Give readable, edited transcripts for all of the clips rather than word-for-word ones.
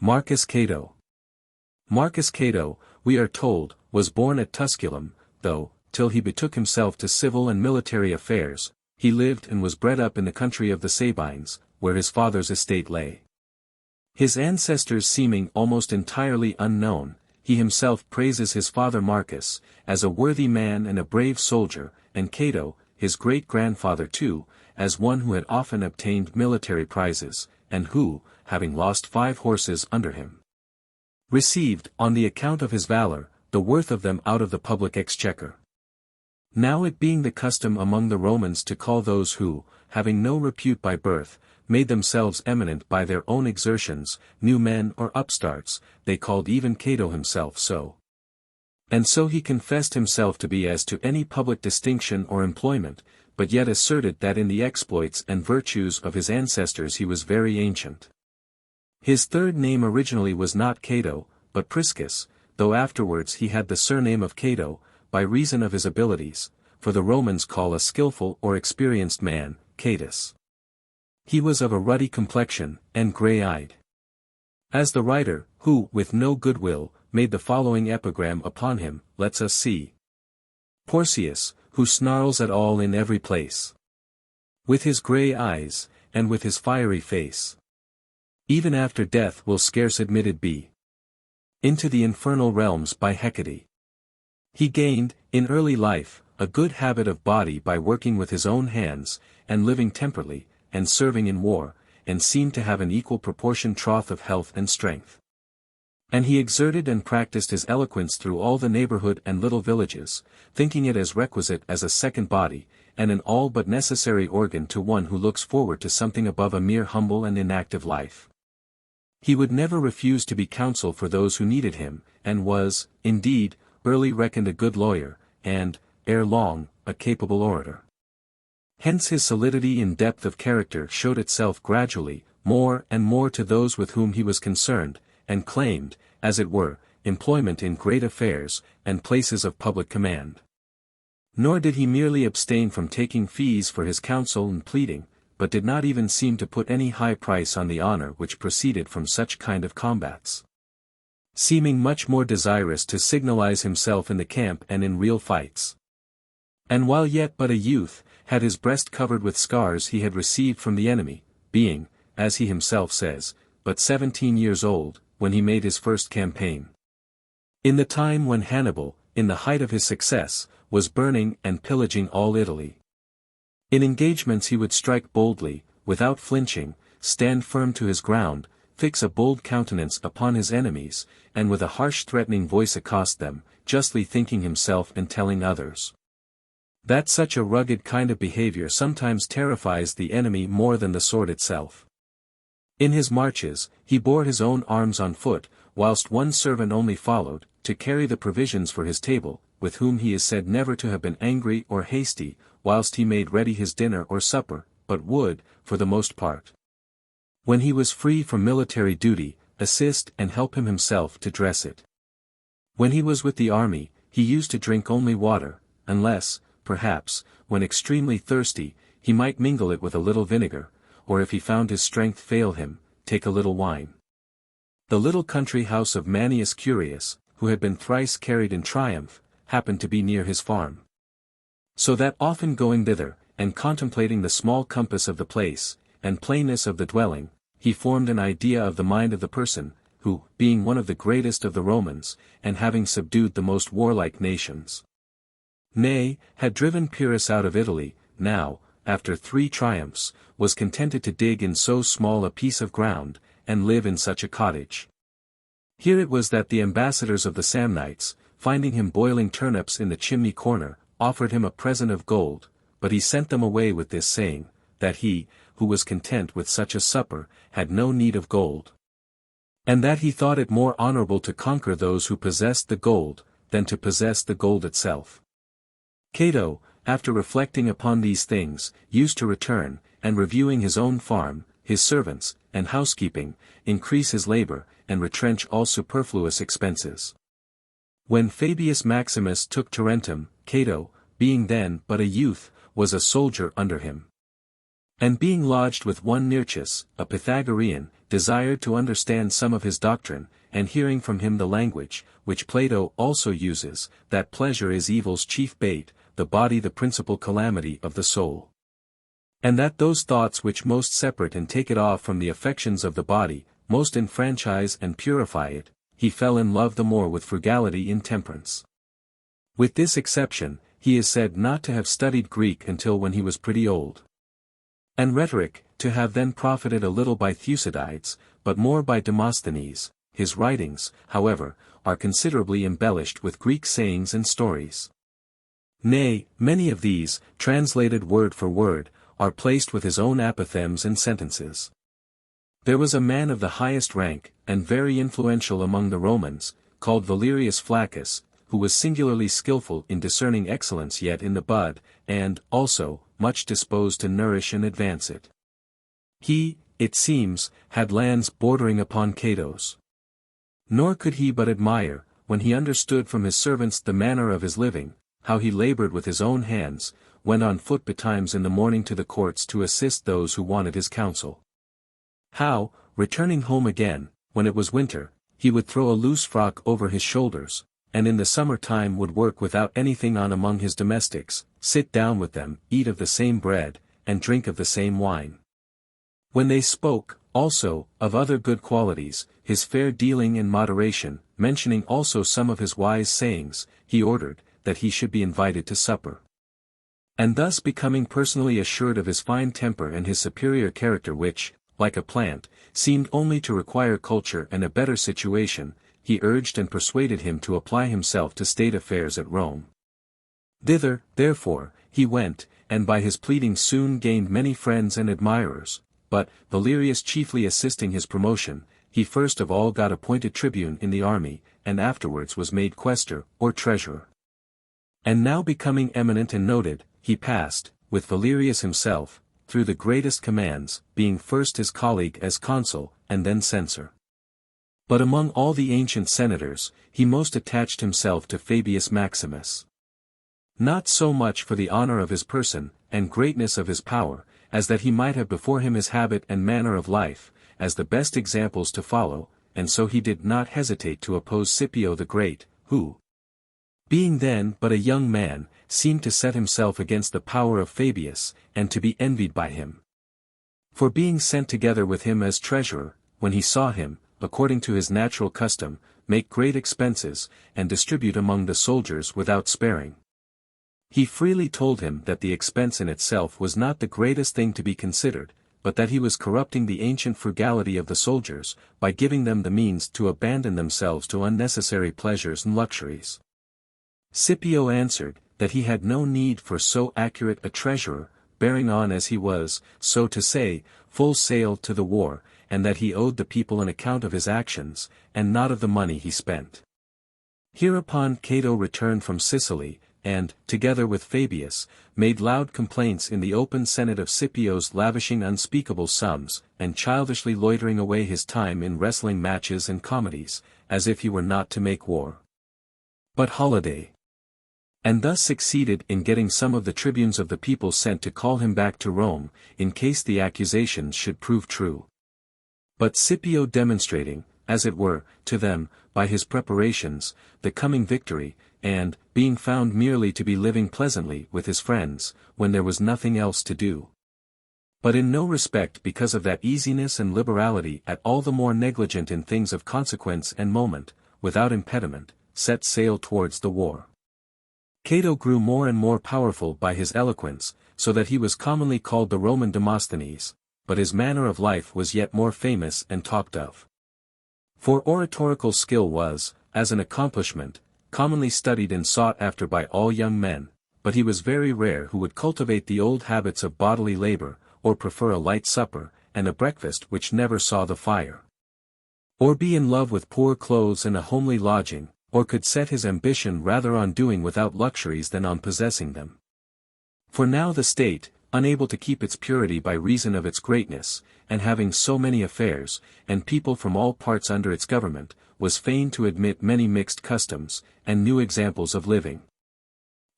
Marcus Cato. Marcus Cato, we are told, was born at Tusculum, though, till he betook himself to civil and military affairs, he lived and was bred up in the country of the Sabines, where his father's estate lay. His ancestors seeming almost entirely unknown, he himself praises his father Marcus, as a worthy man and a brave soldier, and Cato, his great-grandfather too, as one who had often obtained military prizes, and who, having lost 5 horses under him, received, on the account of his valor, the worth of them out of the public exchequer. Now it being the custom among the Romans to call those who, having no repute by birth, made themselves eminent by their own exertions, new men or upstarts, they called even Cato himself so. And so he confessed himself to be as to any public distinction or employment, but yet asserted that in the exploits and virtues of his ancestors he was very ancient. His third name originally was not Cato, but Priscus, though afterwards he had the surname of Cato, by reason of his abilities, for the Romans call a skilful or experienced man, Catus. He was of a ruddy complexion, and grey-eyed. As the writer, who, with no goodwill, made the following epigram upon him, lets us see. Porcius, who snarls at all in every place. With his grey eyes, and with his fiery face. Even after death will scarce admitted be. Into the infernal realms by Hecate. He gained, in early life, a good habit of body by working with his own hands, and living temperately, and serving in war, and seemed to have an equal proportion troth of health and strength. And he exerted and practiced his eloquence through all the neighborhood and little villages, thinking it as requisite as a second body, and an all but necessary organ to one who looks forward to something above a mere humble and inactive life. He would never refuse to be counsel for those who needed him, and was, indeed, early reckoned a good lawyer, and, ere long, a capable orator. Hence his solidity in depth of character showed itself gradually, more and more to those with whom he was concerned, and claimed, as it were, employment in great affairs, and places of public command. Nor did he merely abstain from taking fees for his counsel and pleading, but did not even seem to put any high price on the honor which proceeded from such kind of combats. Seeming much more desirous to signalize himself in the camp and in real fights. And while yet but a youth, had his breast covered with scars he had received from the enemy, being, as he himself says, but 17 years old, when he made his first campaign. In the time when Hannibal, in the height of his success, was burning and pillaging all Italy. In engagements he would strike boldly, without flinching, stand firm to his ground, fix a bold countenance upon his enemies, and with a harsh threatening voice accost them, justly thinking himself and telling others that such a rugged kind of behavior sometimes terrifies the enemy more than the sword itself. In his marches, he bore his own arms on foot, whilst one servant only followed, to carry the provisions for his table, with whom he is said never to have been angry or hasty, whilst he made ready his dinner or supper, but would, for the most part, when he was free from military duty, assist and help him himself to dress it. When he was with the army, he used to drink only water, unless, perhaps, when extremely thirsty, he might mingle it with a little vinegar, or if he found his strength fail him, take a little wine. The little country house of Manius Curius, who had been thrice carried in triumph, happened to be near his farm. So that often going thither, and contemplating the small compass of the place, and plainness of the dwelling, he formed an idea of the mind of the person, who, being one of the greatest of the Romans, and having subdued the most warlike nations, nay, had driven Pyrrhus out of Italy, now, after 3 triumphs, was contented to dig in so small a piece of ground, and live in such a cottage. Here it was that the ambassadors of the Samnites, finding him boiling turnips in the chimney corner, offered him a present of gold, but he sent them away with this saying, that he, who was content with such a supper, had no need of gold. And that he thought it more honorable to conquer those who possessed the gold, than to possess the gold itself. Cato, after reflecting upon these things, used to return, and reviewing his own farm, his servants, and housekeeping, increase his labor, and retrench all superfluous expenses. When Fabius Maximus took Tarentum, Cato, being then but a youth, was a soldier under him. And being lodged with one Nearchus, a Pythagorean, desired to understand some of his doctrine, and hearing from him the language, which Plato also uses, that pleasure is evil's chief bait, the body the principal calamity of the soul. And that those thoughts which most separate and take it off from the affections of the body, most enfranchise and purify it, he fell in love the more with frugality in temperance. With this exception, he is said not to have studied Greek until when he was pretty old. And rhetoric, to have then profited a little by Thucydides, but more by Demosthenes. His writings, however, are considerably embellished with Greek sayings and stories. Nay, many of these, translated word for word, are placed with his own apothegms and sentences. There was a man of the highest rank, and very influential among the Romans, called Valerius Flaccus, who was singularly skilful in discerning excellence yet in the bud, and, also, much disposed to nourish and advance it. He, it seems, had lands bordering upon Cato's. Nor could he but admire, when he understood from his servants the manner of his living, how he labored with his own hands, went on foot betimes in the morning to the courts to assist those who wanted his counsel. How, returning home again, when it was winter, he would throw a loose frock over his shoulders, and in the summer time would work without anything on among his domestics, sit down with them, eat of the same bread, and drink of the same wine. When they spoke, also, of other good qualities, his fair dealing and moderation, mentioning also some of his wise sayings, he ordered, that he should be invited to supper. And thus becoming personally assured of his fine temper and his superior character which, like a plant, seemed only to require culture and a better situation, he urged and persuaded him to apply himself to state affairs at Rome. Thither, therefore, he went, and by his pleading soon gained many friends and admirers, but, Valerius chiefly assisting his promotion, he first of all got appointed tribune in the army, and afterwards was made quaestor, or treasurer. And now becoming eminent and noted, he passed, with Valerius himself, through the greatest commands, being first his colleague as consul, and then censor. But among all the ancient senators, he most attached himself to Fabius Maximus. Not so much for the honor of his person, and greatness of his power, as that he might have before him his habit and manner of life, as the best examples to follow, and so he did not hesitate to oppose Scipio the Great, who, being then but a young man, seemed to set himself against the power of Fabius, and to be envied by him. For being sent together with him as treasurer, when he saw him, according to his natural custom, make great expenses, and distribute among the soldiers without sparing, he freely told him that the expense in itself was not the greatest thing to be considered, but that he was corrupting the ancient frugality of the soldiers, by giving them the means to abandon themselves to unnecessary pleasures and luxuries. Scipio answered, that he had no need for so accurate a treasurer, bearing on as he was, so to say, full sail to the war, and that he owed the people an account of his actions, and not of the money he spent. Hereupon Cato returned from Sicily, and, together with Fabius, made loud complaints in the open senate of Scipio's lavishing unspeakable sums, and childishly loitering away his time in wrestling matches and comedies, as if he were not to make war, but holiday. And thus succeeded in getting some of the tribunes of the people sent to call him back to Rome, in case the accusations should prove true. But Scipio demonstrating, as it were, to them, by his preparations, the coming victory, and, being found merely to be living pleasantly with his friends, when there was nothing else to do, but in no respect because of that easiness and liberality at all the more negligent in things of consequence and moment, without impediment, set sail towards the war. Cato grew more and more powerful by his eloquence, so that he was commonly called the Roman Demosthenes, but his manner of life was yet more famous and talked of. For oratorical skill was, as an accomplishment, commonly studied and sought after by all young men, but he was very rare who would cultivate the old habits of bodily labor, or prefer a light supper, and a breakfast which never saw the fire, or be in love with poor clothes and a homely lodging, or could set his ambition rather on doing without luxuries than on possessing them. For now the state, unable to keep its purity by reason of its greatness, and having so many affairs, and people from all parts under its government, was fain to admit many mixed customs, and new examples of living.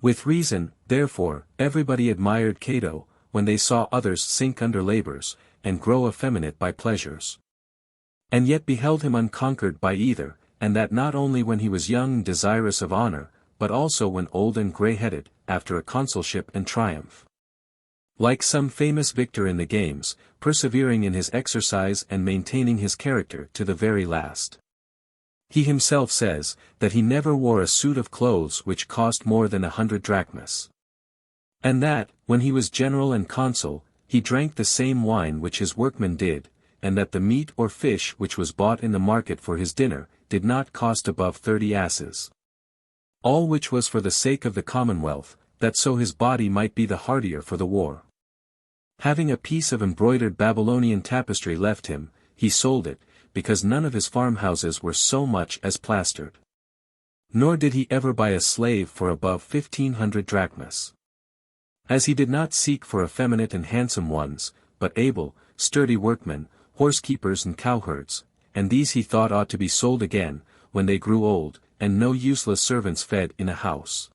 With reason, therefore, everybody admired Cato, when they saw others sink under labors, and grow effeminate by pleasures. And yet beheld him unconquered by either, and that not only when he was young and desirous of honor, but also when old and grey-headed, after a consulship and triumph. Like some famous victor in the games, persevering in his exercise and maintaining his character to the very last. He himself says, that he never wore a suit of clothes which cost more than 100 drachmas. And that, when he was general and consul, he drank the same wine which his workmen did, and that the meat or fish which was bought in the market for his dinner, did not cost above 30 asses. All which was for the sake of the commonwealth, that so his body might be the hardier for the war. Having a piece of embroidered Babylonian tapestry left him, he sold it, because none of his farmhouses were so much as plastered. Nor did he ever buy a slave for above 1,500 drachmas. As he did not seek for effeminate and handsome ones, but able, sturdy workmen, horsekeepers and cowherds, and these he thought ought to be sold again, when they grew old, and no useless servants fed in a house.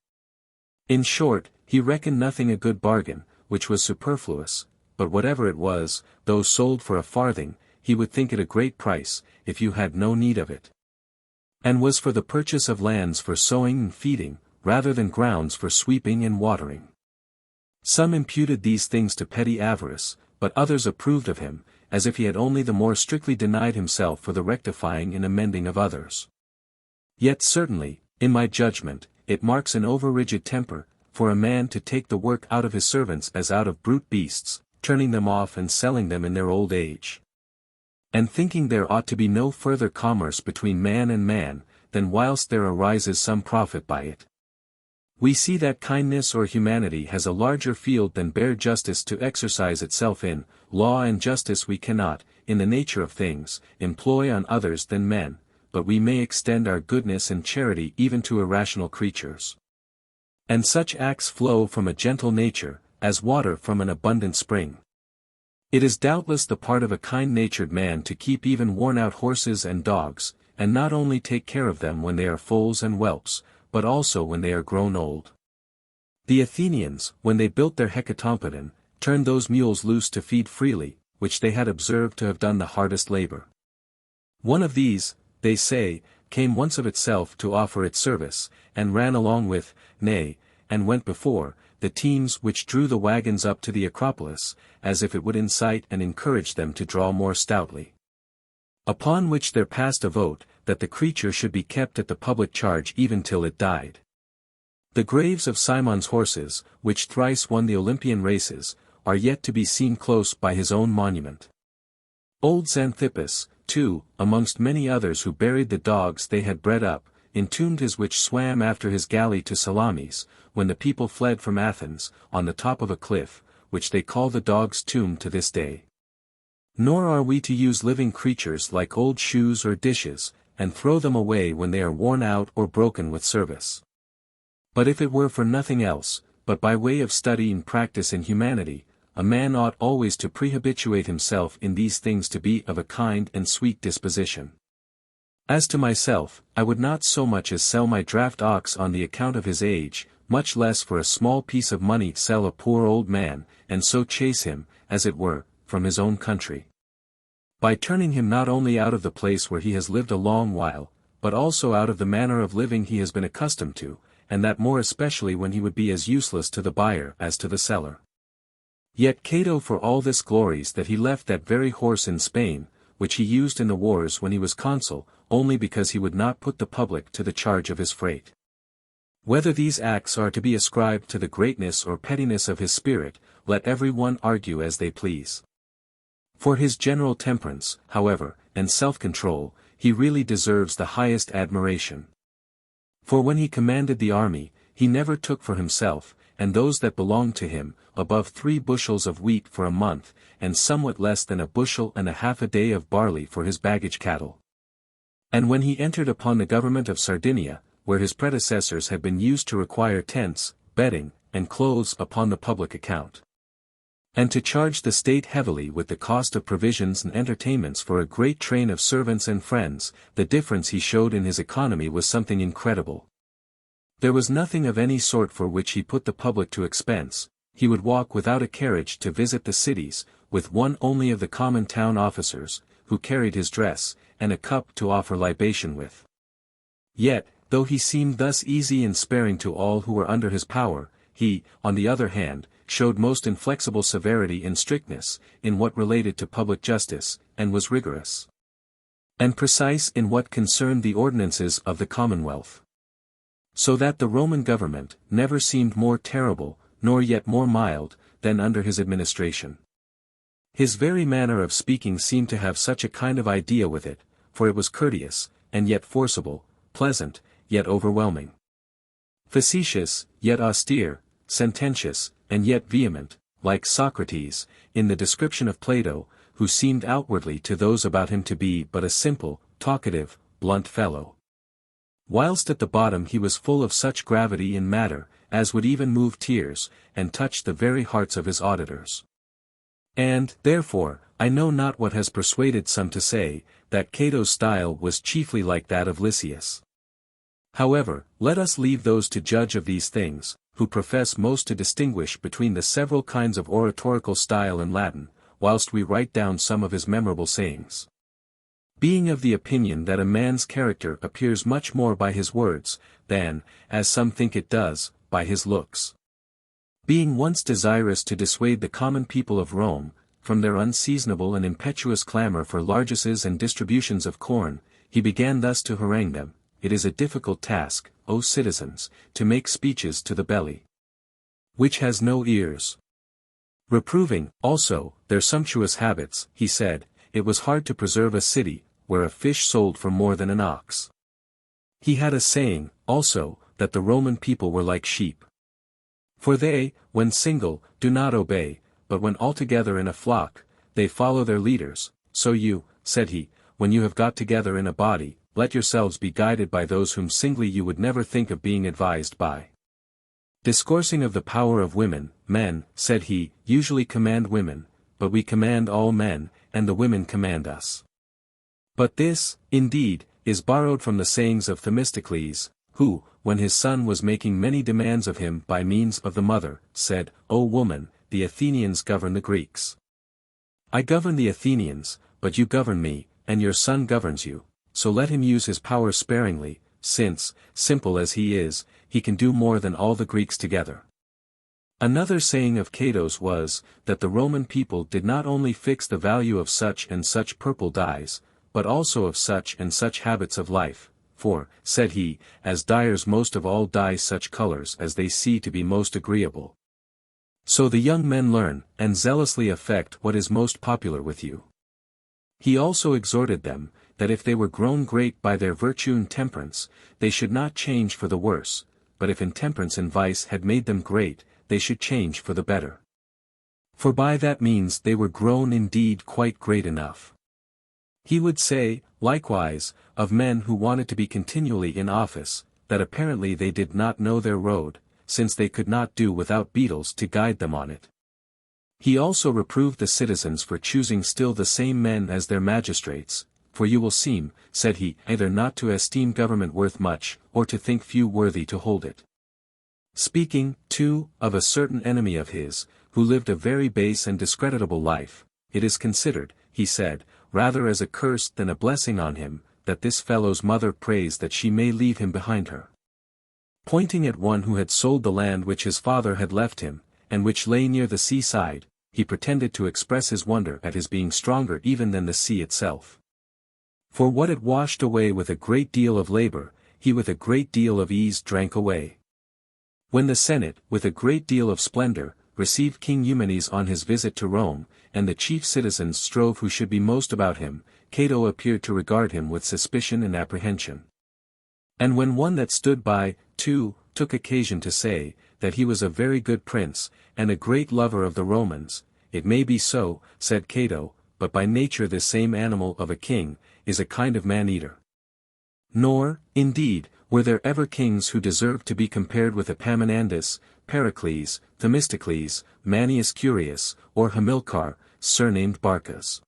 In short, he reckoned nothing a good bargain, which was superfluous, but whatever it was, though sold for a farthing, he would think it a great price, if you had no need of it. And was for the purchase of lands for sowing and feeding, rather than grounds for sweeping and watering. Some imputed these things to petty avarice, but others approved of him, as if he had only the more strictly denied himself for the rectifying and amending of others. Yet certainly, in my judgment, it marks an over-rigid temper, for a man to take the work out of his servants as out of brute beasts, turning them off and selling them in their old age. And thinking there ought to be no further commerce between man and man, than whilst there arises some profit by it. We see that kindness or humanity has a larger field than bare justice to exercise itself in. Law and justice we cannot, in the nature of things, employ on others than men, but we may extend our goodness and charity even to irrational creatures. And such acts flow from a gentle nature, as water from an abundant spring. It is doubtless the part of a kind-natured man to keep even worn-out horses and dogs, and not only take care of them when they are foals and whelps, but also when they are grown old. The Athenians, when they built their Hecatompedon, turned those mules loose to feed freely, which they had observed to have done the hardest labor. One of these, they say, came once of itself to offer its service, and ran along with, nay, and went before, the teams which drew the wagons up to the Acropolis, as if it would incite and encourage them to draw more stoutly. Upon which there passed a vote, that the creature should be kept at the public charge even till it died. The graves of Cimon's horses, which thrice won the Olympian races, are yet to be seen close by his own monument. Old Xanthippus, too, amongst many others who buried the dogs they had bred up, entombed his which swam after his galley to Salamis, when the people fled from Athens, on the top of a cliff, which they call the dog's tomb to this day. Nor are we to use living creatures like old shoes or dishes, and throw them away when they are worn out or broken with service. But if it were for nothing else, but by way of study and practice in humanity, a man ought always to prehabituate himself in these things to be of a kind and sweet disposition. As to myself, I would not so much as sell my draft ox on the account of his age, much less for a small piece of money sell a poor old man, and so chase him, as it were, from his own country. By turning him not only out of the place where he has lived a long while, but also out of the manner of living he has been accustomed to, and that more especially when he would be as useless to the buyer as to the seller. Yet Cato for all this glories that he left that very horse in Spain, which he used in the wars when he was consul, only because he would not put the public to the charge of his freight. Whether these acts are to be ascribed to the greatness or pettiness of his spirit, let every one argue as they please. For his general temperance, however, and self-control, he really deserves the highest admiration. For when he commanded the army, he never took for himself, and those that belonged to him, above 3 bushels of wheat for a month, and somewhat less than a bushel and a half a day of barley for his baggage cattle. And when he entered upon the government of Sardinia, where his predecessors had been used to require tents, bedding, and clothes upon the public account, and to charge the state heavily with the cost of provisions and entertainments for a great train of servants and friends, the difference he showed in his economy was something incredible. There was nothing of any sort for which he put the public to expense, he would walk without a carriage to visit the cities, with one only of the common town officers, who carried his dress, and a cup to offer libation with. Yet, though he seemed thus easy and sparing to all who were under his power, he, on the other hand, showed most inflexible severity and strictness, in what related to public justice, and was rigorous and precise in what concerned the ordinances of the commonwealth. So that the Roman government never seemed more terrible, nor yet more mild, than under his administration. His very manner of speaking seemed to have such a kind of idea with it, for it was courteous, and yet forcible, pleasant, yet overwhelming. Facetious, yet austere, sententious, and yet vehement, like Socrates, in the description of Plato, who seemed outwardly to those about him to be but a simple, talkative, blunt fellow. Whilst at the bottom he was full of such gravity in matter, as would even move tears, and touch the very hearts of his auditors. And, therefore, I know not what has persuaded some to say, that Cato's style was chiefly like that of Lysias. However, let us leave those to judge of these things, who profess most to distinguish between the several kinds of oratorical style in Latin, whilst we write down some of his memorable sayings. Being of the opinion that a man's character appears much more by his words, than, as some think it does, by his looks. Being once desirous to dissuade the common people of Rome, from their unseasonable and impetuous clamor for largesses and distributions of corn, he began thus to harangue them: "It is a difficult task, O citizens, to make speeches to the belly, which has no ears." Reproving, also, their sumptuous habits, he said, it was hard to preserve a city, where a fish sold for more than an ox. He had a saying, also, that the Roman people were like sheep. For they, when single, do not obey, but when altogether in a flock, they follow their leaders. So you, said he, when you have got together in a body, let yourselves be guided by those whom singly you would never think of being advised by. Discoursing of the power of women, men, said he, usually command women, but we command all men, and the women command us. But this, indeed, is borrowed from the sayings of Themistocles, who, when his son was making many demands of him by means of the mother, said, "O woman, the Athenians govern the Greeks. I govern the Athenians, but you govern me, and your son governs you, so let him use his power sparingly, since, simple as he is, he can do more than all the Greeks together." Another saying of Cato's was, that the Roman people did not only fix the value of such and such purple dyes, but also of such and such habits of life, for, said he, as dyers most of all dye such colors as they see to be most agreeable. So the young men learn, and zealously affect what is most popular with you. He also exhorted them, that if they were grown great by their virtue and temperance, they should not change for the worse, but if intemperance and vice had made them great, they should change for the better. For by that means they were grown indeed quite great enough. He would say, likewise, of men who wanted to be continually in office, that apparently they did not know their road, since they could not do without beetles to guide them on it. He also reproved the citizens for choosing still the same men as their magistrates, for you will seem, said he, either not to esteem government worth much, or to think few worthy to hold it. Speaking, too, of a certain enemy of his, who lived a very base and discreditable life, it is considered, he said, rather as a curse than a blessing on him, that this fellow's mother prays that she may leave him behind her. Pointing at one who had sold the land which his father had left him, and which lay near the seaside, he pretended to express his wonder at his being stronger even than the sea itself. For what it washed away with a great deal of labor, he with a great deal of ease drank away. When the Senate, with a great deal of splendor, received King Eumenes on his visit to Rome, and the chief citizens strove who should be most about him, Cato appeared to regard him with suspicion and apprehension. And when one that stood by, too, took occasion to say, that he was a very good prince, and a great lover of the Romans, it may be so, said Cato, but by nature this same animal of a king, is a kind of man-eater. Nor, indeed, were there ever kings who deserved to be compared with Epaminondas, Pericles, Themistocles, Manius Curius, or Hamilcar, surnamed Barcas.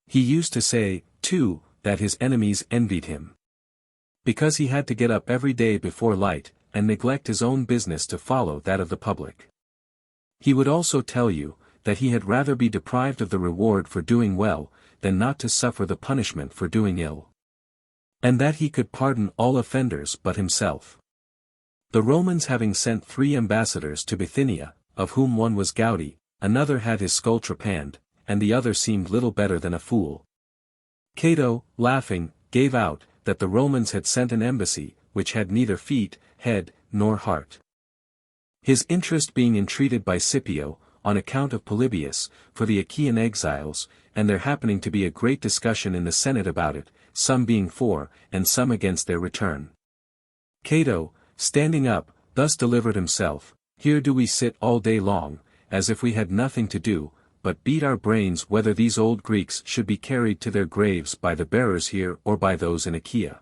He used to say, too, that his enemies envied him, because he had to get up every day before light, and neglect his own business to follow that of the public. He would also tell you, that he had rather be deprived of the reward for doing well, than not to suffer the punishment for doing ill. And that he could pardon all offenders but himself. The Romans having sent 3 ambassadors to Bithynia, of whom one was gouty, another had his skull trepanned, and the other seemed little better than a fool. Cato, laughing, gave out, that the Romans had sent an embassy, which had neither feet, head, nor heart. His interest being entreated by Scipio, on account of Polybius, for the Achaean exiles, and there happening to be a great discussion in the Senate about it, some being for, and some against their return. Cato, standing up, thus delivered himself, "Here do we sit all day long, as if we had nothing to do, but beat our brains whether these old Greeks should be carried to their graves by the bearers here or by those in Achaea."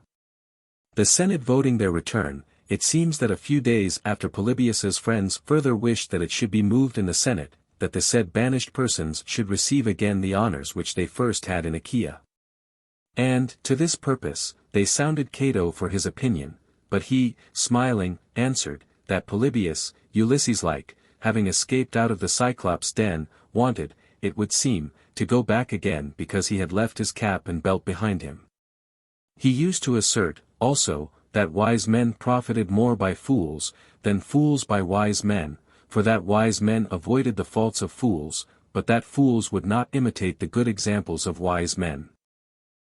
The Senate voting their return, it seems that a few days after Polybius's friends further wished that it should be moved in the Senate, that the said banished persons should receive again the honors which they first had in Achaea. And, to this purpose, they sounded Cato for his opinion, but he, smiling, answered, that Polybius, Ulysses-like, having escaped out of the Cyclops' den, wanted, it would seem, to go back again because he had left his cap and belt behind him. He used to assert, also, that wise men profited more by fools, than fools by wise men, for that wise men avoided the faults of fools, but that fools would not imitate the good examples of wise men.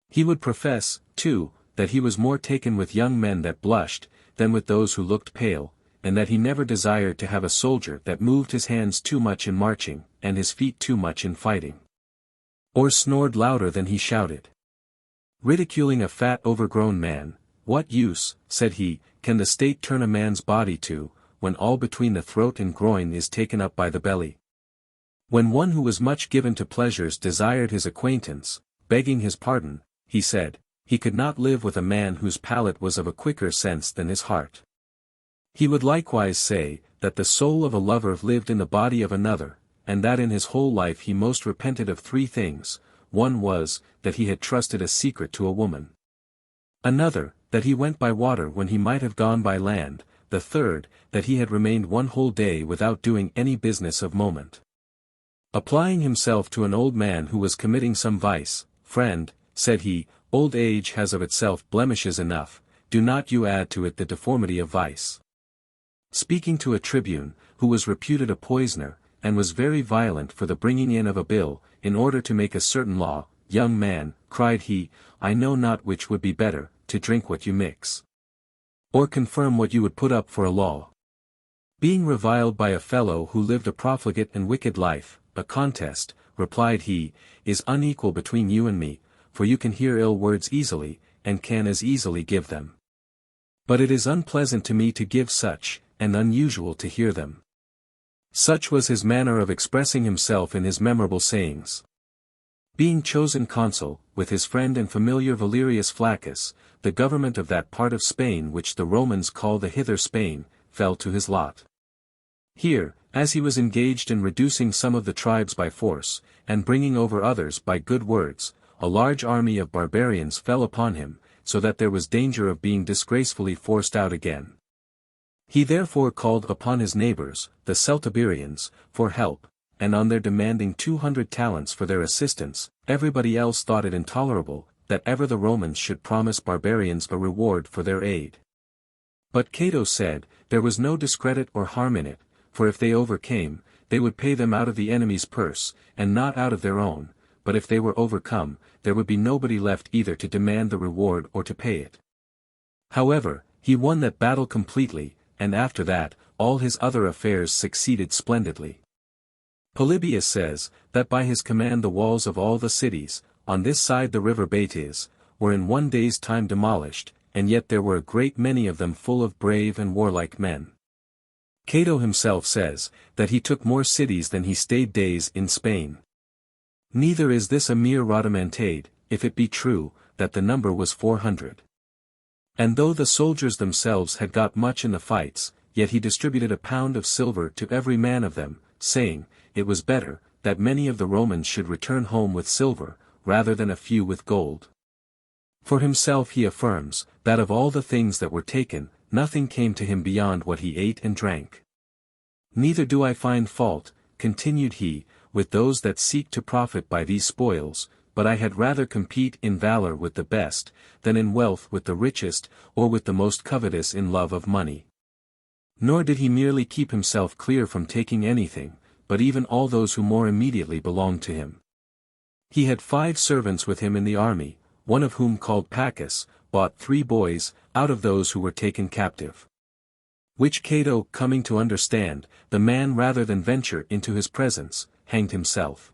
He would profess, too, that he was more taken with young men that blushed, than with those who looked pale, and that he never desired to have a soldier that moved his hands too much in marching, and his feet too much in fighting. Or snored louder than he shouted. Ridiculing a fat overgrown man, "What use," said he, "can the state turn a man's body to, when all between the throat and groin is taken up by the belly?" When one who was much given to pleasures desired his acquaintance, begging his pardon, he said, he could not live with a man whose palate was of a quicker sense than his heart. He would likewise say, that the soul of a lover lived in the body of another, and that in his whole life he most repented of 3 things. One was, that he had trusted a secret to a woman. Another, that he went by water when he might have gone by land. The third, that he had remained 1 whole day without doing any business of moment. Applying himself to an old man who was committing some vice, "Friend," said he, "old age has of itself blemishes enough, do not you add to it the deformity of vice." Speaking to a tribune, who was reputed a poisoner, and was very violent for the bringing in of a bill, in order to make a certain law, "Young man," cried he, "I know not which would be better, to drink what you mix, or confirm what you would put up for a law." Being reviled by a fellow who lived a profligate and wicked life, "A contest," replied he, "is unequal between you and me, for you can hear ill words easily, and can as easily give them. But it is unpleasant to me to give such, and unusual to hear them." Such was his manner of expressing himself in his memorable sayings. Being chosen consul, with his friend and familiar Valerius Flaccus, the government of that part of Spain which the Romans call the Hither Spain, fell to his lot. Here, as he was engaged in reducing some of the tribes by force, and bringing over others by good words, a large army of barbarians fell upon him, so that there was danger of being disgracefully forced out again. He therefore called upon his neighbors, the Celtiberians, for help, and on their demanding 200 talents for their assistance, everybody else thought it intolerable, that ever the Romans should promise barbarians a reward for their aid. But Cato said, there was no discredit or harm in it, for if they overcame, they would pay them out of the enemy's purse, and not out of their own, but if they were overcome, there would be nobody left either to demand the reward or to pay it. However, he won that battle completely, and after that, all his other affairs succeeded splendidly. Polybius says, that by his command the walls of all the cities, on this side the river Baetis, were in 1 day's time demolished, and yet there were a great many of them full of brave and warlike men. Cato himself says, that he took more cities than he stayed days in Spain. Neither is this a mere rhodomantade, if it be true, that the number was 400. And though the soldiers themselves had got much in the fights, yet he distributed a pound of silver to every man of them, saying, it was better, that many of the Romans should return home with silver, rather than a few with gold. For himself he affirms, that of all the things that were taken, nothing came to him beyond what he ate and drank. Neither do I find fault, continued he, with those that seek to profit by these spoils, but I had rather compete in valor with the best, than in wealth with the richest, or with the most covetous in love of money. Nor did he merely keep himself clear from taking anything, but even all those who more immediately belonged to him. He had 5 servants with him in the army, one of whom called Pacus, bought 3 boys, out of those who were taken captive. Which Cato coming to understand, the man rather than venture into his presence, hanged himself.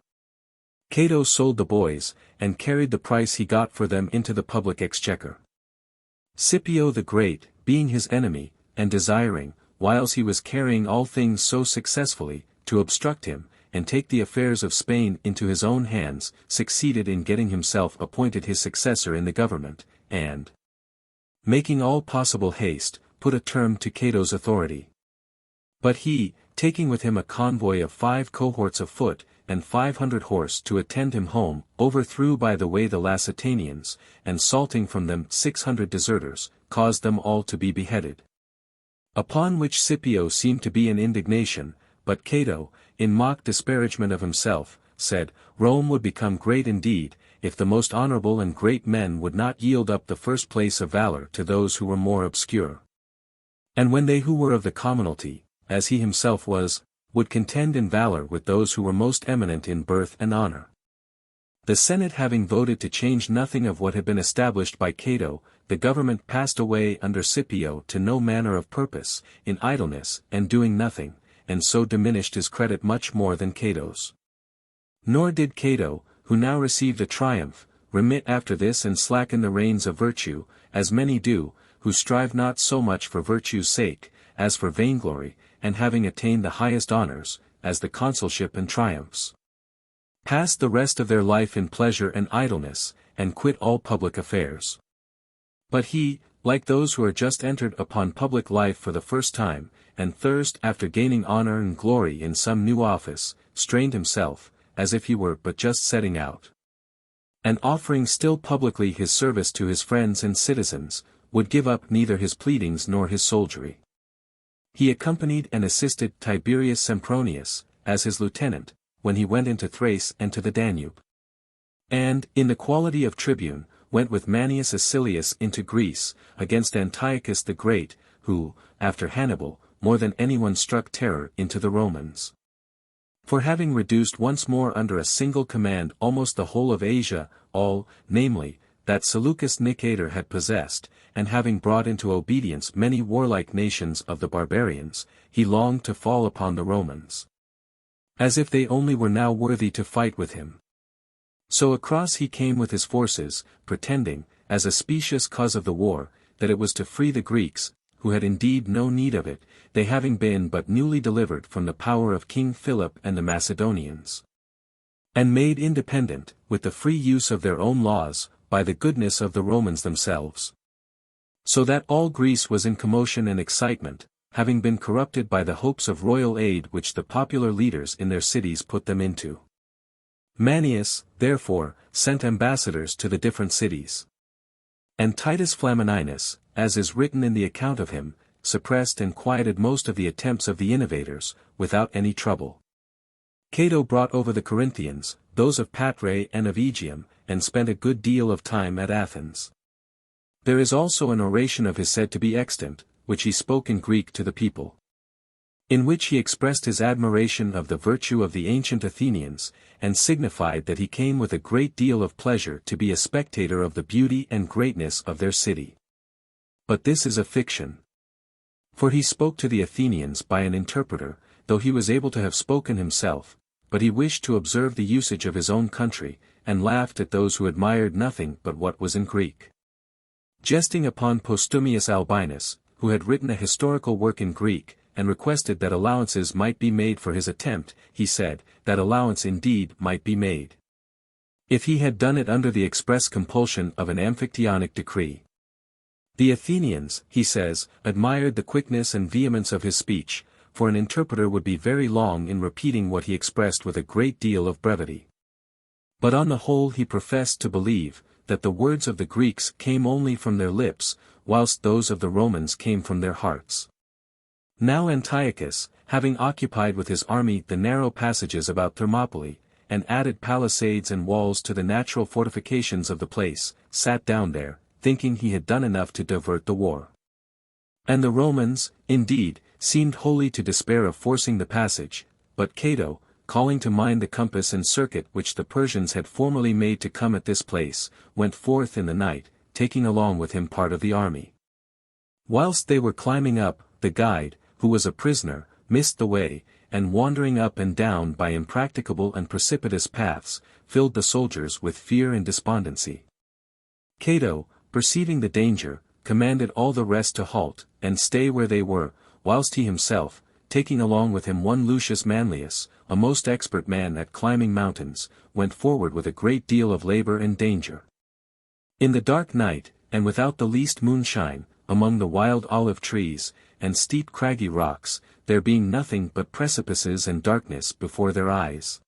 Cato sold the boys, and carried the price he got for them into the public exchequer. Scipio the Great, being his enemy, and desiring, whiles he was carrying all things so successfully, to obstruct him, and take the affairs of Spain into his own hands, succeeded in getting himself appointed his successor in the government, and, making all possible haste, put a term to Cato's authority. But he, taking with him a convoy of 5 cohorts of foot, and 500 horse to attend him home, overthrew by the way the Lusitanians, and salting from them 600 deserters, caused them all to be beheaded. Upon which Scipio seemed to be in indignation, but Cato, in mock disparagement of himself, said, Rome would become great indeed, if the most honorable and great men would not yield up the first place of valor to those who were more obscure. And when they who were of the commonalty, as he himself was, would contend in valor with those who were most eminent in birth and honor. The Senate having voted to change nothing of what had been established by Cato, the government passed away under Scipio to no manner of purpose, in idleness and doing nothing, and so diminished his credit much more than Cato's. Nor did Cato, who now received a triumph, remit after this and slacken the reins of virtue, as many do, who strive not so much for virtue's sake, as for vainglory, and having attained the highest honors, as the consulship and triumphs, pass the rest of their life in pleasure and idleness, and quit all public affairs. But he, like those who are just entered upon public life for the first time, and thirst after gaining honor and glory in some new office, strained himself, as if he were but just setting out, and offering still publicly his service to his friends and citizens, would give up neither his pleadings nor his soldiery. He accompanied and assisted Tiberius Sempronius, as his lieutenant, when he went into Thrace and to the Danube. And, in the quality of tribune, went with Manius Acilius into Greece, against Antiochus the Great, who, after Hannibal, more than anyone struck terror into the Romans. For having reduced once more under a single command almost the whole of Asia, all, namely, that Seleucus Nicator had possessed, and having brought into obedience many warlike nations of the barbarians, he longed to fall upon the Romans, as if they only were now worthy to fight with him. So across he came with his forces, pretending, as a specious cause of the war, that it was to free the Greeks, who had indeed no need of it, they having been but newly delivered from the power of King Philip and the Macedonians, and made independent, with the free use of their own laws, by the goodness of the Romans themselves. So that all Greece was in commotion and excitement, having been corrupted by the hopes of royal aid which the popular leaders in their cities put them into. Manius, therefore, sent ambassadors to the different cities. And Titus Flamininus, as is written in the account of him, suppressed and quieted most of the attempts of the innovators, without any trouble. Cato brought over the Corinthians, those of Patrae and of Aegium, and spent a good deal of time at Athens. There is also an oration of his said to be extant, which he spoke in Greek to the people, in which he expressed his admiration of the virtue of the ancient Athenians, and signified that he came with a great deal of pleasure to be a spectator of the beauty and greatness of their city. But this is a fiction. For he spoke to the Athenians by an interpreter, though he was able to have spoken himself, but he wished to observe the usage of his own country, and laughed at those who admired nothing but what was in Greek. Jesting upon Postumius Albinus, who had written a historical work in Greek, and requested that allowances might be made for his attempt, he said, that allowance indeed might be made, if he had done it under the express compulsion of an Amphictyonic decree. The Athenians, he says, admired the quickness and vehemence of his speech, for an interpreter would be very long in repeating what he expressed with a great deal of brevity. But on the whole he professed to believe, that the words of the Greeks came only from their lips, whilst those of the Romans came from their hearts. Now Antiochus, having occupied with his army the narrow passages about Thermopylae, and added palisades and walls to the natural fortifications of the place, sat down there, thinking he had done enough to divert the war. And the Romans, indeed, seemed wholly to despair of forcing the passage, but Cato, calling to mind the compass and circuit which the Persians had formerly made to come at this place, went forth in the night, taking along with him part of the army. Whilst they were climbing up, the guide, who was a prisoner, missed the way, and wandering up and down by impracticable and precipitous paths, filled the soldiers with fear and despondency. Cato, perceiving the danger, commanded all the rest to halt, and stay where they were, whilst he himself, taking along with him one Lucius Manlius, a most expert man at climbing mountains, went forward with a great deal of labor and danger. In the dark night, and without the least moonshine, among the wild olive trees, and steep craggy rocks, there being nothing but precipices and darkness before their eyes.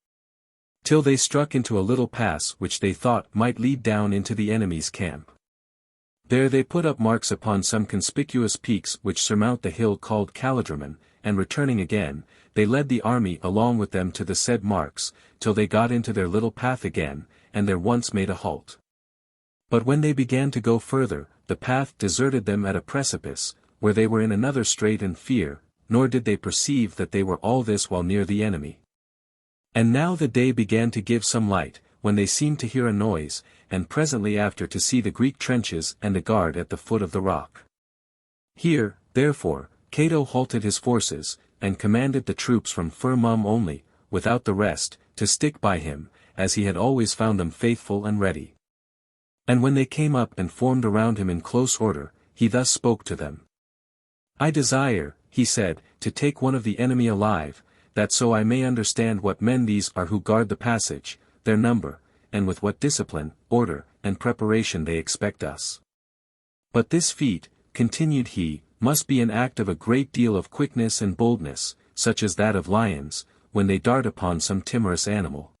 Till they struck into a little pass which they thought might lead down into the enemy's camp. There they put up marks upon some conspicuous peaks which surmount the hill called Calidramon, and returning again, they led the army along with them to the said marks, till they got into their little path again, and there once made a halt. But when they began to go further, the path deserted them at a precipice, where they were in another strait and fear, nor did they perceive that they were all this while near the enemy. And now the day began to give some light, when they seemed to hear a noise, and presently after to see the Greek trenches and a guard at the foot of the rock. Here, therefore, Cato halted his forces, and commanded the troops from Firmum only, without the rest, to stick by him, as he had always found them faithful and ready. And when they came up and formed around him in close order, he thus spoke to them. I desire, he said, to take one of the enemy alive, that so I may understand what men these are who guard the passage, their number, and with what discipline, order, and preparation they expect us. But this feat, continued he, must be an act of a great deal of quickness and boldness, such as that of lions, when they dart upon some timorous animal.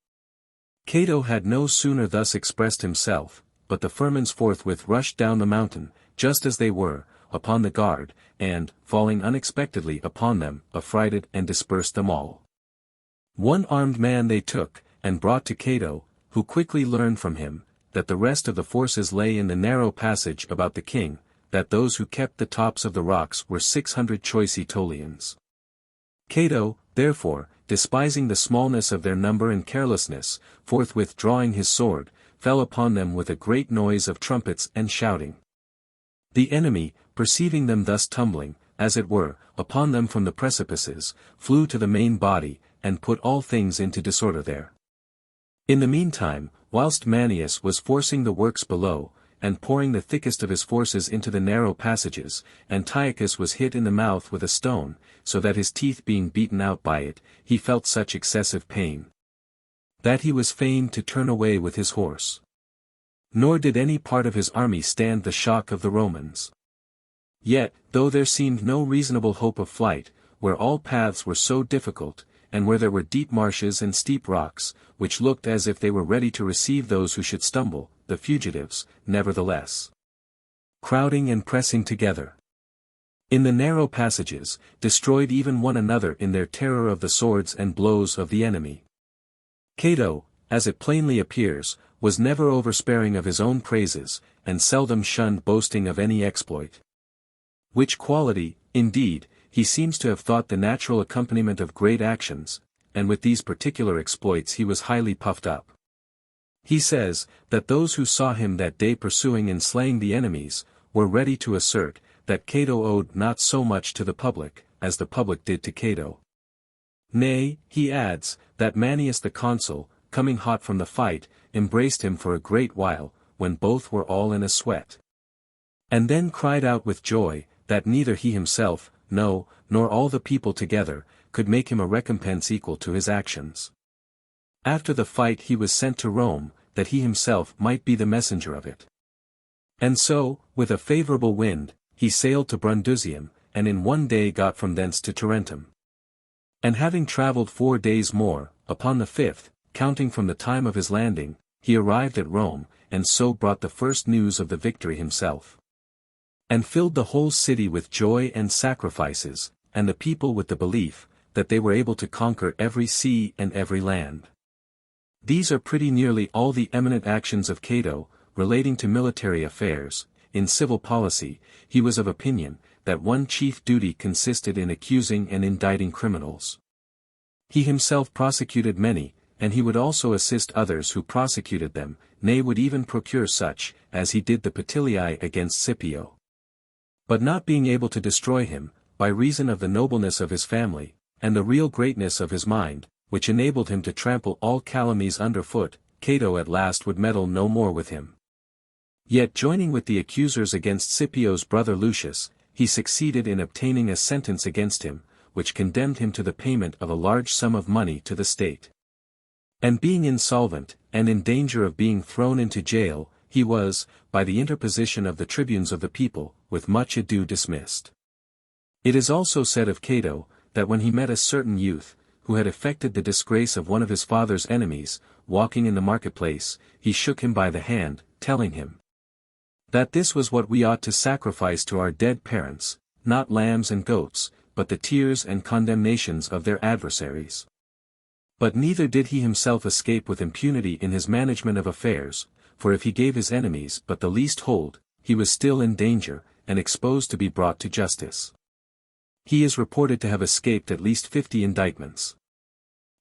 Cato had no sooner thus expressed himself, but the Firmans forthwith rushed down the mountain, just as they were, upon the guard, and, falling unexpectedly upon them, affrighted and dispersed them all. One armed man they took, and brought to Cato, who quickly learned from him, that the rest of the forces lay in the narrow passage about the king, that those who kept the tops of the rocks were 600 choice Aetolians. Cato, therefore, despising the smallness of their number and carelessness, forthwith drawing his sword, fell upon them with a great noise of trumpets and shouting. The enemy, perceiving them thus tumbling, as it were, upon them from the precipices, flew to the main body, and put all things into disorder there. In the meantime, whilst Manius was forcing the works below, and pouring the thickest of his forces into the narrow passages, Antiochus was hit in the mouth with a stone, so that his teeth being beaten out by it, he felt such excessive pain, that he was fain to turn away with his horse. Nor did any part of his army stand the shock of the Romans. Yet, though there seemed no reasonable hope of flight, where all paths were so difficult, and where there were deep marshes and steep rocks, which looked as if they were ready to receive those who should stumble, the fugitives, nevertheless, crowding and pressing together in the narrow passages, destroyed even one another in their terror of the swords and blows of the enemy. Cato, as it plainly appears, was never oversparing of his own praises, and seldom shunned boasting of any exploit. Which quality, indeed, he seems to have thought the natural accompaniment of great actions, and with these particular exploits he was highly puffed up. He says, that those who saw him that day pursuing and slaying the enemies, were ready to assert, that Cato owed not so much to the public, as the public did to Cato. Nay, he adds, that Manius the consul, coming hot from the fight, embraced him for a great while, when both were all in a sweat. And then cried out with joy, that neither he himself, no, nor all the people together, could make him a recompense equal to his actions. After the fight he was sent to Rome, that he himself might be the messenger of it. And so, with a favourable wind, he sailed to Brundusium, and in one day got from thence to Tarentum. And having travelled 4 days more, upon the 5th, counting from the time of his landing, he arrived at Rome, and so brought the first news of the victory himself. And filled the whole city with joy and sacrifices, and the people with the belief, that they were able to conquer every sea and every land. These are pretty nearly all the eminent actions of Cato, relating to military affairs. In civil policy, he was of opinion, that one chief duty consisted in accusing and indicting criminals. He himself prosecuted many, and he would also assist others who prosecuted them, nay would even procure such, as he did the Patilii against Scipio. But not being able to destroy him, by reason of the nobleness of his family, and the real greatness of his mind, which enabled him to trample all calumnies underfoot, Cato at last would meddle no more with him. Yet joining with the accusers against Scipio's brother Lucius, he succeeded in obtaining a sentence against him, which condemned him to the payment of a large sum of money to the state. And being insolvent, and in danger of being thrown into jail, he was, by the interposition of the tribunes of the people, with much ado dismissed. It is also said of Cato, that when he met a certain youth, who had effected the disgrace of one of his father's enemies, walking in the marketplace, he shook him by the hand, telling him that this was what we ought to sacrifice to our dead parents, not lambs and goats, but the tears and condemnations of their adversaries. But neither did he himself escape with impunity in his management of affairs, for if he gave his enemies but the least hold, he was still in danger, and exposed to be brought to justice. He is reported to have escaped at least 50 indictments.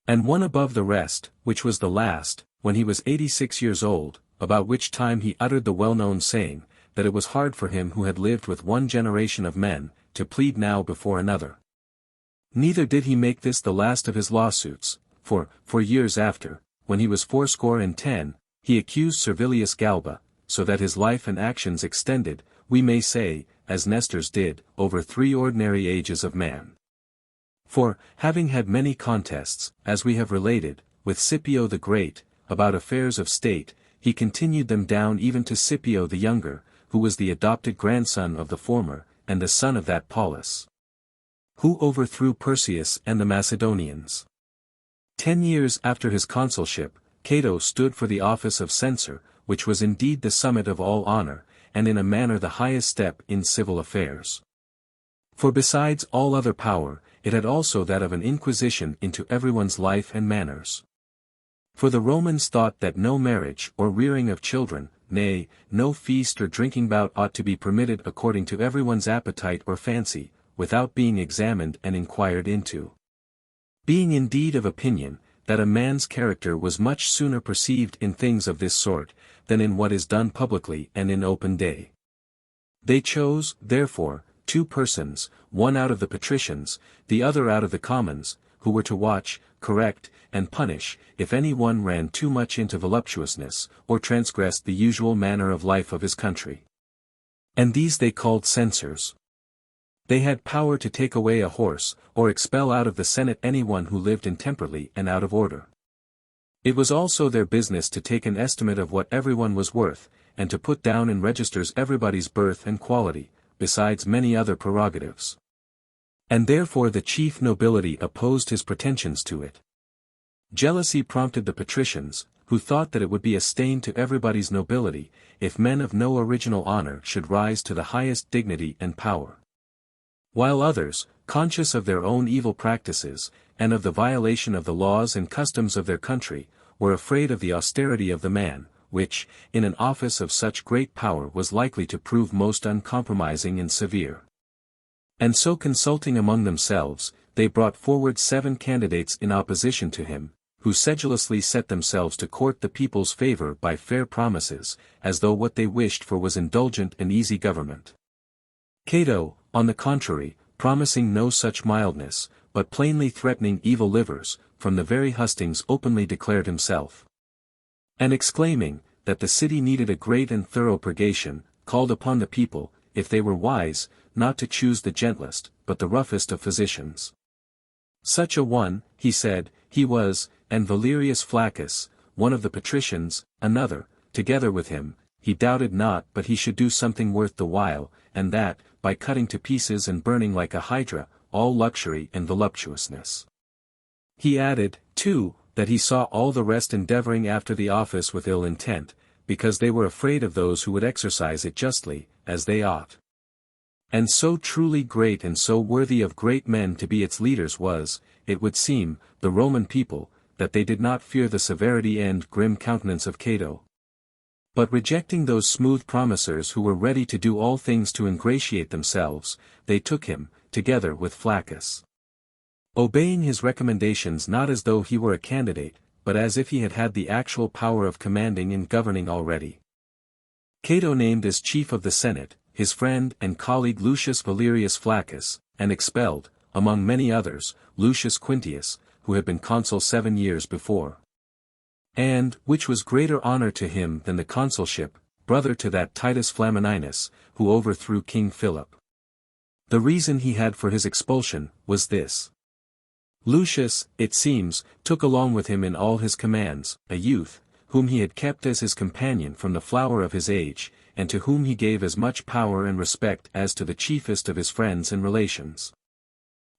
And one above the rest, which was the last, when he was 86 years old, about which time he uttered the well-known saying, that it was hard for him who had lived with one generation of men, to plead now before another. Neither did he make this the last of his lawsuits, for years after, when he was 80, he accused Servilius Galba, so that his life and actions extended, we may say, as Nestor's did, over 3 ordinary ages of man. For, having had many contests, as we have related, with Scipio the Great, about affairs of state, he continued them down even to Scipio the Younger, who was the adopted grandson of the former, and the son of that Paulus, who overthrew Pyrrhus and the Macedonians. 10 years after his consulship, Cato stood for the office of censor, which was indeed the summit of all honor, and in a manner the highest step in civil affairs. For besides all other power, it had also that of an inquisition into everyone's life and manners. For the Romans thought that no marriage or rearing of children, nay, no feast or drinking bout ought to be permitted according to everyone's appetite or fancy, without being examined and inquired into. Being indeed of opinion, that a man's character was much sooner perceived in things of this sort, than in what is done publicly and in open day. They chose, therefore, 2 persons, one out of the patricians, the other out of the commons, who were to watch, correct, and punish, if any one ran too much into voluptuousness, or transgressed the usual manner of life of his country. And these they called censors. They had power to take away a horse, or expel out of the Senate anyone who lived intemperately and out of order. It was also their business to take an estimate of what everyone was worth, and to put down in registers everybody's birth and quality, besides many other prerogatives. And therefore the chief nobility opposed his pretensions to it. Jealousy prompted the patricians, who thought that it would be a stain to everybody's nobility, if men of no original honor should rise to the highest dignity and power. While others, conscious of their own evil practices, and of the violation of the laws and customs of their country, were afraid of the austerity of the man, which, in an office of such great power was likely to prove most uncompromising and severe. And so consulting among themselves, they brought forward 7 candidates in opposition to him, who sedulously set themselves to court the people's favor by fair promises, as though what they wished for was indulgent and easy government. Cato, on the contrary, promising no such mildness, but plainly threatening evil livers, from the very hustings openly declared himself. And exclaiming, that the city needed a great and thorough purgation, called upon the people, if they were wise, not to choose the gentlest, but the roughest of physicians. Such a one, he said, he was, and Valerius Flaccus, one of the patricians, another, together with him, he doubted not but he should do something worth the while, and that, by cutting to pieces and burning like a hydra, all luxury and voluptuousness. He added, too, that he saw all the rest endeavoring after the office with ill intent, because they were afraid of those who would exercise it justly, as they ought. And so truly great and so worthy of great men to be its leaders was, it would seem, the Roman people, that they did not fear the severity and grim countenance of Cato. But rejecting those smooth promisers who were ready to do all things to ingratiate themselves, they took him, together with Flaccus. Obeying his recommendations not as though he were a candidate, but as if he had had the actual power of commanding and governing already. Cato named as chief of the Senate, his friend and colleague Lucius Valerius Flaccus, and expelled, among many others, Lucius Quintius, who had been consul 7 years before. And, which was greater honor to him than the consulship, brother to that Titus Flamininus, who overthrew King Philip. The reason he had for his expulsion was this. Lucius, it seems, took along with him in all his commands, a youth, whom he had kept as his companion from the flower of his age, and to whom he gave as much power and respect as to the chiefest of his friends and relations.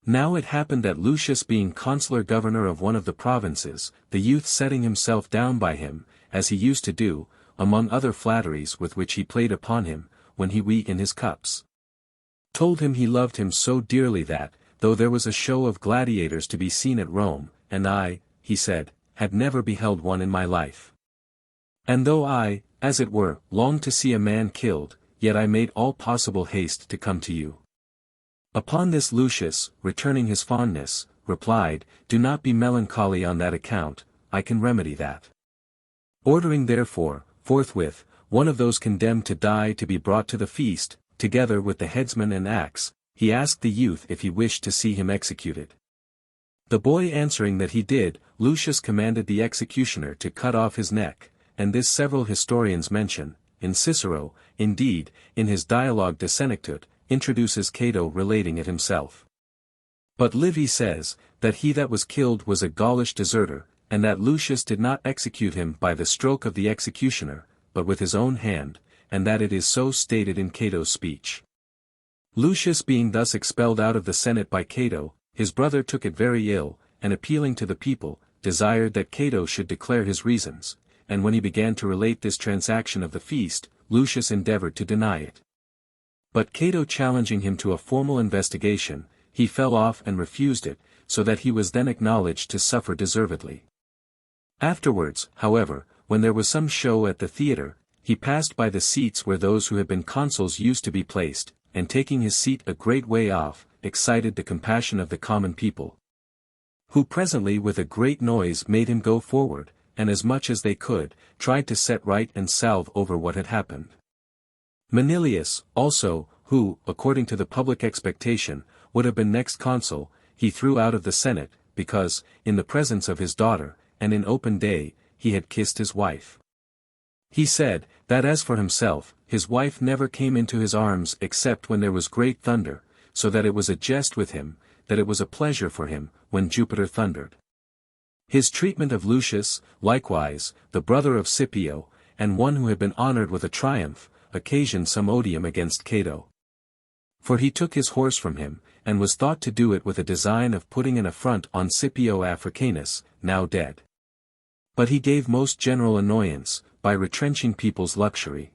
Now it happened that Lucius being consular governor of one of the provinces, the youth setting himself down by him, as he used to do, among other flatteries with which he played upon him, when he we in his cups, told him he loved him so dearly that, though there was a show of gladiators to be seen at Rome, and I, he said, had never beheld one in my life. And though I, as it were, longed to see a man killed, yet I made all possible haste to come to you. Upon this Lucius, returning his fondness, replied, Do not be melancholy on that account, I can remedy that. Ordering therefore, forthwith, one of those condemned to die to be brought to the feast, together with the headsman and axe, he asked the youth if he wished to see him executed. The boy answering that he did, Lucius commanded the executioner to cut off his neck, and this several historians mention, in Cicero, indeed, in his dialogue De Senectute, introduces Cato relating it himself. But Livy says, that he that was killed was a Gaulish deserter, and that Lucius did not execute him by the stroke of the executioner, but with his own hand, and that it is so stated in Cato's speech. Lucius being thus expelled out of the Senate by Cato, his brother took it very ill, and appealing to the people, desired that Cato should declare his reasons, and when he began to relate this transaction of the feast, Lucius endeavored to deny it. But Cato challenging him to a formal investigation, he fell off and refused it, so that he was then acknowledged to suffer deservedly. Afterwards, however, when there was some show at the theatre, he passed by the seats where those who had been consuls used to be placed, and taking his seat a great way off, excited the compassion of the common people, who presently with a great noise made him go forward, and as much as they could, tried to set right and salve over what had happened. Manilius, also, who, according to the public expectation, would have been next consul, he threw out of the Senate, because, in the presence of his daughter, and in open day, he had kissed his wife. He said, that as for himself, his wife never came into his arms except when there was great thunder, so that it was a jest with him, that it was a pleasure for him, when Jupiter thundered. His treatment of Lucius, likewise, the brother of Scipio, and one who had been honored with a triumph, occasioned some odium against Cato. For he took his horse from him, and was thought to do it with a design of putting an affront on Scipio Africanus, now dead. But he gave most general annoyance, by retrenching people's luxury.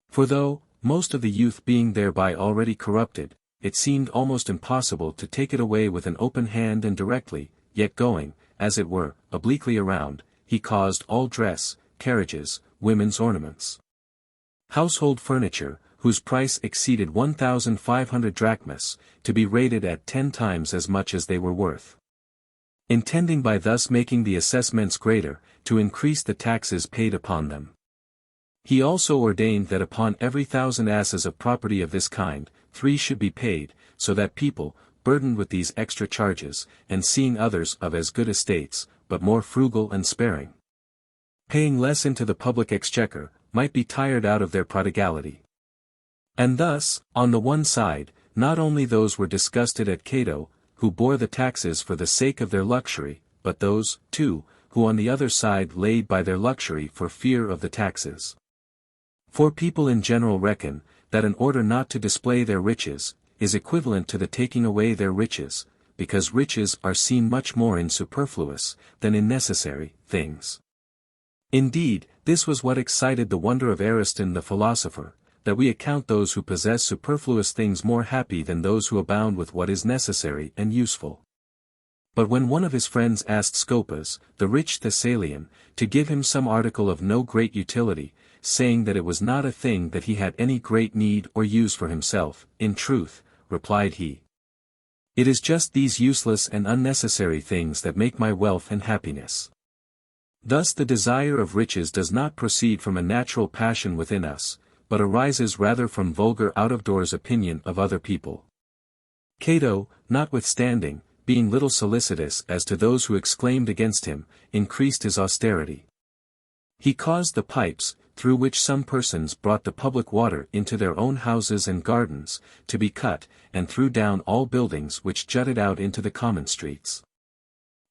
For though, most of the youth being thereby already corrupted, it seemed almost impossible to take it away with an open hand and directly, yet going, as it were, obliquely around, he caused all dress, carriages, women's ornaments, household furniture, whose price exceeded 1,500 drachmas, to be rated at 10 times as much as they were worth. Intending by thus making the assessments greater, to increase the taxes paid upon them. He also ordained that upon every 1,000 asses of property of this kind, 3 should be paid, so that people, burdened with these extra charges, and seeing others of as good estates, but more frugal and sparing, paying less into the public exchequer, might be tired out of their prodigality. And thus, on the one side, not only those were disgusted at Cato, who bore the taxes for the sake of their luxury, but those, too, who on the other side laid by their luxury for fear of the taxes. For people in general reckon, that in order not to display their riches, is equivalent to the taking away their riches, because riches are seen much more in superfluous, than in necessary, things. Indeed, this was what excited the wonder of Aristides the philosopher, that we account those who possess superfluous things more happy than those who abound with what is necessary and useful. But when one of his friends asked Scopas, the rich Thessalian, to give him some article of no great utility, saying that it was not a thing that he had any great need or use for himself, in truth, replied he, it is just these useless and unnecessary things that make my wealth and happiness. Thus the desire of riches does not proceed from a natural passion within us, but arises rather from vulgar out-of-doors opinion of other people. Cato, notwithstanding, being little solicitous as to those who exclaimed against him, increased his austerity. He caused the pipes, through which some persons brought the public water into their own houses and gardens, to be cut, and threw down all buildings which jutted out into the common streets.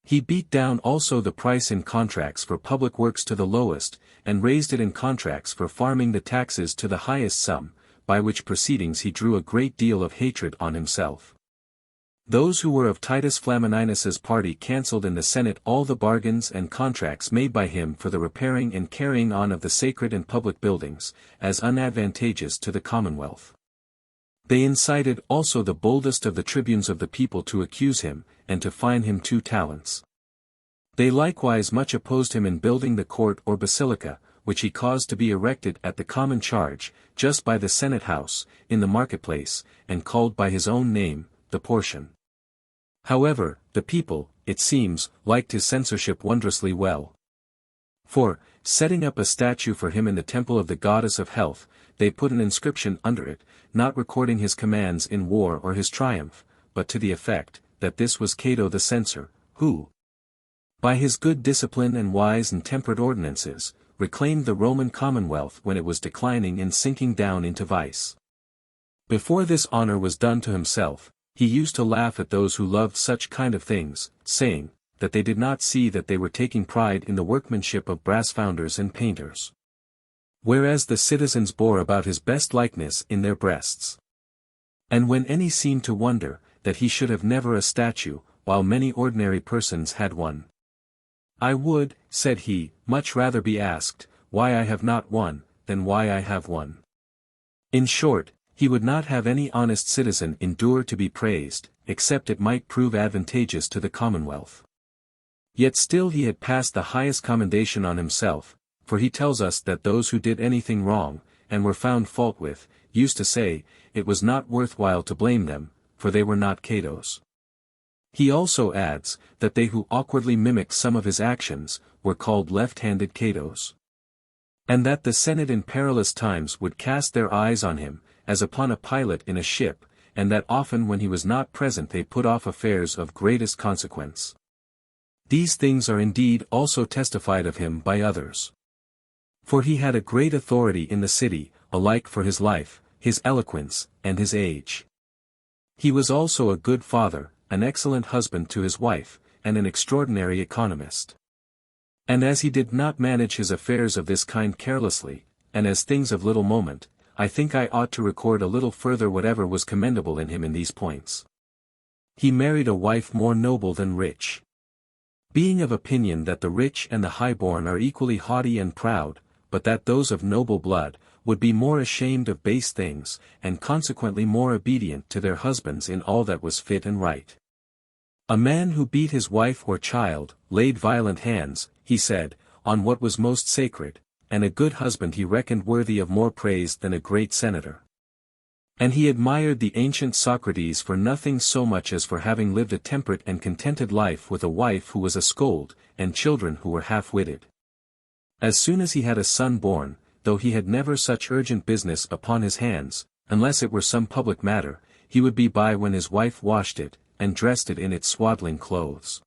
He beat down also the price in contracts for public works to the lowest, and raised it in contracts for farming the taxes to the highest sum, by which proceedings he drew a great deal of hatred on himself. Those who were of Titus Flamininus's party cancelled in the Senate all the bargains and contracts made by him for the repairing and carrying on of the sacred and public buildings, as unadvantageous to the commonwealth. They incited also the boldest of the tribunes of the people to accuse him, and to fine him 2 talents. They likewise much opposed him in building the court or basilica, which he caused to be erected at the common charge, just by the Senate house, in the marketplace, and called by his own name, the Portion. However, the people, it seems, liked his censorship wondrously well. For, setting up a statue for him in the temple of the goddess of health, they put an inscription under it, not recording his commands in war or his triumph, but to the effect, that this was Cato the censor, who, by his good discipline and wise and temperate ordinances, reclaimed the Roman commonwealth when it was declining and sinking down into vice. Before this honor was done to himself, he used to laugh at those who loved such kind of things, saying, that they did not see that they were taking pride in the workmanship of brass founders and painters. Whereas the citizens bore about his best likeness in their breasts. And when any seemed to wonder, that he should have never a statue, while many ordinary persons had one. I would, said he, much rather be asked, why I have not one, than why I have one. In short, he would not have any honest citizen endure to be praised, except it might prove advantageous to the commonwealth. Yet still he had passed the highest commendation on himself, for he tells us that those who did anything wrong, and were found fault with, used to say, it was not worth while to blame them, for they were not Catos. He also adds, that they who awkwardly mimicked some of his actions, were called left-handed Catos. And that the Senate in perilous times would cast their eyes on him, as upon a pilot in a ship, and that often when he was not present they put off affairs of greatest consequence. These things are indeed also testified of him by others. For he had a great authority in the city, alike for his life, his eloquence, and his age. He was also a good father, an excellent husband to his wife, and an extraordinary economist. And as he did not manage his affairs of this kind carelessly, and as things of little moment, I think I ought to record a little further whatever was commendable in him in these points. He married a wife more noble than rich. Being of opinion that the rich and the high-born are equally haughty and proud, but that those of noble blood, would be more ashamed of base things, and consequently more obedient to their husbands in all that was fit and right. A man who beat his wife or child, laid violent hands, he said, on what was most sacred, and a good husband he reckoned worthy of more praise than a great senator. And he admired the ancient Socrates for nothing so much as for having lived a temperate and contented life with a wife who was a scold, and children who were half-witted. As soon as he had a son born, though he had never such urgent business upon his hands, unless it were some public matter, he would be by when his wife washed it, and dressed it in its swaddling clothes.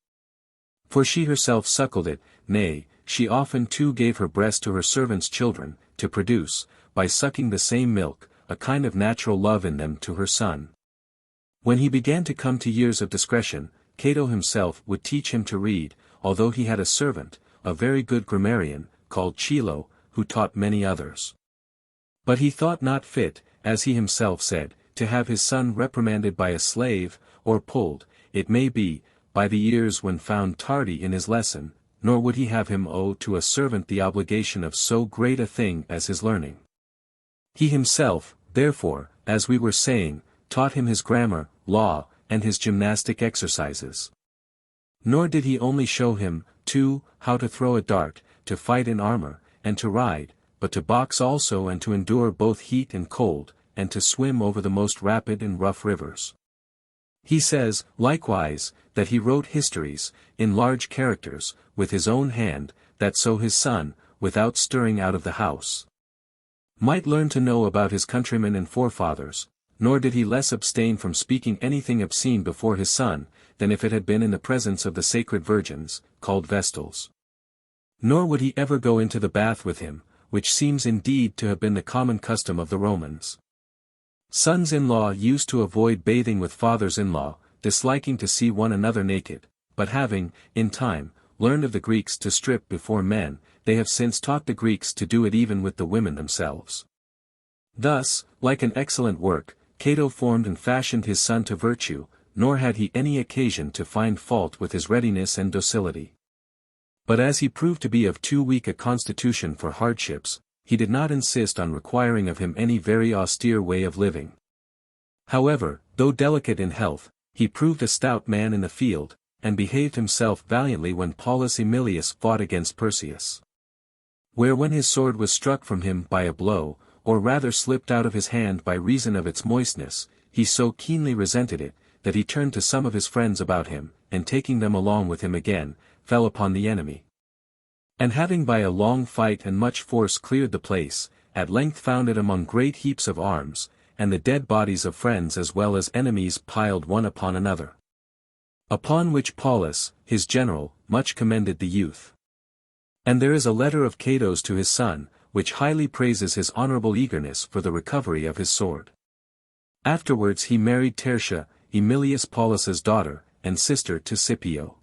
For she herself suckled it, nay, she often too gave her breast to her servants' children, to produce, by sucking the same milk, a kind of natural love in them to her son. When he began to come to years of discretion, Cato himself would teach him to read, although he had a servant, a very good grammarian, called Chilo, who taught many others. But he thought not fit, as he himself said, to have his son reprimanded by a slave, or pulled, it may be, by the ears when found tardy in his lesson, nor would he have him owe to a servant the obligation of so great a thing as his learning. He himself, therefore, as we were saying, taught him his grammar, law, and his gymnastic exercises. Nor did he only show him, too, how to throw a dart, to fight in armor, and to ride, but to box also and to endure both heat and cold, and to swim over the most rapid and rough rivers. He says, likewise, that he wrote histories, in large characters, with his own hand, that so his son, without stirring out of the house, might learn to know about his countrymen and forefathers, nor did he less abstain from speaking anything obscene before his son, than if it had been in the presence of the sacred virgins, called vestals. Nor would he ever go into the bath with him, which seems indeed to have been the common custom of the Romans. Sons-in-law used to avoid bathing with fathers-in-law, disliking to see one another naked, but having, in time, learned of the Greeks to strip before men, they have since taught the Greeks to do it even with the women themselves. Thus, like an excellent work, Cato formed and fashioned his son to virtue, nor had he any occasion to find fault with his readiness and docility. But as he proved to be of too weak a constitution for hardships, he did not insist on requiring of him any very austere way of living. However, though delicate in health, he proved a stout man in the field, and behaved himself valiantly when Paulus Emilius fought against Pyrrhus. Where when his sword was struck from him by a blow, or rather slipped out of his hand by reason of its moistness, he so keenly resented it, that he turned to some of his friends about him, and taking them along with him again, fell upon the enemy. And having by a long fight and much force cleared the place, at length found it among great heaps of arms, and the dead bodies of friends as well as enemies piled one upon another. Upon which Paulus, his general, much commended the youth. And there is a letter of Cato's to his son, which highly praises his honorable eagerness for the recovery of his sword. Afterwards he married Tertia, Emilius Paulus's daughter, and sister to Scipio.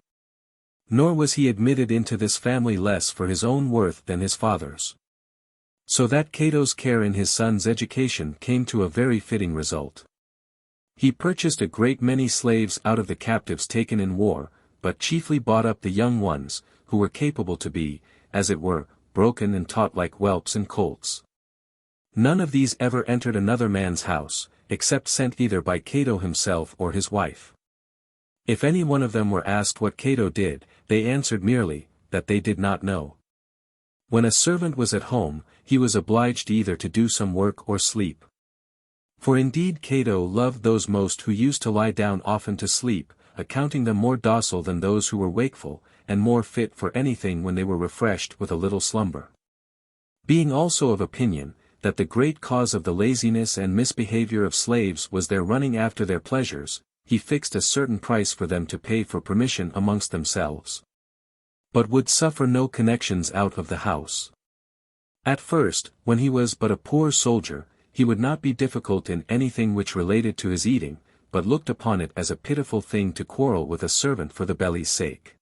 Nor was he admitted into this family less for his own worth than his father's. So that Cato's care in his son's education came to a very fitting result. He purchased a great many slaves out of the captives taken in war, but chiefly bought up the young ones, who were capable to be, as it were, broken and taught like whelps and colts. None of these ever entered another man's house, except sent either by Cato himself or his wife. If any one of them were asked what Cato did, they answered merely, that they did not know. When a servant was at home, he was obliged either to do some work or sleep. For indeed Cato loved those most who used to lie down often to sleep, accounting them more docile than those who were wakeful, and more fit for anything when they were refreshed with a little slumber. Being also of opinion, that the great cause of the laziness and misbehavior of slaves was their running after their pleasures, he fixed a certain price for them to pay for permission amongst themselves, but would suffer no connections out of the house. At first, when he was but a poor soldier, he would not be difficult in anything which related to his eating, but looked upon it as a pitiful thing to quarrel with a servant for the belly's sake.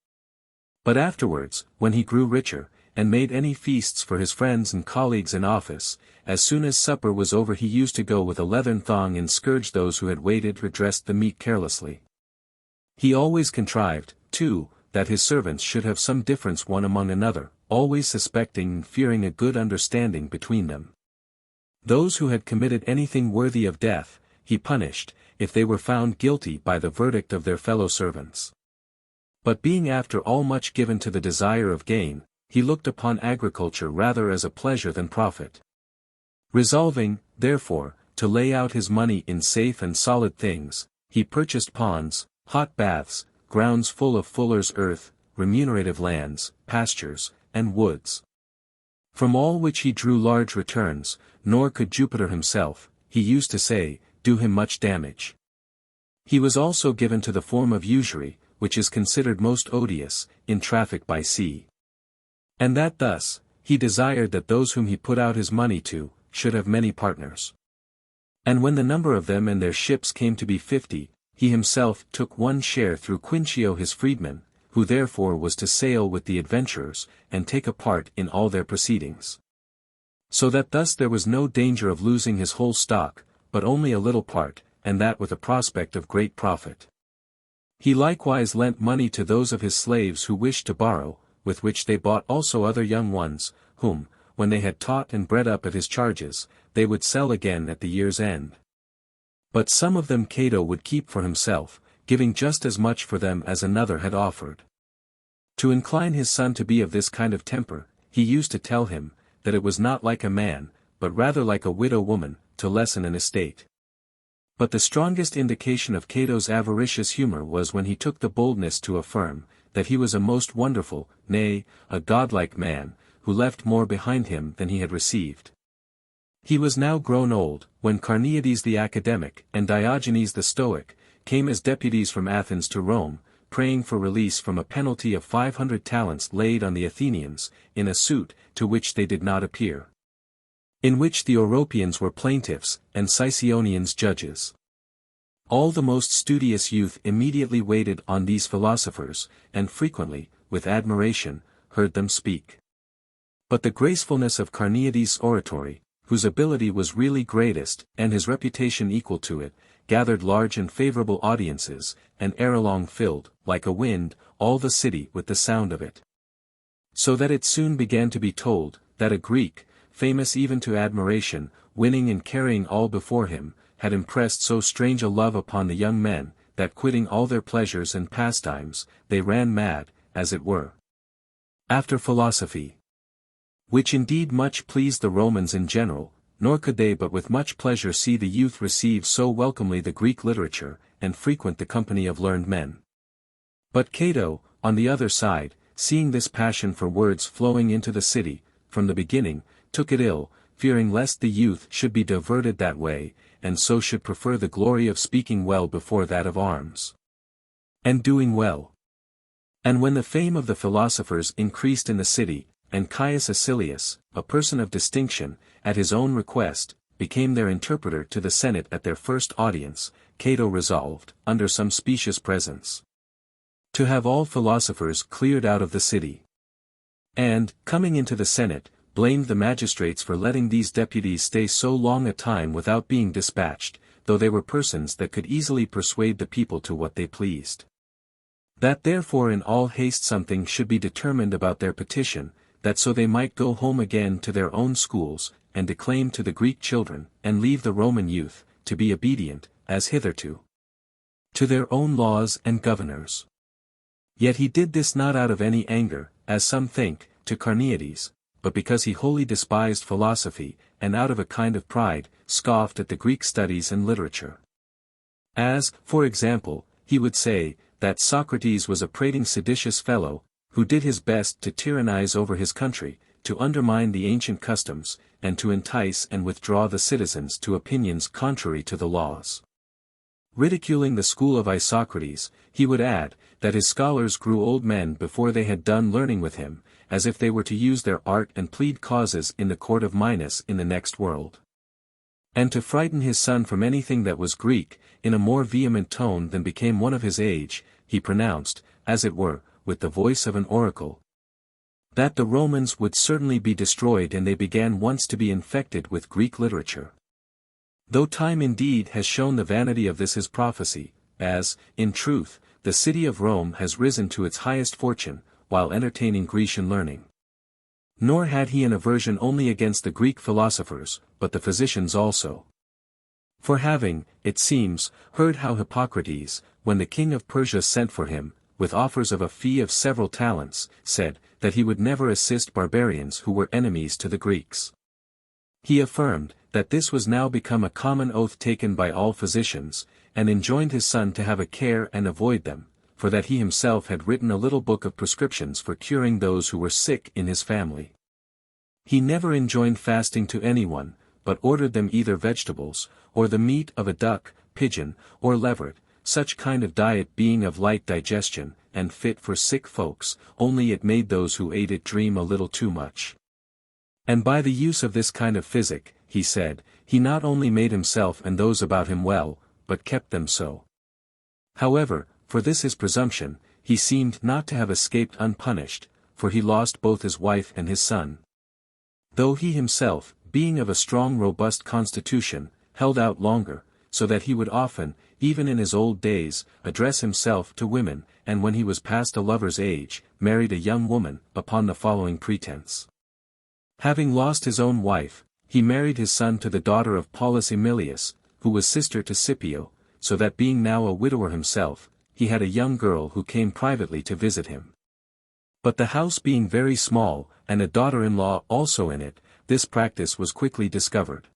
But afterwards, when he grew richer, and made any feasts for his friends and colleagues in office, as soon as supper was over he used to go with a leathern thong and scourge those who had waited or dressed the meat carelessly. He always contrived, too, that his servants should have some difference one among another, always suspecting and fearing a good understanding between them. Those who had committed anything worthy of death, he punished, if they were found guilty by the verdict of their fellow servants. But being after all much given to the desire of gain, he looked upon agriculture rather as a pleasure than profit. Resolving, therefore, to lay out his money in safe and solid things, he purchased ponds, hot baths, grounds full of fuller's earth, remunerative lands, pastures, and woods. From all which he drew large returns, nor could Jupiter himself, he used to say, do him much damage. He was also given to the form of usury, which is considered most odious, in traffic by sea. And that thus, he desired that those whom he put out his money to, should have many partners. And when the number of them and their ships came to be 50, he himself took one share through Quincio his freedman, who therefore was to sail with the adventurers, and take a part in all their proceedings. So that thus there was no danger of losing his whole stock, but only a little part, and that with a prospect of great profit. He likewise lent money to those of his slaves who wished to borrow, with which they bought also other young ones, whom, when they had taught and bred up at his charges, they would sell again at the year's end. But some of them Cato would keep for himself, giving just as much for them as another had offered. To incline his son to be of this kind of temper, he used to tell him, that it was not like a man, but rather like a widow woman, to lessen an estate. But the strongest indication of Cato's avaricious humor was when he took the boldness to affirm, that he was a most wonderful, nay, a godlike man, who left more behind him than he had received. He was now grown old, when Carneades the academic, and Diogenes the Stoic, came as deputies from Athens to Rome, praying for release from a penalty of 500 talents laid on the Athenians, in a suit, to which they did not appear. In which the Oropians were plaintiffs, and Sicyonians judges. All the most studious youth immediately waited on these philosophers, and frequently, with admiration, heard them speak. But the gracefulness of Carneades' oratory, whose ability was really greatest, and his reputation equal to it, gathered large and favorable audiences, and ere long filled, like a wind, all the city with the sound of it. So that it soon began to be told, that a Greek, famous even to admiration, winning and carrying all before him, had impressed so strange a love upon the young men, that quitting all their pleasures and pastimes, they ran mad, as it were, after philosophy. Which indeed much pleased the Romans in general, nor could they but with much pleasure see the youth receive so welcomely the Greek literature, and frequent the company of learned men. But Cato, on the other side, seeing this passion for words flowing into the city, from the beginning, took it ill, fearing lest the youth should be diverted that way, and so should prefer the glory of speaking well before that of arms, and doing well. And when the fame of the philosophers increased in the city, and Caius Acilius, a person of distinction, at his own request, became their interpreter to the Senate at their first audience, Cato resolved, under some specious presence, to have all philosophers cleared out of the city. And, coming into the Senate, blamed the magistrates for letting these deputies stay so long a time without being dispatched, though they were persons that could easily persuade the people to what they pleased. That therefore in all haste something should be determined about their petition, that so they might go home again to their own schools, and declaim to the Greek children, and leave the Roman youth, to be obedient, as hitherto, to their own laws and governors. Yet he did this not out of any anger, as some think, to Carneades, but because he wholly despised philosophy, and out of a kind of pride, scoffed at the Greek studies and literature. As, for example, he would say, that Socrates was a prating seditious fellow, who did his best to tyrannize over his country, to undermine the ancient customs, and to entice and withdraw the citizens to opinions contrary to the laws. Ridiculing the school of Isocrates, he would add, that his scholars grew old men before they had done learning with him, as if they were to use their art and plead causes in the court of Minos in the next world. And to frighten his son from anything that was Greek, in a more vehement tone than became one of his age, he pronounced, as it were, with the voice of an oracle, that the Romans would certainly be destroyed and they began once to be infected with Greek literature. Though time indeed has shown the vanity of this his prophecy, as, in truth, the city of Rome has risen to its highest fortune, while entertaining Grecian learning. Nor had he an aversion only against the Greek philosophers, but the physicians also. For having, it seems, heard how Hippocrates, when the king of Persia sent for him, with offers of a fee of several talents, said, that he would never assist barbarians who were enemies to the Greeks. He affirmed, that this was now become a common oath taken by all physicians, and enjoined his son to have a care and avoid them, for that he himself had written a little book of prescriptions for curing those who were sick in his family. He never enjoined fasting to anyone, but ordered them either vegetables, or the meat of a duck, pigeon, or leveret, such kind of diet being of light digestion, and fit for sick folks, only it made those who ate it dream a little too much. And by the use of this kind of physic, he said, he not only made himself and those about him well, but kept them so. However, for this his presumption, he seemed not to have escaped unpunished, for he lost both his wife and his son. Though he himself, being of a strong robust constitution, held out longer, so that he would often, even in his old days, address himself to women, and when he was past a lover's age, married a young woman, upon the following pretense. Having lost his own wife, he married his son to the daughter of Paulus Emilius, who was sister to Scipio, so that being now a widower himself, he had a young girl who came privately to visit him. But the house being very small, and a daughter-in-law also in it, this practice was quickly discovered.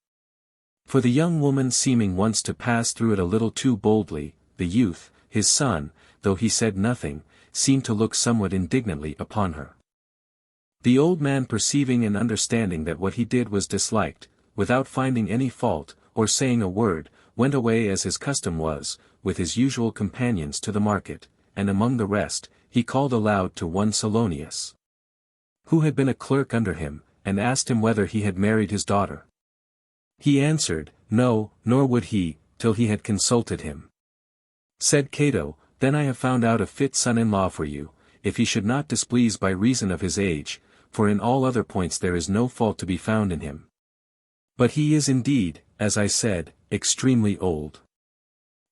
For the young woman seeming once to pass through it a little too boldly, the youth, his son, though he said nothing, seemed to look somewhat indignantly upon her. The old man perceiving and understanding that what he did was disliked, without finding any fault, or saying a word, went away as his custom was, with his usual companions to the market, and among the rest, he called aloud to one Salonius, who had been a clerk under him, and asked him whether he had married his daughter. He answered, No, nor would he, till he had consulted him. Said Cato, Then I have found out a fit son-in-law for you, if he should not displease by reason of his age, for in all other points there is no fault to be found in him. But he is indeed, as I said, extremely old.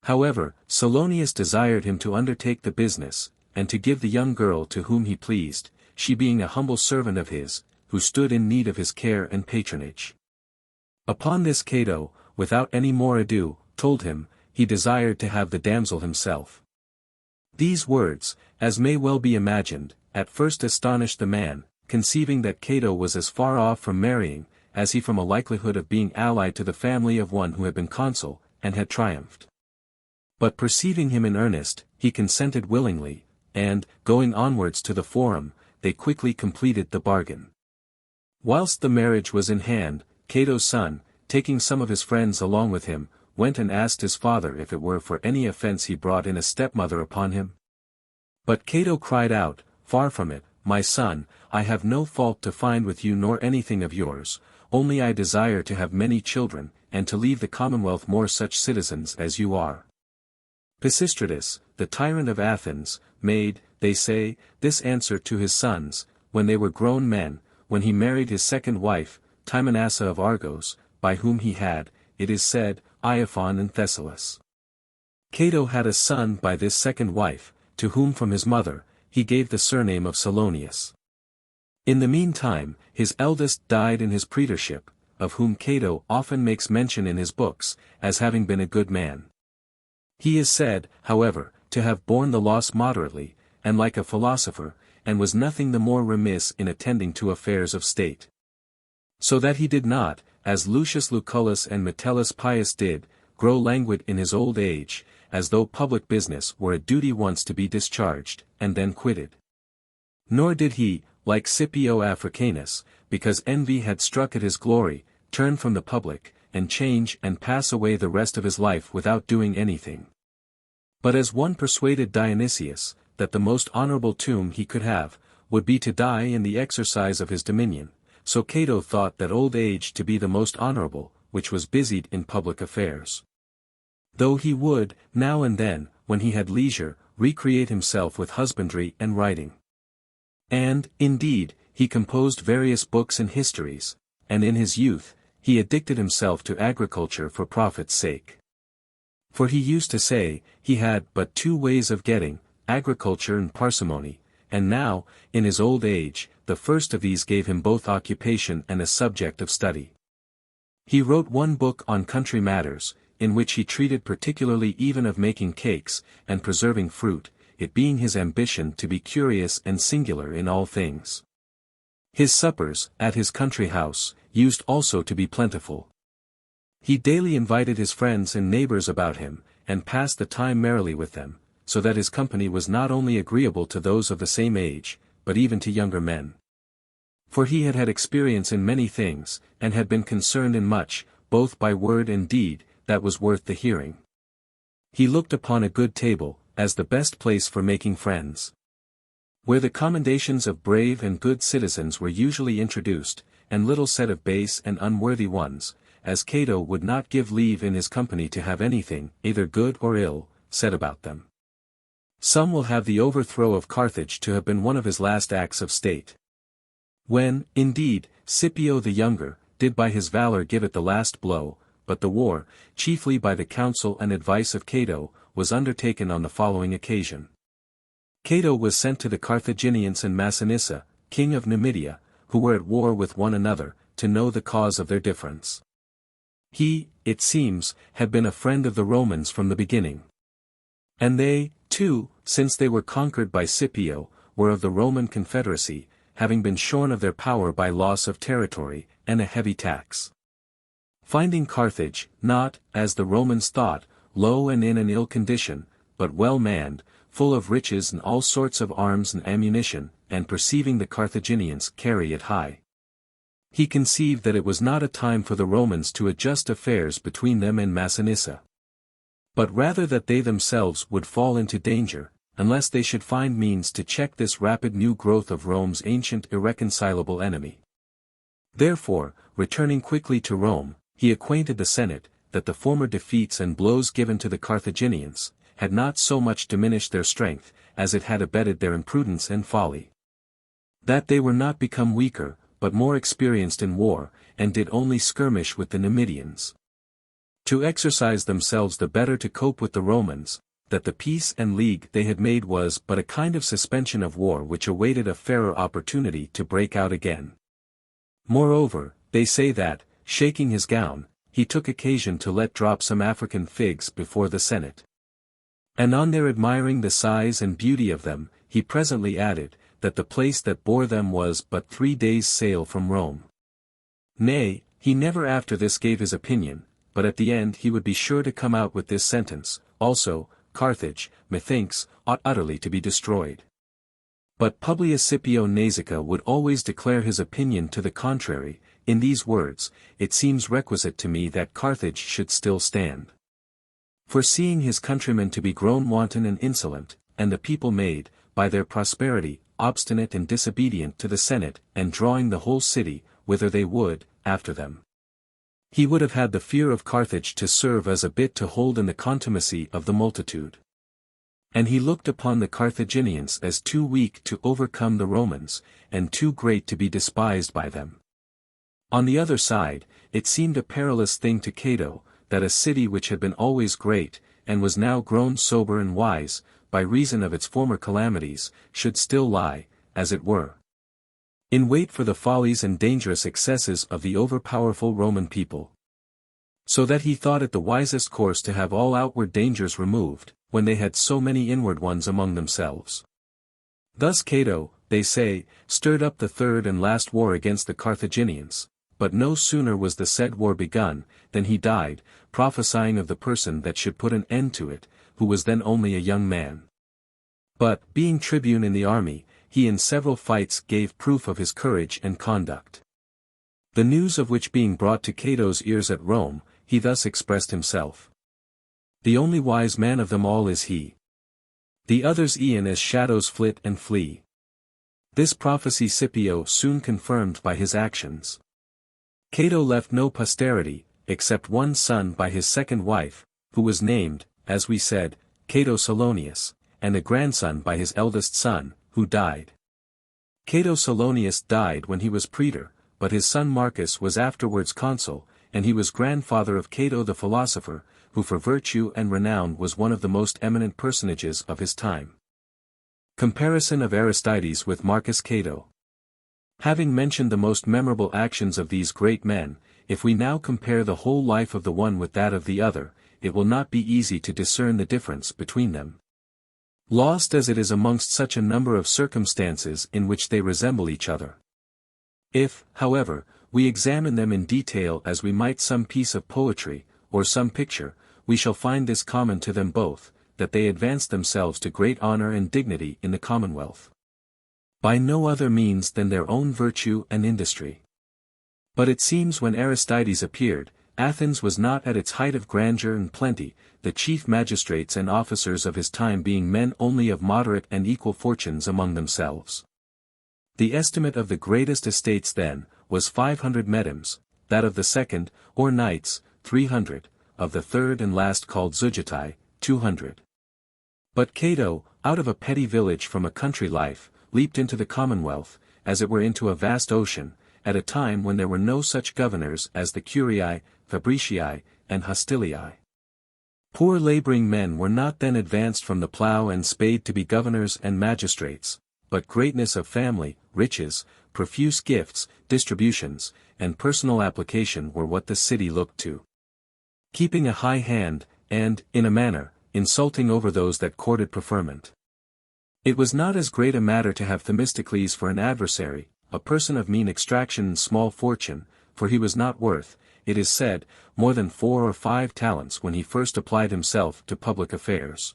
However, Salonius desired him to undertake the business, and to give the young girl to whom he pleased, she being a humble servant of his, who stood in need of his care and patronage. Upon this Cato, without any more ado, told him, he desired to have the damsel himself. These words, as may well be imagined, at first astonished the man, conceiving that Cato was as far off from marrying, as he from a likelihood of being allied to the family of one who had been consul, and had triumphed. But perceiving him in earnest, he consented willingly, and, going onwards to the forum, they quickly completed the bargain. Whilst the marriage was in hand, Cato's son, taking some of his friends along with him, went and asked his father if it were for any offence he brought in a stepmother upon him. But Cato cried out, Far from it, my son, I have no fault to find with you nor anything of yours, only I desire to have many children, and to leave the commonwealth more such citizens as you are. Pisistratus, the tyrant of Athens, made, they say, this answer to his sons, when they were grown men, when he married his second wife, Timonassa of Argos, by whom he had, it is said, Iophon and Thessalus. Cato had a son by this second wife, to whom from his mother, he gave the surname of Salonius. In the meantime, his eldest died in his praetorship, of whom Cato often makes mention in his books, as having been a good man. He is said, however, to have borne the loss moderately, and like a philosopher, and was nothing the more remiss in attending to affairs of state. So that he did not, as Lucius Lucullus and Metellus Pius did, grow languid in his old age, as though public business were a duty once to be discharged, and then quitted. Nor did he, like Scipio Africanus, because envy had struck at his glory, turn from the public, and change and pass away the rest of his life without doing anything. But as one persuaded Dionysius, that the most honorable tomb he could have, would be to die in the exercise of his dominion, so Cato thought that old age to be the most honorable, which was busied in public affairs. Though he would, now and then, when he had leisure, recreate himself with husbandry and writing. And, indeed, he composed various books and histories, and in his youth, he addicted himself to agriculture for profit's sake. For he used to say, he had but two ways of getting, agriculture and parsimony, and now, in his old age, the first of these gave him both occupation and a subject of study. He wrote one book on country matters, in which he treated particularly even of making cakes, and preserving fruit, it being his ambition to be curious and singular in all things. His suppers, at his country house, used also to be plentiful. He daily invited his friends and neighbors about him, and passed the time merrily with them, so that his company was not only agreeable to those of the same age, but even to younger men. For he had had experience in many things, and had been concerned in much, both by word and deed, that was worth the hearing. He looked upon a good table, as the best place for making friends. Where the commendations of brave and good citizens were usually introduced, and little said of base and unworthy ones, as Cato would not give leave in his company to have anything, either good or ill, said about them. Some will have the overthrow of Carthage to have been one of his last acts of state. When, indeed, Scipio the younger, did by his valor give it the last blow, but the war, chiefly by the counsel and advice of Cato, was undertaken on the following occasion. Cato was sent to the Carthaginians and Massinissa, king of Numidia, who were at war with one another, to know the cause of their difference. He, it seems, had been a friend of the Romans from the beginning. And they, too, since they were conquered by Scipio, were of the Roman Confederacy, having been shorn of their power by loss of territory, and a heavy tax. Finding Carthage, not, as the Romans thought, low and in an ill condition, but well manned, full of riches and all sorts of arms and ammunition, and perceiving the Carthaginians carry it high, he conceived that it was not a time for the Romans to adjust affairs between them and Massinissa, but rather that they themselves would fall into danger, unless they should find means to check this rapid new growth of Rome's ancient irreconcilable enemy. Therefore, returning quickly to Rome, he acquainted the Senate, that the former defeats and blows given to the Carthaginians, had not so much diminished their strength, as it had abetted their imprudence and folly. That they were not become weaker, but more experienced in war, and did only skirmish with the Numidians, to exercise themselves the better to cope with the Romans, that the peace and league they had made was but a kind of suspension of war which awaited a fairer opportunity to break out again. Moreover, they say that, shaking his gown, he took occasion to let drop some African figs before the Senate. And on their admiring the size and beauty of them, he presently added, that the place that bore them was but 3 days' sail from Rome. Nay, he never after this gave his opinion, but at the end he would be sure to come out with this sentence, also, Carthage, methinks, ought utterly to be destroyed. But Publius Scipio Nausicaa would always declare his opinion to the contrary, in these words, it seems requisite to me that Carthage should still stand. For seeing his countrymen to be grown wanton and insolent, and the people made, by their prosperity, obstinate and disobedient to the Senate, and drawing the whole city, whither they would, after them, he would have had the fear of Carthage to serve as a bit to hold in the contumacy of the multitude. And he looked upon the Carthaginians as too weak to overcome the Romans, and too great to be despised by them. On the other side, it seemed a perilous thing to Cato, that a city which had been always great, and was now grown sober and wise, by reason of its former calamities, should still lie, as it were, in wait for the follies and dangerous excesses of the overpowerful Roman people. So that he thought it the wisest course to have all outward dangers removed, when they had so many inward ones among themselves. Thus Cato, they say, stirred up the third and last war against the Carthaginians, but no sooner was the said war begun, than he died, prophesying of the person that should put an end to it, who was then only a young man. But, being tribune in the army, he in several fights gave proof of his courage and conduct. The news of which being brought to Cato's ears at Rome, he thus expressed himself. The only wise man of them all is he. The others e'en as shadows flit and flee. This prophecy Scipio soon confirmed by his actions. Cato left no posterity, except one son by his second wife, who was named, as we said, Cato Salonius, and a grandson by his eldest son, who died. Cato Salonius died when he was praetor, but his son Marcus was afterwards consul, and he was grandfather of Cato the philosopher, who for virtue and renown was one of the most eminent personages of his time. Comparison of Aristides with Marcus Cato. Having mentioned the most memorable actions of these great men, if we now compare the whole life of the one with that of the other, it will not be easy to discern the difference between them. Lost as it is amongst such a number of circumstances in which they resemble each other. If, however, we examine them in detail as we might some piece of poetry, or some picture, we shall find this common to them both, that they advanced themselves to great honor and dignity in the commonwealth, by no other means than their own virtue and industry. But it seems when Aristides appeared, Athens was not at its height of grandeur and plenty, the chief magistrates and officers of his time being men only of moderate and equal fortunes among themselves. The estimate of the greatest estates then, was 500 medems, that of the second, or knights, 300, of the third and last called Zeugitai, 200. But Cato, out of a petty village from a country life, leaped into the commonwealth, as it were into a vast ocean, at a time when there were no such governors as the Curiae, Fabricii, and Hostilii. Poor laboring men were not then advanced from the plough and spade to be governors and magistrates, but greatness of family, riches, profuse gifts, distributions, and personal application were what the city looked to. Keeping a high hand, and, in a manner, insulting over those that courted preferment. It was not as great a matter to have Themistocles for an adversary, a person of mean extraction and small fortune, for he was not worth, it is said, more than 4 or 5 talents when he first applied himself to public affairs.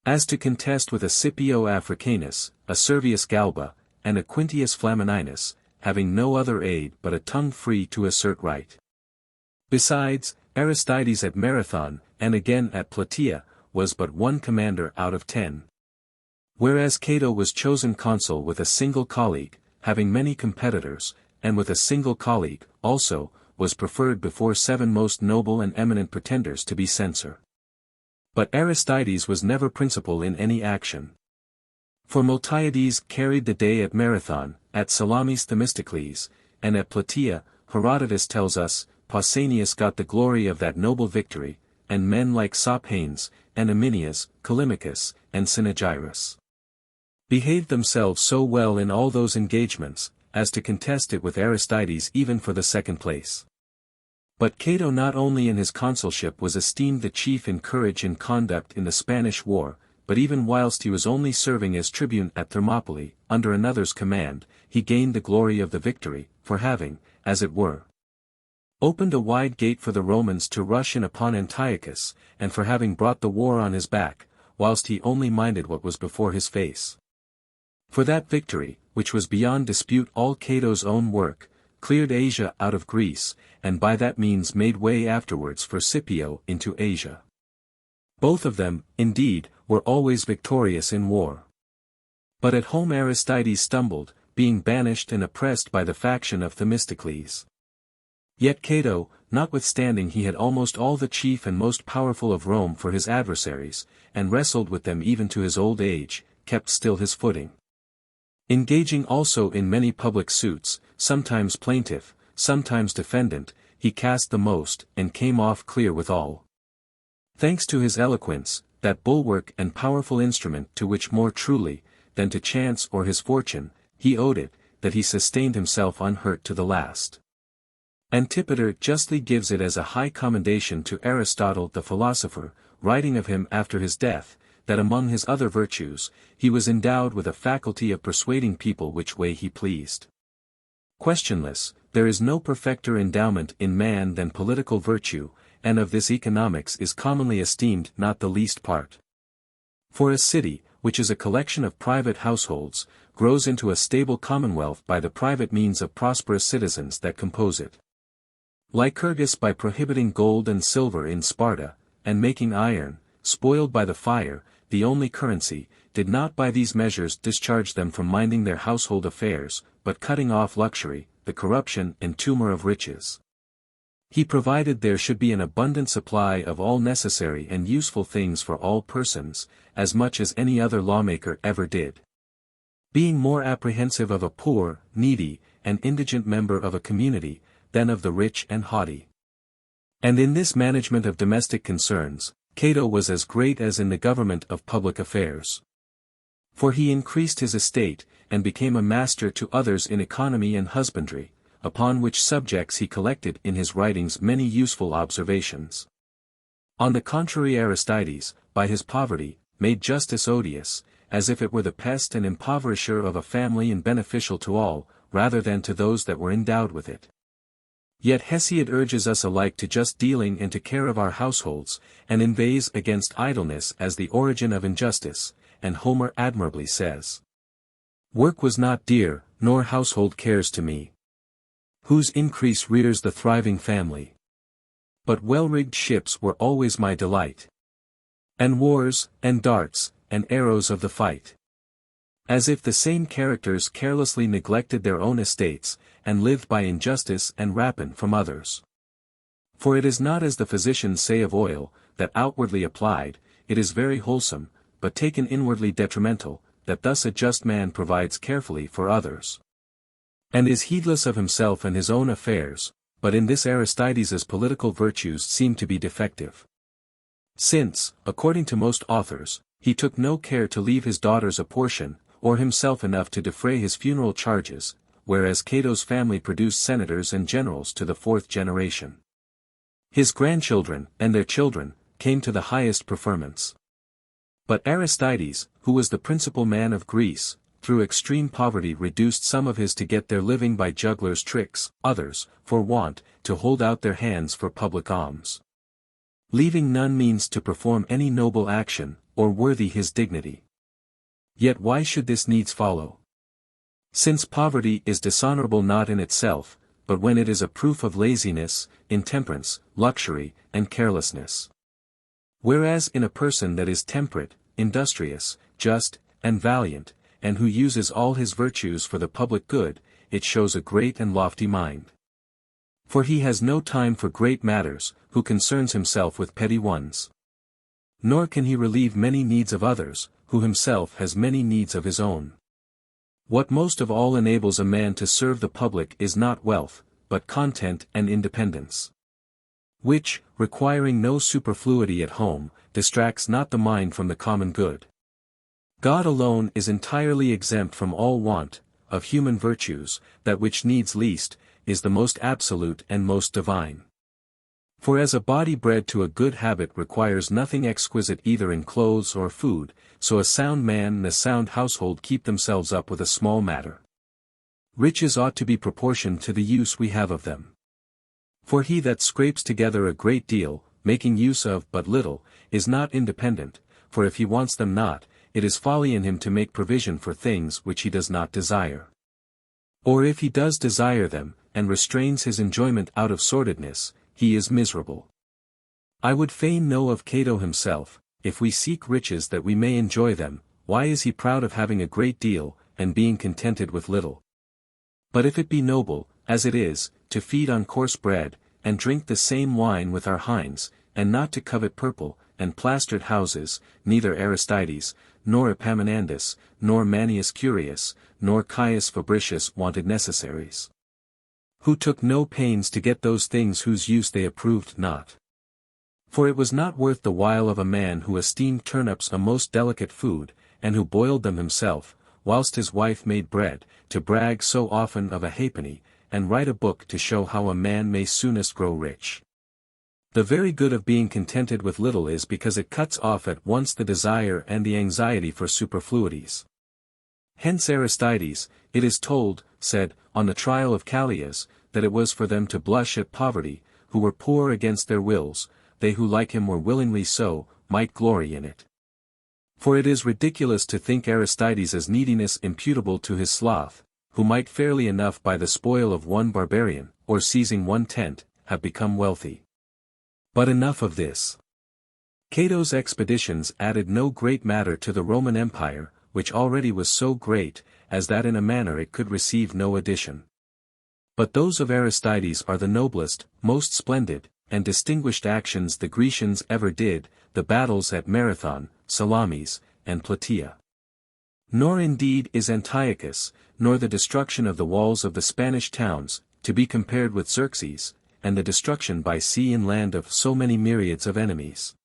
As to contest with a Scipio Africanus, a Servius Galba, and a Quintius Flamininus, having no other aid but a tongue free to assert right. Besides, Aristides at Marathon, and again at Plataea, was but one commander out of 10. Whereas Cato was chosen consul with a single colleague, having many competitors, and with a single colleague, also, was preferred before 7 most noble and eminent pretenders to be censor. But Aristides was never principal in any action. For Miltiades carried the day at Marathon, at Salamis Themistocles, and at Plataea, Herodotus tells us, Pausanias got the glory of that noble victory, and men like Sophanes, and Aminias, Callimachus, and Cynaegirus behaved themselves so well in all those engagements, as to contest it with Aristides even for the second place. But Cato not only in his consulship was esteemed the chief in courage and conduct in the Spanish war, but even whilst he was only serving as tribune at Thermopylae, under another's command, he gained the glory of the victory, for having, as it were, opened a wide gate for the Romans to rush in upon Antiochus, and for having brought the war on his back, whilst he only minded what was before his face. For that victory, which was beyond dispute all Cato's own work, cleared Asia out of Greece, and by that means made way afterwards for Scipio into Asia. Both of them, indeed, were always victorious in war. But at home Aristides stumbled, being banished and oppressed by the faction of Themistocles. Yet Cato, notwithstanding he had almost all the chief and most powerful of Rome for his adversaries, and wrestled with them even to his old age, kept still his footing. Engaging also in many public suits, sometimes plaintiff, sometimes defendant, he cast the most, and came off clear with all. Thanks to his eloquence, that bulwark and powerful instrument to which more truly, than to chance or his fortune, he owed it, that he sustained himself unhurt to the last. Antipater justly gives it as a high commendation to Aristotle the philosopher, writing of him after his death, that among his other virtues, he was endowed with a faculty of persuading people which way he pleased. Questionless, there is no perfecter endowment in man than political virtue, and of this economics is commonly esteemed not the least part. For a city, which is a collection of private households, grows into a stable commonwealth by the private means of prosperous citizens that compose it. Lycurgus by prohibiting gold and silver in Sparta, and making iron, spoiled by the fire, the only currency, did not by these measures discharge them from minding their household affairs, but cutting off luxury, the corruption and tumor of riches. He provided there should be an abundant supply of all necessary and useful things for all persons, as much as any other lawmaker ever did. Being more apprehensive of a poor, needy, and indigent member of a community, than of the rich and haughty. And in this management of domestic concerns, Cato was as great as in the government of public affairs. For he increased his estate, and became a master to others in economy and husbandry, upon which subjects he collected in his writings many useful observations. On the contrary Aristides, by his poverty, made justice odious, as if it were the pest and impoverisher of a family and beneficial to all, rather than to those that were endowed with it. Yet Hesiod urges us alike to just dealing and to care of our households, and inveighs against idleness as the origin of injustice, and Homer admirably says, "Work was not dear, nor household cares to me, whose increase rears the thriving family. But well-rigged ships were always my delight, and wars, and darts, and arrows of the fight." As if the same characters carelessly neglected their own estates, and lived by injustice and rapine from others. For it is not as the physicians say of oil, that outwardly applied, it is very wholesome, but taken inwardly detrimental, that thus a just man provides carefully for others, and is heedless of himself and his own affairs, but in this Aristides's political virtues seem to be defective. Since, according to most authors, he took no care to leave his daughters a portion, or himself enough to defray his funeral charges, whereas Cato's family produced senators and generals to the 4th generation. His grandchildren, and their children, came to the highest preferments. But Aristides, who was the principal man of Greece, through extreme poverty reduced some of his to get their living by jugglers' tricks, others, for want, to hold out their hands for public alms. Leaving none means to perform any noble action, or worthy his dignity. Yet why should this needs follow? Since poverty is dishonorable not in itself, but when it is a proof of laziness, intemperance, luxury, and carelessness. Whereas in a person that is temperate, industrious, just, and valiant, and who uses all his virtues for the public good, it shows a great and lofty mind. For he has no time for great matters, who concerns himself with petty ones. Nor can he relieve many needs of others, who himself has many needs of his own. What most of all enables a man to serve the public is not wealth, but content and independence. Which, requiring no superfluity at home, distracts not the mind from the common good. God alone is entirely exempt from all want, of human virtues, that which needs least, is the most absolute and most divine. For as a body bred to a good habit requires nothing exquisite either in clothes or food, so a sound man and a sound household keep themselves up with a small matter. Riches ought to be proportioned to the use we have of them. For he that scrapes together a great deal, making use of but little, is not independent, for if he wants them not, it is folly in him to make provision for things which he does not desire. Or if he does desire them, and restrains his enjoyment out of sordidness, he is miserable. I would fain know of Cato himself, if we seek riches that we may enjoy them, why is he proud of having a great deal, and being contented with little? But if it be noble, as it is, to feed on coarse bread, and drink the same wine with our hinds, and not to covet purple, and plastered houses, neither Aristides, nor Epaminondas, nor Manius Curius, nor Caius Fabricius wanted necessaries. Who took no pains to get those things whose use they approved not. For it was not worth the while of a man who esteemed turnips a most delicate food, and who boiled them himself, whilst his wife made bread, to brag so often of a halfpenny, and write a book to show how a man may soonest grow rich. The very good of being contented with little is because it cuts off at once the desire and the anxiety for superfluities. Hence Aristides, it is told, said, on the trial of Callias, that it was for them to blush at poverty, who were poor against their wills, they who like him were willingly so, might glory in it. For it is ridiculous to think Aristides' neediness imputable to his sloth, who might fairly enough by the spoil of one barbarian, or seizing one tent, have become wealthy. But enough of this. Cato's expeditions added no great matter to the Roman Empire, which already was so great, as that in a manner it could receive no addition. But those of Aristides are the noblest, most splendid, and distinguished actions the Grecians ever did, the battles at Marathon, Salamis, and Plataea. Nor indeed is Antiochus, nor the destruction of the walls of the Spanish towns, to be compared with Xerxes, and the destruction by sea and land of so many myriads of enemies.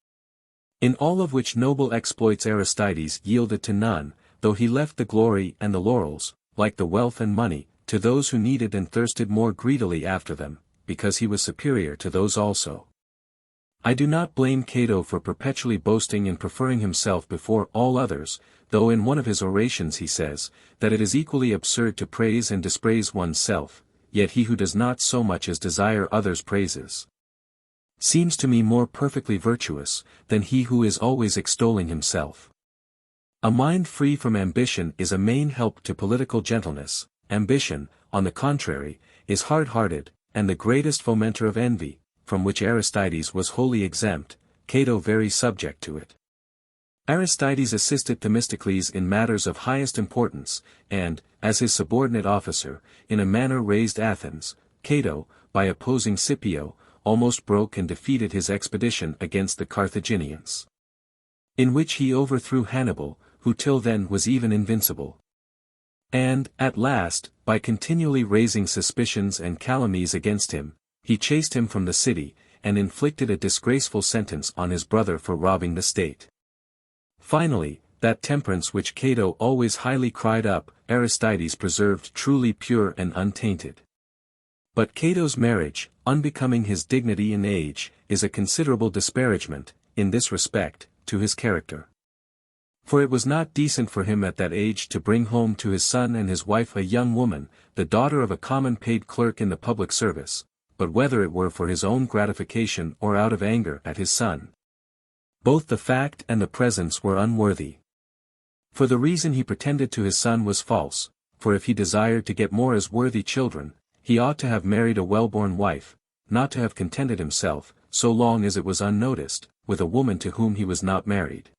In all of which noble exploits Aristides yielded to none, though he left the glory and the laurels, like the wealth and money, to those who needed and thirsted more greedily after them, because he was superior to those also. I do not blame Cato for perpetually boasting and preferring himself before all others, though in one of his orations he says, that it is equally absurd to praise and dispraise one's self, yet he who does not so much as desire others' praises seems to me more perfectly virtuous, than he who is always extolling himself. A mind free from ambition is a main help to political gentleness. Ambition, on the contrary, is hard-hearted, and the greatest fomenter of envy, from which Aristides was wholly exempt, Cato very subject to it. Aristides assisted Themistocles in matters of highest importance, and, as his subordinate officer, in a manner raised Athens. Cato, by opposing Scipio, almost broke and defeated his expedition against the Carthaginians, in which he overthrew Hannibal, who till then was even invincible. And, at last, by continually raising suspicions and calumnies against him, he chased him from the city, and inflicted a disgraceful sentence on his brother for robbing the state. Finally, that temperance which Cato always highly cried up, Aristides preserved truly pure and untainted. But Cato's marriage, unbecoming his dignity and age, is a considerable disparagement, in this respect, to his character. For it was not decent for him at that age to bring home to his son and his wife a young woman, the daughter of a common paid clerk in the public service, but whether it were for his own gratification or out of anger at his son. Both the fact and the presence were unworthy. For the reason he pretended to his son was false, for if he desired to get more as worthy children, he ought to have married a well-born wife, not to have contented himself, so long as it was unnoticed, with a woman to whom he was not married.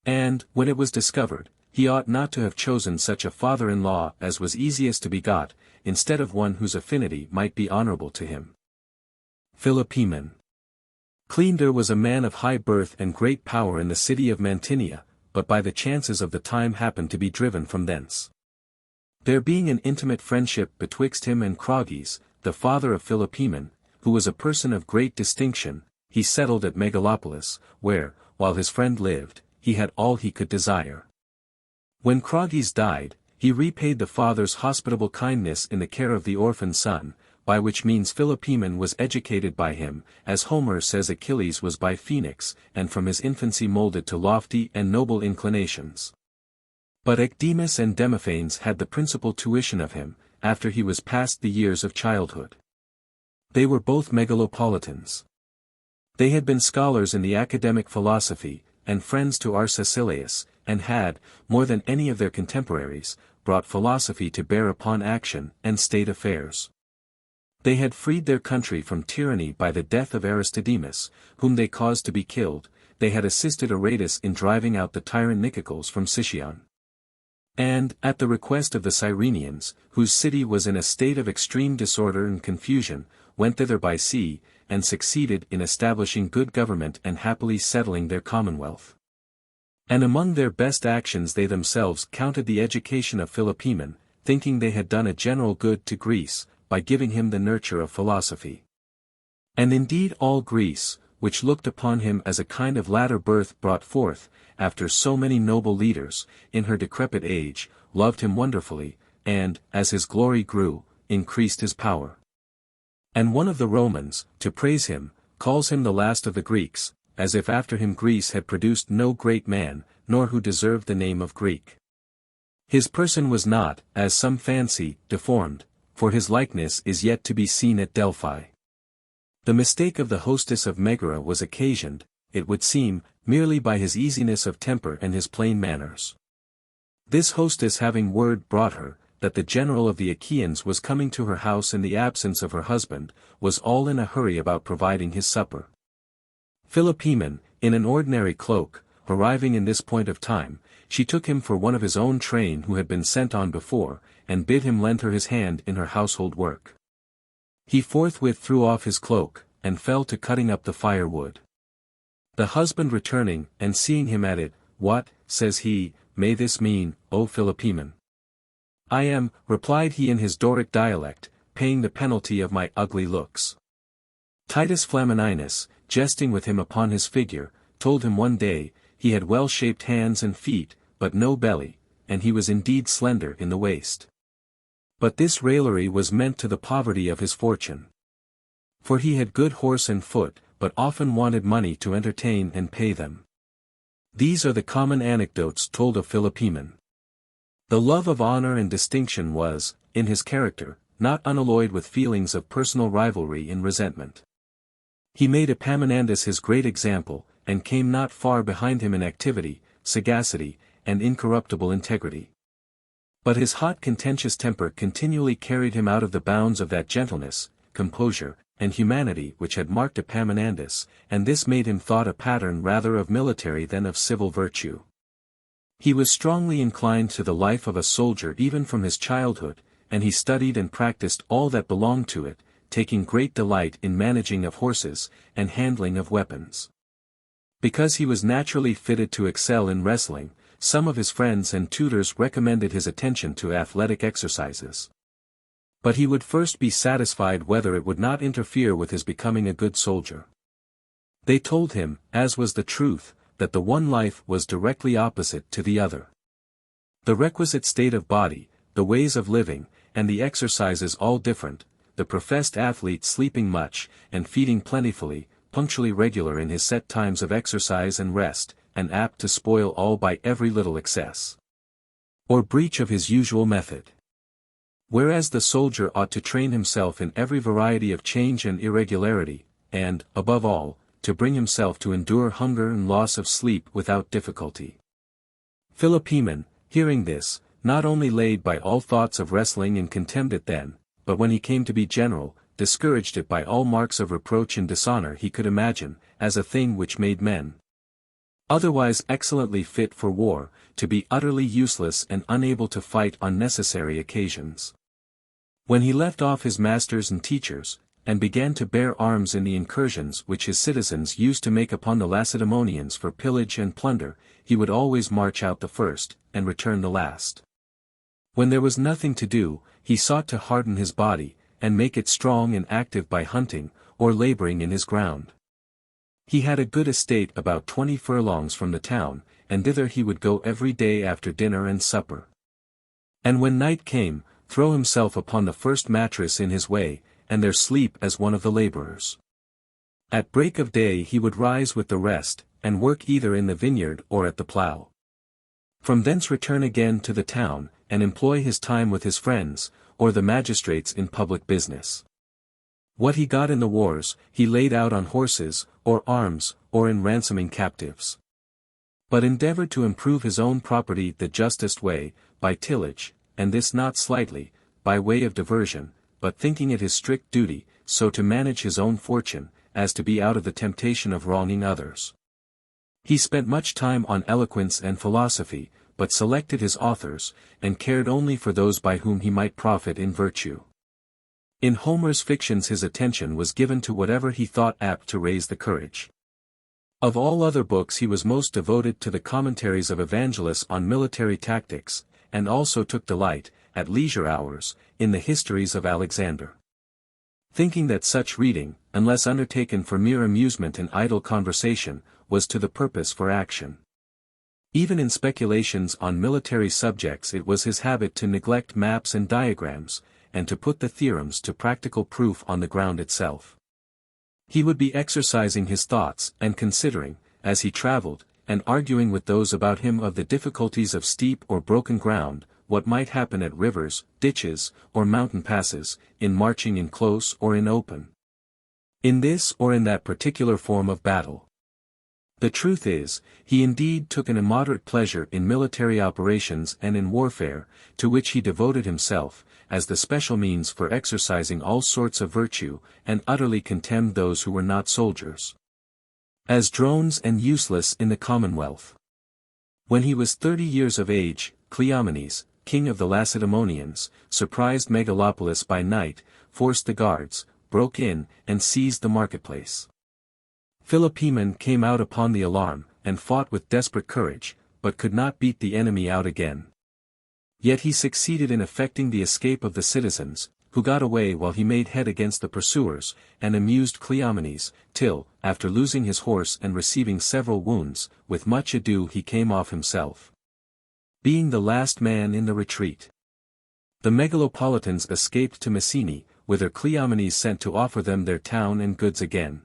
And, when it was discovered, he ought not to have chosen such a father-in-law as was easiest to be got, instead of one whose affinity might be honorable to him. Philopoemen. Cleander was a man of high birth and great power in the city of Mantinia, but by the chances of the time happened to be driven from thence. There being an intimate friendship betwixt him and Crogys, the father of Philopoemen, who was a person of great distinction, he settled at Megalopolis, where, while his friend lived, he had all he could desire. When Crogys died, he repaid the father's hospitable kindness in the care of the orphan son, by which means Philopoemen was educated by him, as Homer says Achilles was by Phoenix, and from his infancy moulded to lofty and noble inclinations. But Ecdemus and Demosthenes had the principal tuition of him, after he was past the years of childhood. They were both megalopolitans. They had been scholars in the academic philosophy, and friends to Arcesilaus, and had, more than any of their contemporaries, brought philosophy to bear upon action and state affairs. They had freed their country from tyranny by the death of Aristides, whom they caused to be killed. They had assisted Aratus in driving out the tyrant Nicocles from Sicyon. And, at the request of the Cyrenians, whose city was in a state of extreme disorder and confusion, went thither by sea, and succeeded in establishing good government and happily settling their commonwealth. And among their best actions they themselves counted the education of Philopoemen, thinking they had done a general good to Greece, by giving him the nurture of philosophy. And indeed all Greece, which looked upon him as a kind of latter birth brought forth, after so many noble leaders, in her decrepit age, loved him wonderfully, and, as his glory grew, increased his power. And one of the Romans, to praise him, calls him the last of the Greeks, as if after him Greece had produced no great man, nor who deserved the name of Greek. His person was not, as some fancy, deformed, for his likeness is yet to be seen at Delphi. The mistake of the hostess of Megara was occasioned, it would seem, merely by his easiness of temper and his plain manners. This hostess having word brought her, that the general of the Achaeans was coming to her house in the absence of her husband, was all in a hurry about providing his supper. Philopoemen, in an ordinary cloak, arriving in this point of time, she took him for one of his own train who had been sent on before, and bid him lend her his hand in her household work. He forthwith threw off his cloak, and fell to cutting up the firewood. The husband returning, and seeing him at it, "What," says he, "may this mean, O Philopoemen?" "I am," replied he in his Doric dialect, "paying the penalty of my ugly looks." Titus Flamininus, jesting with him upon his figure, told him one day, he had well-shaped hands and feet, but no belly, and he was indeed slender in the waist. But this raillery was meant to the poverty of his fortune. For he had good horse and foot, but often wanted money to entertain and pay them. These are the common anecdotes told of Philopoemen. The love of honor and distinction was, in his character, not unalloyed with feelings of personal rivalry and resentment. He made Epaminondas his great example, and came not far behind him in activity, sagacity, and incorruptible integrity. But his hot contentious temper continually carried him out of the bounds of that gentleness, composure, and humanity which had marked Epaminondas, and this made him thought a pattern rather of military than of civil virtue. He was strongly inclined to the life of a soldier even from his childhood, and he studied and practiced all that belonged to it, taking great delight in managing of horses, and handling of weapons. Because he was naturally fitted to excel in wrestling, some of his friends and tutors recommended his attention to athletic exercises. But he would first be satisfied whether it would not interfere with his becoming a good soldier. They told him, as was the truth, that the one life was directly opposite to the other. The requisite state of body, the ways of living, and the exercises all different, the professed athlete sleeping much, and feeding plentifully, punctually regular in his set times of exercise and rest, and apt to spoil all by every little excess or breach of his usual method. Whereas the soldier ought to train himself in every variety of change and irregularity, and, above all, to bring himself to endure hunger and loss of sleep without difficulty. Philopoemen, hearing this, not only laid by all thoughts of wrestling and contemned it then, but when he came to be general, discouraged it by all marks of reproach and dishonor he could imagine, as a thing which made men otherwise excellently fit for war, to be utterly useless and unable to fight on necessary occasions. When he left off his masters and teachers, and began to bear arms in the incursions which his citizens used to make upon the Lacedaemonians for pillage and plunder, he would always march out the first, and return the last. When there was nothing to do, he sought to harden his body, and make it strong and active by hunting, or laboring in his ground. He had a good estate about 20 furlongs from the town, and thither he would go every day after dinner and supper. And when night came, throw himself upon the first mattress in his way, and there sleep as one of the laborers. At break of day he would rise with the rest, and work either in the vineyard or at the plough. From thence return again to the town, and employ his time with his friends, or the magistrates in public business. What he got in the wars, he laid out on horses, or arms, or in ransoming captives. But endeavored to improve his own property the justest way, by tillage, and this not slightly, by way of diversion, but thinking it his strict duty, so to manage his own fortune, as to be out of the temptation of wronging others. He spent much time on eloquence and philosophy, but selected his authors, and cared only for those by whom he might profit in virtue. In Homer's fictions his attention was given to whatever he thought apt to raise the courage. Of all other books he was most devoted to the commentaries of evangelists on military tactics, and also took delight, at leisure hours, in the histories of Alexander. Thinking that such reading, unless undertaken for mere amusement and idle conversation, was to the purpose for action. Even in speculations on military subjects it was his habit to neglect maps and diagrams, and to put the theorems to practical proof on the ground itself. He would be exercising his thoughts and considering, as he traveled, and arguing with those about him of the difficulties of steep or broken ground, what might happen at rivers, ditches, or mountain passes, in marching in close or in open, in this or in that particular form of battle. The truth is, he indeed took an immoderate pleasure in military operations and in warfare, to which he devoted himself, as the special means for exercising all sorts of virtue, and utterly contemned those who were not soldiers, as drones and useless in the commonwealth. When he was 30 years of age, Cleomenes, king of the Lacedaemonians, surprised Megalopolis by night, forced the guards, broke in, and seized the marketplace. Philopoemen came out upon the alarm, and fought with desperate courage, but could not beat the enemy out again. Yet he succeeded in effecting the escape of the citizens, who got away while he made head against the pursuers, and amused Cleomenes, till, after losing his horse and receiving several wounds, with much ado he came off himself, being the last man in the retreat. The Megalopolitans escaped to Messene, whither Cleomenes sent to offer them their town and goods again.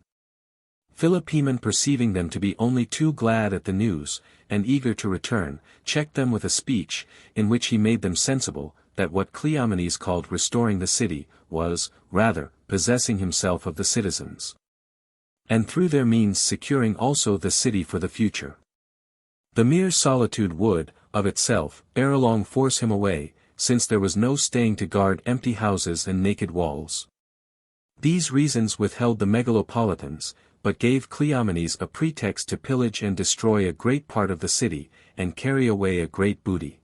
Philopoemen, perceiving them to be only too glad at the news, and eager to return, checked them with a speech, in which he made them sensible, that what Cleomenes called restoring the city, was, rather, possessing himself of the citizens, and through their means securing also the city for the future. The mere solitude would, of itself, ere long force him away, since there was no staying to guard empty houses and naked walls. These reasons withheld the Megalopolitans, but gave Cleomenes a pretext to pillage and destroy a great part of the city, and carry away a great booty.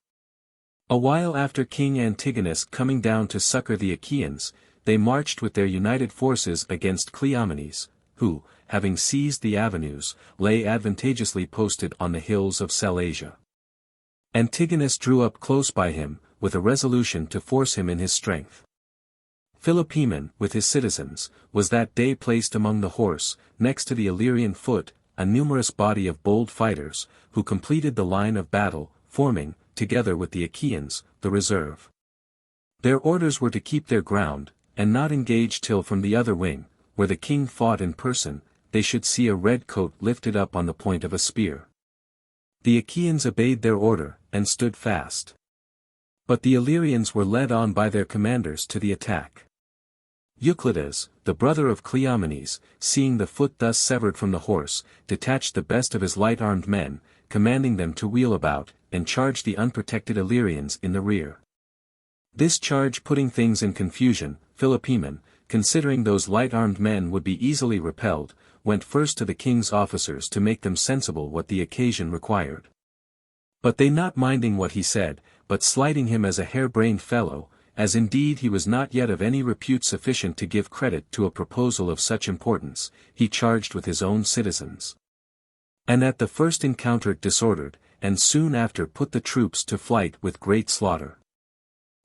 A while after King Antigonus coming down to succor the Achaeans, they marched with their united forces against Cleomenes, who, having seized the avenues, lay advantageously posted on the hills of Sellasia. Antigonus drew up close by him, with a resolution to force him in his strength. Philopoemen, with his citizens, was that day placed among the horse, next to the Illyrian foot, a numerous body of bold fighters, who completed the line of battle, forming, together with the Achaeans, the reserve. Their orders were to keep their ground, and not engage till from the other wing, where the king fought in person, they should see a red coat lifted up on the point of a spear. The Achaeans obeyed their order, and stood fast. But the Illyrians were led on by their commanders to the attack. Euclides, the brother of Cleomenes, seeing the foot thus severed from the horse, detached the best of his light-armed men, commanding them to wheel about, and charge the unprotected Illyrians in the rear. This charge putting things in confusion, Philopoemen, considering those light-armed men would be easily repelled, went first to the king's officers to make them sensible what the occasion required. But they not minding what he said, but slighting him as a hare-brained fellow, as indeed he was not yet of any repute sufficient to give credit to a proposal of such importance, he charged with his own citizens. And at the first encounter disordered, and soon after put the troops to flight with great slaughter.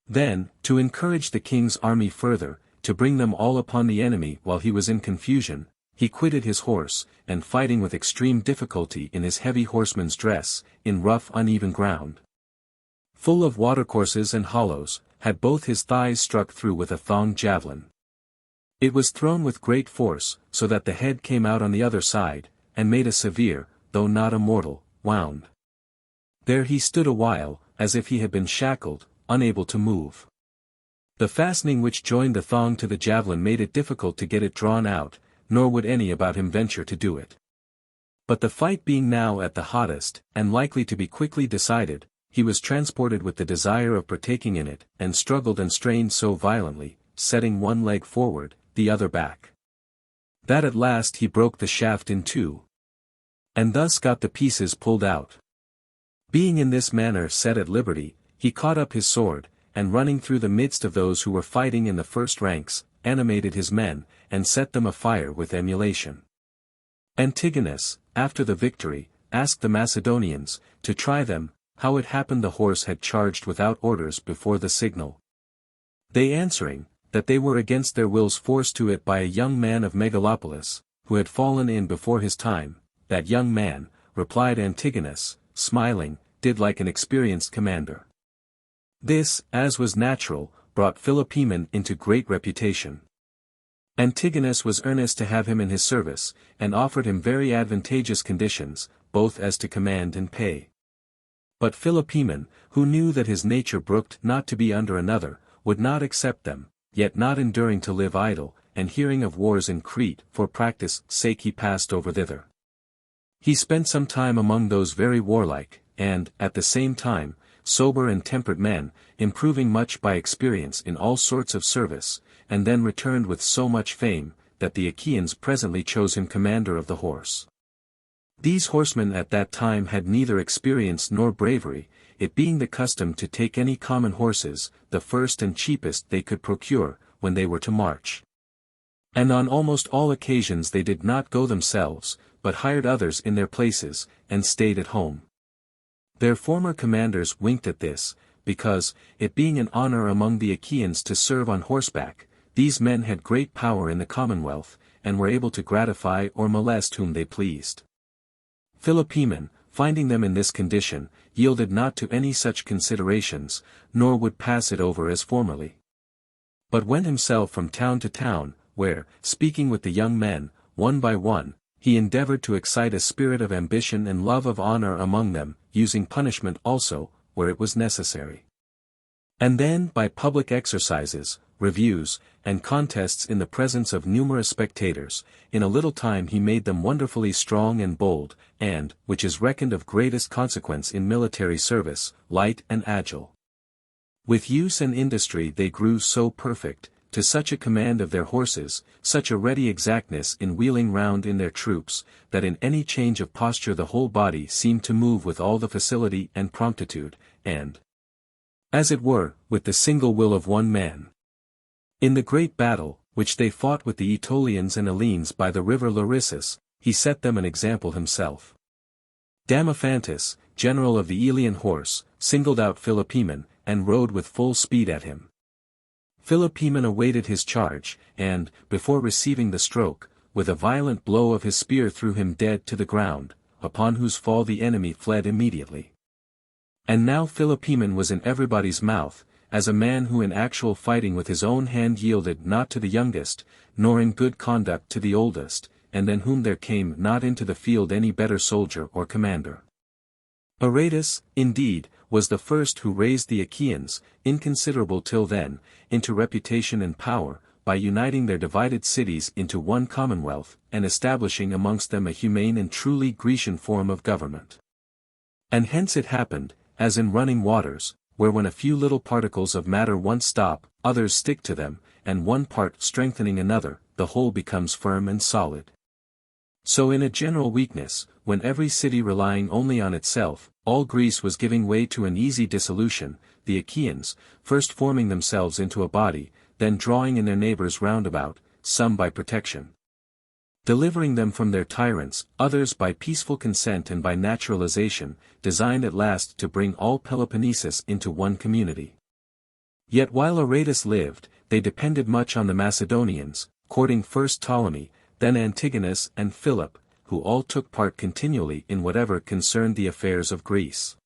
Then, to encourage the king's army further, to bring them all upon the enemy while he was in confusion, he quitted his horse, and fighting with extreme difficulty in his heavy horseman's dress, in rough uneven ground, full of watercourses and hollows, had both his thighs struck through with a thonged javelin. It was thrown with great force, so that the head came out on the other side, and made a severe, though not a mortal, wound. There he stood a while, as if he had been shackled, unable to move. The fastening which joined the thong to the javelin made it difficult to get it drawn out, nor would any about him venture to do it. But the fight being now at the hottest, and likely to be quickly decided, he was transported with the desire of partaking in it, and struggled and strained so violently, setting one leg forward, the other back, that at last he broke the shaft in two, and thus got the pieces pulled out. Being in this manner set at liberty, he caught up his sword, and running through the midst of those who were fighting in the first ranks, animated his men, and set them afire with emulation. Antigonus, after the victory, asked the Macedonians, to try them, how it happened the horse had charged without orders before the signal. They answering, that they were against their wills forced to it by a young man of Megalopolis, who had fallen in before his time, that young man, replied Antigonus, smiling, did like an experienced commander. This, as was natural, brought Philopoemen into great reputation. Antigonus was earnest to have him in his service, and offered him very advantageous conditions, both as to command and pay. But Philopoemen, who knew that his nature brooked not to be under another, would not accept them, yet not enduring to live idle, and hearing of wars in Crete for practice sake he passed over thither. He spent some time among those very warlike, and, at the same time, sober and temperate men, improving much by experience in all sorts of service, and then returned with so much fame, that the Achaeans presently chose him commander of the horse. These horsemen at that time had neither experience nor bravery, it being the custom to take any common horses, the first and cheapest they could procure, when they were to march. And on almost all occasions they did not go themselves, but hired others in their places, and stayed at home. Their former commanders winked at this, because, it being an honor among the Achaeans to serve on horseback, these men had great power in the commonwealth, and were able to gratify or molest whom they pleased. Philopoemen, finding them in this condition, yielded not to any such considerations, nor would pass it over as formerly, but went himself from town to town, where, speaking with the young men, one by one, he endeavored to excite a spirit of ambition and love of honor among them, using punishment also, where it was necessary. And then by public exercises, reviews, and contests in the presence of numerous spectators, in a little time he made them wonderfully strong and bold, and, which is reckoned of greatest consequence in military service, light and agile. With use and industry they grew so perfect, to such a command of their horses, such a ready exactness in wheeling round in their troops, that in any change of posture the whole body seemed to move with all the facility and promptitude, and, as it were, with the single will of one man. In the great battle, which they fought with the Aetolians and Hellenes by the river Larissus, he set them an example himself. Damophantus, general of the Aelian horse, singled out Philopoemen, and rode with full speed at him. Philopoemen awaited his charge, and, before receiving the stroke, with a violent blow of his spear threw him dead to the ground, upon whose fall the enemy fled immediately. And now Philopoemen was in everybody's mouth, as a man who in actual fighting with his own hand yielded not to the youngest, nor in good conduct to the oldest, and than whom there came not into the field any better soldier or commander. Aratus, indeed, was the first who raised the Achaeans, inconsiderable till then, into reputation and power, by uniting their divided cities into one commonwealth, and establishing amongst them a humane and truly Grecian form of government. And hence it happened, as in running waters, where when a few little particles of matter once stop, others stick to them, and one part strengthening another, the whole becomes firm and solid. So in a general weakness, when every city relying only on itself, all Greece was giving way to an easy dissolution, the Achaeans, first forming themselves into a body, then drawing in their neighbors round about, some by protection, delivering them from their tyrants, others by peaceful consent and by naturalization, designed at last to bring all Peloponnesus into one community. Yet while Aratus lived, they depended much on the Macedonians, courting first Ptolemy, then Antigonus and Philip, who all took part continually in whatever concerned the affairs of Greece.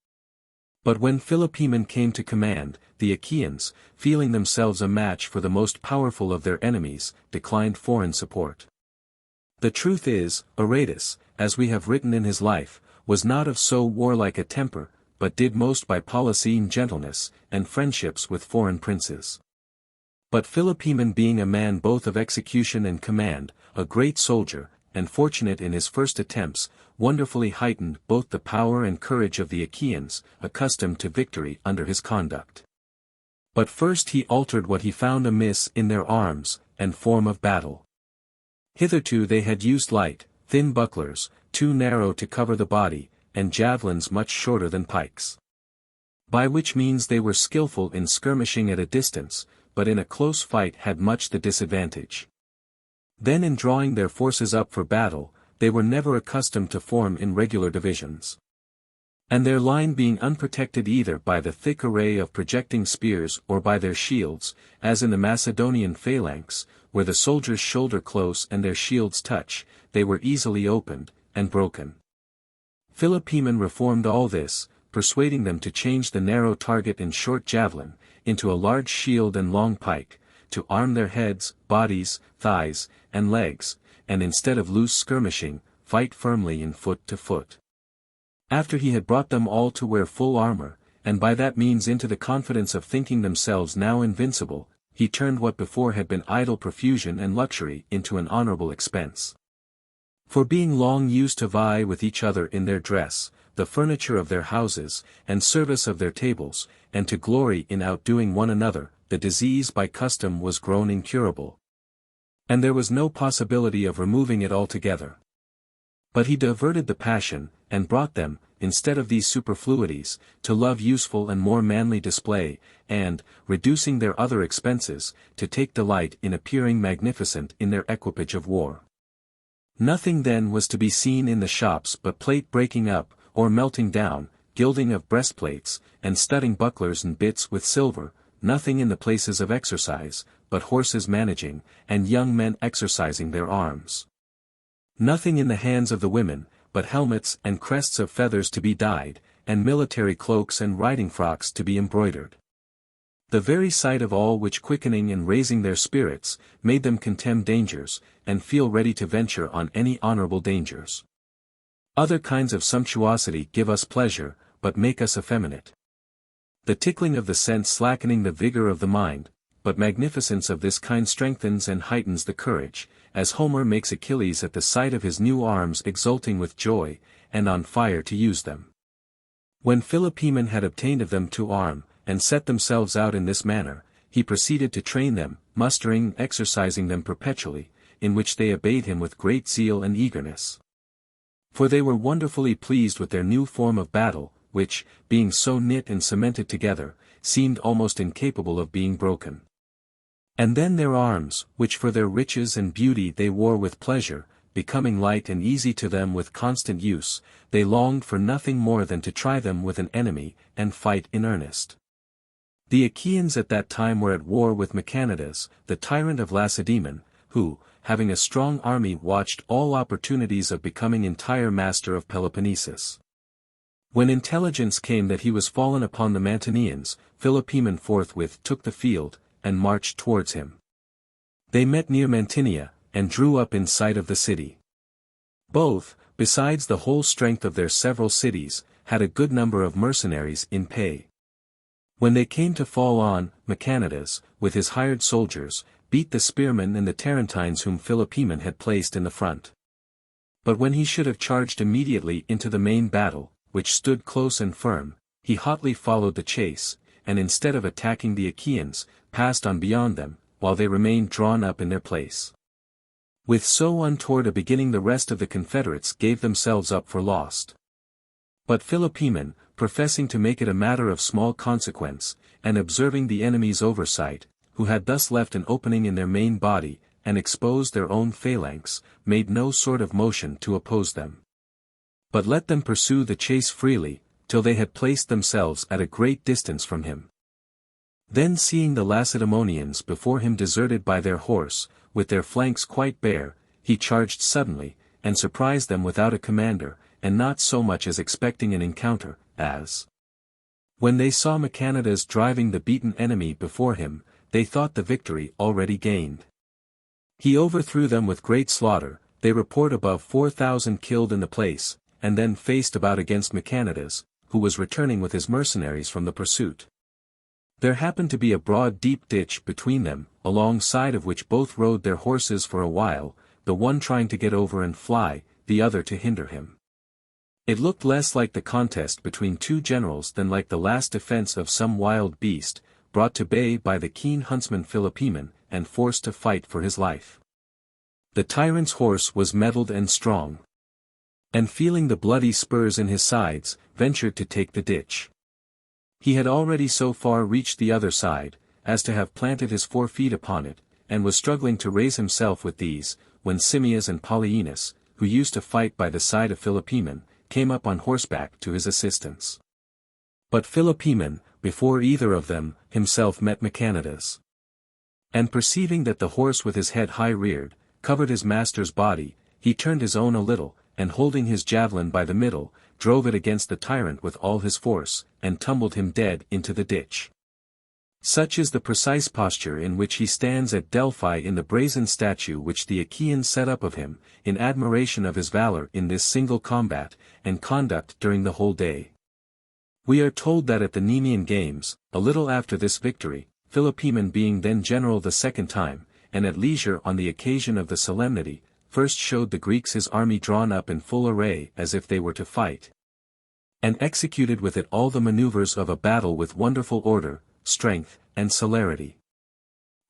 But when Philopoemen came to command, the Achaeans, feeling themselves a match for the most powerful of their enemies, declined foreign support. The truth is, Aratus, as we have written in his life, was not of so warlike a temper, but did most by policy and gentleness, and friendships with foreign princes. But Philopoemen being a man both of execution and command, a great soldier, and fortunate in his first attempts, wonderfully heightened both the power and courage of the Achaeans, accustomed to victory under his conduct. But first he altered what he found amiss in their arms, and form of battle. Hitherto they had used light, thin bucklers, too narrow to cover the body, and javelins much shorter than pikes. By which means they were skillful in skirmishing at a distance, but in a close fight had much the disadvantage. Then in drawing their forces up for battle, they were never accustomed to form in regular divisions. And their line being unprotected either by the thick array of projecting spears or by their shields, as in the Macedonian phalanx, where the soldiers shoulder close and their shields touch, they were easily opened, and broken. Philopoemen reformed all this, persuading them to change the narrow target and short javelin, into a large shield and long pike, to arm their heads, bodies, thighs, and legs, and instead of loose skirmishing, fight firmly in foot to foot. After he had brought them all to wear full armor, and by that means into the confidence of thinking themselves now invincible, he turned what before had been idle profusion and luxury into an honorable expense. For being long used to vie with each other in their dress, the furniture of their houses, and service of their tables, and to glory in outdoing one another, the disease by custom was grown incurable. And there was no possibility of removing it altogether. But he diverted the passion, and brought them, instead of these superfluities, to love useful and more manly display, and, reducing their other expenses, to take delight in appearing magnificent in their equipage of war. Nothing then was to be seen in the shops but plate breaking up, or melting down, gilding of breastplates, and studding bucklers and bits with silver, nothing in the places of exercise, but horses managing, and young men exercising their arms. Nothing in the hands of the women, but helmets and crests of feathers to be dyed, and military cloaks and riding frocks to be embroidered. The very sight of all which quickening and raising their spirits, made them contemn dangers, and feel ready to venture on any honorable dangers. Other kinds of sumptuosity give us pleasure, but make us effeminate. The tickling of the sense slackening the vigor of the mind, but magnificence of this kind strengthens and heightens the courage, as Homer makes Achilles at the sight of his new arms exulting with joy, and on fire to use them. When Philopoemen had obtained of them to arm, and set themselves out in this manner, he proceeded to train them, mustering and exercising them perpetually, in which they obeyed him with great zeal and eagerness. For they were wonderfully pleased with their new form of battle, which, being so knit and cemented together, seemed almost incapable of being broken. And then their arms, which for their riches and beauty they wore with pleasure, becoming light and easy to them with constant use, they longed for nothing more than to try them with an enemy, and fight in earnest. The Achaeans at that time were at war with Mechanidas, the tyrant of Lacedaemon, who, having a strong army, watched all opportunities of becoming entire master of Peloponnesus. When intelligence came that he was fallen upon the Mantineans, Philopoemen forthwith took the field, and marched towards him. They met near Mantinea, and drew up in sight of the city. Both, besides the whole strength of their several cities, had a good number of mercenaries in pay. When they came to fall on, Machanidas, with his hired soldiers, beat the spearmen and the Tarentines whom Philopoemen had placed in the front. But when he should have charged immediately into the main battle, which stood close and firm, he hotly followed the chase, and instead of attacking the Achaeans, passed on beyond them, while they remained drawn up in their place. With so untoward a beginning the rest of the confederates gave themselves up for lost. But Philopoemen, professing to make it a matter of small consequence, and observing the enemy's oversight, who had thus left an opening in their main body, and exposed their own phalanx, made no sort of motion to oppose them, but let them pursue the chase freely, till they had placed themselves at a great distance from him. Then seeing the Lacedaemonians before him deserted by their horse, with their flanks quite bare, he charged suddenly, and surprised them without a commander, and not so much as expecting an encounter, as when they saw Machanidas driving the beaten enemy before him, they thought the victory already gained. He overthrew them with great slaughter, they report above 4,000 killed in the place, and then faced about against Machanidas, who was returning with his mercenaries from the pursuit. There happened to be a broad deep ditch between them, alongside of which both rode their horses for a while, the one trying to get over and fly, the other to hinder him. It looked less like the contest between two generals than like the last defense of some wild beast, brought to bay by the keen huntsman Philopoemen, and forced to fight for his life. The tyrant's horse was mettled and strong, and feeling the bloody spurs in his sides, ventured to take the ditch. He had already so far reached the other side, as to have planted his 4 feet upon it, and was struggling to raise himself with these, when Simmias and Polyaenus, who used to fight by the side of Philopoemen, came up on horseback to his assistance. But Philopoemen, before either of them, himself met Machanidas. And perceiving that the horse with his head high reared, covered his master's body, he turned his own a little, and holding his javelin by the middle, drove it against the tyrant with all his force, and tumbled him dead into the ditch. Such is the precise posture in which he stands at Delphi in the brazen statue which the Achaeans set up of him, in admiration of his valor in this single combat, and conduct during the whole day. We are told that at the Nemean games, a little after this victory, Philopoemen being then general the second time, and at leisure on the occasion of the solemnity, first showed the Greeks his army drawn up in full array as if they were to fight, and executed with it all the maneuvers of a battle with wonderful order, strength, and celerity.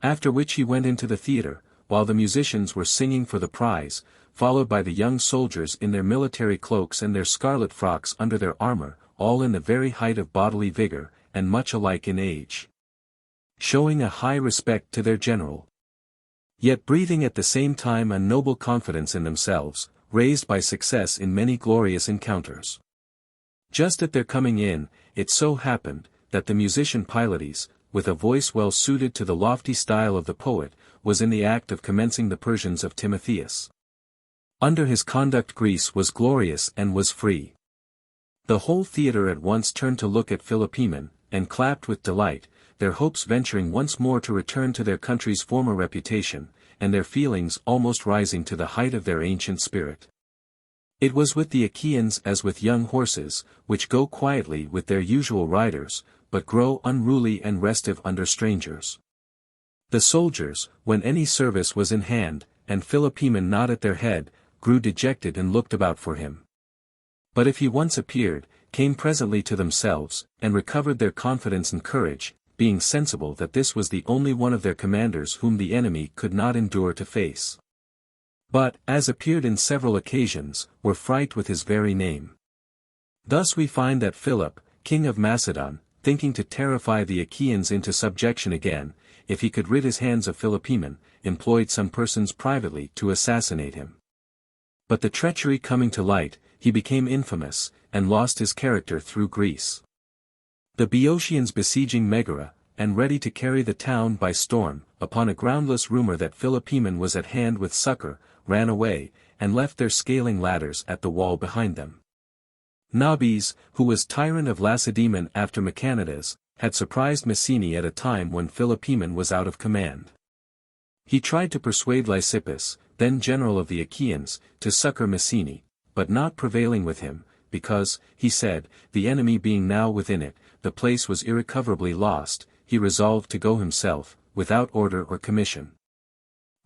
After which he went into the theatre, while the musicians were singing for the prize, followed by the young soldiers in their military cloaks and their scarlet frocks under their armor, all in the very height of bodily vigor, and much alike in age, showing a high respect to their general, yet breathing at the same time a noble confidence in themselves, raised by success in many glorious encounters. Just at their coming in, it so happened, that the musician Pylades, with a voice well suited to the lofty style of the poet, was in the act of commencing the Persians of Timotheus. Under his conduct Greece was glorious and was free. The whole theatre at once turned to look at Philopoemen, and clapped with delight, their hopes venturing once more to return to their country's former reputation, and their feelings almost rising to the height of their ancient spirit. It was with the Achaeans as with young horses, which go quietly with their usual riders, but grow unruly and restive under strangers. The soldiers, when any service was in hand, and Philopoemen not at their head, grew dejected and looked about for him. But if he once appeared, came presently to themselves, and recovered their confidence and courage, being sensible that this was the only one of their commanders whom the enemy could not endure to face. But, as appeared in several occasions, were fright with his very name. Thus we find that Philip, king of Macedon, thinking to terrify the Achaeans into subjection again, if he could rid his hands of Philopoemen, employed some persons privately to assassinate him. But the treachery coming to light, he became infamous, and lost his character through Greece. The Boeotians besieging Megara, and ready to carry the town by storm, upon a groundless rumor that Philopoemen was at hand with succor, ran away, and left their scaling ladders at the wall behind them. Nabis, who was tyrant of Lacedaemon after Machanidas, had surprised Messene at a time when Philopoemen was out of command. He tried to persuade Lysippus, then general of the Achaeans, to succor Messene, but not prevailing with him, because, he said, the enemy being now within it, the place was irrecoverably lost, he resolved to go himself, without order or commission.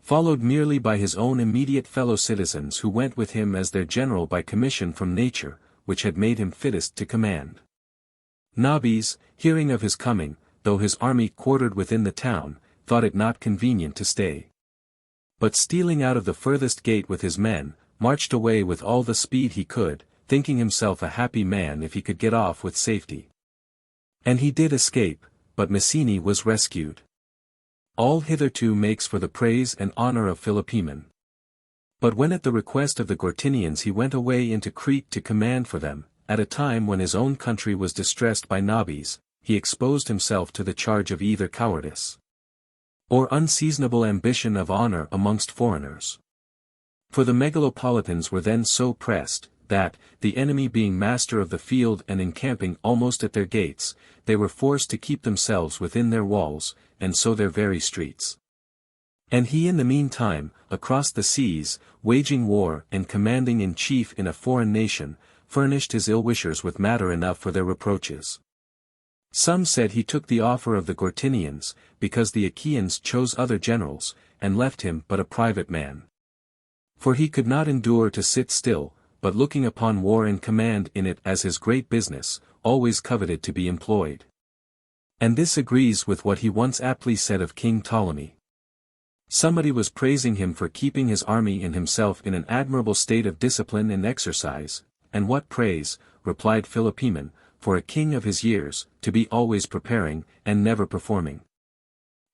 Followed merely by his own immediate fellow citizens who went with him as their general by commission from nature, which had made him fittest to command. Nabis, hearing of his coming, though his army quartered within the town, thought it not convenient to stay. But stealing out of the furthest gate with his men, marched away with all the speed he could, thinking himself a happy man if he could get off with safety. And he did escape, but Messene was rescued. All hitherto makes for the praise and honor of Philopoemen. But when at the request of the Gortynians he went away into Crete to command for them, at a time when his own country was distressed by Nabis, he exposed himself to the charge of either cowardice or unseasonable ambition of honor amongst foreigners. For the megalopolitans were then so pressed, that, the enemy being master of the field and encamping almost at their gates, they were forced to keep themselves within their walls, and so their very streets. And he in the meantime, across the seas, waging war and commanding in chief in a foreign nation, furnished his ill-wishers with matter enough for their reproaches. Some said he took the offer of the Gortynians, because the Achaeans chose other generals, and left him but a private man. For he could not endure to sit still, but looking upon war and command in it as his great business, always coveted to be employed. And this agrees with what he once aptly said of King Ptolemy. Somebody was praising him for keeping his army and himself in an admirable state of discipline and exercise, and what praise, replied Philopoemen, for a king of his years, to be always preparing, and never performing.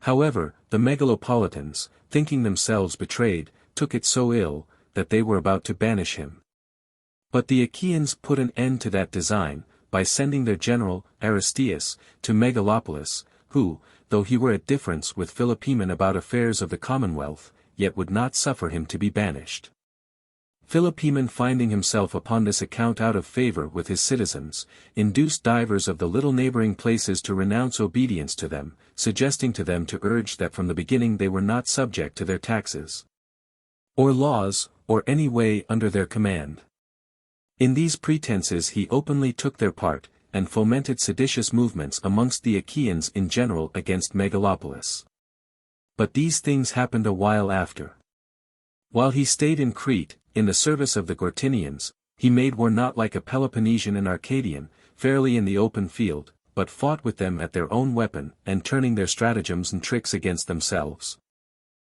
However, the megalopolitans, thinking themselves betrayed, took it so ill, that they were about to banish him. But the Achaeans put an end to that design, by sending their general, Aristides, to Megalopolis, who, though he were at difference with Philopoemen about affairs of the commonwealth, yet would not suffer him to be banished. Philopoemen, finding himself upon this account out of favor with his citizens, induced divers of the little neighboring places to renounce obedience to them, suggesting to them to urge that from the beginning they were not subject to their taxes, or laws, or any way under their command. In these pretenses he openly took their part, and fomented seditious movements amongst the Achaeans in general against Megalopolis. But these things happened a while after. While he stayed in Crete, in the service of the Gortynians, he made war not like a Peloponnesian and Arcadian, fairly in the open field, but fought with them at their own weapon, and turning their stratagems and tricks against themselves,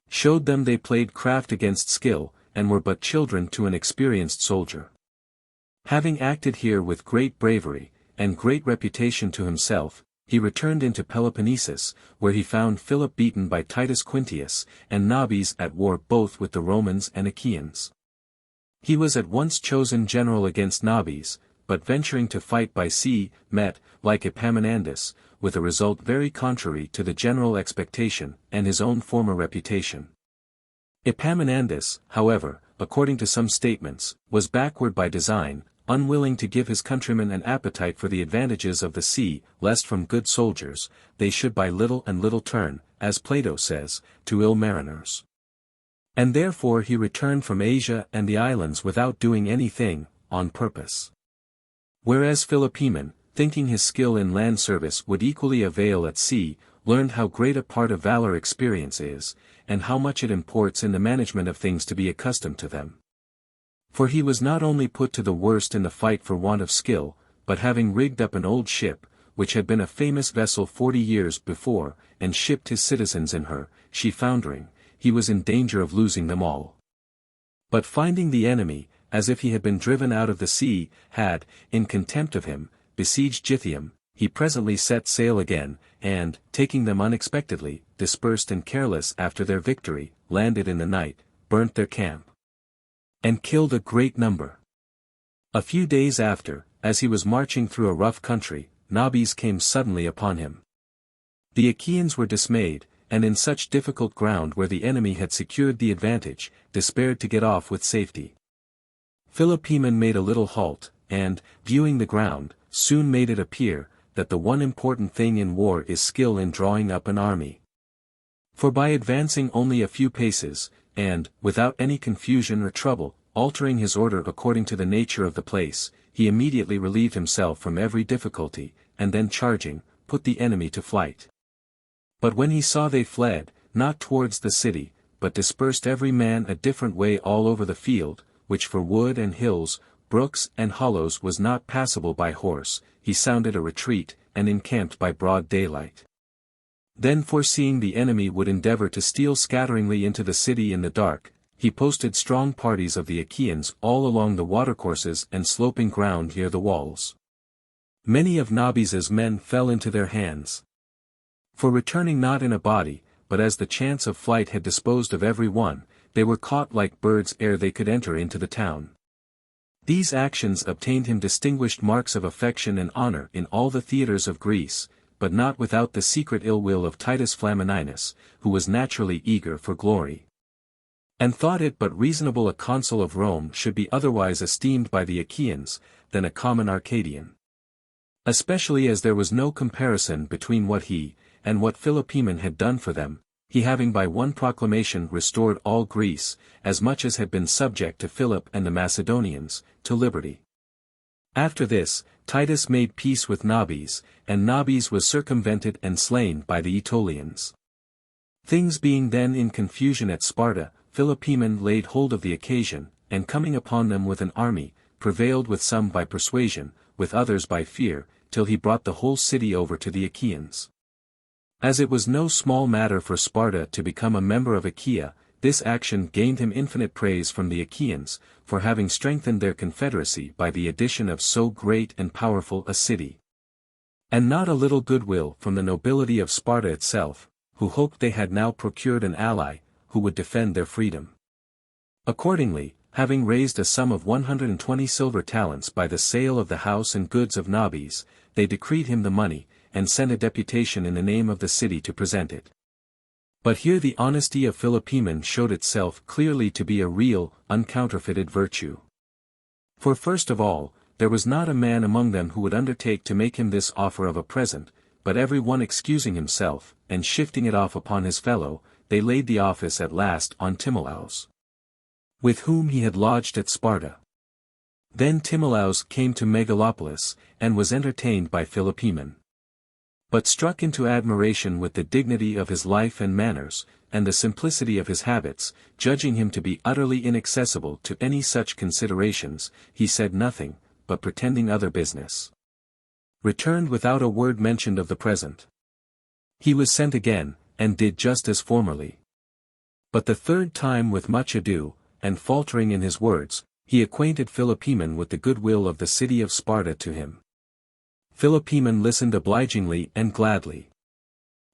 showed them they played craft against skill, and were but children to an experienced soldier. Having acted here with great bravery, and great reputation to himself, he returned into Peloponnesus, where he found Philip beaten by Titus Quintius, and Nabis at war both with the Romans and Achaeans. He was at once chosen general against Nabis, but venturing to fight by sea, met, like Epaminondas, with a result very contrary to the general expectation, and his own former reputation. Epaminondas, however, according to some statements, was backward by design, unwilling to give his countrymen an appetite for the advantages of the sea, lest from good soldiers, they should by little and little turn, as Plato says, to ill mariners. And therefore he returned from Asia and the islands without doing anything, on purpose. Whereas Philopoemen, thinking his skill in land service would equally avail at sea, learned how great a part of valor experience is, and how much it imports in the management of things to be accustomed to them. For he was not only put to the worst in the fight for want of skill, but having rigged up an old ship, which had been a famous vessel 40 years before, and shipped his citizens in her, she foundering, he was in danger of losing them all. But finding the enemy, as if he had been driven out of the sea, had, in contempt of him, besieged Gythium, he presently set sail again, and, taking them unexpectedly, dispersed and careless after their victory, landed in the night, burnt their camp, and killed a great number. A few days after, as he was marching through a rough country, Nabis came suddenly upon him. The Achaeans were dismayed, and in such difficult ground where the enemy had secured the advantage, despaired to get off with safety. Philopoemen made a little halt, and, viewing the ground, soon made it appear, that the one important thing in war is skill in drawing up an army. For by advancing only a few paces, and, without any confusion or trouble, altering his order according to the nature of the place, he immediately relieved himself from every difficulty, and then charging, put the enemy to flight. But when he saw they fled, not towards the city, but dispersed every man a different way all over the field, which for wood and hills, brooks and hollows was not passable by horse, he sounded a retreat, and encamped by broad daylight. Then foreseeing the enemy would endeavor to steal scatteringly into the city in the dark, he posted strong parties of the Achaeans all along the watercourses and sloping ground near the walls. Many of Nabis's men fell into their hands. For returning not in a body, but as the chance of flight had disposed of every one, they were caught like birds ere they could enter into the town. These actions obtained him distinguished marks of affection and honor in all the theatres of Greece, but not without the secret ill will of Titus Flamininus, who was naturally eager for glory, and thought it but reasonable a consul of Rome should be otherwise esteemed by the Achaeans, than a common Arcadian. Especially as there was no comparison between what he, and what Philopoemen had done for them, he having by one proclamation restored all Greece, as much as had been subject to Philip and the Macedonians, to liberty. After this, Titus made peace with Nabis, and Nabis was circumvented and slain by the Aetolians. Things being then in confusion at Sparta, Philopoemen laid hold of the occasion, and coming upon them with an army, prevailed with some by persuasion, with others by fear, till he brought the whole city over to the Achaeans. As it was no small matter for Sparta to become a member of Achaea, this action gained him infinite praise from the Achaeans, for having strengthened their confederacy by the addition of so great and powerful a city. And not a little goodwill from the nobility of Sparta itself, who hoped they had now procured an ally, who would defend their freedom. Accordingly, having raised a sum of 120 silver talents by the sale of the house and goods of Nabis, they decreed him the money, and sent a deputation in the name of the city to present it. But here the honesty of Philopoemen showed itself clearly to be a real, uncounterfeited virtue. For first of all, there was not a man among them who would undertake to make him this offer of a present, but every one excusing himself, and shifting it off upon his fellow, they laid the office at last on Timolaus, with whom he had lodged at Sparta. Then Timolaus came to Megalopolis, and was entertained by Philopoemen. But struck into admiration with the dignity of his life and manners, and the simplicity of his habits, judging him to be utterly inaccessible to any such considerations, he said nothing, but pretending other business, returned without a word mentioned of the present. He was sent again, and did just as formerly. But the third time with much ado, and faltering in his words, he acquainted Philopoemen with the goodwill of the city of Sparta to him. Philopoemen listened obligingly and gladly,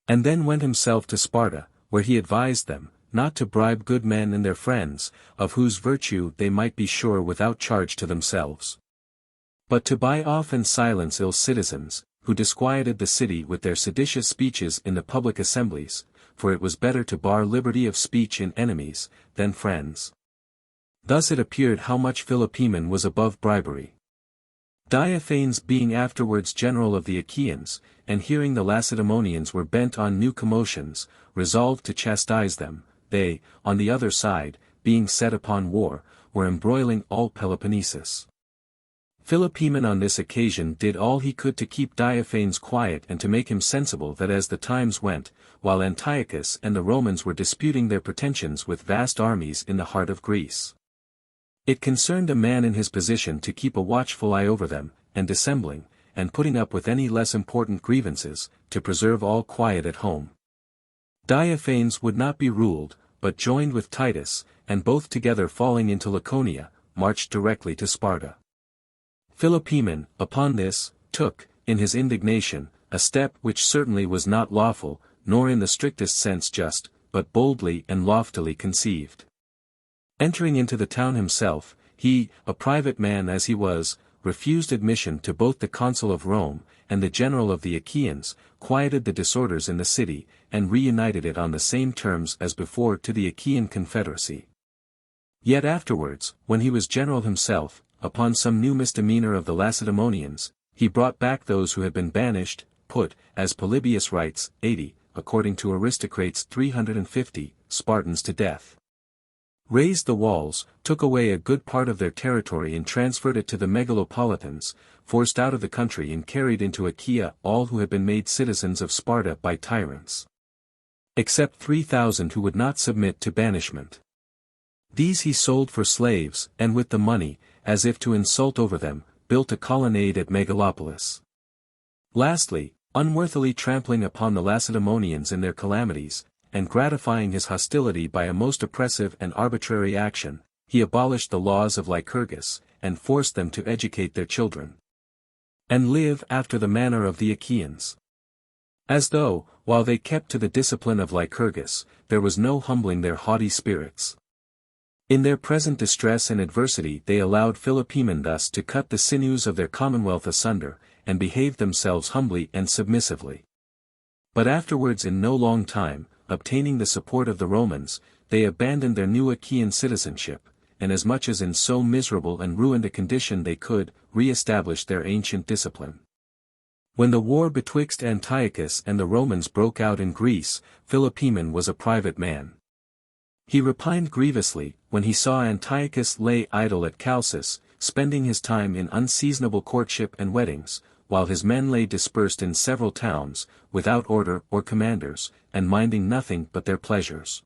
and then went himself to Sparta, where he advised them, not to bribe good men and their friends, of whose virtue they might be sure without charge to themselves, but to buy off and silence ill citizens, who disquieted the city with their seditious speeches in the public assemblies, for it was better to bar liberty of speech in enemies, than friends. Thus it appeared how much Philopoemen was above bribery. Diophanes being afterwards general of the Achaeans, and hearing the Lacedaemonians were bent on new commotions, resolved to chastise them. They, on the other side, being set upon war, were embroiling all Peloponnesus. Philopoemen on this occasion did all he could to keep Diophanes quiet and to make him sensible that as the times went, while Antiochus and the Romans were disputing their pretensions with vast armies in the heart of Greece, it concerned a man in his position to keep a watchful eye over them, and dissembling, and putting up with any less important grievances, to preserve all quiet at home. Diophanes would not be ruled, but joined with Titus, and both together falling into Laconia, marched directly to Sparta. Philopoemen, upon this, took, in his indignation, a step which certainly was not lawful, nor in the strictest sense just, but boldly and loftily conceived. Entering into the town himself, he, a private man as he was, refused admission to both the consul of Rome, and the general of the Achaeans, quieted the disorders in the city, and reunited it on the same terms as before to the Achaean confederacy. Yet afterwards, when he was general himself, upon some new misdemeanor of the Lacedaemonians, he brought back those who had been banished, put, as Polybius writes, 80, according to Aristocrates 350, Spartans to death. razed the walls, took away a good part of their territory and transferred it to the megalopolitans, forced out of the country and carried into Achaea all who had been made citizens of Sparta by tyrants. Except 3,000 who would not submit to banishment. These he sold for slaves, and with the money, as if to insult over them, built a colonnade at Megalopolis. Lastly, unworthily trampling upon the Lacedaemonians in their calamities, and gratifying his hostility by a most oppressive and arbitrary action, he abolished the laws of Lycurgus, and forced them to educate their children, and live after the manner of the Achaeans. As though, while they kept to the discipline of Lycurgus, there was no humbling their haughty spirits. In their present distress and adversity they allowed Philopoemen thus to cut the sinews of their commonwealth asunder, and behaved themselves humbly and submissively. But afterwards in no long time, obtaining the support of the Romans, they abandoned their new Achaean citizenship, and as much as in so miserable and ruined a condition they could, re-establish their ancient discipline. When the war betwixt Antiochus and the Romans broke out in Greece, Philopoemen was a private man. He repined grievously, when he saw Antiochus lay idle at Chalcis, spending his time in unseasonable courtship and weddings, while his men lay dispersed in several towns, without order or commanders, and minding nothing but their pleasures.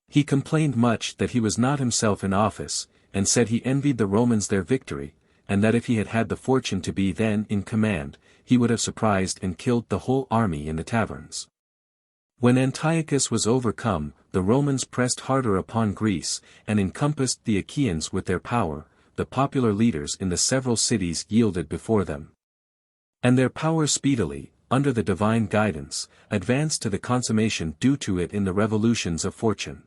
He complained much that he was not himself in office, and said he envied the Romans their victory, and that if he had had the fortune to be then in command, he would have surprised and killed the whole army in the taverns. When Antiochus was overcome, the Romans pressed harder upon Greece, and encompassed the Achaeans with their power. The popular leaders in the several cities yielded before them. And their power speedily, under the divine guidance, advanced to the consummation due to it in the revolutions of fortune.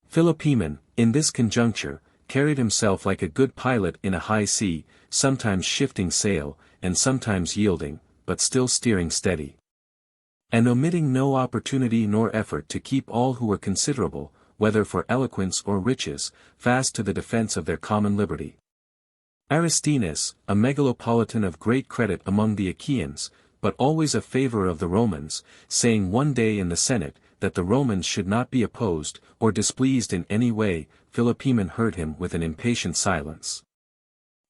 Philopoemen, in this conjuncture, carried himself like a good pilot in a high sea, sometimes shifting sail, and sometimes yielding, but still steering steady, and omitting no opportunity nor effort to keep all who were considerable, whether for eloquence or riches, fast to the defense of their common liberty. Aristides, a megalopolitan of great credit among the Achaeans, but always a favor of the Romans, saying one day in the Senate, that the Romans should not be opposed, or displeased in any way, Philopoemen heard him with an impatient silence.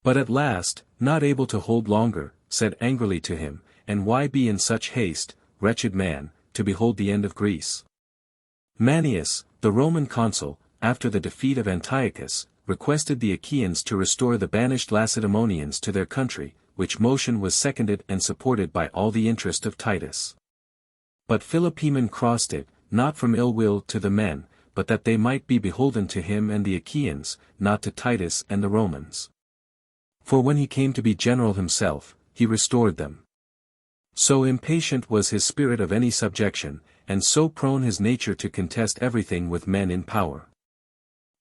But at last, not able to hold longer, said angrily to him, "And why be in such haste, wretched man, to behold the end of Greece?" Manius, the Roman consul, after the defeat of Antiochus, requested the Achaeans to restore the banished Lacedaemonians to their country, which motion was seconded and supported by all the interest of Titus. But Philopoemen crossed it, not from ill will to the men, but that they might be beholden to him and the Achaeans, not to Titus and the Romans. For when he came to be general himself, he restored them. So impatient was his spirit of any subjection, and so prone his nature to contest everything with men in power.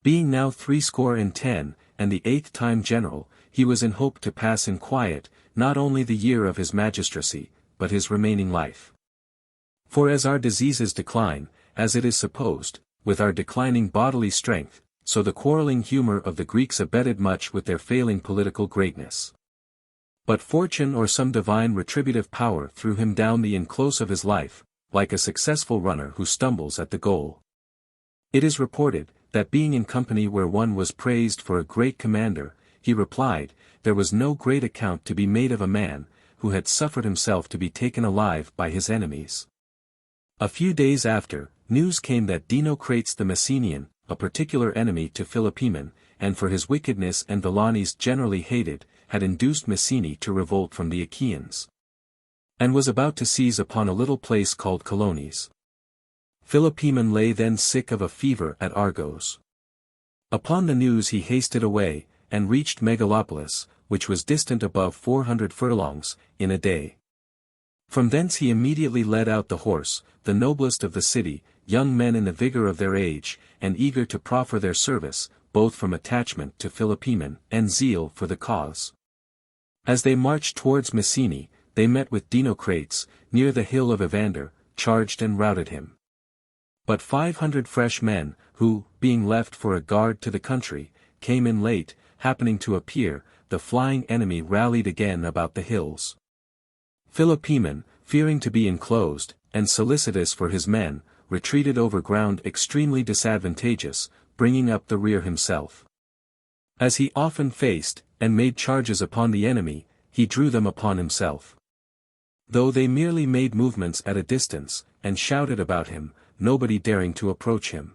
Being now 70, and the 8th time general, he was in hope to pass in quiet, not only the year of his magistracy, but his remaining life. For as our diseases decline, as it is supposed, with our declining bodily strength, so the quarreling humor of the Greeks abetted much with their failing political greatness. But fortune or some divine retributive power threw him down the enclose of his life, like a successful runner who stumbles at the goal. It is reported, that being in company where one was praised for a great commander, he replied, there was no great account to be made of a man, who had suffered himself to be taken alive by his enemies. A few days after, news came that Dinocrates the Messenian, a particular enemy to Philopoemen, and for his wickedness and villainies generally hated, had induced Messene to revolt from the Achaeans, and was about to seize upon a little place called Colonies. Philopoemen lay then sick of a fever at Argos. Upon the news he hasted away, and reached Megalopolis, which was distant above 400 furlongs, in a day. From thence he immediately led out the horse, the noblest of the city, young men in the vigor of their age, and eager to proffer their service, both from attachment to Philopoemen and zeal for the cause. As they marched towards Messene, they met with Dinocrates, near the hill of Evander, charged and routed him. But 500 fresh men, who, being left for a guard to the country, came in late, happening to appear, the flying enemy rallied again about the hills. Philopoemen, fearing to be enclosed, and solicitous for his men, retreated over ground extremely disadvantageous, bringing up the rear himself. As he often faced, and made charges upon the enemy, he drew them upon himself. Though they merely made movements at a distance, and shouted about him, nobody daring to approach him.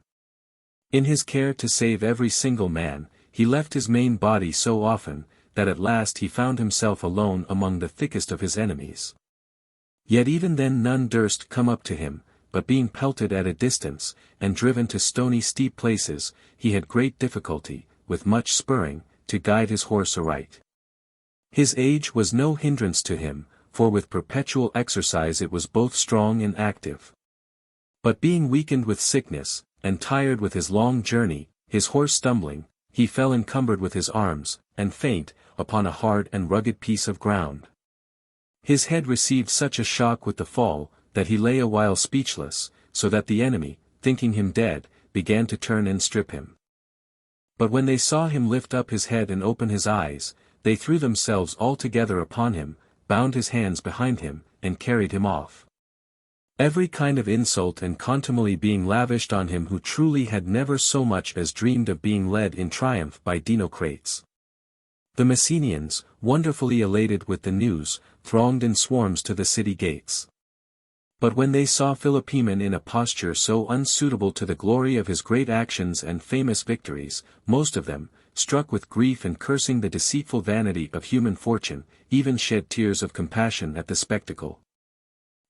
In his care to save every single man, he left his main body so often, that at last he found himself alone among the thickest of his enemies. Yet even then none durst come up to him, but being pelted at a distance, and driven to stony steep places, he had great difficulty, with much spurring, to guide his horse aright. His age was no hindrance to him, for with perpetual exercise it was both strong and active. But being weakened with sickness, and tired with his long journey, his horse stumbling, he fell encumbered with his arms, and faint, upon a hard and rugged piece of ground. His head received such a shock with the fall, that he lay a while speechless, so that the enemy, thinking him dead, began to turn and strip him. But when they saw him lift up his head and open his eyes, they threw themselves all together upon him, bound his hands behind him, and carried him off. Every kind of insult and contumely being lavished on him who truly had never so much as dreamed of being led in triumph by Dinocrates. The Messenians, wonderfully elated with the news, thronged in swarms to the city gates. But when they saw Philopoemen in a posture so unsuitable to the glory of his great actions and famous victories, most of them, struck with grief and cursing the deceitful vanity of human fortune, even shed tears of compassion at the spectacle.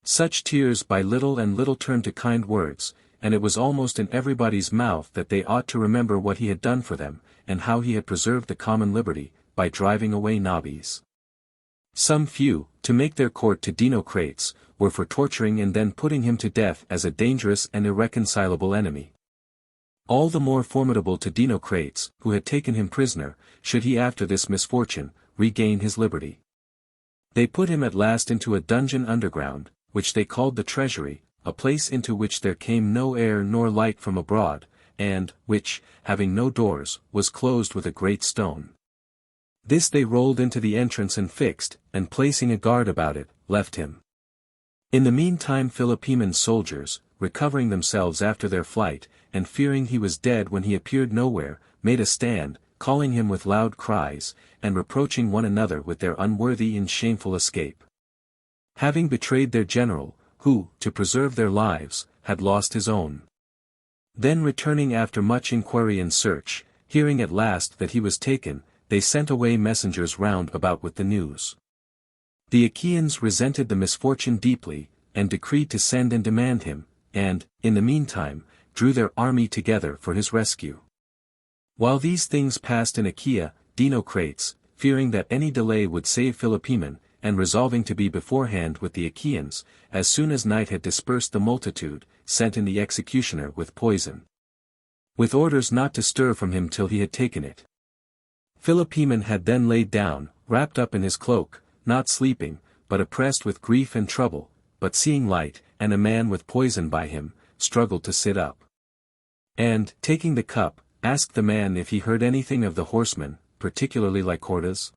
Such tears by little and little turned to kind words, and it was almost in everybody's mouth that they ought to remember what he had done for them, and how he had preserved the common liberty, by driving away nobbies. Some few, to make their court to Dinocrates, were for torturing and then putting him to death as a dangerous and irreconcilable enemy. All the more formidable to Dinocrates, who had taken him prisoner, should he after this misfortune, regain his liberty. They put him at last into a dungeon underground, which they called the treasury, a place into which there came no air nor light from abroad, and, which, having no doors, was closed with a great stone. This they rolled into the entrance and fixed, and placing a guard about it, left him. In the meantime Philopoemen's soldiers, recovering themselves after their flight, and fearing he was dead when he appeared nowhere, made a stand, calling him with loud cries, and reproaching one another with their unworthy and shameful escape. Having betrayed their general, who, to preserve their lives, had lost his own. Then returning after much inquiry and search, hearing at last that he was taken, they sent away messengers round about with the news. The Achaeans resented the misfortune deeply, and decreed to send and demand him, and, in the meantime, drew their army together for his rescue. While these things passed in Achaea, Dinocrates, fearing that any delay would save Philopoemen, and resolving to be beforehand with the Achaeans, as soon as night had dispersed the multitude, sent in the executioner with poison, with orders not to stir from him till he had taken it. Philopoemen had then laid down, wrapped up in his cloak, not sleeping, but oppressed with grief and trouble, but seeing light, and a man with poison by him, struggled to sit up. And, taking the cup, asked the man if he heard anything of the horsemen, particularly Lycurgus.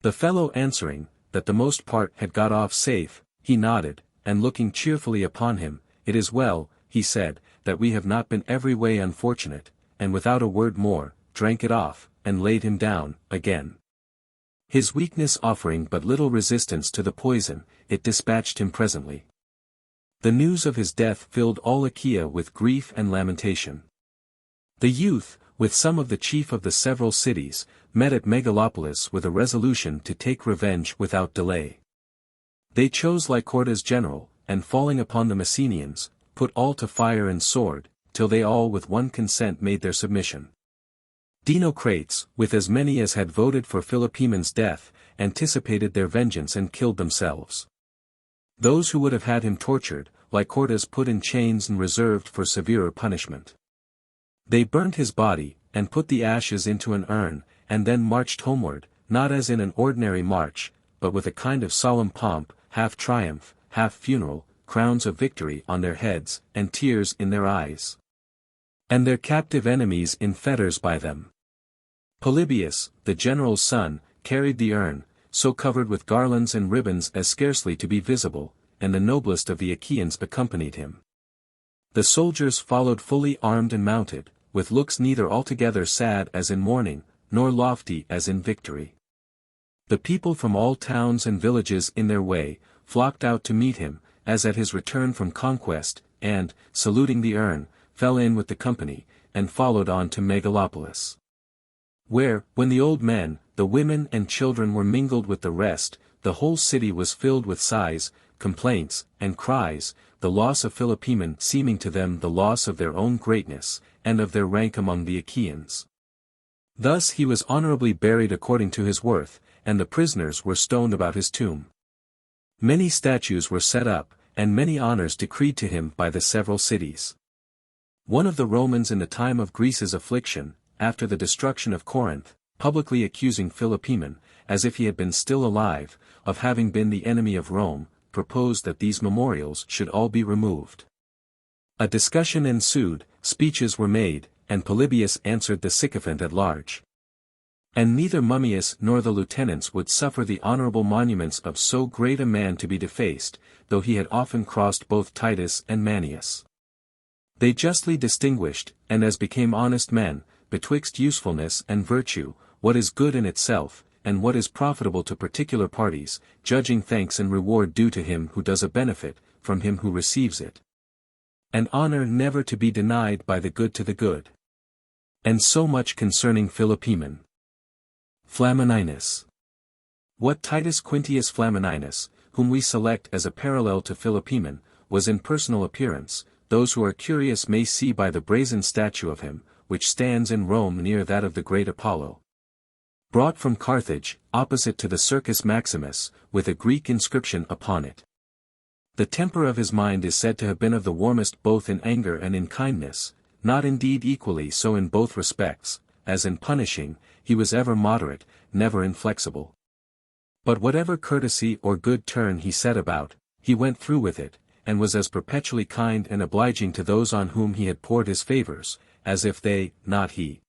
The fellow answering, that the most part had got off safe, he nodded, and looking cheerfully upon him, "It is well," he said, "that we have not been every way unfortunate," and without a word more, drank it off, and laid him down, again. His weakness offering but little resistance to the poison, it dispatched him presently. The news of his death filled all Achaea with grief and lamentation. The youth, with some of the chief of the several cities, met at Megalopolis with a resolution to take revenge without delay. They chose Lycurgus general, and falling upon the Messenians, put all to fire and sword, till they all with one consent made their submission. Dinocrates, with as many as had voted for Philopoemen's death, anticipated their vengeance and killed themselves. Those who would have had him tortured, Lycurgus put in chains and reserved for severer punishment. They burnt his body, and put the ashes into an urn, and then marched homeward, not as in an ordinary march, but with a kind of solemn pomp, half triumph, half funeral, crowns of victory on their heads, and tears in their eyes. And their captive enemies in fetters by them. Polybius, the general's son, carried the urn, so covered with garlands and ribbons as scarcely to be visible, and the noblest of the Achaeans accompanied him. The soldiers followed fully armed and mounted, with looks neither altogether sad as in mourning, nor lofty as in victory. The people from all towns and villages in their way, flocked out to meet him, as at his return from conquest, and, saluting the urn, fell in with the company, and followed on to Megalopolis. Where, when the old men, the women and children were mingled with the rest, the whole city was filled with sighs, complaints, and cries, the loss of Philopoemen seeming to them the loss of their own greatness, and of their rank among the Achaeans. Thus he was honorably buried according to his worth, and the prisoners were stoned about his tomb. Many statues were set up, and many honors decreed to him by the several cities. One of the Romans in the time of Greece's affliction, after the destruction of Corinth, publicly accusing Philopoemen, as if he had been still alive, of having been the enemy of Rome, proposed that these memorials should all be removed. A discussion ensued, speeches were made, and Polybius answered the sycophant at large. And neither Mummius nor the lieutenants would suffer the honorable monuments of so great a man to be defaced, though he had often crossed both Titus and Manius. They justly distinguished, and as became honest men, betwixt usefulness and virtue, what is good in itself, and what is profitable to particular parties, judging thanks and reward due to him who does a benefit, from him who receives it. And honor never to be denied by the good to the good. And so much concerning Philopoemen. Flamininus. What Titus Quintius Flamininus, whom we select as a parallel to Philopoemen, was in personal appearance, those who are curious may see by the brazen statue of him, which stands in Rome near that of the great Apollo. Brought from Carthage, opposite to the Circus Maximus, with a Greek inscription upon it. The temper of his mind is said to have been of the warmest both in anger and in kindness, not indeed equally so in both respects, as in punishing, he was ever moderate, never inflexible. But whatever courtesy or good turn he set about, he went through with it, and was as perpetually kind and obliging to those on whom he had poured his favors, as if they, not he,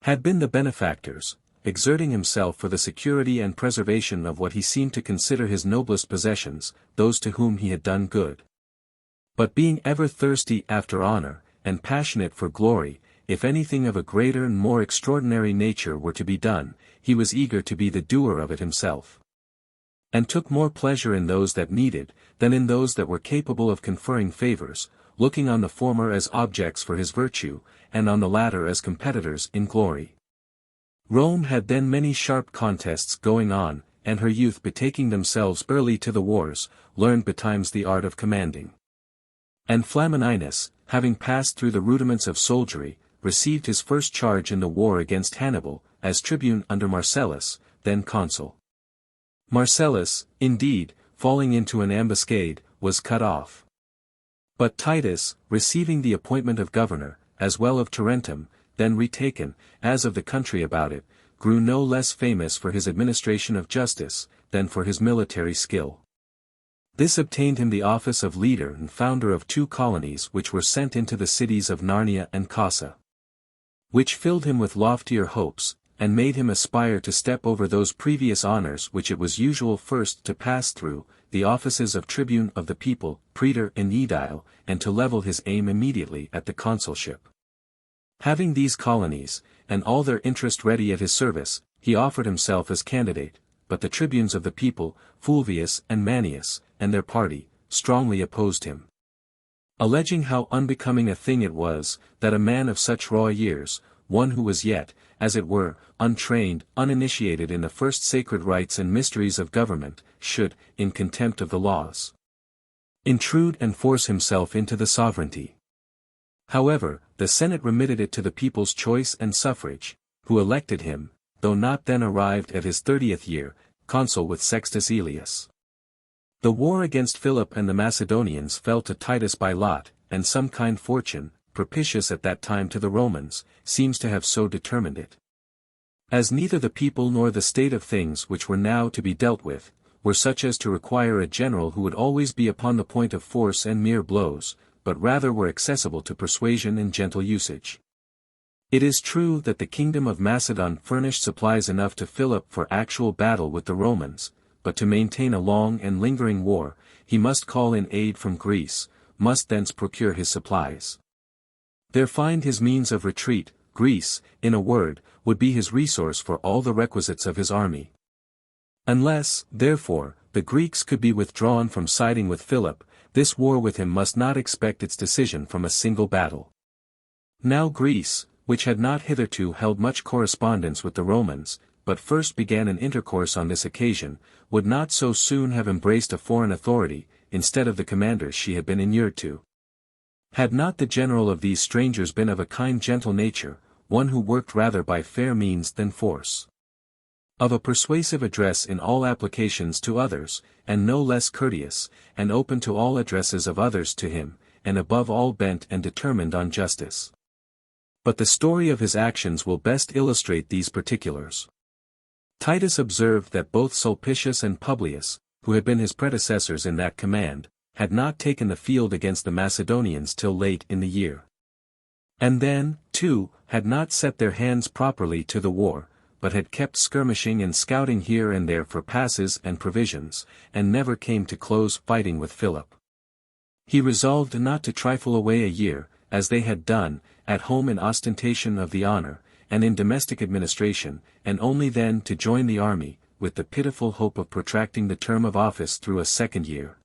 had been the benefactors, exerting himself for the security and preservation of what he seemed to consider his noblest possessions, those to whom he had done good. But being ever thirsty after honor, and passionate for glory, if anything of a greater and more extraordinary nature were to be done, he was eager to be the doer of it himself. And took more pleasure in those that needed, than in those that were capable of conferring favors, looking on the former as objects for his virtue, and on the latter as competitors in glory. Rome had then many sharp contests going on, and her youth betaking themselves early to the wars, learned betimes the art of commanding. And Flamininus, having passed through the rudiments of soldiery, received his first charge in the war against Hannibal, as tribune under Marcellus, then consul. Marcellus, indeed, falling into an ambuscade, was cut off. But Titus, receiving the appointment of governor, as well of Tarentum, then retaken, as of the country about it, grew no less famous for his administration of justice, than for his military skill. This obtained him the office of leader and founder of 2 colonies which were sent into the cities of Narnia and Casa. Which filled him with loftier hopes, and made him aspire to step over those previous honors which it was usual first to pass through, the offices of tribune of the people, praetor and aedile, and to level his aim immediately at the consulship. Having these colonies, and all their interest ready at his service, he offered himself as candidate, but the tribunes of the people, Fulvius and Manius, and their party, strongly opposed him. Alleging how unbecoming a thing it was, that a man of such raw years, one who was yet, as it were, untrained, uninitiated in the first sacred rites and mysteries of government, should, in contempt of the laws, intrude and force himself into the sovereignty. However, the Senate remitted it to the people's choice and suffrage, who elected him, though not then arrived at his 30th year, consul with Sextus Aelius. The war against Philip and the Macedonians fell to Titus by lot, and some kind fortune, propitious at that time to the Romans, seems to have so determined it. As neither the people nor the state of things which were now to be dealt with, were such as to require a general who would always be upon the point of force and mere blows, but rather were accessible to persuasion and gentle usage. It is true that the kingdom of Macedon furnished supplies enough to Philip for actual battle with the Romans, but to maintain a long and lingering war, he must call in aid from Greece, must thence procure his supplies. there find his means of retreat. Greece, in a word, would be his resource for all the requisites of his army. Unless, therefore, the Greeks could be withdrawn from siding with Philip, this war with him must not expect its decision from a single battle. Now Greece, which had not hitherto held much correspondence with the Romans, but first began an intercourse on this occasion, would not so soon have embraced a foreign authority, instead of the commanders she had been inured to. Had not the general of these strangers been of a kind gentle nature, one who worked rather by fair means than force, of a persuasive address in all applications to others, and no less courteous, and open to all addresses of others to him, and above all bent and determined on justice. But the story of his actions will best illustrate these particulars. Titus observed that both Sulpicius and Publius, who had been his predecessors in that command, had not taken the field against the Macedonians till late in the year. And then, too, had not set their hands properly to the war, but had kept skirmishing and scouting here and there for passes and provisions, and never came to close fighting with Philip. He resolved not to trifle away a year, as they had done, at home in ostentation of the honor, and in domestic administration, and only then to join the army, with the pitiful hope of protracting the term of office through a second year.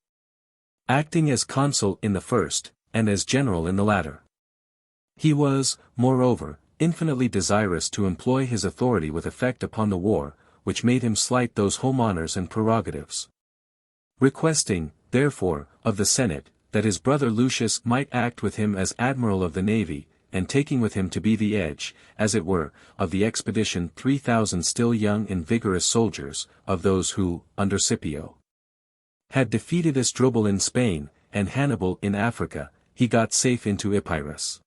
Acting as consul in the first, and as general in the latter. He was, moreover, infinitely desirous to employ his authority with effect upon the war, which made him slight those home honors and prerogatives. Requesting, therefore, of the Senate, that his brother Lucius might act with him as admiral of the navy, and taking with him to be the edge, as it were, of the expedition 3,000 still young and vigorous soldiers, of those who, under Scipio, had defeated Asdrubal in Spain, and Hannibal in Africa, he got safe into Epirus.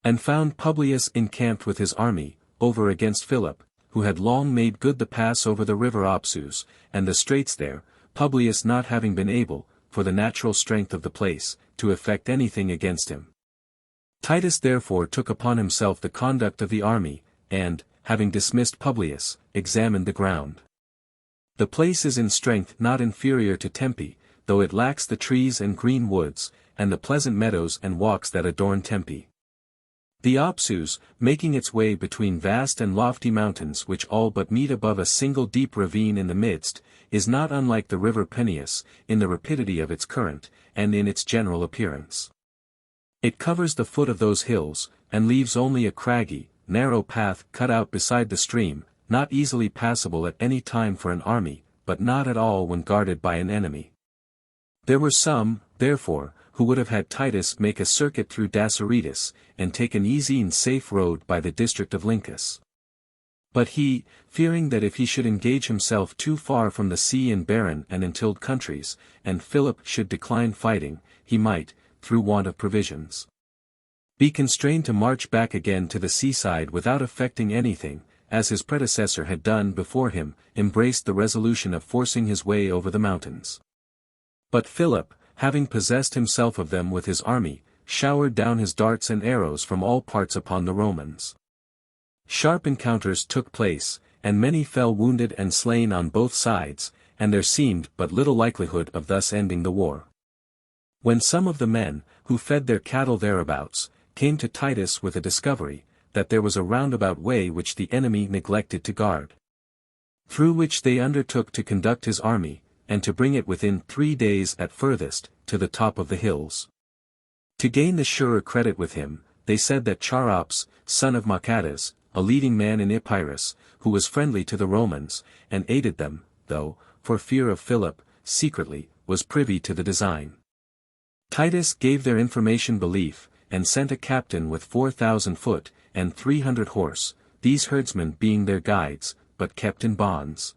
And found Publius encamped with his army, over against Philip, who had long made good the pass over the river Opsus, and the straits there, Publius not having been able, for the natural strength of the place, to effect anything against him. Titus therefore took upon himself the conduct of the army, and, having dismissed Publius, examined the ground. The place is in strength not inferior to Tempe, though it lacks the trees and green woods, and the pleasant meadows and walks that adorn Tempe. The Opsus, making its way between vast and lofty mountains which all but meet above a single deep ravine in the midst, is not unlike the river Peneus, in the rapidity of its current, and in its general appearance. It covers the foot of those hills, and leaves only a craggy, narrow path cut out beside the stream, not easily passable at any time for an army, but not at all when guarded by an enemy. There were some, therefore, who would have had Titus make a circuit through Daceretus, and take an easy and safe road by the district of Lyncus. But he, fearing that if he should engage himself too far from the sea in barren and untilled countries, and Philip should decline fighting, he might, through want of provisions, be constrained to march back again to the seaside without effecting anything, as his predecessor had done before him, embraced the resolution of forcing his way over the mountains. But Philip, having possessed himself of them with his army, showered down his darts and arrows from all parts upon the Romans. Sharp encounters took place, and many fell wounded and slain on both sides, and there seemed but little likelihood of thus ending the war. When some of the men, who fed their cattle thereabouts, came to Titus with a discovery, that there was a roundabout way which the enemy neglected to guard, through which they undertook to conduct his army, and to bring it within 3 days at furthest, to the top of the hills. To gain the surer credit with him, they said that Charops, son of Machadas, a leading man in Epirus, who was friendly to the Romans, and aided them, though, for fear of Philip, secretly, was privy to the design. Titus gave their information belief, and sent a captain with 4,000 foot, and 300 horse, these herdsmen being their guides, but kept in bonds.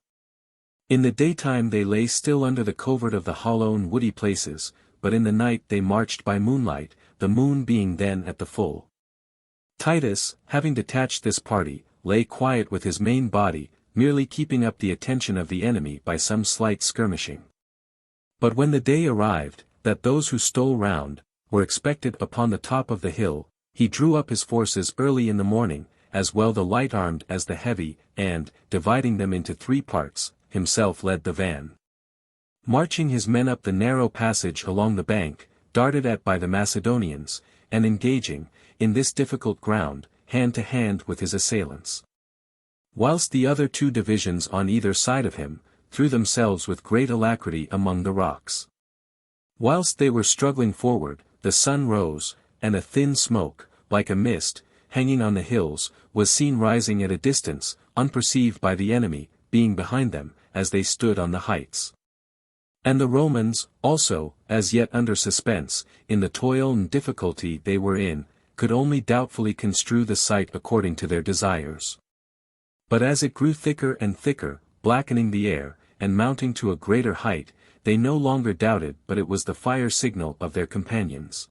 In the daytime they lay still under the covert of the hollow and woody places, but in the night they marched by moonlight, the moon being then at the full. Titus, having detached this party, lay quiet with his main body, merely keeping up the attention of the enemy by some slight skirmishing. But when the day arrived, that those who stole round, were expected upon the top of the hill, he drew up his forces early in the morning, as well the light-armed as the heavy, and, dividing them into 3 parts, himself led the van. Marching his men up the narrow passage along the bank, darted at by the Macedonians, and engaging, in this difficult ground, hand to hand with his assailants. Whilst the other two divisions on either side of him, threw themselves with great alacrity among the rocks. Whilst they were struggling forward, the sun rose, and a thin smoke, like a mist, hanging on the hills, was seen rising at a distance, unperceived by the enemy, being behind them, as they stood on the heights. And the Romans, also, as yet under suspense, in the toil and difficulty they were in, could only doubtfully construe the sight according to their desires. But as it grew thicker and thicker, blackening the air, and mounting to a greater height, they no longer doubted but it was the fire signal of their companions.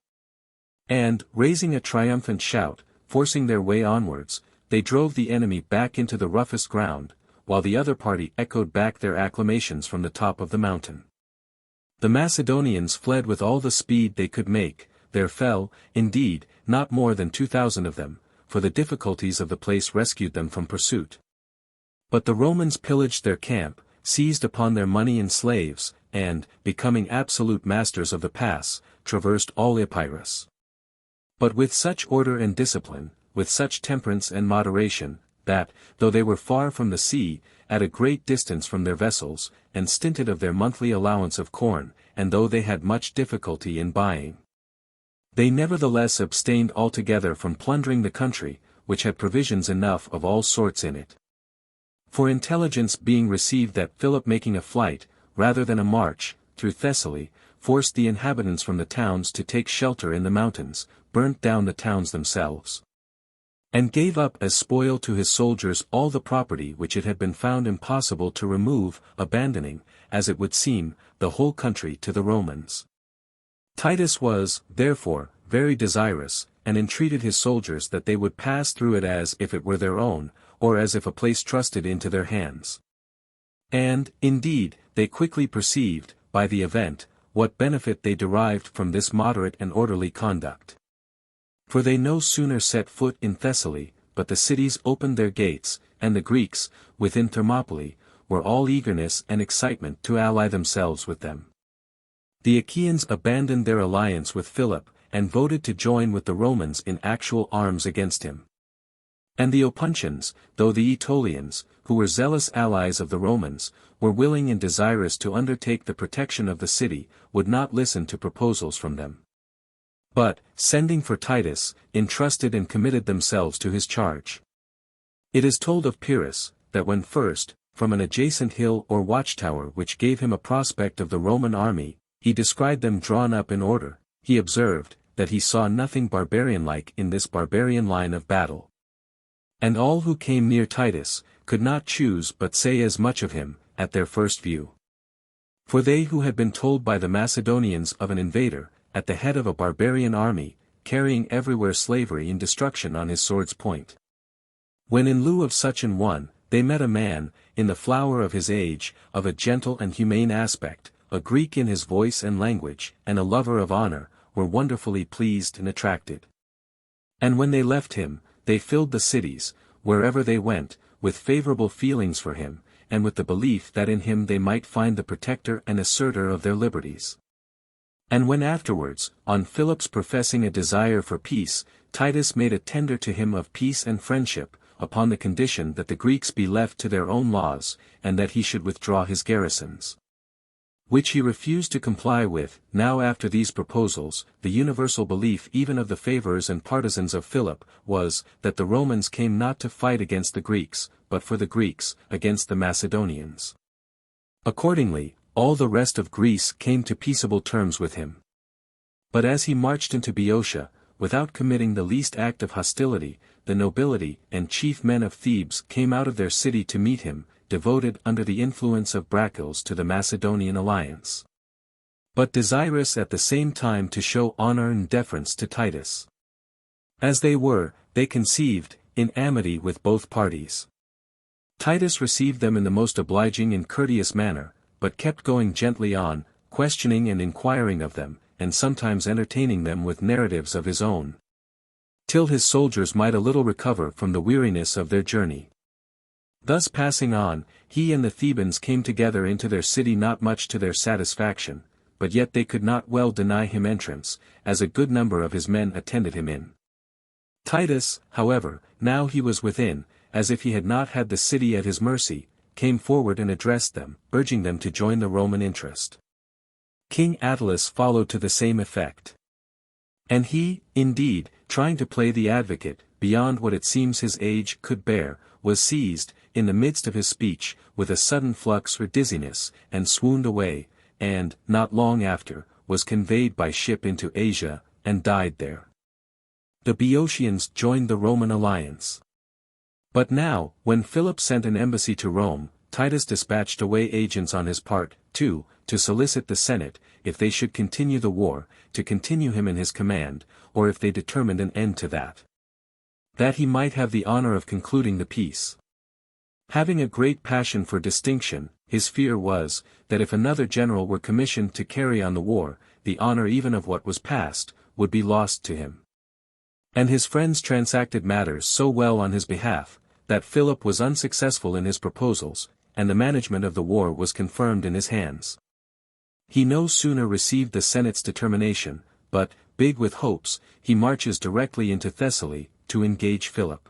And, raising a triumphant shout, forcing their way onwards, they drove the enemy back into the roughest ground, while the other party echoed back their acclamations from the top of the mountain. The Macedonians fled with all the speed they could make. There fell, indeed, not more than 2,000 of them, for the difficulties of the place rescued them from pursuit. But the Romans pillaged their camp, seized upon their money and slaves, and, becoming absolute masters of the pass, traversed all Epirus. But with such order and discipline, with such temperance and moderation, that, though they were far from the sea, at a great distance from their vessels, and stinted of their monthly allowance of corn, and though they had much difficulty in buying, they nevertheless abstained altogether from plundering the country, which had provisions enough of all sorts in it. For intelligence being received that Philip making a flight, rather than a march, through Thessaly, forced the inhabitants from the towns to take shelter in the mountains, burnt down the towns themselves, and gave up as spoil to his soldiers all the property which it had been found impossible to remove, abandoning, as it would seem, the whole country to the Romans. Titus was, therefore, very desirous, and entreated his soldiers that they would pass through it as if it were their own, or as if a place trusted into their hands. And, indeed, they quickly perceived, by the event, what benefit they derived from this moderate and orderly conduct. For they no sooner set foot in Thessaly, but the cities opened their gates, and the Greeks, within Thermopylae, were all eagerness and excitement to ally themselves with them. The Achaeans abandoned their alliance with Philip, and voted to join with the Romans in actual arms against him. And the Opuntians, though the Aetolians, who were zealous allies of the Romans, were willing and desirous to undertake the protection of the city, would not listen to proposals from them, but, sending for Titus, entrusted and committed themselves to his charge. It is told of Pyrrhus, that when first, from an adjacent hill or watchtower which gave him a prospect of the Roman army, he descried them drawn up in order, he observed, that he saw nothing barbarian-like in this barbarian line of battle. And all who came near Titus, could not choose but say as much of him, at their first view. For they who had been told by the Macedonians of an invader, at the head of a barbarian army, carrying everywhere slavery and destruction on his sword's point, when in lieu of such an one, they met a man, in the flower of his age, of a gentle and humane aspect, a Greek in his voice and language, and a lover of honor, were wonderfully pleased and attracted. And when they left him, they filled the cities, wherever they went, with favorable feelings for him, and with the belief that in him they might find the protector and asserter of their liberties. And when afterwards, on Philip's professing a desire for peace, Titus made a tender to him of peace and friendship, upon the condition that the Greeks be left to their own laws, and that he should withdraw his garrisons, which he refused to comply with. Now after these proposals, the universal belief even of the favorers and partisans of Philip, was, that the Romans came not to fight against the Greeks, but for the Greeks, against the Macedonians. Accordingly, all the rest of Greece came to peaceable terms with him. But as he marched into Boeotia, without committing the least act of hostility, the nobility and chief men of Thebes came out of their city to meet him, devoted under the influence of Brachyls to the Macedonian alliance, but desirous at the same time to show honor and deference to Titus. As they were, they conceived, in amity with both parties. Titus received them in the most obliging and courteous manner, but kept going gently on, questioning and inquiring of them, and sometimes entertaining them with narratives of his own, till his soldiers might a little recover from the weariness of their journey. Thus passing on, he and the Thebans came together into their city not much to their satisfaction, but yet they could not well deny him entrance, as a good number of his men attended him in. Titus, however, now he was within, as if he had not had the city at his mercy, came forward and addressed them, urging them to join the Roman interest. King Attalus followed to the same effect. And he, indeed, trying to play the advocate, beyond what it seems his age could bear, was seized, in the midst of his speech, with a sudden flux or dizziness, and swooned away, and, not long after, was conveyed by ship into Asia, and died there. The Boeotians joined the Roman alliance. But now, when Philip sent an embassy to Rome, Titus dispatched away agents on his part, too, to solicit the Senate, if they should continue the war, to continue him in his command, or if they determined an end to that he might have the honor of concluding the peace. Having a great passion for distinction, his fear was, that if another general were commissioned to carry on the war, the honor even of what was past, would be lost to him. And his friends transacted matters so well on his behalf, that Philip was unsuccessful in his proposals, and the management of the war was confirmed in his hands. He no sooner received the Senate's determination, but, big with hopes, he marches directly into Thessaly, to engage Philip.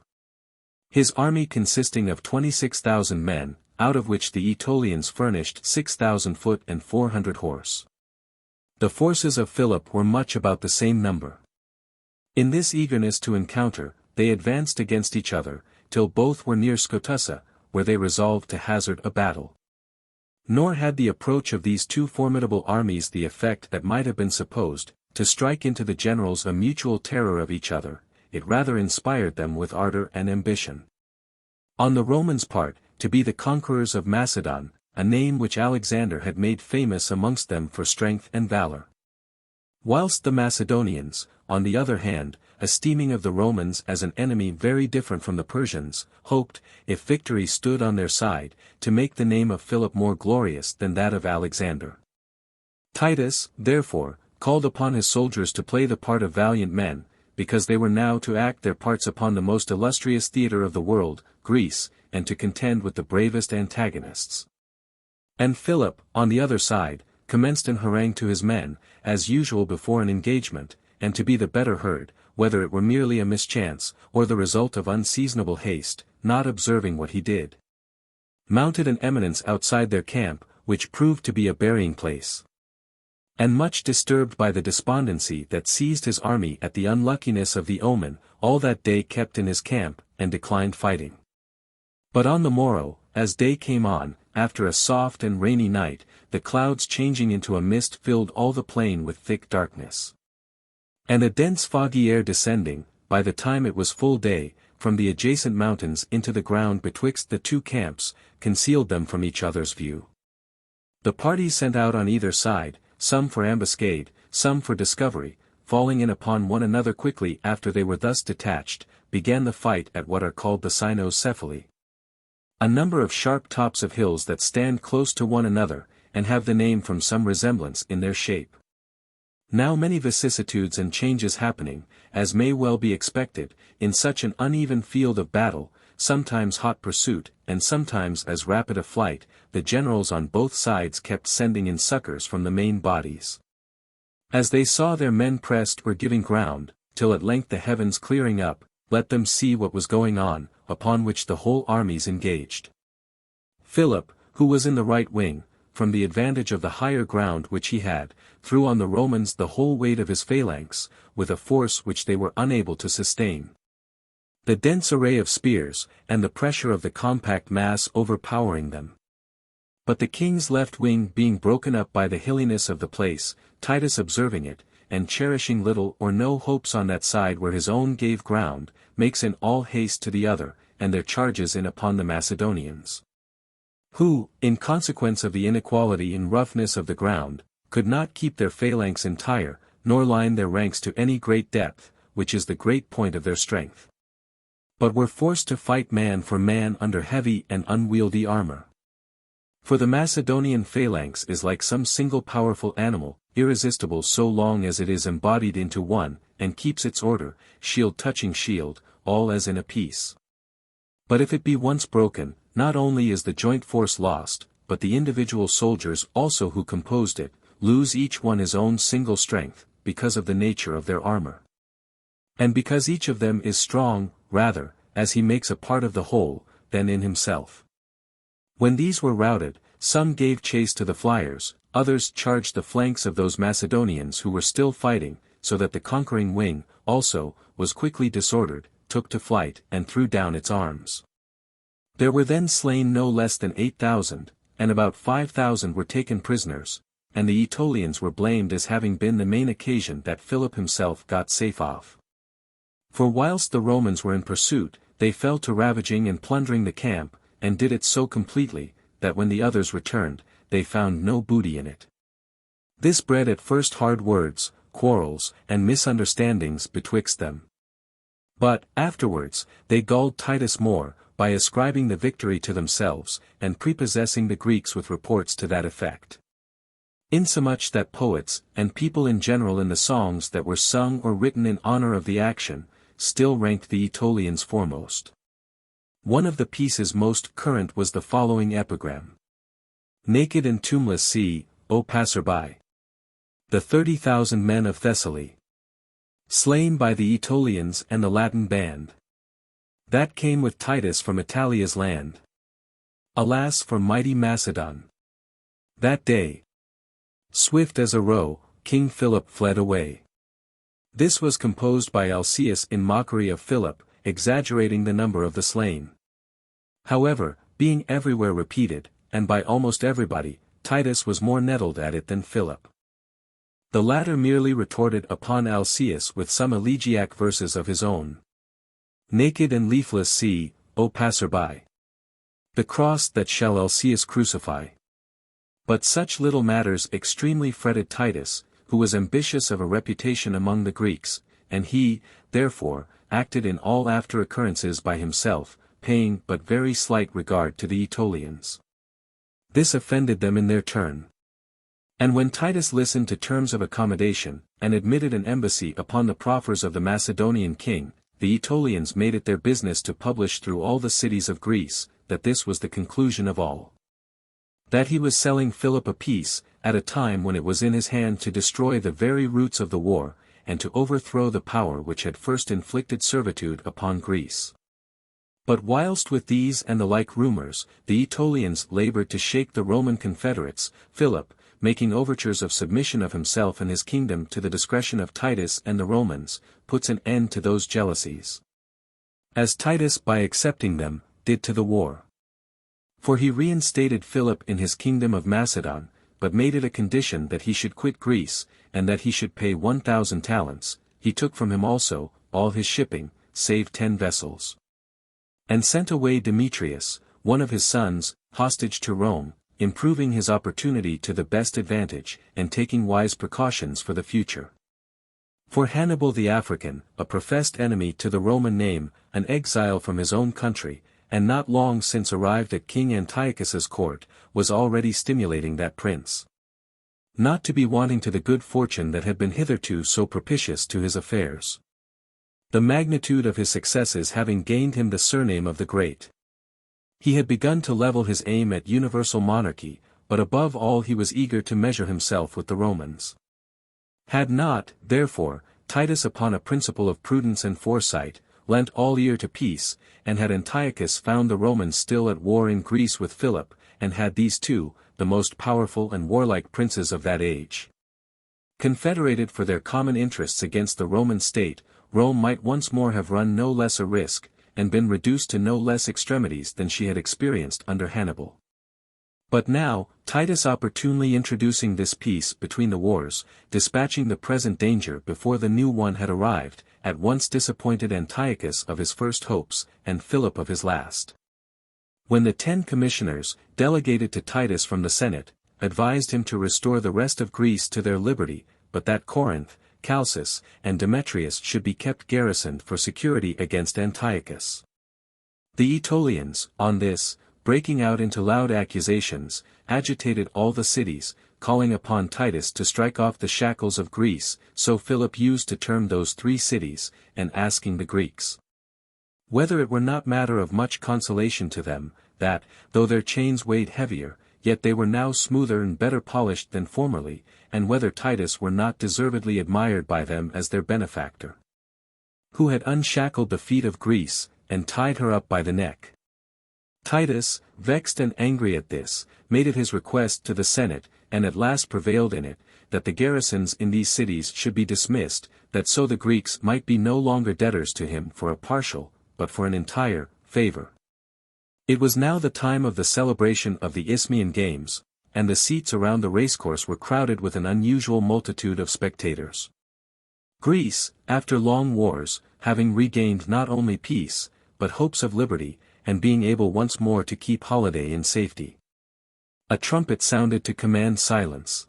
His army consisting of 26,000 men, out of which the Aetolians furnished 6,000 foot and 400 horse. The forces of Philip were much about the same number. In this eagerness to encounter, they advanced against each other, till both were near Scotussa, where they resolved to hazard a battle. Nor had the approach of these two formidable armies the effect that might have been supposed, to strike into the generals a mutual terror of each other. It rather inspired them with ardor and ambition. On the Romans' part, to be the conquerors of Macedon, a name which Alexander had made famous amongst them for strength and valor. Whilst the Macedonians, on the other hand, esteeming of the Romans as an enemy very different from the Persians, hoped, if victory stood on their side, to make the name of Philip more glorious than that of Alexander. Titus, therefore, called upon his soldiers to play the part of valiant men, because they were now to act their parts upon the most illustrious theatre of the world, Greece, and to contend with the bravest antagonists. And Philip, on the other side, commenced an harangue to his men, as usual before an engagement, and to be the better heard, whether it were merely a mischance, or the result of unseasonable haste, not observing what he did, mounted an eminence outside their camp, which proved to be a burying-place. And much disturbed by the despondency that seized his army at the unluckiness of the omen, all that day kept in his camp, and declined fighting. But on the morrow, as day came on, after a soft and rainy night, the clouds changing into a mist filled all the plain with thick darkness. And a dense foggy air descending, by the time it was full day, from the adjacent mountains into the ground betwixt the two camps, concealed them from each other's view. The parties sent out on either side, some for ambuscade, some for discovery, falling in upon one another quickly after they were thus detached, began the fight at what are called the cynocephali. A number of sharp tops of hills that stand close to one another, and have the name from some resemblance in their shape. Now many vicissitudes and changes happening, as may well be expected, in such an uneven field of battle, sometimes hot pursuit, and sometimes as rapid a flight, the generals on both sides kept sending in succors from the main bodies. As they saw their men pressed were giving ground, till at length the heavens clearing up, let them see what was going on, upon which the whole armies engaged. Philip, who was in the right wing, from the advantage of the higher ground which he had, threw on the Romans the whole weight of his phalanx, with a force which they were unable to sustain. The dense array of spears, and the pressure of the compact mass overpowering them. But the king's left wing being broken up by the hilliness of the place, Titus observing it, and cherishing little or no hopes on that side where his own gave ground, makes in all haste to the other, and there charges in upon the Macedonians, who, in consequence of the inequality and roughness of the ground, could not keep their phalanx entire, nor line their ranks to any great depth, which is the great point of their strength, but were forced to fight man for man under heavy and unwieldy armor. For the Macedonian phalanx is like some single powerful animal, irresistible so long as it is embodied into one, and keeps its order, shield touching shield, all as in a piece. But if it be once broken, not only is the joint force lost, but the individual soldiers also who composed it, lose each one his own single strength, because of the nature of their armor. And because each of them is strong, rather, as he makes a part of the whole, than in himself. When these were routed, some gave chase to the flyers, others charged the flanks of those Macedonians who were still fighting, so that the conquering wing, also, was quickly disordered, took to flight, and threw down its arms. There were then slain no less than 8,000, and about 5,000 were taken prisoners, and the Aetolians were blamed as having been the main occasion that Philip himself got safe off. For whilst the Romans were in pursuit, they fell to ravaging and plundering the camp, and did it so completely, that when the others returned, they found no booty in it. This bred at first hard words, quarrels, and misunderstandings betwixt them. But, afterwards, they galled Titus more, by ascribing the victory to themselves, and prepossessing the Greeks with reports to that effect. Insomuch that poets, and people in general in the songs that were sung or written in honor of the action, still ranked the Aetolians foremost. One of the pieces most current was the following epigram. Naked and tombless see, O passer-by, the 30,000 men of Thessaly, slain by the Aetolians and the Latin band, that came with Titus from Italia's land. Alas for mighty Macedon! That day, swift as a roe, King Philip fled away. This was composed by Alcaeus in mockery of Philip, exaggerating the number of the slain. However, being everywhere repeated, and by almost everybody, Titus was more nettled at it than Philip. The latter merely retorted upon Alcaeus with some elegiac verses of his own. Naked and leafless see, O passer-by, the cross that shall Alcaeus crucify. But such little matters extremely fretted Titus, who was ambitious of a reputation among the Greeks, and he, therefore, acted in all after occurrences by himself, paying but very slight regard to the Aetolians. This offended them in their turn. And when Titus listened to terms of accommodation, and admitted an embassy upon the proffers of the Macedonian king, the Aetolians made it their business to publish through all the cities of Greece, that this was the conclusion of all. That he was selling Philip a peace, at a time when it was in his hand to destroy the very roots of the war, and to overthrow the power which had first inflicted servitude upon Greece. But whilst with these and the like rumors, the Aetolians labored to shake the Roman confederates, Philip, making overtures of submission of himself and his kingdom to the discretion of Titus and the Romans, puts an end to those jealousies. As Titus by accepting them, did to the war. For he reinstated Philip in his kingdom of Macedon, but made it a condition that he should quit Greece, and that he should pay 1,000 talents, he took from him also, all his shipping, save 10 vessels. And sent away Demetrius, one of his sons, hostage to Rome, improving his opportunity to the best advantage, and taking wise precautions for the future. For Hannibal the African, a professed enemy to the Roman name, an exile from his own country, and not long since arrived at King Antiochus's court, was already stimulating that prince. Not to be wanting to the good fortune that had been hitherto so propitious to his affairs. The magnitude of his successes having gained him the surname of the Great. He had begun to level his aim at universal monarchy, but above all he was eager to measure himself with the Romans. Had not, therefore, Titus upon a principle of prudence and foresight, lent all ear to peace, and had Antiochus found the Romans still at war in Greece with Philip, and had these two, the most powerful and warlike princes of that age, confederated for their common interests against the Roman state, Rome might once more have run no less a risk, and been reduced to no less extremities than she had experienced under Hannibal. But now, Titus opportunely introducing this peace between the wars, dispatching the present danger before the new one had arrived, at once disappointed Antiochus of his first hopes, and Philip of his last. When the 10 commissioners, delegated to Titus from the Senate, advised him to restore the rest of Greece to their liberty, but that Corinth, Chalcis, and Demetrius should be kept garrisoned for security against Antiochus. The Aetolians, on this, breaking out into loud accusations, agitated all the cities, calling upon Titus to strike off the shackles of Greece, so Philip used to term those 3 cities, and asking the Greeks, whether it were not matter of much consolation to them, that, though their chains weighed heavier, yet they were now smoother and better polished than formerly, and whether Titus were not deservedly admired by them as their benefactor. who had unshackled the feet of Greece, and tied her up by the neck. Titus, vexed and angry at this, made it his request to the Senate, and at last prevailed in it, that the garrisons in these cities should be dismissed, that so the Greeks might be no longer debtors to him for a partial, but for an entire, favor. It was now the time of the celebration of the Isthmian Games, and the seats around the racecourse were crowded with an unusual multitude of spectators. Greece, after long wars, having regained not only peace, but hopes of liberty, and being able once more to keep holiday in safety. A trumpet sounded to command silence.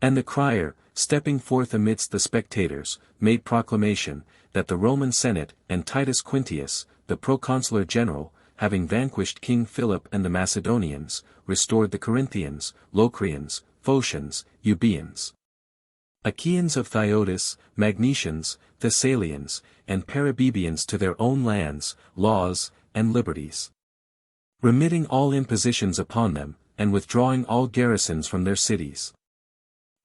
And the crier, stepping forth amidst the spectators, made proclamation, that the Roman Senate and Titus Quintius, the proconsular general, having vanquished King Philip and the Macedonians, restored the Corinthians, Locrians, Phocians, Euboeans, Achaeans of Thyotis, Magnesians, Thessalians, and Parabibians to their own lands, laws, and liberties, remitting all impositions upon them, and withdrawing all garrisons from their cities.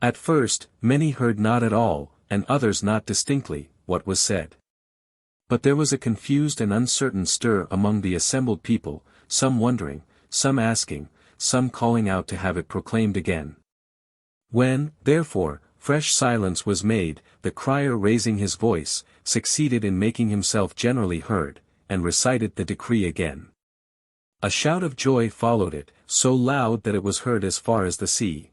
At first, many heard not at all, and others not distinctly, what was said. But there was a confused and uncertain stir among the assembled people, some wondering, some asking, some calling out to have it proclaimed again. When, therefore, fresh silence was made, the crier raising his voice, succeeded in making himself generally heard, and recited the decree again. A shout of joy followed it, so loud that it was heard as far as the sea.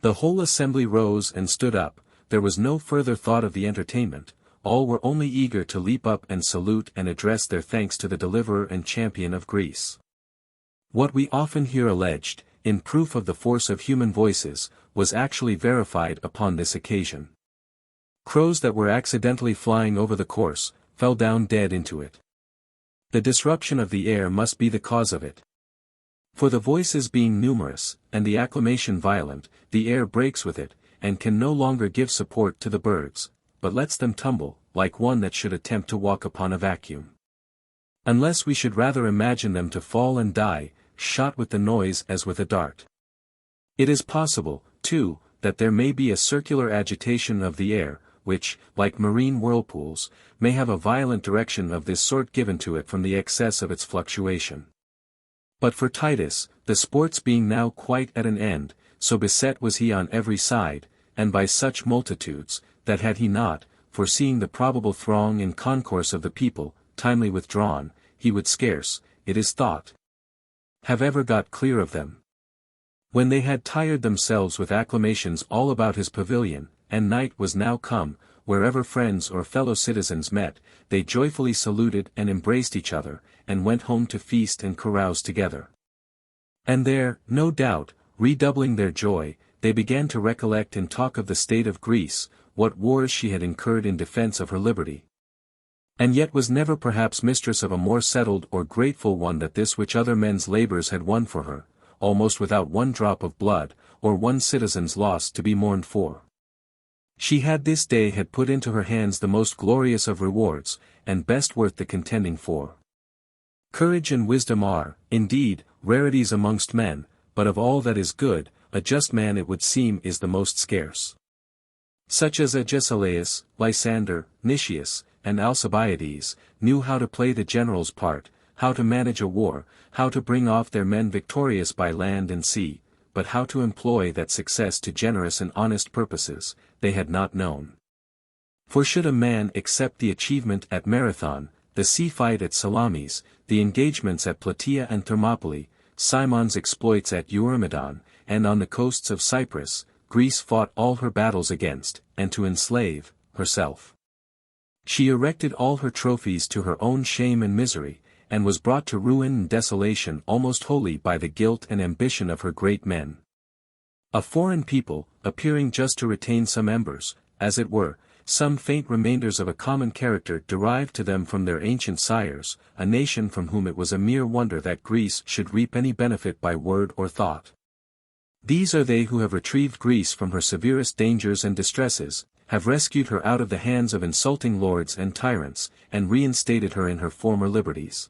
The whole assembly rose and stood up, there was no further thought of the entertainment, all were only eager to leap up and salute and address their thanks to the deliverer and champion of Greece. What we often hear alleged, in proof of the force of human voices, was actually verified upon this occasion. Crows that were accidentally flying over the course, fell down dead into it. The disruption of the air must be the cause of it. For the voices being numerous, and the acclamation violent, the air breaks with it, and can no longer give support to the birds, but lets them tumble, like one that should attempt to walk upon a vacuum. Unless we should rather imagine them to fall and die, shot with the noise as with a dart. It is possible, too, that there may be a circular agitation of the air, which, like marine whirlpools, may have a violent direction of this sort given to it from the excess of its fluctuation. But for Titus, the sports being now quite at an end, so beset was he on every side, and by such multitudes, that had he not, foreseeing the probable throng and concourse of the people, timely withdrawn, he would scarce, it is thought, have ever got clear of them. When they had tired themselves with acclamations all about his pavilion, and night was now come, wherever friends or fellow citizens met, they joyfully saluted and embraced each other, and went home to feast and carouse together. And there, no doubt, redoubling their joy, they began to recollect and talk of the state of Greece, what wars she had incurred in defense of her liberty. And yet was never perhaps mistress of a more settled or grateful one than this which other men's labors had won for her, almost without one drop of blood, or one citizen's loss to be mourned for. She had this day had put into her hands the most glorious of rewards, and best worth the contending for. Courage and wisdom are, indeed, rarities amongst men, but of all that is good, a just man it would seem is the most scarce. Such as Agesilaus, Lysander, Nicias, and Alcibiades, knew how to play the general's part, how to manage a war, how to bring off their men victorious by land and sea, but how to employ that success to generous and honest purposes, they had not known. For should a man accept the achievement at Marathon, the sea fight at Salamis, the engagements at Plataea and Thermopylae, Cimon's exploits at Eurymedon, and on the coasts of Cyprus, Greece fought all her battles against, and to enslave, herself. She erected all her trophies to her own shame and misery, and was brought to ruin and desolation almost wholly by the guilt and ambition of her great men. A foreign people, appearing just to retain some embers, as it were, some faint remainders of a common character derived to them from their ancient sires, a nation from whom it was a mere wonder that Greece should reap any benefit by word or thought. These are they who have retrieved Greece from her severest dangers and distresses, have rescued her out of the hands of insulting lords and tyrants, and reinstated her in her former liberties.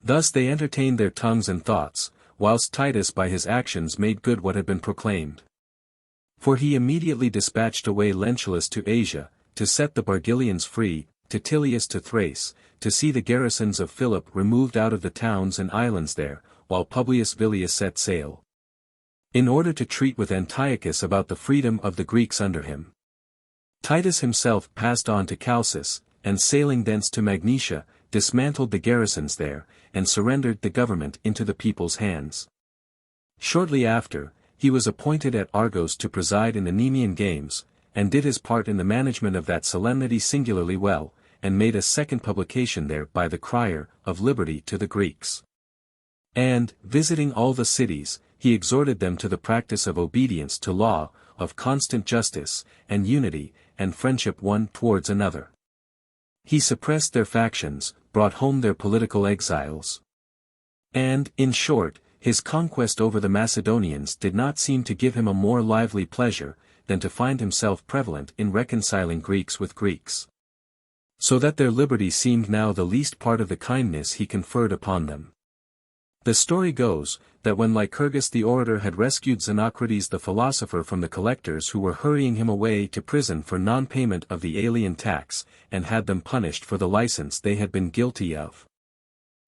Thus they entertained their tongues and thoughts, whilst Titus by his actions made good what had been proclaimed. For he immediately dispatched away Lentulus to Asia, to set the Bargillians free, to Tilius to Thrace, to see the garrisons of Philip removed out of the towns and islands there, while Publius Villius set sail, in order to treat with Antiochus about the freedom of the Greeks under him. Titus himself passed on to Chalcis, and sailing thence to Magnesia, dismantled the garrisons there, and surrendered the government into the people's hands. Shortly after, he was appointed at Argos to preside in the Nemean Games, and did his part in the management of that solemnity singularly well, and made a second publication there by the crier of liberty to the Greeks. And, visiting all the cities, he exhorted them to the practice of obedience to law, of constant justice, and unity, and friendship one towards another. He suppressed their factions, brought home their political exiles. And, in short, his conquest over the Macedonians did not seem to give him a more lively pleasure, than to find himself prevalent in reconciling Greeks with Greeks. So that their liberty seemed now the least part of the kindness he conferred upon them. The story goes, that when Lycurgus the orator had rescued Xenocrates the philosopher from the collectors who were hurrying him away to prison for non-payment of the alien tax, and had them punished for the license they had been guilty of,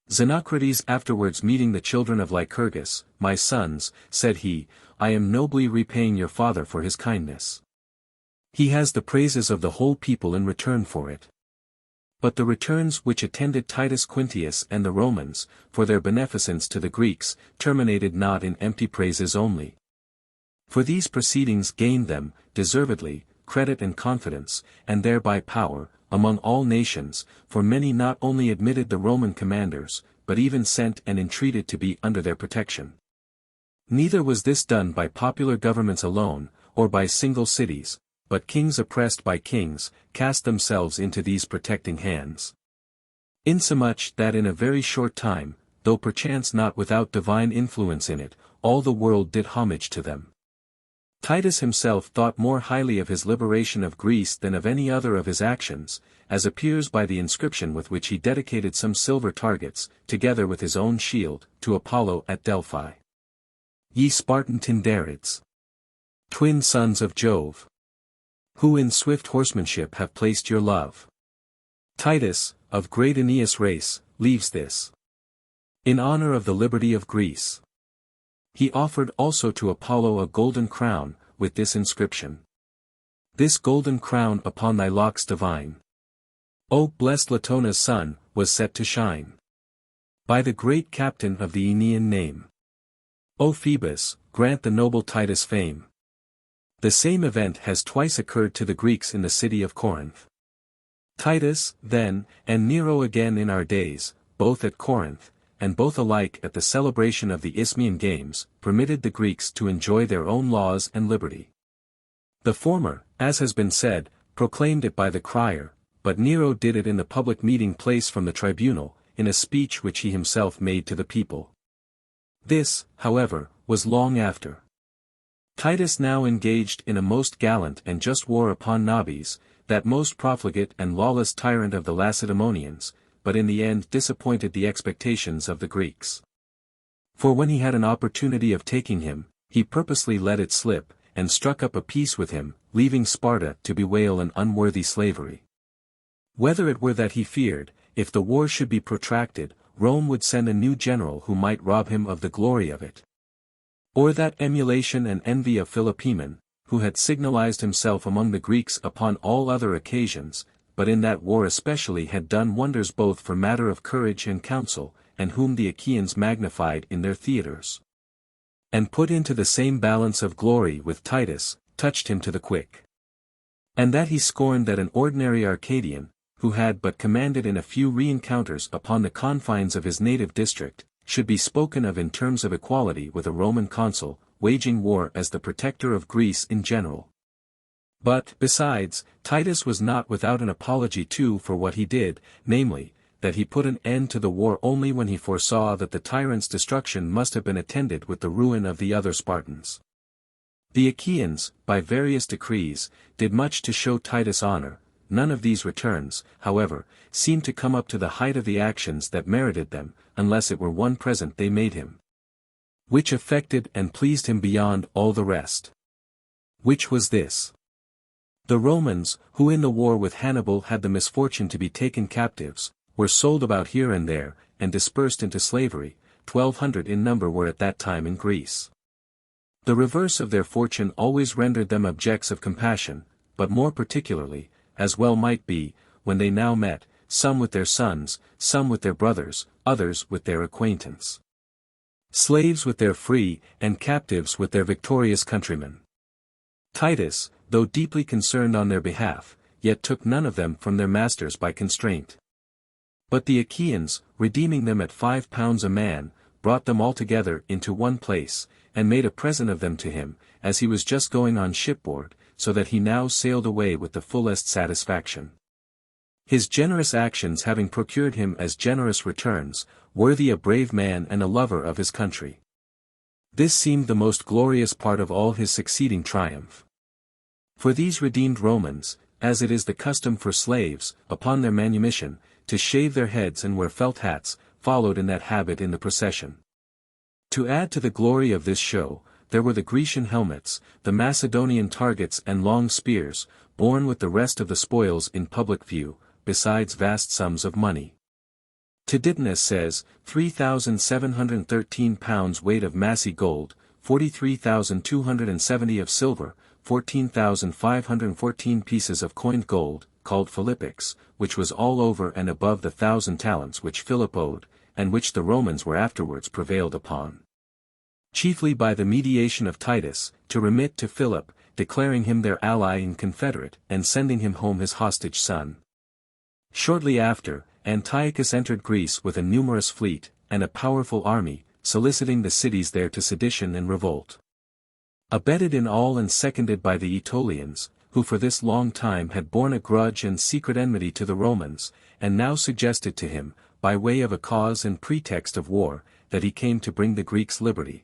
Xenocrates afterwards meeting the children of Lycurgus, "My sons," said he, "I am nobly repaying your father for his kindness. He has the praises of the whole people in return for it." But the returns which attended Titus Quintius and the Romans, for their beneficence to the Greeks, terminated not in empty praises only. For these proceedings gained them, deservedly, credit and confidence, and thereby power, among all nations, for many not only admitted the Roman commanders, but even sent and entreated to be under their protection. Neither was this done by popular governments alone, or by single cities, but kings oppressed by kings, cast themselves into these protecting hands. Insomuch that in a very short time, though perchance not without divine influence in it, all the world did homage to them. Titus himself thought more highly of his liberation of Greece than of any other of his actions, as appears by the inscription with which he dedicated some silver targets, together with his own shield, to Apollo at Delphi. Ye Spartan Tindarids, twin sons of Jove, who in swift horsemanship have placed your love. Titus, of great Aeneas race, leaves this, in honor of the liberty of Greece. He offered also to Apollo a golden crown, with this inscription: This golden crown upon thy locks divine, O blessed Latona's son, was set to shine by the great captain of the Aenean name. O Phoebus, grant the noble Titus fame. The same event has twice occurred to the Greeks in the city of Corinth. Titus, then, and Nero again in our days, both at Corinth, and both alike at the celebration of the Isthmian Games, permitted the Greeks to enjoy their own laws and liberty. The former, as has been said, proclaimed it by the crier, but Nero did it in the public meeting place from the tribunal, in a speech which he himself made to the people. This, however, was long after. Titus now engaged in a most gallant and just war upon Nabis, that most profligate and lawless tyrant of the Lacedaemonians, but in the end disappointed the expectations of the Greeks. For when he had an opportunity of taking him, he purposely let it slip, and struck up a peace with him, leaving Sparta to bewail an unworthy slavery. Whether it were that he feared, if the war should be protracted, Rome would send a new general who might rob him of the glory of it. Or that emulation and envy of Philopoemen, who had signalized himself among the Greeks upon all other occasions, but in that war especially had done wonders both for matter of courage and counsel, and whom the Achaeans magnified in their theatres, and put into the same balance of glory with Titus, touched him to the quick. And that he scorned that an ordinary Arcadian, who had but commanded in a few re-encounters upon the confines of his native district, should be spoken of in terms of equality with a Roman consul, waging war as the protector of Greece in general. But, besides, Titus was not without an apology too for what he did, namely, that he put an end to the war only when he foresaw that the tyrant's destruction must have been attended with the ruin of the other Spartans. The Achaeans, by various decrees, did much to show Titus honor. None of these returns, however, seemed to come up to the height of the actions that merited them, unless it were one present they made him, which affected and pleased him beyond all the rest. Which was this: The Romans, who in the war with Hannibal had the misfortune to be taken captives, were sold about here and there, and dispersed into slavery. 1,200 in number were at that time in Greece. The reverse of their fortune always rendered them objects of compassion, but more particularly, as well might be, when they now met, some with their sons, some with their brothers, others with their acquaintance. Slaves with their free, and captives with their victorious countrymen. Titus, though deeply concerned on their behalf, yet took none of them from their masters by constraint. But the Achaeans, redeeming them at £5 a man, brought them all together into one place, and made a present of them to him, as he was just going on shipboard, so that he now sailed away with the fullest satisfaction. His generous actions having procured him as generous returns, worthy a brave man and a lover of his country. This seemed the most glorious part of all his succeeding triumph. For these redeemed Romans, as it is the custom for slaves, upon their manumission, to shave their heads and wear felt hats, followed in that habit in the procession. To add to the glory of this show, there were the Grecian helmets, the Macedonian targets and long spears, borne with the rest of the spoils in public view, besides vast sums of money. Todinus says, 3,713 pounds weight of massy gold, 43,270 of silver, 14,514 pieces of coined gold, called philippics, which was all over and above the 1,000 talents which Philip owed, and which the Romans were afterwards prevailed upon, chiefly by the mediation of Titus, to remit to Philip, declaring him their ally and confederate, and sending him home his hostage son. Shortly after, Antiochus entered Greece with a numerous fleet, and a powerful army, soliciting the cities there to sedition and revolt. Abetted in all and seconded by the Aetolians, who for this long time had borne a grudge and secret enmity to the Romans, and now suggested to him, by way of a cause and pretext of war, that he came to bring the Greeks liberty.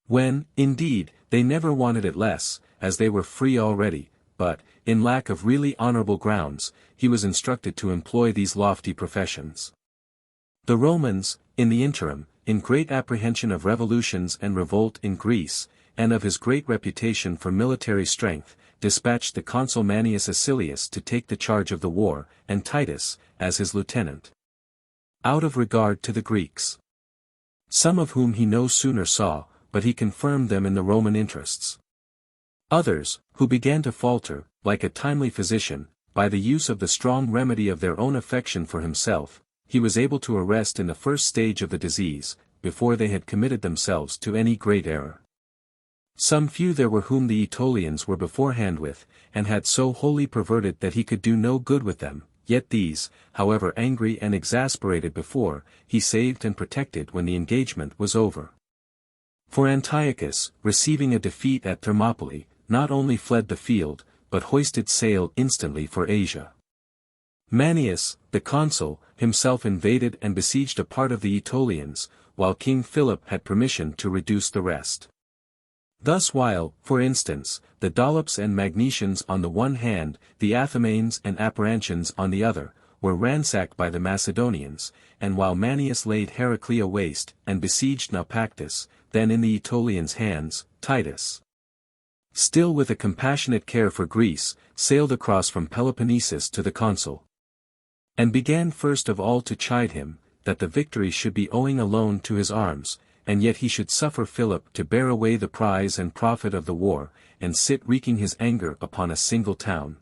When, indeed, they never wanted it less, as they were free already, but, in lack of really honorable grounds, he was instructed to employ these lofty professions. The Romans, in the interim, in great apprehension of revolutions and revolt in Greece, and of his great reputation for military strength, dispatched the consul Manius Acilius to take the charge of the war, and Titus, as his lieutenant. Out of regard to the Greeks, some of whom he no sooner saw, but he confirmed them in the Roman interests. Others, who began to falter, like a timely physician, by the use of the strong remedy of their own affection for himself, he was able to arrest in the first stage of the disease, before they had committed themselves to any great error. Some few there were whom the Aetolians were beforehand with, and had so wholly perverted that he could do no good with them, yet these, however angry and exasperated before, he saved and protected when the engagement was over. For Antiochus, receiving a defeat at Thermopylae, not only fled the field, but hoisted sail instantly for Asia. Manius, the consul, himself invaded and besieged a part of the Aetolians, while King Philip had permission to reduce the rest. Thus while, for instance, the Dolops and Magnesians on the one hand, the Athamanes and Apparantians on the other, were ransacked by the Macedonians, and while Manius laid Heraclea waste and besieged Naupactus, then in the Aetolians' hands, Titus, still with a compassionate care for Greece, sailed across from Peloponnesus to the consul, and began first of all to chide him, that the victory should be owing alone to his arms, and yet he should suffer Philip to bear away the prize and profit of the war, and sit wreaking his anger upon a single town,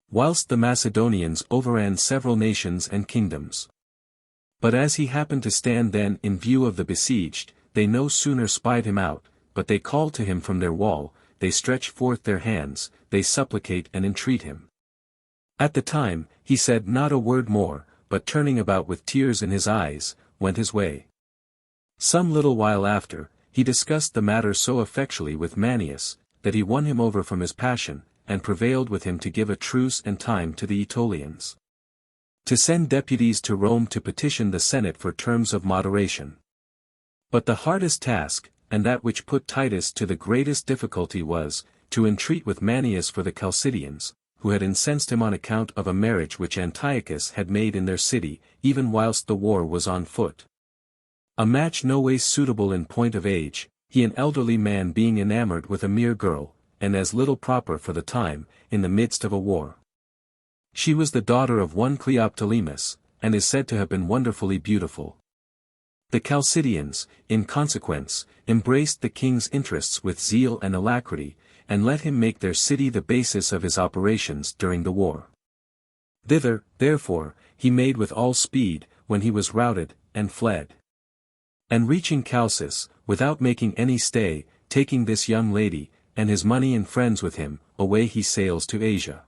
whilst the Macedonians overran several nations and kingdoms. But as he happened to stand then in view of the besieged, they no sooner spied him out, but they call to him from their wall, they stretch forth their hands, they supplicate and entreat him. At the time, he said not a word more, but turning about with tears in his eyes, went his way. Some little while after, he discussed the matter so effectually with Manius, that he won him over from his passion, and prevailed with him to give a truce and time to the Aetolians, to send deputies to Rome to petition the Senate for terms of moderation. But the hardest task, and that which put Titus to the greatest difficulty was, to entreat with Manius for the Chalcidians, who had incensed him on account of a marriage which Antiochus had made in their city, even whilst the war was on foot. A match no ways suitable in point of age, he an elderly man being enamoured with a mere girl, and as little proper for the time, in the midst of a war. She was the daughter of one Cleoptolemus, and is said to have been wonderfully beautiful. The Chalcidians, in consequence, embraced the king's interests with zeal and alacrity, and let him make their city the basis of his operations during the war. Thither, therefore, he made with all speed, when he was routed, and fled. And reaching Chalcis, without making any stay, taking this young lady, and his money and friends with him, away he sails to Asia.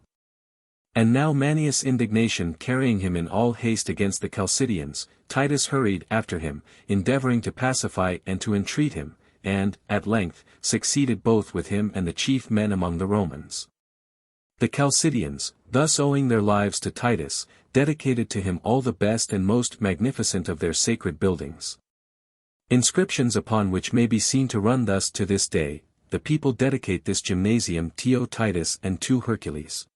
And now Manius' indignation carrying him in all haste against the Chalcidians, Titus hurried after him, endeavoring to pacify and to entreat him, and, at length, succeeded both with him and the chief men among the Romans. The Chalcidians, thus owing their lives to Titus, dedicated to him all the best and most magnificent of their sacred buildings. Inscriptions upon which may be seen to run thus to this day, the people dedicate this gymnasium to Titus and to Hercules.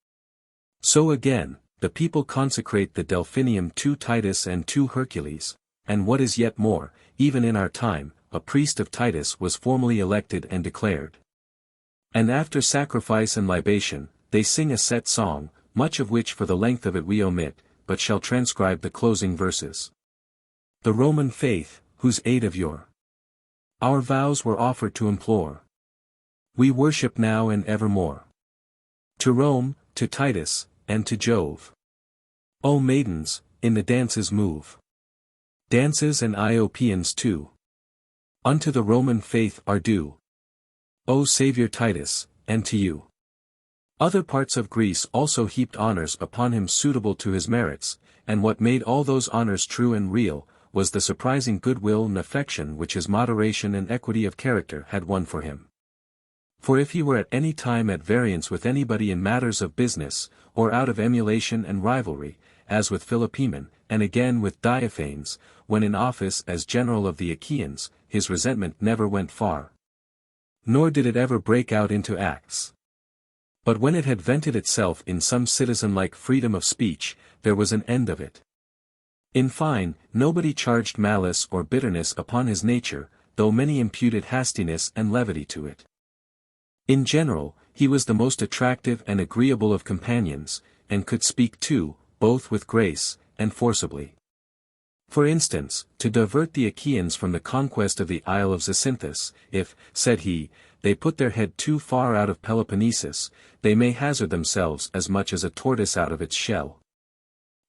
So again, the people consecrate the Delphinium to Titus and to Hercules, and what is yet more, even in our time, a priest of Titus was formally elected and declared. And after sacrifice and libation, they sing a set song, much of which for the length of it we omit, but shall transcribe the closing verses. The Roman faith, whose aid of yore our vows were offered to implore, we worship now and evermore. To Rome, to Titus, and to Jove. O maidens, in the dances move. Dances and Iopians too. Unto the Roman faith are due. O Saviour Titus, and to you. Other parts of Greece also heaped honors upon him suitable to his merits, and what made all those honors true and real, was the surprising goodwill and affection which his moderation and equity of character had won for him. For if he were at any time at variance with anybody in matters of business, or out of emulation and rivalry, as with Philopoemen, and again with Diophanes, when in office as general of the Achaeans, his resentment never went far. Nor did it ever break out into acts. But when it had vented itself in some citizen-like freedom of speech, there was an end of it. In fine, nobody charged malice or bitterness upon his nature, though many imputed hastiness and levity to it. In general, he was the most attractive and agreeable of companions, and could speak too, both with grace, and forcibly. For instance, to divert the Achaeans from the conquest of the Isle of Zacynthus, if, said he, they put their head too far out of Peloponnesus, they may hazard themselves as much as a tortoise out of its shell.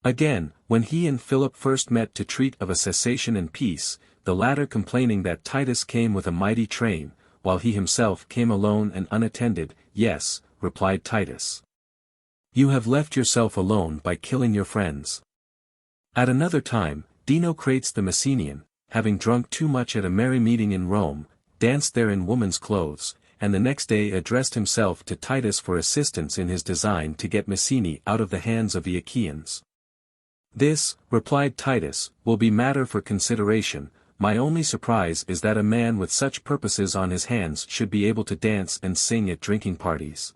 Again, when he and Philip first met to treat of a cessation and peace, the latter complaining that Titus came with a mighty train, while he himself came alone and unattended, yes, replied Titus. You have left yourself alone by killing your friends. At another time, Dinocrates the Messenian, having drunk too much at a merry meeting in Rome, danced there in woman's clothes, and the next day addressed himself to Titus for assistance in his design to get Messene out of the hands of the Achaeans. This, replied Titus, will be matter for consideration. My only surprise is that a man with such purposes on his hands should be able to dance and sing at drinking parties.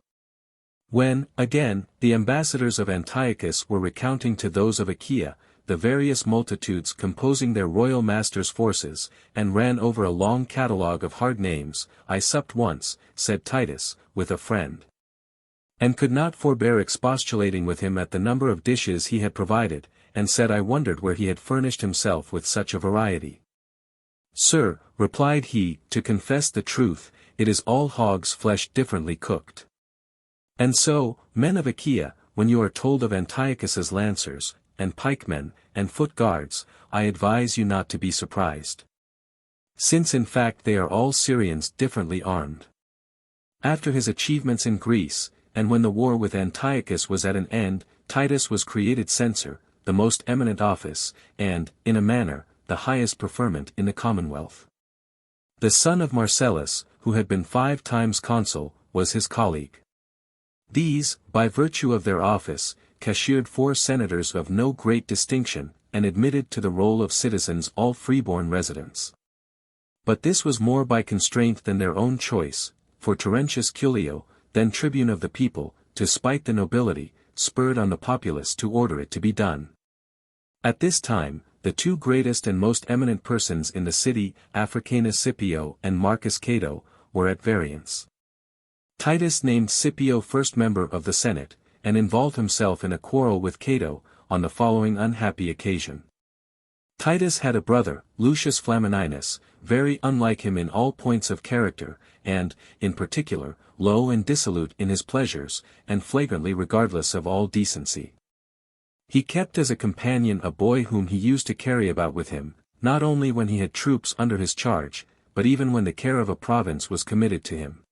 When, again, the ambassadors of Antiochus were recounting to those of Achaea, the various multitudes composing their royal master's forces, and ran over a long catalogue of hard names, I supped once, said Titus, with a friend, and could not forbear expostulating with him at the number of dishes he had provided, and said I wondered where he had furnished himself with such a variety. Sir, replied he, to confess the truth, it is all hog's flesh differently cooked. And so, men of Achaea, when you are told of Antiochus's lancers, and pikemen, and foot guards, I advise you not to be surprised. Since in fact they are all Syrians differently armed. After his achievements in Greece, and when the war with Antiochus was at an end, Titus was created censor, the most eminent office, and, in a manner, the highest preferment in the commonwealth. The son of Marcellus, who had been 5 times consul, was his colleague. These, by virtue of their office, cashiered 4 senators of no great distinction, and admitted to the roll of citizens all freeborn residents. But this was more by constraint than their own choice, for Terentius Cullio, then tribune of the people, to spite the nobility, spurred on the populace to order it to be done. At this time, the 2 greatest and most eminent persons in the city, Africanus Scipio and Marcus Cato, were at variance. Titus named Scipio first member of the Senate, and involved himself in a quarrel with Cato, on the following unhappy occasion. Titus had a brother, Lucius Flamininus, very unlike him in all points of character, and, in particular, low and dissolute in his pleasures, and flagrantly regardless of all decency. He kept as a companion a boy whom he used to carry about with him, not only when he had troops under his charge, but even when the care of a province was committed to him.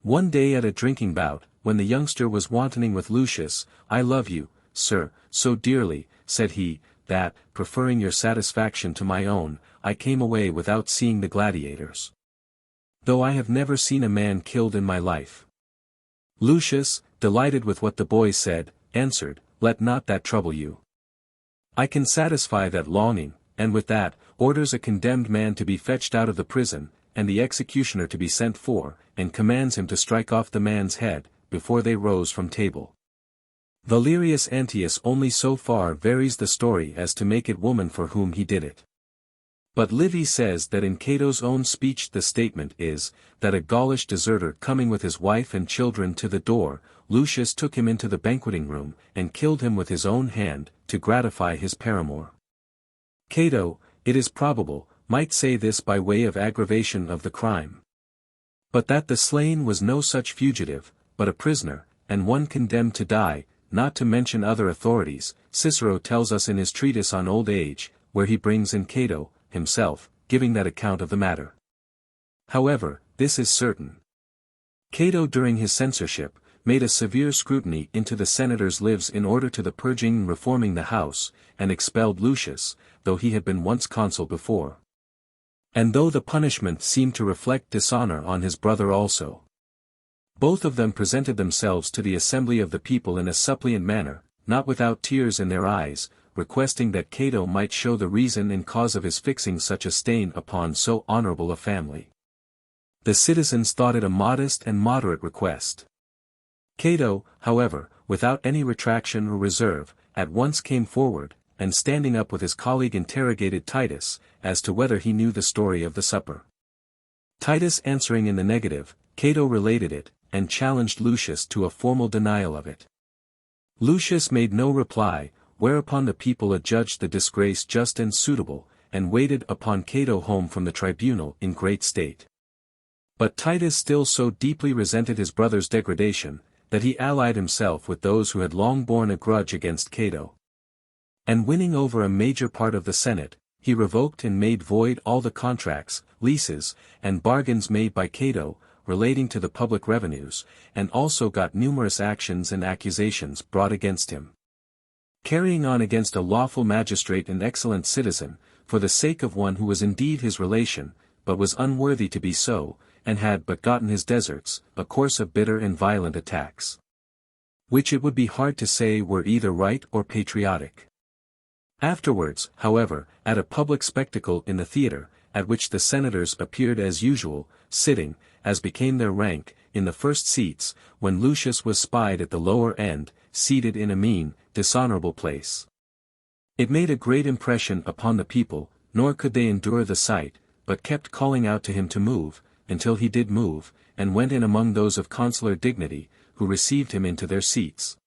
One day at a drinking bout, when the youngster was wantoning with Lucius, "I love you, sir, so dearly," said he, "that, preferring your satisfaction to my own, I came away without seeing the gladiators. Though I have never seen a man killed in my life." Lucius, delighted with what the boy said, answered, "Let not that trouble you. I can satisfy that longing," and with that, orders a condemned man to be fetched out of the prison, and the executioner to be sent for, and commands him to strike off the man's head, before they rose from table. Valerius Antius only so far varies the story as to make it woman for whom he did it. But Livy says that in Cato's own speech the statement is, that a Gaulish deserter coming with his wife and children to the door, Lucius took him into the banqueting room, and killed him with his own hand, to gratify his paramour. Cato, it is probable, might say this by way of aggravation of the crime. But that the slain was no such fugitive, but a prisoner, and one condemned to die, not to mention other authorities, Cicero tells us in his treatise on old age, where he brings in Cato, himself, giving that account of the matter. However, this is certain. Cato during his censorship, made a severe scrutiny into the senators' lives in order to the purging and reforming the house, and expelled Lucius, though he had been once consul before. And though the punishment seemed to reflect dishonor on his brother also. Both of them presented themselves to the assembly of the people in a suppliant manner, not without tears in their eyes, requesting that Cato might show the reason and cause of his fixing such a stain upon so honorable a family. The citizens thought it a modest and moderate request. Cato, however, without any retraction or reserve, at once came forward, and standing up with his colleague interrogated Titus, as to whether he knew the story of the supper. Titus answering in the negative, Cato related it, and challenged Lucius to a formal denial of it. Lucius made no reply, whereupon the people adjudged the disgrace just and suitable, and waited upon Cato home from the tribunal in great state. But Titus still so deeply resented his brother's degradation, that he allied himself with those who had long borne a grudge against Cato. And winning over a major part of the Senate, he revoked and made void all the contracts, leases, and bargains made by Cato, relating to the public revenues, and also got numerous actions and accusations brought against him. Carrying on against a lawful magistrate and excellent citizen, for the sake of one who was indeed his relation, but was unworthy to be so, and had but gotten his deserts, a course of bitter and violent attacks. Which it would be hard to say were either right or patriotic. Afterwards, however, at a public spectacle in the theatre, at which the senators appeared as usual, sitting, as became their rank, in the first seats, when Lucius was spied at the lower end, seated in a mean, dishonorable place. It made a great impression upon the people, nor could they endure the sight, but kept calling out to him to move, until he did move, and went in among those of consular dignity, who received him into their seats.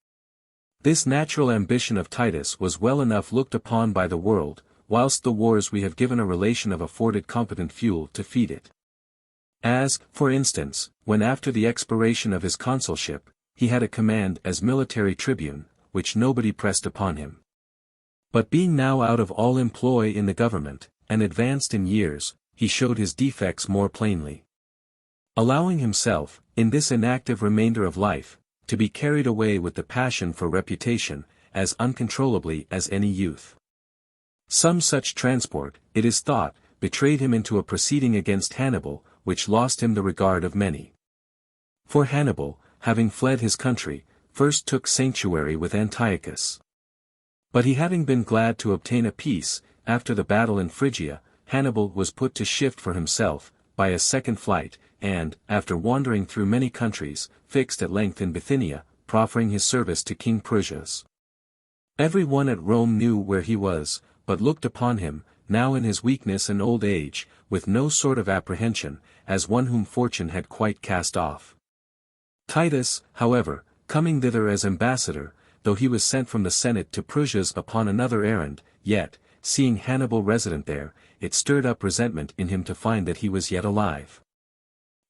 This natural ambition of Titus was well enough looked upon by the world, whilst the wars we have given a relation of afforded competent fuel to feed it. As, for instance, when after the expiration of his consulship, he had a command as military tribune, which nobody pressed upon him. But being now out of all employ in the government, and advanced in years, he showed his defects more plainly. Allowing himself, in this inactive remainder of life, to be carried away with the passion for reputation, as uncontrollably as any youth. Some such transport, it is thought, betrayed him into a proceeding against Hannibal, which lost him the regard of many. For Hannibal, having fled his country, first took sanctuary with Antiochus. But he having been glad to obtain a peace, after the battle in Phrygia, Hannibal was put to shift for himself, by a second flight, and, after wandering through many countries, fixed at length in Bithynia, proffering his service to King Pyrrhus. Every one at Rome knew where he was, but looked upon him, now in his weakness and old age, with no sort of apprehension, as one whom fortune had quite cast off. Titus, however, coming thither as ambassador, though he was sent from the Senate to Pyrrhus upon another errand, yet, seeing Hannibal resident there, it stirred up resentment in him to find that he was yet alive.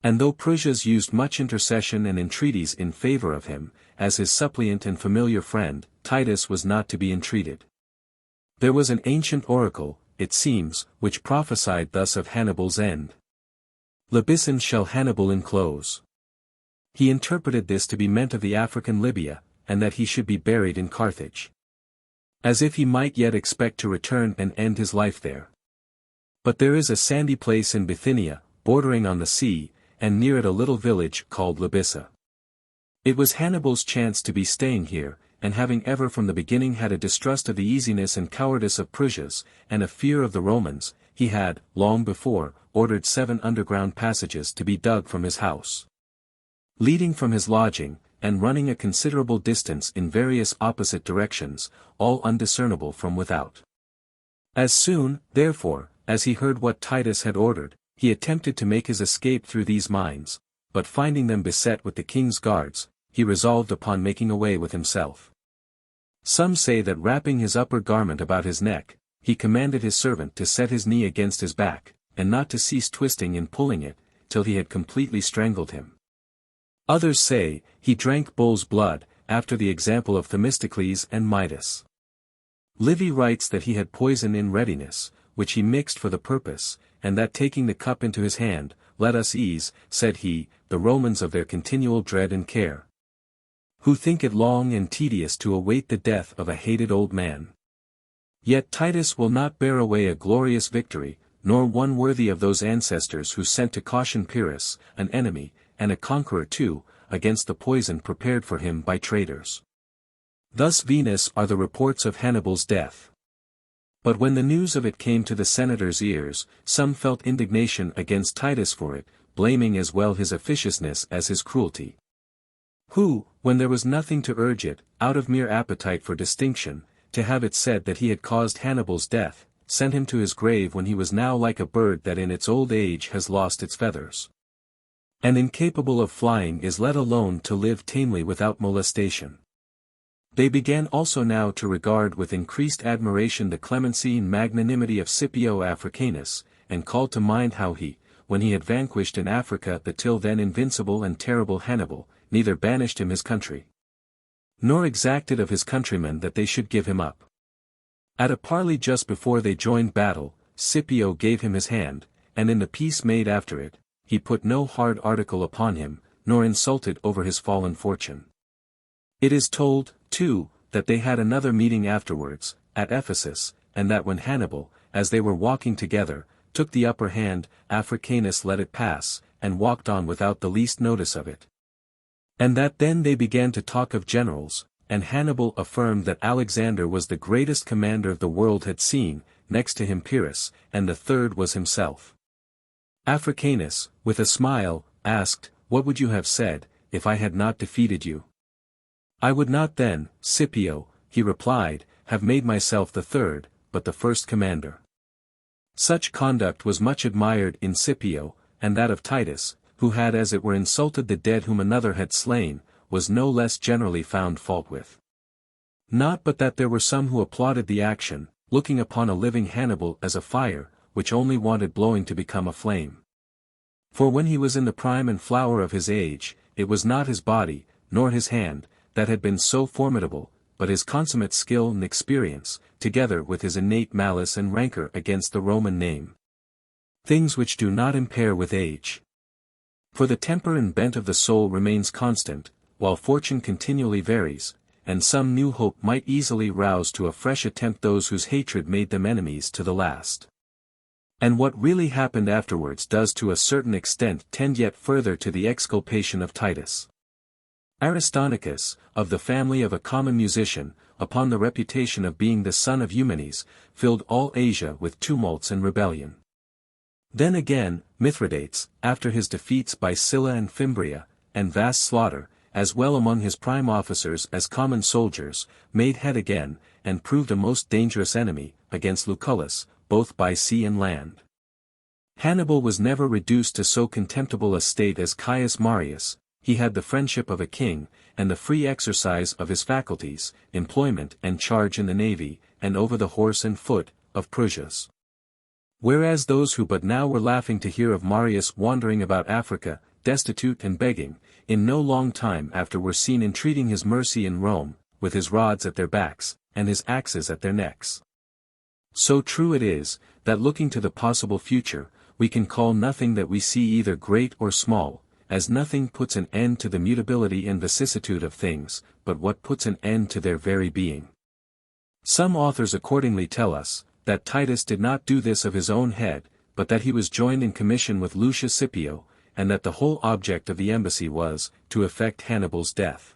And though Pyrrhus used much intercession and entreaties in favor of him, as his suppliant and familiar friend, Titus was not to be entreated. There was an ancient oracle, it seems, which prophesied thus of Hannibal's end. Libicin shall Hannibal enclose. He interpreted this to be meant of the African Libya, and that he should be buried in Carthage. As if he might yet expect to return and end his life there. But there is a sandy place in Bithynia, bordering on the sea, and near it a little village called Libissa. It was Hannibal's chance to be staying here, and having ever from the beginning had a distrust of the easiness and cowardice of Pyrrhus, and a fear of the Romans, he had, long before, ordered 7 underground passages to be dug from his house, leading from his lodging, and running a considerable distance in various opposite directions, all undiscernible from without. As soon, therefore, as he heard what Titus had ordered, he attempted to make his escape through these mines, but finding them beset with the king's guards, he resolved upon making away with himself. Some say that wrapping his upper garment about his neck, he commanded his servant to set his knee against his back, and not to cease twisting and pulling it, till he had completely strangled him. Others say, he drank bull's blood, after the example of Themistocles and Midas. Livy writes that he had poison in readiness, which he mixed for the purpose, and that taking the cup into his hand, let us ease, said he, the Romans of their continual dread and care, who think it long and tedious to await the death of a hated old man. Yet Titus will not bear away a glorious victory, nor one worthy of those ancestors who sent to caution Pyrrhus, an enemy, and a conqueror too, against the poison prepared for him by traitors. Thus Venus are the reports of Hannibal's death. But when the news of it came to the senators' ears, some felt indignation against Titus for it, blaming as well his officiousness as his cruelty. Who, when there was nothing to urge it, out of mere appetite for distinction, to have it said that he had caused Hannibal's death, sent him to his grave when he was now like a bird that in its old age has lost its feathers, and incapable of flying is let alone to live tamely without molestation. They began also now to regard with increased admiration the clemency and magnanimity of Scipio Africanus, and called to mind how he, when he had vanquished in Africa the till then invincible and terrible Hannibal, neither banished him his country, nor exacted of his countrymen that they should give him up. At a parley just before they joined battle, Scipio gave him his hand, and in the peace made after it, he put no hard article upon him, nor insulted over his fallen fortune. It is told, too, that they had another meeting afterwards, at Ephesus, and that when Hannibal, as they were walking together, took the upper hand, Africanus let it pass, and walked on without the least notice of it. And that then they began to talk of generals, and Hannibal affirmed that Alexander was the greatest commander the world had seen, next to him Pyrrhus, and the third was himself. Africanus, with a smile, asked, "What would you have said, if I had not defeated you?" "I would not then, Scipio," he replied, "have made myself the third, but the first commander." Such conduct was much admired in Scipio, and that of Titus, who had as it were insulted the dead whom another had slain, was no less generally found fault with. Not but that there were some who applauded the action, looking upon a living Hannibal as a fire, which only wanted blowing to become a flame. For when he was in the prime and flower of his age, it was not his body, nor his hand, that had been so formidable, but his consummate skill and experience, together with his innate malice and rancor against the Roman name. Things which do not impair with age. For the temper and bent of the soul remains constant, while fortune continually varies, and some new hope might easily rouse to a fresh attempt those whose hatred made them enemies to the last. And what really happened afterwards does to a certain extent tend yet further to the exculpation of Titus. Aristarchus, of the family of a common musician, upon the reputation of being the son of Eumenes, filled all Asia with tumults and rebellion. Then again, Mithridates, after his defeats by Sylla and Fimbria, and vast slaughter, as well among his prime officers as common soldiers, made head again, and proved a most dangerous enemy, against Lucullus, both by sea and land. Hannibal was never reduced to so contemptible a state as Caius Marius, he had the friendship of a king, and the free exercise of his faculties, employment and charge in the navy, and over the horse and foot, of Pyrrhus. Whereas those who but now were laughing to hear of Marius wandering about Africa, destitute and begging, in no long time after were seen entreating his mercy in Rome, with his rods at their backs, and his axes at their necks. So true it is, that looking to the possible future, we can call nothing that we see either great or small, as nothing puts an end to the mutability and vicissitude of things, but what puts an end to their very being. Some authors accordingly tell us, that Titus did not do this of his own head, but that he was joined in commission with Lucius Scipio, and that the whole object of the embassy was, to effect Hannibal's death.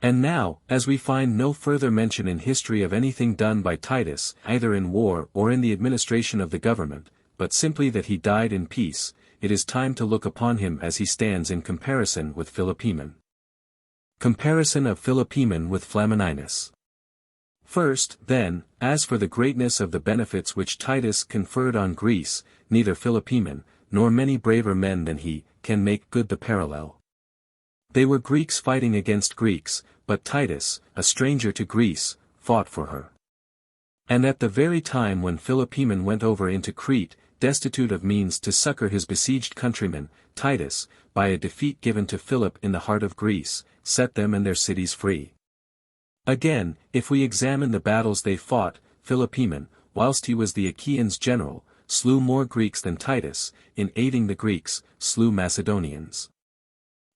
And now, as we find no further mention in history of anything done by Titus, either in war or in the administration of the government, but simply that he died in peace, it is time to look upon him as he stands in comparison with Philopoemen. Comparison of Philopoemen with Flamininus. First, then, as for the greatness of the benefits which Titus conferred on Greece, neither Philopoemen, nor many braver men than he, can make good the parallel. They were Greeks fighting against Greeks, but Titus, a stranger to Greece, fought for her. And at the very time when Philopoemen went over into Crete, destitute of means to succor his besieged countrymen, Titus, by a defeat given to Philip in the heart of Greece, set them and their cities free. Again, if we examine the battles they fought, Philopoemen, whilst he was the Achaeans' general, slew more Greeks than Titus, in aiding the Greeks, slew Macedonians.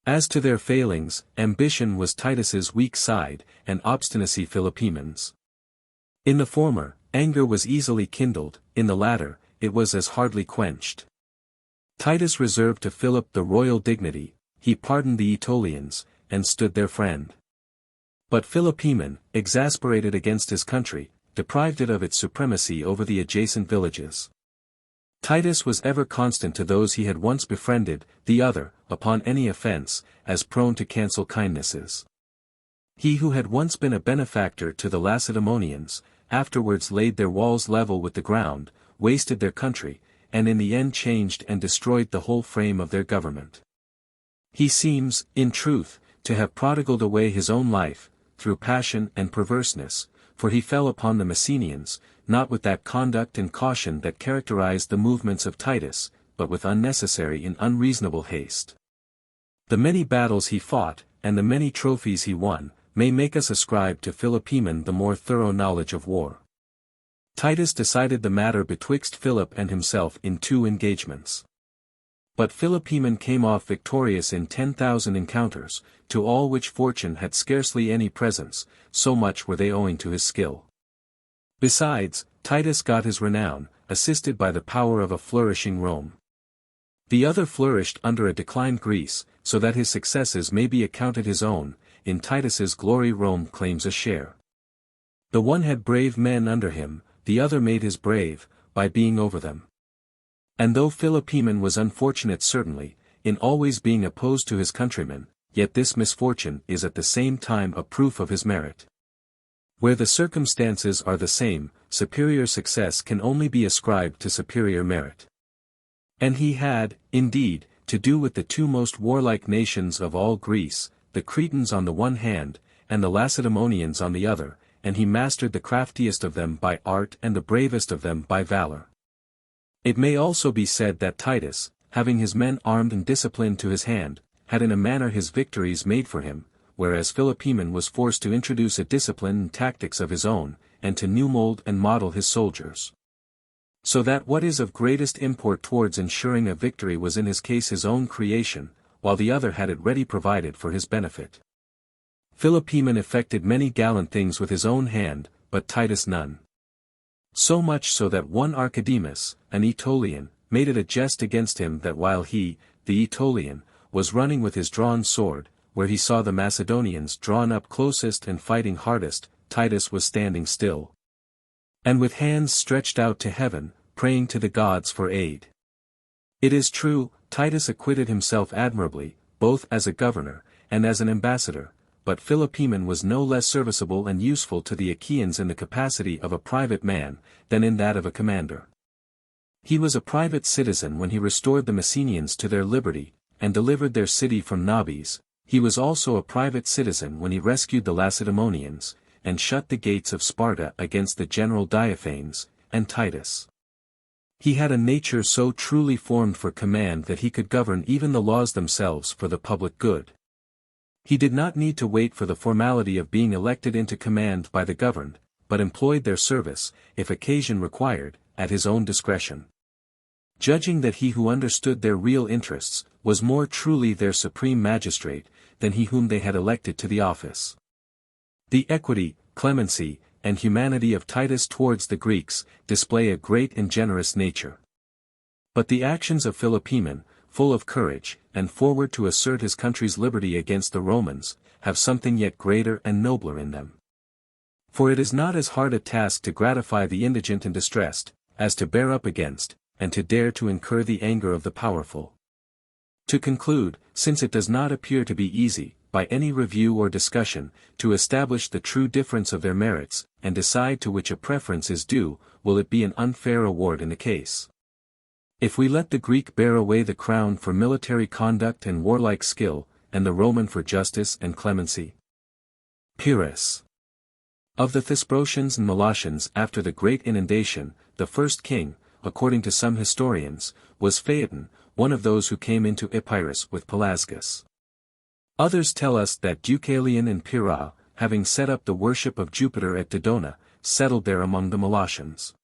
As to their failings, ambition was Titus's weak side, and obstinacy Philopoemen's. In the former, anger was easily kindled, in the latter, it was as hardly quenched. Titus reserved to Philip the royal dignity, he pardoned the Aetolians, and stood their friend. But Philopoemen, exasperated against his country, deprived it of its supremacy over the adjacent villages. Titus was ever constant to those he had once befriended, the other, upon any offense, as prone to cancel kindnesses. He who had once been a benefactor to the Lacedaemonians, afterwards laid their walls level with the ground, wasted their country, and in the end changed and destroyed the whole frame of their government. He seems, in truth, to have prodigaled away his own life, through passion and perverseness, for he fell upon the Messenians, not with that conduct and caution that characterized the movements of Titus, but with unnecessary and unreasonable haste. The many battles he fought, and the many trophies he won, may make us ascribe to Philopoemen the more thorough knowledge of war. Titus decided the matter betwixt Philip and himself in 2 engagements. But Philopoemen came off victorious in 10,000 encounters, to all which fortune had scarcely any presence, so much were they owing to his skill. Besides, Titus got his renown, assisted by the power of a flourishing Rome. The other flourished under a declined Greece, so that his successes may be accounted his own, in Titus's glory Rome claims a share. The one had brave men under him, the other made his brave, by being over them. And though Philopoemen was unfortunate certainly, in always being opposed to his countrymen, yet this misfortune is at the same time a proof of his merit. Where the circumstances are the same, superior success can only be ascribed to superior merit. And he had, indeed, to do with the 2 most warlike nations of all Greece, the Cretans on the one hand, and the Lacedaemonians on the other, and he mastered the craftiest of them by art and the bravest of them by valor. It may also be said that Titus, having his men armed and disciplined to his hand, had in a manner his victories made for him, whereas Philopoemen was forced to introduce a discipline and tactics of his own, and to new mold and model his soldiers. So that what is of greatest import towards ensuring a victory was in his case his own creation, while the other had it ready provided for his benefit. Philopoemen effected many gallant things with his own hand, but Titus none. So much so that one Archidemus, an Aetolian, made it a jest against him that while he, the Aetolian, was running with his drawn sword, where he saw the Macedonians drawn up closest and fighting hardest, Titus was standing still, and with hands stretched out to heaven, praying to the gods for aid. It is true, Titus acquitted himself admirably, both as a governor, and as an ambassador, but Philopoemen was no less serviceable and useful to the Achaeans in the capacity of a private man, than in that of a commander. He was a private citizen when he restored the Messenians to their liberty, and delivered their city from Nabis. He was also a private citizen when he rescued the Lacedaemonians, and shut the gates of Sparta against the general Diophanes, and Titus. He had a nature so truly formed for command that he could govern even the laws themselves for the public good. He did not need to wait for the formality of being elected into command by the governed, but employed their service, if occasion required, at his own discretion. Judging that he who understood their real interests, was more truly their supreme magistrate, than he whom they had elected to the office. The equity, clemency, and humanity of Titus towards the Greeks, display a great and generous nature. But the actions of Philopoemen, full of courage, and forward to assert his country's liberty against the Romans, have something yet greater and nobler in them. For it is not as hard a task to gratify the indigent and distressed, as to bear up against, and to dare to incur the anger of the powerful. To conclude, since it does not appear to be easy, by any review or discussion, to establish the true difference of their merits, and decide to which a preference is due, will it be an unfair award in the case. If we let the Greek bear away the crown for military conduct and warlike skill, and the Roman for justice and clemency. Pyrrhus. Of the Thesprotians and Molossians after the great inundation, the first king, according to some historians, was Phaeton, one of those who came into Epirus with Pelasgus. Others tell us that Deucalion and Pyrrhus, having set up the worship of Jupiter at Dodona, settled there among the Molossians.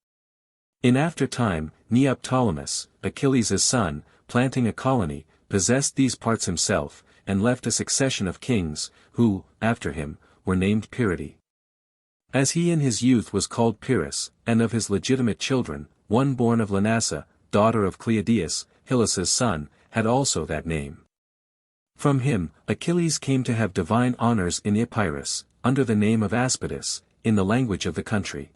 In after time, Neoptolemus, Achilles' son, planting a colony, possessed these parts himself, and left a succession of kings, who, after him, were named Pyrrhidi. As he in his youth was called Pyrrhus, and of his legitimate children, one born of Lanassa, daughter of Cleodius, Hylas' son, had also that name. From him, Achilles came to have divine honors in Epirus, under the name of Aspidus, in the language of the country.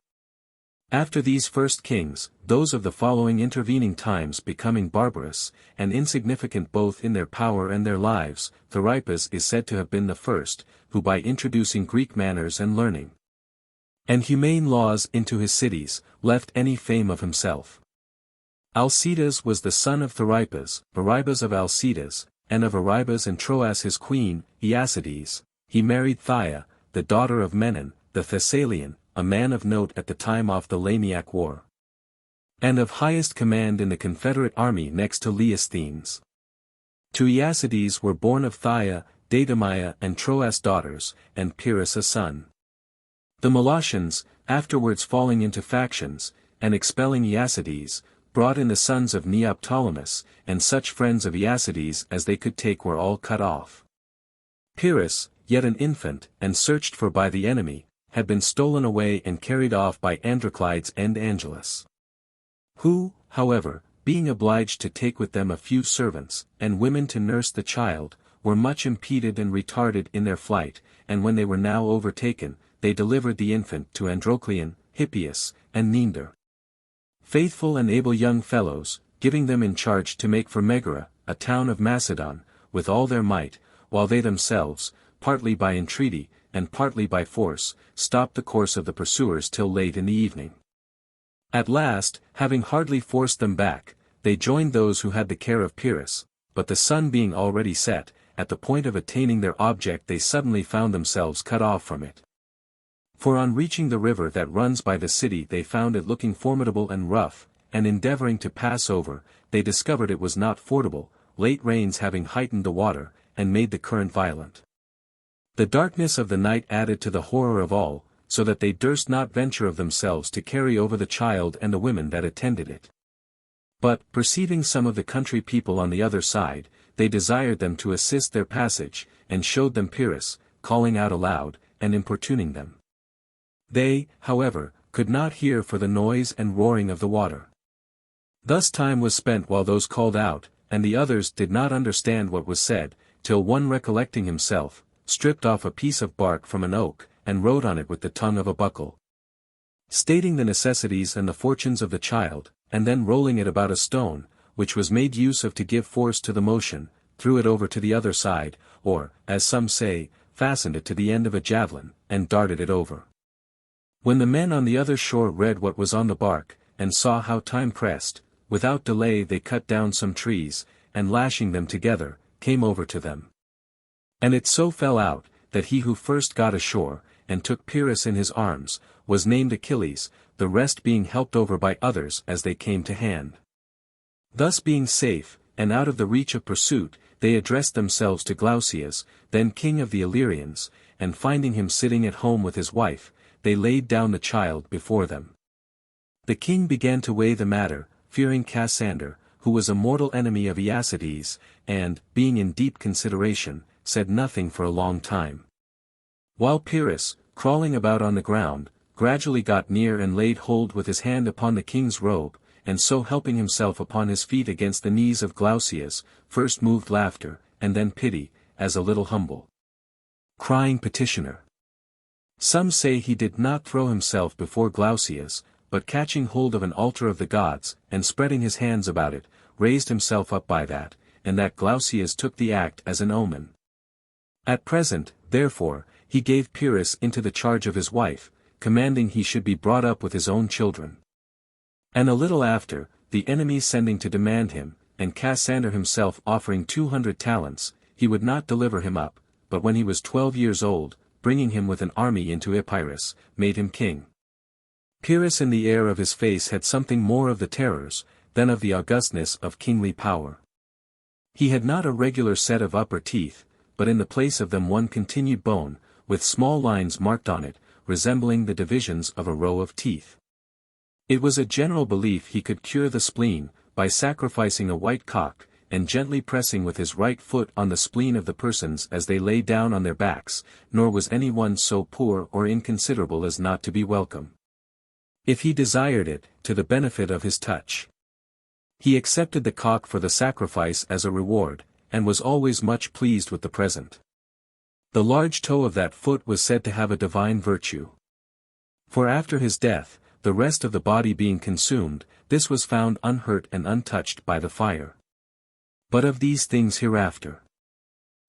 After these first kings, those of the following intervening times becoming barbarous, and insignificant both in their power and their lives, Therippus is said to have been the first, who by introducing Greek manners and learning, and humane laws into his cities, left any fame of himself. Alcidas was the son of Therippus, Aribas of Alcidas, and of Aribas and Troas his queen, Iacides. He married Thaia, the daughter of Menon, the Thessalian, a man of note at the time of the Lamiac War, and of highest command in the Confederate army next to Leosthenes. To Iacides were born of Thaia, Deidamia and Troas daughters, and Pyrrhus a son. The Molossians, afterwards falling into factions, and expelling Iacides, brought in the sons of Neoptolemus, and such friends of Iacides as they could take were all cut off. Pyrrhus, yet an infant, and searched for by the enemy, had been stolen away and carried off by Androclides and Angelus, who, however, being obliged to take with them a few servants, and women to nurse the child, were much impeded and retarded in their flight, and when they were now overtaken, they delivered the infant to Androcleon, Hippias, and Neander, faithful and able young fellows, giving them in charge to make for Megara, a town of Macedon, with all their might, while they themselves, partly by entreaty, and partly by force, stopped the course of the pursuers till late in the evening. At last, having hardly forced them back, they joined those who had the care of Pyrrhus, but the sun being already set, at the point of attaining their object they suddenly found themselves cut off from it. For on reaching the river that runs by the city they found it looking formidable and rough, and endeavoring to pass over, they discovered it was not fordable, late rains having heightened the water, and made the current violent. The darkness of the night added to the horror of all, so that they durst not venture of themselves to carry over the child and the women that attended it. But, perceiving some of the country people on the other side, they desired them to assist their passage, and showed them Pyrrhus, calling out aloud, and importuning them. They, however, could not hear for the noise and roaring of the water. Thus time was spent while those called out, and the others did not understand what was said, till one recollecting himself, stripped off a piece of bark from an oak, and wrote on it with the tongue of a buckle, stating the necessities and the fortunes of the child, and then rolling it about a stone, which was made use of to give force to the motion, threw it over to the other side, or, as some say, fastened it to the end of a javelin, and darted it over. When the men on the other shore read what was on the bark, and saw how time pressed, without delay they cut down some trees, and lashing them together, came over to them. And it so fell out, that he who first got ashore, and took Pyrrhus in his arms, was named Achilles, the rest being helped over by others as they came to hand. Thus being safe, and out of the reach of pursuit, they addressed themselves to Glaucias, then king of the Illyrians, and finding him sitting at home with his wife, they laid down the child before them. The king began to weigh the matter, fearing Lysander, who was a mortal enemy of Aristides, and, being in deep consideration, said nothing for a long time. While Pyrrhus, crawling about on the ground, gradually got near and laid hold with his hand upon the king's robe, and so helping himself upon his feet against the knees of Glaucias, first moved laughter, and then pity, as a little humble crying petitioner. Some say he did not throw himself before Glaucias, but catching hold of an altar of the gods, and spreading his hands about it, raised himself up by that, and that Glaucias took the act as an omen. At present, therefore, he gave Pyrrhus into the charge of his wife, commanding he should be brought up with his own children. And a little after, the enemies sending to demand him, and Lysander himself offering 200 talents, he would not deliver him up, but when he was 12 years old, bringing him with an army into Epirus, made him king. Pyrrhus in the air of his face had something more of the terrors, than of the augustness of kingly power. He had not a regular set of upper teeth, but in the place of them one continued bone, with small lines marked on it, resembling the divisions of a row of teeth. It was a general belief he could cure the spleen, by sacrificing a white cock, and gently pressing with his right foot on the spleen of the persons as they lay down on their backs, nor was any one so poor or inconsiderable as not to be welcome, if he desired it, to the benefit of his touch. He accepted the cock for the sacrifice as a reward, and was always much pleased with the present. The large toe of that foot was said to have a divine virtue. For after his death, the rest of the body being consumed, this was found unhurt and untouched by the fire. But of these things hereafter.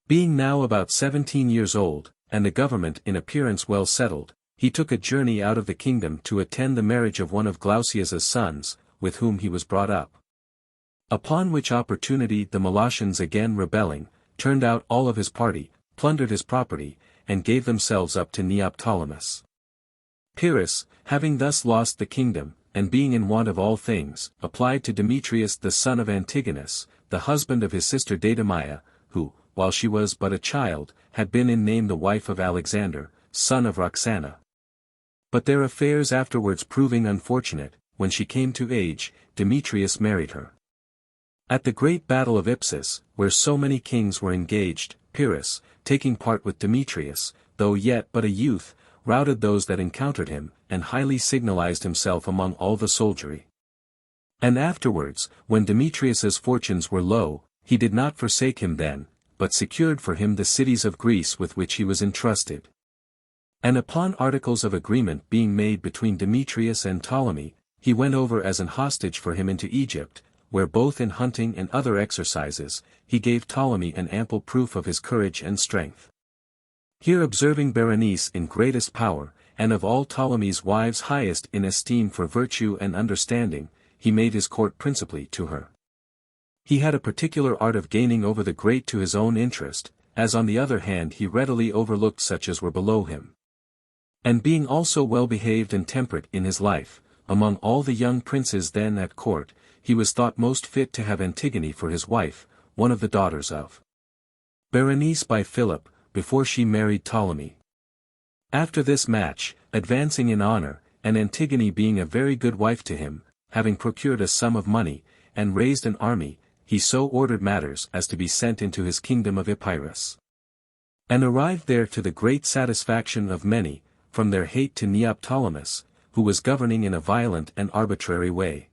Being now about 17 years old, and the government in appearance well settled, he took a journey out of the kingdom to attend the marriage of one of Glaucias's sons, with whom he was brought up. Upon which opportunity the Molossians again rebelling, turned out all of his party, plundered his property, and gave themselves up to Neoptolemus. Pyrrhus, having thus lost the kingdom, and being in want of all things, applied to Demetrius the son of Antigonus, the husband of his sister Datimia, who, while she was but a child, had been in name the wife of Alexander, son of Roxana. But their affairs afterwards proving unfortunate, when she came to age, Demetrius married her. At the great battle of Ipsus, where so many kings were engaged, Pyrrhus, taking part with Demetrius, though yet but a youth, routed those that encountered him, and highly signalized himself among all the soldiery. And afterwards, when Demetrius's fortunes were low, he did not forsake him then, but secured for him the cities of Greece with which he was entrusted. And upon articles of agreement being made between Demetrius and Ptolemy, he went over as an hostage for him into Egypt, where both in hunting and other exercises, he gave Ptolemy an ample proof of his courage and strength. Here observing Berenice in greatest power, and of all Ptolemy's wives highest in esteem for virtue and understanding, he made his court principally to her. He had a particular art of gaining over the great to his own interest, as on the other hand he readily overlooked such as were below him. And being also well behaved and temperate in his life, among all the young princes then at court, he was thought most fit to have Antigone for his wife, one of the daughters of Berenice by Philip, before she married Ptolemy. After this match, advancing in honor, and Antigone being a very good wife to him, having procured a sum of money, and raised an army, he so ordered matters as to be sent into his kingdom of Epirus. And arrived there to the great satisfaction of many, from their hate to Neoptolemus, who was governing in a violent and arbitrary way.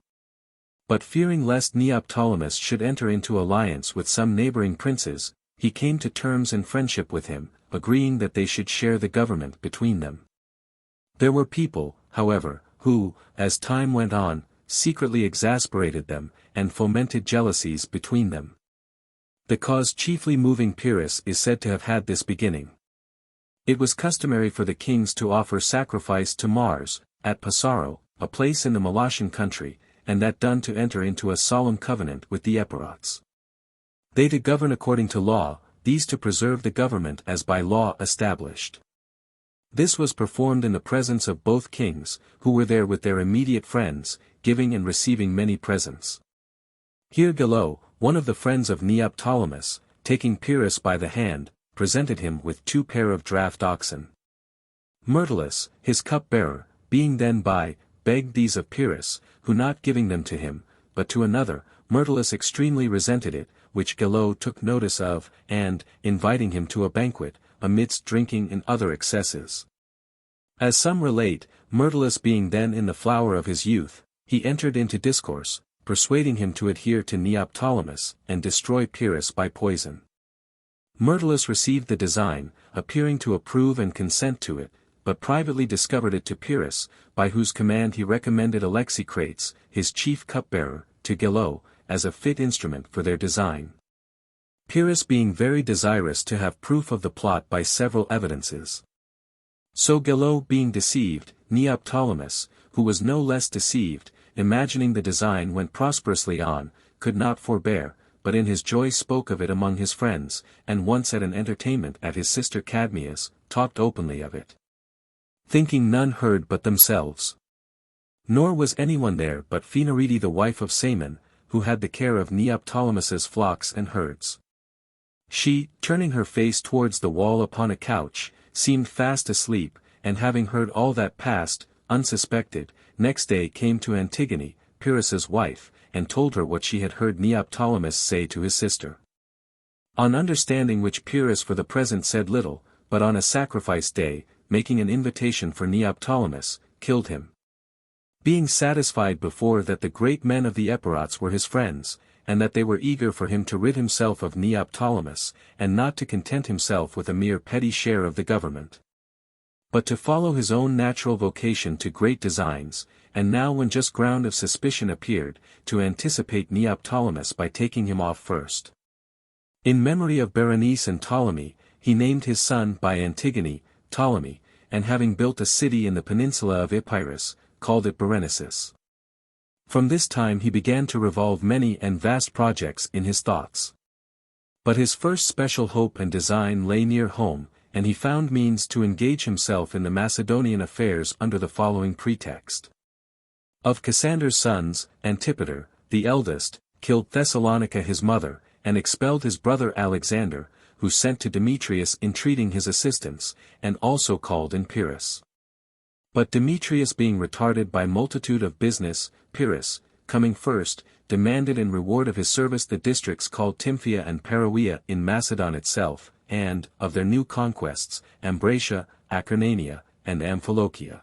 But fearing lest Neoptolemus should enter into alliance with some neighboring princes, he came to terms and friendship with him, agreeing that they should share the government between them. There were people, however, who, as time went on, secretly exasperated them, and fomented jealousies between them. The cause chiefly moving Pyrrhus is said to have had this beginning. It was customary for the kings to offer sacrifice to Mars, at Passaro, a place in the Molossian country, and that done to enter into a solemn covenant with the Epirots. They to govern according to law, these to preserve the government as by law established. This was performed in the presence of both kings, who were there with their immediate friends, giving and receiving many presents. Here Gelo, one of the friends of Neoptolemus, taking Pyrrhus by the hand, presented him with 2 pair of draught oxen. Myrtilus, his cupbearer, being then by, begged these of Pyrrhus, who not giving them to him, but to another, Myrtilus extremely resented it, which Gelo took notice of, and, inviting him to a banquet, amidst drinking and other excesses. As some relate, Myrtilus being then in the flower of his youth, he entered into discourse, persuading him to adhere to Neoptolemus, and destroy Pyrrhus by poison. Myrtilus received the design, appearing to approve and consent to it, but privately discovered it to Pyrrhus, by whose command he recommended Alexicrates, his chief cupbearer, to Gelo, as a fit instrument for their design. Pyrrhus being very desirous to have proof of the plot by several evidences. So Gelo being deceived, Neoptolemus, who was no less deceived, imagining the design went prosperously on, could not forbear, but in his joy spoke of it among his friends, and once at an entertainment at his sister Cadmea's, talked openly of it. Thinking none heard but themselves. Nor was anyone there but Phaenarete the wife of Cimon, who had the care of Neoptolemus's flocks and herds. She, turning her face towards the wall upon a couch, seemed fast asleep, and having heard all that passed, unsuspected, next day came to Antigone, Pyrrhus's wife, and told her what she had heard Neoptolemus say to his sister. On understanding which Pyrrhus for the present said little, but on a sacrifice day, making an invitation for Neoptolemus, killed him. Being satisfied before that the great men of the Epirots were his friends, and that they were eager for him to rid himself of Neoptolemus, and not to content himself with a mere petty share of the government, but to follow his own natural vocation to great designs, and now when just ground of suspicion appeared, to anticipate Neoptolemus by taking him off first. In memory of Berenice and Ptolemy, he named his son by Antigone, Ptolemy, and having built a city in the peninsula of Epirus, called it Berenices. From this time he began to revolve many and vast projects in his thoughts. But his first special hope and design lay near home, and he found means to engage himself in the Macedonian affairs under the following pretext. Of Cassander's sons, Antipater, the eldest, killed Thessalonica his mother, and expelled his brother Alexander, who sent to Demetrius entreating his assistance, and also called in Pyrrhus. But Demetrius being retarded by multitude of business, Pyrrhus, coming first, demanded in reward of his service the districts called Tymphia and Paraoea in Macedon itself, and, of their new conquests, Ambracia, Acarnania, and Amphilochia.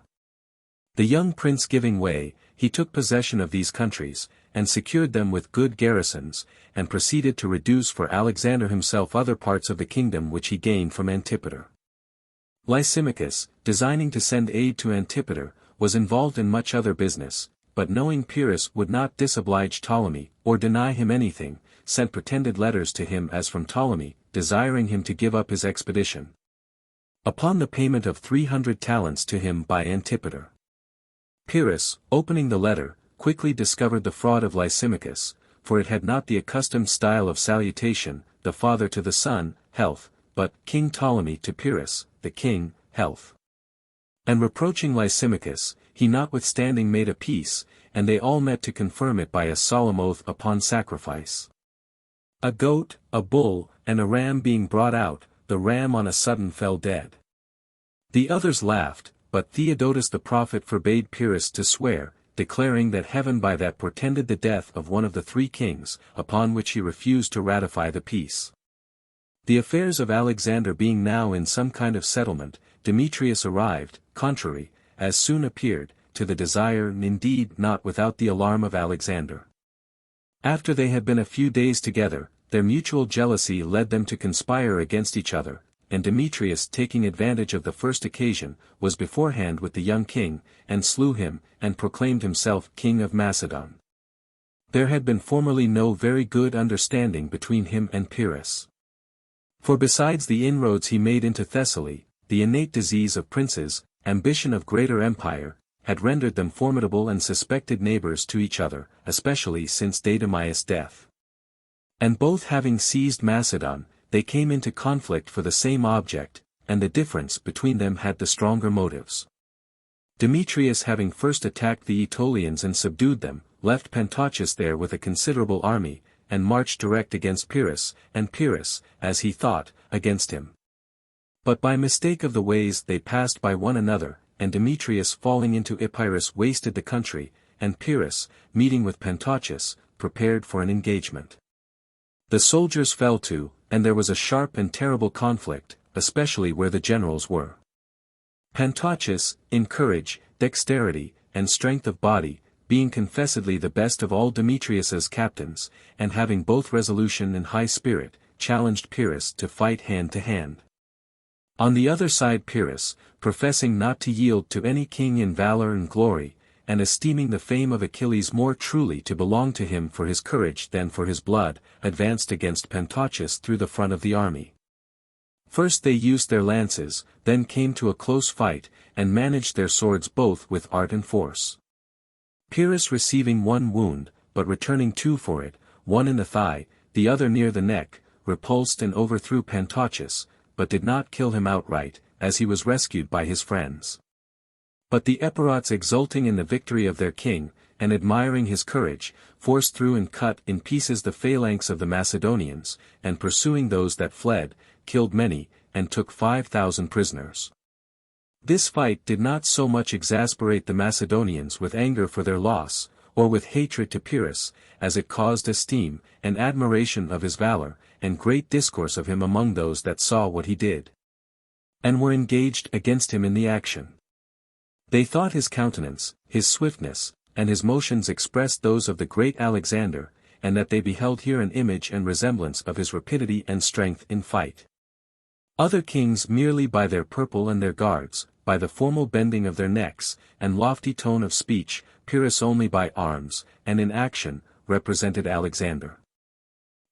The young prince giving way, he took possession of these countries, and secured them with good garrisons, and proceeded to reduce for Alexander himself other parts of the kingdom which he gained from Antipater. Lysimachus, designing to send aid to Antipater, was involved in much other business, but knowing Pyrrhus would not disoblige Ptolemy, or deny him anything, sent pretended letters to him as from Ptolemy, desiring him to give up his expedition, upon the payment of 300 talents to him by Antipater. Pyrrhus, opening the letter, quickly discovered the fraud of Lysimachus, for it had not the accustomed style of salutation, the father to the son, health, but King Ptolemy to Pyrrhus, the king, health. And reproaching Lysimachus, he notwithstanding made a peace, and they all met to confirm it by a solemn oath upon sacrifice. A goat, a bull, and a ram being brought out, the ram on a sudden fell dead. The others laughed, but Theodotus the prophet forbade Pyrrhus to swear, declaring that heaven by that portended the death of one of the 3 kings, upon which he refused to ratify the peace. The affairs of Alexander being now in some kind of settlement, Demetrius arrived, contrary, as soon appeared, to the desire and indeed not without the alarm of Alexander. After they had been a few days together, their mutual jealousy led them to conspire against each other, and Demetrius taking advantage of the first occasion, was beforehand with the young king, and slew him, and proclaimed himself king of Macedon. There had been formerly no very good understanding between him and Pyrrhus. For besides the inroads he made into Thessaly, the innate disease of princes, ambition of greater empire, had rendered them formidable and suspected neighbors to each other, especially since Deidamius' death. And both having seized Macedon, they came into conflict for the same object, and the difference between them had the stronger motives. Demetrius having first attacked the Aetolians and subdued them, left Pantachus there with a considerable army, and marched direct against Pyrrhus, and Pyrrhus, as he thought, against him. But by mistake of the ways they passed by one another, and Demetrius falling into Epirus wasted the country, and Pyrrhus, meeting with Pantachus, prepared for an engagement. The soldiers fell to, and there was a sharp and terrible conflict, especially where the generals were. Pantachus, in courage, dexterity, and strength of body, being confessedly the best of all Demetrius's captains, and having both resolution and high spirit, challenged Pyrrhus to fight hand to hand. On the other side Pyrrhus, professing not to yield to any king in valor and glory, and esteeming the fame of Achilles more truly to belong to him for his courage than for his blood, advanced against Pantachus through the front of the army. First they used their lances, then came to a close fight, and managed their swords both with art and force. Pyrrhus receiving one wound, but returning two for it, one in the thigh, the other near the neck, repulsed and overthrew Pantachus, but did not kill him outright, as he was rescued by his friends. But the Epirots exulting in the victory of their king, and admiring his courage, forced through and cut in pieces the phalanx of the Macedonians, and pursuing those that fled, killed many, and took 5,000 prisoners. This fight did not so much exasperate the Macedonians with anger for their loss, or with hatred to Pyrrhus, as it caused esteem, and admiration of his valor, and great discourse of him among those that saw what he did, and were engaged against him in the action. They thought his countenance, his swiftness, and his motions expressed those of the great Alexander, and that they beheld here an image and resemblance of his rapidity and strength in fight. Other kings merely by their purple and their guards, by the formal bending of their necks, and lofty tone of speech, Pyrrhus only by arms, and in action, represented Alexander.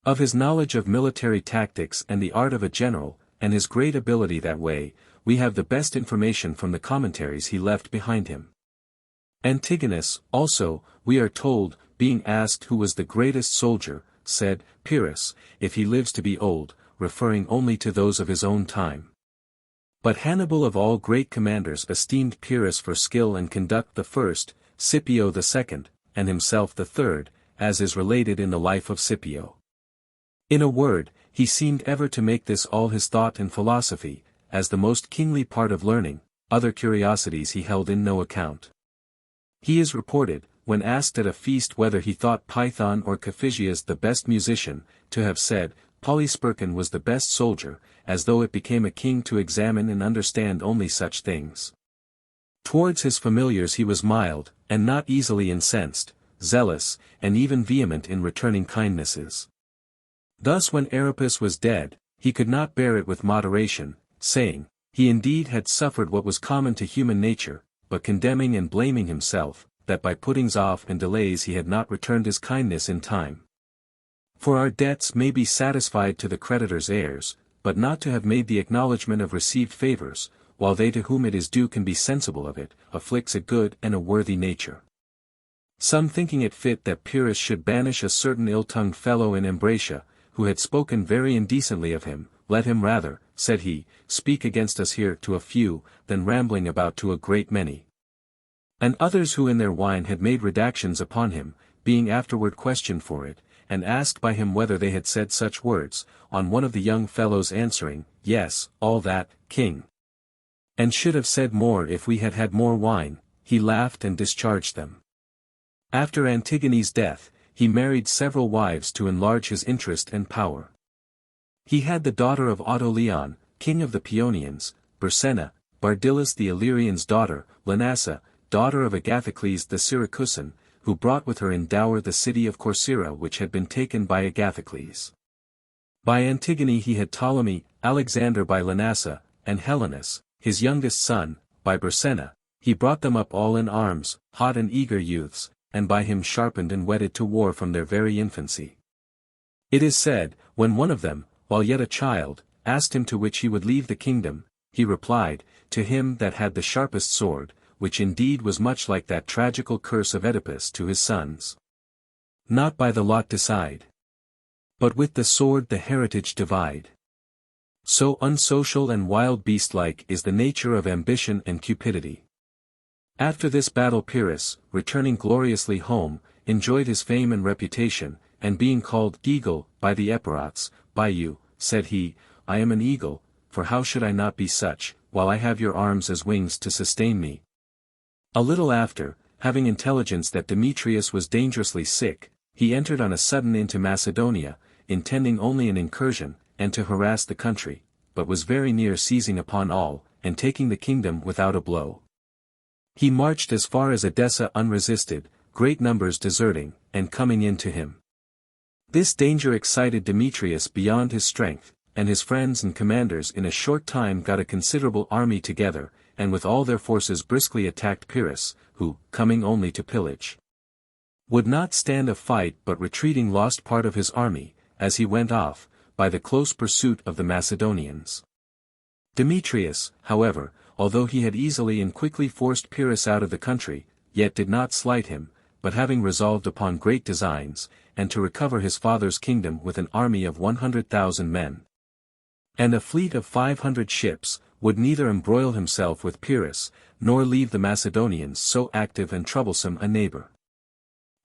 Of his knowledge of military tactics and the art of a general, and his great ability that way, we have the best information from the commentaries he left behind him. Antigonus, also, we are told, being asked who was the greatest soldier, said, Pyrrhus, if he lives to be old, referring only to those of his own time. But Hannibal of all great commanders esteemed Pyrrhus for skill and conduct the first, Scipio the second, and himself the third, as is related in the life of Scipio. In a word, he seemed ever to make this all his thought and philosophy, as the most kingly part of learning, other curiosities he held in no account. He is reported, when asked at a feast whether he thought Python or Caphysias the best musician, to have said, Polysperchon was the best soldier, as though it became a king to examine and understand only such things. Towards his familiars he was mild, and not easily incensed, zealous, and even vehement in returning kindnesses. Thus when Arippus was dead, he could not bear it with moderation, saying, he indeed had suffered what was common to human nature, but condemning and blaming himself, that by puttings off and delays he had not returned his kindness in time. For our debts may be satisfied to the creditor's heirs, but not to have made the acknowledgment of received favors, while they to whom it is due can be sensible of it, afflicts a good and a worthy nature. Some thinking it fit that Pyrrhus should banish a certain ill-tongued fellow in Ambracia, who had spoken very indecently of him, let him rather, said he, speak against us here to a few, than rambling about to a great many. And others who in their wine had made redactions upon him, being afterward questioned for it, and asked by him whether they had said such words, on one of the young fellows answering, yes, all that, king. And should have said more if we had had more wine, he laughed and discharged them. After Antigone's death, he married several wives to enlarge his interest and power. He had the daughter of Autoleon, king of the Paeonians, Byrsenna, Bardillus the Illyrian's daughter, Lanassa, daughter of Agathocles the Syracusan, who brought with her in dower the city of Corcyra which had been taken by Agathocles. By Antigone he had Ptolemy, Alexander by Lanassa, and Helenus, his youngest son, by Byrsenna. He brought them up all in arms, hot and eager youths, and by him sharpened and wedded to war from their very infancy. It is said, when one of them, while yet a child, asked him to which he would leave the kingdom, he replied, to him that had the sharpest sword, which indeed was much like that tragical curse of Oedipus to his sons. Not by the lot decide. But with the sword the heritage divide. So unsocial and wild beast-like is the nature of ambition and cupidity. After this battle Pyrrhus, returning gloriously home, enjoyed his fame and reputation, and being called eagle by the Epirots, by you, said he, I am an eagle, for how should I not be such, while I have your arms as wings to sustain me? A little after, having intelligence that Demetrius was dangerously sick, he entered on a sudden into Macedonia, intending only an incursion, and to harass the country, but was very near seizing upon all, and taking the kingdom without a blow. He marched as far as Edessa unresisted, great numbers deserting, and coming in to him. This danger excited Demetrius beyond his strength, and his friends and commanders in a short time got a considerable army together, and with all their forces briskly attacked Pyrrhus, who, coming only to pillage, would not stand a fight but retreating lost part of his army, as he went off, by the close pursuit of the Macedonians. Demetrius, however, although he had easily and quickly forced Pyrrhus out of the country, yet did not slight him, but having resolved upon great designs, and to recover his father's kingdom with an army of 100,000 men, and a fleet of 500 ships, would neither embroil himself with Pyrrhus, nor leave the Macedonians so active and troublesome a neighbor.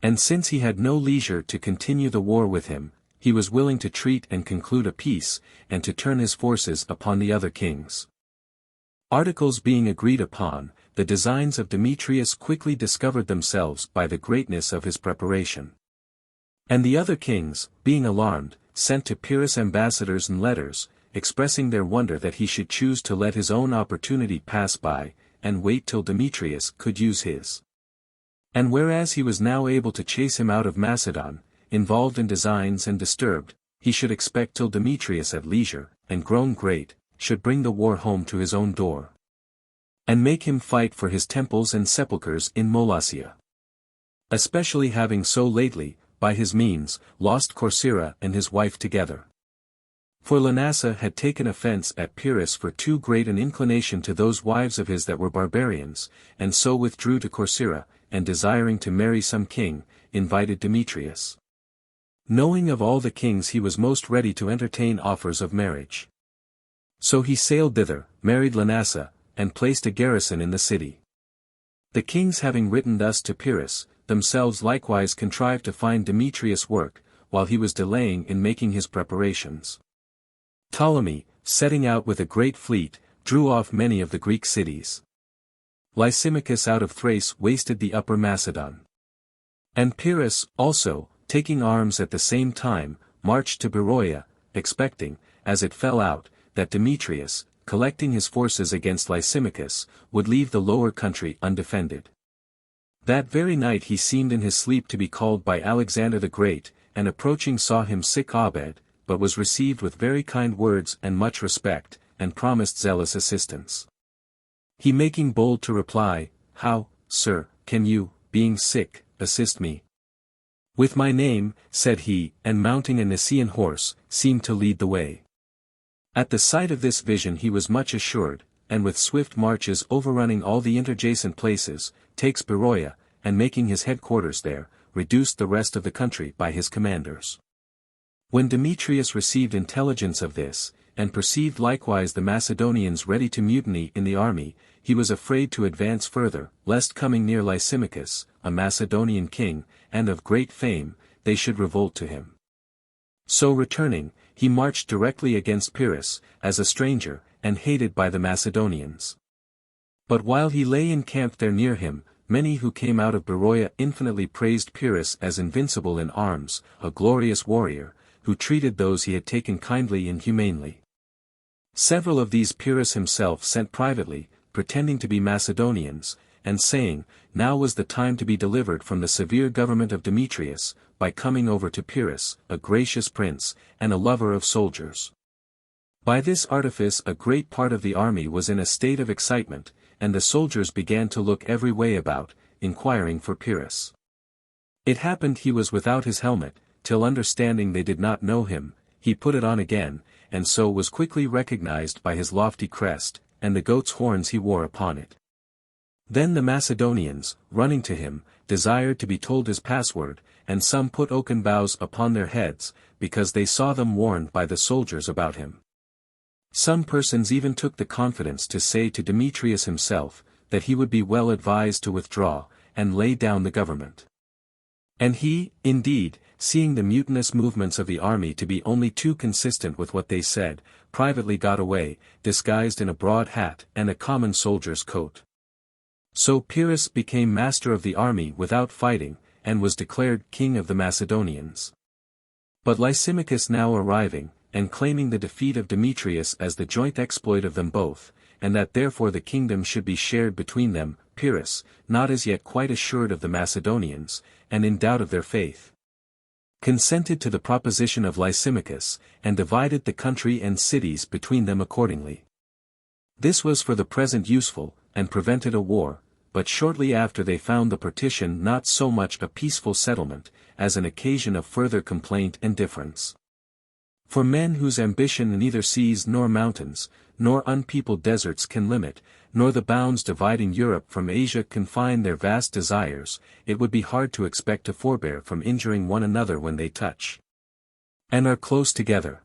And since he had no leisure to continue the war with him, he was willing to treat and conclude a peace, and to turn his forces upon the other kings. Articles being agreed upon, the designs of Demetrius quickly discovered themselves by the greatness of his preparation. And the other kings, being alarmed, sent to Pyrrhus ambassadors and letters, expressing their wonder that he should choose to let his own opportunity pass by, and wait till Demetrius could use his. And whereas he was now able to chase him out of Macedon, involved in designs and disturbed, he should expect till Demetrius at leisure, and grown great, should bring the war home to his own door, and make him fight for his temples and sepulchres in Molosia. Especially having so lately, by his means, lost Corcyra and his wife together. For Lysander had taken offense at Pyrrhus for too great an inclination to those wives of his that were barbarians, and so withdrew to Corcyra, and desiring to marry some king, invited Demetrius. Knowing of all the kings he was most ready to entertain offers of marriage. So he sailed thither, married Lysander, and placed a garrison in the city. The kings having written thus to Pyrrhus, themselves likewise contrived to find Demetrius work, while he was delaying in making his preparations. Ptolemy, setting out with a great fleet, drew off many of the Greek cities. Lysimachus out of Thrace wasted the upper Macedon. And Pyrrhus, also, taking arms at the same time, marched to Beroea, expecting, as it fell out, that Demetrius, collecting his forces against Lysimachus, would leave the lower country undefended. That very night he seemed in his sleep to be called by Alexander the Great, and approaching saw him sick abed, but was received with very kind words and much respect, and promised zealous assistance. He making bold to reply, How, sir, can you, being sick, assist me? With my name, said he, and mounting a Nicean horse, seemed to lead the way. At the sight of this vision he was much assured, and with swift marches overrunning all the interjacent places, takes Beroea, and making his headquarters there, reduced the rest of the country by his commanders. When Demetrius received intelligence of this, and perceived likewise the Macedonians ready to mutiny in the army, he was afraid to advance further, lest coming near Lysimachus, a Macedonian king, and of great fame, they should revolt to him. So returning, he marched directly against Pyrrhus, as a stranger, and hated by the Macedonians. But while he lay encamped there near him, many who came out of Beroea infinitely praised Pyrrhus as invincible in arms, a glorious warrior, who treated those he had taken kindly and humanely. Several of these Pyrrhus himself sent privately, pretending to be Macedonians, and saying, now was the time to be delivered from the severe government of Demetrius, by coming over to Pyrrhus, a gracious prince, and a lover of soldiers. By this artifice a great part of the army was in a state of excitement, and the soldiers began to look every way about, inquiring for Pyrrhus. It happened he was without his helmet, till understanding they did not know him, he put it on again, and so was quickly recognized by his lofty crest, and the goat's horns he wore upon it. Then the Macedonians, running to him, desired to be told his password, and some put oaken boughs upon their heads, because they saw them warned by the soldiers about him. Some persons even took the confidence to say to Demetrius himself, that he would be well advised to withdraw, and lay down the government. And he, indeed, seeing the mutinous movements of the army to be only too consistent with what they said, privately got away, disguised in a broad hat and a common soldier's coat. So Pyrrhus became master of the army without fighting, and was declared king of the Macedonians. But Lysimachus now arriving, and claiming the defeat of Demetrius as the joint exploit of them both, and that therefore the kingdom should be shared between them, Pyrrhus, not as yet quite assured of the Macedonians, and in doubt of their faith, consented to the proposition of Lysimachus, and divided the country and cities between them accordingly. This was for the present useful, and prevented a war, but shortly after they found the partition not so much a peaceful settlement, as an occasion of further complaint and difference. For men whose ambition neither seas nor mountains, nor unpeopled deserts can limit, nor the bounds dividing Europe from Asia confine their vast desires, it would be hard to expect to forbear from injuring one another when they touch and are close together.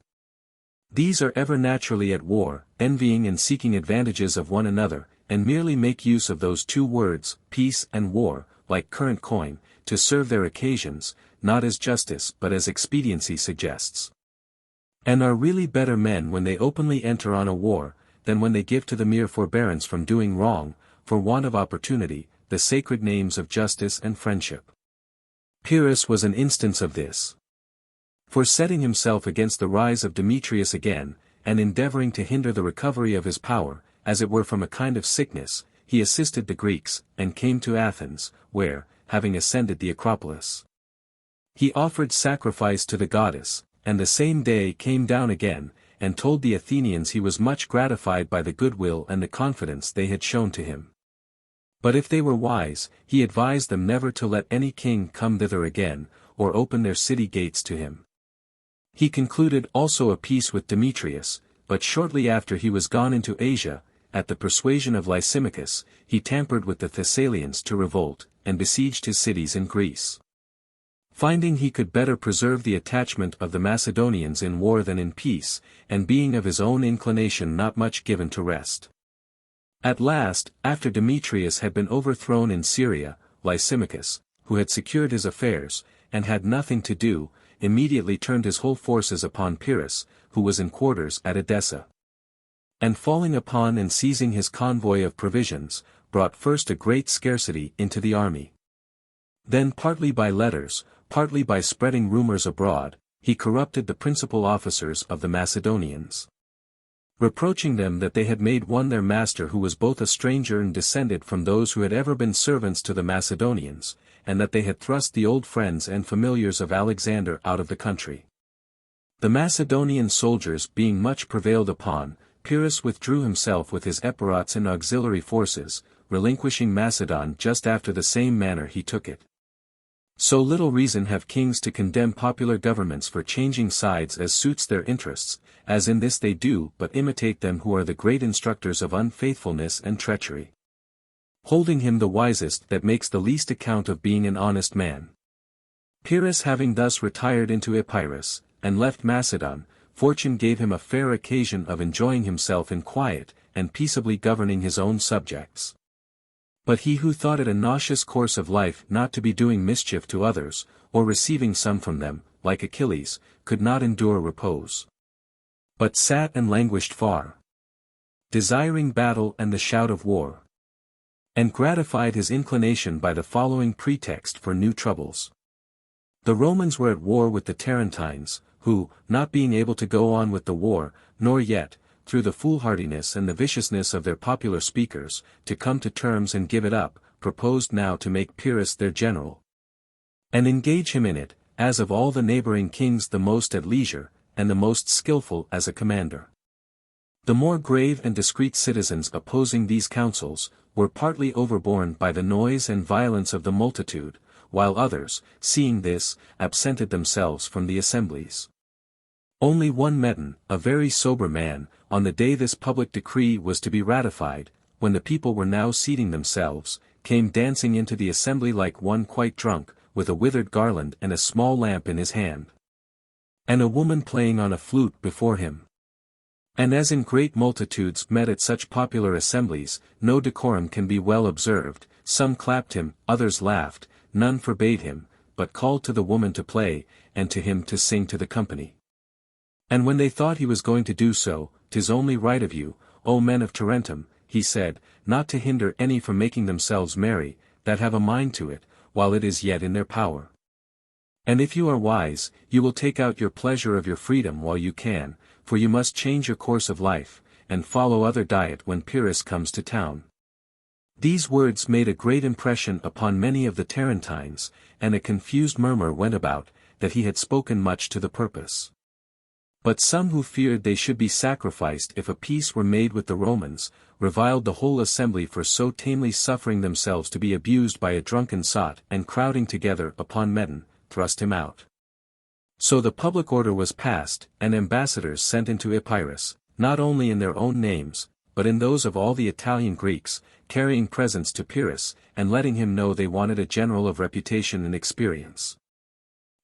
These are ever naturally at war, envying and seeking advantages of one another, and merely make use of those two words, peace and war, like current coin, to serve their occasions, not as justice but as expediency suggests. And are really better men when they openly enter on a war, than when they give to the mere forbearance from doing wrong, for want of opportunity, the sacred names of justice and friendship. Pyrrhus was an instance of this. For setting himself against the rise of Demetrius again, and endeavoring to hinder the recovery of his power, as it were from a kind of sickness, he assisted the Greeks, and came to Athens, where, having ascended the Acropolis, he offered sacrifice to the goddess, and the same day came down again, and told the Athenians he was much gratified by the goodwill and the confidence they had shown to him. But if they were wise, he advised them never to let any king come thither again, or open their city gates to him. He concluded also a peace with Demetrius, but shortly after he was gone into Asia, at the persuasion of Lysimachus, he tampered with the Thessalians to revolt, and besieged his cities in Greece. Finding he could better preserve the attachment of the Macedonians in war than in peace, and being of his own inclination not much given to rest. At last, after Demetrius had been overthrown in Syria, Lysimachus, who had secured his affairs, and had nothing to do, immediately turned his whole forces upon Pyrrhus, who was in quarters at Edessa. And falling upon and seizing his convoy of provisions, brought first a great scarcity into the army. Then partly by letters, partly by spreading rumors abroad, he corrupted the principal officers of the Macedonians, reproaching them that they had made one their master who was both a stranger and descended from those who had ever been servants to the Macedonians, and that they had thrust the old friends and familiars of Alexander out of the country. The Macedonian soldiers being much prevailed upon, Pyrrhus withdrew himself with his epirots and auxiliary forces, relinquishing Macedon just after the same manner he took it. So little reason have kings to condemn popular governments for changing sides as suits their interests, as in this they do but imitate them who are the great instructors of unfaithfulness and treachery, holding him the wisest that makes the least account of being an honest man. Pyrrhus having thus retired into Epirus, and left Macedon, fortune gave him a fair occasion of enjoying himself in quiet, and peaceably governing his own subjects. But he who thought it a nauseous course of life not to be doing mischief to others, or receiving some from them, like Achilles, could not endure repose, but sat and languished far, desiring battle and the shout of war, and gratified his inclination by the following pretext for new troubles. The Romans were at war with the Tarentines, who, not being able to go on with the war, nor yet, through the foolhardiness and the viciousness of their popular speakers, to come to terms and give it up, proposed now to make Pyrrhus their general, and engage him in it, as of all the neighboring kings the most at leisure, and the most skilful as a commander. The more grave and discreet citizens opposing these counsels, were partly overborne by the noise and violence of the multitude, while others, seeing this, absented themselves from the assemblies. Only one Meton, a very sober man, on the day this public decree was to be ratified, when the people were now seating themselves, came dancing into the assembly like one quite drunk, with a withered garland and a small lamp in his hand, and a woman playing on a flute before him. And as in great multitudes met at such popular assemblies, no decorum can be well observed, some clapped him, others laughed, none forbade him, but called to the woman to play, and to him to sing to the company. And when they thought he was going to do so, "'Tis only right of you, O men of Tarentum," he said, "not to hinder any from making themselves merry, that have a mind to it, while it is yet in their power. And if you are wise, you will take out your pleasure of your freedom while you can, for you must change your course of life, and follow other diet when Pyrrhus comes to town." These words made a great impression upon many of the Tarentines, and a confused murmur went about, that he had spoken much to the purpose. But some who feared they should be sacrificed if a peace were made with the Romans, reviled the whole assembly for so tamely suffering themselves to be abused by a drunken sot, and crowding together upon Medon, thrust him out. So the public order was passed, and ambassadors sent into Epirus, not only in their own names, but in those of all the Italian Greeks, carrying presents to Pyrrhus, and letting him know they wanted a general of reputation and experience,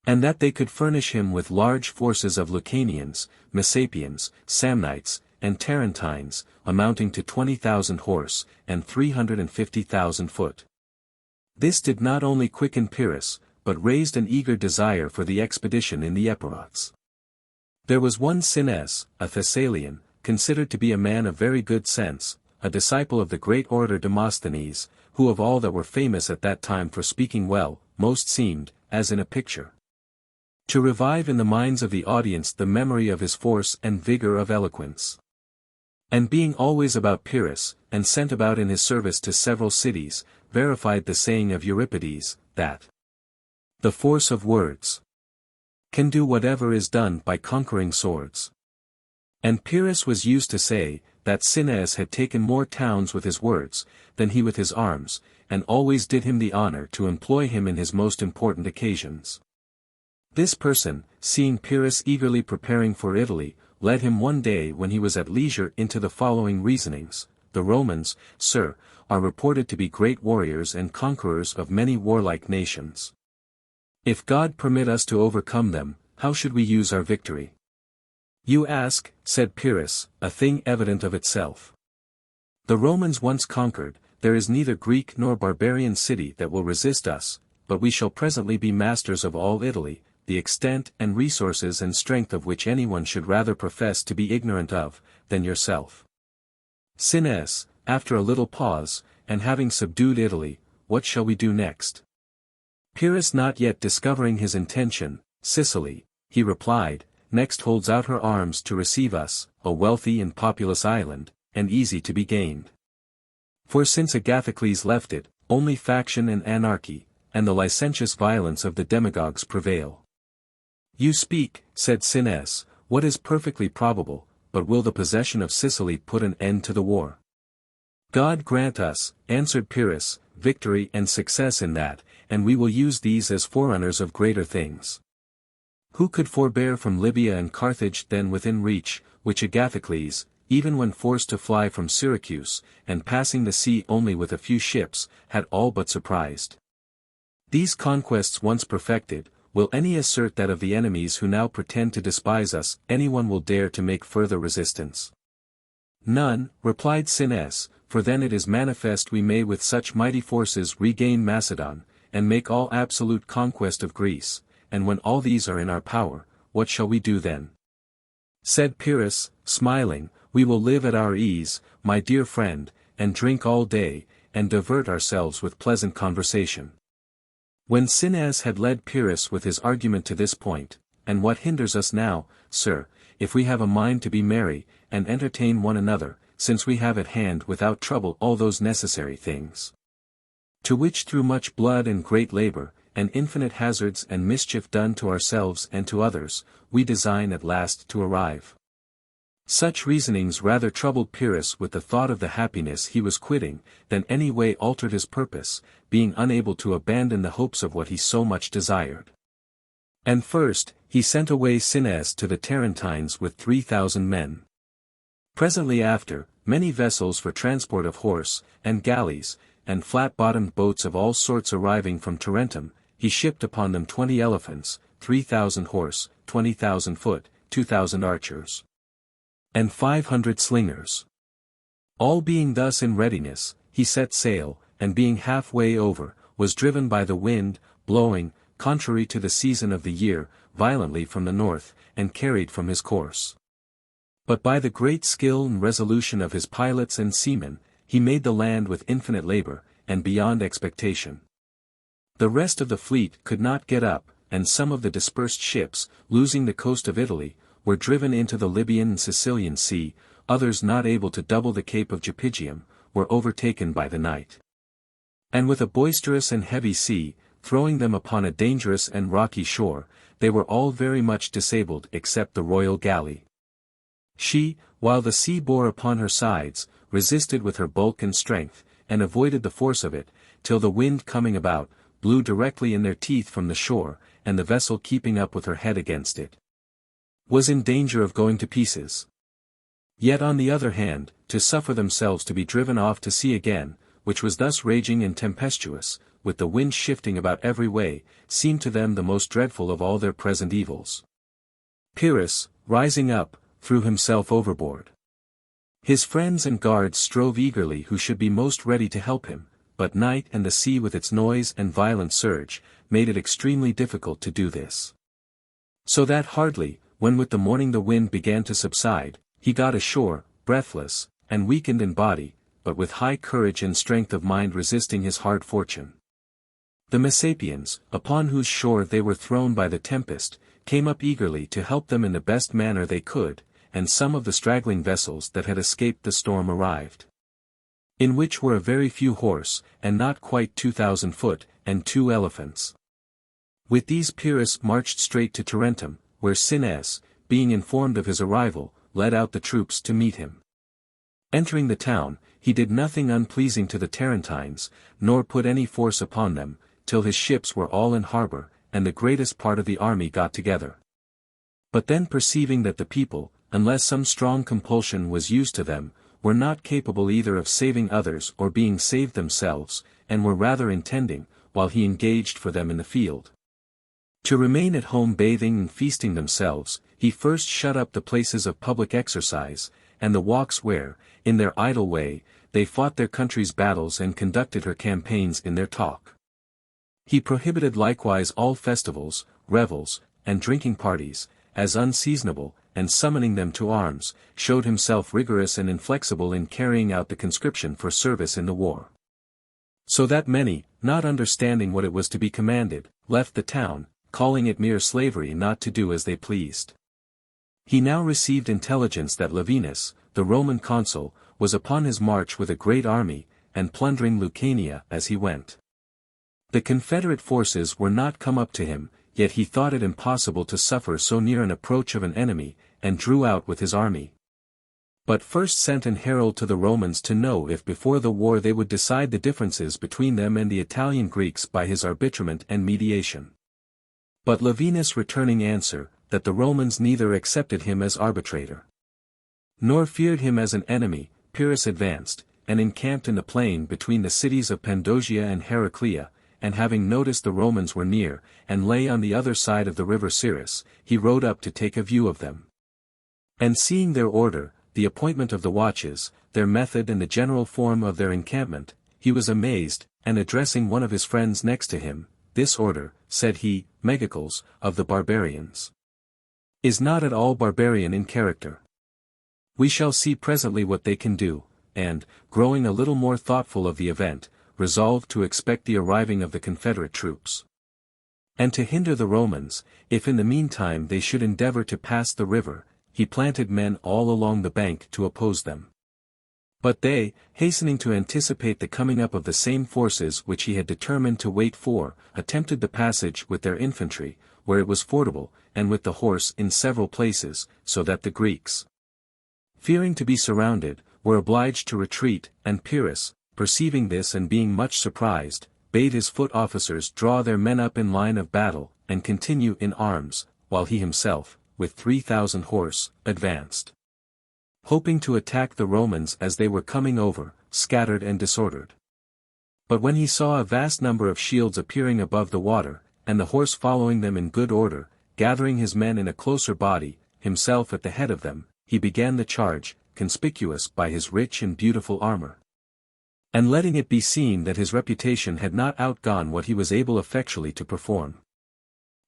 and that they could furnish him with large forces of Lucanians, Messapians, Samnites, and Tarentines, amounting to 20,000 horse, and 350,000 foot. This did not only quicken Pyrrhus, but raised an eager desire for the expedition in the Epirots. There was one Cines, a Thessalian, considered to be a man of very good sense, a disciple of the great orator Demosthenes, who of all that were famous at that time for speaking well, most seemed, as in a picture, to revive in the minds of the audience the memory of his force and vigor of eloquence. And being always about Pyrrhus, and sent about in his service to several cities, verified the saying of Euripides, that the force of words can do whatever is done by conquering swords. And Pyrrhus was used to say, that Cines had taken more towns with his words, than he with his arms, and always did him the honor to employ him in his most important occasions. This person, seeing Pyrrhus eagerly preparing for Italy, led him one day when he was at leisure into the following reasonings: "The Romans, sir, are reported to be great warriors and conquerors of many warlike nations. If God permit us to overcome them, how should we use our victory?" "You ask," said Pyrrhus, "a thing evident of itself. The Romans once conquered, there is neither Greek nor barbarian city that will resist us, but we shall presently be masters of all Italy, the extent and resources and strength of which anyone should rather profess to be ignorant of, than yourself." Cines, after a little pause, "And having subdued Italy, what shall we do next?" Pyrrhus not yet discovering his intention, "Sicily," he replied, "next holds out her arms to receive us, a wealthy and populous island, and easy to be gained. For since Agathocles left it, only faction and anarchy, and the licentious violence of the demagogues prevail." "You speak," said Cines, "what is perfectly probable, but will the possession of Sicily put an end to the war?" "God grant us," answered Pyrrhus, "victory and success in that, and we will use these as forerunners of greater things. Who could forbear from Libya and Carthage then within reach, which Agathocles, even when forced to fly from Syracuse, and passing the sea only with a few ships, had all but surprised? These conquests once perfected, will any assert that of the enemies who now pretend to despise us, anyone will dare to make further resistance?" "None," replied Cines, "for then it is manifest we may with such mighty forces regain Macedon, and make all absolute conquest of Greece, and when all these are in our power, what shall we do then?" Said Pyrrhus, smiling, "We will live at our ease, my dear friend, and drink all day, and divert ourselves with pleasant conversation." When Cines had led Pyrrhus with his argument to this point, "And what hinders us now, sir, if we have a mind to be merry, and entertain one another, since we have at hand without trouble all those necessary things, to which through much blood and great labor, and infinite hazards and mischief done to ourselves and to others, we design at last to arrive?" Such reasonings rather troubled Pyrrhus with the thought of the happiness he was quitting, than any way altered his purpose, being unable to abandon the hopes of what he so much desired. And first, he sent away Cines to the Tarentines with 3,000 men. Presently after, many vessels for transport of horse, and galleys, and flat-bottomed boats of all sorts arriving from Tarentum, he shipped upon them 20 elephants, 3,000 horse, 20,000 foot, 2,000 archers, and 500 slingers. All being thus in readiness, he set sail, and being half-way over, was driven by the wind, blowing, contrary to the season of the year, violently from the north, and carried from his course. But by the great skill and resolution of his pilots and seamen, he made the land with infinite labor, and beyond expectation. The rest of the fleet could not get up, and some of the dispersed ships, losing the coast of Italy, were driven into the Libyan and Sicilian sea, others not able to double the Cape of Japigium, were overtaken by the night. And with a boisterous and heavy sea, throwing them upon a dangerous and rocky shore, they were all very much disabled except the royal galley. She, while the sea bore upon her sides, resisted with her bulk and strength, and avoided the force of it, till the wind coming about, blew directly in their teeth from the shore, and the vessel keeping up with her head against it, was in danger of going to pieces. Yet on the other hand, to suffer themselves to be driven off to sea again, which was thus raging and tempestuous, with the wind shifting about every way, seemed to them the most dreadful of all their present evils. Pyrrhus, rising up, threw himself overboard. His friends and guards strove eagerly who should be most ready to help him, but night and the sea with its noise and violent surge, made it extremely difficult to do this. So that hardly, when with the morning the wind began to subside, he got ashore, breathless, and weakened in body, but with high courage and strength of mind resisting his hard fortune. The Messapians, upon whose shore they were thrown by the tempest, came up eagerly to help them in the best manner they could, and some of the straggling vessels that had escaped the storm arrived, in which were a very few horse, and not quite 2,000 foot, and 2 elephants. With these Pyrrhus marched straight to Tarentum, where Cinnaeus, being informed of his arrival, led out the troops to meet him. Entering the town, he did nothing unpleasing to the Tarentines, nor put any force upon them, till his ships were all in harbour, and the greatest part of the army got together. But then perceiving that the people, unless some strong compulsion was used to them, were not capable either of saving others or being saved themselves, and were rather intending, while he engaged for them in the field, to remain at home bathing and feasting themselves, he first shut up the places of public exercise, and the walks where, in their idle way, they fought their country's battles and conducted her campaigns in their talk. He prohibited likewise all festivals, revels, and drinking parties, as unseasonable, and summoning them to arms, showed himself rigorous and inflexible in carrying out the conscription for service in the war. So that many, not understanding what it was to be commanded, left the town, calling it mere slavery not to do as they pleased. He now received intelligence that Lavinus, the Roman consul, was upon his march with a great army, and plundering Lucania as he went. The Confederate forces were not come up to him, yet he thought it impossible to suffer so near an approach of an enemy, and drew out with his army. But first sent an herald to the Romans to know if before the war they would decide the differences between them and the Italian Greeks by his arbitrament and mediation. But Lavinus returning answer, that the Romans neither accepted him as arbitrator, nor feared him as an enemy, Pyrrhus advanced, and encamped in the plain between the cities of Pandosia and Heraclea, and having noticed the Romans were near, and lay on the other side of the river Cyrus, he rode up to take a view of them. And seeing their order, the appointment of the watches, their method and the general form of their encampment, he was amazed, and addressing one of his friends next to him, "This order," said he, "Megacles, of the barbarians, is not at all barbarian in character. We shall see presently what they can do," and, growing a little more thoughtful of the event, resolved to expect the arriving of the Confederate troops, and to hinder the Romans, if in the meantime they should endeavor to pass the river. He planted men all along the bank to oppose them. But they, hastening to anticipate the coming up of the same forces which he had determined to wait for, attempted the passage with their infantry, where it was fordable, and with the horse in several places, so that the Greeks, fearing to be surrounded, were obliged to retreat, and Pyrrhus, perceiving this and being much surprised, bade his foot officers draw their men up in line of battle, and continue in arms, while he himself, with 3,000 horse, advanced. hoping to attack the Romans as they were coming over, scattered and disordered. But when he saw a vast number of shields appearing above the water, and the horse following them in good order, gathering his men in a closer body, himself at the head of them, he began the charge, conspicuous by his rich and beautiful armor. And letting it be seen that his reputation had not outgone what he was able effectually to perform.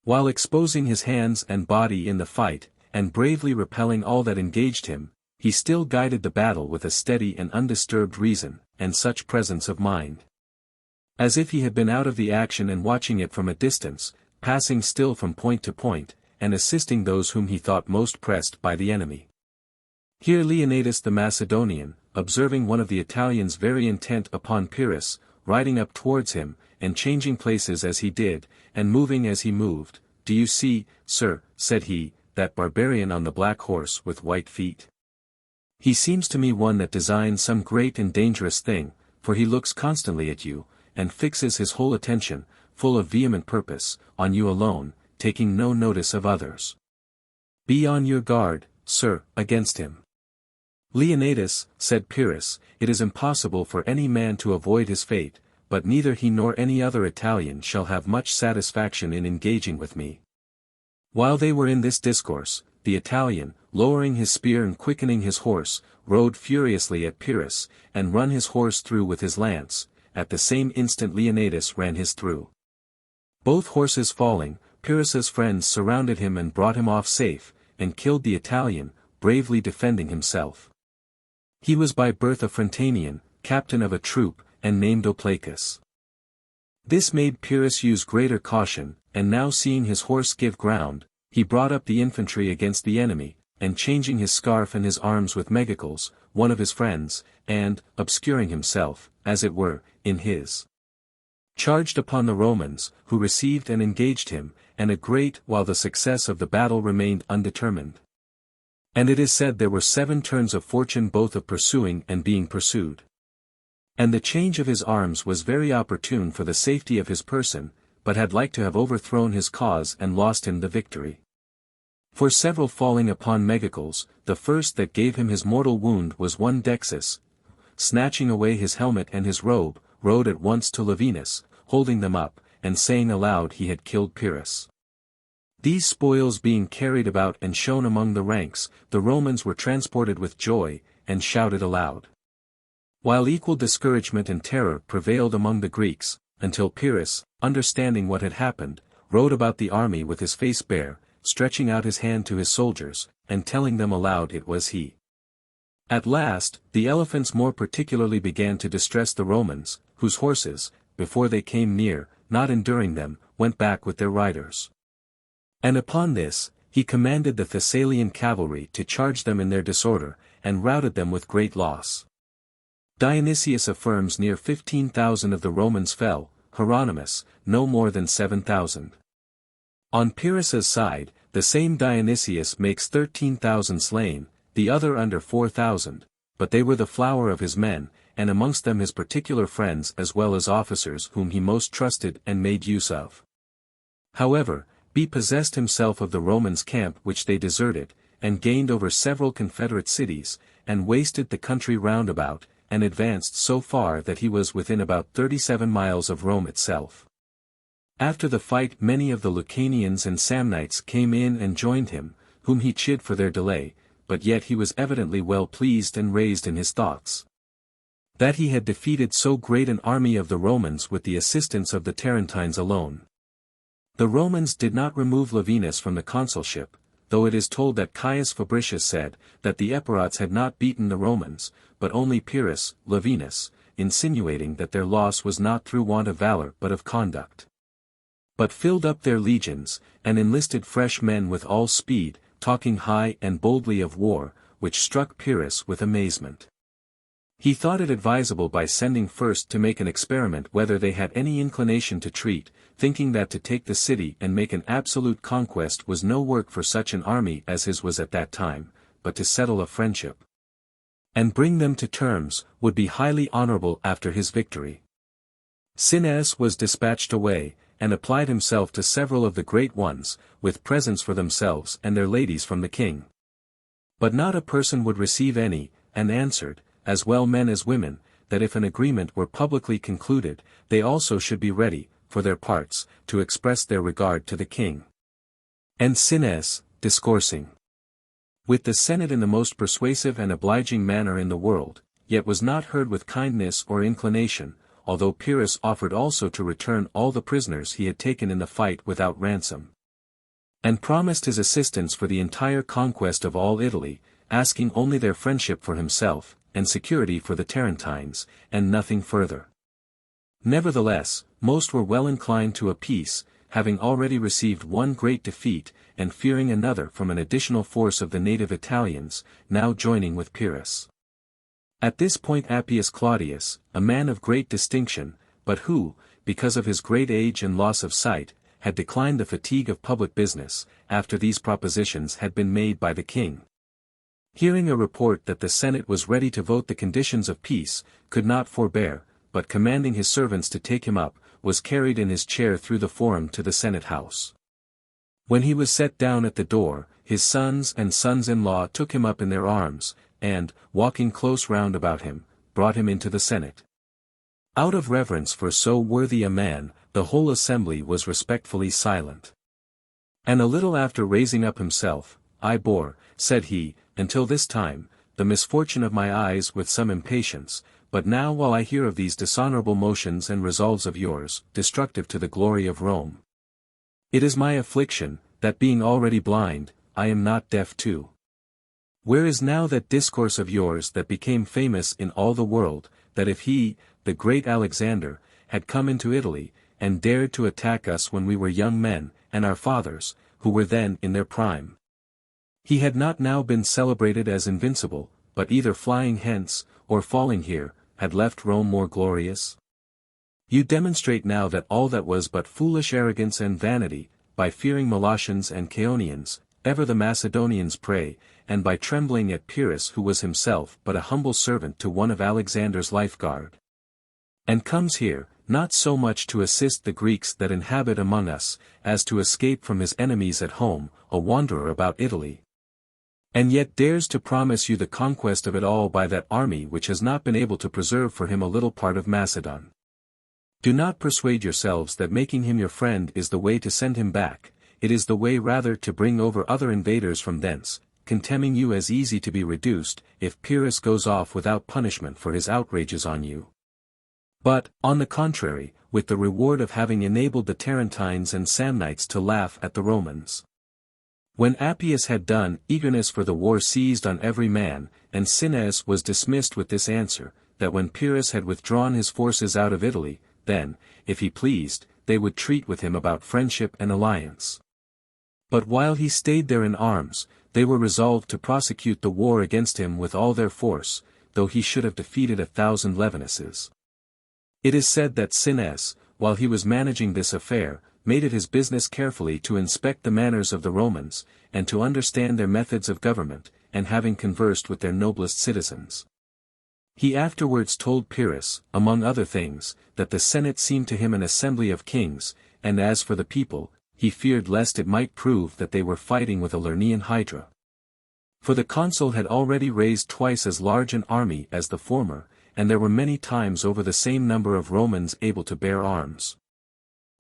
While exposing his hands and body in the fight, and bravely repelling all that engaged him, he still guided the battle with a steady and undisturbed reason, and such presence of mind. As if he had been out of the action and watching it from a distance, passing still from point to point, and assisting those whom he thought most pressed by the enemy. Here Leonidas the Macedonian, observing one of the Italians very intent upon Pyrrhus, riding up towards him, and changing places as he did, and moving as he moved, "Do you see, sir," said he, "that barbarian on the black horse with white feet? He seems to me one that designs some great and dangerous thing, for he looks constantly at you, and fixes his whole attention, full of vehement purpose, on you alone, taking no notice of others. Be on your guard, sir, against him." "Leonidas," said Pyrrhus, "it is impossible for any man to avoid his fate, but neither he nor any other Italian shall have much satisfaction in engaging with me." While they were in this discourse, the Italian, lowering his spear and quickening his horse, rode furiously at Pyrrhus, and run his horse through with his lance. At the same instant Leonidas ran his through. Both horses falling, Pyrrhus's friends surrounded him and brought him off safe, and killed the Italian, bravely defending himself. He was by birth a Frontanian, captain of a troop, and named Oplacus. This made Pyrrhus use greater caution, and now seeing his horse give ground, he brought up the infantry against the enemy, and changing his scarf and his arms with Megacles, one of his friends, and, obscuring himself, as it were, in his, charged upon the Romans, who received and engaged him, and a great while the success of the battle remained undetermined. And it is said there were 7 turns of fortune both of pursuing and being pursued. And the change of his arms was very opportune for the safety of his person, but had like to have overthrown his cause and lost him the victory. For several falling upon Megacles, the first that gave him his mortal wound was one Dexus, snatching away his helmet and his robe, rode at once to Lavinus, holding them up, and saying aloud he had killed Pyrrhus. These spoils being carried about and shown among the ranks, the Romans were transported with joy, and shouted aloud. While equal discouragement and terror prevailed among the Greeks, until Pyrrhus, understanding what had happened, rode about the army with his face bare, stretching out his hand to his soldiers, and telling them aloud it was he. At last, the elephants more particularly began to distress the Romans, whose horses, before they came near, not enduring them, went back with their riders. And upon this, he commanded the Thessalian cavalry to charge them in their disorder, and routed them with great loss. Dionysius affirms near 15,000 of the Romans fell, Hieronymus, no more than 7,000. On Pyrrhus's side, the same Dionysius makes 13,000 slain, the other under 4,000, but they were the flower of his men, and amongst them his particular friends as well as officers whom he most trusted and made use of. However, he possessed himself of the Romans' camp which they deserted, and gained over several confederate cities, and wasted the country round about, and advanced so far that he was within about 37 miles of Rome itself. After the fight many of the Lucanians and Samnites came in and joined him, whom he chid for their delay, but yet he was evidently well pleased and raised in his thoughts, that he had defeated so great an army of the Romans with the assistance of the Tarentines alone. The Romans did not remove Lavinus from the consulship, though it is told that Caius Fabricius said, that the Epirots had not beaten the Romans, but only Pyrrhus, Lavinus, insinuating that their loss was not through want of valor but of conduct. But filled up their legions, and enlisted fresh men with all speed, talking high and boldly of war, which struck Pyrrhus with amazement. He thought it advisable by sending first to make an experiment whether they had any inclination to treat, thinking that to take the city and make an absolute conquest was no work for such an army as his was at that time, but to settle a friendship, and bring them to terms, would be highly honorable after his victory. Cinnaeus was dispatched away, and applied himself to several of the great ones, with presents for themselves and their ladies from the king. But not a person would receive any, and answered, as well men as women, that if an agreement were publicly concluded, they also should be ready, for their parts, to express their regard to the king. And Cinnaeus, discoursing with the Senate in the most persuasive and obliging manner in the world, yet was not heard with kindness or inclination, although Pyrrhus offered also to return all the prisoners he had taken in the fight without ransom, and promised his assistance for the entire conquest of all Italy, asking only their friendship for himself, and security for the Tarentines, and nothing further. Nevertheless, most were well inclined to a peace, having already received one great defeat, and fearing another from an additional force of the native Italians, now joining with Pyrrhus. At this point Appius Claudius, a man of great distinction, but who, because of his great age and loss of sight, had declined the fatigue of public business, after these propositions had been made by the king, hearing a report that the Senate was ready to vote the conditions of peace, could not forbear, but commanding his servants to take him up, was carried in his chair through the forum to the Senate house. When he was set down at the door, his sons and sons-in-law took him up in their arms, and, walking close round about him, brought him into the Senate. Out of reverence for so worthy a man, the whole assembly was respectfully silent. And a little after raising up himself, I bore, said he, until this time, the misfortune of my eyes with some impatience, but now while I hear of these dishonorable motions and resolves of yours, destructive to the glory of Rome, it is my affliction, that being already blind, I am not deaf too. Where is now that discourse of yours that became famous in all the world, that if he, the great Alexander, had come into Italy, and dared to attack us when we were young men, and our fathers, who were then in their prime, he had not now been celebrated as invincible, but either flying hence, or falling here, had left Rome more glorious? You demonstrate now that all that was but foolish arrogance and vanity, by fearing Molossians and Chaonians, ever the Macedonians' prey, and by trembling at Pyrrhus who was himself but a humble servant to one of Alexander's lifeguard, and comes here, not so much to assist the Greeks that inhabit among us, as to escape from his enemies at home, a wanderer about Italy, and yet dares to promise you the conquest of it all by that army which has not been able to preserve for him a little part of Macedon. Do not persuade yourselves that making him your friend is the way to send him back, it is the way rather to bring over other invaders from thence, contemning you as easy to be reduced, if Pyrrhus goes off without punishment for his outrages on you. But, on the contrary, with the reward of having enabled the Tarentines and Samnites to laugh at the Romans. When Appius had done, eagerness for the war seized on every man, and Cinnaeus was dismissed with this answer, that when Pyrrhus had withdrawn his forces out of Italy, then, if he pleased, they would treat with him about friendship and alliance. But while he stayed there in arms, they were resolved to prosecute the war against him with all their force, though he should have defeated 1,000 Levinuses. It is said that Cinnaeus, while he was managing this affair, made it his business carefully to inspect the manners of the Romans, and to understand their methods of government, and having conversed with their noblest citizens, he afterwards told Pyrrhus, among other things, that the Senate seemed to him an assembly of kings, and as for the people, he feared lest it might prove that they were fighting with a Lernaean hydra. For the consul had already raised twice as large an army as the former, and there were many times over the same number of Romans able to bear arms.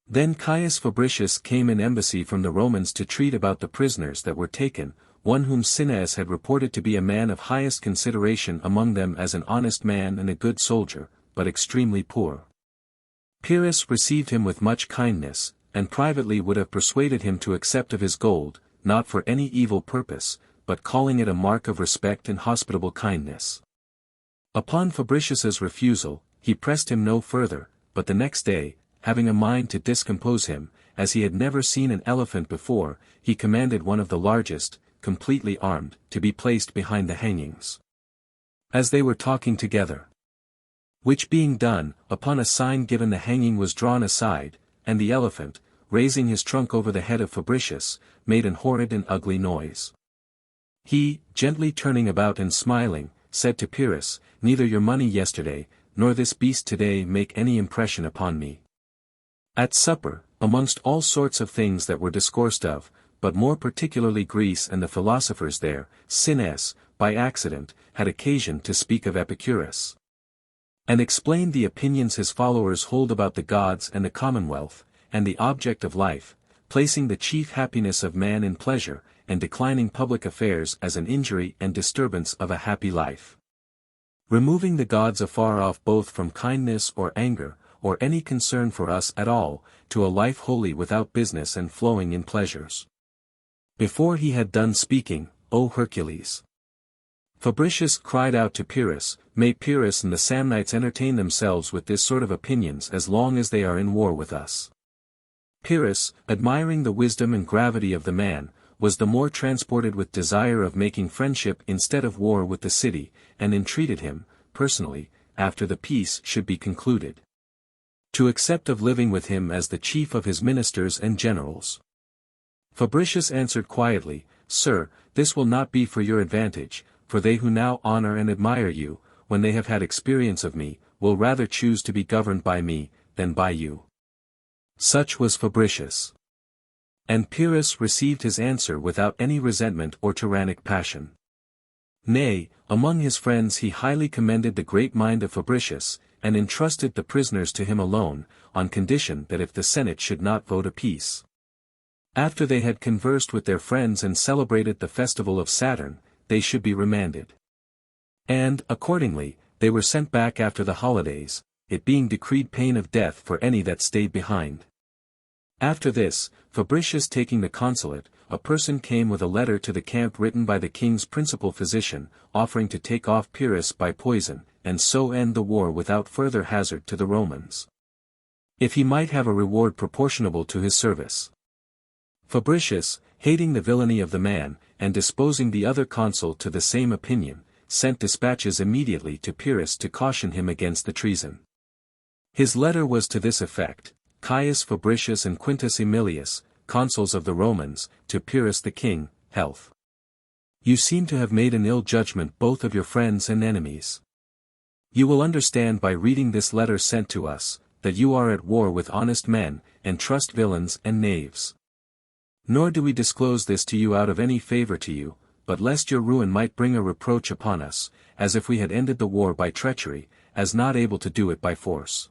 Then Caius Fabricius came in embassy from the Romans to treat about the prisoners that were taken, one whom Cinnaeus had reported to be a man of highest consideration among them as an honest man and a good soldier, but extremely poor. Pyrrhus received him with much kindness, and privately would have persuaded him to accept of his gold, not for any evil purpose, but calling it a mark of respect and hospitable kindness. Upon Fabricius's refusal, he pressed him no further, but the next day, having a mind to discompose him, as he had never seen an elephant before, he commanded one of the largest, completely armed, to be placed behind the hangings, as they were talking together. Which being done, upon a sign given the hanging was drawn aside, and the elephant, raising his trunk over the head of Fabricius, made an horrid and ugly noise. He, gently turning about and smiling, said to Pyrrhus, "Neither your money yesterday, nor this beast today make any impression upon me." At supper, amongst all sorts of things that were discoursed of, but more particularly Greece and the philosophers there, Cines, by accident, had occasion to speak of Epicurus. And explained the opinions his followers hold about the gods and the commonwealth, and the object of life, placing the chief happiness of man in pleasure, and declining public affairs as an injury and disturbance of a happy life. Removing the gods afar off both from kindness or anger, or any concern for us at all, to a life wholly without business and flowing in pleasures. Before he had done speaking, O Hercules! Fabricius cried out to Pyrrhus, May Pyrrhus and the Samnites entertain themselves with this sort of opinions as long as they are in war with us. Pyrrhus, admiring the wisdom and gravity of the man, was the more transported with desire of making friendship instead of war with the city, and entreated him, personally, after the peace should be concluded, to accept of living with him as the chief of his ministers and generals. Fabricius answered quietly, Sir, this will not be for your advantage, for they who now honor and admire you, when they have had experience of me, will rather choose to be governed by me, than by you. Such was Fabricius. And Pyrrhus received his answer without any resentment or tyrannic passion. Nay, among his friends he highly commended the great mind of Fabricius, and entrusted the prisoners to him alone, on condition that if the Senate should not vote a peace, after they had conversed with their friends and celebrated the festival of Saturn, they should be remanded. And, accordingly, they were sent back after the holidays, it being decreed pain of death for any that stayed behind. After this, Fabricius taking the consulate, a person came with a letter to the camp written by the king's principal physician, offering to take off Pyrrhus by poison, and so end the war without further hazard to the Romans, if he might have a reward proportionable to his service. Fabricius, hating the villainy of the man, and disposing the other consul to the same opinion, sent dispatches immediately to Pyrrhus to caution him against the treason. His letter was to this effect: Caius Fabricius and Quintus Aemilius, consuls of the Romans, to Pyrrhus the king, health. You seem to have made an ill judgment both of your friends and enemies. You will understand by reading this letter sent to us, that you are at war with honest men, and trust villains and knaves. Nor do we disclose this to you out of any favor to you, but lest your ruin might bring a reproach upon us, as if we had ended the war by treachery, as not able to do it by force.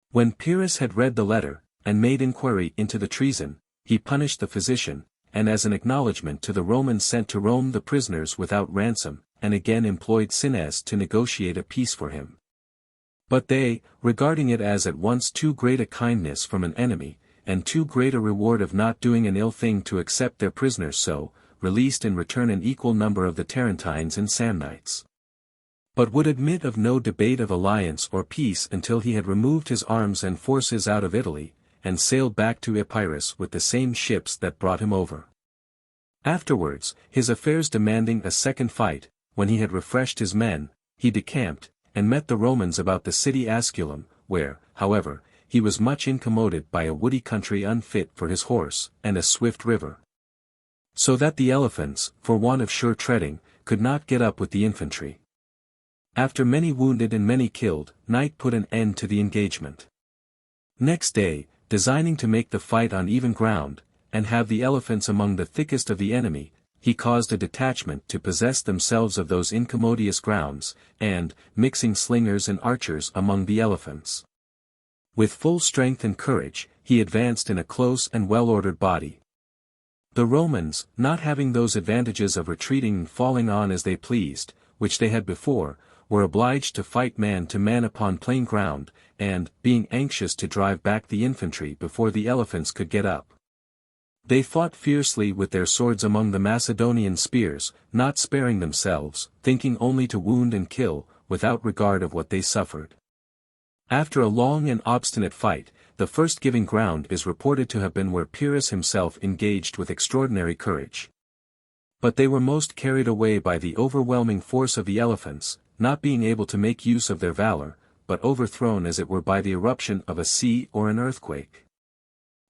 When Pyrrhus had read the letter, and made inquiry into the treason, he punished the physician, and as an acknowledgment to the Romans sent to Rome the prisoners without ransom, and again employed Cines to negotiate a peace for him. But they, regarding it as at once too great a kindness from an enemy, and too great a reward of not doing an ill thing to accept their prisoners so, released in return an equal number of the Tarentines and Samnites. But would admit of no debate of alliance or peace until he had removed his arms and forces out of Italy, and sailed back to Epirus with the same ships that brought him over. Afterwards, his affairs demanding a second fight, when he had refreshed his men, he decamped, and met the Romans about the city Asculum, where, however, he was much incommoded by a woody country unfit for his horse, and a swift river, so that the elephants, for want of sure treading, could not get up with the infantry. After many wounded and many killed, night put an end to the engagement. Next day, designing to make the fight on even ground, and have the elephants among the thickest of the enemy, he caused a detachment to possess themselves of those incommodious grounds, and, mixing slingers and archers among the elephants, with full strength and courage, he advanced in a close and well-ordered body. The Romans, not having those advantages of retreating and falling on as they pleased, which they had before, were obliged to fight man to man upon plain ground, and, being anxious to drive back the infantry before the elephants could get up, they fought fiercely with their swords among the Macedonian spears, not sparing themselves, thinking only to wound and kill, without regard of what they suffered. After a long and obstinate fight, the first giving ground is reported to have been where Pyrrhus himself engaged with extraordinary courage. But they were most carried away by the overwhelming force of the elephants, not being able to make use of their valor, but overthrown as it were by the eruption of a sea or an earthquake,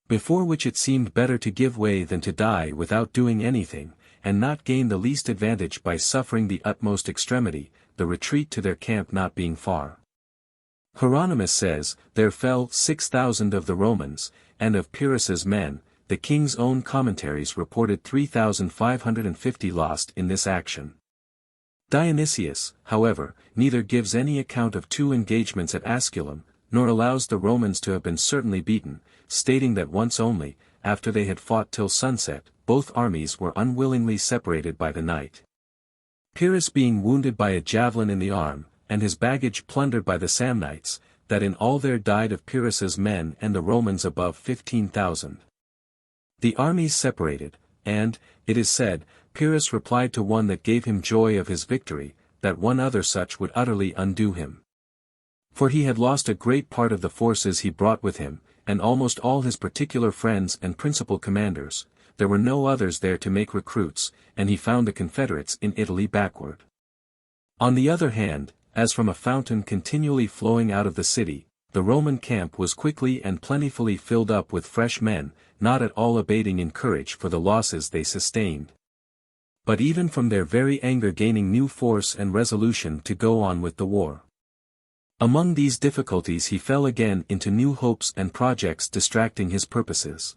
before which it seemed better to give way than to die without doing anything, and not gain the least advantage by suffering the utmost extremity, the retreat to their camp not being far. Hieronymus says, there fell 6,000 of the Romans, and of Pyrrhus's men, the king's own commentaries reported 3,550 lost in this action. Dionysius, however, neither gives any account of 2 engagements at Asculum, nor allows the Romans to have been certainly beaten, stating that once only, after they had fought till sunset, both armies were unwillingly separated by the night. Pyrrhus being wounded by a javelin in the arm, and his baggage plundered by the Samnites, that in all there died of Pyrrhus's men and the Romans above 15,000. The armies separated, and, it is said, Pyrrhus replied to one that gave him joy of his victory, that one other such would utterly undo him. For he had lost a great part of the forces he brought with him, and almost all his particular friends and principal commanders. There were no others there to make recruits, and he found the confederates in Italy backward. On the other hand, as from a fountain continually flowing out of the city, the Roman camp was quickly and plentifully filled up with fresh men, not at all abating in courage for the losses they sustained, but even from their very anger gaining new force and resolution to go on with the war. Among these difficulties he fell again into new hopes and projects distracting his purposes.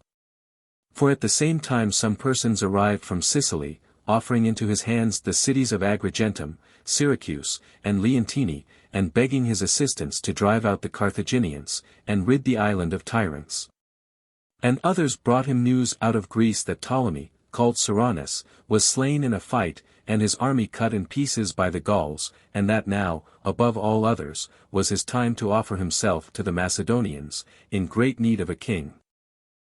For at the same time some persons arrived from Sicily, offering into his hands the cities of Agrigentum, Syracuse, and Leontini, and begging his assistance to drive out the Carthaginians, and rid the island of tyrants. And others brought him news out of Greece that Ptolemy, called Serranus, was slain in a fight, and his army cut in pieces by the Gauls, and that now, above all others, was his time to offer himself to the Macedonians, in great need of a king.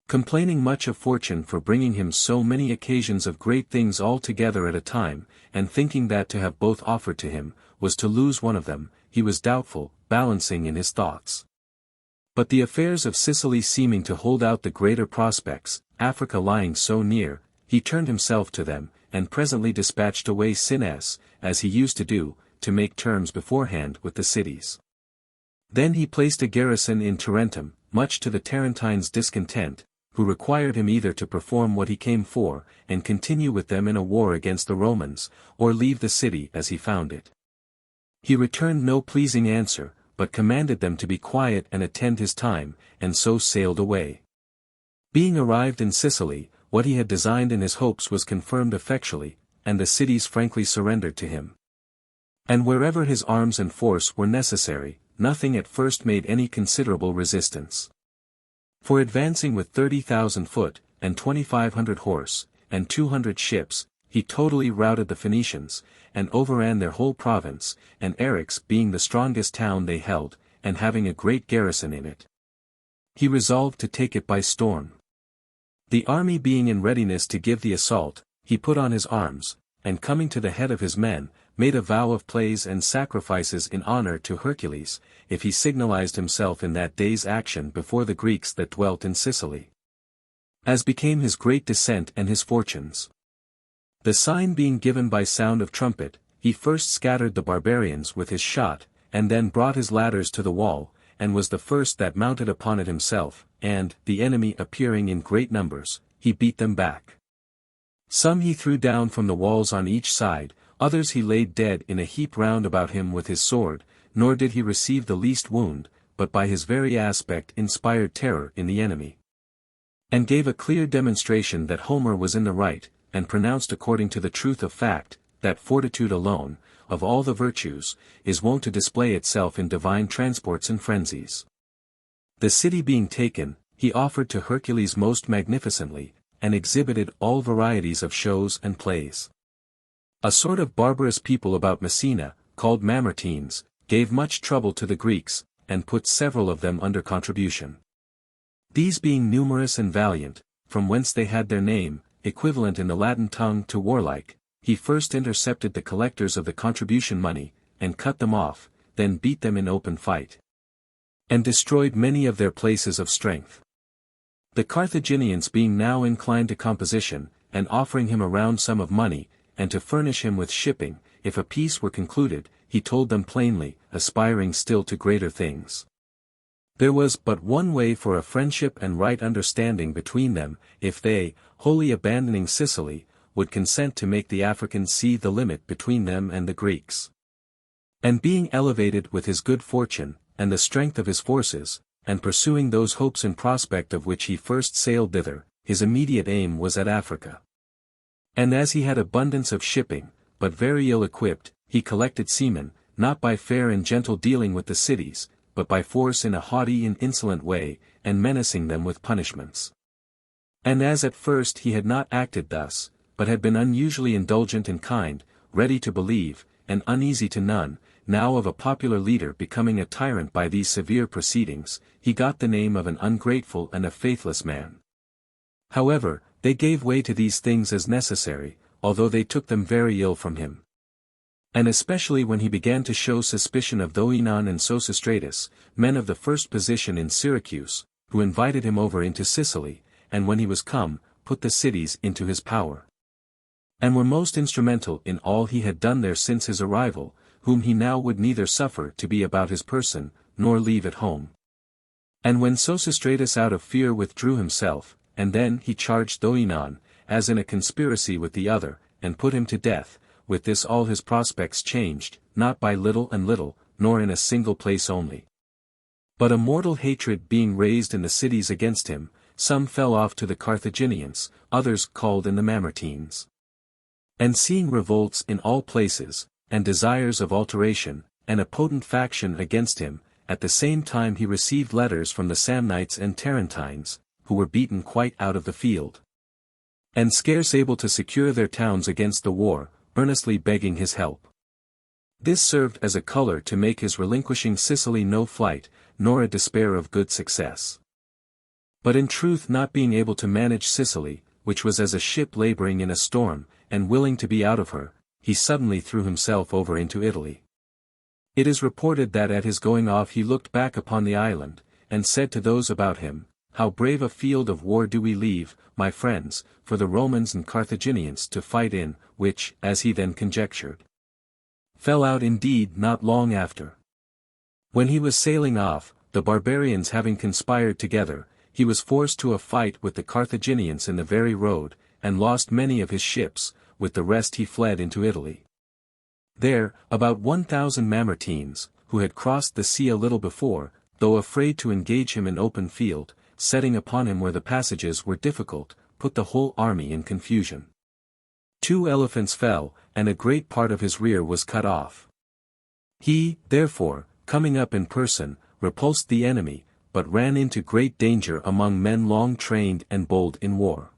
Complaining much of fortune for bringing him so many occasions of great things all together at a time, and thinking that to have both offered to him, was to lose one of them, he was doubtful, balancing in his thoughts. But the affairs of Sicily seeming to hold out the greater prospects, Africa lying so near, he turned himself to them, and presently dispatched away Cinnas, as he used to do, to make terms beforehand with the cities. Then he placed a garrison in Tarentum, much to the Tarentines' discontent, who required him either to perform what he came for, and continue with them in a war against the Romans, or leave the city as he found it. He returned no pleasing answer, but commanded them to be quiet and attend his time, and so sailed away. Being arrived in Sicily, what he had designed in his hopes was confirmed effectually, and the cities frankly surrendered to him. And wherever his arms and force were necessary, nothing at first made any considerable resistance. For advancing with 30,000 foot, and 2,500 horse, and 200 ships, he totally routed the Phoenicians, and overran their whole province, and Eryx being the strongest town they held, and having a great garrison in it, he resolved to take it by storm. The army being in readiness to give the assault, he put on his arms, and coming to the head of his men, made a vow of plays and sacrifices in honor to Hercules, if he signalized himself in that day's action before the Greeks that dwelt in Sicily, as became his great descent and his fortunes. The sign being given by sound of trumpet, he first scattered the barbarians with his shot, and then brought his ladders to the wall, and was the first that mounted upon it himself, and, the enemy appearing in great numbers, he beat them back. Some he threw down from the walls on each side, others he laid dead in a heap round about him with his sword, nor did he receive the least wound, but by his very aspect inspired terror in the enemy, and gave a clear demonstration that Homer was in the right, and pronounced according to the truth of fact, that fortitude alone, of all the virtues, is wont to display itself in divine transports and frenzies. The city being taken, he offered to Hercules most magnificently, and exhibited all varieties of shows and plays. A sort of barbarous people about Messina, called Mamertines, gave much trouble to the Greeks, and put several of them under contribution. These being numerous and valiant, from whence they had their name, equivalent in the Latin tongue to warlike, he first intercepted the collectors of the contribution money, and cut them off, then beat them in open fight, and destroyed many of their places of strength. The Carthaginians being now inclined to composition, and offering him a round sum of money, and to furnish him with shipping, if a peace were concluded, he told them plainly, aspiring still to greater things, there was but one way for a friendship and right understanding between them, if they, wholly abandoning Sicily, would consent to make the Africans see the limit between them and the Greeks. And being elevated with his good fortune, and the strength of his forces, and pursuing those hopes in prospect of which he first sailed thither, his immediate aim was at Africa. And as he had abundance of shipping, but very ill equipped, he collected seamen, not by fair and gentle dealing with the cities, but by force in a haughty and insolent way, and menacing them with punishments. And as at first he had not acted thus, but had been unusually indulgent and kind, ready to believe, and uneasy to none, now of a popular leader becoming a tyrant by these severe proceedings, he got the name of an ungrateful and a faithless man. However, they gave way to these things as necessary, although they took them very ill from him. And especially when he began to show suspicion of Vitae and Sosistratus, men of the first position in Syracuse, who invited him over into Sicily, and when he was come, put the cities into his power. And were most instrumental in all he had done there since his arrival, whom he now would neither suffer to be about his person, nor leave at home. And when Sosistratus out of fear withdrew himself, and then he charged Vitae, as in a conspiracy with the other, and put him to death, with this all his prospects changed, not by little and little, nor in a single place only. But a mortal hatred being raised in the cities against him, some fell off to the Carthaginians, others called in the Mamertines. And seeing revolts in all places, and desires of alteration, and a potent faction against him, at the same time he received letters from the Samnites and Tarentines, who were beaten quite out of the field, and scarce able to secure their towns against the war, earnestly begging his help. This served as a color to make his relinquishing Sicily no flight, nor a despair of good success. But in truth not being able to manage Sicily, which was as a ship laboring in a storm, and willing to be out of her, he suddenly threw himself over into Italy. It is reported that at his going off he looked back upon the island, and said to those about him, "How brave a field of war do we leave, my friends, for the Romans and Carthaginians to fight in, which, as he then conjectured, fell out indeed not long after." When he was sailing off, the barbarians having conspired together, he was forced to a fight with the Carthaginians in the very road, and lost many of his ships, with the rest he fled into Italy. There, about 1,000 Mamertines, who had crossed the sea a little before, though afraid to engage him in open field, setting upon him where the passages were difficult, put the whole army in confusion. 2 elephants fell, and a great part of his rear was cut off. He, therefore, coming up in person, repulsed the enemy, but ran into great danger among men long trained and bold in war.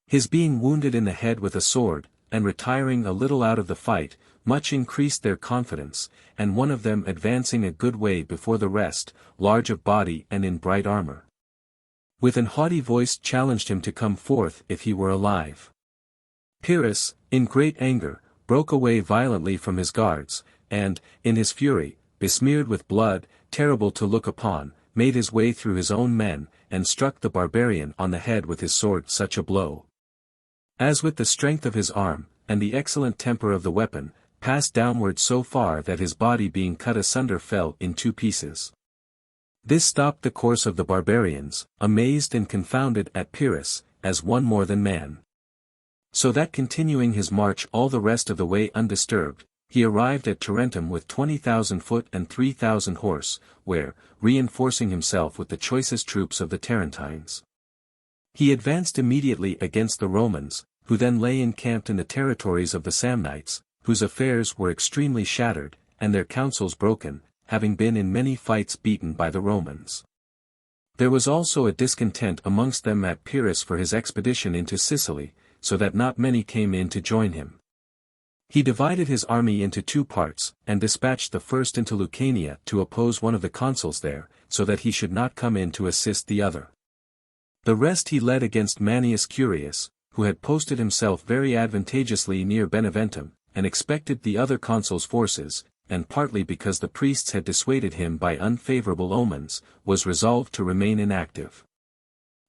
His being wounded in the head with a sword, and retiring a little out of the fight, much increased their confidence, and one of them advancing a good way before the rest, large of body and in bright armor, with an haughty voice challenged him to come forth if he were alive. Pyrrhus, in great anger, broke away violently from his guards, and, in his fury, besmeared with blood, terrible to look upon, made his way through his own men, and struck the barbarian on the head with his sword such a blow, as with the strength of his arm, and the excellent temper of the weapon, passed downward so far that his body being cut asunder fell in 2 pieces. This stopped the course of the barbarians, amazed and confounded at Pyrrhus, as one more than man. So that continuing his march all the rest of the way undisturbed, he arrived at Tarentum with 20,000 foot and 3,000 horse, where, reinforcing himself with the choicest troops of the Tarentines, he advanced immediately against the Romans, who then lay encamped in the territories of the Samnites, whose affairs were extremely shattered, and their counsels broken, having been in many fights beaten by the Romans. There was also a discontent amongst them at Pyrrhus for his expedition into Sicily, so that not many came in to join him. He divided his army into 2 parts, and dispatched the first into Lucania to oppose one of the consuls there, so that he should not come in to assist the other. The rest he led against Manius Curius, who had posted himself very advantageously near Beneventum, and expected the other consul's forces, and partly because the priests had dissuaded him by unfavorable omens, was resolved to remain inactive.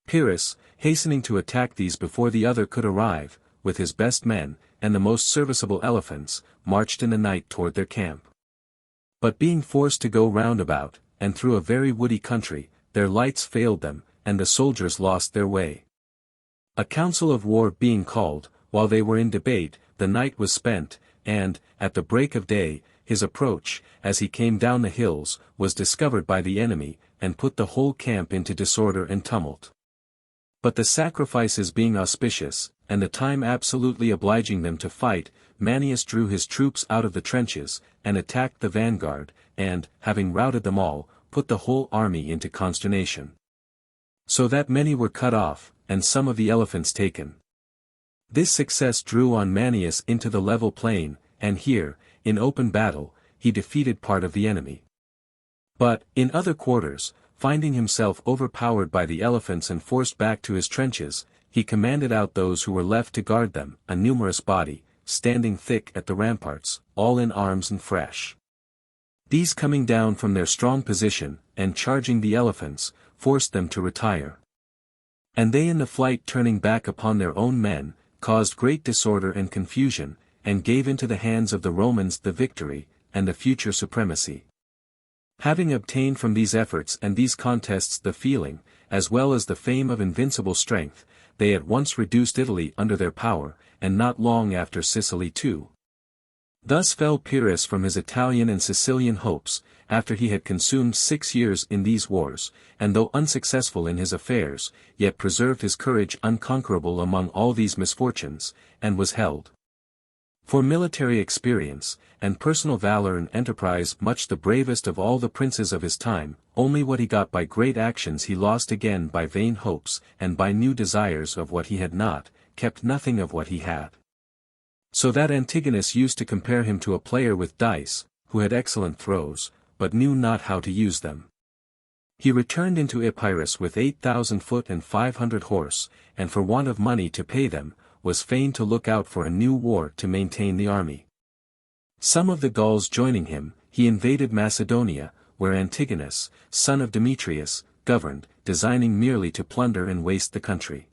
Pyrrhus, hastening to attack these before the other could arrive, with his best men, and the most serviceable elephants, marched in the night toward their camp. But being forced to go round about, and through a very woody country, their lights failed them, and the soldiers lost their way. A council of war being called, while they were in debate, the night was spent, and, at the break of day, his approach, as he came down the hills, was discovered by the enemy, and put the whole camp into disorder and tumult. But the sacrifices being auspicious, and the time absolutely obliging them to fight, Manius drew his troops out of the trenches, and attacked the vanguard, and, having routed them all, put the whole army into consternation. So that many were cut off, and some of the elephants taken. This success drew on Manius into the level plain, and here, in open battle, he defeated part of the enemy. But, in other quarters, finding himself overpowered by the elephants and forced back to his trenches, he commanded out those who were left to guard them, a numerous body, standing thick at the ramparts, all in arms and fresh. These coming down from their strong position, and charging the elephants, forced them to retire. And they in the flight turning back upon their own men, caused great disorder and confusion, and gave into the hands of the Romans the victory, and the future supremacy. Having obtained from these efforts and these contests the feeling, as well as the fame of invincible strength, they at once reduced Italy under their power, and not long after Sicily too. Thus fell Pyrrhus from his Italian and Sicilian hopes, after he had consumed 6 years in these wars, and though unsuccessful in his affairs, yet preserved his courage unconquerable among all these misfortunes, and was held for military experience, and personal valor and enterprise much the bravest of all the princes of his time. Only what he got by great actions he lost again by vain hopes, and by new desires of what he had not, kept nothing of what he had. So that Antigonus used to compare him to a player with dice, who had excellent throws, but knew not how to use them. He returned into Epirus with 8,000 foot and 500 horse, and for want of money to pay them, was fain to look out for a new war to maintain the army. Some of the Gauls joining him, he invaded Macedonia, where Antigonus, son of Demetrius, governed, designing merely to plunder and waste the country.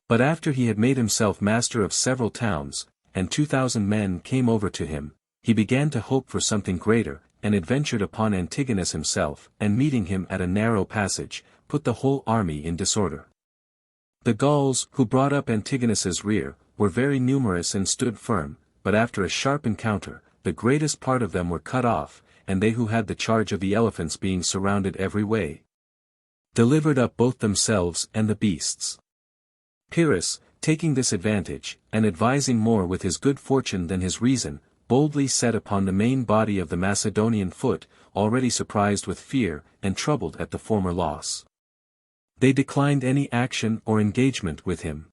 But after he had made himself master of several towns, and 2,000 men came over to him, he began to hope for something greater, and adventured upon Antigonus himself, and meeting him at a narrow passage, put the whole army in disorder. The Gauls, who brought up Antigonus's rear, were very numerous and stood firm, but after a sharp encounter, the greatest part of them were cut off, and they who had the charge of the elephants being surrounded every way, delivered up both themselves and the beasts. Pyrrhus, taking this advantage, and advising more with his good fortune than his reason, boldly set upon the main body of the Macedonian foot, already surprised with fear, and troubled at the former loss. They declined any action or engagement with him.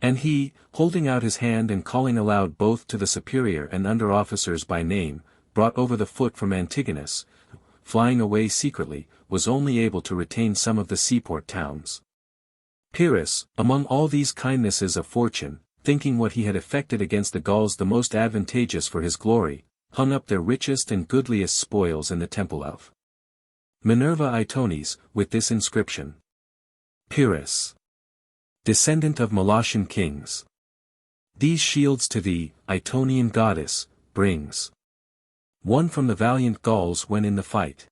And he, holding out his hand and calling aloud both to the superior and under officers by name, brought over the foot from Antigonus, who, flying away secretly, was only able to retain some of the seaport towns. Pyrrhus, among all these kindnesses of fortune, thinking what he had effected against the Gauls the most advantageous for his glory, hung up their richest and goodliest spoils in the temple of Minerva Itones, with this inscription: Pyrrhus, descendant of Molossian kings, these shields to thee, Itonian goddess, brings. One from the valiant Gauls when in the fight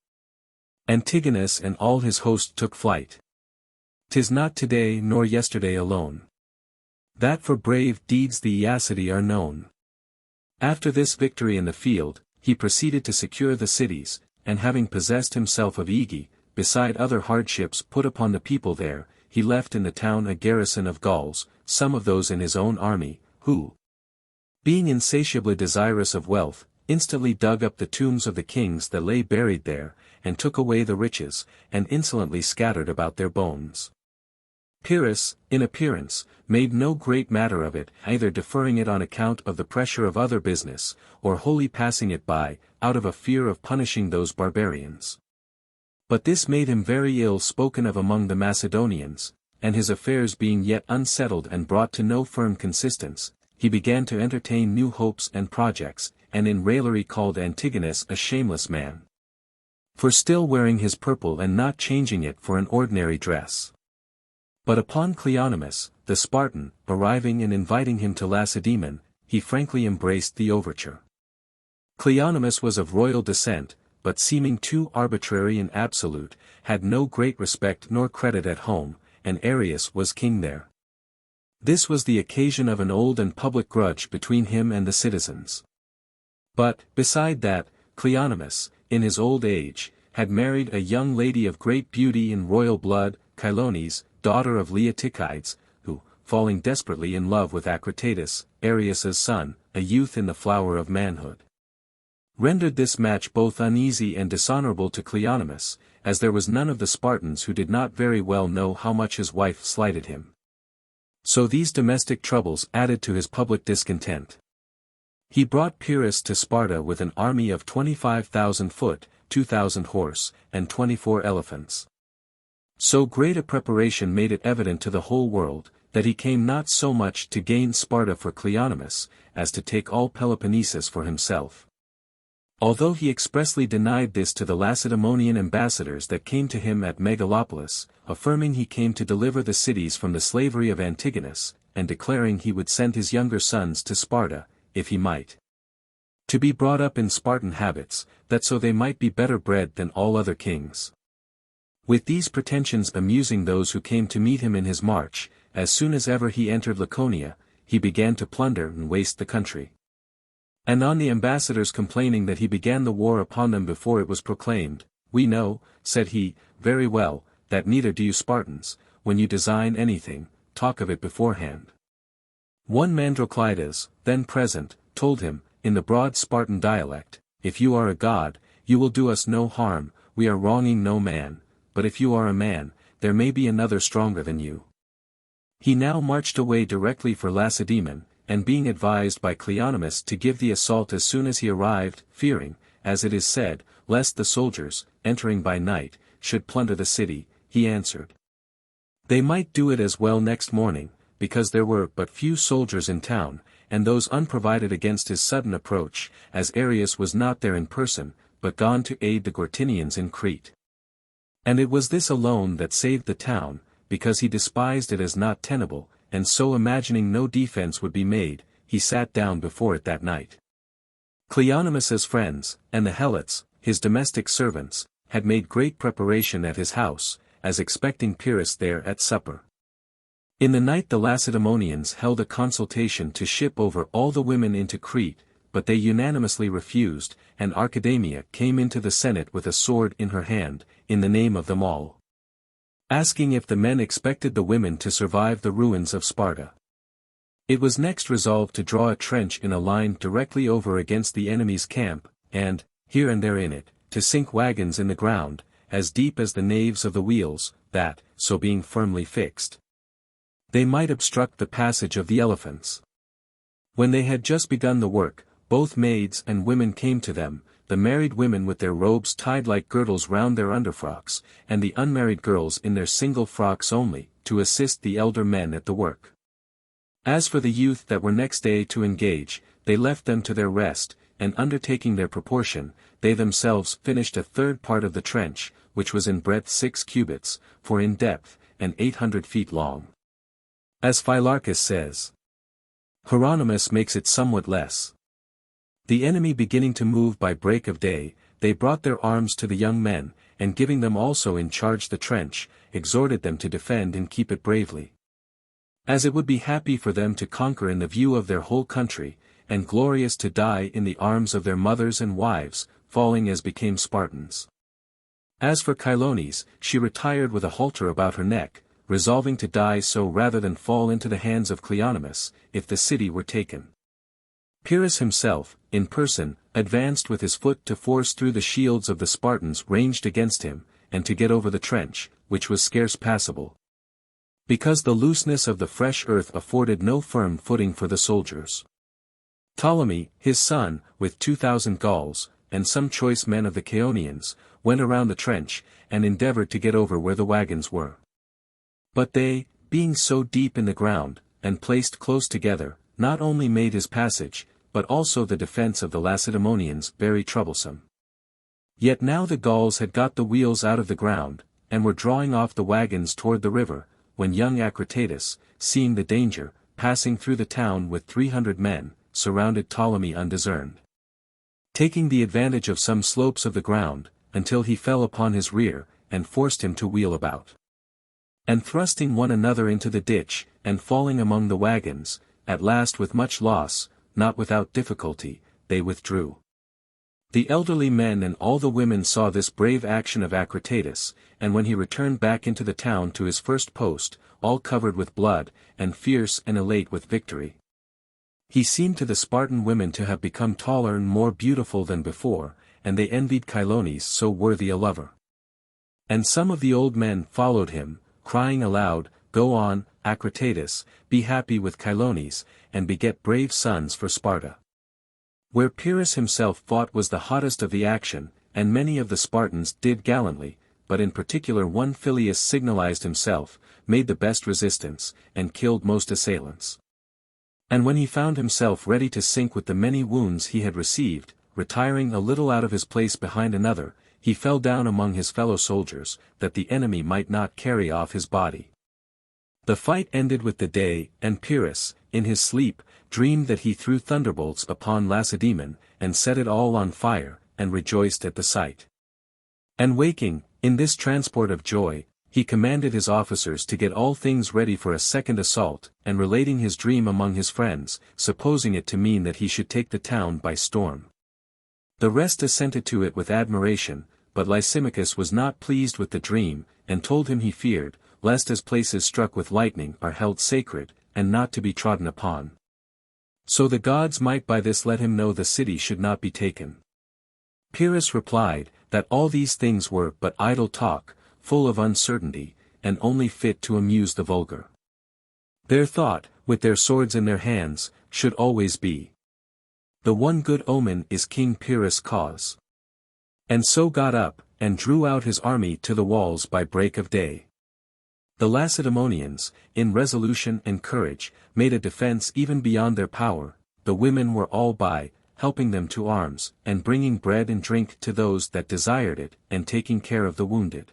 Antigonus and all his host took flight. 'Tis not today nor yesterday alone that for brave deeds the Aeacidi are known. After this victory in the field, he proceeded to secure the cities, and having possessed himself of Aegae, beside other hardships put upon the people there, he left in the town a garrison of Gauls, some of those in his own army, who, being insatiably desirous of wealth, instantly dug up the tombs of the kings that lay buried there, and took away the riches, and insolently scattered about their bones. Pyrrhus, in appearance, made no great matter of it, either deferring it on account of the pressure of other business, or wholly passing it by, out of a fear of punishing those barbarians. But this made him very ill spoken of among the Macedonians, and his affairs being yet unsettled and brought to no firm consistence, he began to entertain new hopes and projects, and in raillery called Antigonus a shameless man, for still wearing his purple and not changing it for an ordinary dress. But upon Cleonymus, the Spartan, arriving and inviting him to Lacedaemon, he frankly embraced the overture. Cleonymus was of royal descent, but seeming too arbitrary and absolute, had no great respect nor credit at home, and Arius was king there. This was the occasion of an old and public grudge between him and the citizens. But, beside that, Cleonymus, in his old age, had married a young lady of great beauty and royal blood, Chilones, daughter of Leotychides, who, falling desperately in love with Acritatus, Arius's son, a youth in the flower of manhood, rendered this match both uneasy and dishonorable to Cleonymus, as there was none of the Spartans who did not very well know how much his wife slighted him. So these domestic troubles added to his public discontent. He brought Pyrrhus to Sparta with an army of 25,000 foot, 2,000 horse, and 24 elephants. So great a preparation made it evident to the whole world, that he came not so much to gain Sparta for Cleonymus, as to take all Peloponnesus for himself. Although he expressly denied this to the Lacedaemonian ambassadors that came to him at Megalopolis, affirming he came to deliver the cities from the slavery of Antigonus, and declaring he would send his younger sons to Sparta, if he might, to be brought up in Spartan habits, that so they might be better bred than all other kings. With these pretensions amusing those who came to meet him in his march, as soon as ever he entered Laconia, he began to plunder and waste the country. And on the ambassadors complaining that he began the war upon them before it was proclaimed, "We know," said he, "very well, that neither do you Spartans, when you design anything, talk of it beforehand." One Mandroclides, then present, told him, in the broad Spartan dialect, "If you are a god, you will do us no harm, we are wronging no man, but if you are a man, there may be another stronger than you." He now marched away directly for Lacedaemon, and being advised by Cleonymus to give the assault as soon as he arrived, fearing, as it is said, lest the soldiers, entering by night, should plunder the city, he answered, they might do it as well next morning, because there were but few soldiers in town, and those unprovided against his sudden approach, as Arius was not there in person, but gone to aid the Gortynians in Crete. And it was this alone that saved the town, because he despised it as not tenable, and so imagining no defense would be made, he sat down before it that night. Cleonymus's friends, and the Helots, his domestic servants, had made great preparation at his house, as expecting Pyrrhus there at supper. In the night the Lacedaemonians held a consultation to ship over all the women into Crete, but they unanimously refused, and Archidamia came into the Senate with a sword in her hand, in the name of them all, asking if the men expected the women to survive the ruins of Sparta. It was next resolved to draw a trench in a line directly over against the enemy's camp, and, here and there in it, to sink wagons in the ground, as deep as the naves of the wheels, that, so being firmly fixed, they might obstruct the passage of the elephants. When they had just begun the work, both maids and women came to them, the married women with their robes tied like girdles round their underfrocks, and the unmarried girls in their single frocks only, to assist the elder men at the work. As for the youth that were next day to engage, they left them to their rest, and undertaking their proportion, they themselves finished a third part of the trench, which was in breadth 6 cubits, for in depth, and 800 feet long. As Phylarchus says, Hieronymus makes it somewhat less. The enemy beginning to move by break of day, they brought their arms to the young men, and giving them also in charge the trench, exhorted them to defend and keep it bravely, as it would be happy for them to conquer in the view of their whole country, and glorious to die in the arms of their mothers and wives, falling as became Spartans. As for Chilones, she retired with a halter about her neck, resolving to die so rather than fall into the hands of Cleonymus, if the city were taken. Pyrrhus himself, in person, advanced with his foot to force through the shields of the Spartans ranged against him, and to get over the trench, which was scarce passable, because the looseness of the fresh earth afforded no firm footing for the soldiers. Ptolemy, his son, with 2,000 Gauls, and some choice men of the Chaonians, went around the trench, and endeavored to get over where the wagons were. But they, being so deep in the ground, and placed close together, not only made his passage, but also the defense of the Lacedaemonians very troublesome. Yet now the Gauls had got the wheels out of the ground, and were drawing off the wagons toward the river, when young Acritatus, seeing the danger, passing through the town with 300 men, surrounded Ptolemy undiscerned, taking the advantage of some slopes of the ground, until he fell upon his rear, and forced him to wheel about. And thrusting one another into the ditch, and falling among the wagons, at last with much loss, not without difficulty, they withdrew. The elderly men and all the women saw this brave action of Acritatus, and when he returned back into the town to his first post, all covered with blood, and fierce and elate with victory. He seemed to the Spartan women to have become taller and more beautiful than before, and they envied Chilones so worthy a lover. And some of the old men followed him, crying aloud, "Go on, Acritatus, be happy with Chilones, and beget brave sons for Sparta." Where Pyrrhus himself fought was the hottest of the action, and many of the Spartans did gallantly, but in particular one Philius signalized himself, made the best resistance, and killed most assailants. And when he found himself ready to sink with the many wounds he had received, retiring a little out of his place behind another, he fell down among his fellow soldiers, that the enemy might not carry off his body. The fight ended with the day, and Pyrrhus, in his sleep, dreamed that he threw thunderbolts upon Lacedaemon, and set it all on fire, and rejoiced at the sight. And waking, in this transport of joy, he commanded his officers to get all things ready for a second assault, and relating his dream among his friends, supposing it to mean that he should take the town by storm. The rest assented to it with admiration, but Lysimachus was not pleased with the dream, and told him he feared, lest as places struck with lightning are held sacred, and not to be trodden upon. So the gods might by this let him know the city should not be taken. Pyrrhus replied, that all these things were but idle talk, full of uncertainty, and only fit to amuse the vulgar. Their thought, with their swords in their hands, should always be. The one good omen is King Pyrrhus' cause. And so got up, and drew out his army to the walls by break of day. The Lacedaemonians, in resolution and courage, made a defense even beyond their power, the women were all by, helping them to arms, and bringing bread and drink to those that desired it, and taking care of the wounded.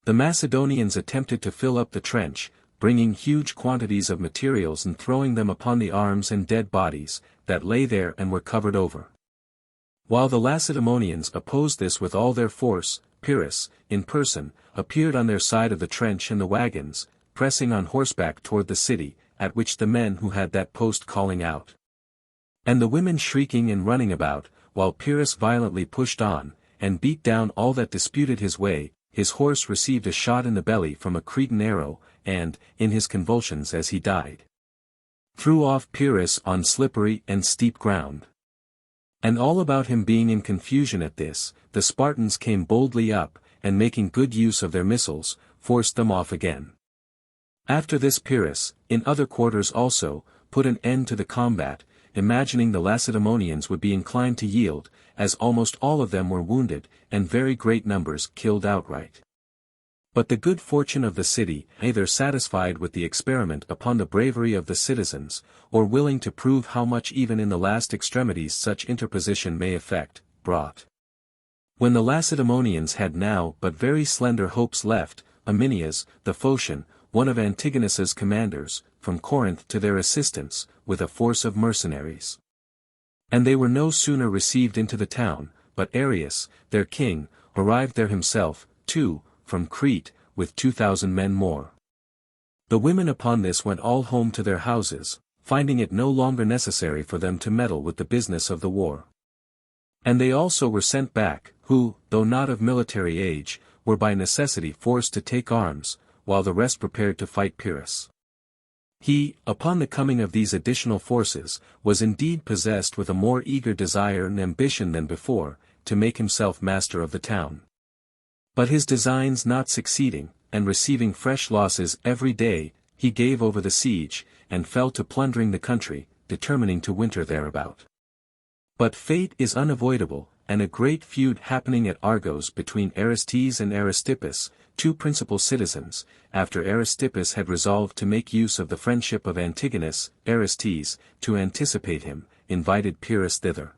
The Macedonians attempted to fill up the trench, bringing huge quantities of materials and throwing them upon the arms and dead bodies, that lay there and were covered over. While the Lacedaemonians opposed this with all their force, Pyrrhus, in person, appeared on their side of the trench and the wagons, pressing on horseback toward the city, at which the men who had that post calling out. And the women shrieking and running about, while Pyrrhus violently pushed on, and beat down all that disputed his way, his horse received a shot in the belly from a Cretan arrow, and, in his convulsions as he died, threw off Pyrrhus on slippery and steep ground. And all about him being in confusion at this, the Spartans came boldly up, and making good use of their missiles, forced them off again. After this Pyrrhus, in other quarters also, put an end to the combat, imagining the Lacedaemonians would be inclined to yield, as almost all of them were wounded, and very great numbers killed outright. But the good fortune of the city, either satisfied with the experiment upon the bravery of the citizens, or willing to prove how much even in the last extremities such interposition may effect, brought. When the Lacedaemonians had now but very slender hopes left, Aminias, the Phocian, one of Antigonus's commanders, from Corinth to their assistance, with a force of mercenaries. And they were no sooner received into the town, but Arius, their king, arrived there himself, too, from Crete, with 2,000 men more. The women upon this went all home to their houses, finding it no longer necessary for them to meddle with the business of the war. And they also were sent back, who, though not of military age, were by necessity forced to take arms, while the rest prepared to fight Pyrrhus. He, upon the coming of these additional forces, was indeed possessed with a more eager desire and ambition than before, to make himself master of the town. But his designs not succeeding, and receiving fresh losses every day, he gave over the siege, and fell to plundering the country, determining to winter thereabout. But fate is unavoidable, and a great feud happening at Argos between Aristides and Aristippus, two principal citizens, after Aristippus had resolved to make use of the friendship of Antigonus, Aristides, to anticipate him, invited Pyrrhus thither.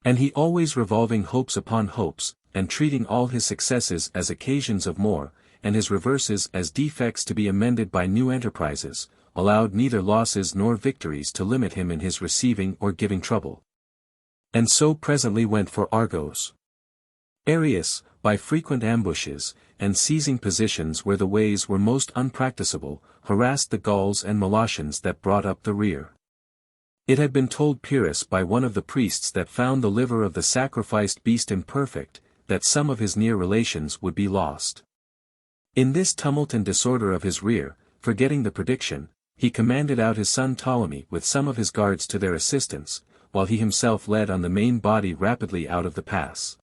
And he always revolving hopes upon hopes, and treating all his successes as occasions of more, and his reverses as defects to be amended by new enterprises, allowed neither losses nor victories to limit him in his receiving or giving trouble. And so presently went for Argos. Arius, by frequent ambushes, and seizing positions where the ways were most unpracticable, harassed the Gauls and Molossians that brought up the rear. It had been told Pyrrhus by one of the priests that found the liver of the sacrificed beast imperfect, that some of his near relations would be lost. In this tumult and disorder of his rear, forgetting the prediction, he commanded out his son Ptolemy with some of his guards to their assistance, while he himself led on the main body rapidly out of the pass.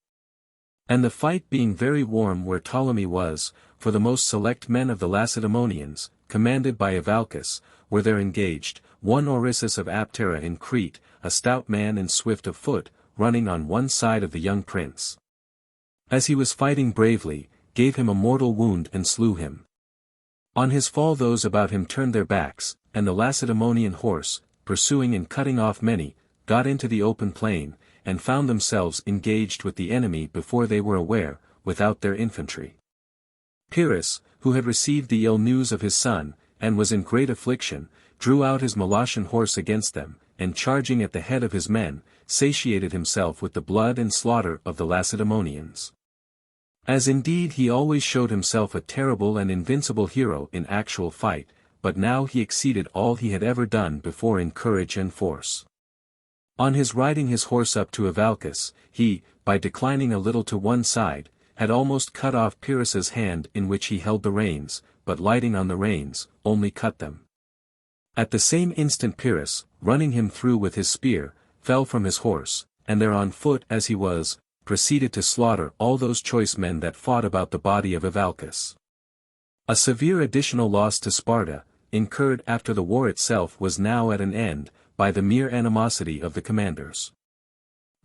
And the fight being very warm where Ptolemy was, for the most select men of the Lacedaemonians, commanded by Evalcus, were there engaged, one Orisus of Aptera in Crete, a stout man and swift of foot, running on one side of the young prince. As he was fighting bravely, gave him a mortal wound and slew him. On his fall those about him turned their backs, and the Lacedaemonian horse, pursuing and cutting off many, got into the open plain, and found themselves engaged with the enemy before they were aware, without their infantry. Pyrrhus, who had received the ill news of his son, and was in great affliction, drew out his Molossian horse against them, and charging at the head of his men, satiated himself with the blood and slaughter of the Lacedaemonians. As indeed he always showed himself a terrible and invincible hero in actual fight, but now he exceeded all he had ever done before in courage and force. On his riding his horse up to Evalcus, he, by declining a little to one side, had almost cut off Pyrrhus's hand in which he held the reins, but lighting on the reins, only cut them. At the same instant Pyrrhus, running him through with his spear, fell from his horse, and there on foot as he was, proceeded to slaughter all those choice men that fought about the body of Evalcus. A severe additional loss to Sparta, incurred after the war itself was now at an end, by the mere animosity of the commanders.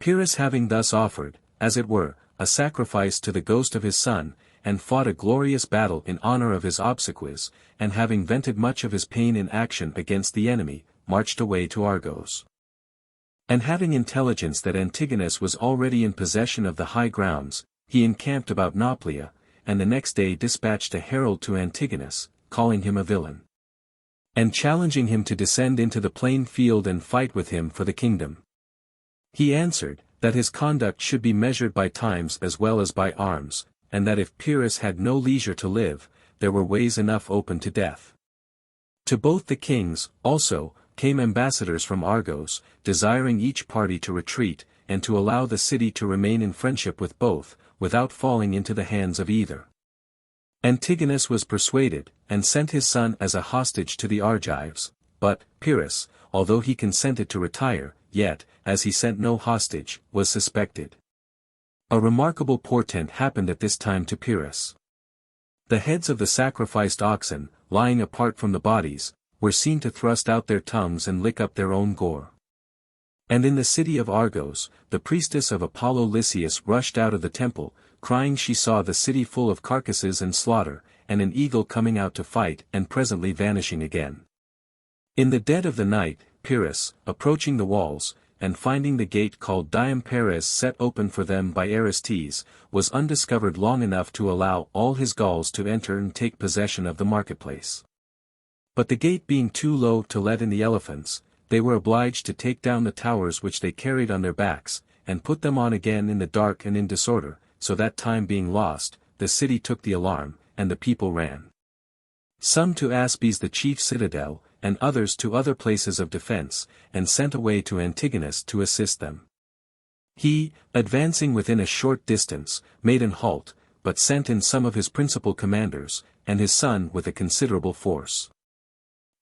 Pyrrhus having thus offered, as it were, a sacrifice to the ghost of his son, and fought a glorious battle in honor of his obsequies, and having vented much of his pain in action against the enemy, marched away to Argos. And having intelligence that Antigonus was already in possession of the high grounds, he encamped about Nauplia, and the next day dispatched a herald to Antigonus, calling him a villain, and challenging him to descend into the plain field and fight with him for the kingdom. He answered, that his conduct should be measured by times as well as by arms, and that if Pyrrhus had no leisure to live, there were ways enough open to death. To both the kings, also, came ambassadors from Argos, desiring each party to retreat, and to allow the city to remain in friendship with both, without falling into the hands of either. Antigonus was persuaded, and sent his son as a hostage to the Argives, but Pyrrhus, although he consented to retire, yet, as he sent no hostage, was suspected. A remarkable portent happened at this time to Pyrrhus. The heads of the sacrificed oxen, lying apart from the bodies, were seen to thrust out their tongues and lick up their own gore. And in the city of Argos, the priestess of Apollo Lysias rushed out of the temple, crying she saw the city full of carcasses and slaughter, and an eagle coming out to fight and presently vanishing again. In the dead of the night, Pyrrhus, approaching the walls, and finding the gate called Dium Perez set open for them by Aristides, was undiscovered long enough to allow all his Gauls to enter and take possession of the marketplace. But the gate being too low to let in the elephants, they were obliged to take down the towers which they carried on their backs, and put them on again in the dark and in disorder, so that time being lost, the city took the alarm, and the people ran. Some to Aspes the chief citadel, and others to other places of defense, and sent away to Antigonus to assist them. He, advancing within a short distance, made an halt, but sent in some of his principal commanders, and his son with a considerable force.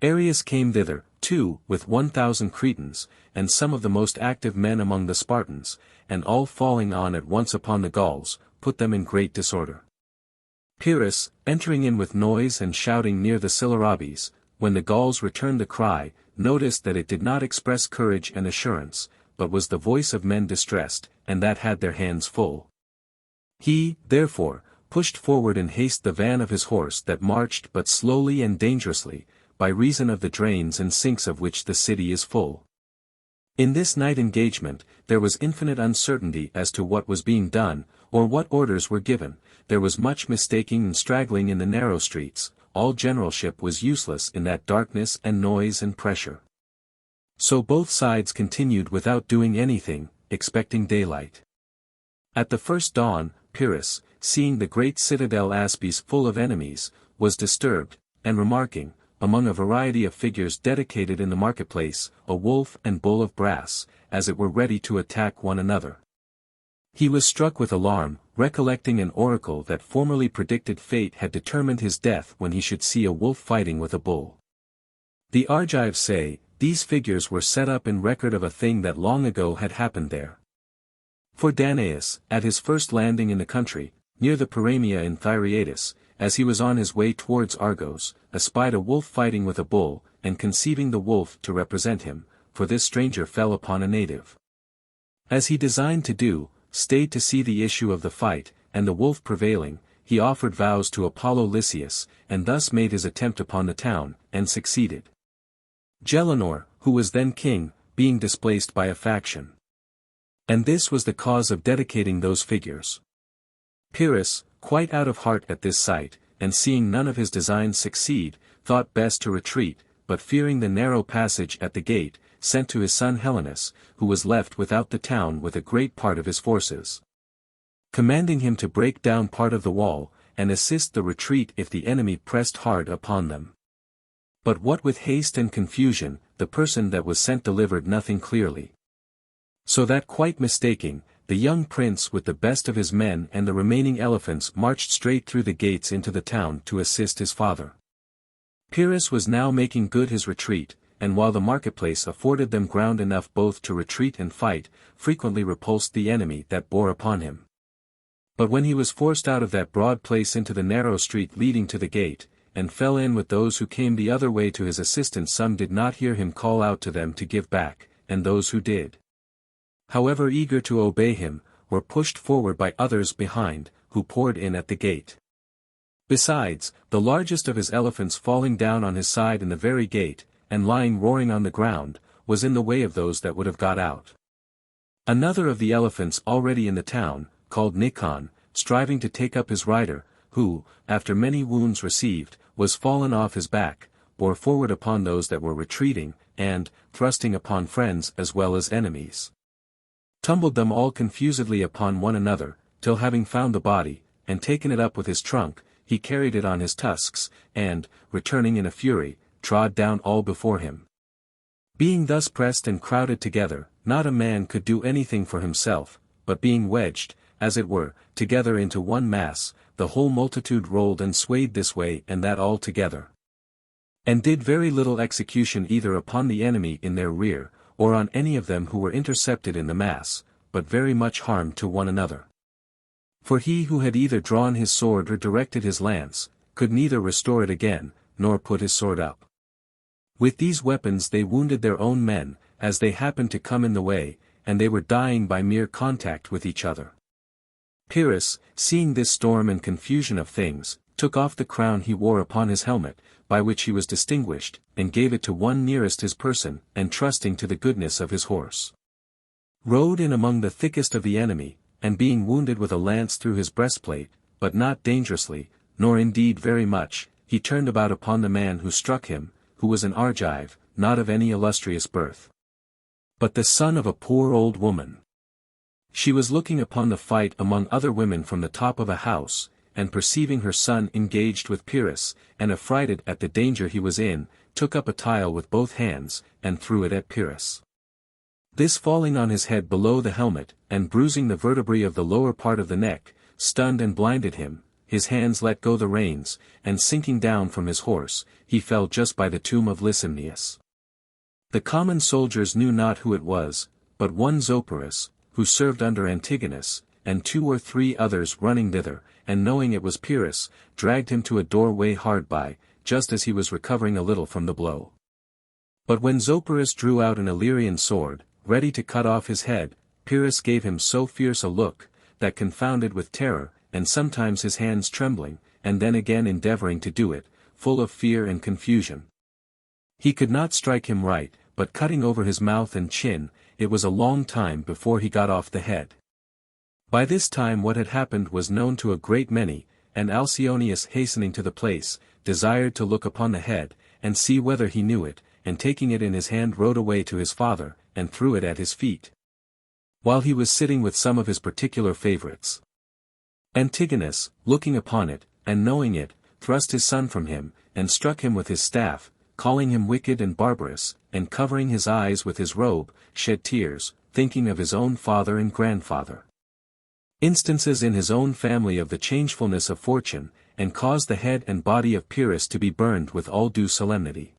Arius came thither, too, with 1,000 Cretans, and some of the most active men among the Spartans, and all falling on at once upon the Gauls, put them in great disorder. Pyrrhus, entering in with noise and shouting near the Syllabes, when the Gauls returned the cry, noticed that it did not express courage and assurance, but was the voice of men distressed, and that had their hands full. He, therefore, pushed forward in haste the van of his horse that marched but slowly and dangerously, by reason of the drains and sinks of which the city is full. In this night engagement, there was infinite uncertainty as to what was being done, or what orders were given, there was much mistaking and straggling in the narrow streets, all generalship was useless in that darkness and noise and pressure. So both sides continued without doing anything, expecting daylight. At the first dawn, Pyrrhus, seeing the great citadel Aspes full of enemies, was disturbed, and remarking, among a variety of figures dedicated in the marketplace, a wolf and bull of brass, as it were ready to attack one another. He was struck with alarm, recollecting an oracle that formerly predicted fate had determined his death when he should see a wolf fighting with a bull. The Argives say, these figures were set up in record of a thing that long ago had happened there. For Danaus, at his first landing in the country, near the Pyramia in Thyreatis, as he was on his way towards Argos, espied a wolf fighting with a bull, and conceiving the wolf to represent him, for this stranger fell upon a native. As he designed to do, stayed to see the issue of the fight, and the wolf prevailing, he offered vows to Apollo Lysias, and thus made his attempt upon the town, and succeeded. Gelenor, who was then king, being displaced by a faction. And this was the cause of dedicating those figures. Pyrrhus, quite out of heart at this sight, and seeing none of his designs succeed, thought best to retreat, but fearing the narrow passage at the gate, sent to his son Helenus, who was left without the town with a great part of his forces, commanding him to break down part of the wall, and assist the retreat if the enemy pressed hard upon them. But what with haste and confusion, the person that was sent delivered nothing clearly. So that quite mistaking, the young prince with the best of his men and the remaining elephants marched straight through the gates into the town to assist his father. Pyrrhus was now making good his retreat, and while the marketplace afforded them ground enough both to retreat and fight, frequently repulsed the enemy that bore upon him. But when he was forced out of that broad place into the narrow street leading to the gate, and fell in with those who came the other way to his assistance, some did not hear him call out to them to give back, and those who did, however eager to obey him, were pushed forward by others behind, who poured in at the gate. Besides, the largest of his elephants falling down on his side in the very gate, and lying roaring on the ground, was in the way of those that would have got out. Another of the elephants already in the town, called Nikon, striving to take up his rider, who, after many wounds received, was fallen off his back, bore forward upon those that were retreating, and, thrusting upon friends as well as enemies, tumbled them all confusedly upon one another, till having found the body, and taken it up with his trunk, he carried it on his tusks, and, returning in a fury, trod down all before him. Being thus pressed and crowded together, not a man could do anything for himself, but being wedged, as it were, together into one mass, the whole multitude rolled and swayed this way and that all together, and did very little execution either upon the enemy in their rear, or on any of them who were intercepted in the mass, but very much harm to one another. For he who had either drawn his sword or directed his lance, could neither restore it again, nor put his sword up. With these weapons they wounded their own men, as they happened to come in the way, and they were dying by mere contact with each other. Pyrrhus, seeing this storm and confusion of things, took off the crown he wore upon his helmet, by which he was distinguished, and gave it to one nearest his person, and trusting to the goodness of his horse, rode in among the thickest of the enemy, and being wounded with a lance through his breastplate, but not dangerously, nor indeed very much, he turned about upon the man who struck him, who was an Argive, not of any illustrious birth, but the son of a poor old woman. She was looking upon the fight among other women from the top of a house, and perceiving her son engaged with Pyrrhus, and affrighted at the danger he was in, took up a tile with both hands, and threw it at Pyrrhus. This falling on his head below the helmet, and bruising the vertebrae of the lower part of the neck, stunned and blinded him, his hands let go the reins, and sinking down from his horse, he fell just by the tomb of Lysimnius. The common soldiers knew not who it was, but one Zopyrus, who served under Antigonus, and 2 or 3 others running thither, and knowing it was Pyrrhus, dragged him to a doorway hard by, just as he was recovering a little from the blow. But when Zopyrus drew out an Illyrian sword, ready to cut off his head, Pyrrhus gave him so fierce a look, that confounded with terror, and sometimes his hands trembling, and then again endeavoring to do it, full of fear and confusion, he could not strike him right, but cutting over his mouth and chin, it was a long time before he got off the head. By this time what had happened was known to a great many, and Alcyonius hastening to the place, desired to look upon the head, and see whether he knew it, and taking it in his hand rode away to his father, and threw it at his feet, while he was sitting with some of his particular favorites. Antigonus, looking upon it, and knowing it, thrust his son from him, and struck him with his staff, calling him wicked and barbarous, and covering his eyes with his robe, shed tears, thinking of his own father and grandfather. Instances in his own family of the changefulness of fortune, and caused the head and body of Pyrrhus to be burned with all due solemnity.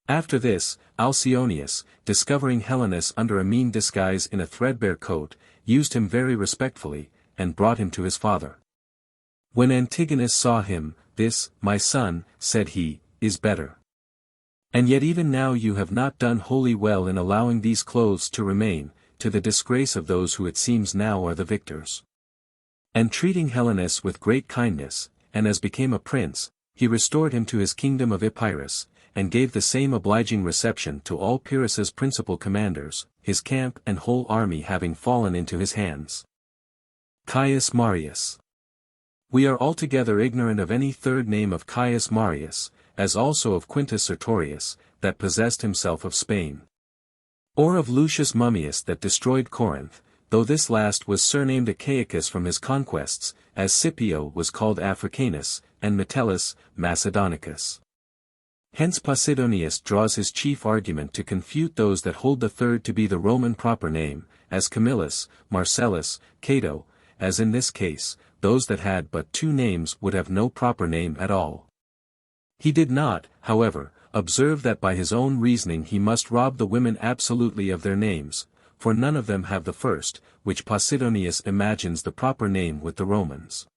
After this, Alcyonius, discovering Helenus under a mean disguise in a threadbare coat, used him very respectfully, and brought him to his father. When Antigonus saw him, "This, my son," said he, "is better. And yet even now you have not done wholly well in allowing these clothes to remain, to the disgrace of those who it seems now are the victors." And treating Helenus with great kindness, and as became a prince, he restored him to his kingdom of Epirus, and gave the same obliging reception to all Pyrrhus's principal commanders, his camp and whole army having fallen into his hands. Caius Marius. We are altogether ignorant of any third name of Caius Marius, as also of Quintus Sertorius, that possessed himself of Spain. Or of Lucius Mummius that destroyed Corinth, though this last was surnamed Achaicus from his conquests, as Scipio was called Africanus, and Metellus, Macedonicus. Hence Posidonius draws his chief argument to confute those that hold the third to be the Roman proper name, as Camillus, Marcellus, Cato, as in this case, those that had but two names would have no proper name at all. He did not, however, observe that by his own reasoning he must rob the women absolutely of their names, for none of them have the first, which Posidonius imagines the proper name with the Romans.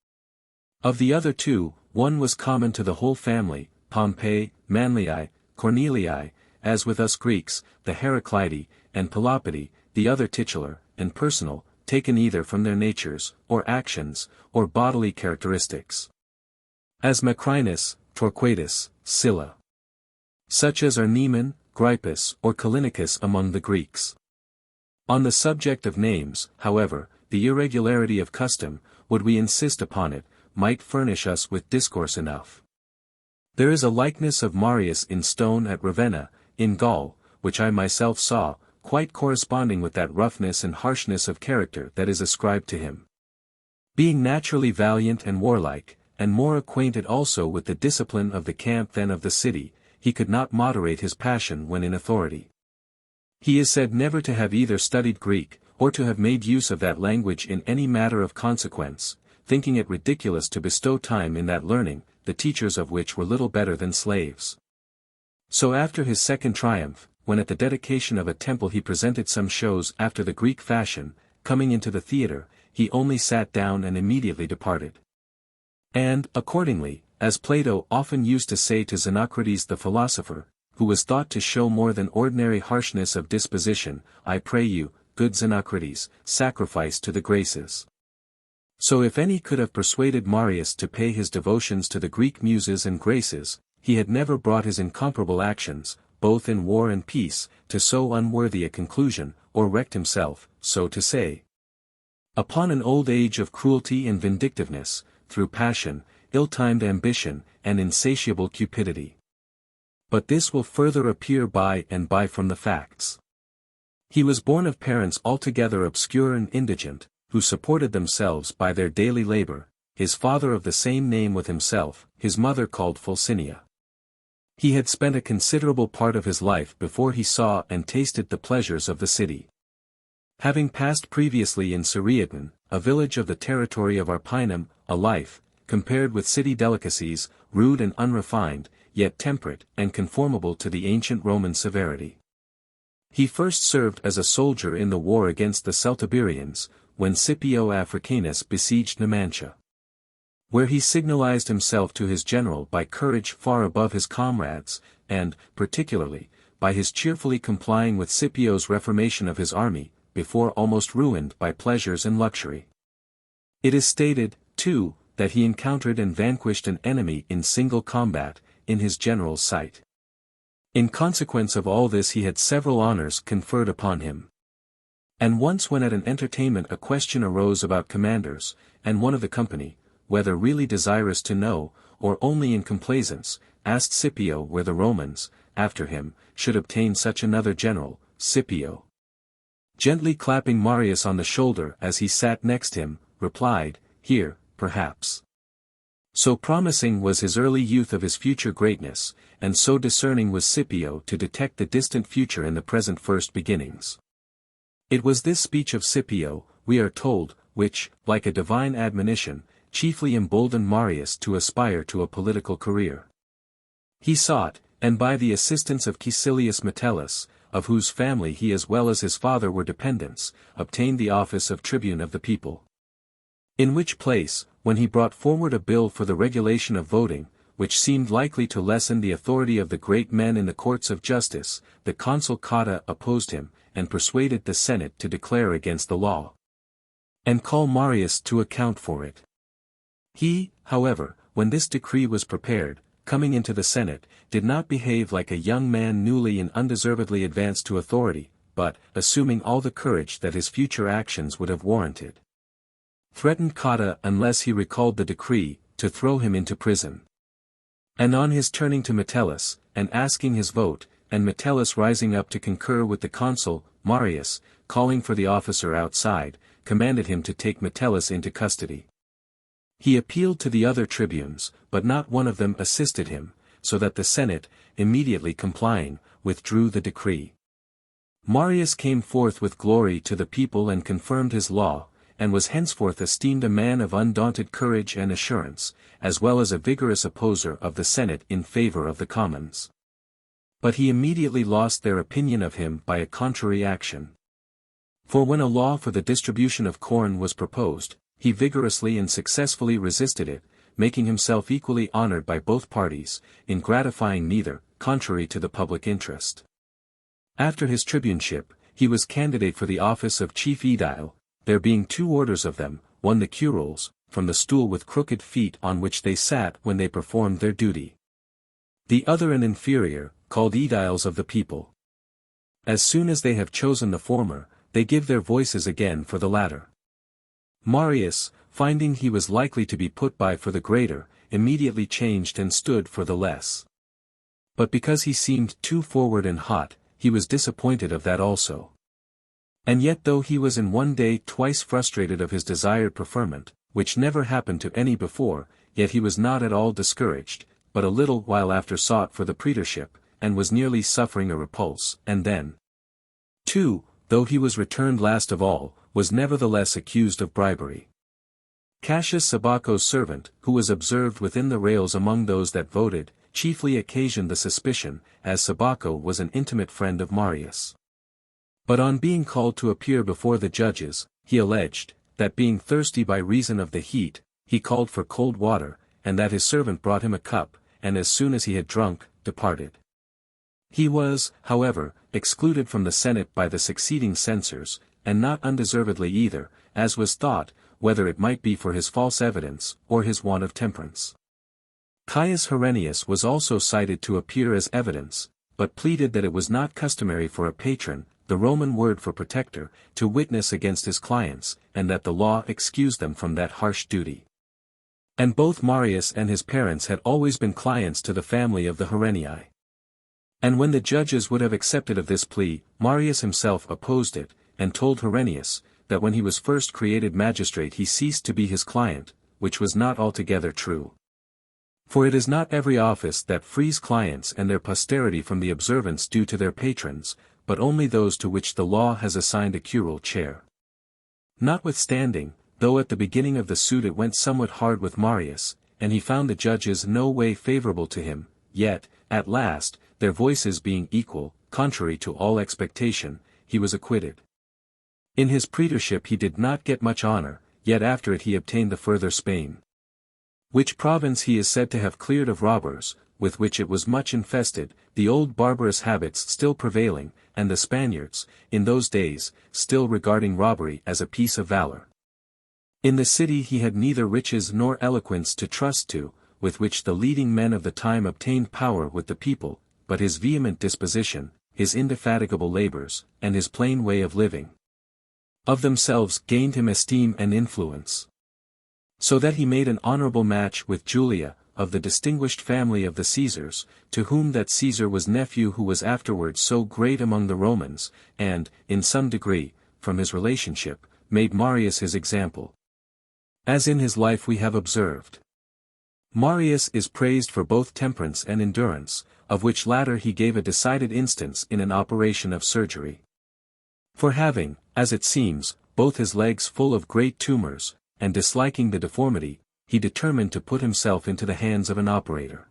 Of the other two, one was common to the whole family, Pompei, Manlii, Cornelii, as with us Greeks, the Heraclidi, and Pelopidi, the other titular, and personal, taken either from their natures, or actions, or bodily characteristics. As Macrinus, Torquatus, Sylla. Such as are Neman, Grypus or Callinicus among the Greeks. On the subject of names, however, the irregularity of custom, would we insist upon it, might furnish us with discourse enough. There is a likeness of Marius in stone at Ravenna, in Gaul, which I myself saw, quite corresponding with that roughness and harshness of character that is ascribed to him. Being naturally valiant and warlike, and more acquainted also with the discipline of the camp than of the city, he could not moderate his passion when in authority. He is said never to have either studied Greek, or to have made use of that language in any matter of consequence, thinking it ridiculous to bestow time in that learning, the teachers of which were little better than slaves. So after his second triumph, when at the dedication of a temple he presented some shows after the Greek fashion, coming into the theatre, he only sat down and immediately departed. And, accordingly, as Plato often used to say to Xenocrates the philosopher, who was thought to show more than ordinary harshness of disposition, "I pray you, good Xenocrates, sacrifice to the Graces." So if any could have persuaded Marius to pay his devotions to the Greek muses and Graces, he had never brought his incomparable actions, both in war and peace, to so unworthy a conclusion, or wrecked himself, so to say, upon an old age of cruelty and vindictiveness, through passion, ill-timed ambition, and insatiable cupidity. But this will further appear by and by from the facts. He was born of parents altogether obscure and indigent, who supported themselves by their daily labor, his father of the same name with himself, his mother called Fulcinia. He had spent a considerable part of his life before he saw and tasted the pleasures of the city. Having passed previously in Cereaton, a village of the territory of Arpinum, a life, compared with city delicacies, rude and unrefined, yet temperate and conformable to the ancient Roman severity. He first served as a soldier in the war against the Celtiberians, when Scipio Africanus besieged Numantia, where he signalized himself to his general by courage far above his comrades, and, particularly, by his cheerfully complying with Scipio's reformation of his army, before almost ruined by pleasures and luxury. It is stated, too, that he encountered and vanquished an enemy in single combat, in his general's sight. In consequence of all this he had several honors conferred upon him. And once when at an entertainment a question arose about commanders, and one of the company, whether really desirous to know, or only in complaisance, asked Scipio where the Romans, after him, should obtain such another general. Scipio, gently clapping Marius on the shoulder as he sat next him, replied, "Here, perhaps." So promising was his early youth of his future greatness, and so discerning was Scipio to detect the distant future in the present first beginnings. It was this speech of Scipio, we are told, which, like a divine admonition, chiefly emboldened Marius to aspire to a political career. He sought, and by the assistance of Caecilius Metellus, of whose family he as well as his father were dependents, obtained the office of tribune of the people. In which place, when he brought forward a bill for the regulation of voting, which seemed likely to lessen the authority of the great men in the courts of justice, the consul Cato opposed him, and persuaded the Senate to declare against the law, and call Marius to account for it. He, however, when this decree was prepared, coming into the Senate, did not behave like a young man newly and undeservedly advanced to authority, but, assuming all the courage that his future actions would have warranted, threatened Cato unless he recalled the decree, to throw him into prison. And on his turning to Metellus, and asking his vote, and Metellus rising up to concur with the consul, Marius, calling for the officer outside, commanded him to take Metellus into custody. He appealed to the other tribunes, but not one of them assisted him, so that the Senate, immediately complying, withdrew the decree. Marius came forth with glory to the people and confirmed his law, and was henceforth esteemed a man of undaunted courage and assurance, as well as a vigorous opposer of the Senate in favor of the commons. But he immediately lost their opinion of him by a contrary action. For when a law for the distribution of corn was proposed, he vigorously and successfully resisted it, making himself equally honored by both parties, in gratifying neither, contrary to the public interest. After his tribuneship, he was candidate for the office of chief aedile, there being two orders of them, one the curules, from the stool with crooked feet on which they sat when they performed their duty. The other an inferior, called aediles of the people. As soon as they have chosen the former, they give their voices again for the latter. Marius, finding he was likely to be put by for the greater, immediately changed and stood for the less. But because he seemed too forward and hot, he was disappointed of that also. And yet though he was in one day twice frustrated of his desired preferment, which never happened to any before, yet he was not at all discouraged, but a little while after sought for the praetorship, and was nearly suffering a repulse, and then, too, though he was returned last of all, was nevertheless accused of bribery. Cassius Sabaco's servant, who was observed within the rails among those that voted, chiefly occasioned the suspicion, as Sabaco was an intimate friend of Marius. But on being called to appear before the judges, he alleged, that being thirsty by reason of the heat, he called for cold water, and that his servant brought him a cup, and as soon as he had drunk, departed. He was, however, excluded from the Senate by the succeeding censors, and not undeservedly either, as was thought, whether it might be for his false evidence, or his want of temperance. Caius Herennius was also cited to appear as evidence, but pleaded that it was not customary for a patron, the Roman word for protector, to witness against his clients, and that the law excused them from that harsh duty. And both Marius and his parents had always been clients to the family of the Herennii. And when the judges would have accepted of this plea, Marius himself opposed it, and told Herennius, that when he was first created magistrate he ceased to be his client, which was not altogether true. For it is not every office that frees clients and their posterity from the observance due to their patrons, but only those to which the law has assigned a curule chair. Notwithstanding, though at the beginning of the suit it went somewhat hard with Marius, and he found the judges no way favorable to him, yet, at last, their voices being equal, contrary to all expectation, he was acquitted. In his praetorship he did not get much honor, yet after it he obtained the further Spain, which province he is said to have cleared of robbers, with which it was much infested, the old barbarous habits still prevailing, and the Spaniards, in those days, still regarding robbery as a piece of valor. In the city he had neither riches nor eloquence to trust to, with which the leading men of the time obtained power with the people, but his vehement disposition, his indefatigable labors, and his plain way of living, of themselves gained him esteem and influence. So that he made an honorable match with Julia, of the distinguished family of the Caesars, to whom that Caesar was nephew who was afterwards so great among the Romans, and, in some degree, from his relationship, made Marius his example. As in his life we have observed. Marius is praised for both temperance and endurance, of which latter he gave a decided instance in an operation of surgery. For having, as it seems, both his legs full of great tumors, and disliking the deformity, he determined to put himself into the hands of an operator.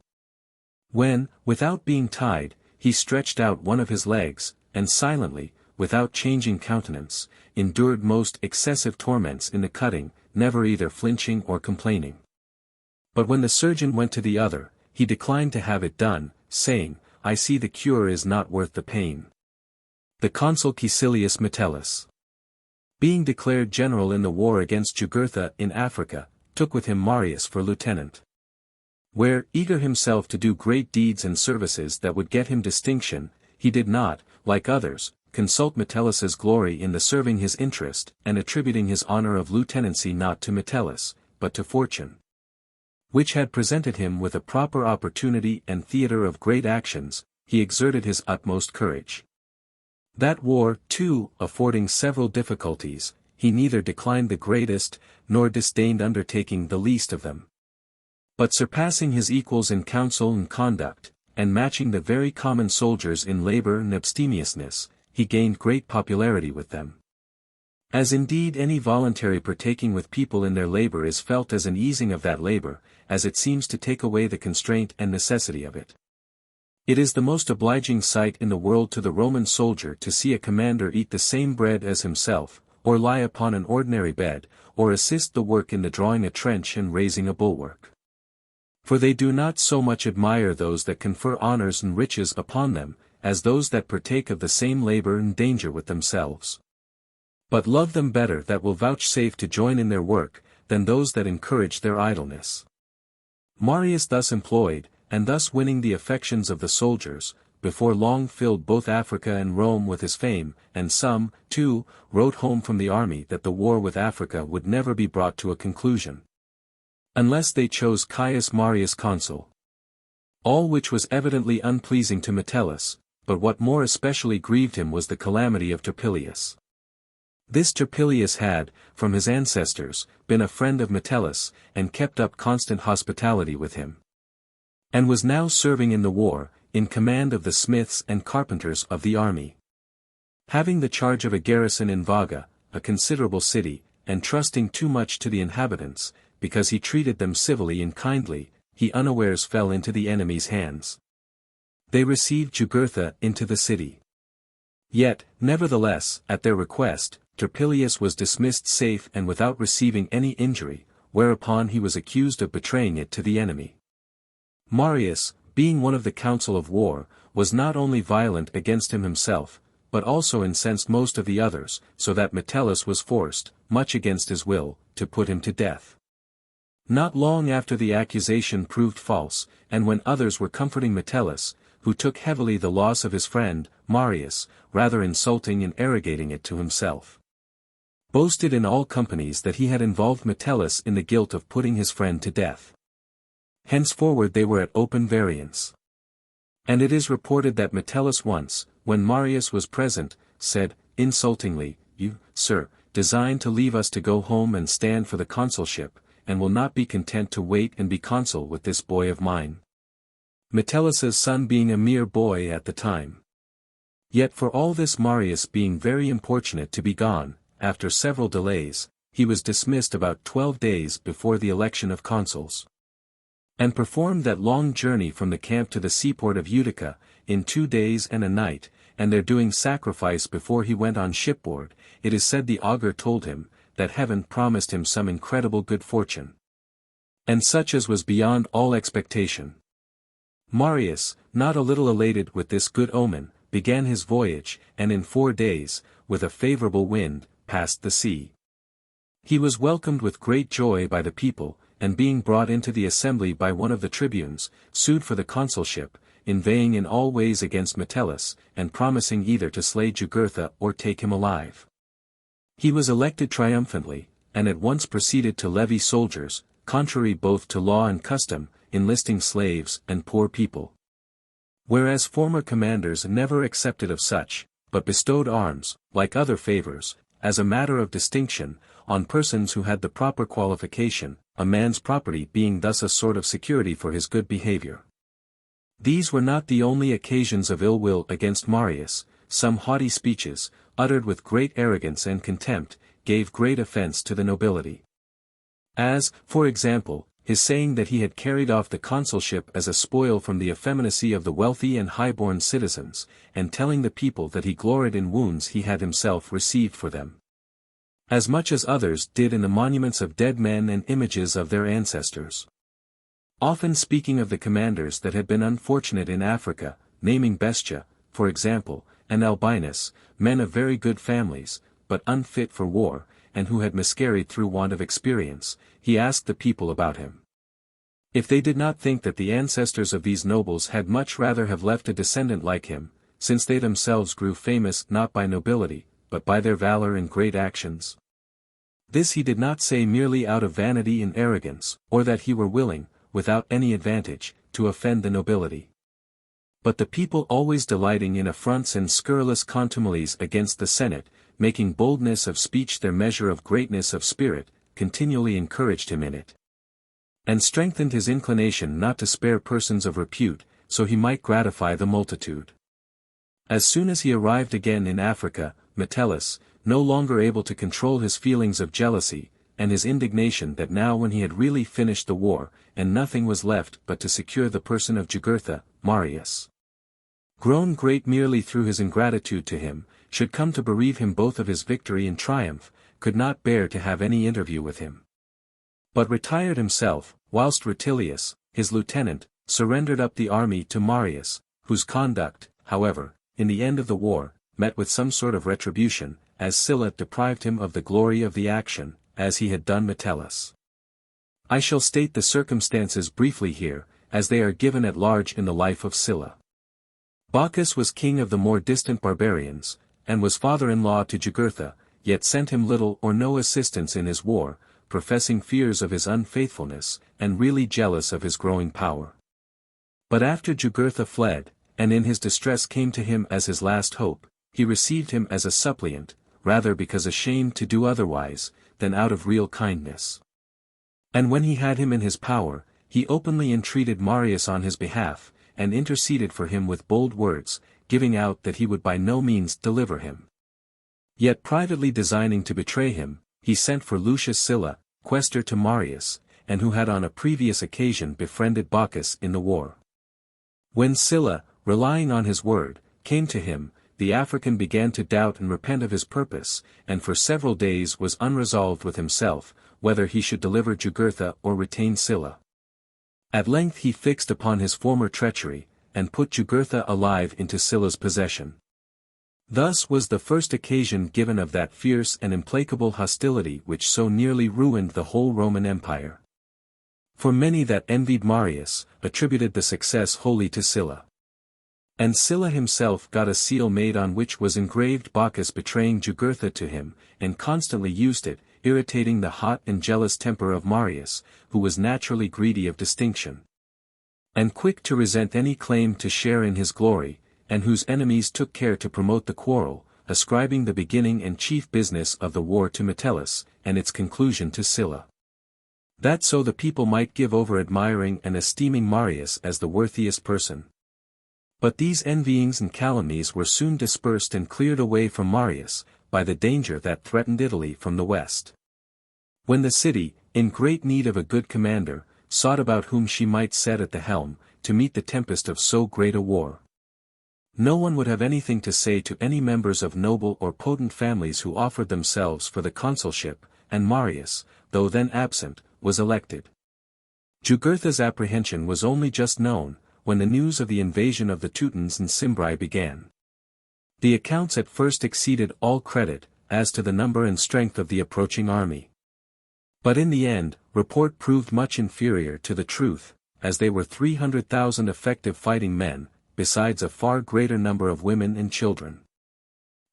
When, without being tied, he stretched out one of his legs, and silently, without changing countenance, endured most excessive torments in the cutting, never either flinching or complaining. But when the surgeon went to the other, he declined to have it done, saying, I see the cure is not worth the pain. The consul Caecilius Metellus, being declared general in the war against Jugurtha in Africa, took with him Marius for lieutenant. Where, eager himself to do great deeds and services that would get him distinction, he did not, like others, consult Metellus's glory in the serving his interest, and attributing his honor of lieutenancy not to Metellus, but to fortune, which had presented him with a proper opportunity and theatre of great actions, he exerted his utmost courage. That war, too, affording several difficulties, he neither declined the greatest, nor disdained undertaking the least of them. But surpassing his equals in counsel and conduct, and matching the very common soldiers in labor and abstemiousness, he gained great popularity with them. As indeed any voluntary partaking with people in their labor is felt as an easing of that labor, as it seems to take away the constraint and necessity of it. It is the most obliging sight in the world to the Roman soldier to see a commander eat the same bread as himself, or lie upon an ordinary bed, or assist the work in the drawing a trench and raising a bulwark. For they do not so much admire those that confer honors and riches upon them, as those that partake of the same labor and danger with themselves. But love them better that will vouchsafe to join in their work, than those that encourage their idleness. Marius thus employed, and thus winning the affections of the soldiers, before long filled both Africa and Rome with his fame, and some, too, wrote home from the army that the war with Africa would never be brought to a conclusion, unless they chose Caius Marius consul. All which was evidently unpleasing to Metellus, but what more especially grieved him was the calamity of Turpilius. This Turpilius had, from his ancestors, been a friend of Metellus, and kept up constant hospitality with him, and was now serving in the war, in command of the smiths and carpenters of the army. Having the charge of a garrison in Vaga, a considerable city, and trusting too much to the inhabitants, because he treated them civilly and kindly, he unawares fell into the enemy's hands. They received Jugurtha into the city. Yet, nevertheless, at their request, Turpilius was dismissed safe and without receiving any injury, whereupon he was accused of betraying it to the enemy. Marius, being one of the council of war, was not only violent against him himself, but also incensed most of the others, so that Metellus was forced, much against his will, to put him to death. Not long after the accusation proved false, and when others were comforting Metellus, who took heavily the loss of his friend, Marius, rather insulting and arrogating it to himself, boasted in all companies that he had involved Metellus in the guilt of putting his friend to death. Henceforward they were at open variance. And it is reported that Metellus once, when Marius was present, said, insultingly, You, sir, design to leave us to go home and stand for the consulship, and will not be content to wait and be consul with this boy of mine. Metellus's son being a mere boy at the time. Yet for all this Marius being very importunate to be gone, after several delays, he was dismissed about 12 days before the election of consuls, and performed that long journey from the camp to the seaport of Utica, in 2 days and a night, and there doing sacrifice before he went on shipboard, it is said the augur told him, that heaven promised him some incredible good fortune, and such as was beyond all expectation. Marius, not a little elated with this good omen, began his voyage, and in 4 days, with a favorable wind, passed the sea. He was welcomed with great joy by the people, and being brought into the assembly by one of the tribunes, sued for the consulship, inveighing in all ways against Metellus, and promising either to slay Jugurtha or take him alive. He was elected triumphantly, and at once proceeded to levy soldiers, contrary both to law and custom, enlisting slaves and poor people. Whereas former commanders never accepted of such, but bestowed arms, like other favors, as a matter of distinction, on persons who had the proper qualification, a man's property being thus a sort of security for his good behavior. These were not the only occasions of ill will against Marius. Some haughty speeches, uttered with great arrogance and contempt, gave great offense to the nobility. As, for example, his saying that he had carried off the consulship as a spoil from the effeminacy of the wealthy and high-born citizens, and telling the people that he gloried in wounds he had himself received for them, as much as others did in the monuments of dead men and images of their ancestors. Often speaking of the commanders that had been unfortunate in Africa, naming Bestia, for example, and Albinus, men of very good families, but unfit for war, and who had miscarried through want of experience, he asked the people about him if they did not think that the ancestors of these nobles had much rather have left a descendant like him, since they themselves grew famous not by nobility, but by their valor and great actions. This he did not say merely out of vanity and arrogance, or that he were willing, without any advantage, to offend the nobility. But the people, always delighting in affronts and scurrilous contumelies against the Senate, making boldness of speech their measure of greatness of spirit, continually encouraged him in it, and strengthened his inclination not to spare persons of repute, so he might gratify the multitude. As soon as he arrived again in Africa, Metellus, no longer able to control his feelings of jealousy, and his indignation that now when he had really finished the war, and nothing was left but to secure the person of Jugurtha, Marius, grown great merely through his ingratitude to him, should come to bereave him both of his victory and triumph, could not bear to have any interview with him, but retired himself, whilst Rutilius, his lieutenant, surrendered up the army to Marius, whose conduct, however, in the end of the war, met with some sort of retribution, as Sylla deprived him of the glory of the action, as he had done Metellus. I shall state the circumstances briefly here, as they are given at large in the life of Sylla. Bocchus was king of the more distant barbarians, and was father-in-law to Jugurtha, yet sent him little or no assistance in his war, professing fears of his unfaithfulness, and really jealous of his growing power. But after Jugurtha fled, and in his distress came to him as his last hope, he received him as a suppliant, rather because ashamed to do otherwise, than out of real kindness. And when he had him in his power, he openly entreated Marius on his behalf, and interceded for him with bold words, giving out that he would by no means deliver him. Yet privately designing to betray him, he sent for Lucius Sylla, quaestor to Marius, and who had on a previous occasion befriended Bocchus in the war. When Sylla, relying on his word, came to him, the African began to doubt and repent of his purpose, and for several days was unresolved with himself, whether he should deliver Jugurtha or retain Sylla. At length he fixed upon his former treachery, and put Jugurtha alive into Sylla's possession. Thus was the first occasion given of that fierce and implacable hostility which so nearly ruined the whole Roman Empire. For many that envied Marius, attributed the success wholly to Sylla. And Sylla himself got a seal made on which was engraved Bocchus betraying Jugurtha to him, and constantly used it, irritating the hot and jealous temper of Marius, who was naturally greedy of distinction, and quick to resent any claim to share in his glory, and whose enemies took care to promote the quarrel, ascribing the beginning and chief business of the war to Metellus, and its conclusion to Sylla. That so the people might give over admiring and esteeming Marius as the worthiest person. But these envyings and calumnies were soon dispersed and cleared away from Marius, by the danger that threatened Italy from the west. When the city, in great need of a good commander, sought about whom she might set at the helm, to meet the tempest of so great a war, no one would have anything to say to any members of noble or potent families who offered themselves for the consulship, and Marius, though then absent, was elected. Jugurtha's apprehension was only just known, when the news of the invasion of the Teutons and Cimbri began. The accounts at first exceeded all credit, as to the number and strength of the approaching army. But in the end, report proved much inferior to the truth, as they were 300,000 effective fighting men, besides a far greater number of women and children.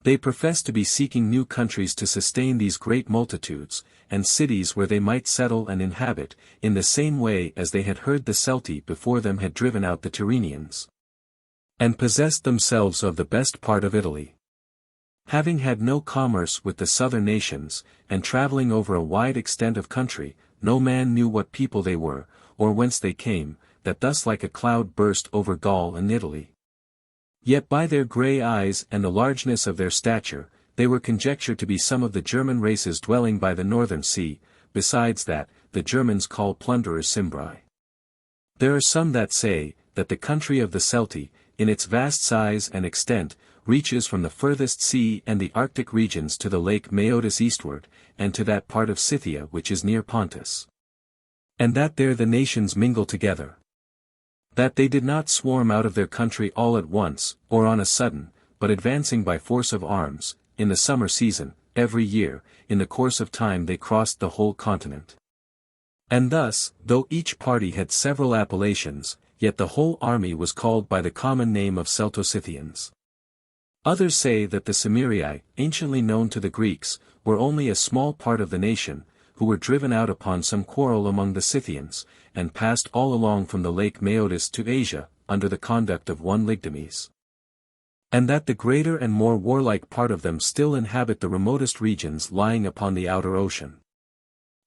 They professed to be seeking new countries to sustain these great multitudes, and cities where they might settle and inhabit, in the same way as they had heard the Celti before them had driven out the Tyrrhenians, and possessed themselves of the best part of Italy. Having had no commerce with the southern nations, and travelling over a wide extent of country, no man knew what people they were, or whence they came, that thus like a cloud burst over Gaul and Italy. Yet by their grey eyes and the largeness of their stature, they were conjectured to be some of the German races dwelling by the northern sea, besides that, the Germans call plunderers Cimbri. There are some that say, that the country of the Celti, in its vast size and extent, reaches from the furthest sea and the Arctic regions to the lake Maeotis eastward, and to that part of Scythia which is near Pontus. And that there the nations mingle together. That they did not swarm out of their country all at once, or on a sudden, but advancing by force of arms, in the summer season, every year, in the course of time they crossed the whole continent. And thus, though each party had several appellations, yet the whole army was called by the common name of Celto-Scythians. Others say that the Cimmeriae, anciently known to the Greeks, were only a small part of the nation, who were driven out upon some quarrel among the Scythians, and passed all along from the lake Maeotis to Asia, under the conduct of one Lygdamis. And that the greater and more warlike part of them still inhabit the remotest regions lying upon the outer ocean.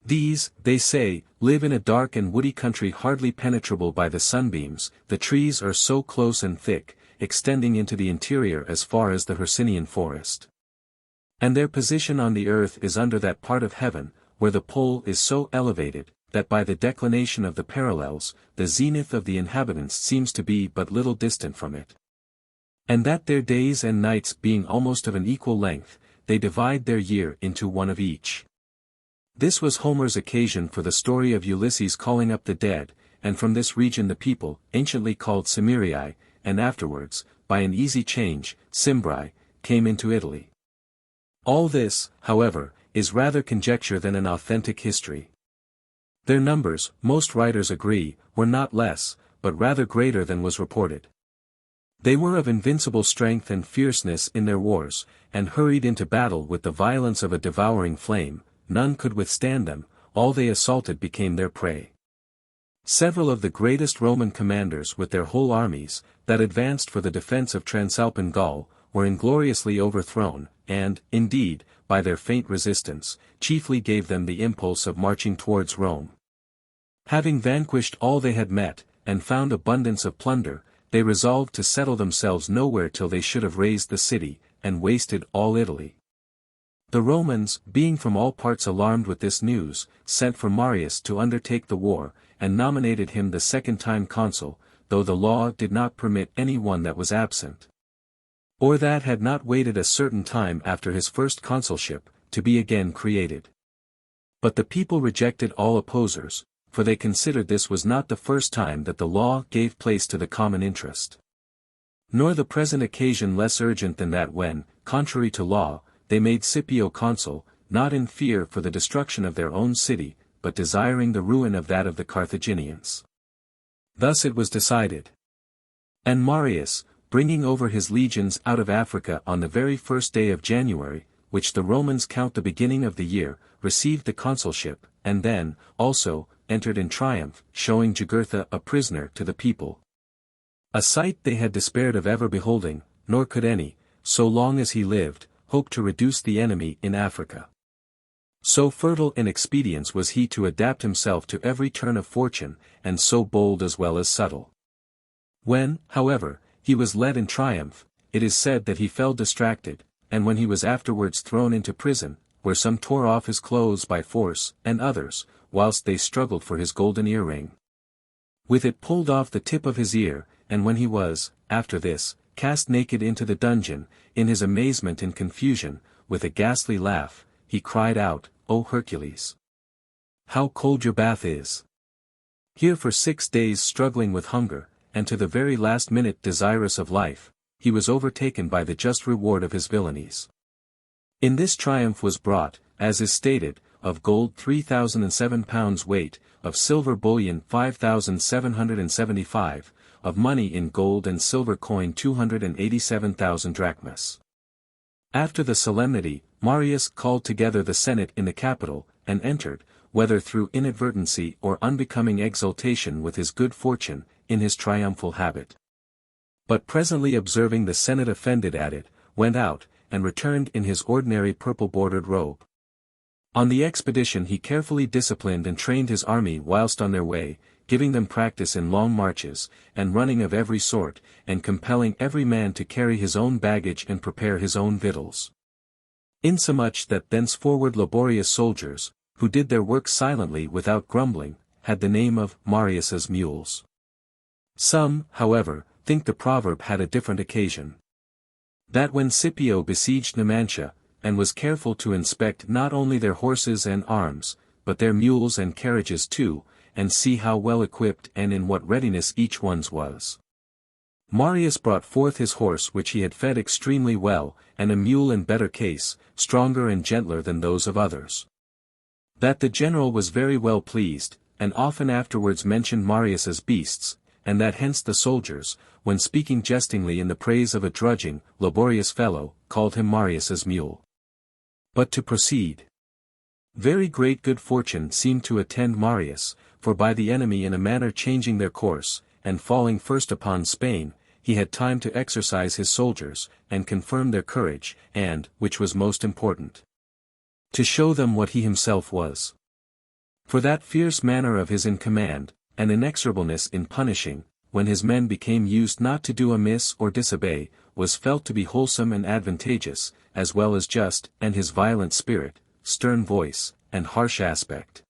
These, they say, live in a dark and woody country hardly penetrable by the sunbeams, the trees are so close and thick, extending into the interior as far as the Hercynian forest. And their position on the earth is under that part of heaven, where the pole is so elevated, that by the declination of the parallels, the zenith of the inhabitants seems to be but little distant from it. And that their days and nights being almost of an equal length, they divide their year into one of each. This was Homer's occasion for the story of Ulysses calling up the dead, and from this region the people, anciently called Cimmeriae, and afterwards, by an easy change, Cimbri, came into Italy. All this, however, is rather conjecture than an authentic history. Their numbers, most writers agree, were not less, but rather greater than was reported. They were of invincible strength and fierceness in their wars, and hurried into battle with the violence of a devouring flame. None could withstand them, all they assaulted became their prey. Several of the greatest Roman commanders with their whole armies, that advanced for the defense of Transalpine Gaul, were ingloriously overthrown, and, indeed, by their faint resistance, chiefly gave them the impulse of marching towards Rome. Having vanquished all they had met, and found abundance of plunder, they resolved to settle themselves nowhere till they should have razed the city, and wasted all Italy. The Romans, being from all parts alarmed with this news, sent for Marius to undertake the war, and nominated him the second time consul, though the law did not permit any one that was absent, or that had not waited a certain time after his first consulship, to be again created. But the people rejected all opposers, for they considered this was not the first time that the law gave place to the common interest, nor the present occasion less urgent than that when, contrary to law, they made Scipio consul, not in fear for the destruction of their own city, but desiring the ruin of that of the Carthaginians. Thus it was decided. And Marius, bringing over his legions out of Africa on the very first day of January, which the Romans count the beginning of the year, received the consulship, and then, also, entered in triumph, showing Jugurtha a prisoner to the people. A sight they had despaired of ever beholding, nor could any, so long as he lived, hope to reduce the enemy in Africa. So fertile in expedients was he to adapt himself to every turn of fortune, and so bold as well as subtle. When, however, he was led in triumph, it is said that he fell distracted, and when he was afterwards thrown into prison, where some tore off his clothes by force, and others, whilst they struggled for his golden earring, with it pulled off the tip of his ear, and when he was, after this, cast naked into the dungeon, in his amazement and confusion, with a ghastly laugh, he cried out, "O Hercules! How cold your bath is!" Here for 6 days struggling with hunger, and to the very last minute desirous of life, he was overtaken by the just reward of his villainies. In this triumph was brought, as is stated, of gold 3,007 pounds weight, of silver bullion 5,775, of money in gold and silver coin 287,000 drachmas. After the solemnity, Marius called together the Senate in the Capitol, and entered, whether through inadvertency or unbecoming exultation with his good fortune, in his triumphal habit. But presently observing the Senate offended at it, went out, and returned in his ordinary purple-bordered robe. On the expedition he carefully disciplined and trained his army whilst on their way, giving them practice in long marches, and running of every sort, and compelling every man to carry his own baggage and prepare his own victuals. Insomuch that thenceforward laborious soldiers, who did their work silently without grumbling, had the name of Marius's mules. Some, however, think the proverb had a different occasion. That when Scipio besieged Numantia, and was careful to inspect not only their horses and arms, but their mules and carriages too, and see how well equipped and in what readiness each one's was. Marius brought forth his horse which he had fed extremely well, and a mule in better case, stronger and gentler than those of others. That the general was very well pleased, and often afterwards mentioned Marius's beasts, and that hence the soldiers, when speaking jestingly in the praise of a drudging, laborious fellow, called him Marius's mule. But to proceed. Very great good fortune seemed to attend Marius, for by the enemy in a manner changing their course, and falling first upon Spain, he had time to exercise his soldiers, and confirm their courage, and, which was most important, to show them what he himself was. For that fierce manner of his in command, and inexorableness in punishing, when his men became used not to do amiss or disobey, was felt to be wholesome and advantageous, as well as just, and his violent spirit, stern voice, and harsh aspect,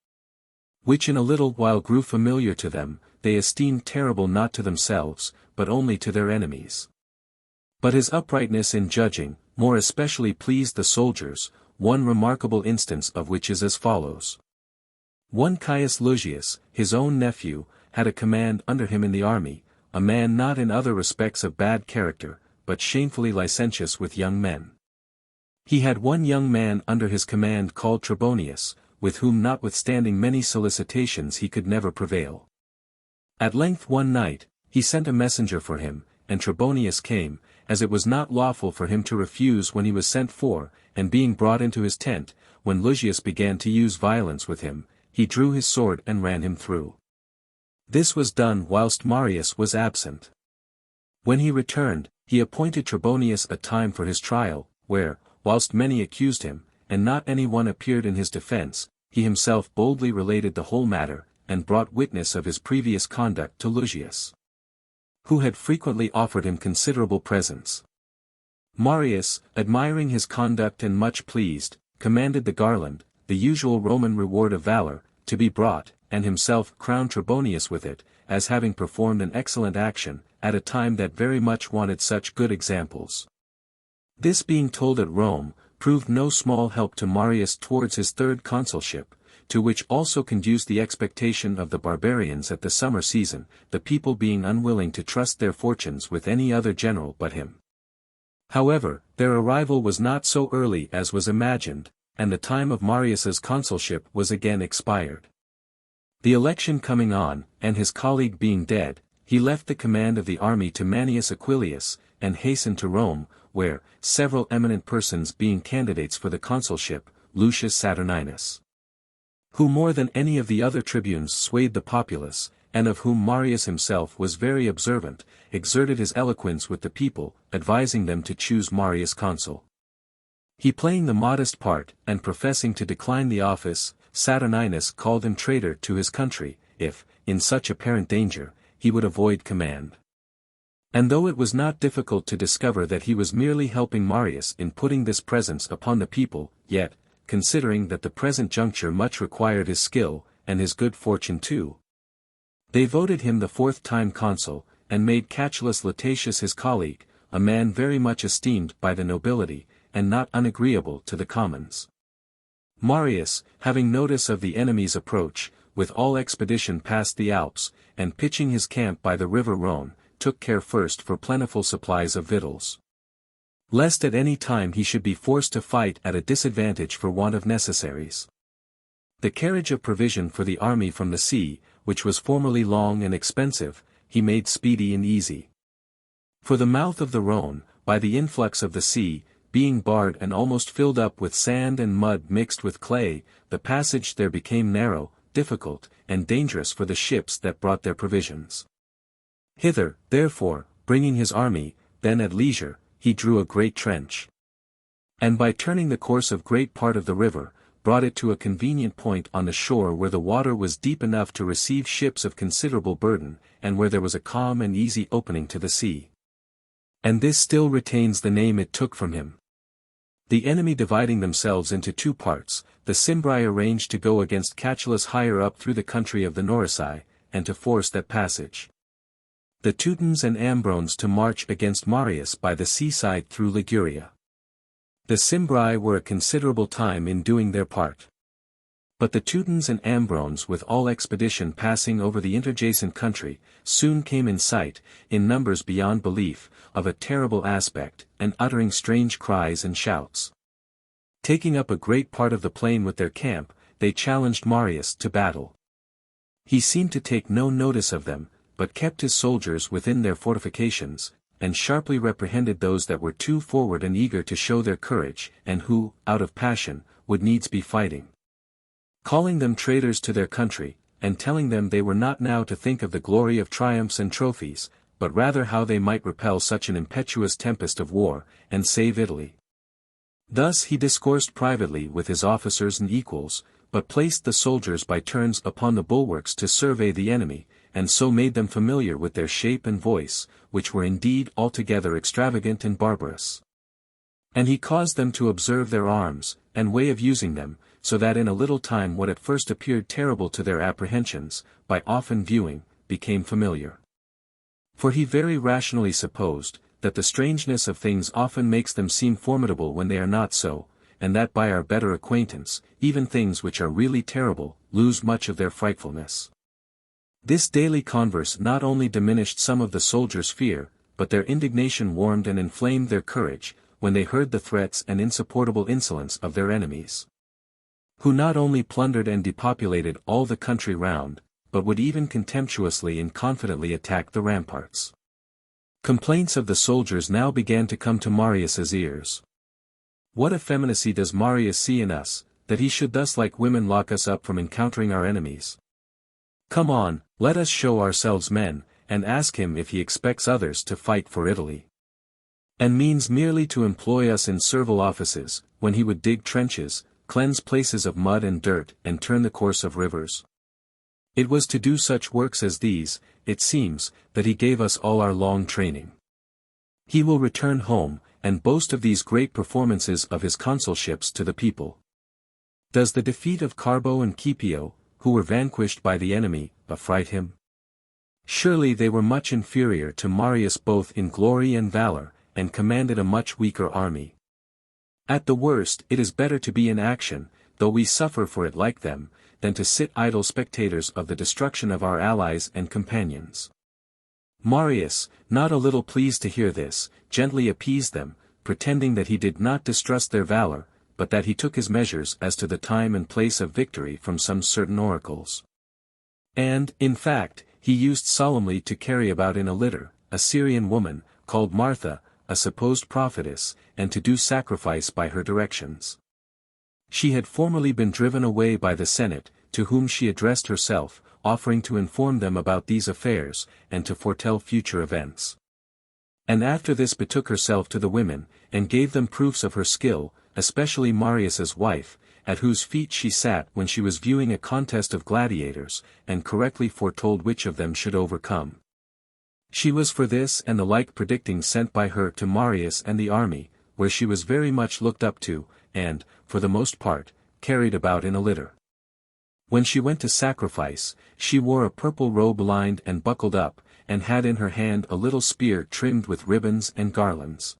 which in a little while grew familiar to them, they esteemed terrible not to themselves, but only to their enemies. But his uprightness in judging, more especially pleased the soldiers, one remarkable instance of which is as follows. One Caius Lucius, his own nephew, had a command under him in the army, a man not in other respects of bad character, but shamefully licentious with young men. He had one young man under his command called Trebonius, with whom notwithstanding many solicitations he could never prevail. At length one night, he sent a messenger for him, and Trebonius came, as it was not lawful for him to refuse when he was sent for, and being brought into his tent, when Lucius began to use violence with him, he drew his sword and ran him through. This was done whilst Marius was absent. When he returned, he appointed Trebonius a time for his trial, where, whilst many accused him, and not any one appeared in his defence, he himself boldly related the whole matter, and brought witness of his previous conduct to Lucius, who had frequently offered him considerable presents. Marius, admiring his conduct and much pleased, commanded the garland, the usual Roman reward of valor, to be brought, and himself crowned Trebonius with it, as having performed an excellent action, at a time that very much wanted such good examples. This being told at Rome, proved no small help to Marius towards his third consulship, to which also conduced the expectation of the barbarians at the summer season, the people being unwilling to trust their fortunes with any other general but him. However, their arrival was not so early as was imagined, and the time of Marius's consulship was again expired. The election coming on, and his colleague being dead, he left the command of the army to Manius Aquilius, and hastened to Rome, where, several eminent persons being candidates for the consulship, Lucius Saturninus, who more than any of the other tribunes swayed the populace, and of whom Marius himself was very observant, exerted his eloquence with the people, advising them to choose Marius consul. He playing the modest part, and professing to decline the office, Saturninus called him traitor to his country, if, in such apparent danger, he would avoid command. And though it was not difficult to discover that he was merely helping Marius in putting this presence upon the people, yet, considering that the present juncture much required his skill, and his good fortune too, they voted him the fourth time consul, and made Catullus Lutatius his colleague, a man very much esteemed by the nobility, and not unagreeable to the commons. Marius, having notice of the enemy's approach, with all expedition passed the Alps, and pitching his camp by the river Rhone, took care first for plentiful supplies of victuals, lest at any time he should be forced to fight at a disadvantage for want of necessaries. The carriage of provision for the army from the sea, which was formerly long and expensive, he made speedy and easy. For the mouth of the Rhone, by the influx of the sea, being barred and almost filled up with sand and mud mixed with clay, the passage there became narrow, difficult, and dangerous for the ships that brought their provisions. Hither, therefore, bringing his army, then at leisure, he drew a great trench. And by turning the course of great part of the river, brought it to a convenient point on the shore where the water was deep enough to receive ships of considerable burden, and where there was a calm and easy opening to the sea. And this still retains the name it took from him. The enemy dividing themselves into two parts, the Cimbri arranged to go against Catullus higher up through the country of the Noricii, and to force that passage. The Teutons and Ambrones to march against Marius by the seaside through Liguria. The Cimbri were a considerable time in doing their part. But the Teutons and Ambrones, with all expedition passing over the interjacent country, soon came in sight, in numbers beyond belief, of a terrible aspect, and uttering strange cries and shouts. Taking up a great part of the plain with their camp, they challenged Marius to battle. He seemed to take no notice of them, but kept his soldiers within their fortifications, and sharply reprehended those that were too forward and eager to show their courage, and who, out of passion, would needs be fighting. Calling them traitors to their country, and telling them they were not now to think of the glory of triumphs and trophies, but rather how they might repel such an impetuous tempest of war, and save Italy. Thus he discoursed privately with his officers and equals, but placed the soldiers by turns upon the bulwarks to survey the enemy, and so made them familiar with their shape and voice, which were indeed altogether extravagant and barbarous. And he caused them to observe their arms, and way of using them, so that in a little time what at first appeared terrible to their apprehensions, by often viewing, became familiar. For he very rationally supposed, that the strangeness of things often makes them seem formidable when they are not so, and that by our better acquaintance, even things which are really terrible, lose much of their frightfulness. This daily converse not only diminished some of the soldiers' fear, but their indignation warmed and inflamed their courage, when they heard the threats and insupportable insolence of their enemies, who not only plundered and depopulated all the country round, but would even contemptuously and confidently attack the ramparts. Complaints of the soldiers now began to come to Marius's ears. What effeminacy does Marius see in us, that he should thus like women lock us up from encountering our enemies? Come on, let us show ourselves men, and ask him if he expects others to fight for Italy, and means merely to employ us in servile offices, when he would dig trenches, cleanse places of mud and dirt, and turn the course of rivers. It was to do such works as these, it seems, that he gave us all our long training. He will return home, and boast of these great performances of his consulships to the people. Does the defeat of Carbo and Scipio, who were vanquished by the enemy, affright him? Surely they were much inferior to Marius both in glory and valor, and commanded a much weaker army. At the worst it is better to be in action, though we suffer for it like them, than to sit idle spectators of the destruction of our allies and companions. Marius, not a little pleased to hear this, gently appeased them, pretending that he did not distrust their valor, but that he took his measures as to the time and place of victory from some certain oracles. And, in fact, he used solemnly to carry about in a litter, a Syrian woman, called Martha, a supposed prophetess, and to do sacrifice by her directions. She had formerly been driven away by the Senate, to whom she addressed herself, offering to inform them about these affairs, and to foretell future events. And after this betook herself to the women, and gave them proofs of her skill, especially Marius's wife, at whose feet she sat when she was viewing a contest of gladiators, and correctly foretold which of them should overcome. She was for this and the like predicting sent by her to Marius and the army, where she was very much looked up to, and, for the most part, carried about in a litter. When she went to sacrifice, she wore a purple robe lined and buckled up, and had in her hand a little spear trimmed with ribbons and garlands.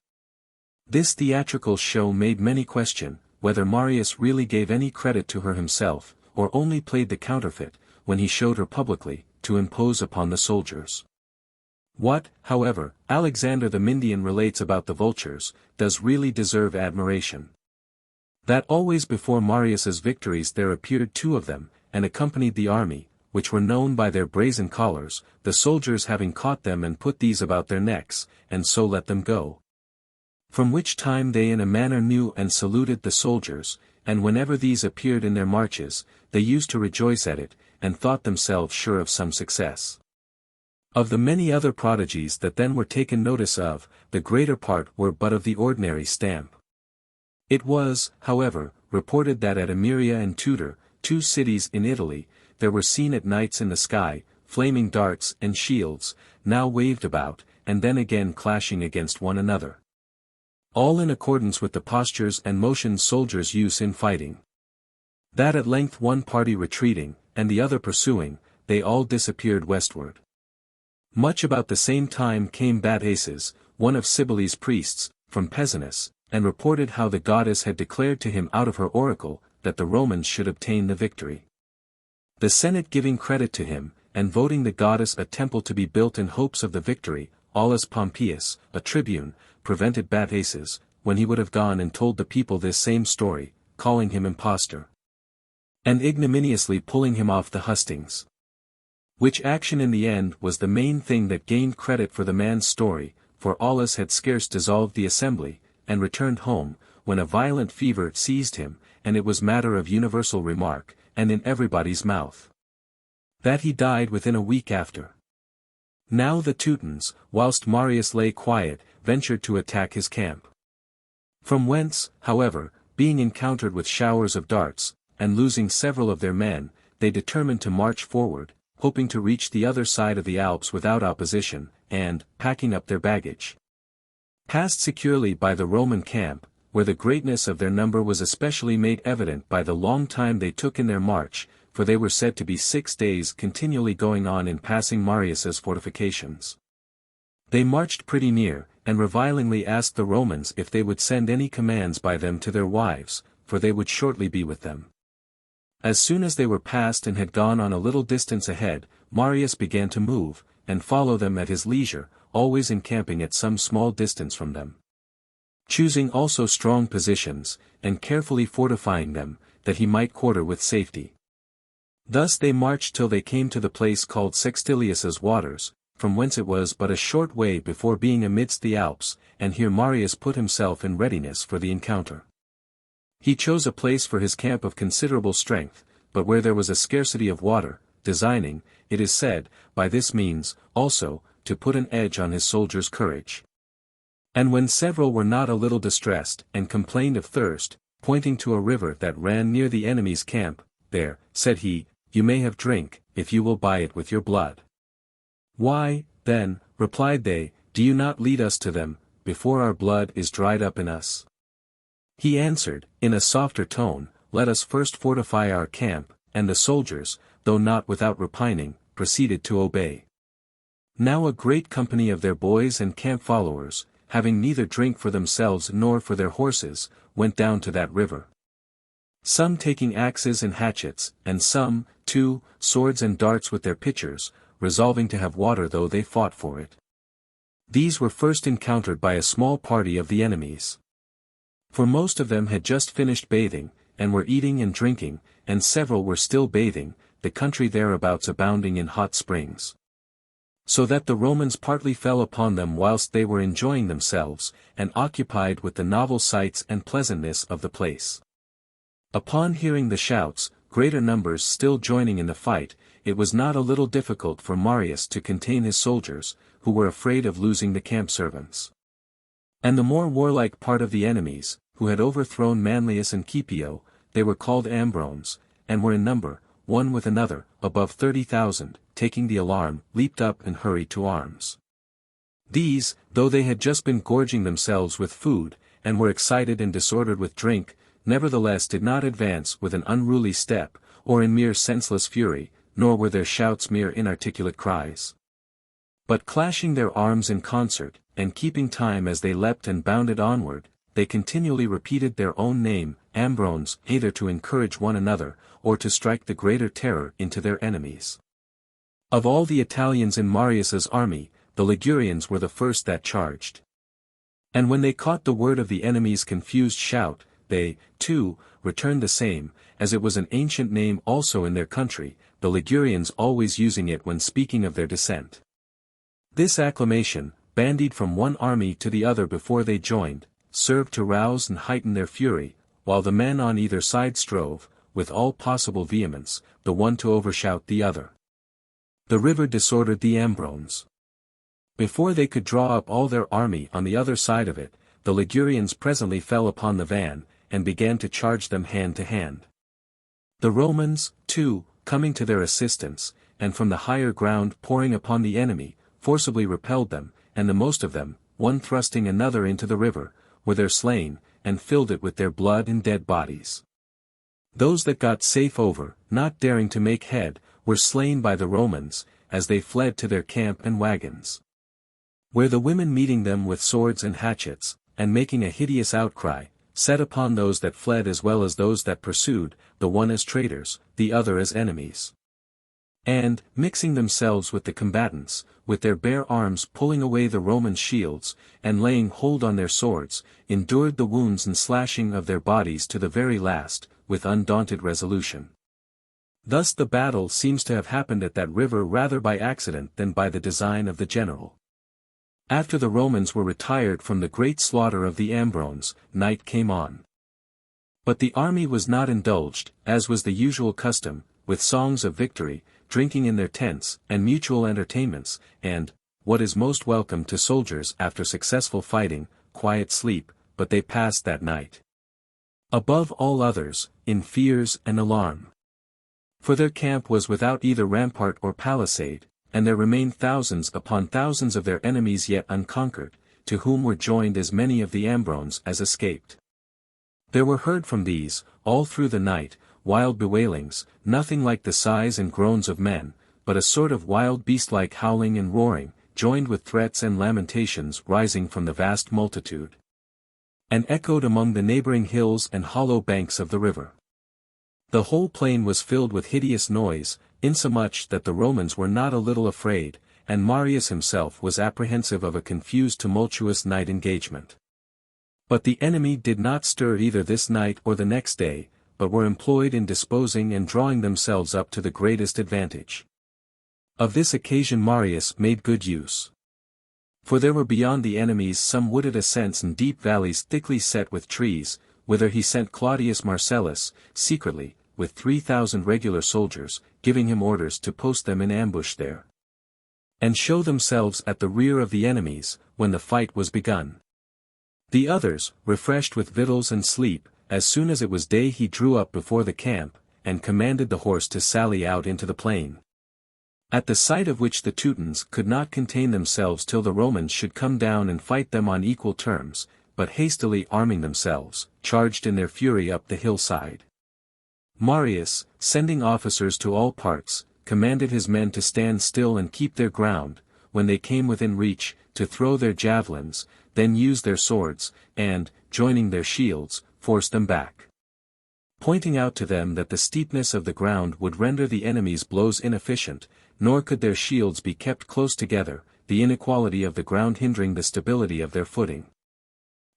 This theatrical show made many question, whether Marius really gave any credit to her himself, or only played the counterfeit, when he showed her publicly, to impose upon the soldiers. What, however, Alexander the Myndian relates about the vultures, does really deserve admiration. That always before Marius's victories there appeared two of them, and accompanied the army, which were known by their brazen collars, the soldiers having caught them and put these about their necks, and so let them go. From which time they in a manner knew and saluted the soldiers, and whenever these appeared in their marches, they used to rejoice at it, and thought themselves sure of some success. Of the many other prodigies that then were taken notice of, the greater part were but of the ordinary stamp. It was, however, reported that at Emiria and Tutor, 2 cities in Italy, there were seen at nights in the sky, flaming darts and shields, now waved about, and then again clashing against one another. All in accordance with the postures and motions soldiers use in fighting. That at length one party retreating, and the other pursuing, they all disappeared westward. Much about the same time came Bataeces, one of Cybele's priests, from Pessinus, and reported how the goddess had declared to him out of her oracle, that the Romans should obtain the victory. The Senate giving credit to him, and voting the goddess a temple to be built in hopes of the victory, Aulus Pompeius, a tribune, prevented Bataeces, when he would have gone and told the people this same story, calling him impostor, and ignominiously pulling him off the hustings. Which action in the end was the main thing that gained credit for the man's story, for Aulus had scarce dissolved the assembly, and returned home, when a violent fever seized him, and it was matter of universal remark, and in everybody's mouth, that he died within a week after. Now the Teutons, whilst Marius lay quiet, ventured to attack his camp. From whence, however, being encountered with showers of darts, and losing several of their men, they determined to march forward, hoping to reach the other side of the Alps without opposition, and, packing up their baggage, passed securely by the Roman camp, where the greatness of their number was especially made evident by the long time they took in their march, for they were said to be 6 days continually going on in passing Marius's fortifications. They marched pretty near, and revilingly asked the Romans if they would send any commands by them to their wives, for they would shortly be with them. As soon as they were past and had gone on a little distance ahead, Marius began to move, and follow them at his leisure, always encamping at some small distance from them, choosing also strong positions, and carefully fortifying them, that he might quarter with safety. Thus they marched till they came to the place called Sextilius's Waters, from whence it was but a short way before being amidst the Alps, and here Marius put himself in readiness for the encounter. He chose a place for his camp of considerable strength, but where there was a scarcity of water, designing, it is said, by this means, also, to put an edge on his soldiers' courage. And when several were not a little distressed, and complained of thirst, pointing to a river that ran near the enemy's camp, there, said he, you may have drink, if you will buy it with your blood. Why, then, replied they, do you not lead us to them, before our blood is dried up in us? He answered, in a softer tone, let us first fortify our camp, and the soldiers, though not without repining, proceeded to obey. Now a great company of their boys and camp followers, having neither drink for themselves nor for their horses, went down to that river. Some taking axes and hatchets, and some, too, swords and darts with their pitchers, resolving to have water though they fought for it. These were first encountered by a small party of the enemies. For most of them had just finished bathing, and were eating and drinking, and several were still bathing, the country thereabouts abounding in hot springs. So that the Romans partly fell upon them whilst they were enjoying themselves, and occupied with the novel sights and pleasantness of the place. Upon hearing the shouts, greater numbers still joining in the fight, it was not a little difficult for Marius to contain his soldiers, who were afraid of losing the camp servants. And the more warlike part of the enemies, who had overthrown Manlius and Scipio, they were called Ambrones, and were in number, one with another, above 30,000, taking the alarm, leaped up and hurried to arms. These, though they had just been gorging themselves with food, and were excited and disordered with drink, nevertheless did not advance with an unruly step, or in mere senseless fury, nor were their shouts mere inarticulate cries. But clashing their arms in concert, and keeping time as they leapt and bounded onward, they continually repeated their own name, Ambrones, either to encourage one another, or to strike the greater terror into their enemies. Of all the Italians in Marius's army, the Ligurians were the first that charged. And when they caught the word of the enemy's confused shout, they, too, returned the same, as it was an ancient name also in their country, the Ligurians always using it when speaking of their descent. This acclamation, bandied from one army to the other before they joined, served to rouse and heighten their fury, while the men on either side strove, with all possible vehemence, the one to overshout the other. The river disordered the Ambrones. Before they could draw up all their army on the other side of it, the Ligurians presently fell upon the van, and began to charge them hand to hand. The Romans, too, coming to their assistance, and from the higher ground pouring upon the enemy, forcibly repelled them, and the most of them, one thrusting another into the river, were there slain, and filled it with their blood and dead bodies. Those that got safe over, not daring to make head, were slain by the Romans, as they fled to their camp and wagons. Where the women meeting them with swords and hatchets, and making a hideous outcry, set upon those that fled as well as those that pursued, the one as traitors, the other as enemies. And, mixing themselves with the combatants, with their bare arms pulling away the Roman shields, and laying hold on their swords, endured the wounds and slashing of their bodies to the very last, with undaunted resolution. Thus the battle seems to have happened at that river rather by accident than by the design of the general. After the Romans were retired from the great slaughter of the Ambrones, night came on. But the army was not indulged, as was the usual custom, with songs of victory, drinking in their tents, and mutual entertainments, and, what is most welcome to soldiers after successful fighting, quiet sleep, but they passed that night, above all others, in fears and alarm. For their camp was without either rampart or palisade, and there remained thousands upon thousands of their enemies yet unconquered, to whom were joined as many of the Ambrones as escaped. There were heard from these, all through the night, wild bewailings, nothing like the sighs and groans of men, but a sort of wild beast-like howling and roaring, joined with threats and lamentations rising from the vast multitude, and echoed among the neighboring hills and hollow banks of the river. The whole plain was filled with hideous noise, insomuch that the Romans were not a little afraid, and Marius himself was apprehensive of a confused tumultuous night engagement. But the enemy did not stir either this night or the next day, but were employed in disposing and drawing themselves up to the greatest advantage. Of this occasion Marius made good use. For there were beyond the enemies some wooded ascents and deep valleys thickly set with trees, whither he sent Claudius Marcellus, secretly, with 3,000 regular soldiers, giving him orders to post them in ambush there, and show themselves at the rear of the enemies, when the fight was begun. The others, refreshed with victuals and sleep, as soon as it was day he drew up before the camp, and commanded the horse to sally out into the plain. At the sight of which the Teutons could not contain themselves till the Romans should come down and fight them on equal terms, but hastily arming themselves, charged in their fury up the hillside. Marius, sending officers to all parts, commanded his men to stand still and keep their ground, when they came within reach, to throw their javelins, then use their swords, and, joining their shields, force them back. Pointing out to them that the steepness of the ground would render the enemy's blows inefficient, nor could their shields be kept close together, the inequality of the ground hindering the stability of their footing.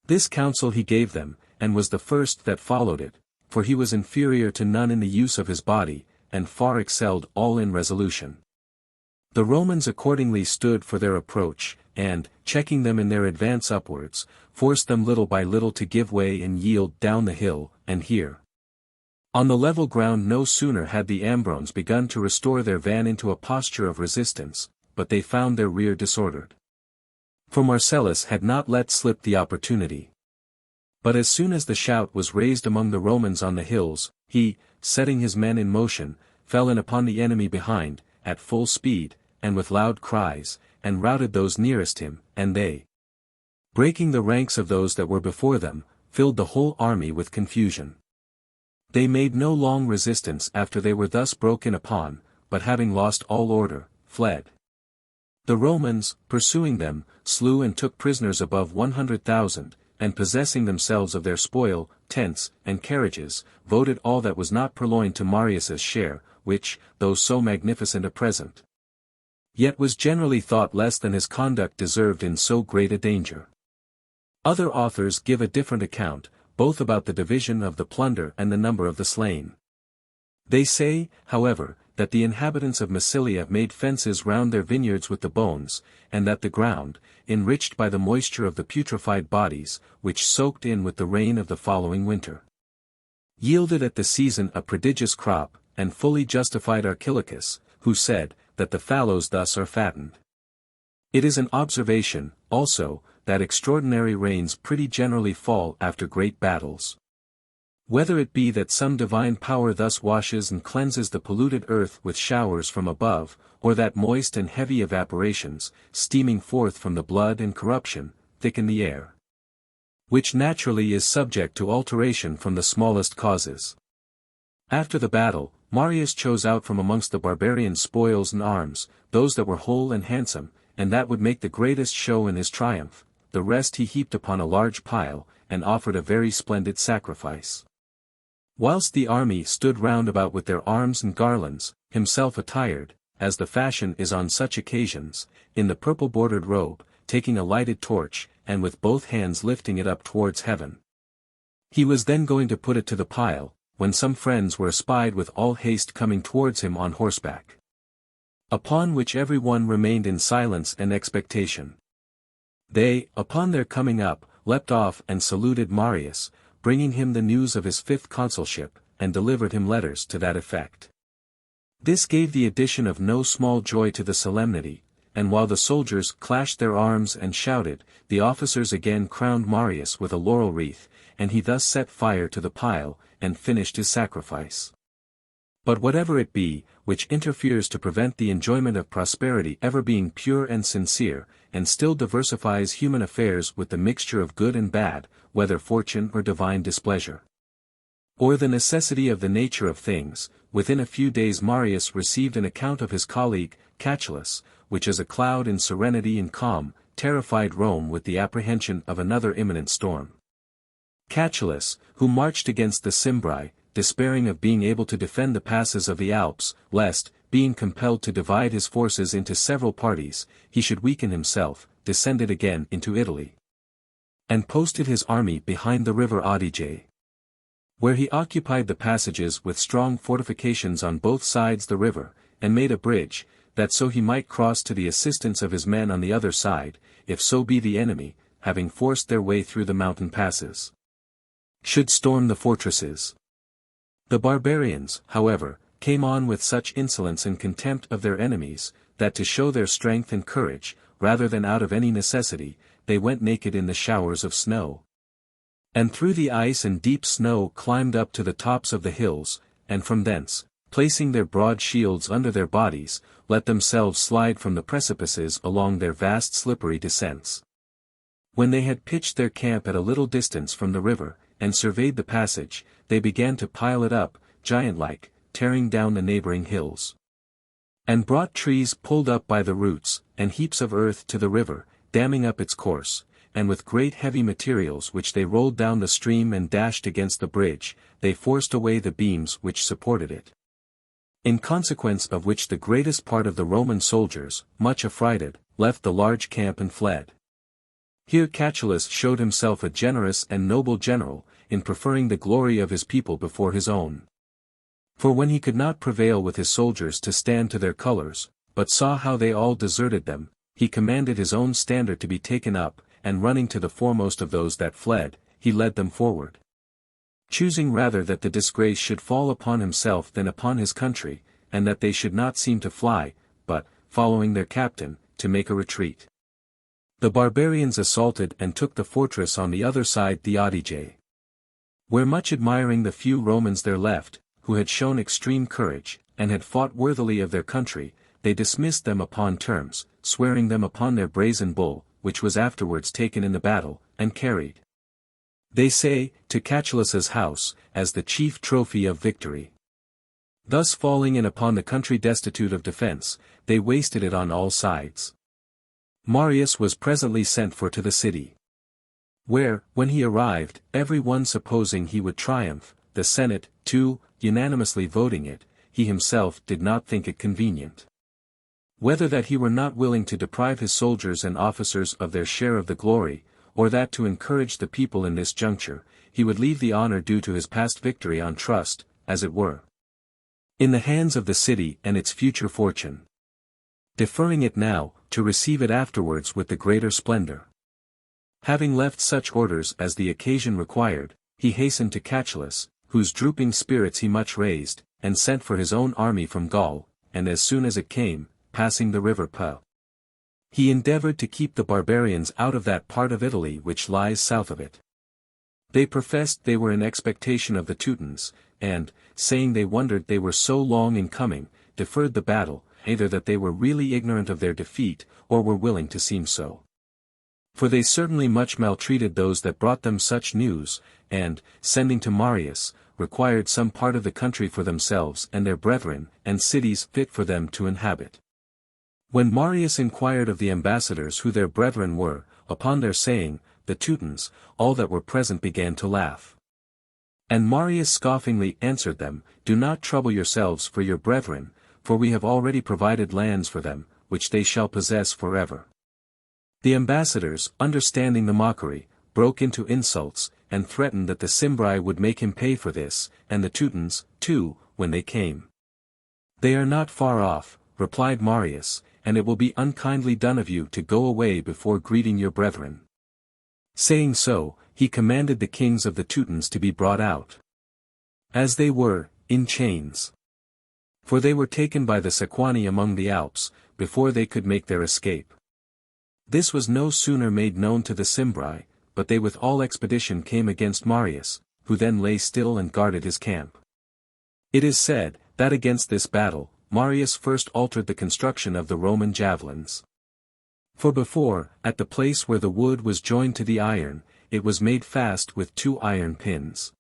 This counsel he gave them, and was the first that followed it, for he was inferior to none in the use of his body, and far excelled all in resolution. The Romans accordingly stood for their approach, and, checking them in their advance upwards, forced them little by little to give way and yield down the hill, and here. On the level ground no sooner had the Ambrones begun to restore their van into a posture of resistance, but they found their rear disordered. For Marcellus had not let slip the opportunity. But as soon as the shout was raised among the Romans on the hills, he, setting his men in motion, fell in upon the enemy behind, at full speed, and with loud cries, and routed those nearest him, and they, breaking the ranks of those that were before them, filled the whole army with confusion. They made no long resistance after they were thus broken upon, but having lost all order, fled. The Romans, pursuing them, slew and took prisoners above 100,000, and possessing themselves of their spoil, tents, and carriages, voted all that was not purloined to Marius's share, which, though so magnificent a present, yet was generally thought less than his conduct deserved in so great a danger. Other authors give a different account, both about the division of the plunder and the number of the slain. They say, however, that the inhabitants of Massilia made fences round their vineyards with the bones, and that the ground, enriched by the moisture of the putrefied bodies, which soaked in with the rain of the following winter, yielded at the season a prodigious crop, and fully justified Archilochus, who said, that the fallows thus are fattened. It is an observation, also, that extraordinary rains pretty generally fall after great battles. Whether it be that some divine power thus washes and cleanses the polluted earth with showers from above, or that moist and heavy evaporations, steaming forth from the blood and corruption, thicken the air, which naturally is subject to alteration from the smallest causes. After the battle, Marius chose out from amongst the barbarians spoils and arms, those that were whole and handsome, and that would make the greatest show in his triumph. The rest he heaped upon a large pile, and offered a very splendid sacrifice. Whilst the army stood round about with their arms and garlands, himself attired, as the fashion is on such occasions, in the purple-bordered robe, taking a lighted torch, and with both hands lifting it up towards heaven. He was then going to put it to the pile, when some friends were espied with all haste coming towards him on horseback. Upon which every one remained in silence and expectation. They, upon their coming up, leapt off and saluted Marius, bringing him the news of his 5th consulship, and delivered him letters to that effect. This gave the addition of no small joy to the solemnity, and while the soldiers clashed their arms and shouted, the officers again crowned Marius with a laurel wreath, and he thus set fire to the pile, and finished his sacrifice. But whatever it be, which interferes to prevent the enjoyment of prosperity ever being pure and sincere, and still diversifies human affairs with the mixture of good and bad, whether fortune or divine displeasure, or the necessity of the nature of things, within a few days Marius received an account of his colleague, Catullus, which as a cloud in serenity and calm, terrified Rome with the apprehension of another imminent storm. Catullus, who marched against the Cimbri, despairing of being able to defend the passes of the Alps, lest, being compelled to divide his forces into several parties, he should weaken himself, descended again into Italy, and posted his army behind the river Adige, where he occupied the passages with strong fortifications on both sides the river, and made a bridge, that so he might cross to the assistance of his men on the other side, if so be the enemy, having forced their way through the mountain passes, should storm the fortresses. The barbarians, however, came on with such insolence and contempt of their enemies, that to show their strength and courage, rather than out of any necessity, they went naked in the showers of snow, and through the ice and deep snow climbed up to the tops of the hills, and from thence, placing their broad shields under their bodies, let themselves slide from the precipices along their vast slippery descents. When they had pitched their camp at a little distance from the river, and surveyed the passage, they began to pile it up, giant-like, tearing down the neighboring hills, and brought trees pulled up by the roots, and heaps of earth to the river, damming up its course, and with great heavy materials which they rolled down the stream and dashed against the bridge, they forced away the beams which supported it. In consequence of which the greatest part of the Roman soldiers, much affrighted, left the large camp and fled. Here Catullus showed himself a generous and noble general, in preferring the glory of his people before his own. For when he could not prevail with his soldiers to stand to their colors, but saw how they all deserted them, he commanded his own standard to be taken up, and running to the foremost of those that fled, he led them forward, choosing rather that the disgrace should fall upon himself than upon his country, and that they should not seem to fly, but, following their captain, to make a retreat. The barbarians assaulted and took the fortress on the other side the Adige, where much admiring the few Romans there left, who had shown extreme courage, and had fought worthily of their country, they dismissed them upon terms, swearing them upon their brazen bull, which was afterwards taken in the battle, and carried, they say, to Catullus's house, as the chief trophy of victory. Thus falling in upon the country destitute of defence, they wasted it on all sides. Marius was presently sent for to the city, where, when he arrived, every one supposing he would triumph, the Senate, too, unanimously voting it, he himself did not think it convenient. Whether that he were not willing to deprive his soldiers and officers of their share of the glory, or that to encourage the people in this juncture, he would leave the honor due to his past victory on trust, as it were, in the hands of the city and its future fortune, deferring it now, to receive it afterwards with the greater splendor. Having left such orders as the occasion required, he hastened to Catullus, whose drooping spirits he much raised, and sent for his own army from Gaul, and as soon as it came, passing the river Po, he endeavored to keep the barbarians out of that part of Italy which lies south of it. They professed they were in expectation of the Teutons, and, saying they wondered they were so long in coming, deferred the battle, either that they were really ignorant of their defeat, or were willing to seem so. For they certainly much maltreated those that brought them such news, and, sending to Marius, required some part of the country for themselves and their brethren, and cities fit for them to inhabit. When Marius inquired of the ambassadors who their brethren were, upon their saying, the Teutons, all that were present began to laugh. And Marius scoffingly answered them, Do not trouble yourselves for your brethren, for we have already provided lands for them, which they shall possess forever. The ambassadors, understanding the mockery, broke into insults, and threatened that the Cimbri would make him pay for this, and the Teutons, too, when they came. They are not far off, replied Marius, and it will be unkindly done of you to go away before greeting your brethren. Saying so, he commanded the kings of the Teutons to be brought out. As they were, in chains. For they were taken by the Sequani among the Alps, before they could make their escape. This was no sooner made known to the Cimbri, but they with all expedition came against Marius, who then lay still and guarded his camp. It is said, that against this battle, Marius first altered the construction of the Roman javelins. For before, at the place where the wood was joined to the iron, it was made fast with 2 iron pins.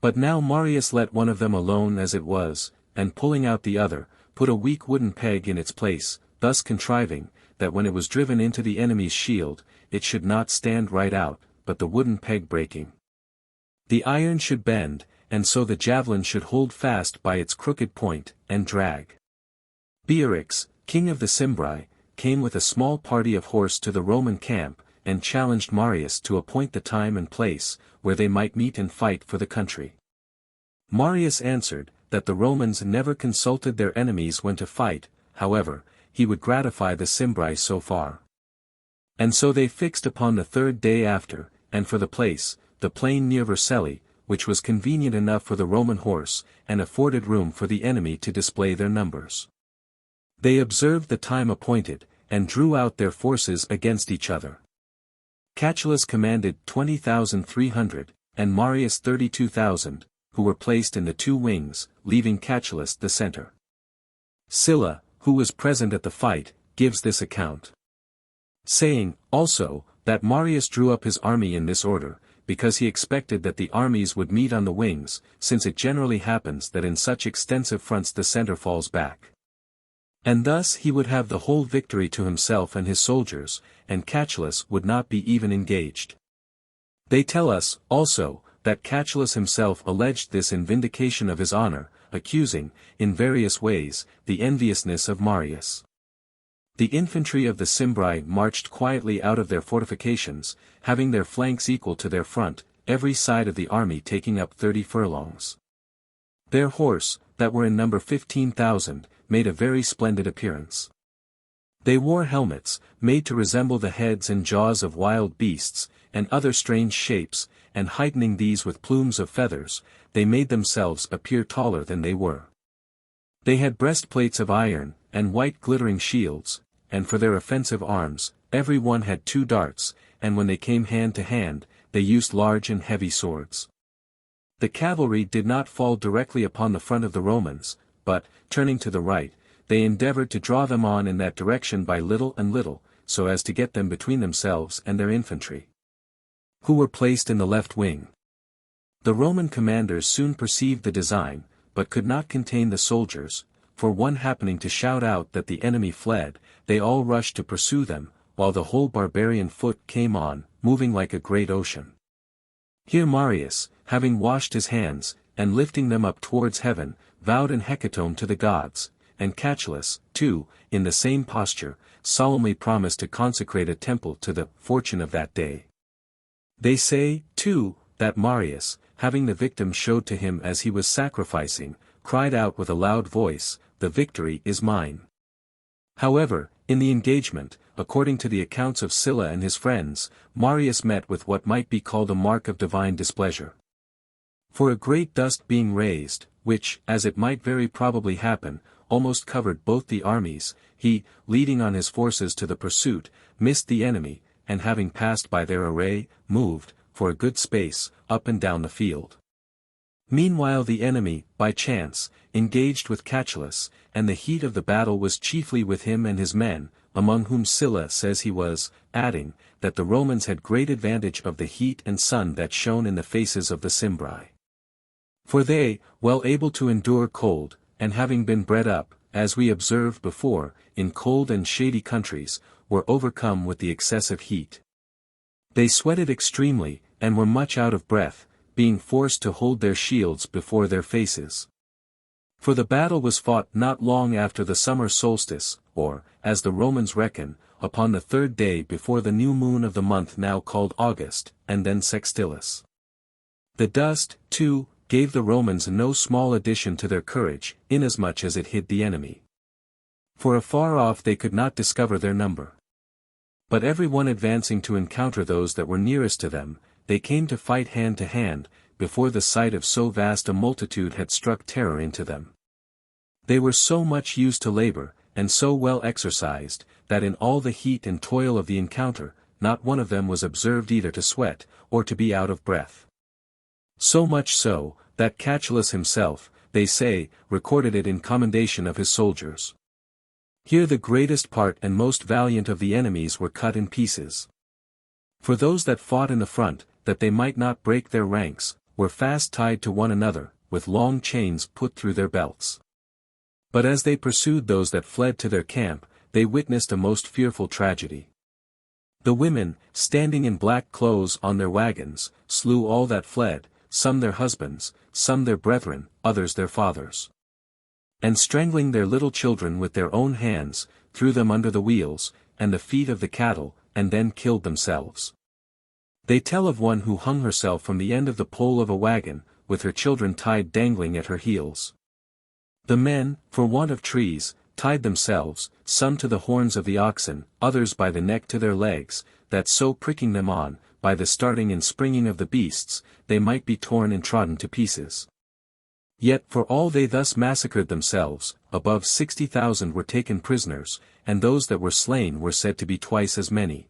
But now Marius let one of them alone as it was, and pulling out the other, put a weak wooden peg in its place, thus contriving, that when it was driven into the enemy's shield, it should not stand right out, but the wooden peg breaking. The iron should bend, and so the javelin should hold fast by its crooked point, and drag. Pyrrhus, king of the Cimbri, came with a small party of horse to the Roman camp, and challenged Marius to appoint the time and place, where they might meet and fight for the country. Marius answered, that the Romans never consulted their enemies when to fight, however, he would gratify the Cimbri so far. And so they fixed upon the 3rd day after, and for the place, the plain near Vercelli, which was convenient enough for the Roman horse, and afforded room for the enemy to display their numbers. They observed the time appointed, and drew out their forces against each other. Catulus commanded 20,300, and Marius 32,000, who were placed in the 2 wings, leaving Catulus the center. Sylla, who was present at the fight, gives this account. Saying, also, that Marius drew up his army in this order, because he expected that the armies would meet on the wings, since it generally happens that in such extensive fronts the center falls back. And thus he would have the whole victory to himself and his soldiers, and Catulus would not be even engaged. They tell us, also, that Catulus himself alleged this in vindication of his honor, accusing, in various ways, the enviousness of Marius. The infantry of the Cimbri marched quietly out of their fortifications, having their flanks equal to their front, every side of the army taking up 30 furlongs. Their horse, that were in number 15,000, made a very splendid appearance. They wore helmets, made to resemble the heads and jaws of wild beasts, and other strange shapes, and heightening these with plumes of feathers, they made themselves appear taller than they were. They had breastplates of iron, and white glittering shields, and for their offensive arms, every one had 2 darts, and when they came hand to hand, they used large and heavy swords. The cavalry did not fall directly upon the front of the Romans, but, turning to the right, they endeavored to draw them on in that direction by little and little, so as to get them between themselves and their infantry, who were placed in the left wing. The Roman commanders soon perceived the design, but could not contain the soldiers, for one happening to shout out that the enemy fled, they all rushed to pursue them, while the whole barbarian foot came on, moving like a great ocean. Here Marius, having washed his hands, and lifting them up towards heaven, vowed an hecatomb to the gods, and Catulus, too, in the same posture, solemnly promised to consecrate a temple to the fortune of that day. They say, too, that Marius, having the victim showed to him as he was sacrificing, cried out with a loud voice, "The victory is mine." However, in the engagement, according to the accounts of Sylla and his friends, Marius met with what might be called a mark of divine displeasure. For a great dust being raised, which, as it might very probably happen, almost covered both the armies, he, leading on his forces to the pursuit, missed the enemy, and having passed by their array, moved, for a good space, up and down the field. Meanwhile the enemy, by chance, engaged with Catullus, and the heat of the battle was chiefly with him and his men, among whom Sylla says he was, adding, that the Romans had great advantage of the heat and sun that shone in the faces of the Cimbri. For they, well able to endure cold, and having been bred up, as we observed before, in cold and shady countries, were overcome with the excessive heat. They sweated extremely, and were much out of breath, being forced to hold their shields before their faces. For the battle was fought not long after the summer solstice, or, as the Romans reckon, upon the 3rd day before the new moon of the month now called August, and then Sextilis. The dust, too, gave the Romans no small addition to their courage, inasmuch as it hid the enemy. For afar off they could not discover their number. But every one advancing to encounter those that were nearest to them, they came to fight hand to hand, before the sight of so vast a multitude had struck terror into them. They were so much used to labor, and so well exercised, that in all the heat and toil of the encounter, not one of them was observed either to sweat, or to be out of breath. So much so, that Catullus himself, they say, recorded it in commendation of his soldiers. Here the greatest part and most valiant of the enemies were cut in pieces. For those that fought in the front, that they might not break their ranks, were fast tied to one another, with long chains put through their belts. But as they pursued those that fled to their camp, they witnessed a most fearful tragedy. The women, standing in black clothes on their wagons, slew all that fled, some their husbands, some their brethren, others their fathers. And strangling their little children with their own hands, threw them under the wheels, and the feet of the cattle, and then killed themselves. They tell of one who hung herself from the end of the pole of a wagon, with her children tied dangling at her heels. The men, for want of trees, tied themselves, some to the horns of the oxen, others by the neck to their legs, that so pricking them on, by the starting and springing of the beasts, they might be torn and trodden to pieces. Yet for all they thus massacred themselves, above 60,000 were taken prisoners, and those that were slain were said to be twice as many.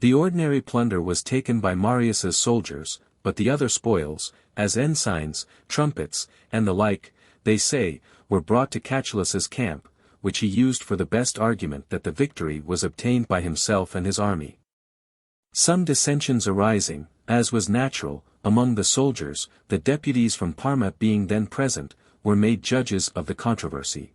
The ordinary plunder was taken by Marius's soldiers, but the other spoils, as ensigns, trumpets, and the like, they say, were brought to Catullus's camp, which he used for the best argument that the victory was obtained by himself and his army. Some dissensions arising, as was natural, among the soldiers, the deputies from Parma being then present, were made judges of the controversy.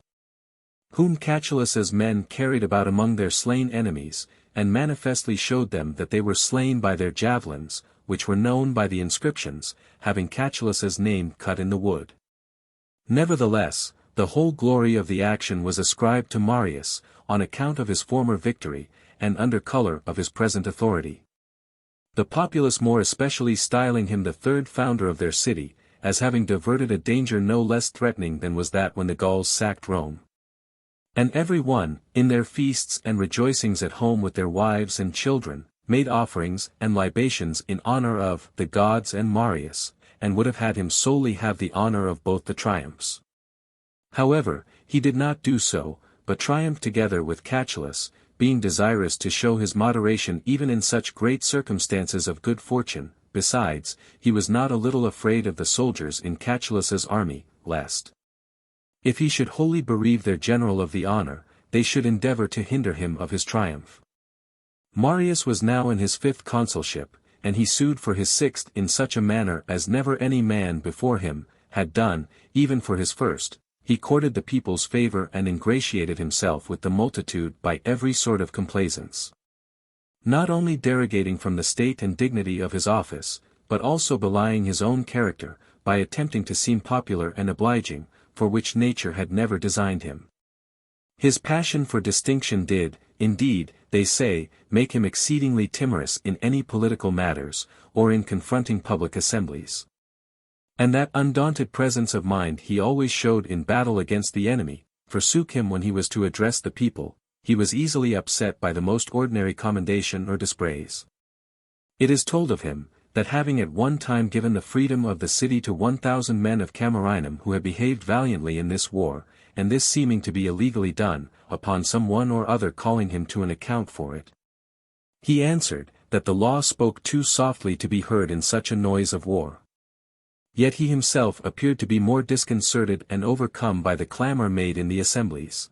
Whom Catullus's men carried about among their slain enemies, and manifestly showed them that they were slain by their javelins, which were known by the inscriptions, having Catullus's name cut in the wood. Nevertheless, the whole glory of the action was ascribed to Marius, on account of his former victory, and under color of his present authority. The populace more especially styling him the third founder of their city, as having diverted a danger no less threatening than was that when the Gauls sacked Rome. And every one, in their feasts and rejoicings at home with their wives and children, made offerings and libations in honor of the gods and Marius, and would have had him solely have the honor of both the triumphs. However, he did not do so, but triumphed together with Catullus, being desirous to show his moderation even in such great circumstances of good fortune. Besides, he was not a little afraid of the soldiers in Catullus's army, lest, if he should wholly bereave their general of the honor, they should endeavor to hinder him of his triumph. Marius was now in his 5th consulship, and he sued for his 6th in such a manner as never any man before him had done. Even for his 1st, he courted the people's favor and ingratiated himself with the multitude by every sort of complaisance. Not only derogating from the state and dignity of his office, but also belying his own character, by attempting to seem popular and obliging, for which nature had never designed him. His passion for distinction did, indeed, they say, make him exceedingly timorous in any political matters, or in confronting public assemblies. And that undaunted presence of mind he always showed in battle against the enemy, forsook him when he was to address the people. He was easily upset by the most ordinary commendation or dispraise. It is told of him, that having at one time given the freedom of the city to 1,000 men of Camerinum who had behaved valiantly in this war, and this seeming to be illegally done, upon some one or other calling him to an account for it, he answered, that the law spoke too softly to be heard in such a noise of war. Yet he himself appeared to be more disconcerted and overcome by the clamor made in the assemblies.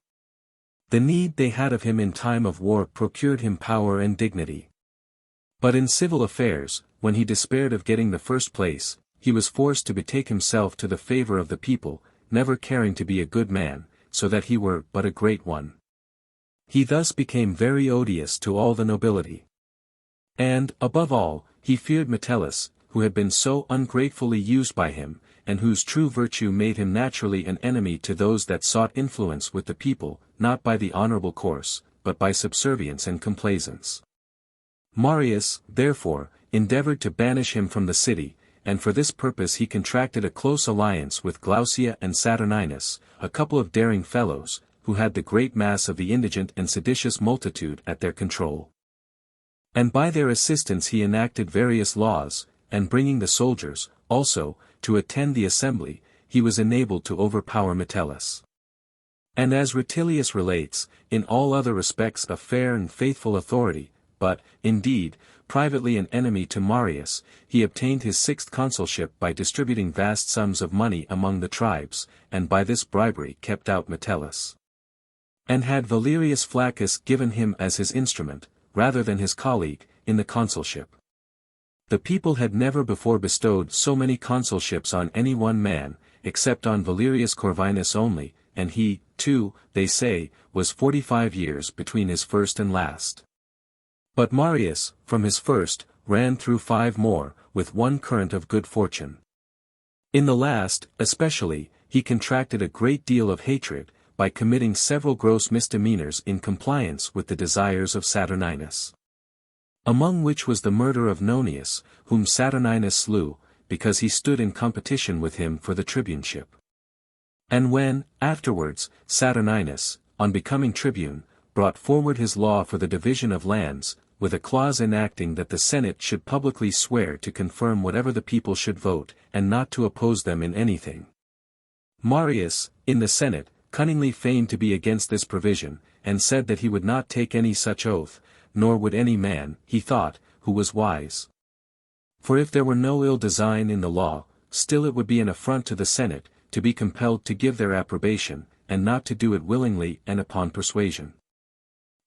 The need they had of him in time of war procured him power and dignity. But in civil affairs, when he despaired of getting the first place, he was forced to betake himself to the favor of the people, never caring to be a good man, so that he were but a great one. He thus became very odious to all the nobility. And, above all, he feared Metellus, who had been so ungratefully used by him, and whose true virtue made him naturally an enemy to those that sought influence with the people, not by the honorable course, but by subservience and complaisance. Marius, therefore, endeavored to banish him from the city, and for this purpose he contracted a close alliance with Glaucia and Saturninus, a couple of daring fellows, who had the great mass of the indigent and seditious multitude at their control. And by their assistance he enacted various laws, and bringing the soldiers, also, to attend the assembly, he was enabled to overpower Metellus. And as Rutilius relates, in all other respects a fair and faithful authority, but, indeed, privately an enemy to Marius, he obtained his 6th consulship by distributing vast sums of money among the tribes, and by this bribery kept out Metellus. And had Valerius Flaccus given him as his instrument, rather than his colleague, in the consulship. The people had never before bestowed so many consulships on any one man, except on Valerius Corvinus only, and he, too, they say, was 45 years between his first and last. But Marius, from his first, ran through 5 more, with one current of good fortune. In the last, especially, he contracted a great deal of hatred, by committing several gross misdemeanors in compliance with the desires of Saturninus. Among which was the murder of Nonius, whom Saturninus slew, because he stood in competition with him for the tribuneship. And when, afterwards, Saturninus, on becoming tribune, brought forward his law for the division of lands, with a clause enacting that the Senate should publicly swear to confirm whatever the people should vote, and not to oppose them in anything. Marius, in the Senate, cunningly feigned to be against this provision, and said that he would not take any such oath, nor would any man, he thought, who was wise. For if there were no ill design in the law, still it would be an affront to the Senate, to be compelled to give their approbation, and not to do it willingly and upon persuasion.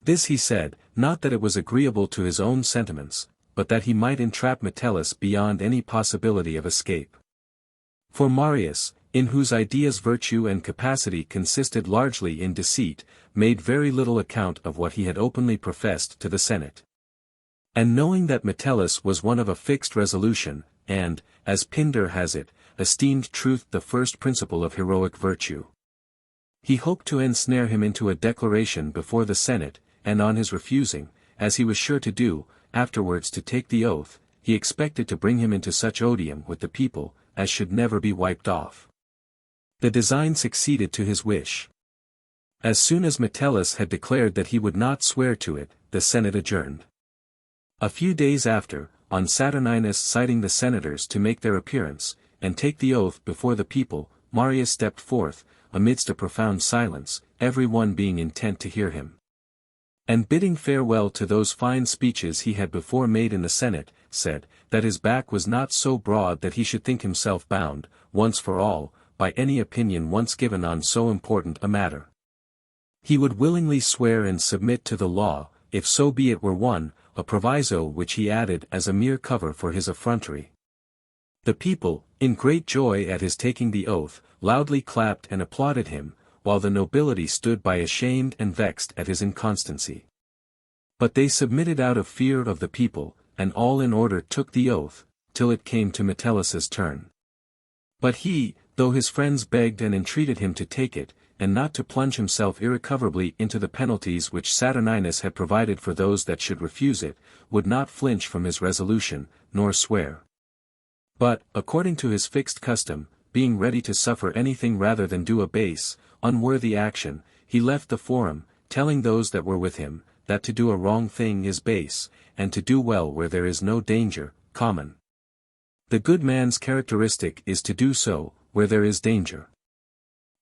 This he said, not that it was agreeable to his own sentiments, but that he might entrap Metellus beyond any possibility of escape. For Marius, in whose ideas virtue and capacity consisted largely in deceit, made very little account of what he had openly professed to the Senate. And knowing that Metellus was one of a fixed resolution, and, as Pindar has it, esteemed truth the first principle of heroic virtue, he hoped to ensnare him into a declaration before the Senate, and on his refusing, as he was sure to do, afterwards to take the oath, he expected to bring him into such odium with the people, as should never be wiped off. The design succeeded to his wish. As soon as Metellus had declared that he would not swear to it, the Senate adjourned. A few days after, on Saturninus citing the senators to make their appearance, and take the oath before the people, Marius stepped forth, amidst a profound silence, every one being intent to hear him. And bidding farewell to those fine speeches he had before made in the Senate, said, that his back was not so broad that he should think himself bound, once for all, by any opinion once given on so important a matter. He would willingly swear and submit to the law, if so be it were one, a proviso which he added as a mere cover for his effrontery. The people, in great joy at his taking the oath, loudly clapped and applauded him, while the nobility stood by ashamed and vexed at his inconstancy. But they submitted out of fear of the people, and all in order took the oath, till it came to Metellus's turn. But he, though his friends begged and entreated him to take it, and not to plunge himself irrecoverably into the penalties which Saturninus had provided for those that should refuse it, would not flinch from his resolution, nor swear. But, according to his fixed custom, being ready to suffer anything rather than do a base, unworthy action, he left the forum, telling those that were with him, that to do a wrong thing is base, and to do well where there is no danger, common. The good man's characteristic is to do so, where there is danger.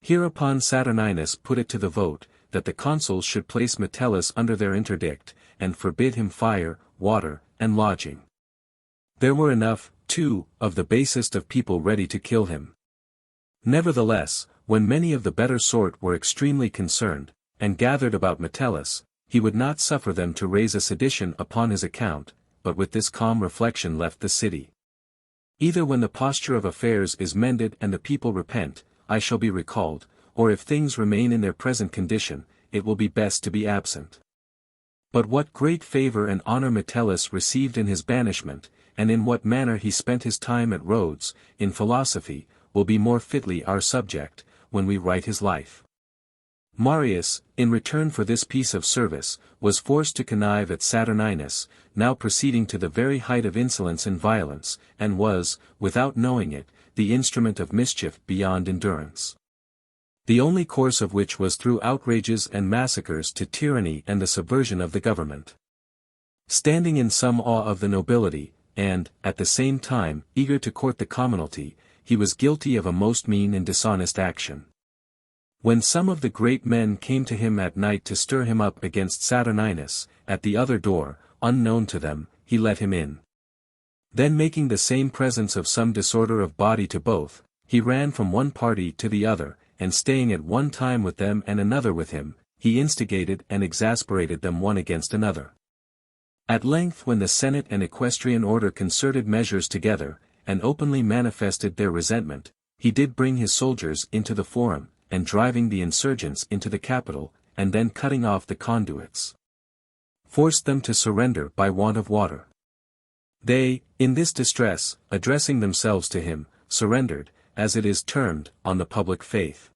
Hereupon Saturninus put it to the vote, that the consuls should place Metellus under their interdict, and forbid him fire, water, and lodging. There were enough, too, of the basest of people ready to kill him. Nevertheless, when many of the better sort were extremely concerned, and gathered about Metellus, he would not suffer them to raise a sedition upon his account, but with this calm reflection left the city. Either when the posture of affairs is mended and the people repent, I shall be recalled, or if things remain in their present condition, it will be best to be absent. But what great favor and honor Metellus received in his banishment, and in what manner he spent his time at Rhodes, in philosophy, will be more fitly our subject, when we write his life. Marius, in return for this piece of service, was forced to connive at Saturninus, now proceeding to the very height of insolence and violence, and was, without knowing it, the instrument of mischief beyond endurance. The only course of which was through outrages and massacres to tyranny and the subversion of the government. Standing in some awe of the nobility, and, at the same time, eager to court the commonalty, he was guilty of a most mean and dishonest action. When some of the great men came to him at night to stir him up against Saturninus, at the other door, unknown to them, he let him in. Then making the same presence of some disorder of body to both, he ran from one party to the other, and staying at one time with them and another with him, he instigated and exasperated them one against another. At length when the Senate and equestrian order concerted measures together, and openly manifested their resentment, he did bring his soldiers into the forum, and driving the insurgents into the Capitol, and then cutting off the conduits, forced them to surrender by want of water. They, in this distress, addressing themselves to him, surrendered, as it is termed, on the public faith.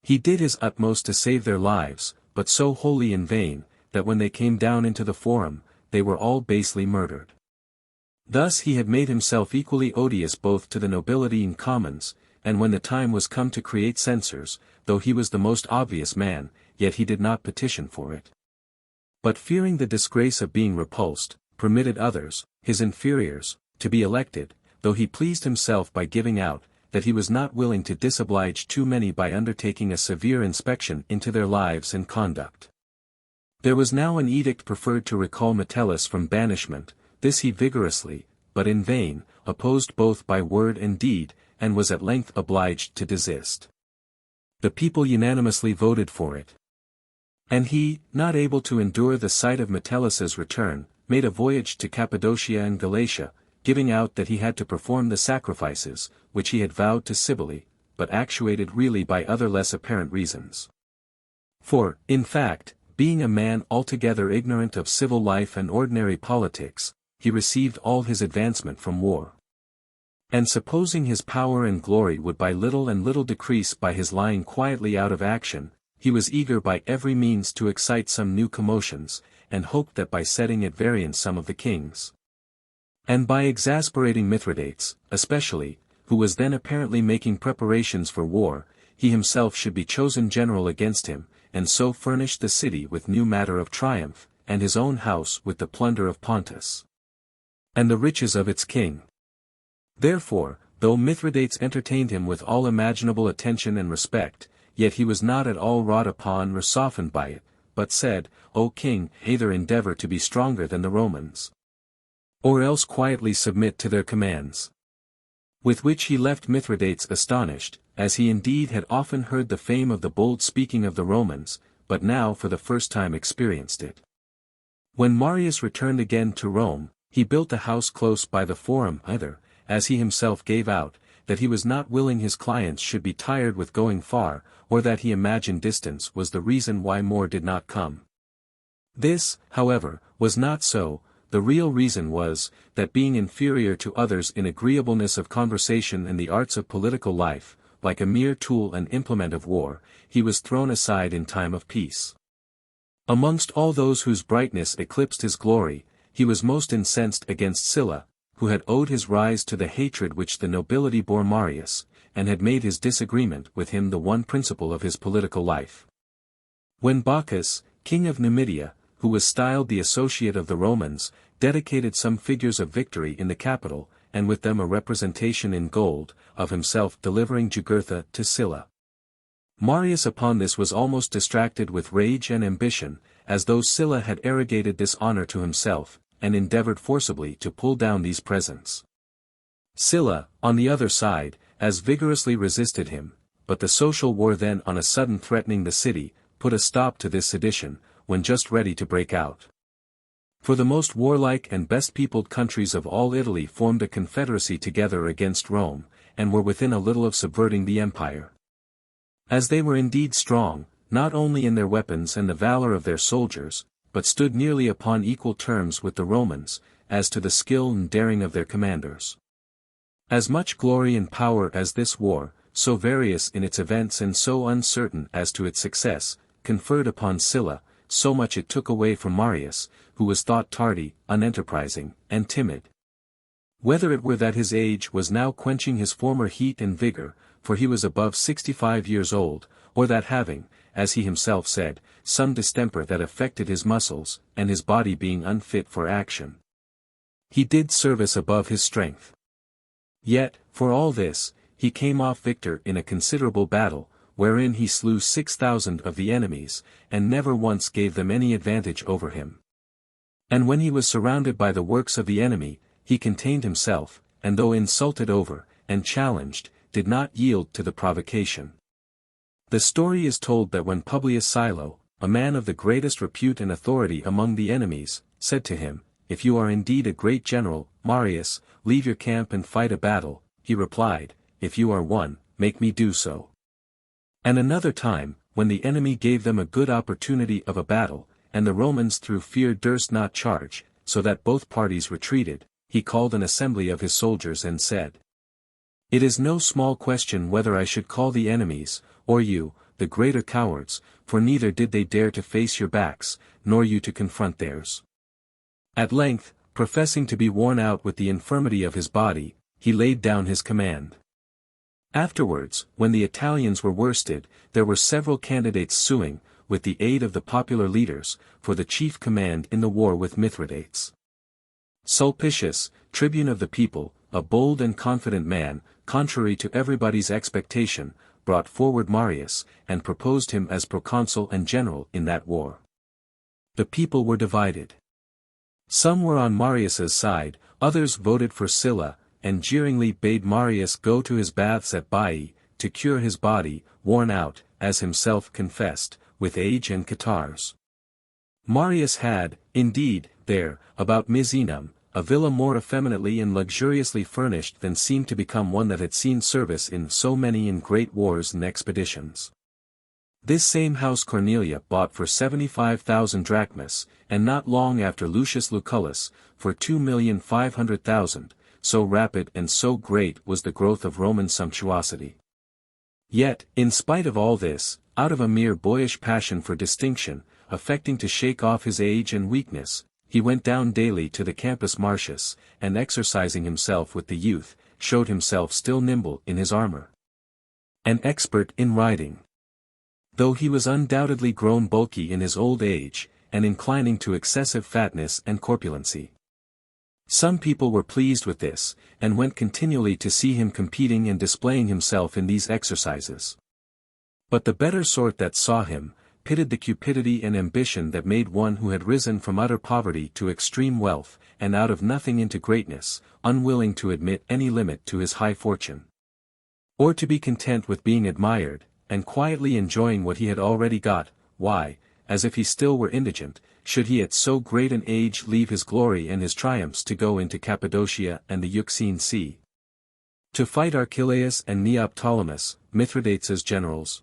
He did his utmost to save their lives, but so wholly in vain, that when they came down into the forum, they were all basely murdered. Thus he had made himself equally odious both to the nobility and commons, and when the time was come to create censors, though he was the most obvious man, yet he did not petition for it. But fearing the disgrace of being repulsed, permitted others, his inferiors, to be elected, though he pleased himself by giving out, that he was not willing to disoblige too many by undertaking a severe inspection into their lives and conduct. There was now an edict preferred to recall Metellus from banishment. This he vigorously, but in vain, opposed both by word and deed, and was at length obliged to desist. The people unanimously voted for it. And he, not able to endure the sight of Metellus's return, made a voyage to Cappadocia and Galatia, giving out that he had to perform the sacrifices, which he had vowed to Cybele, but actuated really by other less apparent reasons. For, in fact, being a man altogether ignorant of civil life and ordinary politics, he received all his advancement from war. And supposing his power and glory would by little and little decrease by his lying quietly out of action, he was eager by every means to excite some new commotions, and hoped that by setting at variance some of the kings, and by exasperating Mithridates, especially, who was then apparently making preparations for war, he himself should be chosen general against him, and so furnish the city with new matter of triumph, and his own house with the plunder of Pontus, and the riches of its king. Therefore, though Mithridates entertained him with all imaginable attention and respect, yet he was not at all wrought upon or softened by it, but said, O king, either endeavor to be stronger than the Romans, or else quietly submit to their commands. With which he left Mithridates astonished, as he indeed had often heard the fame of the bold speaking of the Romans, but now for the first time experienced it. When Marius returned again to Rome, he built a house close by the Forum, either, as he himself gave out, that he was not willing his clients should be tired with going far, or that he imagined distance was the reason why more did not come. This, however, was not so. The real reason was, that being inferior to others in agreeableness of conversation and the arts of political life, like a mere tool and implement of war, he was thrown aside in time of peace. Amongst all those whose brightness eclipsed his glory, he was most incensed against Sylla, who had owed his rise to the hatred which the nobility bore Marius, and had made his disagreement with him the one principle of his political life. When Bacchus, king of Numidia, who was styled the associate of the Romans, dedicated some figures of victory in the Capitol, and with them a representation in gold, of himself delivering Jugurtha to Sylla. Marius upon this was almost distracted with rage and ambition, as though Sylla had arrogated this honor to himself, and endeavored forcibly to pull down these presents. Sylla, on the other side, as vigorously resisted him, but the social war then on a sudden threatening the city, put a stop to this sedition, when just ready to break out. For the most warlike and best-peopled countries of all Italy formed a confederacy together against Rome, and were within a little of subverting the empire. As they were indeed strong, not only in their weapons and the valor of their soldiers, but stood nearly upon equal terms with the Romans, as to the skill and daring of their commanders. As much glory and power as this war, so various in its events and so uncertain as to its success, conferred upon Sylla, so much it took away from Marius, who was thought tardy, unenterprising, and timid. Whether it were that his age was now quenching his former heat and vigor, for he was above 65 years old, or that having, as he himself said, some distemper that affected his muscles, and his body being unfit for action, he did service above his strength. Yet, for all this, he came off victor in a considerable battle, wherein he slew 6,000 of the enemies, and never once gave them any advantage over him. And when he was surrounded by the works of the enemy, he contained himself, and though insulted over, and challenged, did not yield to the provocation. The story is told that when Publius Silo, a man of the greatest repute and authority among the enemies, said to him, "If you are indeed a great general, Marius, leave your camp and fight a battle," he replied, "If you are one, make me do so." And another time, when the enemy gave them a good opportunity of a battle, and the Romans through fear durst not charge, so that both parties retreated, he called an assembly of his soldiers and said, "It is no small question whether I should call the enemies, or you, the greater cowards, for neither did they dare to face your backs, nor you to confront theirs." At length, professing to be worn out with the infirmity of his body, he laid down his command. Afterwards, when the Italians were worsted, there were several candidates suing, with the aid of the popular leaders, for the chief command in the war with Mithridates. Sulpicius, tribune of the people, a bold and confident man, contrary to everybody's expectation, brought forward Marius, and proposed him as proconsul and general in that war. The people were divided. Some were on Marius's side, others voted for Sylla, and jeeringly bade Marius go to his baths at Baiae, to cure his body, worn out, as himself confessed, with age and catarrhs. Marius had, indeed, there, about Misenum, a villa more effeminately and luxuriously furnished than seemed to become one that had seen service in so many and great wars and expeditions. This same house Cornelia bought for 75,000 drachmas, and not long after Lucius Lucullus, for 2,500,000, so rapid and so great was the growth of Roman sumptuosity. Yet, in spite of all this, out of a mere boyish passion for distinction, affecting to shake off his age and weakness, he went down daily to the Campus Martius, and exercising himself with the youth, showed himself still nimble in his armor, and expert in riding. Though he was undoubtedly grown bulky in his old age, and inclining to excessive fatness and corpulency. Some people were pleased with this, and went continually to see him competing and displaying himself in these exercises. But the better sort that saw him, pitied the cupidity and ambition that made one who had risen from utter poverty to extreme wealth, and out of nothing into greatness, unwilling to admit any limit to his high fortune. Or to be content with being admired, and quietly enjoying what he had already got, why, as if he still were indigent, should he at so great an age leave his glory and his triumphs to go into Cappadocia and the Euxine Sea, to fight Archelaus and Neoptolemus, Mithridates' generals?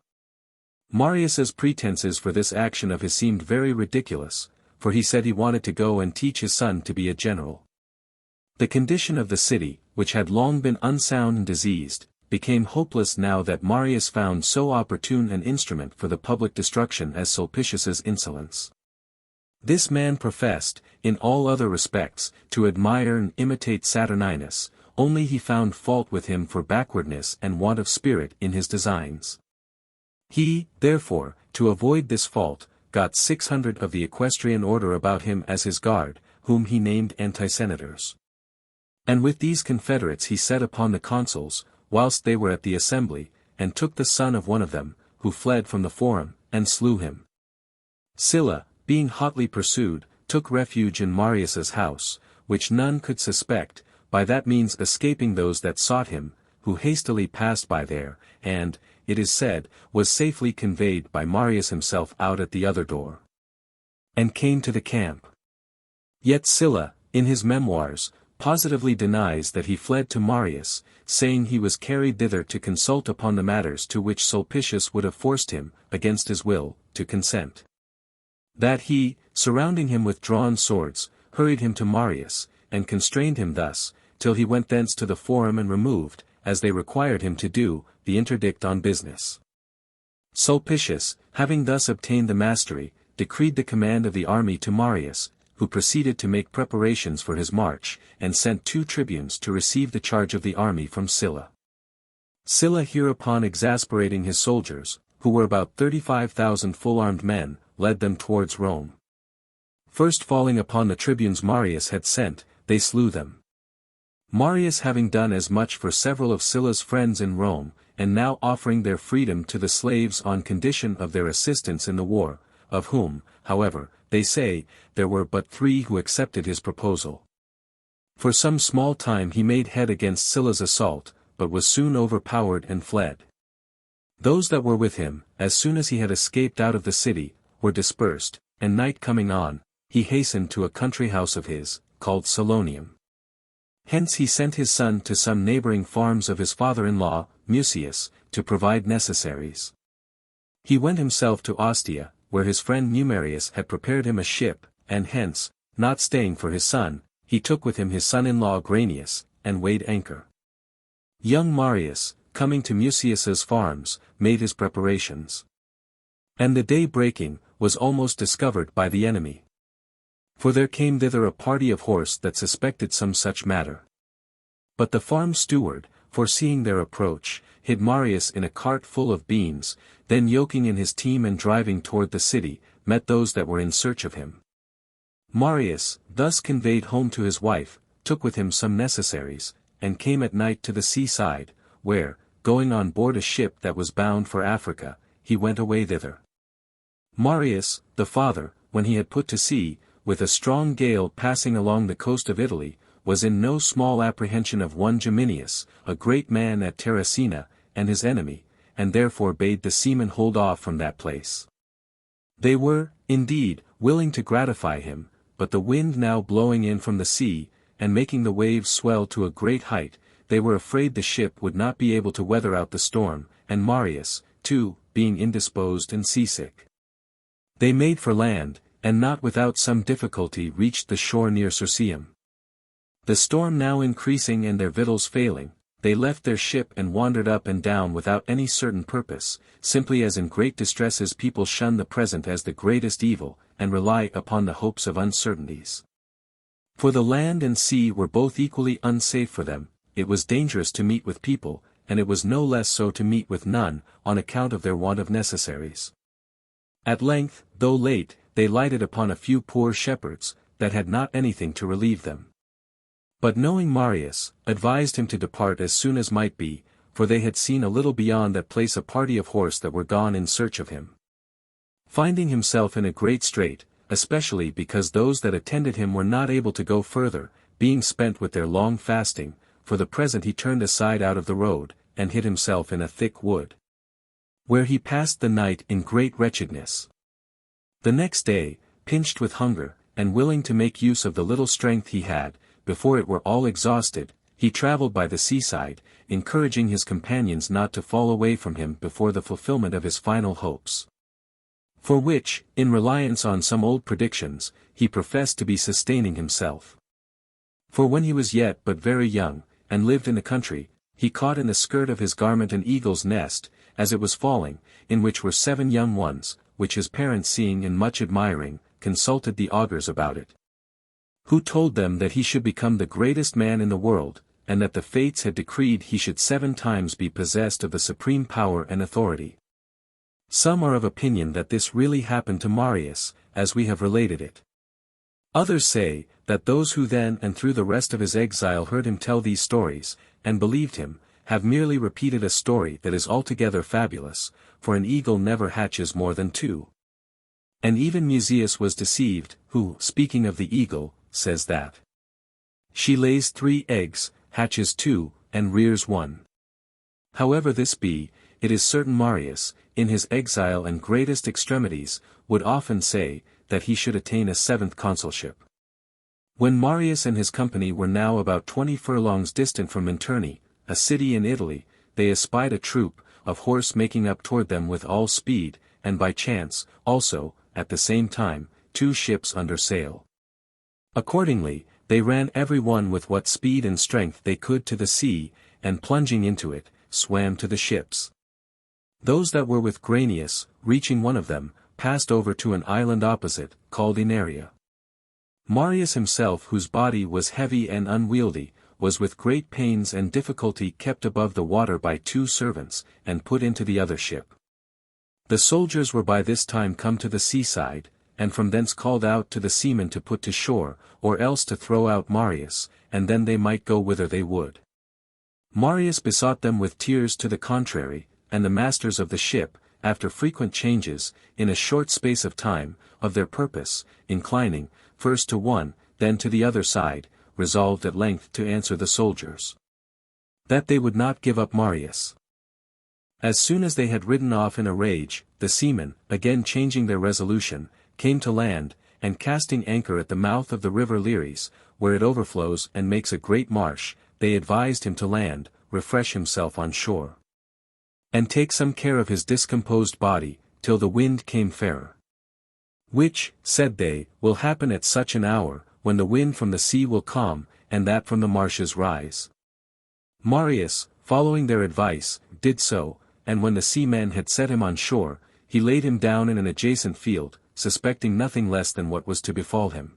Marius's pretenses for this action of his seemed very ridiculous, for he said he wanted to go and teach his son to be a general. The condition of the city, which had long been unsound and diseased, became hopeless now that Marius found so opportune an instrument for the public destruction as Sulpicius's insolence. This man professed, in all other respects, to admire and imitate Saturninus, only he found fault with him for backwardness and want of spirit in his designs. He, therefore, to avoid this fault, got 600 of the equestrian order about him as his guard, whom he named antisenators. And with these confederates he set upon the consuls, whilst they were at the assembly, and took the son of one of them, who fled from the forum, and slew him. Sylla, being hotly pursued, took refuge in Marius's house, which none could suspect, by that means escaping those that sought him, who hastily passed by there, and, it is said, was safely conveyed by Marius himself out at the other door, and came to the camp. Yet Sylla, in his memoirs, positively denies that he fled to Marius, saying he was carried thither to consult upon the matters to which Sulpicius would have forced him, against his will, to consent. That he, surrounding him with drawn swords, hurried him to Marius, and constrained him thus, till he went thence to the forum and removed, as they required him to do, the interdict on business. Sulpicius, having thus obtained the mastery, decreed the command of the army to Marius, who proceeded to make preparations for his march, and sent 2 tribunes to receive the charge of the army from Sylla. Sylla hereupon exasperating his soldiers, who were about 35,000 full-armed men, led them towards Rome. First falling upon the tribunes Marius had sent, they slew them. Marius having done as much for several of Sylla's friends in Rome, and now offering their freedom to the slaves on condition of their assistance in the war, of whom, however, they say, there were but 3 who accepted his proposal. For some small time he made head against Sylla's assault, but was soon overpowered and fled. Those that were with him, as soon as he had escaped out of the city, were dispersed, and night coming on, he hastened to a country house of his, called Salonium. Hence he sent his son to some neighboring farms of his father-in-law, Mucius, to provide necessaries. He went himself to Ostia, where his friend Numerius had prepared him a ship, and hence, not staying for his son, he took with him his son-in-law Granius, and weighed anchor. Young Marius, coming to Mucius's farms, made his preparations. And the day breaking, was almost discovered by the enemy. For there came thither a party of horse that suspected some such matter. But the farm steward, foreseeing their approach, hid Marius in a cart full of beans, then yoking in his team and driving toward the city, met those that were in search of him. Marius, thus conveyed home to his wife, took with him some necessaries, and came at night to the seaside, where, going on board a ship that was bound for Africa, he went away thither. Marius, the father, when he had put to sea, with a strong gale passing along the coast of Italy, was in no small apprehension of one Geminius, a great man at Terracina, and his enemy, and therefore bade the seamen hold off from that place. They were, indeed, willing to gratify him, but the wind now blowing in from the sea, and making the waves swell to a great height, they were afraid the ship would not be able to weather out the storm, and Marius, too, being indisposed and seasick. They made for land, and not without some difficulty reached the shore near Circeum. The storm now increasing and their victuals failing, they left their ship and wandered up and down without any certain purpose, simply as in great distresses people shun the present as the greatest evil, and rely upon the hopes of uncertainties. For the land and sea were both equally unsafe for them, it was dangerous to meet with people, and it was no less so to meet with none, on account of their want of necessaries. At length, though late, they lighted upon a few poor shepherds, that had not anything to relieve them. But knowing Marius, advised him to depart as soon as might be, for they had seen a little beyond that place a party of horse that were gone in search of him. Finding himself in a great strait, especially because those that attended him were not able to go further, being spent with their long fasting, for the present he turned aside out of the road, and hid himself in a thick wood, where he passed the night in great wretchedness. The next day, pinched with hunger, and willing to make use of the little strength he had, before it were all exhausted, he travelled by the seaside, encouraging his companions not to fall away from him before the fulfillment of his final hopes. For which, in reliance on some old predictions, he professed to be sustaining himself. For when he was yet but very young, and lived in the country, he caught in the skirt of his garment an eagle's nest, as it was falling, in which were 7 young ones, which his parents seeing and much admiring, consulted the augurs about it, who told them that he should become the greatest man in the world, and that the fates had decreed he should 7 times be possessed of the supreme power and authority. Some are of opinion that this really happened to Marius, as we have related it. Others say, that those who then and through the rest of his exile heard him tell these stories, and believed him, have merely repeated a story that is altogether fabulous, for an eagle never hatches more than 2. And even Musaeus was deceived, who, speaking of the eagle, says that she lays 3 eggs, hatches 2, and rears 1. However this be, it is certain Marius, in his exile and greatest extremities, would often say, that he should attain a 7th consulship. When Marius and his company were now about 20 furlongs distant from Minturni, a city in Italy, they espied a troop of horse making up toward them with all speed, and by chance, also, at the same time, 2 ships under sail. Accordingly, they ran every one with what speed and strength they could to the sea, and plunging into it, swam to the ships. Those that were with Granius, reaching one of them, passed over to an island opposite, called Inaria. Marius himself, whose body was heavy and unwieldy, was with great pains and difficulty kept above the water by 2 servants, and put into the other ship. The soldiers were by this time come to the seaside, and from thence called out to the seamen to put to shore, or else to throw out Marius, and then they might go whither they would. Marius besought them with tears to the contrary, and the masters of the ship, after frequent changes, in a short space of time, of their purpose, inclining, first to one, then to the other side, resolved at length to answer the soldiers, that they would not give up Marius. As soon as they had ridden off in a rage, the seamen, again changing their resolution, came to land, and casting anchor at the mouth of the river Liris, where it overflows and makes a great marsh, they advised him to land, refresh himself on shore, and take some care of his discomposed body, till the wind came fairer. Which, said they, will happen at such an hour, when the wind from the sea will calm, and that from the marshes rise. Marius, following their advice, did so, and when the seamen had set him on shore, he laid him down in an adjacent field, suspecting nothing less than what was to befall him.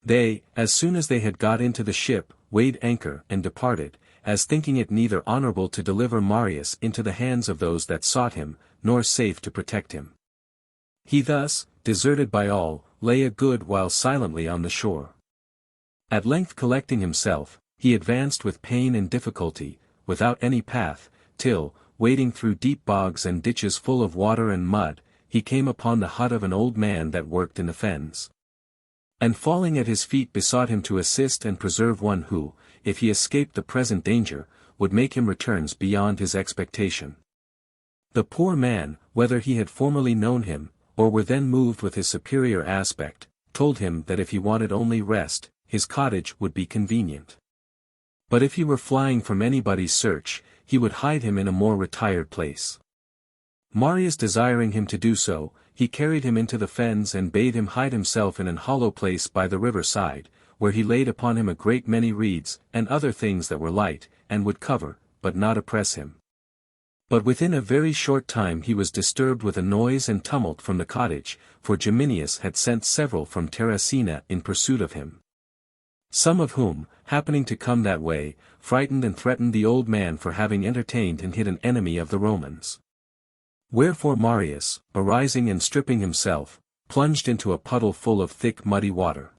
They, as soon as they had got into the ship, weighed anchor and departed, as thinking it neither honorable to deliver Marius into the hands of those that sought him, nor safe to protect him. He thus, deserted by all, lay a good while silently on the shore. At length collecting himself, he advanced with pain and difficulty, without any path, till, wading through deep bogs and ditches full of water and mud, he came upon the hut of an old man that worked in the fens. And falling at his feet besought him to assist and preserve one who, if he escaped the present danger, would make him returns beyond his expectation. The poor man, whether he had formerly known him, or were then moved with his superior aspect, told him that if he wanted only rest, his cottage would be convenient. But if he were flying from anybody's search, he would hide him in a more retired place. Marius desiring him to do so, he carried him into the fens and bade him hide himself in an hollow place by the river side, where he laid upon him a great many reeds, and other things that were light, and would cover, but not oppress him. But within a very short time he was disturbed with a noise and tumult from the cottage, for Geminius had sent several from Terracina in pursuit of him. Some of whom, happening to come that way, frightened and threatened the old man for having entertained and hid an enemy of the Romans. Wherefore Marius, arising and stripping himself, plunged into a puddle full of thick muddy water.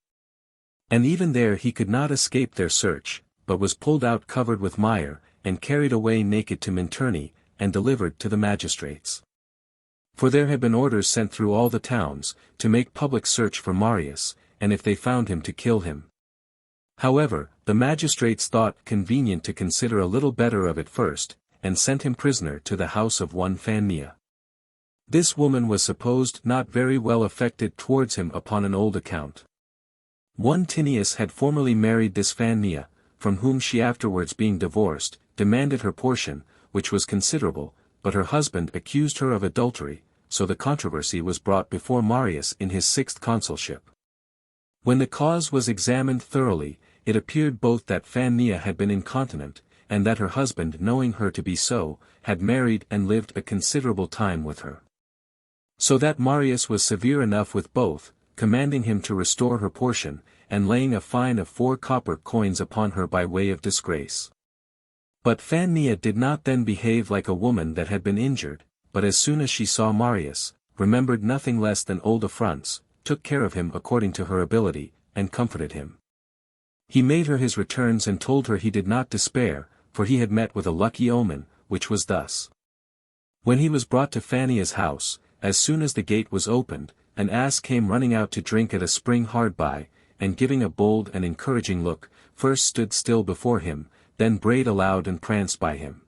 And even there he could not escape their search, but was pulled out covered with mire, and carried away naked to Minturni, and delivered to the magistrates. For there had been orders sent through all the towns, to make public search for Marius, and if they found him to kill him. However, the magistrates thought convenient to consider a little better of it first, and sent him prisoner to the house of one Phania. This woman was supposed not very well affected towards him upon an old account. One Tinius had formerly married this Phania, from whom she afterwards being divorced, demanded her portion, which was considerable, but her husband accused her of adultery, so the controversy was brought before Marius in his 6th consulship. When the cause was examined thoroughly, it appeared both that Phania had been incontinent, and that her husband knowing her to be so, had married and lived a considerable time with her. So that Marius was severe enough with both, commanding him to restore her portion, and laying a fine of 4 copper coins upon her by way of disgrace. But Phania did not then behave like a woman that had been injured, but as soon as she saw Marius, remembered nothing less than old affronts, took care of him according to her ability, and comforted him. He made her his returns and told her he did not despair, for he had met with a lucky omen, which was thus. When he was brought to Phania's house, as soon as the gate was opened, an ass came running out to drink at a spring hard by, and giving a bold and encouraging look, first stood still before him, then brayed aloud and pranced by him.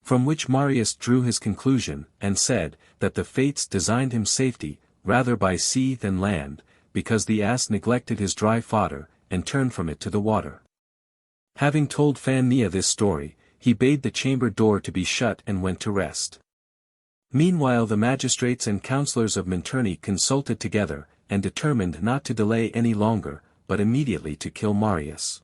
From which Marius drew his conclusion, and said, that the fates designed him safety, rather by sea than land, because the ass neglected his dry fodder, and turned from it to the water. Having told Phania this story, he bade the chamber door to be shut and went to rest. Meanwhile the magistrates and councillors of Minturni consulted together, and determined not to delay any longer, but immediately to kill Marius.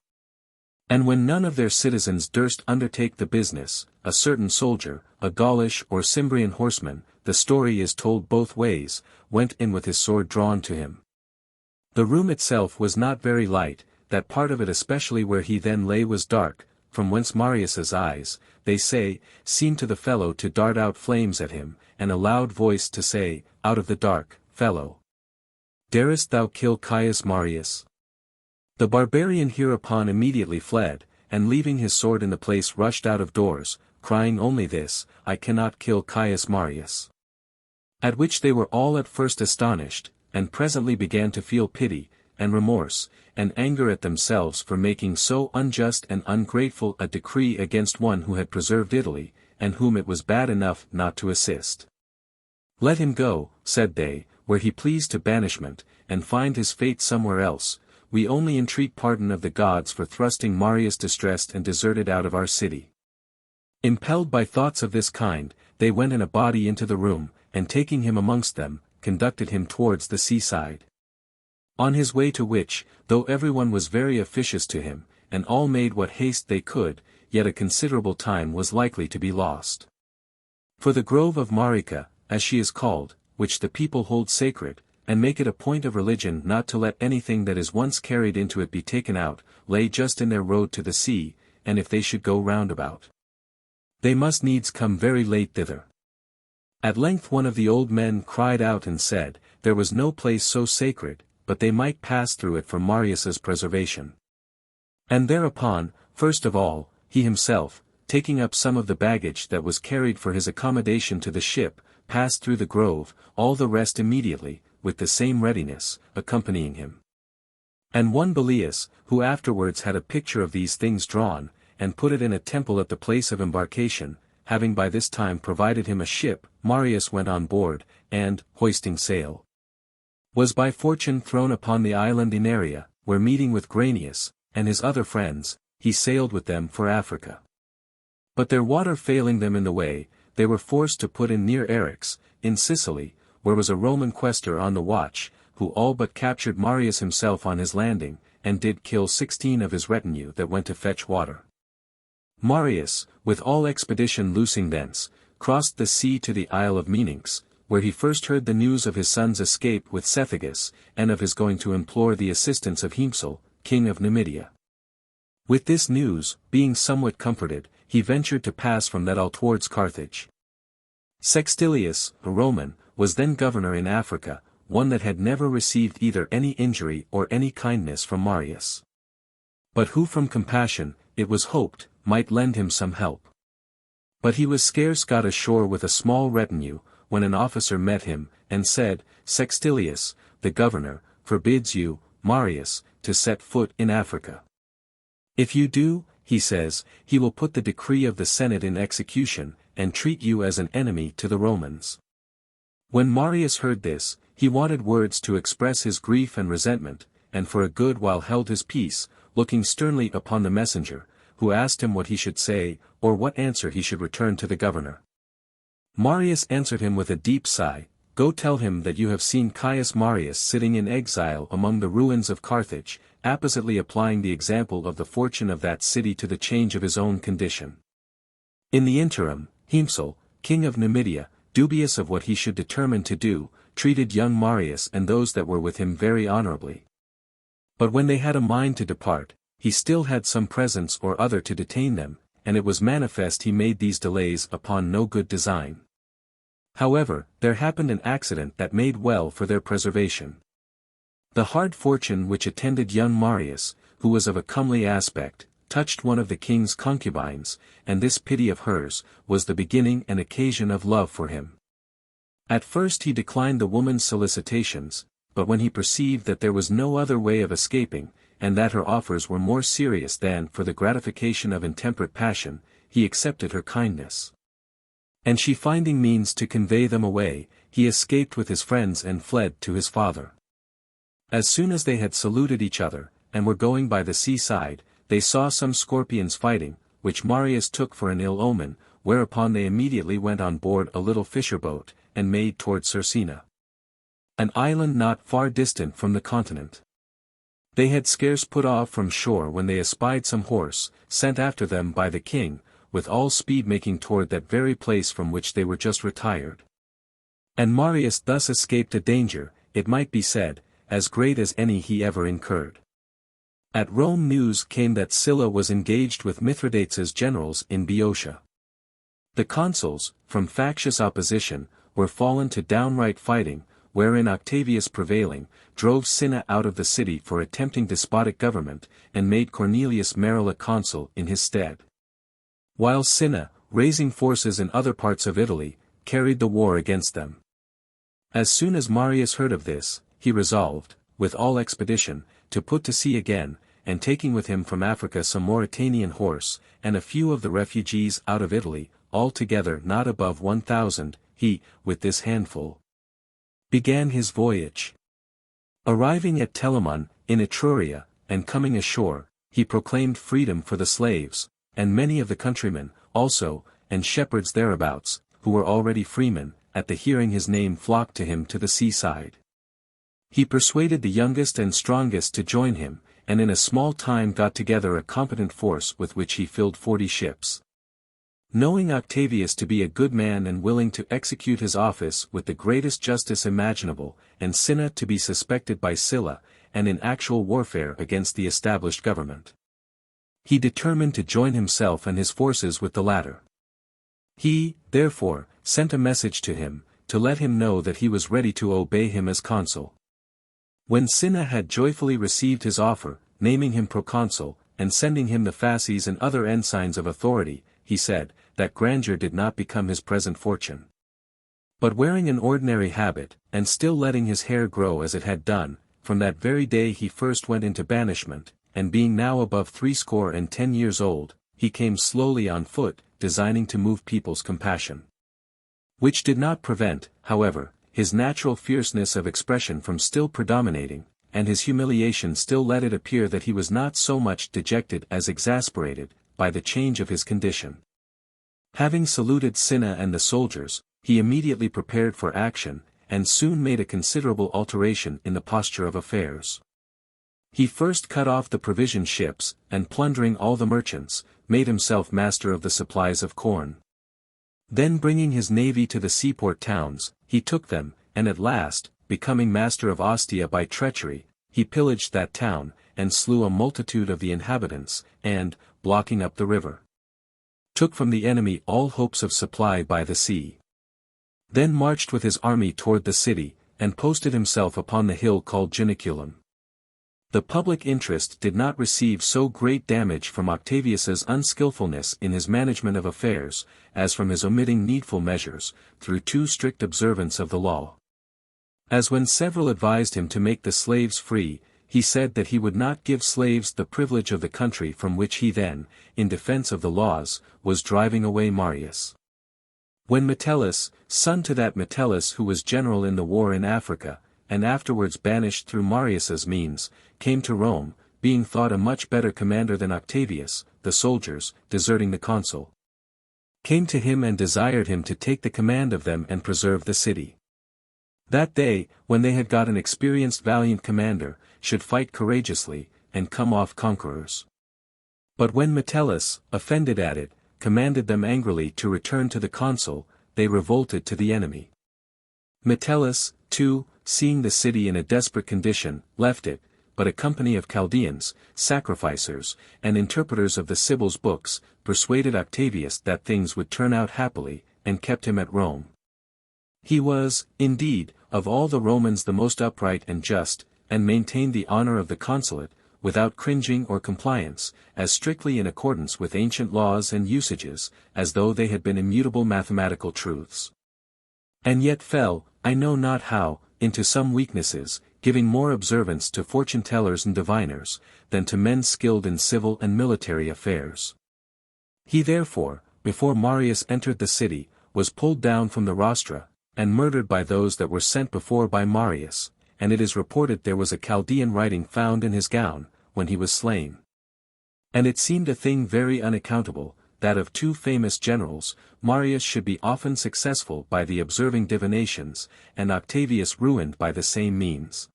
And when none of their citizens durst undertake the business, a certain soldier, a Gaulish or Cimbrian horseman, the story is told both ways, went in with his sword drawn to him. The room itself was not very light, that part of it especially where he then lay was dark, from whence Marius's eyes, they say, seemed to the fellow to dart out flames at him, and a loud voice to say, out of the dark, fellow, darest thou kill Caius Marius? The barbarian hereupon immediately fled, and leaving his sword in the place rushed out of doors, crying only this, I cannot kill Caius Marius. At which they were all at first astonished, and presently began to feel pity, and remorse, and anger at themselves for making so unjust and ungrateful a decree against one who had preserved Italy, and whom it was bad enough not to assist. Let him go, said they, where he pleased to banishment, and find his fate somewhere else. We only entreat pardon of the gods for thrusting Marius distressed and deserted out of our city. Impelled by thoughts of this kind, they went in a body into the room, and taking him amongst them, conducted him towards the seaside. On his way to which, though everyone was very officious to him, and all made what haste they could, yet a considerable time was likely to be lost. For the grove of Marica, as she is called, which the people hold sacred, and make it a point of religion not to let anything that is once carried into it be taken out, lay just in their road to the sea, and if they should go round about, they must needs come very late thither. At length one of the old men cried out and said, there was no place so sacred, but they might pass through it for Marius's preservation. And thereupon, first of all, he himself, taking up some of the baggage that was carried for his accommodation to the ship, passed through the grove, all the rest immediately, with the same readiness, accompanying him. And one Belius, who afterwards had a picture of these things drawn, and put it in a temple at the place of embarkation, having by this time provided him a ship, Marius went on board, and, hoisting sail, was by fortune thrown upon the island Inaria, where meeting with Granius, and his other friends, he sailed with them for Africa. But their water failing them in the way, they were forced to put in near Eryx, in Sicily, where was a Roman quaestor on the watch, who all but captured Marius himself on his landing, and did kill 16 of his retinue that went to fetch water. Marius, with all expedition loosing thence, crossed the sea to the Isle of Meninx, where he first heard the news of his son's escape with Cethegus, and of his going to implore the assistance of Hiempsal, king of Numidia. With this news, being somewhat comforted, he ventured to pass from that all towards Carthage. Sextilius, a Roman, was then governor in Africa, one that had never received either any injury or any kindness from Marius, but who from compassion, it was hoped, might lend him some help. But he was scarce got ashore with a small retinue, when an officer met him, and said, Sextilius, the governor, forbids you, Marius, to set foot in Africa. If you do, he says, he will put the decree of the Senate in execution, and treat you as an enemy to the Romans. When Marius heard this, he wanted words to express his grief and resentment, and for a good while held his peace, looking sternly upon the messenger, who asked him what he should say, or what answer he should return to the governor. Marius answered him with a deep sigh, Go tell him that you have seen Caius Marius sitting in exile among the ruins of Carthage, appositely applying the example of the fortune of that city to the change of his own condition. In the interim, Hiempsal, king of Numidia, dubious of what he should determine to do, treated young Marius and those that were with him very honorably. But when they had a mind to depart, he still had some presence or other to detain them, and it was manifest he made these delays upon no good design. However, there happened an accident that made well for their preservation. The hard fortune which attended young Marius, who was of a comely aspect, touched one of the king's concubines, and this pity of hers, was the beginning and occasion of love for him. At first he declined the woman's solicitations, but when he perceived that there was no other way of escaping, and that her offers were more serious than for the gratification of intemperate passion, he accepted her kindness. And she finding means to convey them away, he escaped with his friends and fled to his father. As soon as they had saluted each other, and were going by the seaside, they saw some scorpions fighting, which Marius took for an ill omen, whereupon they immediately went on board a little fisher boat, and made toward Cercina, an island not far distant from the continent. They had scarce put off from shore when they espied some horse, sent after them by the king, with all speed making toward that very place from which they were just retired. And Marius thus escaped a danger, it might be said, as great as any he ever incurred. At Rome news came that Sylla was engaged with Mithridates's generals in Boeotia. The consuls, from factious opposition, were fallen to downright fighting, wherein Octavius prevailing, drove Cinna out of the city for attempting despotic government, and made Cornelius Merilla consul in his stead. While Cinna, raising forces in other parts of Italy, carried the war against them. As soon as Marius heard of this, he resolved, with all expedition, to put to sea again, and taking with him from Africa some Mauritanian horse, and a few of the refugees out of Italy, altogether not above 1,000, he, with this handful, began his voyage. Arriving at Telamon, in Etruria, and coming ashore, he proclaimed freedom for the slaves, and many of the countrymen, also, and shepherds thereabouts, who were already freemen, at the hearing his name flocked to him to the seaside. He persuaded the youngest and strongest to join him, and in a small time got together a competent force with which he filled 40 ships. Knowing Octavius to be a good man and willing to execute his office with the greatest justice imaginable, and Cinna to be suspected by Sylla, and in actual warfare against the established government, he determined to join himself and his forces with the latter. He, therefore, sent a message to him, to let him know that he was ready to obey him as consul. When Cinna had joyfully received his offer, naming him proconsul, and sending him the fasces and other ensigns of authority, he said, that grandeur did not become his present fortune. But wearing an ordinary habit, and still letting his hair grow as it had done, from that very day he first went into banishment, and being now above 70 years old, he came slowly on foot, designing to move people's compassion. Which did not prevent, however, his natural fierceness of expression from still predominating, and his humiliation still let it appear that he was not so much dejected as exasperated, by the change of his condition. Having saluted Cinna and the soldiers, he immediately prepared for action, and soon made a considerable alteration in the posture of affairs. He first cut off the provision ships, and plundering all the merchants, made himself master of the supplies of corn. Then bringing his navy to the seaport towns, he took them, and at last, becoming master of Ostia by treachery, he pillaged that town, and slew a multitude of the inhabitants, and, blocking up the river, took from the enemy all hopes of supply by the sea. Then marched with his army toward the city, and posted himself upon the hill called Janiculum. The public interest did not receive so great damage from Octavius's unskillfulness in his management of affairs, as from his omitting needful measures, through too strict observance of the law. As when several advised him to make the slaves free, he said that he would not give slaves the privilege of the country from which he then, in defense of the laws, was driving away Marius. When Metellus, son to that Metellus who was general in the war in Africa, and afterwards banished through Marius's means, came to Rome, being thought a much better commander than Octavius, the soldiers, deserting the consul, came to him and desired him to take the command of them and preserve the city. That they, when they had got an experienced valiant commander, should fight courageously, and come off conquerors. But when Metellus, offended at it, commanded them angrily to return to the consul, they revolted to the enemy. Metellus, too, seeing the city in a desperate condition, left it, but a company of Chaldeans, sacrificers, and interpreters of the Sibyl's books, persuaded Octavius that things would turn out happily, and kept him at Rome. He was, indeed, of all the Romans the most upright and just, and maintained the honor of the consulate, without cringing or compliance, as strictly in accordance with ancient laws and usages, as though they had been immutable mathematical truths. And yet fell, I know not how, into some weaknesses, giving more observance to fortune-tellers and diviners, than to men skilled in civil and military affairs. He therefore, before Marius entered the city, was pulled down from the rostra, and murdered by those that were sent before by Marius, and it is reported there was a Chaldean writing found in his gown, when he was slain. And it seemed a thing very unaccountable, that of two famous generals, Marius should be often successful by the observing divinations, and Octavius ruined by the same means.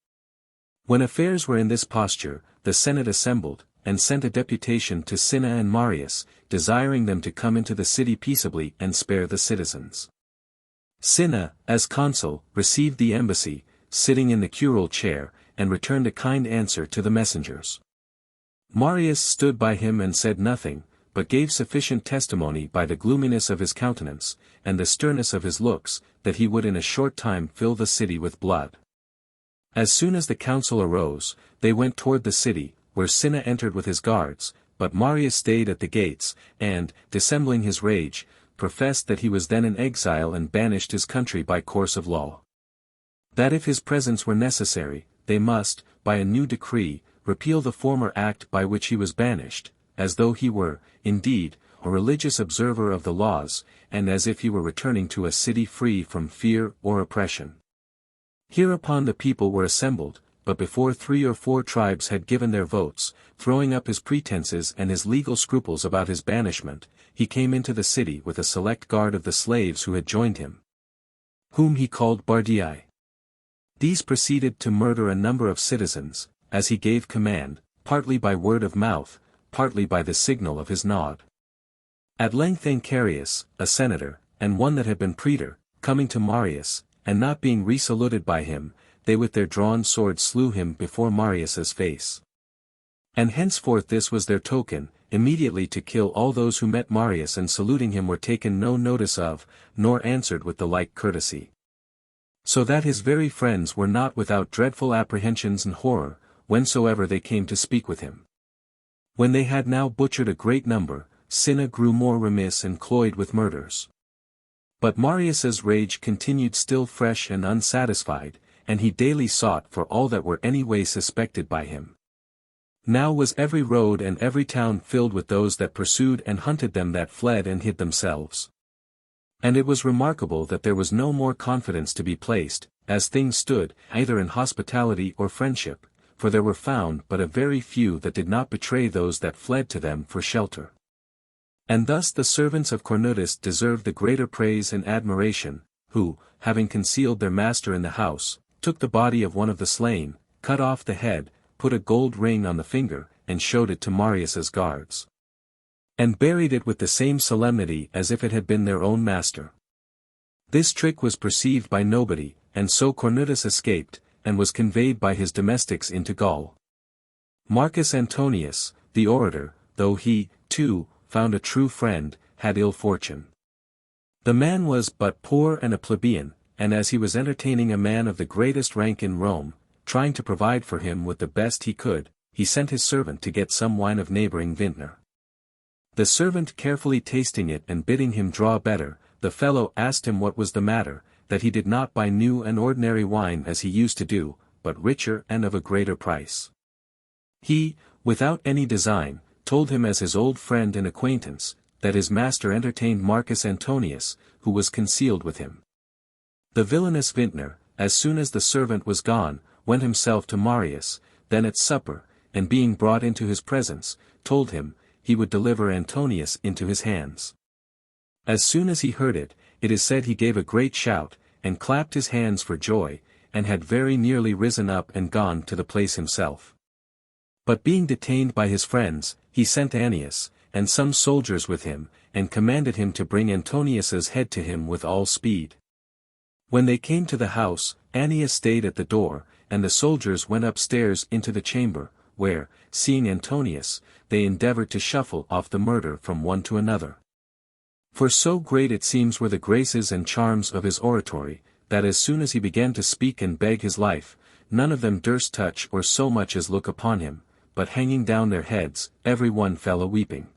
When affairs were in this posture, the Senate assembled, and sent a deputation to Sylla and Marius, desiring them to come into the city peaceably and spare the citizens. Sylla, as consul, received the embassy, sitting in the curule chair, and returned a kind answer to the messengers. Marius stood by him and said nothing, but gave sufficient testimony by the gloominess of his countenance, and the sternness of his looks, that he would in a short time fill the city with blood. As soon as the council arose, they went toward the city, where Sylla entered with his guards, but Marius stayed at the gates, and, dissembling his rage, professed that he was then in exile and banished his country by course of law. That if his presence were necessary, they must, by a new decree, repeal the former act by which he was banished, as though he were, indeed, a religious observer of the laws, and as if he were returning to a city free from fear or oppression. Hereupon the people were assembled, but before 3 or 4 tribes had given their votes, throwing up his pretenses and his legal scruples about his banishment, he came into the city with a select guard of the slaves who had joined him, whom he called Bardii. These proceeded to murder a number of citizens, as he gave command, partly by word of mouth, partly by the signal of his nod. At length Ancarius, a senator, and one that had been praetor, coming to Marius, and not being resaluted by him, they with their drawn swords slew him before Marius's face. And henceforth this was their token, immediately to kill all those who met Marius and saluting him were taken no notice of, nor answered with the like courtesy. So that his very friends were not without dreadful apprehensions and horror, whensoever they came to speak with him. When they had now butchered a great number, Sylla grew more remiss and cloyed with murders. But Marius's rage continued still fresh and unsatisfied, and he daily sought for all that were any way suspected by him. Now was every road and every town filled with those that pursued and hunted them that fled and hid themselves. And it was remarkable that there was no more confidence to be placed, as things stood, either in hospitality or friendship, for there were found but a very few that did not betray those that fled to them for shelter. And thus the servants of Cornutus deserved the greater praise and admiration, who, having concealed their master in the house, took the body of one of the slain, cut off the head, put a gold ring on the finger, and showed it to Marius's guards. And buried it with the same solemnity as if it had been their own master. This trick was perceived by nobody, and so Cornutus escaped, and was conveyed by his domestics into Gaul. Marcus Antonius, the orator, though he, too, found a true friend, had ill fortune. The man was but poor and a plebeian, and as he was entertaining a man of the greatest rank in Rome, trying to provide for him with the best he could, he sent his servant to get some wine of neighboring vintner. The servant carefully tasting it and bidding him draw better, the fellow asked him what was the matter, that he did not buy new and ordinary wine as he used to do, but richer and of a greater price. He, without any design, told him as his old friend and acquaintance, that his master entertained Marcus Antonius, who was concealed with him. The villainous vintner, as soon as the servant was gone, went himself to Marius, then at supper, and being brought into his presence, told him, he would deliver Antonius into his hands. As soon as he heard it, it is said he gave a great shout, and clapped his hands for joy, and had very nearly risen up and gone to the place himself. But being detained by his friends, he sent Annius, and some soldiers with him, and commanded him to bring Antonius's head to him with all speed. When they came to the house, Annius stayed at the door, and the soldiers went upstairs into the chamber, where, seeing Antonius, they endeavored to shuffle off the murder from one to another. For so great it seems were the graces and charms of his oratory, that as soon as he began to speak and beg his life, none of them durst touch or so much as look upon him, but hanging down their heads, every one fell a-weeping.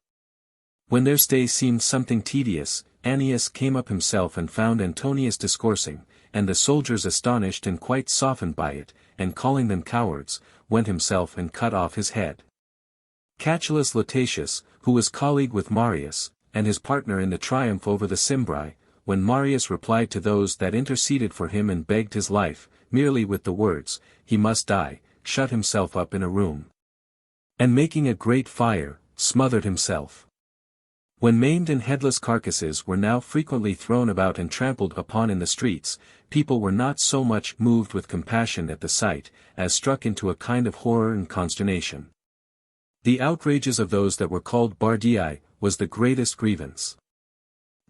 When their stay seemed something tedious, Annius came up himself and found Antonius discoursing, and the soldiers astonished and quite softened by it, and calling them cowards, went himself and cut off his head. Catulus Lutatius, who was colleague with Marius, and his partner in the triumph over the Cimbri, when Marius replied to those that interceded for him and begged his life, merely with the words, "He must die," shut himself up in a room. And making a great fire, smothered himself. When maimed and headless carcasses were now frequently thrown about and trampled upon in the streets, people were not so much moved with compassion at the sight, as struck into a kind of horror and consternation. The outrages of those that were called Bardii, was the greatest grievance.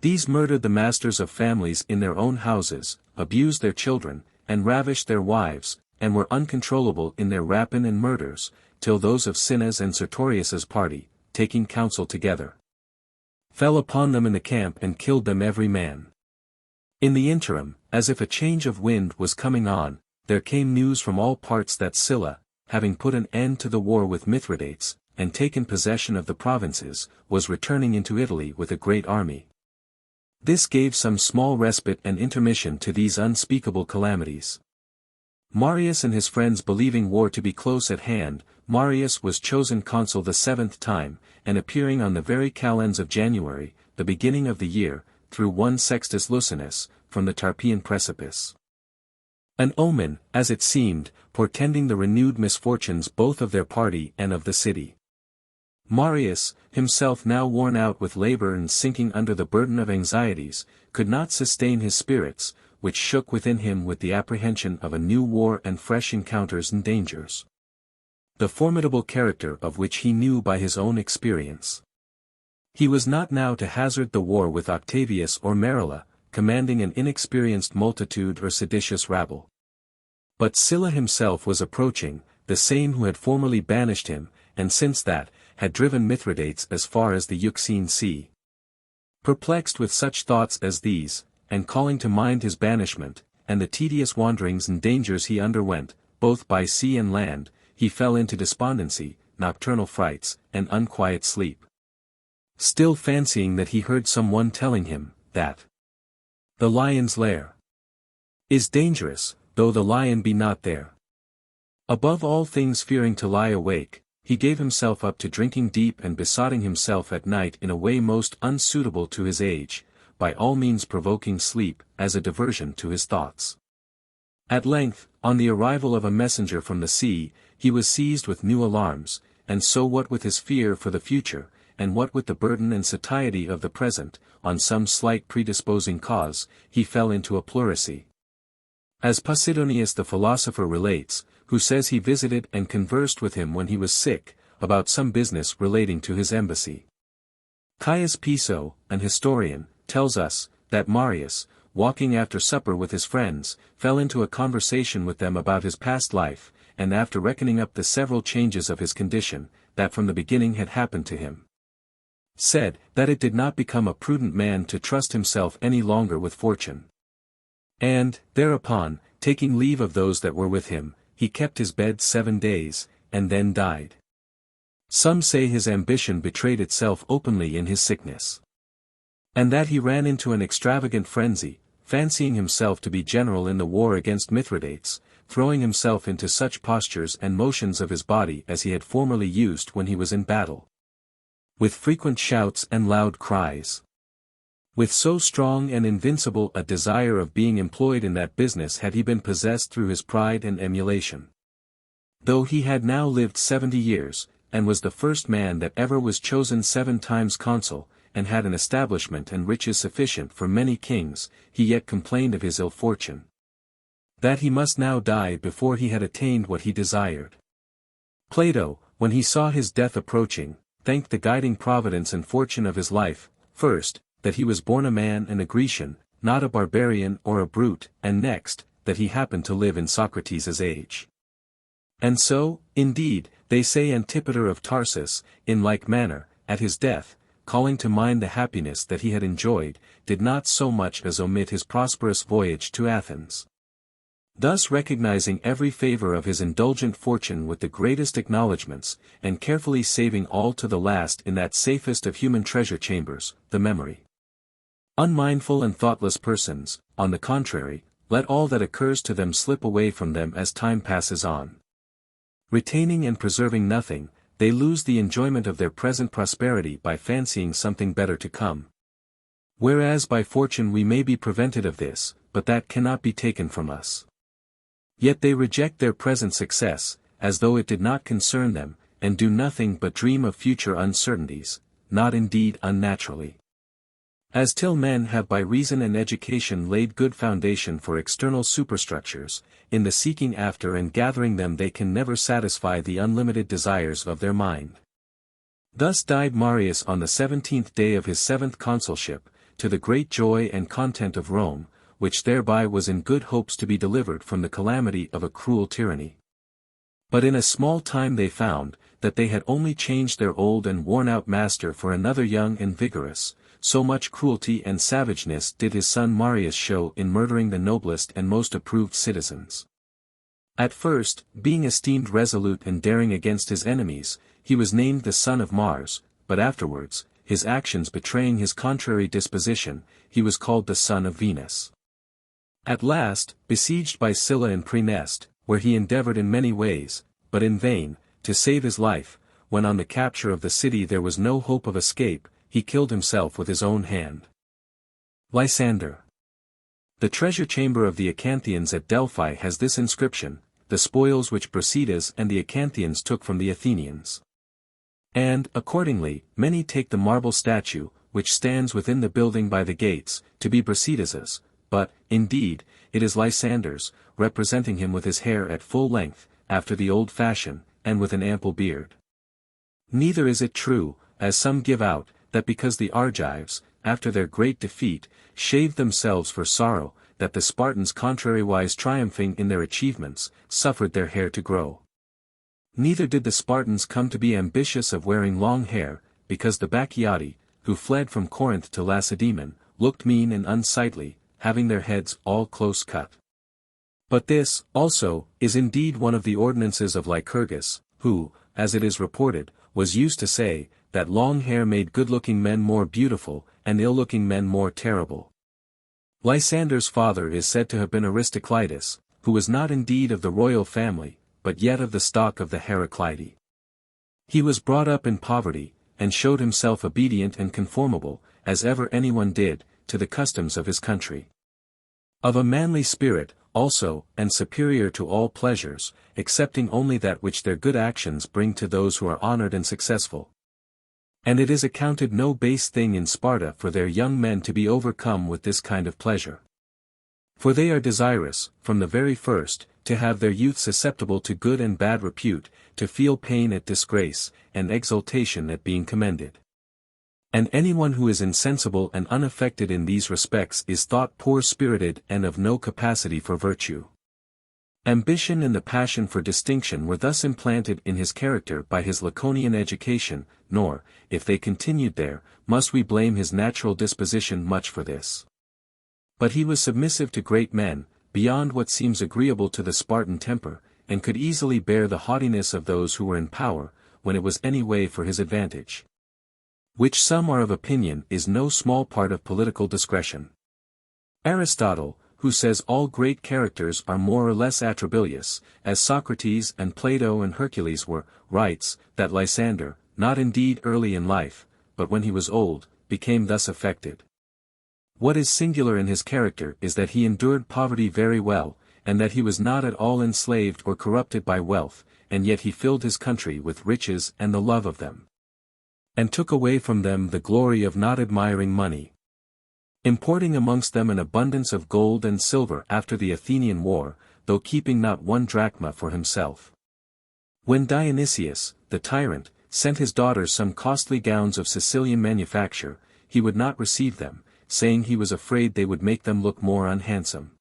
These murdered the masters of families in their own houses, abused their children, and ravished their wives, and were uncontrollable in their rapine and murders, till those of Cinna's and Sertorius's party, taking counsel together, fell upon them in the camp and killed them every man. In the interim, as if a change of wind was coming on, there came news from all parts that Sylla, having put an end to the war with Mithridates, and taken possession of the provinces, was returning into Italy with a great army. This gave some small respite and intermission to these unspeakable calamities. Marius and his friends believing war to be close at hand, Marius was chosen consul the 7th time, and appearing on the very calends of January, the beginning of the year, through one Sextus Lucanus, from the Tarpeian precipice. An omen, as it seemed, portending the renewed misfortunes both of their party and of the city. Marius, himself now worn out with labor and sinking under the burden of anxieties, could not sustain his spirits, which shook within him with the apprehension of a new war and fresh encounters and dangers, the formidable character of which he knew by his own experience. He was not now to hazard the war with Octavius or Merilla, commanding an inexperienced multitude or seditious rabble. But Sylla himself was approaching, the same who had formerly banished him, and since that, had driven Mithridates as far as the Euxine Sea. Perplexed with such thoughts as these, and calling to mind his banishment, and the tedious wanderings and dangers he underwent, both by sea and land, he fell into despondency, nocturnal frights, and unquiet sleep. Still fancying that he heard some one telling him, that the lion's lair is dangerous, though the lion be not there. Above all things fearing to lie awake, he gave himself up to drinking deep and besotting himself at night in a way most unsuitable to his age, by all means provoking sleep as a diversion to his thoughts. At length, on the arrival of a messenger from the sea, he was seized with new alarms, and so what with his fear for the future, and what with the burden and satiety of the present, on some slight predisposing cause, he fell into a pleurisy. As Posidonius the philosopher relates, who says he visited and conversed with him when he was sick, about some business relating to his embassy. Caius Piso, an historian, tells us, that Marius, walking after supper with his friends, fell into a conversation with them about his past life, and after reckoning up the several changes of his condition, that from the beginning had happened to him, said, that it did not become a prudent man to trust himself any longer with fortune. And, thereupon, taking leave of those that were with him, he kept his bed 7 days, and then died. Some say his ambition betrayed itself openly in his sickness, and that he ran into an extravagant frenzy, fancying himself to be general in the war against Mithridates, throwing himself into such postures and motions of his body as he had formerly used when he was in battle, with frequent shouts and loud cries. With so strong and invincible a desire of being employed in that business had he been possessed through his pride and emulation. Though he had now lived 70 years, and was the first man that ever was chosen 7 times consul, and had an establishment and riches sufficient for many kings, he yet complained of his ill fortune, that he must now die before he had attained what he desired. Plato, when he saw his death approaching, thanked the guiding providence and fortune of his life, first, that he was born a man and a Grecian, not a barbarian or a brute, and next, that he happened to live in Socrates' age. And so, indeed, they say Antipater of Tarsus, in like manner, at his death, calling to mind the happiness that he had enjoyed, did not so much as omit his prosperous voyage to Athens. Thus recognizing every favor of his indulgent fortune with the greatest acknowledgments, and carefully saving all to the last in that safest of human treasure chambers, the memory Unmindful and thoughtless persons, on the contrary, let all that occurs to them slip away from them as time passes on. Retaining and preserving nothing, they lose the enjoyment of their present prosperity by fancying something better to come. Whereas by fortune we may be prevented of this, but that cannot be taken from us. Yet they reject their present success, as though it did not concern them, and do nothing but dream of future uncertainties, not indeed unnaturally. As till men have by reason and education laid good foundation for external superstructures, in the seeking after and gathering them they can never satisfy the unlimited desires of their mind. Thus died Marius on the 17th day of his 7th consulship, to the great joy and content of Rome, which thereby was in good hopes to be delivered from the calamity of a cruel tyranny. But in a small time they found, that they had only changed their old and worn-out master for another young and vigorous. So much cruelty and savageness did his son Marius show in murdering the noblest and most approved citizens. At first, being esteemed resolute and daring against his enemies, he was named the son of Mars, but afterwards, his actions betraying his contrary disposition, he was called the son of Venus. At last, besieged by Sylla in Praeneste, where he endeavored in many ways, but in vain, to save his life, when on the capture of the city there was no hope of escape, he killed himself with his own hand. Lysander. The treasure chamber of the Acanthians at Delphi has this inscription: the spoils which Brasidas and the Acanthians took from the Athenians. And, accordingly, many take the marble statue, which stands within the building by the gates, to be Brasidas's, but, indeed, it is Lysander's, representing him with his hair at full length, after the old fashion, and with an ample beard. Neither is it true, as some give out, that because the Argives, after their great defeat, shaved themselves for sorrow, that the Spartans contrariwise triumphing in their achievements, suffered their hair to grow. Neither did the Spartans come to be ambitious of wearing long hair, because the Bacchiati, who fled from Corinth to Lacedaemon, looked mean and unsightly, having their heads all close cut. But this, also, is indeed one of the ordinances of Lycurgus, who, as it is reported, was used to say, that long hair made good-looking men more beautiful, and ill-looking men more terrible. Lysander's father is said to have been Aristoclitus, who was not indeed of the royal family, but yet of the stock of the Heraclidi. He was brought up in poverty, and showed himself obedient and conformable, as ever anyone did, to the customs of his country. Of a manly spirit, also, and superior to all pleasures, excepting only that which their good actions bring to those who are honored and successful. And it is accounted no base thing in Sparta for their young men to be overcome with this kind of pleasure. For they are desirous, from the very first, to have their youth susceptible to good and bad repute, to feel pain at disgrace, and exultation at being commended. And anyone who is insensible and unaffected in these respects is thought poor-spirited and of no capacity for virtue. Ambition and the passion for distinction were thus implanted in his character by his Laconian education, nor, if they continued there, must we blame his natural disposition much for this. But he was submissive to great men, beyond what seems agreeable to the Spartan temper, and could easily bear the haughtiness of those who were in power, when it was any way for his advantage. Which some are of opinion is no small part of political discretion. Aristotle, who says all great characters are more or less atrabilious, as Socrates and Plato and Hercules were, writes, that Lysander, not indeed early in life, but when he was old, became thus affected. What is singular in his character is that he endured poverty very well, and that he was not at all enslaved or corrupted by wealth, and yet he filled his country with riches and the love of them, and took away from them the glory of not admiring money, importing amongst them an abundance of gold and silver after the Athenian war, though keeping not one drachma for himself. When Dionysius, the tyrant, sent his daughters some costly gowns of Sicilian manufacture, he would not receive them, saying he was afraid they would make them look more unhandsome.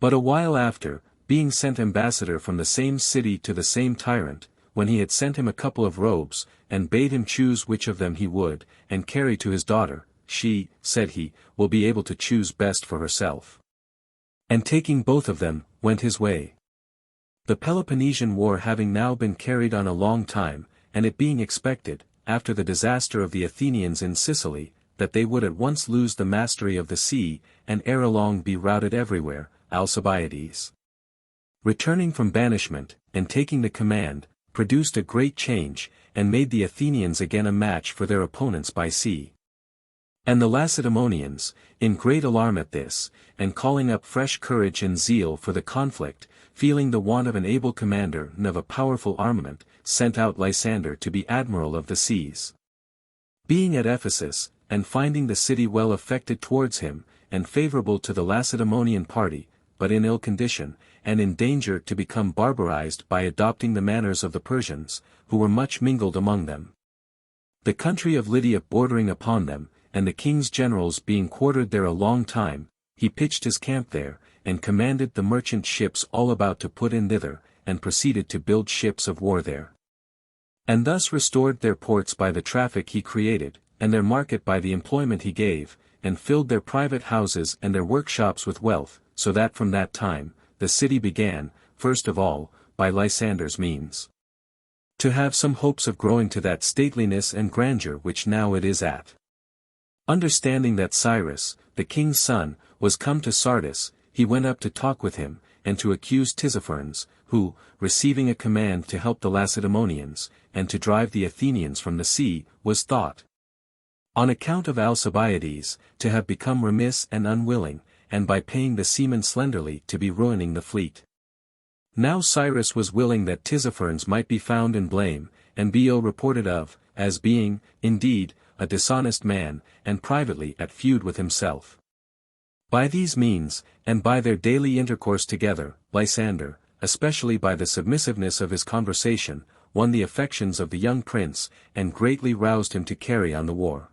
But a while after, being sent ambassador from the same city to the same tyrant, when he had sent him a couple of robes, and bade him choose which of them he would, and carry to his daughter, she, said he, will be able to choose best for herself. And taking both of them, went his way. The Peloponnesian War having now been carried on a long time, and it being expected, after the disaster of the Athenians in Sicily, that they would at once lose the mastery of the sea, and ere long be routed everywhere. Alcibiades, returning from banishment, and taking the command, produced a great change, and made the Athenians again a match for their opponents by sea. And the Lacedaemonians, in great alarm at this, and calling up fresh courage and zeal for the conflict, feeling the want of an able commander and of a powerful armament, sent out Lysander to be admiral of the seas. Being at Ephesus, and finding the city well affected towards him, and favorable to the Lacedaemonian party, but in ill condition, and in danger to become barbarized by adopting the manners of the Persians, who were much mingled among them. The country of Lydia bordering upon them, and the king's generals being quartered there a long time, he pitched his camp there, and commanded the merchant ships all about to put in thither, and proceeded to build ships of war there. And thus restored their ports by the traffic he created, and their market by the employment he gave, and filled their private houses and their workshops with wealth, so that from that time, the city began, first of all, by Lysander's means, to have some hopes of growing to that stateliness and grandeur which now it is at. Understanding that Cyrus, the king's son, was come to Sardis, he went up to talk with him, and to accuse Tissaphernes, who, receiving a command to help the Lacedaemonians, and to drive the Athenians from the sea, was thought, on account of Alcibiades, to have become remiss and unwilling, and by paying the seamen slenderly to be ruining the fleet. Now Cyrus was willing that Tissaphernes might be found in blame, and be reported of, as being, indeed, a dishonest man, and privately at feud with himself. By these means, and by their daily intercourse together, Lysander, especially by the submissiveness of his conversation, won the affections of the young prince, and greatly roused him to carry on the war.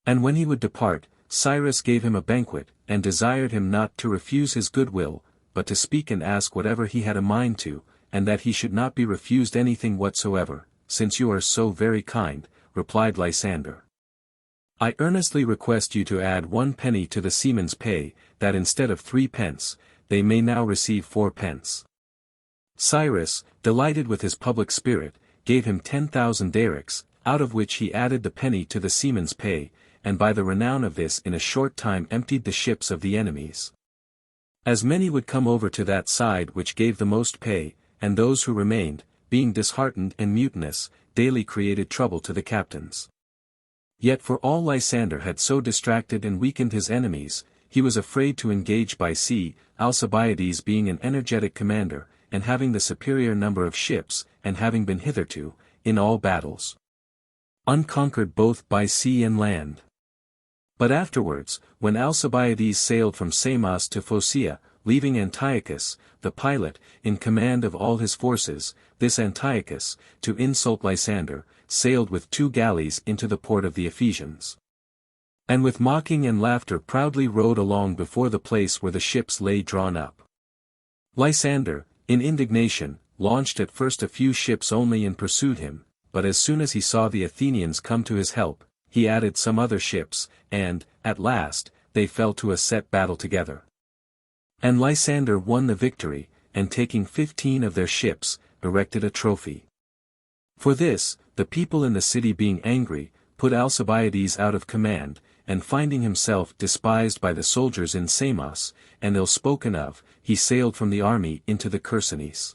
And when he would depart, Cyrus gave him a banquet, and desired him not to refuse his goodwill, but to speak and ask whatever he had a mind to, and that he should not be refused anything whatsoever. Since you are so very kind, replied Lysander, I earnestly request you to add 1 penny to the seamen's pay, that instead of 3 pence, they may now receive 4 pence. Cyrus, delighted with his public spirit, gave him 10,000 darics, out of which he added the penny to the seamen's pay, and by the renown of this in a short time emptied the ships of the enemies. As many would come over to that side which gave the most pay, and those who remained, being disheartened and mutinous, daily created trouble to the captains. Yet for all Lysander had so distracted and weakened his enemies, he was afraid to engage by sea, Alcibiades being an energetic commander, and having the superior number of ships, and having been hitherto, in all battles, unconquered both by sea and land. But afterwards, when Alcibiades sailed from Samos to Phocea, leaving Antiochus, the pilot, in command of all his forces, this Antiochus, to insult Lysander, sailed with 2 galleys into the port of the Ephesians. And with mocking and laughter proudly rowed along before the place where the ships lay drawn up. Lysander, in indignation, launched at first a few ships only and pursued him, but as soon as he saw the Athenians come to his help, he added some other ships, and, at last, they fell to a set battle together. And Lysander won the victory, and taking 15 of their ships, erected a trophy. For this, the people in the city being angry, put Alcibiades out of command, and finding himself despised by the soldiers in Samos, and ill spoken of, he sailed from the army into the Chersonese.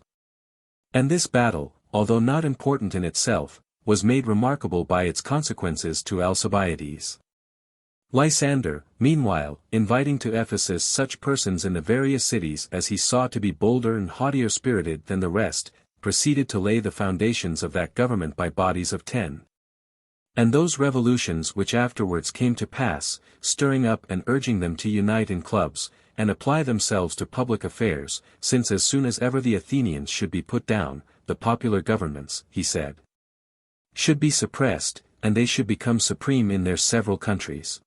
And this battle, although not important in itself, was made remarkable by its consequences to Alcibiades. Lysander, meanwhile, inviting to Ephesus such persons in the various cities as he saw to be bolder and haughtier spirited than the rest, proceeded to lay the foundations of that government by bodies of 10. And those revolutions which afterwards came to pass, stirring up and urging them to unite in clubs, and apply themselves to public affairs, since as soon as ever the Athenians should be put down, the popular governments, he said, should be suppressed, and they should become supreme in their several countries.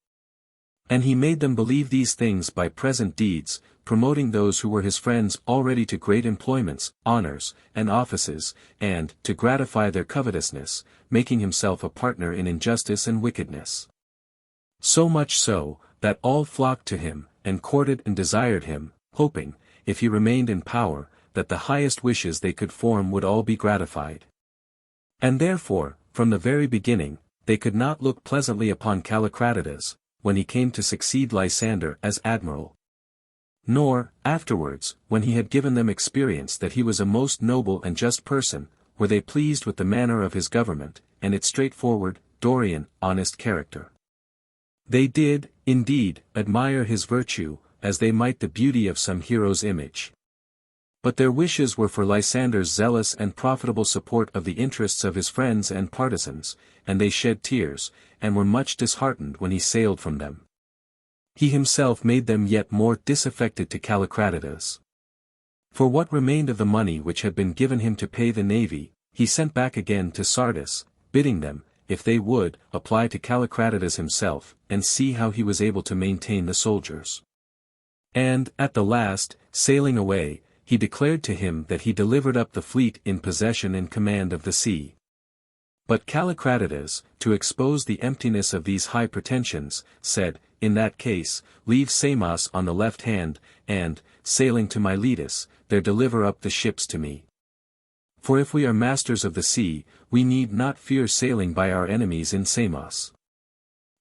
And he made them believe these things by present deeds, promoting those who were his friends already to great employments, honors, and offices, and, to gratify their covetousness, making himself a partner in injustice and wickedness. So much so, that all flocked to him, and courted and desired him, hoping, if he remained in power, that the highest wishes they could form would all be gratified. And therefore, from the very beginning, they could not look pleasantly upon Callicratidas, when he came to succeed Lysander as admiral. Nor, afterwards, when he had given them experience that he was a most noble and just person, were they pleased with the manner of his government, and its straightforward, Dorian, honest character. They did, indeed, admire his virtue, as they might the beauty of some hero's image. But their wishes were for Lysander's zealous and profitable support of the interests of his friends and partisans, and they shed tears, and were much disheartened when he sailed from them. He himself made them yet more disaffected to Callicratidas. For what remained of the money which had been given him to pay the navy, he sent back again to Sardis, bidding them, if they would, apply to Callicratidas himself, and see how he was able to maintain the soldiers. And, at the last, sailing away, he declared to him that he delivered up the fleet in possession and command of the sea. But Callicratidas, to expose the emptiness of these high pretensions, said, in that case, leave Samos on the left hand, and, sailing to Miletus, there deliver up the ships to me. For if we are masters of the sea, we need not fear sailing by our enemies in Samos.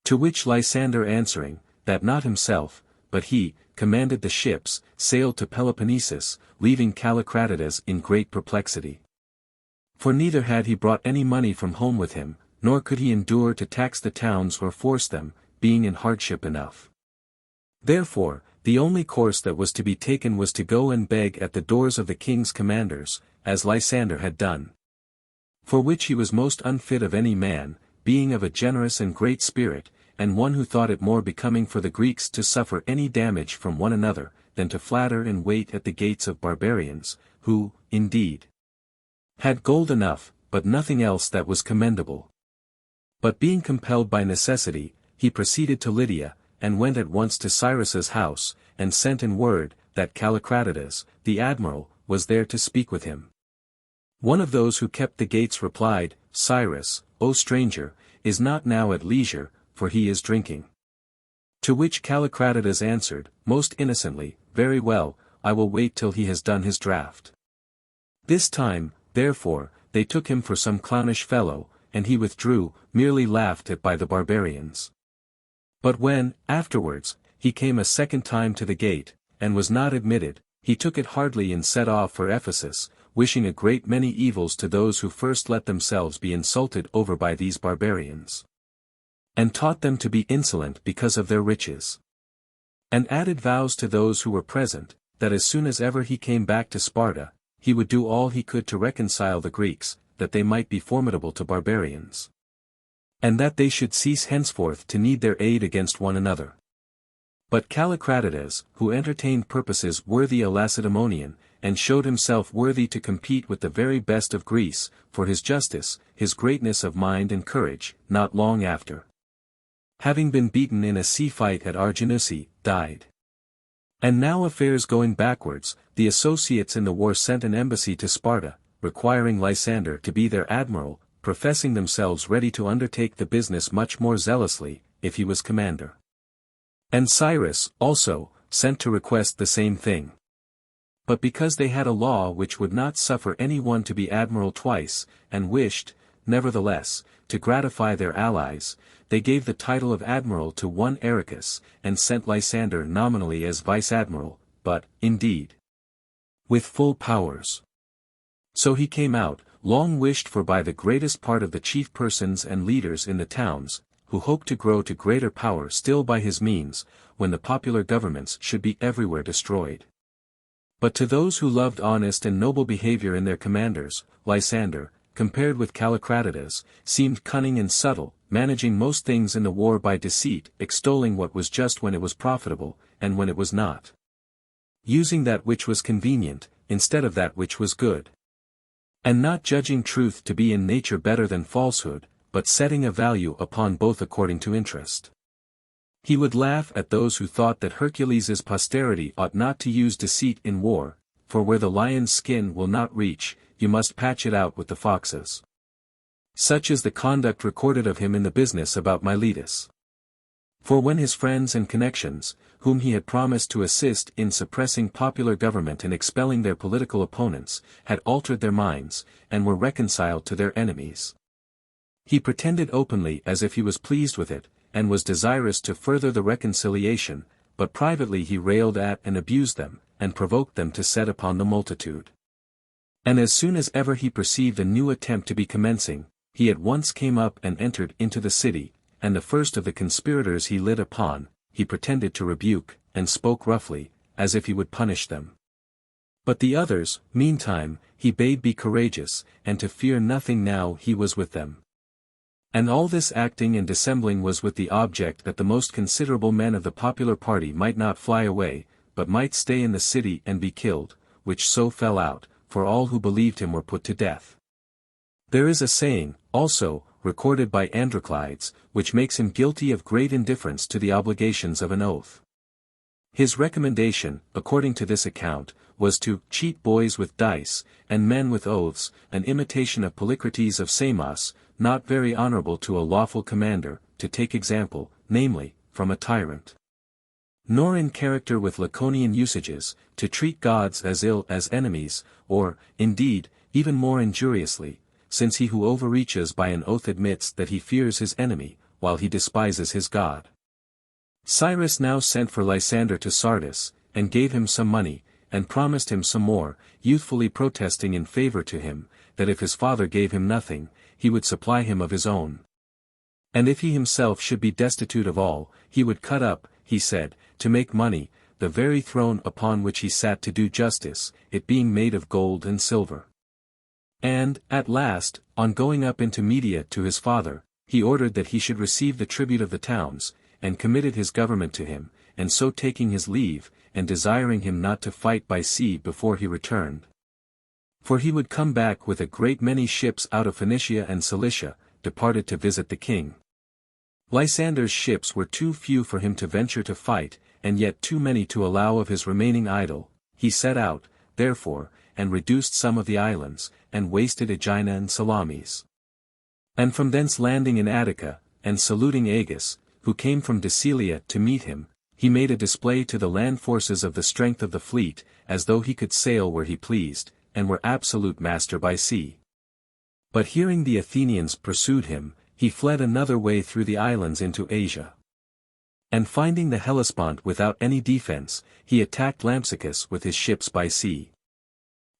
To which Lysander answering, that not himself, but he, commanded the ships, sailed to Peloponnesus, leaving Callicratidas in great perplexity. For neither had he brought any money from home with him, nor could he endure to tax the towns or force them, being in hardship enough. Therefore, the only course that was to be taken was to go and beg at the doors of the king's commanders, as Lysander had done. For which he was most unfit of any man, being of a generous and great spirit, and one who thought it more becoming for the Greeks to suffer any damage from one another, than to flatter and wait at the gates of barbarians, who, indeed, had gold enough, but nothing else that was commendable. But being compelled by necessity, he proceeded to Lydia, and went at once to Cyrus's house, and sent in word, that Callicratidas, the admiral, was there to speak with him. One of those who kept the gates replied, Cyrus, O stranger, is not now at leisure, for he is drinking. To which Callicratidas answered, most innocently, very well, I will wait till he has done his draught. This time, therefore, they took him for some clownish fellow, and he withdrew, merely laughed at by the barbarians. But when, afterwards, he came a second time to the gate, and was not admitted, he took it hardly and set off for Ephesus, wishing a great many evils to those who first let themselves be insulted over by these barbarians, and taught them to be insolent because of their riches. And added vows to those who were present, that as soon as ever he came back to Sparta, he would do all he could to reconcile the Greeks, that they might be formidable to barbarians, and that they should cease henceforth to need their aid against one another. But Callicratidas, who entertained purposes worthy a Lacedaemonian, and showed himself worthy to compete with the very best of Greece, for his justice, his greatness of mind and courage, not long after, having been beaten in a sea fight at Arginusi, died. And now affairs going backwards, the associates in the war sent an embassy to Sparta, requiring Lysander to be their admiral, professing themselves ready to undertake the business much more zealously, if he was commander. And Cyrus, also, sent to request the same thing. But because they had a law which would not suffer any one to be admiral twice, and wished, nevertheless, to gratify their allies, they gave the title of admiral to one Arechus, and sent Lysander nominally as vice-admiral, but, indeed, with full powers. So he came out, long wished for by the greatest part of the chief persons and leaders in the towns, who hoped to grow to greater power still by his means, when the popular governments should be everywhere destroyed. But to those who loved honest and noble behavior in their commanders, Lysander, compared with Callicratidas, seemed cunning and subtle, managing most things in the war by deceit, extolling what was just when it was profitable, and when it was not, using that which was convenient, instead of that which was good, and not judging truth to be in nature better than falsehood, but setting a value upon both according to interest. He would laugh at those who thought that Hercules's posterity ought not to use deceit in war, for where the lion's skin will not reach, you must patch it out with the fox's. Such is the conduct recorded of him in the business about Miletus. For when his friends and connections, whom he had promised to assist in suppressing popular government and expelling their political opponents, had altered their minds, and were reconciled to their enemies, He pretended openly as if he was pleased with it, and was desirous to further the reconciliation, but privately he railed at and abused them, and provoked them to set upon the multitude. And as soon as ever he perceived a new attempt to be commencing, he at once came up and entered into the city, and the first of the conspirators he lit upon, he pretended to rebuke, and spoke roughly, as if he would punish them. But the others, meantime, he bade be courageous, and to fear nothing now he was with them. And all this acting and dissembling was with the object that the most considerable men of the popular party might not fly away, but might stay in the city and be killed, which so fell out, for all who believed him were put to death. There is a saying, also, recorded by Androclides, which makes him guilty of great indifference to the obligations of an oath. His recommendation, according to this account, was to cheat boys with dice, and men with oaths, an imitation of Polycrates of Samos, not very honorable to a lawful commander, to take example, namely, from a tyrant. Nor in character with Laconian usages, to treat gods as ill as enemies, or, indeed, even more injuriously, since he who overreaches by an oath admits that he fears his enemy, while he despises his god. Cyrus now sent for Lysander to Sardis, and gave him some money, and promised him some more, youthfully protesting in favor to him, that if his father gave him nothing, he would supply him of his own. And if he himself should be destitute of all, he would cut up, he said, to make money, the very throne upon which he sat to do justice, it being made of gold and silver. And, at last, on going up into Media to his father, he ordered that he should receive the tribute of the towns, and committed his government to him, and so taking his leave, and desiring him not to fight by sea before he returned. For he would come back with a great many ships out of Phoenicia and Cilicia, departed to visit the king. Lysander's ships were too few for him to venture to fight, and yet too many to allow of his remaining idle. He set out, therefore, and reduced some of the islands, and wasted Aegina and Salamis. And from thence landing in Attica, and saluting Agis, who came from Decelia to meet him, he made a display to the land forces of the strength of the fleet, as though he could sail where he pleased, and were absolute master by sea. But hearing the Athenians pursued him, he fled another way through the islands into Asia. And finding the Hellespont without any defense, he attacked Lampsacus with his ships by sea.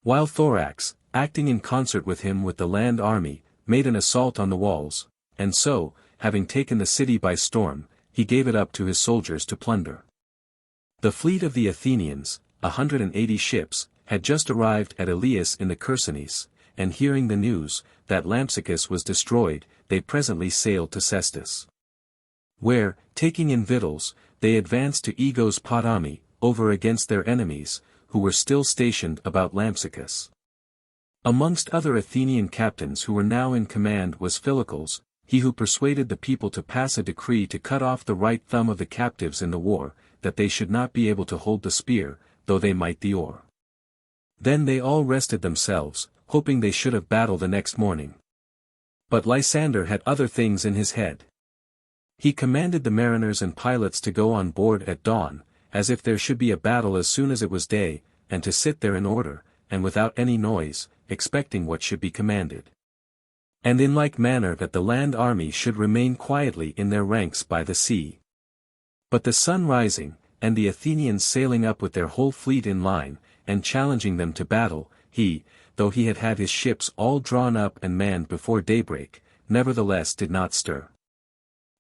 While Thorax, acting in concert with him with the land army, made an assault on the walls, and so, having taken the city by storm, he gave it up to his soldiers to plunder. The fleet of the Athenians, 180 ships, had just arrived at Elias in the Chersonese, and hearing the news, that Lampsacus was destroyed, they presently sailed to Cestus. Where, taking in victuals, they advanced to Aegos Potami, over against their enemies, who were still stationed about Lampsacus. Amongst other Athenian captains who were now in command was Philocles, he who persuaded the people to pass a decree to cut off the right thumb of the captives in the war, that they should not be able to hold the spear, though they might the oar. Then they all rested themselves, hoping they should have battle the next morning. But Lysander had other things in his head. He commanded the mariners and pilots to go on board at dawn, as if there should be a battle as soon as it was day, and to sit there in order, and without any noise, expecting what should be commanded. And in like manner that the land army should remain quietly in their ranks by the sea. But the sun rising, and the Athenians sailing up with their whole fleet in line, and challenging them to battle, he, though he had had his ships all drawn up and manned before daybreak, nevertheless did not stir.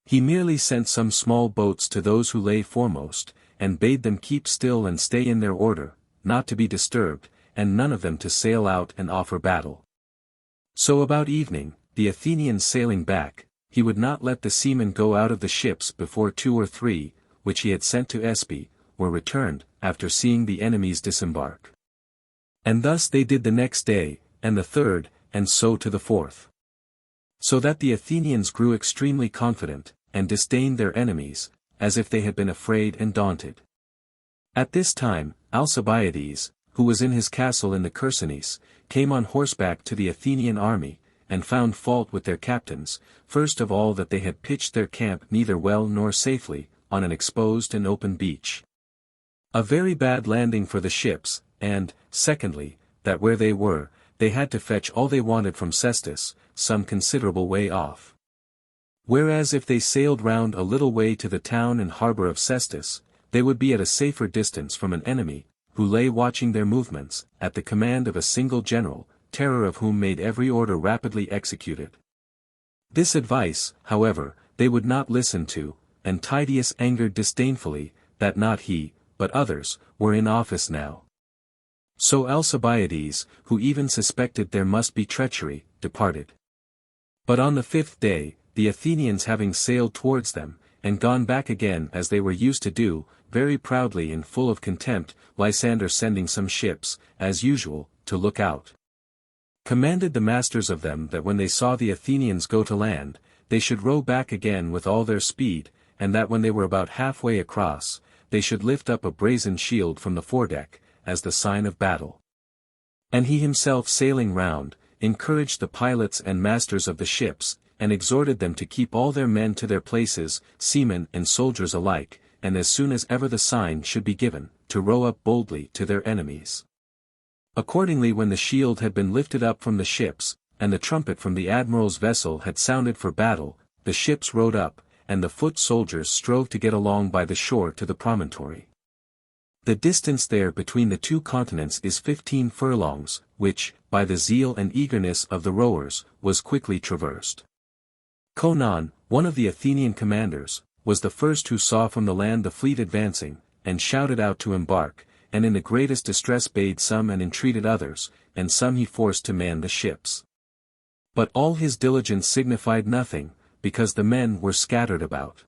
He merely sent some small boats to those who lay foremost, and bade them keep still and stay in their order, not to be disturbed, and none of them to sail out and offer battle. So about evening, the Athenians sailing back, he would not let the seamen go out of the ships before 2 or 3, which he had sent to Espy, were returned, after seeing the enemies disembark. And thus they did the next day, and the third, and so to the fourth. So that the Athenians grew extremely confident, and disdained their enemies, as if they had been afraid and daunted. At this time, Alcibiades, who was in his castle in the Chersonese, came on horseback to the Athenian army, and found fault with their captains, first of all that they had pitched their camp neither well nor safely, on an exposed and open beach. A very bad landing for the ships, and, secondly, that where they were, they had to fetch all they wanted from Cestus, some considerable way off. Whereas if they sailed round a little way to the town and harbour of Cestus, they would be at a safer distance from an enemy, who lay watching their movements, at the command of a single general, terror of whom made every order rapidly executed. This advice, however, they would not listen to, and Titius angered disdainfully, that not he, but others, were in office now. So Alcibiades, who even suspected there must be treachery, departed. But on the 5th day, the Athenians having sailed towards them, and gone back again as they were used to do, very proudly and full of contempt, Lysander sending some ships, as usual, to look out, commanded the masters of them that when they saw the Athenians go to land, they should row back again with all their speed, and that when they were about halfway across, they should lift up a brazen shield from the foredeck, as the sign of battle. And he himself sailing round, encouraged the pilots and masters of the ships, and exhorted them to keep all their men to their places, seamen and soldiers alike, and as soon as ever the sign should be given, to row up boldly to their enemies. Accordingly when the shield had been lifted up from the ships, and the trumpet from the admiral's vessel had sounded for battle, the ships rowed up, and the foot soldiers strove to get along by the shore to the promontory. The distance there between the two continents is 15 furlongs, which, by the zeal and eagerness of the rowers, was quickly traversed. Conon, one of the Athenian commanders, was the first who saw from the land the fleet advancing, and shouted out to embark, and in the greatest distress bade some and entreated others, and some he forced to man the ships. But all his diligence signified nothing, because the men were scattered about.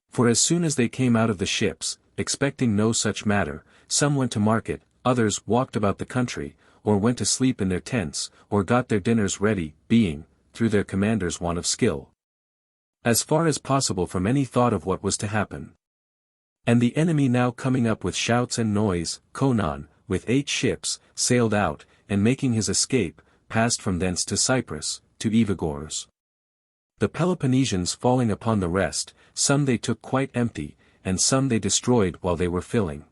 For as soon as they came out of the ships, expecting no such matter, some went to market, others walked about the country, or went to sleep in their tents, or got their dinners ready, being, through their commander's want of skill, as far as possible from any thought of what was to happen. And the enemy now coming up with shouts and noise, Conon, with 8 ships, sailed out, and making his escape, passed from thence to Cyprus, to Evagores. The Peloponnesians falling upon the rest, some they took quite empty, and some they destroyed while they were filling.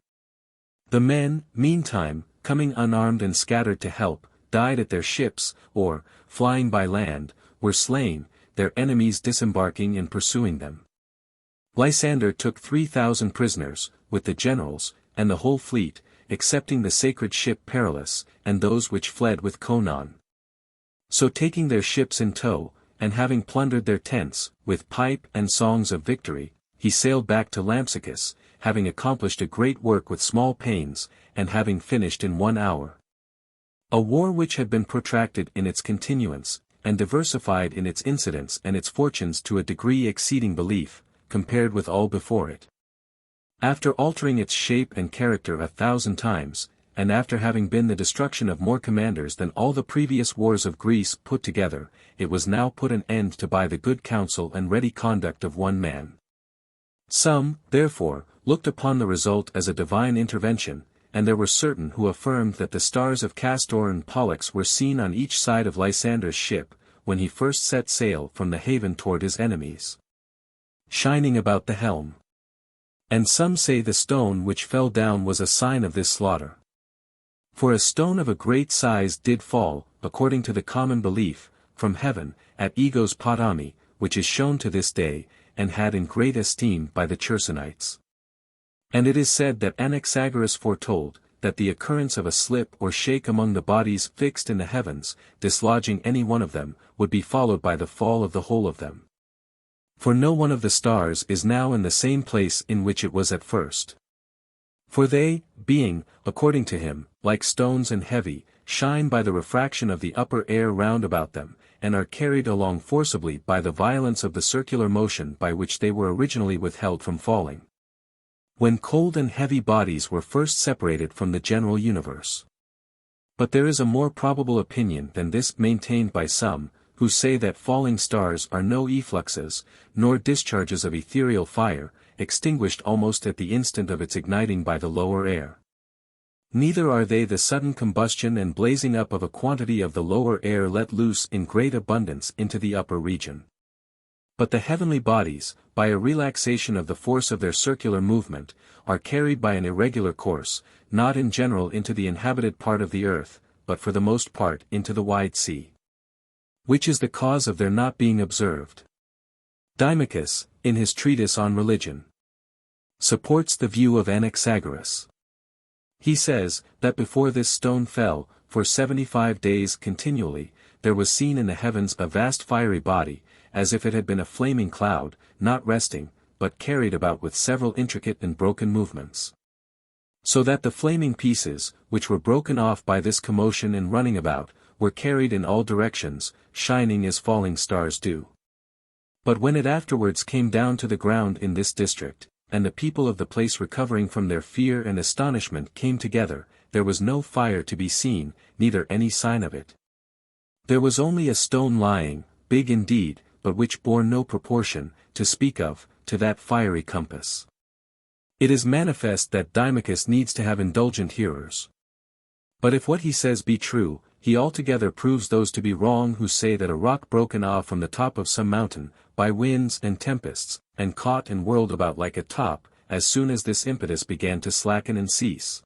The men, meantime, coming unarmed and scattered to help, died at their ships, or, flying by land, were slain, their enemies disembarking and pursuing them. Lysander took 3,000 prisoners, with the generals, and the whole fleet, excepting the sacred ship Pyrrhus, and those which fled with Conon. So taking their ships in tow, and having plundered their tents, with pipe and songs of victory, he sailed back to Lampsacus, having accomplished a great work with small pains, and having finished in 1 hour. A war which had been protracted in its continuance, and diversified in its incidents and its fortunes to a degree exceeding belief, compared with all before it. After altering its shape and character 1,000 times, and after having been the destruction of more commanders than all the previous wars of Greece put together, it was now put an end to by the good counsel and ready conduct of one man. Some, therefore, looked upon the result as a divine intervention, and there were certain who affirmed that the stars of Castor and Pollux were seen on each side of Lysander's ship, when he first set sail from the haven toward his enemies, shining about the helm. And some say the stone which fell down was a sign of this slaughter. For a stone of a great size did fall, according to the common belief, from heaven, at Aegos Potami, which is shown to this day, and had in great esteem by the Chersonites. And it is said that Anaxagoras foretold, that the occurrence of a slip or shake among the bodies fixed in the heavens, dislodging any one of them, would be followed by the fall of the whole of them. For no one of the stars is now in the same place in which it was at first. For they, being, according to him, like stones and heavy, shine by the refraction of the upper air round about them, and are carried along forcibly by the violence of the circular motion by which they were originally withheld from falling, when cold and heavy bodies were first separated from the general universe. But there is a more probable opinion than this maintained by some, who say that falling stars are no effluxes, nor discharges of ethereal fire, extinguished almost at the instant of its igniting by the lower air. Neither are they the sudden combustion and blazing up of a quantity of the lower air let loose in great abundance into the upper region. But the heavenly bodies, by a relaxation of the force of their circular movement, are carried by an irregular course, not in general into the inhabited part of the earth, but for the most part into the wide sea. Which is the cause of their not being observed. Dimachus, in his treatise on religion, supports the view of Anaxagoras. He says, that before this stone fell, for 75 days continually, there was seen in the heavens a vast fiery body, as if it had been a flaming cloud, not resting, but carried about with several intricate and broken movements. So that the flaming pieces, which were broken off by this commotion and running about, were carried in all directions, shining as falling stars do. But when it afterwards came down to the ground in this district, and the people of the place recovering from their fear and astonishment came together, there was no fire to be seen, neither any sign of it. There was only a stone lying, big indeed, but which bore no proportion, to speak of, to that fiery compass. It is manifest that Dimachus needs to have indulgent hearers. But if what he says be true, he altogether proves those to be wrong who say that a rock broken off from the top of some mountain, by winds and tempests, and caught and whirled about like a top, as soon as this impetus began to slacken and cease,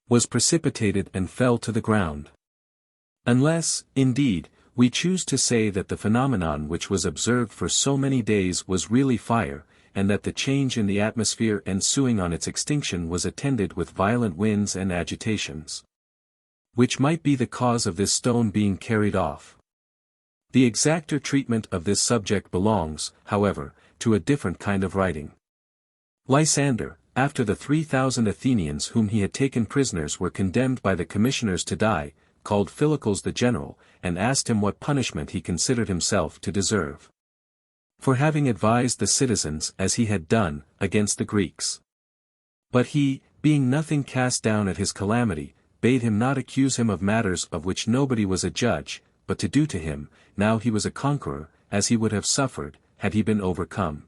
was precipitated and fell to the ground. Unless, indeed, we choose to say that the phenomenon which was observed for so many days was really fire, and that the change in the atmosphere ensuing on its extinction was attended with violent winds and agitations, which might be the cause of this stone being carried off. The exacter treatment of this subject belongs, however, to a different kind of writing. Lysander, after the 3,000 Athenians whom he had taken prisoners were condemned by the commissioners to die, called Philocles the general, and asked him what punishment he considered himself to deserve, for having advised the citizens as he had done, against the Greeks. But he, being nothing cast down at his calamity, bade him not accuse him of matters of which nobody was a judge, but to do to him, now he was a conqueror, as he would have suffered, had he been overcome.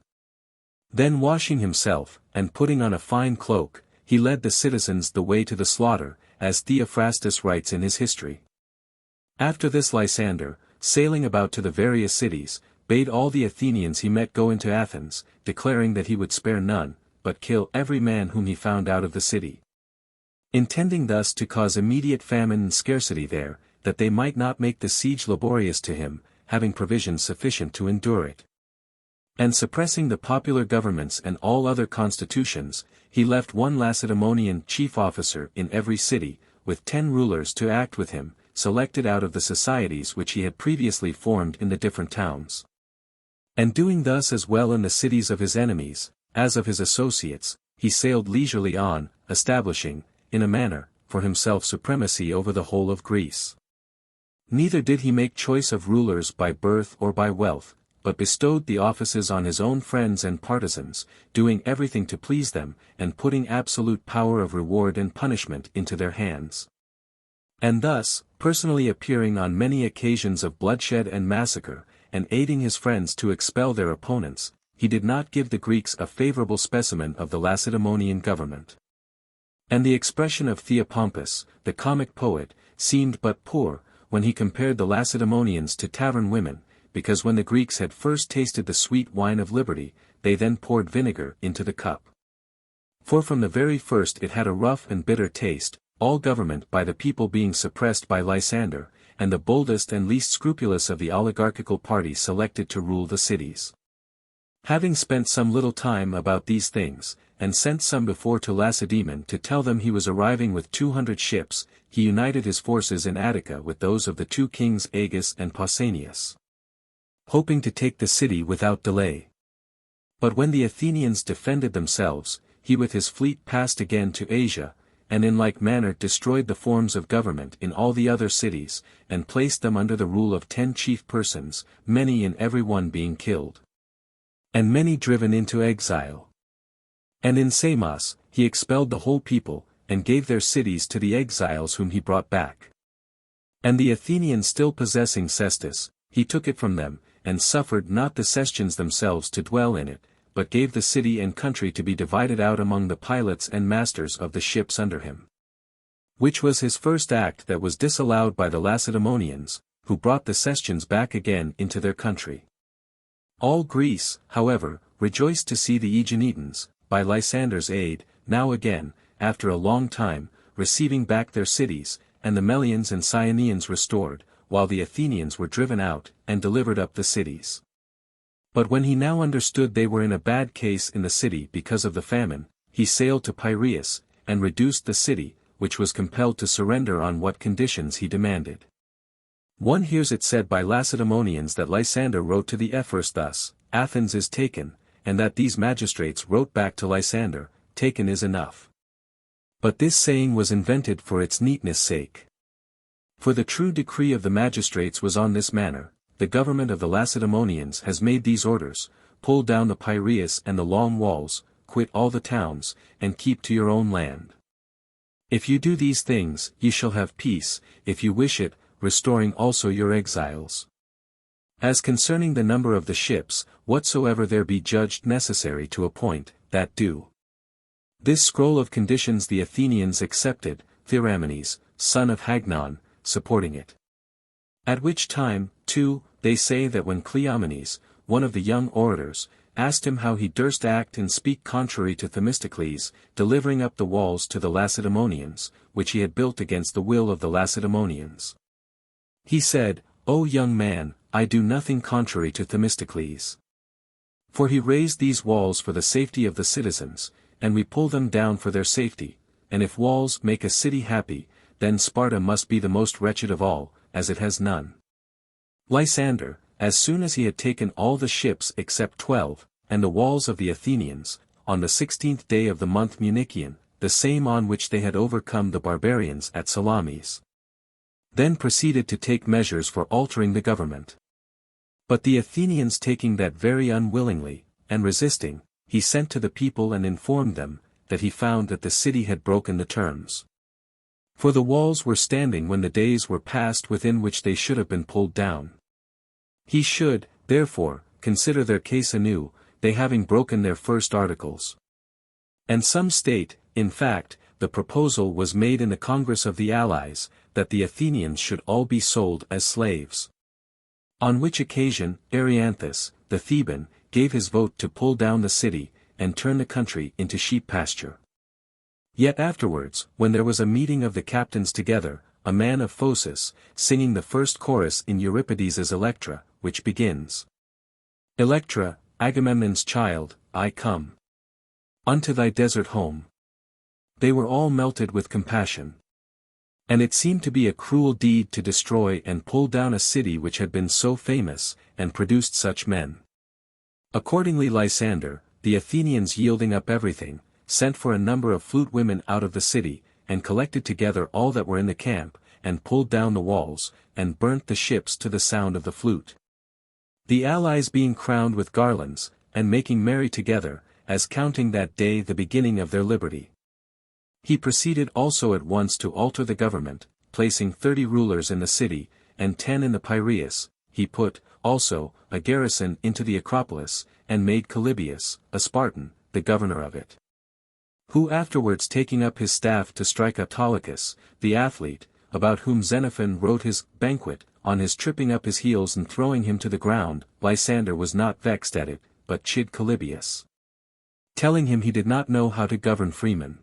Then washing himself, and putting on a fine cloak, he led the citizens the way to the slaughter, as Theophrastus writes in his history. After this Lysander, sailing about to the various cities, bade all the Athenians he met go into Athens, declaring that he would spare none, but kill every man whom he found out of the city, intending thus to cause immediate famine and scarcity there, that they might not make the siege laborious to him, having provisions sufficient to endure it. And suppressing the popular governments and all other constitutions, he left one Lacedaemonian chief officer in every city, with 10 rulers to act with him, selected out of the societies which he had previously formed in the different towns. And doing thus as well in the cities of his enemies, as of his associates, he sailed leisurely on, establishing, in a manner, for himself supremacy over the whole of Greece. Neither did he make choice of rulers by birth or by wealth, but bestowed the offices on his own friends and partisans, doing everything to please them, and putting absolute power of reward and punishment into their hands. And thus, personally appearing on many occasions of bloodshed and massacre, and aiding his friends to expel their opponents, he did not give the Greeks a favorable specimen of the Lacedaemonian government. And the expression of Theopompus, the comic poet, seemed but poor, when he compared the Lacedaemonians to tavern women, because when the Greeks had first tasted the sweet wine of liberty, they then poured vinegar into the cup. For from the very first it had a rough and bitter taste, all government by the people being suppressed by Lysander, and the boldest and least scrupulous of the oligarchical party selected to rule the cities. Having spent some little time about these things, and sent some before to Lacedaemon to tell them he was arriving with 200 ships, he united his forces in Attica with those of the 2 kings Agis and Pausanias, hoping to take the city without delay. But when the Athenians defended themselves, he with his fleet passed again to Asia, and in like manner destroyed the forms of government in all the other cities, and placed them under the rule of 10 chief persons, many in every one being killed, and many driven into exile. And in Samos, he expelled the whole people, and gave their cities to the exiles whom he brought back. And the Athenians still possessing Cestus, he took it from them, and suffered not the Sestians themselves to dwell in it, but gave the city and country to be divided out among the pilots and masters of the ships under him. Which was his first act that was disallowed by the Lacedaemonians, who brought the Sestians back again into their country. All Greece, however, rejoiced to see the Aeginetans, by Lysander's aid, now again, after a long time, receiving back their cities, and the Melians and Cyaneans restored, while the Athenians were driven out, and delivered up the cities. But when he now understood they were in a bad case in the city because of the famine, he sailed to Pyrrhus, and reduced the city, which was compelled to surrender on what conditions he demanded. One hears it said by Lacedaemonians that Lysander wrote to the ephors thus, Athens is taken, and that these magistrates wrote back to Lysander, taken is enough. But this saying was invented for its neatness' sake. For the true decree of the magistrates was on this manner, the government of the Lacedaemonians has made these orders, pull down the Pyrrhus and the long walls, quit all the towns, and keep to your own land. If you do these things, ye shall have peace, if you wish it, restoring also your exiles. As concerning the number of the ships, whatsoever there be judged necessary to appoint, that do. This scroll of conditions the Athenians accepted, Thyramines, son of Hagnon, supporting it. At which time, too, they say that when Cleomenes, one of the young orators, asked him how he durst act and speak contrary to Themistocles, delivering up the walls to the Lacedaemonians, which he had built against the will of the Lacedaemonians. He said, O young man, I do nothing contrary to Themistocles. For he raised these walls for the safety of the citizens, and we pull them down for their safety, and if walls make a city happy, then Sparta must be the most wretched of all, as it has none. Lysander, as soon as he had taken all the ships except 12, and the walls of the Athenians, on the 16th day of the month Munician, the same on which they had overcome the barbarians at Salamis, then proceeded to take measures for altering the government. But the Athenians taking that very unwillingly, and resisting, he sent to the people and informed them, that he found that the city had broken the terms. For the walls were standing when the days were past within which they should have been pulled down. He should, therefore, consider their case anew, they having broken their first articles. And some state, in fact, the proposal was made in the Congress of the Allies, that the Athenians should all be sold as slaves. On which occasion, Arianthus, the Theban, gave his vote to pull down the city, and turn the country into sheep pasture. Yet afterwards, when there was a meeting of the captains together, a man of Phocis, singing the first chorus in Euripides's Electra, which begins, Electra, Agamemnon's child, I come unto thy desert home. They were all melted with compassion. And it seemed to be a cruel deed to destroy and pull down a city which had been so famous, and produced such men. Accordingly Lysander, the Athenians yielding up everything, sent for a number of flute women out of the city, and collected together all that were in the camp, and pulled down the walls, and burnt the ships to the sound of the flute. The allies being crowned with garlands, and making merry together, as counting that day the beginning of their liberty. He proceeded also at once to alter the government, placing 30 rulers in the city, and 10 in the Pyrrhus. He put, also, a garrison into the Acropolis, and made Calybius, a Spartan, the governor of it. Who afterwards taking up his staff to strike Autolycus, the athlete, about whom Xenophon wrote his Banquet, on his tripping up his heels and throwing him to the ground, Lysander was not vexed at it, but chid Calybius, telling him he did not know how to govern freemen.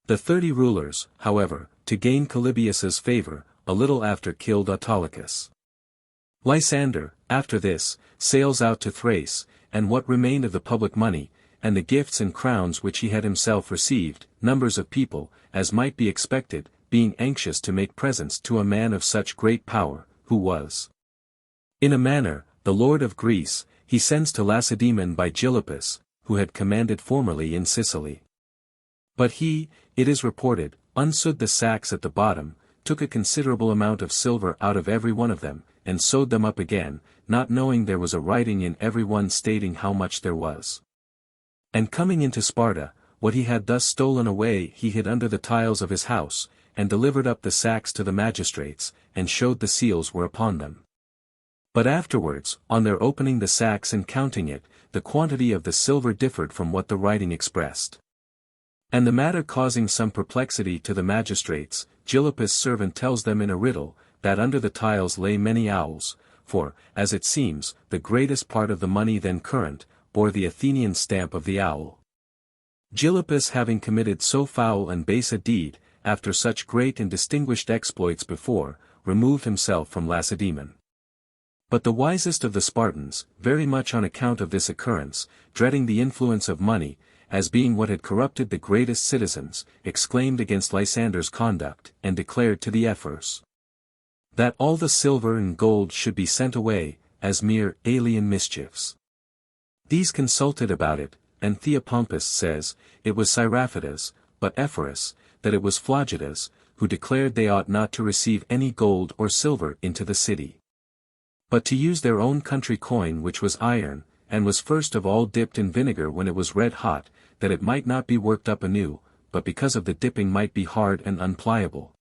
The 30 rulers, however, to gain Calybius's favor, a little after killed Autolycus. Lysander, after this, sails out to Thrace, and what remained of the public money, and the gifts and crowns which he had himself received, numbers of people, as might be expected, being anxious to make presents to a man of such great power, who was, in a manner, the lord of Greece, he sends to Lacedaemon by Gylippus, who had commanded formerly in Sicily. But he, it is reported, unsewed the sacks at the bottom, took a considerable amount of silver out of every one of them, and sewed them up again, not knowing there was a writing in every one stating how much there was. And coming into Sparta, what he had thus stolen away he hid under the tiles of his house, and delivered up the sacks to the magistrates, and showed the seals were upon them. But afterwards, on their opening the sacks and counting it, the quantity of the silver differed from what the writing expressed. And the matter causing some perplexity to the magistrates, Gylippus' servant tells them in a riddle, that under the tiles lay many owls, for, as it seems, the greatest part of the money then current, bore the Athenian stamp of the owl. Gylippus having committed so foul and base a deed, after such great and distinguished exploits before, removed himself from Lacedaemon. But the wisest of the Spartans, very much on account of this occurrence, dreading the influence of money, as being what had corrupted the greatest citizens, exclaimed against Lysander's conduct, and declared to the ephors that all the silver and gold should be sent away, as mere alien mischiefs. These consulted about it, and Theopompus says, it was Syraphidas, but Ephorus, that it was Phlogidus, who declared they ought not to receive any gold or silver into the city, but to use their own country coin, which was iron, and was first of all dipped in vinegar when it was red hot, that it might not be worked up anew, but because of the dipping might be hard and unpliable.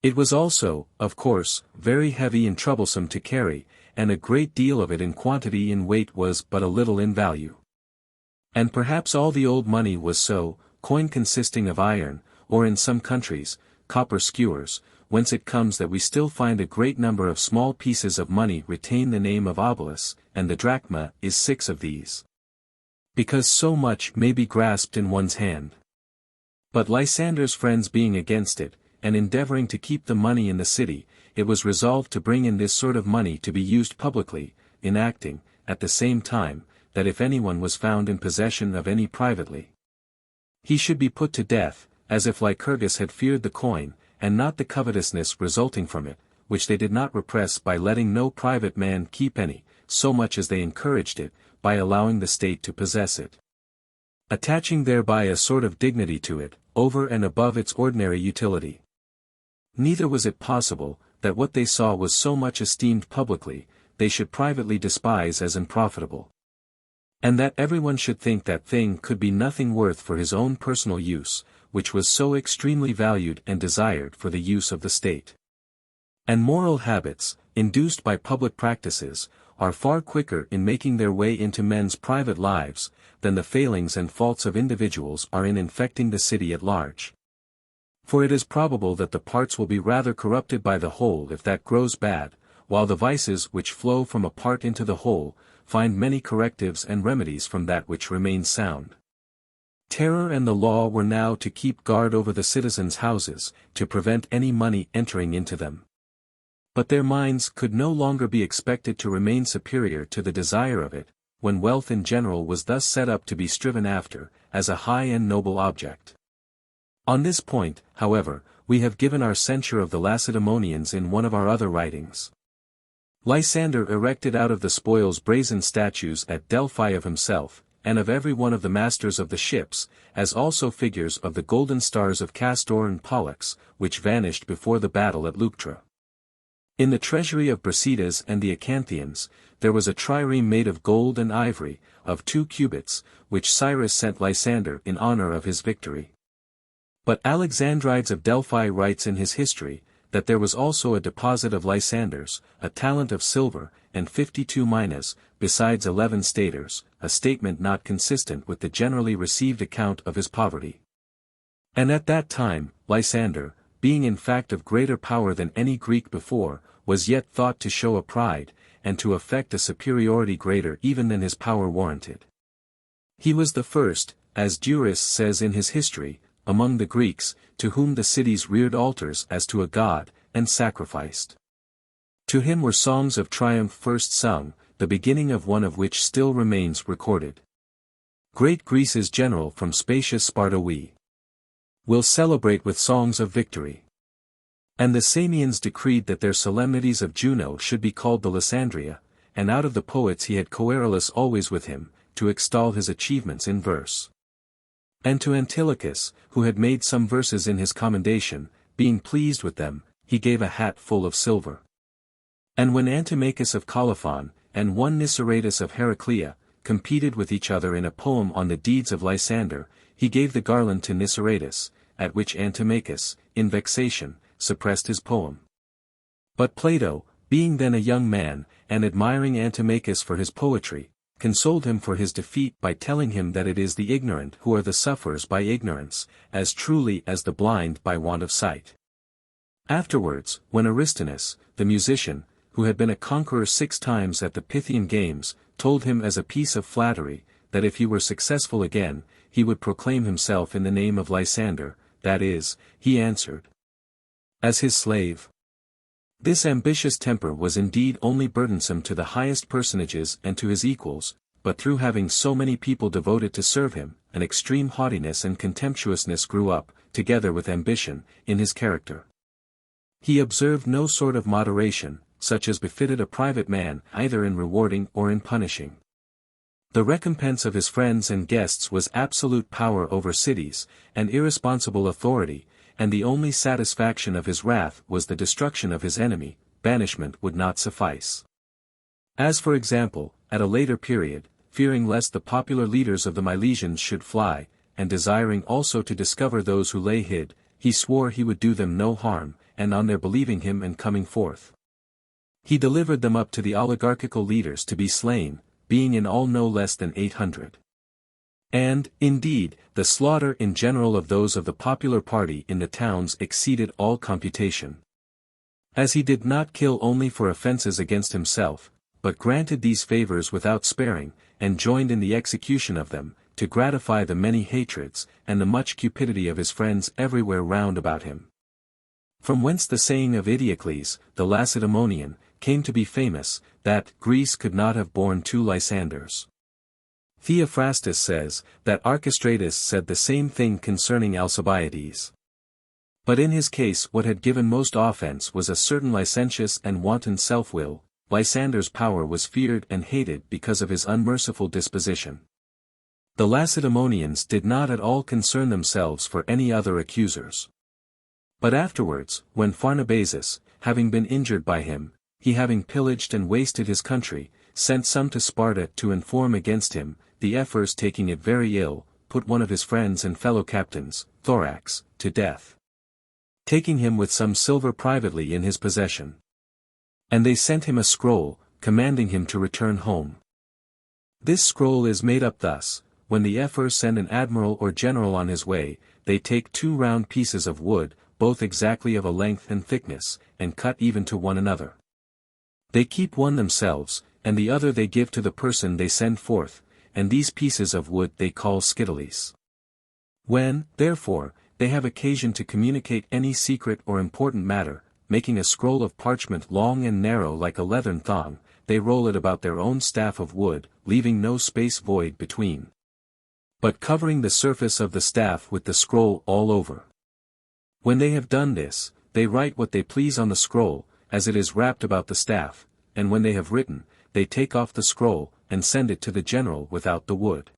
It was also, of course, very heavy and troublesome to carry, and a great deal of it in quantity and weight was but a little in value. And perhaps all the old money was so, coin consisting of iron, or in some countries, copper skewers, whence it comes that we still find a great number of small pieces of money retain the name of obolus, and the drachma is 6 of these. Because so much may be grasped in one's hand. But Lysander's friends being against it, and endeavoring to keep the money in the city, it was resolved to bring in this sort of money to be used publicly, enacting, at the same time, that if anyone was found in possession of any privately, he should be put to death, as if Lycurgus had feared the coin, and not the covetousness resulting from it, which they did not repress by letting no private man keep any, so much as they encouraged it, by allowing the state to possess it, attaching thereby a sort of dignity to it, over and above its ordinary utility. Neither was it possible, that what they saw was so much esteemed publicly, they should privately despise as unprofitable. And that everyone should think that thing could be nothing worth for his own personal use, which was so extremely valued and desired for the use of the state. And moral habits, induced by public practices, are far quicker in making their way into men's private lives, than the failings and faults of individuals are in infecting the city at large. For it is probable that the parts will be rather corrupted by the whole if that grows bad, while the vices which flow from a part into the whole, find many correctives and remedies from that which remains sound. Terror and the law were now to keep guard over the citizens' houses, to prevent any money entering into them. But their minds could no longer be expected to remain superior to the desire of it, when wealth in general was thus set up to be striven after, as a high and noble object. On this point, however, we have given our censure of the Lacedaemonians in one of our other writings. Lysander erected out of the spoils brazen statues at Delphi of himself, and of every one of the masters of the ships, as also figures of the golden stars of Castor and Pollux, which vanished before the battle at Leuctra. In the treasury of Brasidas and the Acanthians, there was a trireme made of gold and ivory, of 2 cubits, which Cyrus sent Lysander in honor of his victory. But Alexandrides of Delphi writes in his history, that there was also a deposit of Lysander's, a talent of silver, and 52 minas, besides 11 staters, a statement not consistent with the generally received account of his poverty. And at that time, Lysander, being in fact of greater power than any Greek before, was yet thought to show a pride, and to affect a superiority greater even than his power warranted. He was the first, as Julius says in his history, among the Greeks, to whom the cities reared altars as to a god, and sacrificed. To him were songs of triumph first sung, the beginning of one of which still remains recorded. Great Greece's general from spacious Sparta we will celebrate with songs of victory. And the Samians decreed that their solemnities of Juno should be called the Lysandria, and out of the poets he had Coerulus always with him, to extol his achievements in verse. And to Antilochus, who had made some verses in his commendation, being pleased with them, he gave a hat full of silver. And when Antimachus of Colophon, and one Niceratus of Heraclea, competed with each other in a poem on the deeds of Lysander, he gave the garland to Niceratus, at which Antimachus, in vexation, suppressed his poem. But Plato, being then a young man, and admiring Antimachus for his poetry, consoled him for his defeat by telling him that it is the ignorant who are the sufferers by ignorance, as truly as the blind by want of sight. Afterwards, when Aristides, the musician, who had been a conqueror 6 times at the Pythian games, told him as a piece of flattery, that if he were successful again, he would proclaim himself in the name of Lysander, that is, he answered, as his slave. This ambitious temper was indeed only burdensome to the highest personages and to his equals, but through having so many people devoted to serve him, an extreme haughtiness and contemptuousness grew up, together with ambition, in his character. He observed no sort of moderation, such as befitted a private man, either in rewarding or in punishing. The recompense of his friends and guests was absolute power over cities, and irresponsible authority, and the only satisfaction of his wrath was the destruction of his enemy. Banishment would not suffice. As for example, at a later period, fearing lest the popular leaders of the Milesians should fly, and desiring also to discover those who lay hid, he swore he would do them no harm, and on their believing him and coming forth, he delivered them up to the oligarchical leaders to be slain, being in all no less than 800. And, indeed, the slaughter in general of those of the popular party in the towns exceeded all computation. As he did not kill only for offences against himself, but granted these favours without sparing, and joined in the execution of them, to gratify the many hatreds, and the much cupidity of his friends everywhere round about him. From whence the saying of Eteocles, the Lacedaemonian, came to be famous, that Greece could not have borne two Lysanders. Theophrastus says, that Archestratus said the same thing concerning Alcibiades. But in his case what had given most offence was a certain licentious and wanton self-will. Lysander's power was feared and hated because of his unmerciful disposition. The Lacedaemonians did not at all concern themselves for any other accusers. But afterwards, when Pharnabazus, having been injured by him, he having pillaged and wasted his country, sent some to Sparta to inform against him, the ephors taking it very ill, put one of his friends and fellow captains, Thorax, to death, taking him with some silver privately in his possession. And they sent him a scroll, commanding him to return home. This scroll is made up thus: when the ephors send an admiral or general on his way, they take 2 round pieces of wood, both exactly of a length and thickness, and cut even to one another. They keep one themselves, and the other they give to the person they send forth, and these pieces of wood they call scytales. When, therefore, they have occasion to communicate any secret or important matter, making a scroll of parchment long and narrow like a leathern thong, they roll it about their own staff of wood, leaving no space void between, but covering the surface of the staff with the scroll all over. When they have done this, they write what they please on the scroll, as it is wrapped about the staff, and when they have written, they take off the scroll, and send it to the general without the wood.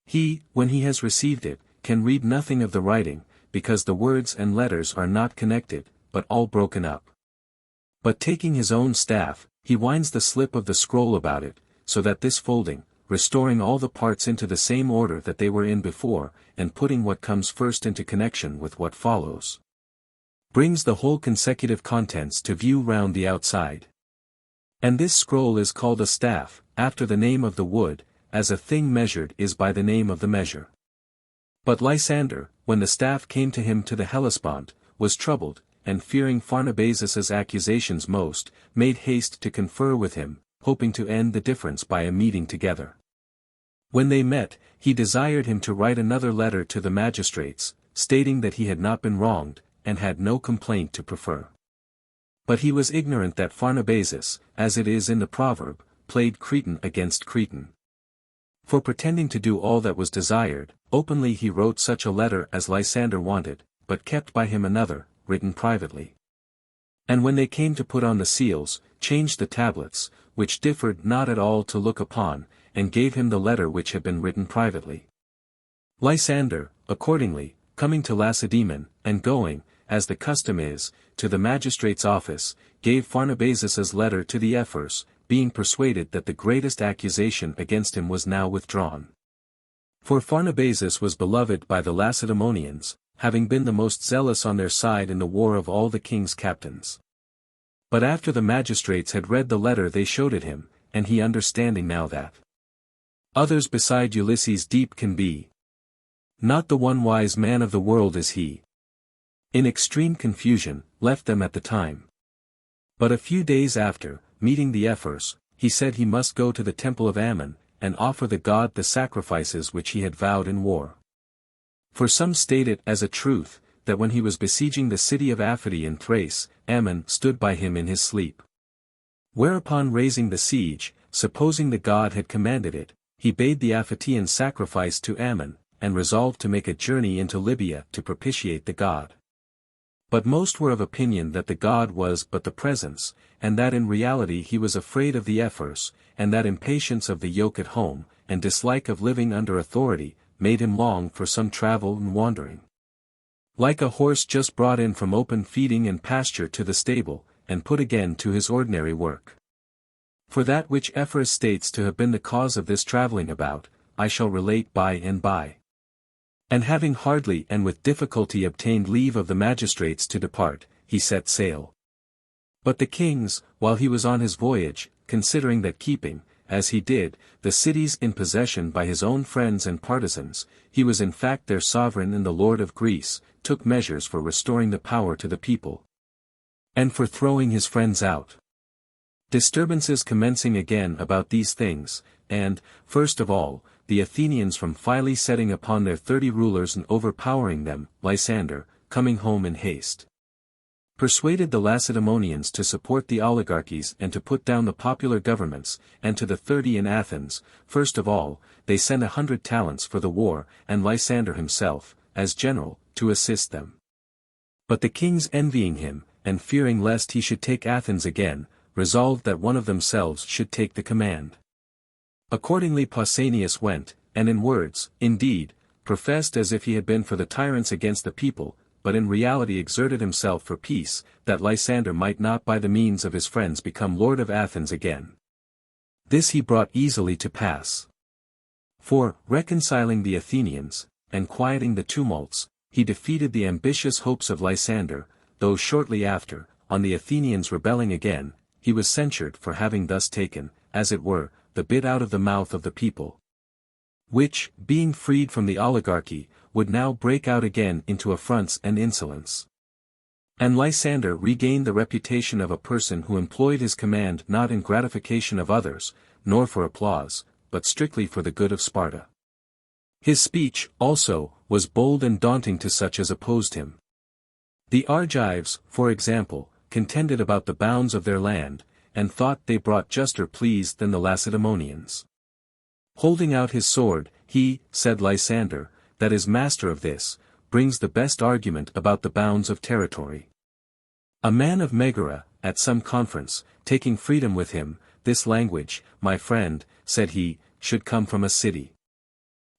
He, when he has received it, can read nothing of the writing, because the words and letters are not connected, but all broken up. But taking his own staff, he winds the slip of the scroll about it, so that this folding, restoring all the parts into the same order that they were in before, and putting what comes first into connection with what follows, brings the whole consecutive contents to view round the outside. And this scroll is called a staff, after the name of the wood, as a thing measured is by the name of the measure. But Lysander, when the staff came to him to the Hellespont, was troubled, and fearing Pharnabazus's accusations most, made haste to confer with him, hoping to end the difference by a meeting together. When they met, he desired him to write another letter to the magistrates, stating that he had not been wronged, and had no complaint to prefer. But he was ignorant that Pharnabazus, as it is in the proverb, played Cretan against Cretan. For pretending to do all that was desired, openly he wrote such a letter as Lysander wanted, but kept by him another, written privately. And when they came to put on the seals, changed the tablets, which differed not at all to look upon, and gave him the letter which had been written privately. Lysander, accordingly, coming to Lacedaemon, and going, as the custom is, to the magistrate's office, gave Pharnabazus's letter to the ephors, being persuaded that the greatest accusation against him was now withdrawn. For Pharnabazus was beloved by the Lacedaemonians, having been the most zealous on their side in the war of all the king's captains. But after the magistrates had read the letter they showed it him, and he understanding now that others beside Ulysses deep can be, not the one wise man of the world is he, in extreme confusion, left them at the time. But a few days after, meeting the ephors, he said he must go to the temple of Ammon, and offer the god the sacrifices which he had vowed in war. For some state it as a truth, that when he was besieging the city of Aphyde in Thrace, Ammon stood by him in his sleep. Whereupon raising the siege, supposing the god had commanded it, he bade the Aphytians sacrifice to Ammon, and resolved to make a journey into Libya to propitiate the god. But most were of opinion that the god was but the presence, and that in reality he was afraid of the Ephors, and that impatience of the yoke at home, and dislike of living under authority, made him long for some travel and wandering. Like a horse just brought in from open feeding and pasture to the stable, and put again to his ordinary work. For that which Ephors states to have been the cause of this travelling about, I shall relate by and by. And having hardly and with difficulty obtained leave of the magistrates to depart, he set sail. But the kings, while he was on his voyage, considering that keeping, as he did, the cities in possession by his own friends and partisans, he was in fact their sovereign and the lord of Greece, took measures for restoring the power to the people, and for throwing his friends out. Disturbances commencing again about these things, and, first of all, the Athenians from Phyle setting upon their 30 rulers and overpowering them, Lysander, coming home in haste, persuaded the Lacedaemonians to support the oligarchies and to put down the popular governments, and to the 30 in Athens, first of all, they sent 100 talents for the war, and Lysander himself, as general, to assist them. But the kings envying him, and fearing lest he should take Athens again, resolved that one of themselves should take the command. Accordingly Pausanias went, and in words, indeed, professed as if he had been for the tyrants against the people, but in reality exerted himself for peace, that Lysander might not by the means of his friends become lord of Athens again. This he brought easily to pass. For, reconciling the Athenians, and quieting the tumults, he defeated the ambitious hopes of Lysander, though shortly after, on the Athenians rebelling again, he was censured for having thus taken, as it were, the bit out of the mouth of the people, which, being freed from the oligarchy, would now break out again into affronts and insolence. And Lysander regained the reputation of a person who employed his command not in gratification of others, nor for applause, but strictly for the good of Sparta. His speech, also, was bold and daunting to such as opposed him. The Argives, for example, contended about the bounds of their land, and thought they brought juster pleas than the Lacedaemonians. Holding out his sword, he, said Lysander, that is master of this, brings the best argument about the bounds of territory. A man of Megara, at some conference, taking freedom with him, this language, my friend, said he, should come from a city.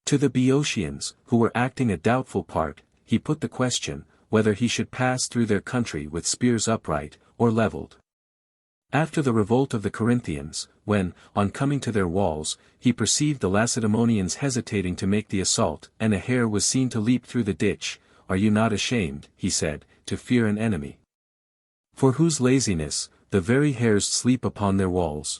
To the Boeotians, who were acting a doubtful part, he put the question, whether he should pass through their country with spears upright, or levelled. After the revolt of the Corinthians, when, on coming to their walls, he perceived the Lacedaemonians hesitating to make the assault, and a hare was seen to leap through the ditch, are you not ashamed, he said, to fear an enemy? For whose laziness, the very hares sleep upon their walls.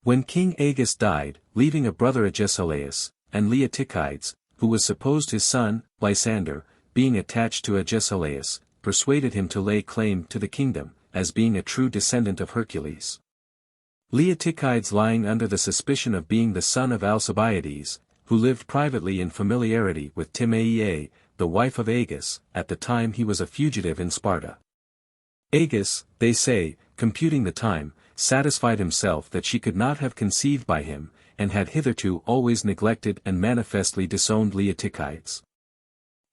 When King Agis died, leaving a brother Agesilaus, and Leotychides, who was supposed his son, Lysander, being attached to Agesilaus, persuaded him to lay claim to the kingdom, as being a true descendant of Hercules. Leotychides lying under the suspicion of being the son of Alcibiades, who lived privately in familiarity with Timaea, the wife of Agis, at the time he was a fugitive in Sparta. Agis, they say, computing the time, satisfied himself that she could not have conceived by him, and had hitherto always neglected and manifestly disowned Leotychides.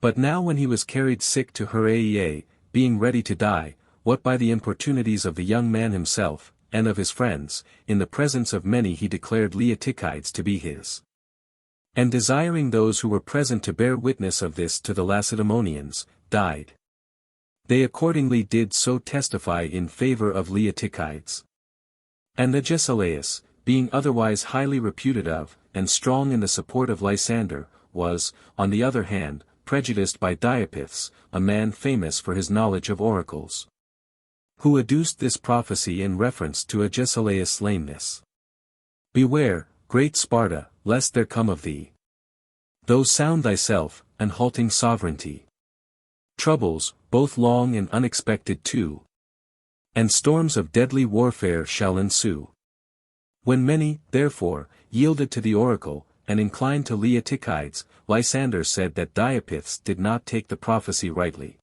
But now when he was carried sick to her Aea, being ready to die, what by the importunities of the young man himself, and of his friends, in the presence of many he declared Leotychides to be his. And desiring those who were present to bear witness of this to the Lacedaemonians, died. They accordingly did so testify in favor of Leotychides. And Agesilaus, being otherwise highly reputed of, and strong in the support of Lysander, was, on the other hand, prejudiced by Diopiths, a man famous for his knowledge of oracles, who adduced this prophecy in reference to Agesilaus' lameness. Beware, great Sparta, lest there come of thee, though sound thyself, an halting sovereignty, troubles, both long and unexpected too, and storms of deadly warfare shall ensue. When many, therefore, yielded to the oracle, and inclined to Leotychides, Lysander said that Diopiths did not take the prophecy rightly.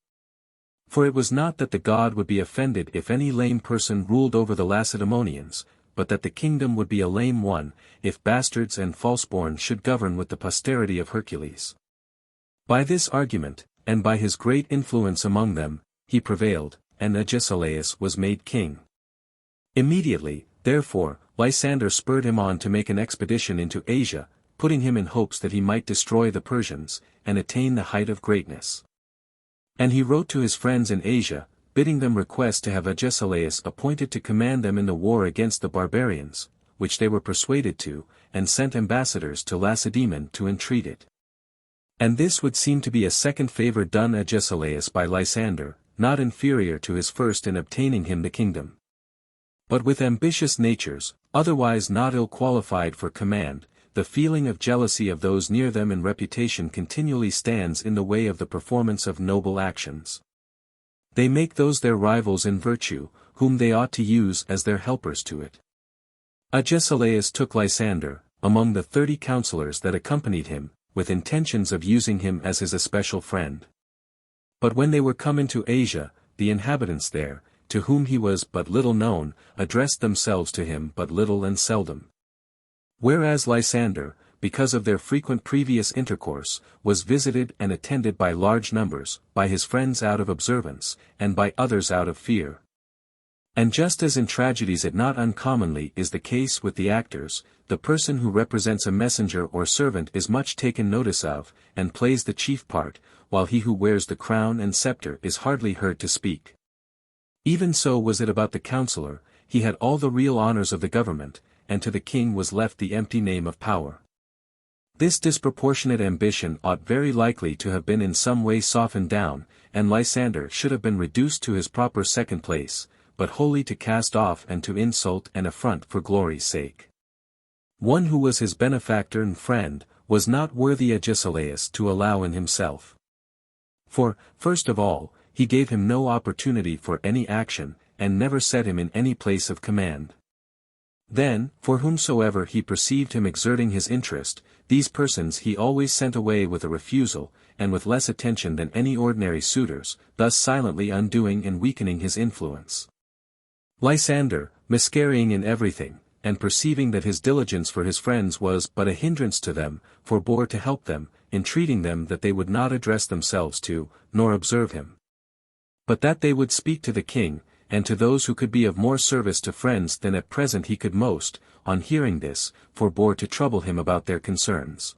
For it was not that the god would be offended if any lame person ruled over the Lacedaemonians, but that the kingdom would be a lame one, if bastards and falseborn should govern with the posterity of Hercules. By this argument, and by his great influence among them, he prevailed, and Agesilaus was made king. Immediately, therefore, Lysander spurred him on to make an expedition into Asia, putting him in hopes that he might destroy the Persians, and attain the height of greatness. And he wrote to his friends in Asia, bidding them request to have Agesilaus appointed to command them in the war against the barbarians, which they were persuaded to, and sent ambassadors to Lacedaemon to entreat it. And this would seem to be a second favor done Agesilaus by Lysander, not inferior to his first in obtaining him the kingdom. But with ambitious natures, otherwise not ill-qualified for command, the feeling of jealousy of those near them in reputation continually stands in the way of the performance of noble actions. They make those their rivals in virtue, whom they ought to use as their helpers to it. Agesilaus took Lysander, among the 30 counselors that accompanied him, with intentions of using him as his especial friend. But when they were come into Asia, the inhabitants there, to whom he was but little known, addressed themselves to him but little and seldom. Whereas Lysander, because of their frequent previous intercourse, was visited and attended by large numbers, by his friends out of observance, and by others out of fear. And just as in tragedies it not uncommonly is the case with the actors, the person who represents a messenger or servant is much taken notice of, and plays the chief part, while he who wears the crown and scepter is hardly heard to speak. Even so was it about the counselor, he had all the real honors of the government, and to the king was left the empty name of power. This disproportionate ambition ought very likely to have been in some way softened down, and Lysander should have been reduced to his proper second place, but wholly to cast off and to insult and affront for glory's sake. One who was his benefactor and friend, was not worthy Agesilaus to allow in himself. For, first of all, he gave him no opportunity for any action, and never set him in any place of command. Then, for whomsoever he perceived him exerting his interest, these persons he always sent away with a refusal, and with less attention than any ordinary suitors, thus silently undoing and weakening his influence. Lysander, miscarrying in everything, and perceiving that his diligence for his friends was but a hindrance to them, forbore to help them, entreating them that they would not address themselves to, nor observe him, but that they would speak to the king, and to those who could be of more service to friends than at present he could most. On hearing this, forbore to trouble him about their concerns,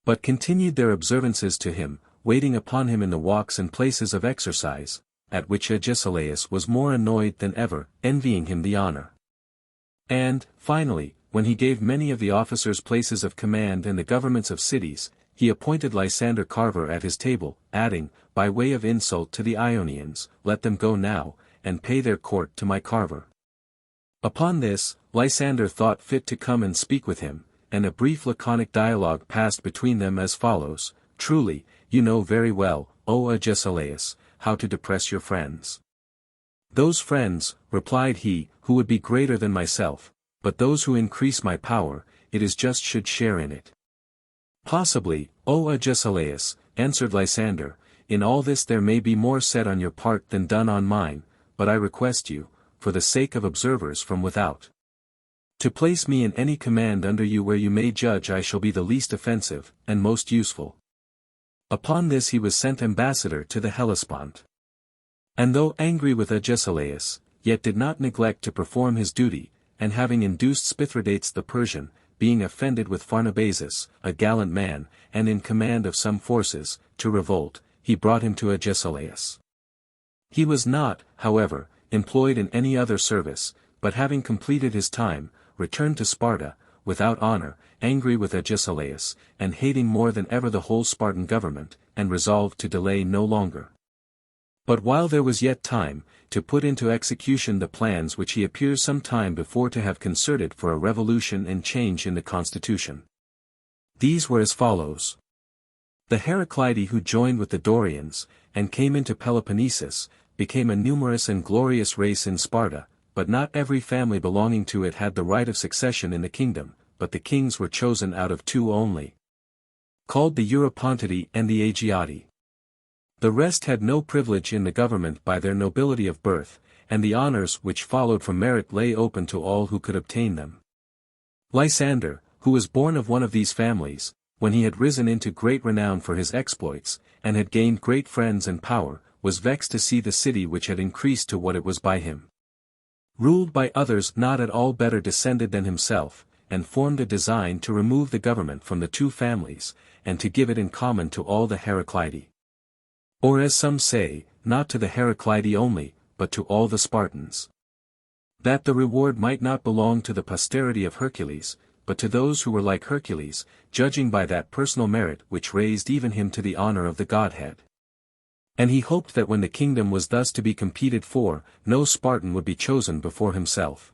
but continued their observances to him, waiting upon him in the walks and places of exercise, at which Agesilaus was more annoyed than ever, envying him the honor. And, finally, when he gave many of the officers places of command in the governments of cities, he appointed Lysander carver at his table, adding, by way of insult to the Ionians, let them go now, and pay their court to my carver. Upon this, Lysander thought fit to come and speak with him, and a brief laconic dialogue passed between them as follows: Truly, you know very well, O Agesilaus, how to depress your friends. Those friends, replied he, who would be greater than myself, but those who increase my power, it is just should share in it. Possibly, O Agesilaus, answered Lysander, in all this there may be more said on your part than done on mine, but I request you, for the sake of observers from without, to place me in any command under you where you may judge I shall be the least offensive, and most useful. Upon this he was sent ambassador to the Hellespont. And though angry with Agesilaus, yet did not neglect to perform his duty, and having induced Spithridates the Persian, being offended with Pharnabazus, a gallant man, and in command of some forces, to revolt, he brought him to Agesilaus. He was not, however, employed in any other service, but having completed his time, returned to Sparta, without honor, angry with Agesilaus, and hating more than ever the whole Spartan government, and resolved to delay no longer. But while there was yet time, to put into execution the plans which he appears some time before to have concerted for a revolution and change in the constitution. These were as follows. The Heraclidae who joined with the Dorians, and came into Peloponnesus, became a numerous and glorious race in Sparta, but not every family belonging to it had the right of succession in the kingdom, but the kings were chosen out of 2 only, called the Eurypontidi and the Agiati. The rest had no privilege in the government by their nobility of birth, and the honors which followed from merit lay open to all who could obtain them. Lysander, who was born of one of these families, when he had risen into great renown for his exploits, and had gained great friends and power, was vexed to see the city which had increased to what it was by him, ruled by others not at all better descended than himself, and formed a design to remove the government from the 2 families, and to give it in common to all the Heraclidi. Or as some say, not to the Heraclidi only, but to all the Spartans. That the reward might not belong to the posterity of Hercules, but to those who were like Hercules, judging by that personal merit which raised even him to the honor of the Godhead. And he hoped that when the kingdom was thus to be competed for, no Spartan would be chosen before himself.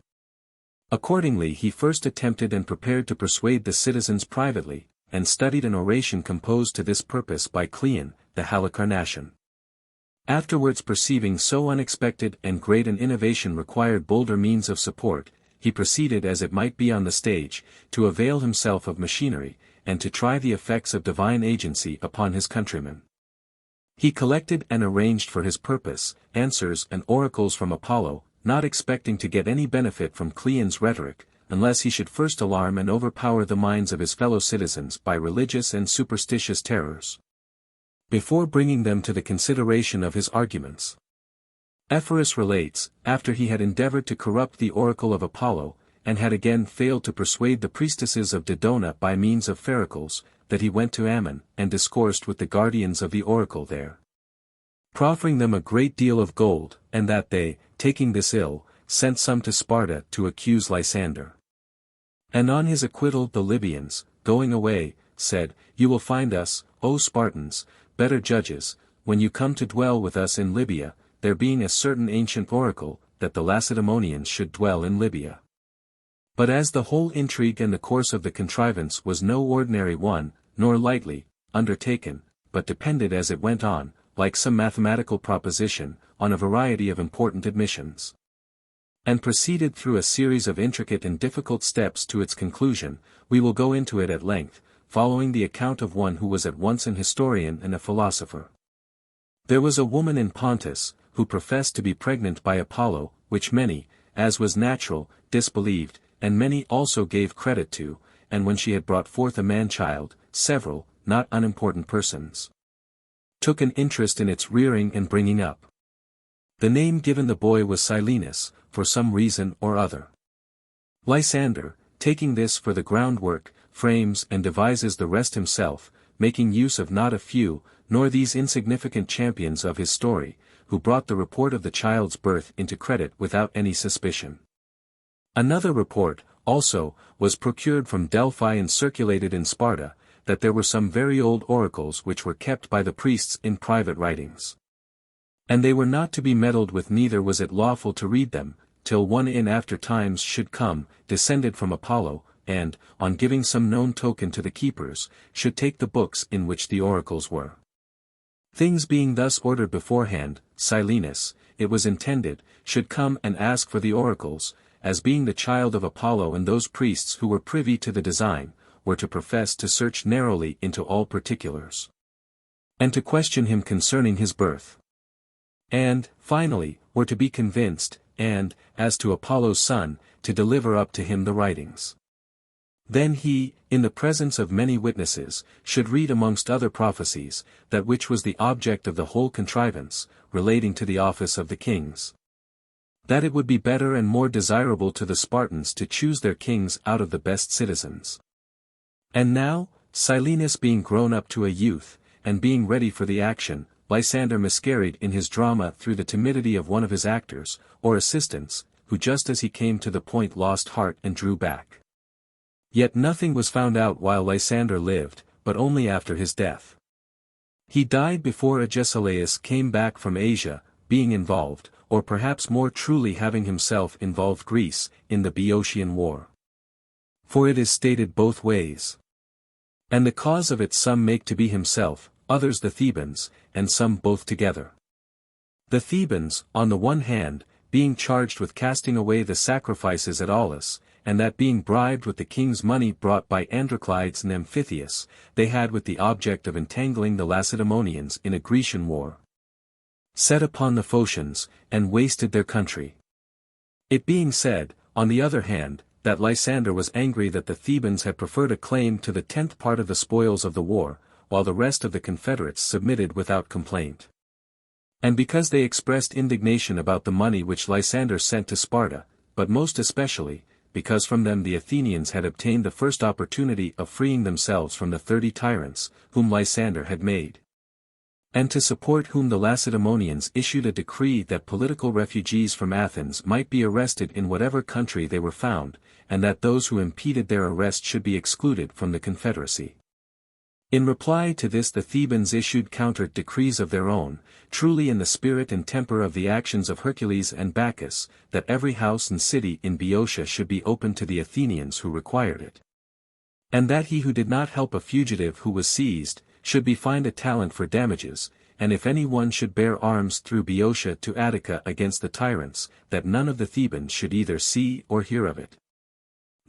Accordingly he first attempted and prepared to persuade the citizens privately, and studied an oration composed to this purpose by Cleon, the Halicarnassian. Afterwards perceiving so unexpected and great an innovation required bolder means of support, he proceeded as it might be on the stage, to avail himself of machinery, and to try the effects of divine agency upon his countrymen. He collected and arranged for his purpose, answers and oracles from Apollo, not expecting to get any benefit from Cleon's rhetoric, unless he should first alarm and overpower the minds of his fellow citizens by religious and superstitious terrors, before bringing them to the consideration of his arguments. Ephorus relates, after he had endeavored to corrupt the oracle of Apollo, and had again failed to persuade the priestesses of Dodona by means of fericles, that he went to Ammon, and discoursed with the guardians of the oracle there, proffering them a great deal of gold, and that they, taking this ill, sent some to Sparta to accuse Lysander. And on his acquittal the Libyans, going away, said, "You will find us, O Spartans, better judges, when you come to dwell with us in Libya, there being a certain ancient oracle, that the Lacedaemonians should dwell in Libya." But as the whole intrigue and the course of the contrivance was no ordinary one, nor lightly undertaken, but depended as it went on, like some mathematical proposition, on a variety of important admissions, and proceeded through a series of intricate and difficult steps to its conclusion, we will go into it at length, following the account of one who was at once an historian and a philosopher. There was a woman in Pontus, who professed to be pregnant by Apollo, which many, as was natural, disbelieved, and many also gave credit to, and when she had brought forth a man-child, several, not unimportant persons, took an interest in its rearing and bringing up. The name given the boy was Sylinus, for some reason or other. Lysander, taking this for the groundwork, frames and devises the rest himself, making use of not a few, nor these insignificant champions of his story, who brought the report of the child's birth into credit without any suspicion. Another report, also, was procured from Delphi and circulated in Sparta, that there were some very old oracles which were kept by the priests in private writings, and they were not to be meddled with, neither was it lawful to read them, till one in after times should come, descended from Apollo, and, on giving some known token to the keepers, should take the books in which the oracles were. Things being thus ordered beforehand, Sylinus, it was intended, should come and ask for the oracles, as being the child of Apollo, and those priests who were privy to the design, were to profess to search narrowly into all particulars, and to question him concerning his birth, and, finally, were to be convinced, and, as to Apollo's son, to deliver up to him the writings. Then he, in the presence of many witnesses, should read amongst other prophecies, that which was the object of the whole contrivance, relating to the office of the kings, that it would be better and more desirable to the Spartans to choose their kings out of the best citizens. And now, Sylinus being grown up to a youth, and being ready for the action, Lysander miscarried in his drama through the timidity of one of his actors, or assistants, who just as he came to the point lost heart and drew back. Yet nothing was found out while Lysander lived, but only after his death. He died before Agesilaus came back from Asia, being involved, or perhaps more truly having himself involved Greece, in the Boeotian War. For it is stated both ways. And the cause of it some make to be himself, others the Thebans, and some both together. The Thebans, on the one hand, being charged with casting away the sacrifices at Aulis, and that being bribed with the king's money brought by Androclides and Amphithyus, they had with the object of entangling the Lacedaemonians in a Grecian war, set upon the Phocians, and wasted their country. It being said, on the other hand, that Lysander was angry that the Thebans had preferred a claim to the 10th part of the spoils of the war, while the rest of the confederates submitted without complaint. And because they expressed indignation about the money which Lysander sent to Sparta, but most especially, because from them the Athenians had obtained the first opportunity of freeing themselves from the 30 tyrants, whom Lysander had made. And to support whom the Lacedaemonians issued a decree that political refugees from Athens might be arrested in whatever country they were found, and that those who impeded their arrest should be excluded from the confederacy. In reply to this the Thebans issued counter-decrees of their own, truly in the spirit and temper of the actions of Hercules and Bacchus, that every house and city in Boeotia should be open to the Athenians who required it. And that he who did not help a fugitive who was seized, should be fined a talent for damages, and if any one should bear arms through Boeotia to Attica against the tyrants, that none of the Thebans should either see or hear of it.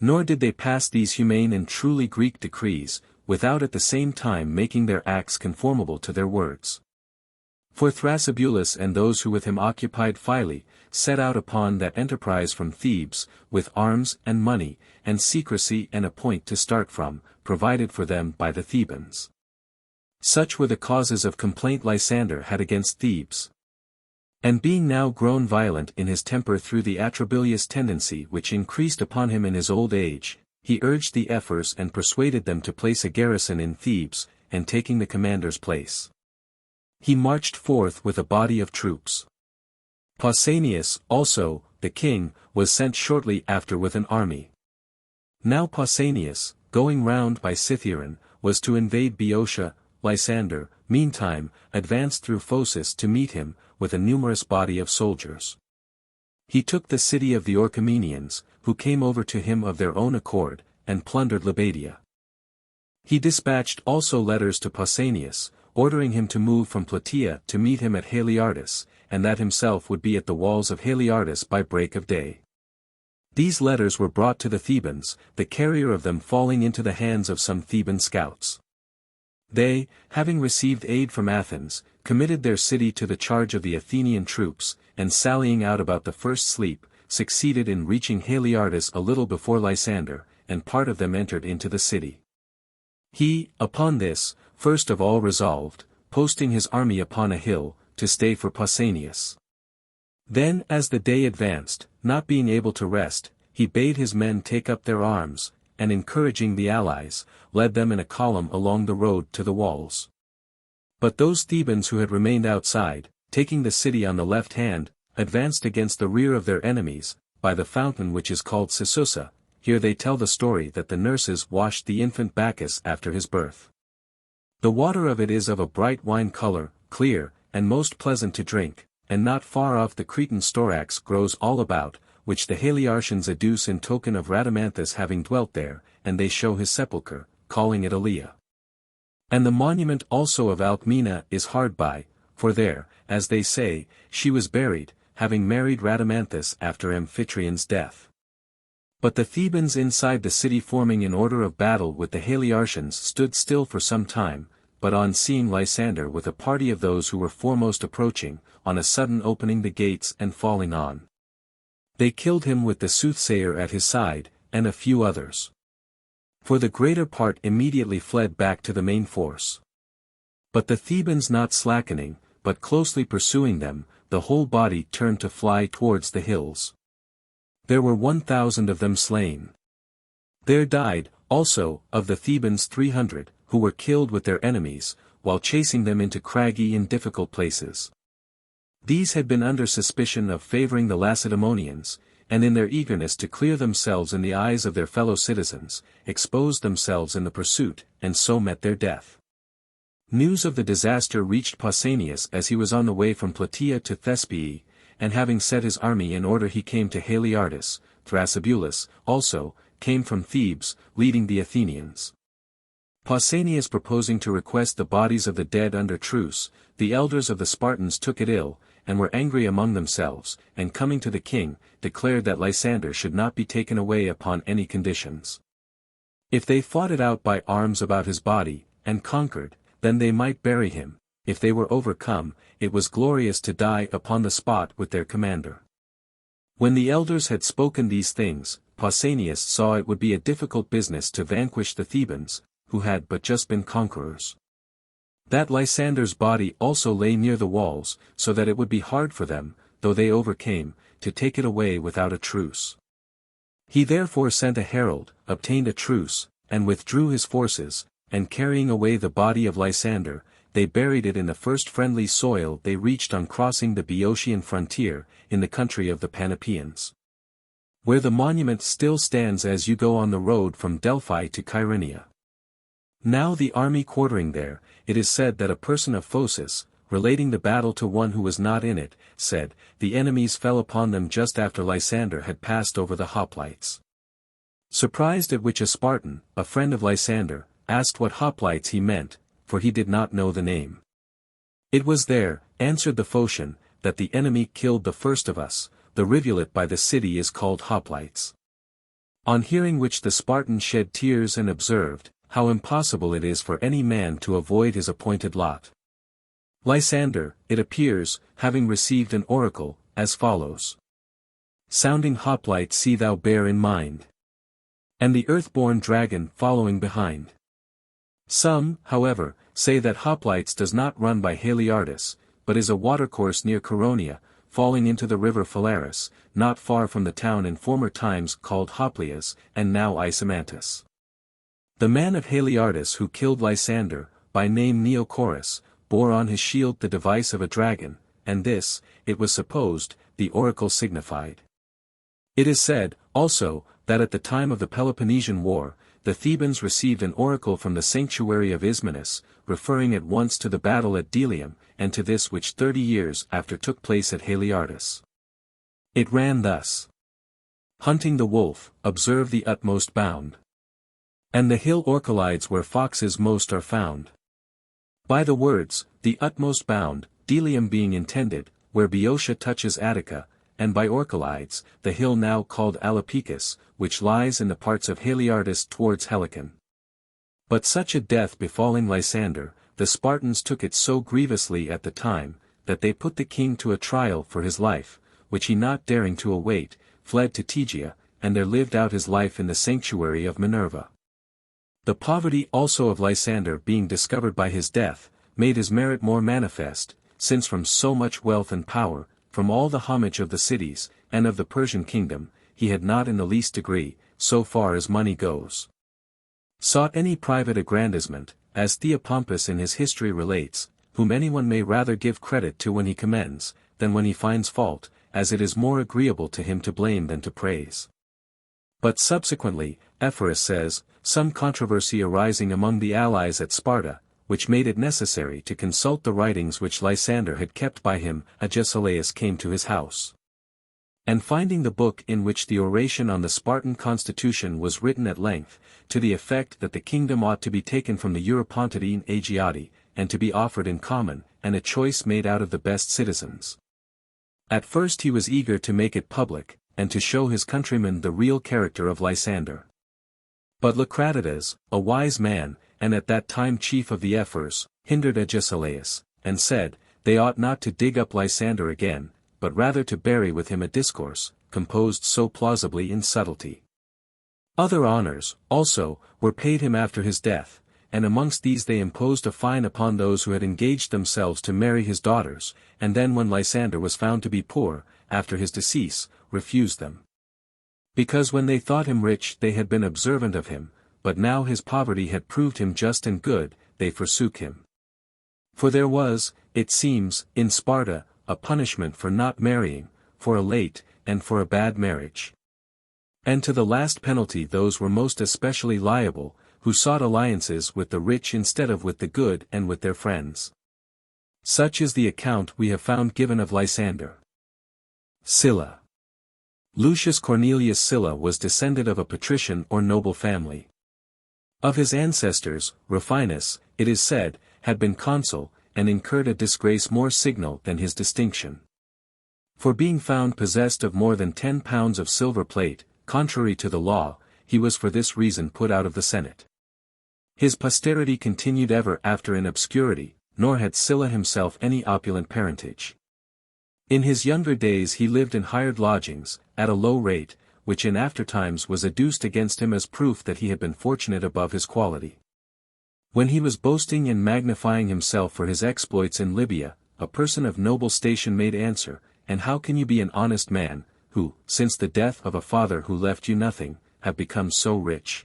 Nor did they pass these humane and truly Greek decrees, without at the same time making their acts conformable to their words. For Thrasybulus and those who with him occupied Philae, set out upon that enterprise from Thebes, with arms and money, and secrecy and a point to start from, provided for them by the Thebans. Such were the causes of complaint Lysander had against Thebes. And being now grown violent in his temper through the atrabilious tendency which increased upon him in his old age, he urged the Ephors and persuaded them to place a garrison in Thebes, and taking the commander's place, he marched forth with a body of troops. Pausanias, also, the king, was sent shortly after with an army. Now Pausanias, going round by Scythian, was to invade Boeotia. Lysander, meantime, advanced through Phocis to meet him, with a numerous body of soldiers. He took the city of the Orchomenians, who came over to him of their own accord, and plundered Libadia. He dispatched also letters to Pausanias, ordering him to move from Plataea to meet him at Haliartus, and that himself would be at the walls of Haliartus by break of day. These letters were brought to the Thebans, the carrier of them falling into the hands of some Theban scouts. They, having received aid from Athens, committed their city to the charge of the Athenian troops, and sallying out about the first sleep, succeeded in reaching Haliartus a little before Lysander, and part of them entered into the city. He, upon this, first of all resolved, posting his army upon a hill, to stay for Pausanias. Then as the day advanced, not being able to rest, he bade his men take up their arms, and encouraging the allies, led them in a column along the road to the walls. But those Thebans who had remained outside, taking the city on the left hand, advanced against the rear of their enemies, by the fountain which is called Sisusa. Here they tell the story that the nurses washed the infant Bacchus after his birth. The water of it is of a bright wine color, clear, and most pleasant to drink, and not far off the Cretan storax grows all about, which the Haliartians adduce in token of Rhadamanthus having dwelt there, and they show his sepulchre, calling it Alea. And the monument also of Alcmena is hard by, for there, as they say, she was buried, having married Rhadamanthus after Amphitrion's death. But the Thebans inside the city forming in order of battle with the Haliartians stood still for some time, but on seeing Lysander with a party of those who were foremost approaching, on a sudden opening the gates and falling on, they killed him with the soothsayer at his side, and a few others. For the greater part immediately fled back to the main force. But the Thebans not slackening, but closely pursuing them, the whole body turned to fly towards the hills. There were 1,000 of them slain. There died, also, of the Thebans 300, who were killed with their enemies, while chasing them into craggy and difficult places. These had been under suspicion of favoring the Lacedaemonians, and in their eagerness to clear themselves in the eyes of their fellow citizens, exposed themselves in the pursuit, and so met their death. News of the disaster reached Pausanias as he was on the way from Plataea to Thespiae, and having set his army in order he came to Haliartus. Thrasybulus, also, came from Thebes, leading the Athenians. Pausanias proposing to request the bodies of the dead under truce, the elders of the Spartans took it ill, and were angry among themselves, and coming to the king, declared that Lysander should not be taken away upon any conditions. If they fought it out by arms about his body, and conquered, then they might bury him; if they were overcome, it was glorious to die upon the spot with their commander. When the elders had spoken these things, Pausanias saw it would be a difficult business to vanquish the Thebans, who had but just been conquerors. That Lysander's body also lay near the walls, so that it would be hard for them, though they overcame, to take it away without a truce. He therefore sent a herald, obtained a truce, and withdrew his forces, and carrying away the body of Lysander, they buried it in the first friendly soil they reached on crossing the Boeotian frontier, in the country of the Panopeans, where the monument still stands as you go on the road from Delphi to Kyrenia. Now the army quartering there, it is said that a person of Phocis, relating the battle to one who was not in it, said, the enemies fell upon them just after Lysander had passed over the hoplites. Surprised at which a Spartan, a friend of Lysander, asked what hoplites he meant, for he did not know the name. It was there, answered the Phocian, that the enemy killed the first of us. The rivulet by the city is called hoplites. On hearing which the Spartan shed tears and observed, how impossible it is for any man to avoid his appointed lot. Lysander, it appears, having received an oracle, as follows. Sounding hoplite see thou bear in mind. And the earth-born dragon following behind. Some, however, say that hoplites does not run by Haliartus, but is a watercourse near Caronia, falling into the river Phalaris, not far from the town in former times called Hoplias, and now Isomantus. The man of Haliartus who killed Lysander, by name Neocorus, bore on his shield the device of a dragon, and this, it was supposed, the oracle signified. It is said, also, that at the time of the Peloponnesian War, the Thebans received an oracle from the sanctuary of Ismenus, referring at once to the battle at Delium, and to this which 30 years after took place at Haliartus. It ran thus. Hunting the wolf, observe the utmost bound. And the hill Orcalides where foxes most are found. By the words, the utmost bound, Delium being intended, where Boeotia touches Attica, and by Orcalides, the hill now called Alopicus, which lies in the parts of Haliartus towards Helicon. But such a death befalling Lysander, the Spartans took it so grievously at the time, that they put the king to a trial for his life, which he not daring to await, fled to Tegea, and there lived out his life in the sanctuary of Minerva. The poverty also of Lysander being discovered by his death, made his merit more manifest, since from so much wealth and power, from all the homage of the cities, and of the Persian kingdom, he had not in the least degree, so far as money goes, sought any private aggrandizement, as Theopompus in his history relates, whom anyone may rather give credit to when he commends, than when he finds fault, as it is more agreeable to him to blame than to praise. But subsequently, Ephorus says, some controversy arising among the allies at Sparta, which made it necessary to consult the writings which Lysander had kept by him, Agesilaus came to his house. And finding the book in which the oration on the Spartan constitution was written at length, to the effect that the kingdom ought to be taken from the Eurypontidine Agiati, and to be offered in common, and a choice made out of the best citizens. At first he was eager to make it public, and to show his countrymen the real character of Lysander. But Lucratidas, a wise man, and at that time chief of the Ephors, hindered Agesilaus, and said, they ought not to dig up Lysander again, but rather to bury with him a discourse, composed so plausibly in subtlety. Other honors, also, were paid him after his death, and amongst these they imposed a fine upon those who had engaged themselves to marry his daughters, and then when Lysander was found to be poor, after his decease, refused them. Because when they thought him rich they had been observant of him, but now his poverty had proved him just and good, they forsook him. For there was, it seems, in Sparta, a punishment for not marrying, for a late, and for a bad marriage. And to the last penalty those were most especially liable, who sought alliances with the rich instead of with the good and with their friends. Such is the account we have found given of Lysander. Sylla. Lucius Cornelius Sylla was descended of a patrician or noble family. Of his ancestors, Rufinus, it is said, had been consul, and incurred a disgrace more signal than his distinction. For being found possessed of more than 10 pounds of silver plate, contrary to the law, he was for this reason put out of the Senate. His posterity continued ever after in obscurity, nor had Sylla himself any opulent parentage. In his younger days he lived in hired lodgings, at a low rate, which in after times was adduced against him as proof that he had been fortunate above his quality. When he was boasting and magnifying himself for his exploits in Libya, a person of noble station made answer, "And how can you be an honest man, who, since the death of a father who left you nothing, have become so rich?"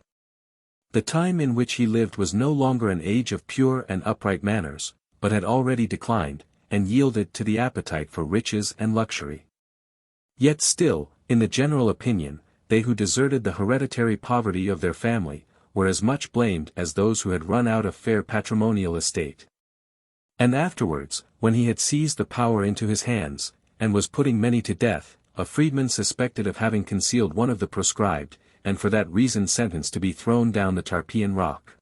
The time in which he lived was no longer an age of pure and upright manners, but had already declined, and yielded to the appetite for riches and luxury. Yet still, in the general opinion, they who deserted the hereditary poverty of their family, were as much blamed as those who had run out of fair patrimonial estate. And afterwards, when he had seized the power into his hands, and was putting many to death, a freedman suspected of having concealed one of the proscribed, and for that reason sentenced to be thrown down the Tarpeian rock.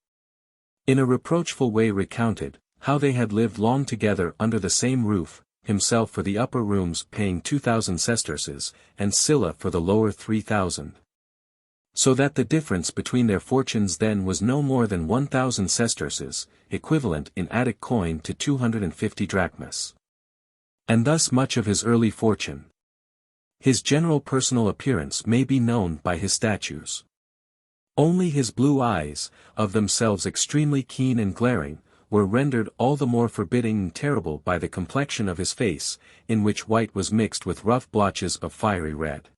In a reproachful way recounted, how they had lived long together under the same roof, himself for the upper rooms paying 2,000 sesterces, and Sylla for the lower 3,000. So that the difference between their fortunes then was no more than 1,000 sesterces, equivalent in Attic coin to 250 drachmas. And thus much of his early fortune. His general personal appearance may be known by his statues. Only his blue eyes, of themselves extremely keen and glaring, were rendered all the more forbidding and terrible by the complexion of his face, in which white was mixed with rough blotches of fiery red.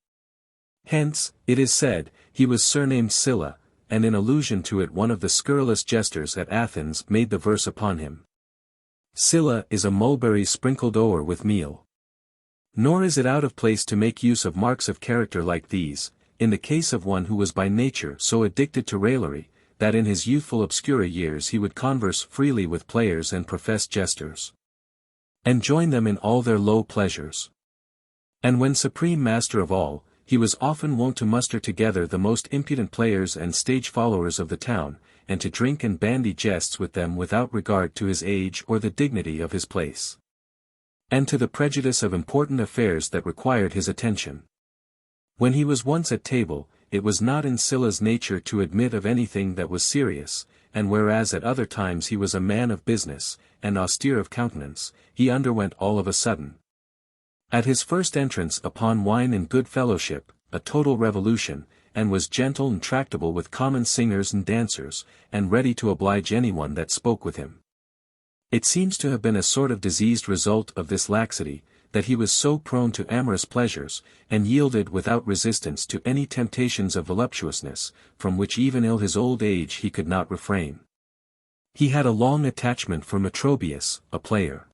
Hence, it is said, he was surnamed Sylla, and in allusion to it one of the scurrilous jesters at Athens made the verse upon him. Sylla is a mulberry sprinkled o'er with meal. Nor is it out of place to make use of marks of character like these, in the case of one who was by nature so addicted to raillery, that in his youthful obscure years he would converse freely with players and professed jesters, and join them in all their low pleasures. And when supreme master of all, he was often wont to muster together the most impudent players and stage followers of the town, and to drink and bandy jests with them without regard to his age or the dignity of his place, and to the prejudice of important affairs that required his attention. When he was once at table, it was not in Sylla's nature to admit of anything that was serious, and whereas at other times he was a man of business, and austere of countenance, he underwent all of a sudden, at his first entrance upon wine and good fellowship, a total revolution, and was gentle and tractable with common singers and dancers, and ready to oblige anyone that spoke with him. It seems to have been a sort of diseased result of this laxity, that he was so prone to amorous pleasures, and yielded without resistance to any temptations of voluptuousness, from which even in his old age he could not refrain. He had a long attachment for Metrobius, a player.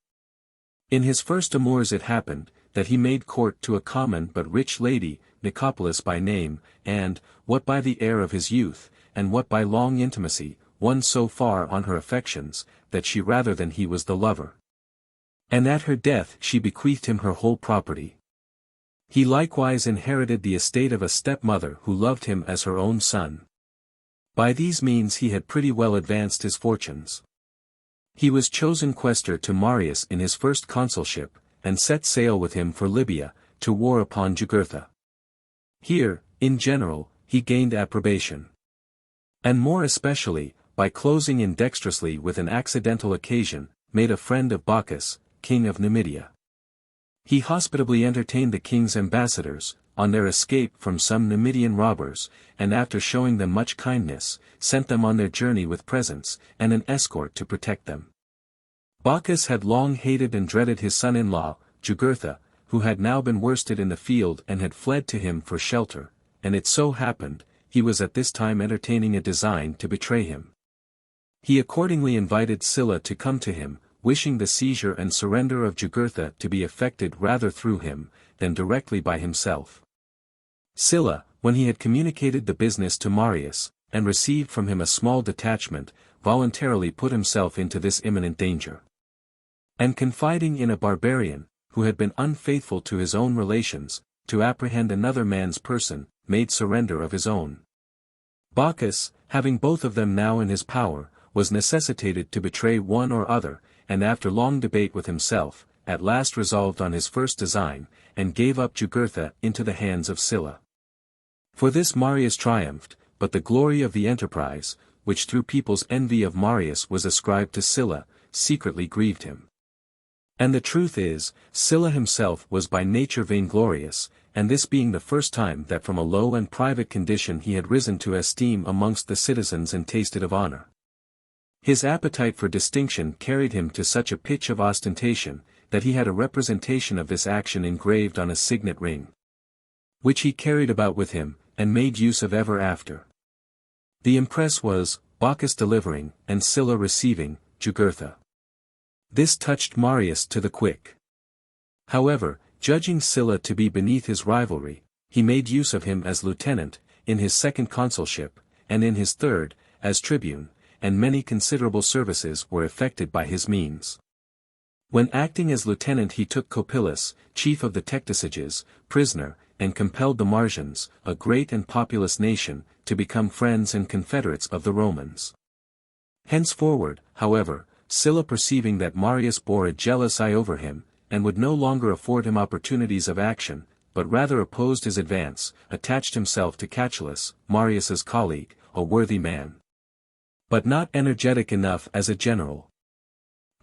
In his first amours it happened, that he made court to a common but rich lady, Nicopolis by name, and, what by the air of his youth, and what by long intimacy, won so far on her affections, that she rather than he was the lover. And at her death she bequeathed him her whole property. He likewise inherited the estate of a stepmother who loved him as her own son. By these means he had pretty well advanced his fortunes. He was chosen quaestor to Marius in his first consulship, and set sail with him for Libya, to war upon Jugurtha. Here, in general, he gained approbation. And more especially, by closing in dexterously with an accidental occasion, made a friend of Bacchus, king of Numidia. He hospitably entertained the king's ambassadors, on their escape from some Numidian robbers, and after showing them much kindness, sent them on their journey with presents, and an escort to protect them. Bacchus had long hated and dreaded his son-in-law, Jugurtha, who had now been worsted in the field and had fled to him for shelter, and it so happened, he was at this time entertaining a design to betray him. He accordingly invited Sylla to come to him, wishing the seizure and surrender of Jugurtha to be effected rather through him, than directly by himself. Sylla, when he had communicated the business to Marius, and received from him a small detachment, voluntarily put himself into this imminent danger. And confiding in a barbarian, who had been unfaithful to his own relations, to apprehend another man's person, made surrender of his own. Bacchus, having both of them now in his power, was necessitated to betray one or other, and after long debate with himself, at last resolved on his first design, and gave up Jugurtha into the hands of Sylla. For this Marius triumphed, but the glory of the enterprise, which through people's envy of Marius was ascribed to Sylla, secretly grieved him. And the truth is, Sylla himself was by nature vainglorious, and this being the first time that from a low and private condition he had risen to esteem amongst the citizens and tasted of honor. His appetite for distinction carried him to such a pitch of ostentation, that he had a representation of this action engraved on a signet ring, which he carried about with him, and made use of ever after. The impress was, Bacchus delivering, and Sylla receiving, Jugurtha. This touched Marius to the quick. However, judging Sylla to be beneath his rivalry, he made use of him as lieutenant, in his second consulship, and in his third, as tribune, and many considerable services were effected by his means. When acting as lieutenant he took Copillus, chief of the Tecticiges, prisoner, and compelled the Marsians, a great and populous nation, to become friends and confederates of the Romans. Henceforward, however, Sylla perceiving that Marius bore a jealous eye over him, and would no longer afford him opportunities of action, but rather opposed his advance, attached himself to Catullus, Marius's colleague, a worthy man, but not energetic enough as a general.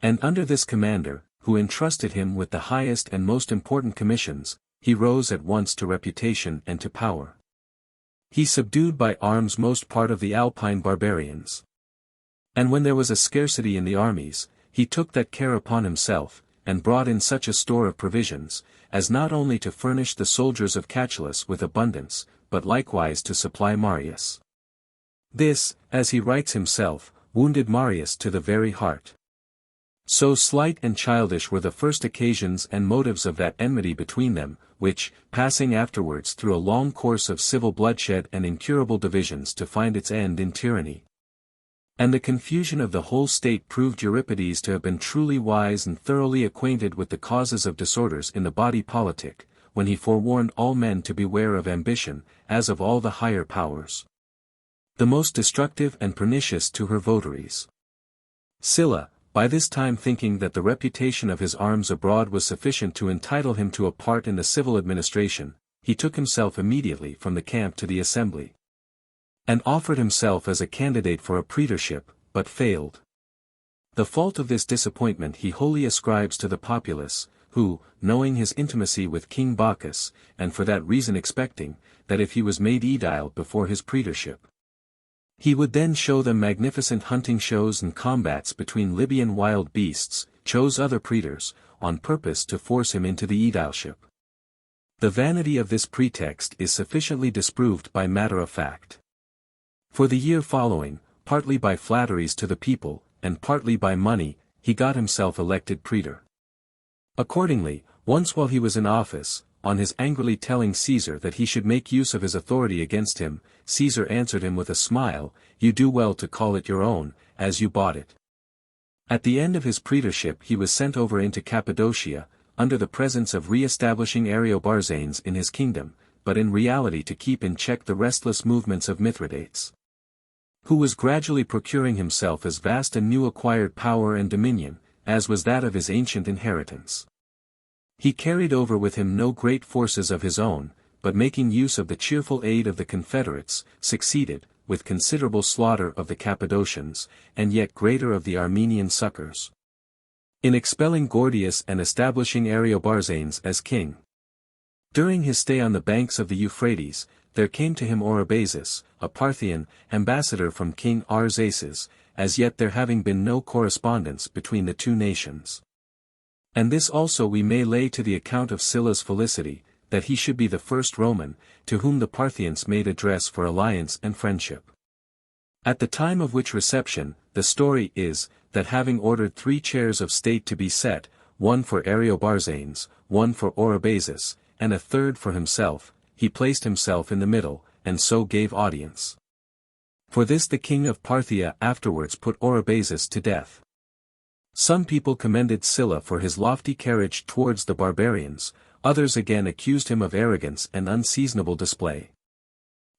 And under this commander, who entrusted him with the highest and most important commissions, he rose at once to reputation and to power. He subdued by arms most part of the Alpine barbarians. And when there was a scarcity in the armies, he took that care upon himself, and brought in such a store of provisions, as not only to furnish the soldiers of Catullus with abundance, but likewise to supply Marius. This, as he writes himself, wounded Marius to the very heart. So slight and childish were the first occasions and motives of that enmity between them, which, passing afterwards through a long course of civil bloodshed and incurable divisions to find its end in tyranny. And the confusion of the whole state proved Euripides to have been truly wise and thoroughly acquainted with the causes of disorders in the body politic, when he forewarned all men to beware of ambition, as of all the higher powers, the most destructive and pernicious to her votaries. Sylla, by this time thinking that the reputation of his arms abroad was sufficient to entitle him to a part in the civil administration, he took himself immediately from the camp to the assembly, and offered himself as a candidate for a praetorship, but failed. The fault of this disappointment he wholly ascribes to the populace, who, knowing his intimacy with King Bacchus, and for that reason expecting, that if he was made aedile before his praetorship, he would then show them magnificent hunting shows and combats between Libyan wild beasts, chose other praetors, on purpose to force him into the aedileship. The vanity of this pretext is sufficiently disproved by matter of fact. For the year following, partly by flatteries to the people, and partly by money, he got himself elected praetor. Accordingly, once while he was in office, on his angrily telling Caesar that he should make use of his authority against him, Caesar answered him with a smile, "You do well to call it your own, as you bought it." At the end of his praetorship he was sent over into Cappadocia, under the presence of re-establishing Ariobarzanes in his kingdom, but in reality to keep in check the restless movements of Mithridates, who was gradually procuring himself as vast a new acquired power and dominion, as was that of his ancient inheritance. He carried over with him no great forces of his own, but making use of the cheerful aid of the confederates, succeeded, with considerable slaughter of the Cappadocians, and yet greater of the Armenian succors, in expelling Gordius and establishing Ariobarzanes as king. During his stay on the banks of the Euphrates, there came to him Orobazes, a Parthian, ambassador from King Arsaces, as yet there having been no correspondence between the two nations. And this also we may lay to the account of Sylla's felicity, that he should be the first Roman, to whom the Parthians made address for alliance and friendship. At the time of which reception, the story is, that having ordered 3 chairs of state to be set, one for Ariobarzanes, one for Orobazes, and a third for himself, he placed himself in the middle, and so gave audience. For this the king of Parthia afterwards put Orobazes to death. Some people commended Sylla for his lofty carriage towards the barbarians, others again accused him of arrogance and unseasonable display.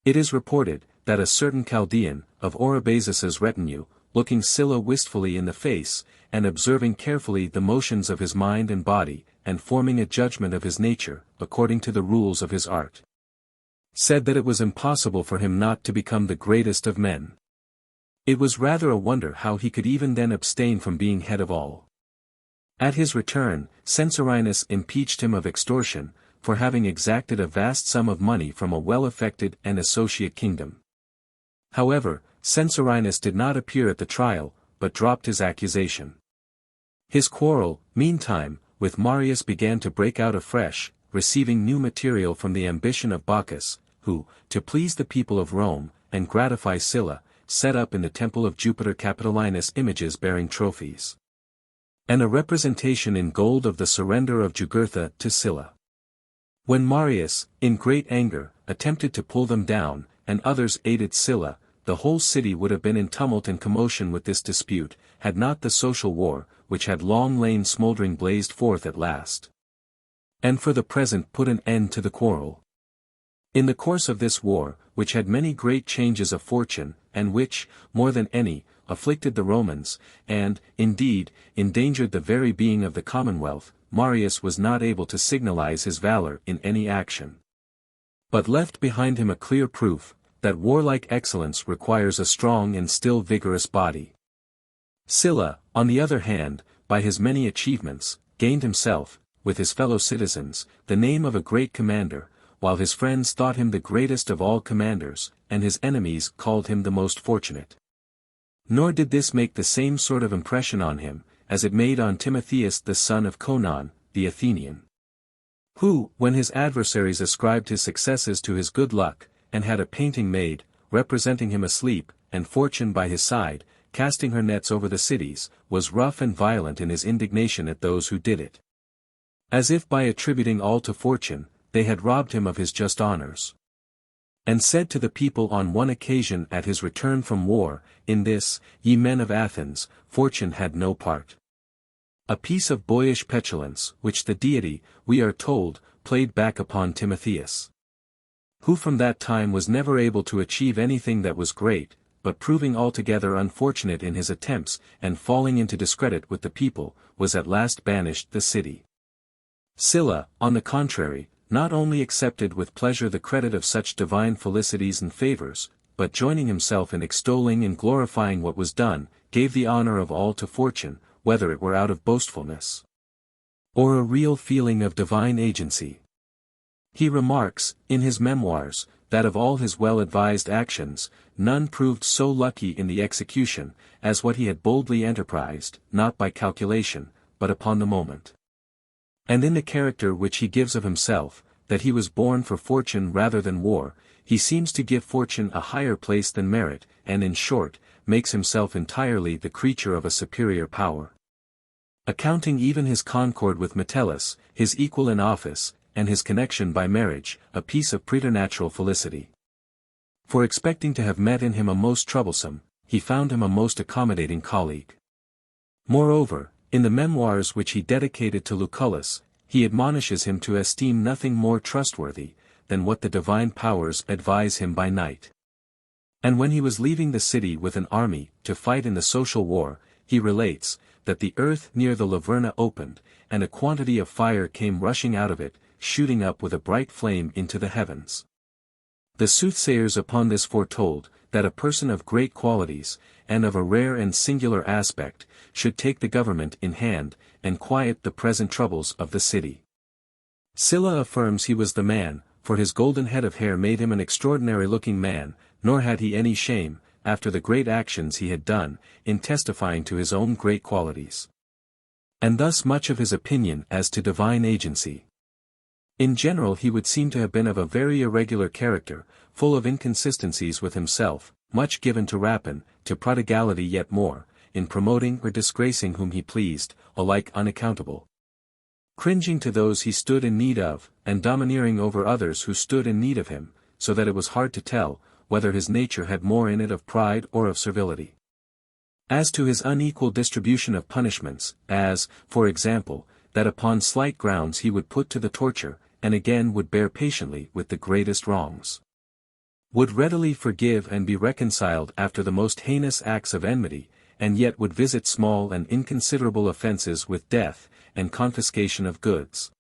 It is reported, that a certain Chaldean, of Orobazes's retinue, looking Sylla wistfully in the face, and observing carefully the motions of his mind and body, and forming a judgment of his nature, according to the rules of his art, said that it was impossible for him not to become the greatest of men. It was rather a wonder how he could even then abstain from being head of all. At his return, Censorinus impeached him of extortion, for having exacted a vast sum of money from a well-affected and associate kingdom. However, Censorinus did not appear at the trial, but dropped his accusation. His quarrel, meantime, with Marius began to break out afresh, receiving new material from the ambition of Bacchus, who, to please the people of Rome, and gratify Sylla, set up in the temple of Jupiter Capitolinus images bearing trophies, and a representation in gold of the surrender of Jugurtha to Sylla. When Marius, in great anger, attempted to pull them down, and others aided Sylla, the whole city would have been in tumult and commotion with this dispute, had not the social war, which had long lain smouldering blazed forth at last, and for the present put an end to the quarrel. In the course of this war, which had many great changes of fortune, and which, more than any, afflicted the Romans, and, indeed, endangered the very being of the commonwealth, Marius was not able to signalize his valor in any action, but left behind him a clear proof, that warlike excellence requires a strong and still vigorous body. Sylla, on the other hand, by his many achievements, gained himself, with his fellow citizens, the name of a great commander, while his friends thought him the greatest of all commanders, and his enemies called him the most fortunate. Nor did this make the same sort of impression on him, as it made on Timotheus the son of Conon, the Athenian, who, when his adversaries ascribed his successes to his good luck, and had a painting made, representing him asleep, and Fortune by his side, casting her nets over the cities, was rough and violent in his indignation at those who did it, as if by attributing all to Fortune, they had robbed him of his just honors. And said to the people on one occasion at his return from war, "In this, ye men of Athens, Fortune had no part." A piece of boyish petulance, which the deity, we are told, played back upon Timotheus, who from that time was never able to achieve anything that was great, but proving altogether unfortunate in his attempts, and falling into discredit with the people, was at last banished the city. Sylla, on the contrary, not only accepted with pleasure the credit of such divine felicities and favors, but joining himself in extolling and glorifying what was done, gave the honor of all to Fortune, whether it were out of boastfulness, or a real feeling of divine agency. He remarks, in his memoirs, that of all his well-advised actions, none proved so lucky in the execution, as what he had boldly enterprised, not by calculation, but upon the moment. And in the character which he gives of himself, that he was born for fortune rather than war, he seems to give fortune a higher place than merit, and in short, makes himself entirely the creature of a superior power, accounting even his concord with Metellus, his equal in office, and his connection by marriage, a piece of preternatural felicity. For expecting to have met in him a most troublesome, he found him a most accommodating colleague. Moreover, in the memoirs which he dedicated to Lucullus, he admonishes him to esteem nothing more trustworthy, than what the divine powers advise him by night. And when he was leaving the city with an army, to fight in the social war, he relates, that the earth near the Laverna opened, and a quantity of fire came rushing out of it, shooting up with a bright flame into the heavens. The soothsayers upon this foretold, that a person of great qualities, and of a rare and singular aspect, should take the government in hand, and quiet the present troubles of the city. Sylla affirms he was the man, for his golden head of hair made him an extraordinary-looking man, nor had he any shame, after the great actions he had done, in testifying to his own great qualities. And thus much of his opinion as to divine agency. In general he would seem to have been of a very irregular character, full of inconsistencies with himself, much given to rapine, to prodigality yet more, in promoting or disgracing whom he pleased, alike unaccountable, cringing to those he stood in need of, and domineering over others who stood in need of him, so that it was hard to tell, whether his nature had more in it of pride or of servility. As to his unequal distribution of punishments, as, for example, that upon slight grounds he would put to the torture, and again would bear patiently with the greatest wrongs, would readily forgive and be reconciled after the most heinous acts of enmity, and yet would visit small and inconsiderable offences with death, and confiscation of goods.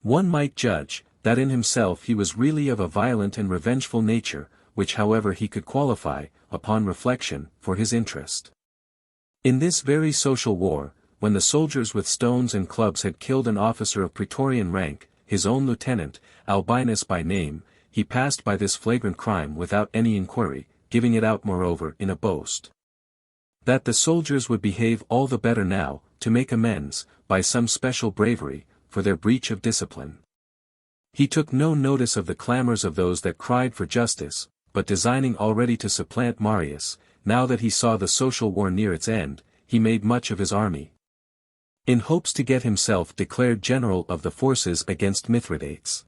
One might judge, that in himself he was really of a violent and revengeful nature, which however he could qualify, upon reflection, for his interest. In this very social war, when the soldiers with stones and clubs had killed an officer of praetorian rank, his own lieutenant, Albinus by name, he passed by this flagrant crime without any inquiry, giving it out moreover in a boast that the soldiers would behave all the better now, to make amends, by some special bravery, for their breach of discipline. He took no notice of the clamours of those that cried for justice, but designing already to supplant Marius, now that he saw the social war near its end, he made much of his army, in hopes to get himself declared general of the forces against Mithridates.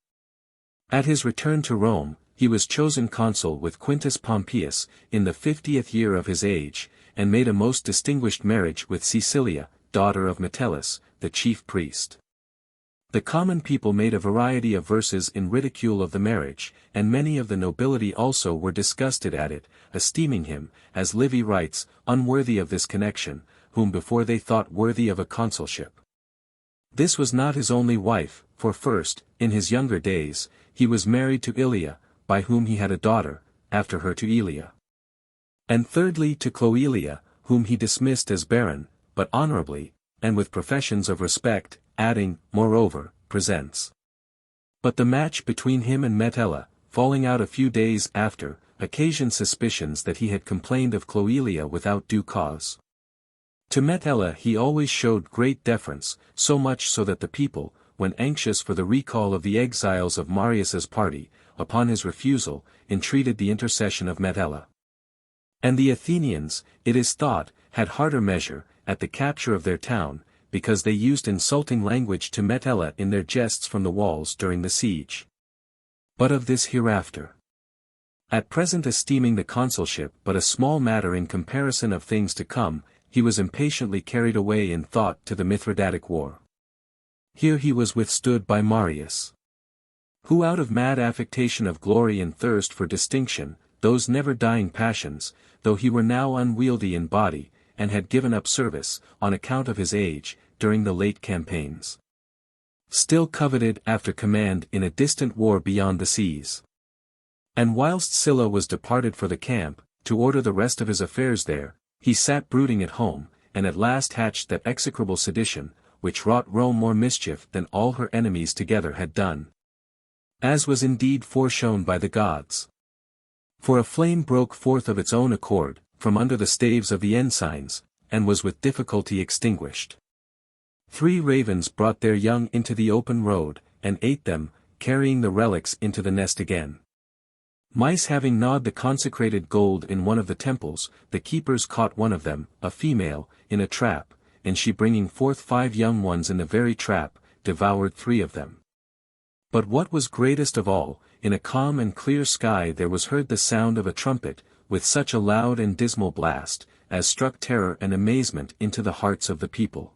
At his return to Rome, he was chosen consul with Quintus Pompeius, in the 50th year of his age, and made a most distinguished marriage with Cecilia, daughter of Metellus, the chief priest. The common people made a variety of verses in ridicule of the marriage, and many of the nobility also were disgusted at it, esteeming him, as Livy writes, unworthy of this connection, whom before they thought worthy of a consulship. This was not his only wife, for first, in his younger days, he was married to Ilia, by whom he had a daughter, after her to Elia. And thirdly to Cloelia, whom he dismissed as barren, but honourably, and with professions of respect, adding, moreover, presents. But the match between him and Metella, falling out a few days after, occasioned suspicions that he had complained of Cloelia without due cause. To Metella he always showed great deference, so much so that the people, when anxious for the recall of the exiles of Marius's party, upon his refusal, entreated the intercession of Metella. And the Athenians, it is thought, had harder measure, at the capture of their town, because they used insulting language to Metella in their jests from the walls during the siege. But of this hereafter. At present, esteeming the consulship but a small matter in comparison of things to come, he was impatiently carried away in thought to the Mithridatic war. Here he was withstood by Marius, who out of mad affectation of glory and thirst for distinction, those never-dying passions, though he were now unwieldy in body, and had given up service, on account of his age, during the late campaigns, still coveted after command in a distant war beyond the seas. And whilst Sylla was departed for the camp, to order the rest of his affairs there, he sat brooding at home, and at last hatched that execrable sedition, which wrought Rome more mischief than all her enemies together had done. As was indeed foreshown by the gods. For a flame broke forth of its own accord, from under the staves of the ensigns, and was with difficulty extinguished. 3 ravens brought their young into the open road, and ate them, carrying the relics into the nest again. Mice having gnawed the consecrated gold in one of the temples, the keepers caught one of them, a female, in a trap, and she bringing forth 5 young ones in the very trap, devoured 3 of them. But what was greatest of all, in a calm and clear sky there was heard the sound of a trumpet, with such a loud and dismal blast, as struck terror and amazement into the hearts of the people.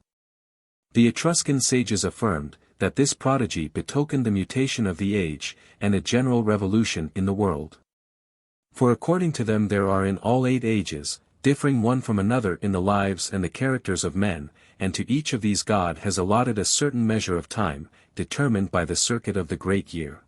The Etruscan sages affirmed, that this prodigy betokened the mutation of the age, and a general revolution in the world. For according to them there are in all 8 ages, differing one from another in the lives and the characters of men, and to each of these God has allotted a certain measure of time, determined by the circuit of the great year.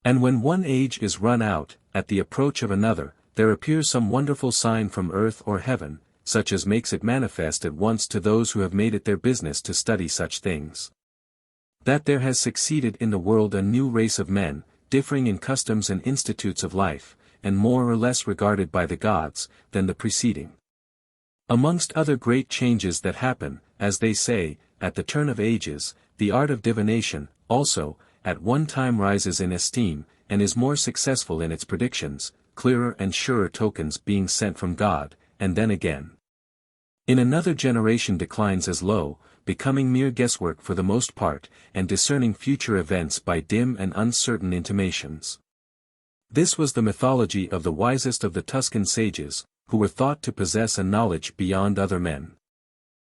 And when one age is run out, at the approach of another, there appears some wonderful sign from earth or heaven, such as makes it manifest at once to those who have made it their business to study such things, that there has succeeded in the world a new race of men, differing in customs and institutes of life, and more or less regarded by the gods, than the preceding. Amongst other great changes that happen, as they say, at the turn of ages, the art of divination, also, at one time rises in esteem, and is more successful in its predictions, clearer and surer tokens being sent from God, and then again, in another generation declines as low, becoming mere guesswork for the most part, and discerning future events by dim and uncertain intimations. This was the mythology of the wisest of the Tuscan sages, who were thought to possess a knowledge beyond other men.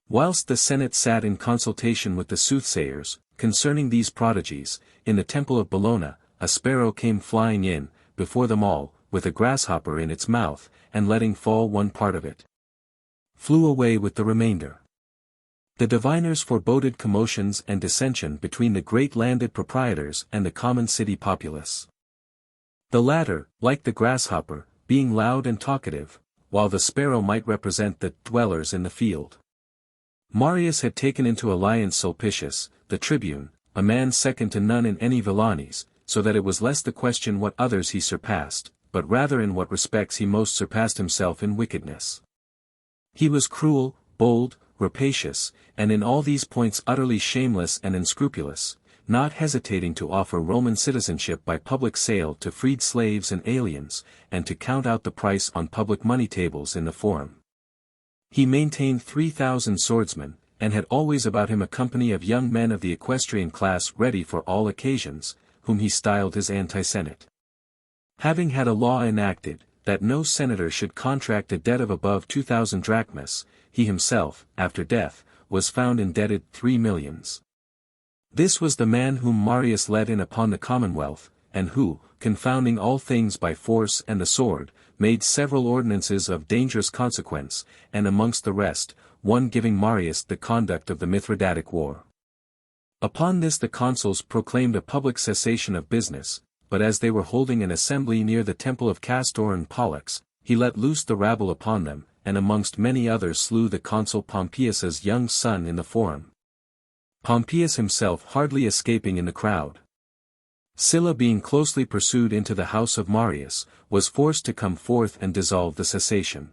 Whilst the Senate sat in consultation with the soothsayers, concerning these prodigies, in the temple of Bologna, a sparrow came flying in, before them all, with a grasshopper in its mouth, and letting fall one part of it. flew away with the remainder. The diviners foreboded commotions and dissension between the great landed proprietors and the common city populace. The latter, like the grasshopper, being loud and talkative, while the sparrow might represent the dwellers in the field. Marius had taken into alliance Sulpicius, the tribune, a man second to none in any villainies, so that it was less the question what others he surpassed, but rather in what respects he most surpassed himself in wickedness. He was cruel, bold, rapacious, and in all these points utterly shameless and unscrupulous, not hesitating to offer Roman citizenship by public sale to freed slaves and aliens, and to count out the price on public money tables in the Forum. He maintained 3,000 swordsmen, and had always about him a company of young men of the equestrian class ready for all occasions, whom he styled his anti-senate. Having had a law enacted, that no senator should contract a debt of above 2,000 drachmas, he himself, after death, was found indebted 3 millions. This was the man whom Marius led in upon the commonwealth, and who, confounding all things by force and the sword, made several ordinances of dangerous consequence, and amongst the rest, one giving Marius the conduct of the Mithridatic war. Upon this the consuls proclaimed a public cessation of business, but as they were holding an assembly near the temple of Castor and Pollux, he let loose the rabble upon them, and amongst many others slew the consul Pompeius's young son in the Forum. Pompeius himself hardly escaping in the crowd. Sylla being closely pursued into the house of Marius, was forced to come forth and dissolve the cessation.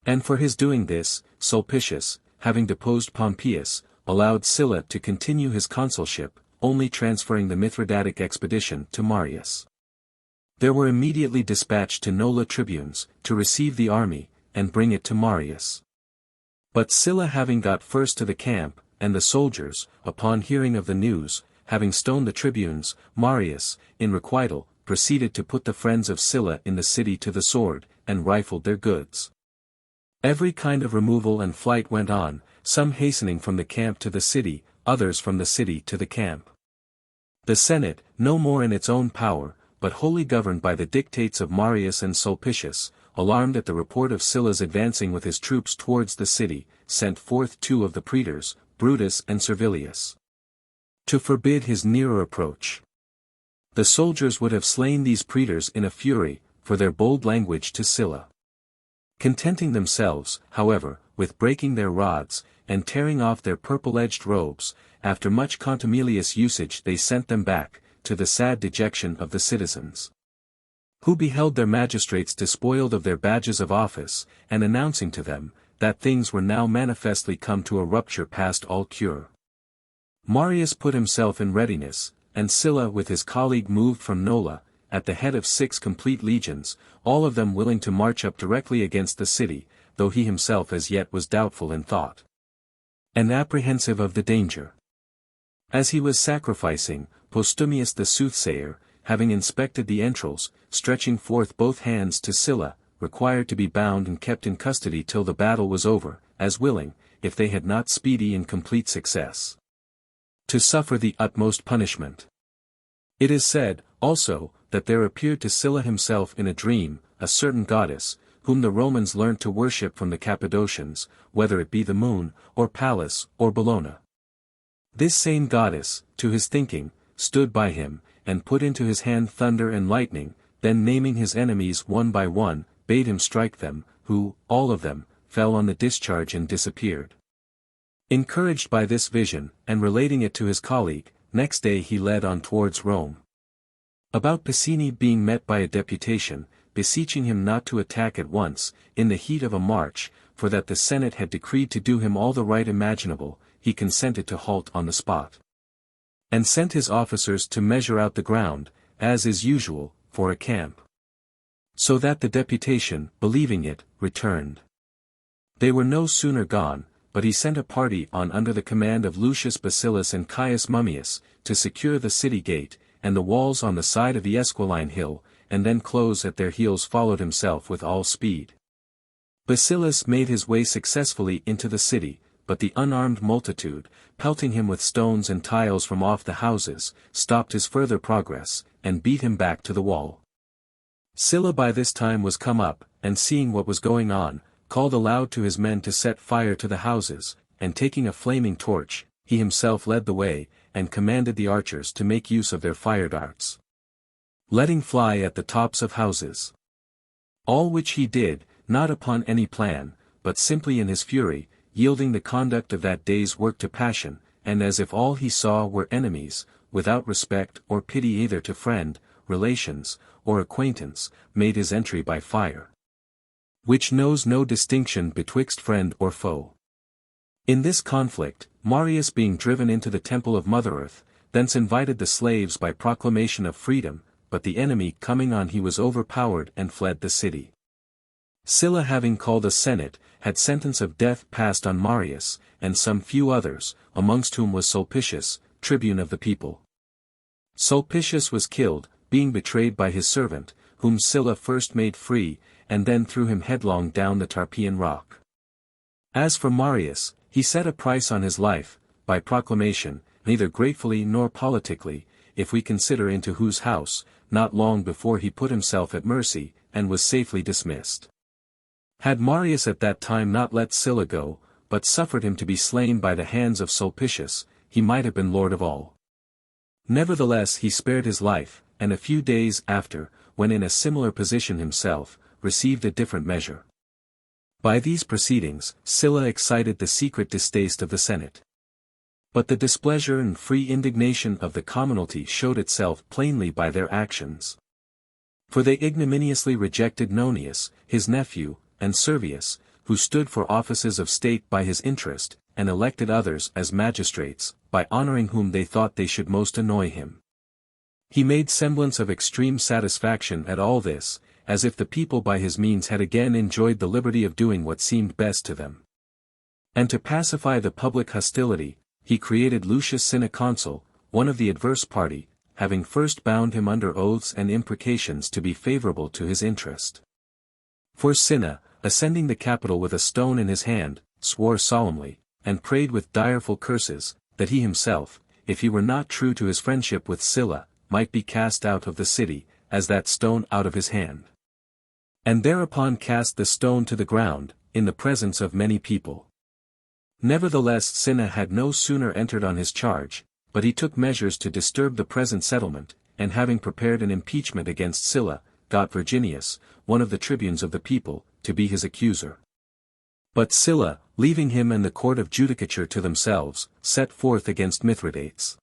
And for his doing this, Sulpicius, having deposed Pompeius, allowed Sylla to continue his consulship, only transferring the Mithridatic expedition to Marius. There were immediately dispatched to Nola tribunes, to receive the army, and bring it to Marius. But Sylla having got first to the camp, and the soldiers, upon hearing of the news, having stoned the tribunes, Marius, in requital, proceeded to put the friends of Sylla in the city to the sword, and rifled their goods. Every kind of removal and flight went on, some hastening from the camp to the city, others from the city to the camp. The Senate, no more in its own power, but wholly governed by the dictates of Marius and Sulpicius, alarmed at the report of Sylla's advancing with his troops towards the city, sent forth 2 of the praetors, Brutus and Servilius, to forbid his nearer approach. The soldiers would have slain these praetors in a fury, for their bold language to Sylla. Contenting themselves, however, with breaking their rods, and tearing off their purple-edged robes, after much contumelious usage they sent them back, to the sad dejection of the citizens, who beheld their magistrates despoiled of their badges of office, and announcing to them, that things were now manifestly come to a rupture past all cure. Marius put himself in readiness, and Sylla with his colleague moved from Nola, at the head of 6 complete legions, all of them willing to march up directly against the city, though he himself as yet was doubtful in thought, and apprehensive of the danger. As he was sacrificing, Postumius the soothsayer, having inspected the entrails, stretching forth both hands to Sylla, required to be bound and kept in custody till the battle was over, as willing, if they had not speedy and complete success, to suffer the utmost punishment. It is said, also, that there appeared to Sylla himself in a dream, a certain goddess, whom the Romans learnt to worship from the Cappadocians, whether it be the moon, or Pallas, or Bellona. This same goddess, to his thinking, stood by him, and put into his hand thunder and lightning, then naming his enemies one by one, bade him strike them, who, all of them, fell on the discharge and disappeared. Encouraged by this vision, and relating it to his colleague, next day he led on towards Rome. About Piceni being met by a deputation, beseeching him not to attack at once, in the heat of a march, for that the Senate had decreed to do him all the right imaginable, he consented to halt on the spot, and sent his officers to measure out the ground, as is usual, for a camp. So that the deputation, believing it, returned. They were no sooner gone, but he sent a party on under the command of Lucius Bacillus and Caius Mummius, to secure the city gate, and the walls on the side of the Esquiline hill, and then close at their heels followed himself with all speed. Bacillus made his way successfully into the city, but the unarmed multitude, pelting him with stones and tiles from off the houses, stopped his further progress, and beat him back to the wall. Sylla by this time was come up, and seeing what was going on, called aloud to his men to set fire to the houses, and taking a flaming torch, he himself led the way, and commanded the archers to make use of their fire darts, letting fly at the tops of houses. All which he did, not upon any plan, but simply in his fury, yielding the conduct of that day's work to passion, and as if all he saw were enemies, without respect or pity either to friend, relations, or acquaintance, made his entry by fire, which knows no distinction betwixt friend or foe. In this conflict, Marius being driven into the temple of Mother Earth, thence invited the slaves by proclamation of freedom, but the enemy coming on he was overpowered and fled the city. Sylla having called a senate, had sentence of death passed on Marius, and some few others, amongst whom was Sulpicius, tribune of the people. Sulpicius was killed, being betrayed by his servant, whom Sylla first made free, and then threw him headlong down the Tarpeian rock. As for Marius, he set a price on his life, by proclamation, neither gratefully nor politically, if we consider into whose house, not long before he put himself at mercy, and was safely dismissed. Had Marius at that time not let Sylla go, but suffered him to be slain by the hands of Sulpicius, he might have been lord of all. Nevertheless he spared his life, and a few days after, when in a similar position himself, received a different measure. By these proceedings, Sylla excited the secret distaste of the Senate. But the displeasure and free indignation of the commonalty showed itself plainly by their actions. For they ignominiously rejected Nonius, his nephew, and Servius, who stood for offices of state by his interest, and elected others as magistrates, by honoring whom they thought they should most annoy him. He made semblance of extreme satisfaction at all this, as if the people by his means had again enjoyed the liberty of doing what seemed best to them. And to pacify the public hostility, he created Lucius Cinna consul, one of the adverse party, having first bound him under oaths and imprecations to be favorable to his interest. For Cinna, ascending the Capitol with a stone in his hand, swore solemnly, and prayed with direful curses, that he himself, if he were not true to his friendship with Sylla, might be cast out of the city, as that stone out of his hand. And thereupon cast the stone to the ground, in the presence of many people. Nevertheless Cinna had no sooner entered on his charge, but he took measures to disturb the present settlement, and having prepared an impeachment against Sylla, got Virginius, one of the tribunes of the people, to be his accuser. But Sylla, leaving him and the court of judicature to themselves, set forth against Mithridates.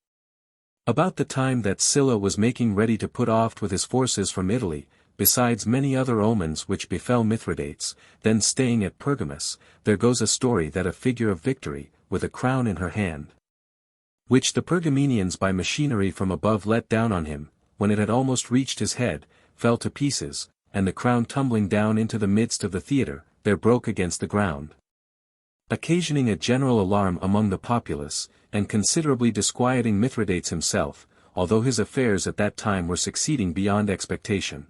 About the time that Sylla was making ready to put off with his forces from Italy, besides many other omens which befell Mithridates, then staying at Pergamus, there goes a story that a figure of victory, with a crown in her hand, which the Pergamenians by machinery from above let down on him, when it had almost reached his head, fell to pieces, and the crown tumbling down into the midst of the theatre, there broke against the ground, occasioning a general alarm among the populace, and considerably disquieting Mithridates himself, although his affairs at that time were succeeding beyond expectation.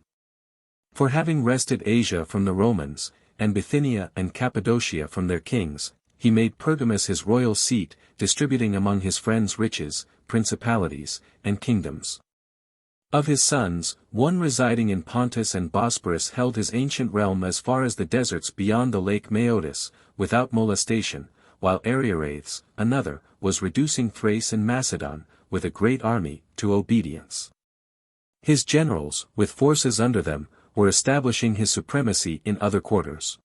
For having wrested Asia from the Romans, and Bithynia and Cappadocia from their kings, he made Pergamus his royal seat, distributing among his friends riches, principalities, and kingdoms. Of his sons, one residing in Pontus and Bosporus held his ancient realm as far as the deserts beyond the lake Maeotis, without molestation, while Ariarathes, another, was reducing Thrace and Macedon, with a great army, to obedience. His generals, with forces under them, were establishing his supremacy in other quarters.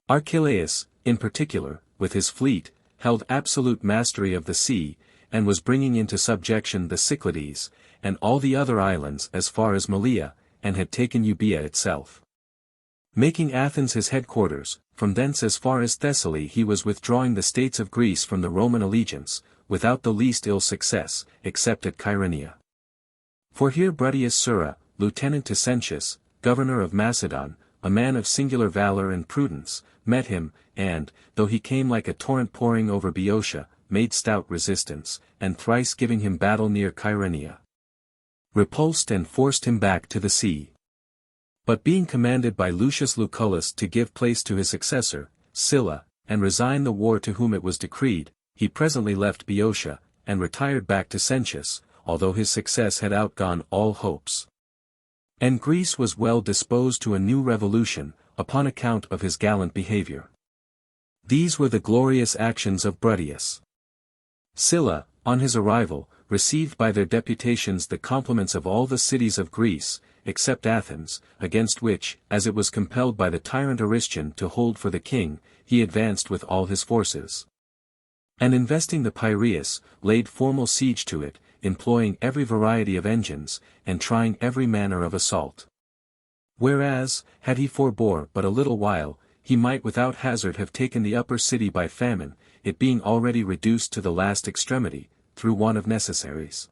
Archelaus, in particular, with his fleet, held absolute mastery of the sea, and was bringing into subjection the Cyclades, and all the other islands as far as Malea, and had taken Euboea itself. Making Athens his headquarters, from thence as far as Thessaly he was withdrawing the states of Greece from the Roman allegiance, without the least ill success, except at Kyrenia. For here Bruttius Sura, lieutenant to Sentius, governor of Macedon, a man of singular valor and prudence, met him, and, though he came like a torrent pouring over Boeotia, made stout resistance, and thrice giving him battle near Kyrenia, repulsed and forced him back to the sea. But being commanded by Lucius Lucullus to give place to his successor, Sylla, and resign the war to whom it was decreed, he presently left Boeotia, and retired back to Sentius, although his success had outgone all hopes. And Greece was well disposed to a new revolution, upon account of his gallant behavior. These were the glorious actions of Bruttius. Sylla, on his arrival, received by their deputations the compliments of all the cities of Greece, except Athens, against which, as it was compelled by the tyrant Aristides to hold for the king, he advanced with all his forces. And investing the Pyrrhus, laid formal siege to it, employing every variety of engines, and trying every manner of assault. Whereas, had he forbore but a little while, he might without hazard have taken the upper city by famine, it being already reduced to the last extremity, through want of necessaries.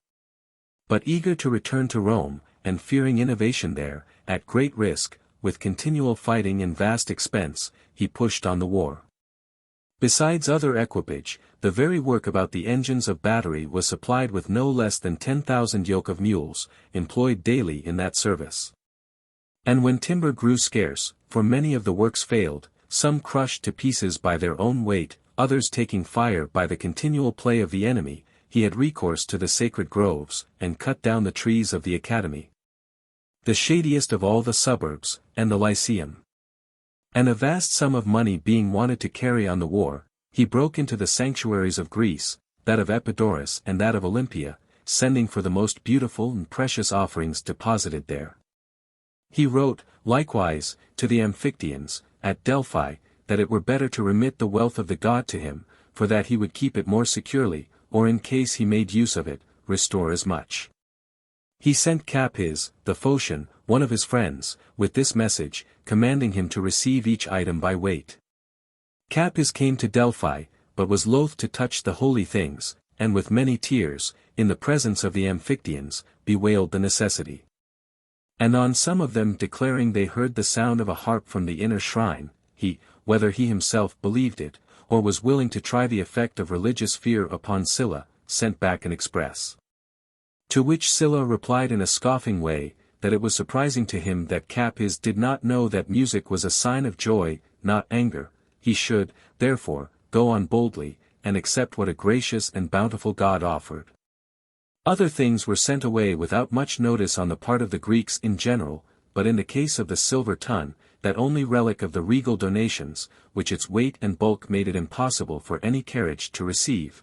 But eager to return to Rome, and fearing innovation there, at great risk, with continual fighting and vast expense, he pushed on the war. Besides other equipage, the very work about the engines of battery was supplied with no less than 10,000 yoke of mules, employed daily in that service. And when timber grew scarce, for many of the works failed, some crushed to pieces by their own weight, others taking fire by the continual play of the enemy, he had recourse to the sacred groves, and cut down the trees of the Academy, the shadiest of all the suburbs, and the Lyceum. And a vast sum of money being wanted to carry on the war, he broke into the sanctuaries of Greece, that of Epidaurus and that of Olympia, sending for the most beautiful and precious offerings deposited there. He wrote, likewise, to the Amphictyons, at Delphi, that it were better to remit the wealth of the god to him, for that he would keep it more securely, or in case he made use of it, restore as much. He sent Capys, the Phocian, one of his friends, with this message, commanding him to receive each item by weight. Capys came to Delphi, but was loath to touch the holy things, and with many tears, in the presence of the Amphictyons, bewailed the necessity. And on some of them declaring they heard the sound of a harp from the inner shrine, he, whether he himself believed it, or was willing to try the effect of religious fear upon Sylla, sent back an express. To which Sylla replied in a scoffing way, that it was surprising to him that Capys did not know that music was a sign of joy, not anger, he should, therefore, go on boldly, and accept what a gracious and bountiful God offered. Other things were sent away without much notice on the part of the Greeks in general, but in the case of the silver tun, that only relic of the regal donations, which its weight and bulk made it impossible for any carriage to receive,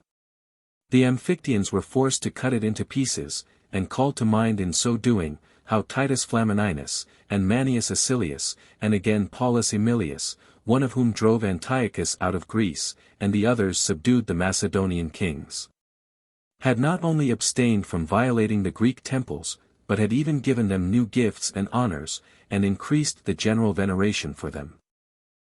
the Amphictyons were forced to cut it into pieces, and called to mind in so doing, how Titus Flamininus, and Manius Acilius, and again Paulus Emilius, one of whom drove Antiochus out of Greece, and the others subdued the Macedonian kings, had not only abstained from violating the Greek temples, but had even given them new gifts and honors, and increased the general veneration for them.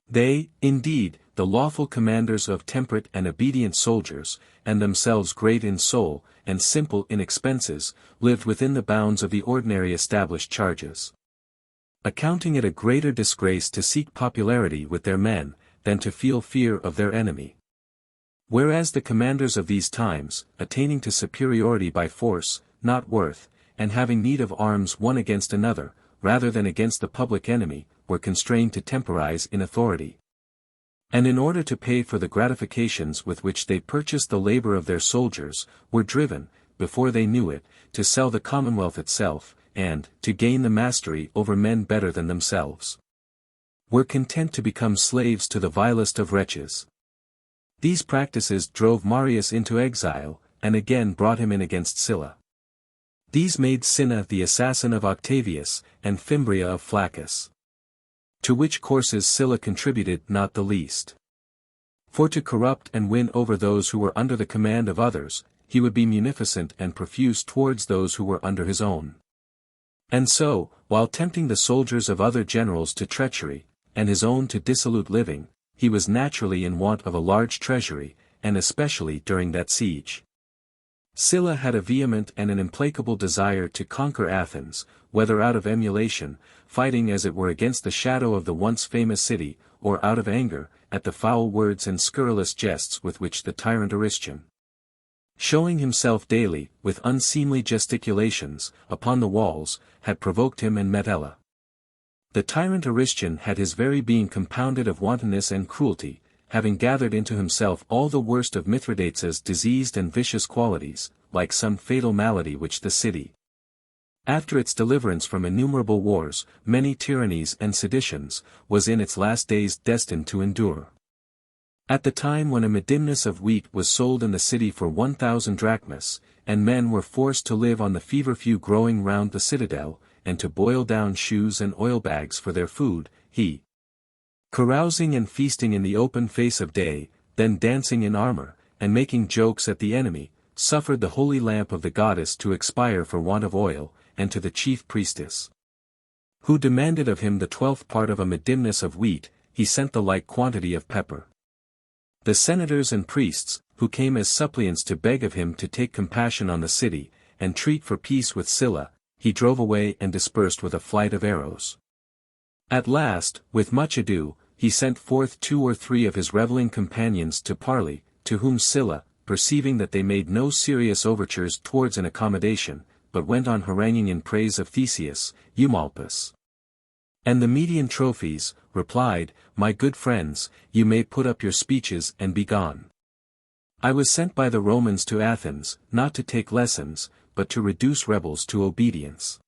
They, indeed, the lawful commanders of temperate and obedient soldiers, and themselves great in soul, and simple in expenses, lived within the bounds of the ordinary established charges, accounting it a greater disgrace to seek popularity with their men, than to feel fear of their enemy. Whereas the commanders of these times, attaining to superiority by force, not worth, and having need of arms one against another, rather than against the public enemy, were constrained to temporize in authority. And in order to pay for the gratifications with which they purchased the labor of their soldiers, were driven, before they knew it, to sell the commonwealth itself, and, to gain the mastery over men better than themselves, were content to become slaves to the vilest of wretches. These practices drove Marius into exile, and again brought him in against Sylla. These made Cinna the assassin of Octavius, and Fimbria of Flaccus. To which courses Sylla contributed not the least. For to corrupt and win over those who were under the command of others, he would be munificent and profuse towards those who were under his own. And so, while tempting the soldiers of other generals to treachery, and his own to dissolute living, he was naturally in want of a large treasury, and especially during that siege. Sylla had a vehement and an implacable desire to conquer Athens, whether out of emulation, fighting as it were against the shadow of the once famous city, or out of anger, at the foul words and scurrilous jests with which the tyrant Aristides, showing himself daily, with unseemly gesticulations, upon the walls, had provoked him and Metella. The tyrant Aristides had his very being compounded of wantonness and cruelty, having gathered into himself all the worst of Mithridates's diseased and vicious qualities, like some fatal malady which the city After its deliverance from innumerable wars, many tyrannies and seditions, was in its last days destined to endure. At the time when a medimnus of wheat was sold in the city for 1,000 drachmas, and men were forced to live on the feverfew growing round the citadel, and to boil down shoes and oil bags for their food, he, carousing and feasting in the open face of day, then dancing in armor, and making jokes at the enemy, suffered the holy lamp of the goddess to expire for want of oil, and to the chief priestess, who demanded of him the 12th part of a medimnus of wheat, he sent the like quantity of pepper. The senators and priests, who came as suppliants to beg of him to take compassion on the city, and treat for peace with Sylla, he drove away and dispersed with a flight of arrows. At last, with much ado, he sent forth 2 or 3 of his revelling companions to parley, to whom Sylla, perceiving that they made no serious overtures towards an accommodation, but went on haranguing in praise of Theseus, Eumolpus, and the Median trophies, replied, "My good friends, you may put up your speeches and be gone. I was sent by the Romans to Athens, not to take lessons, but to reduce rebels to obedience."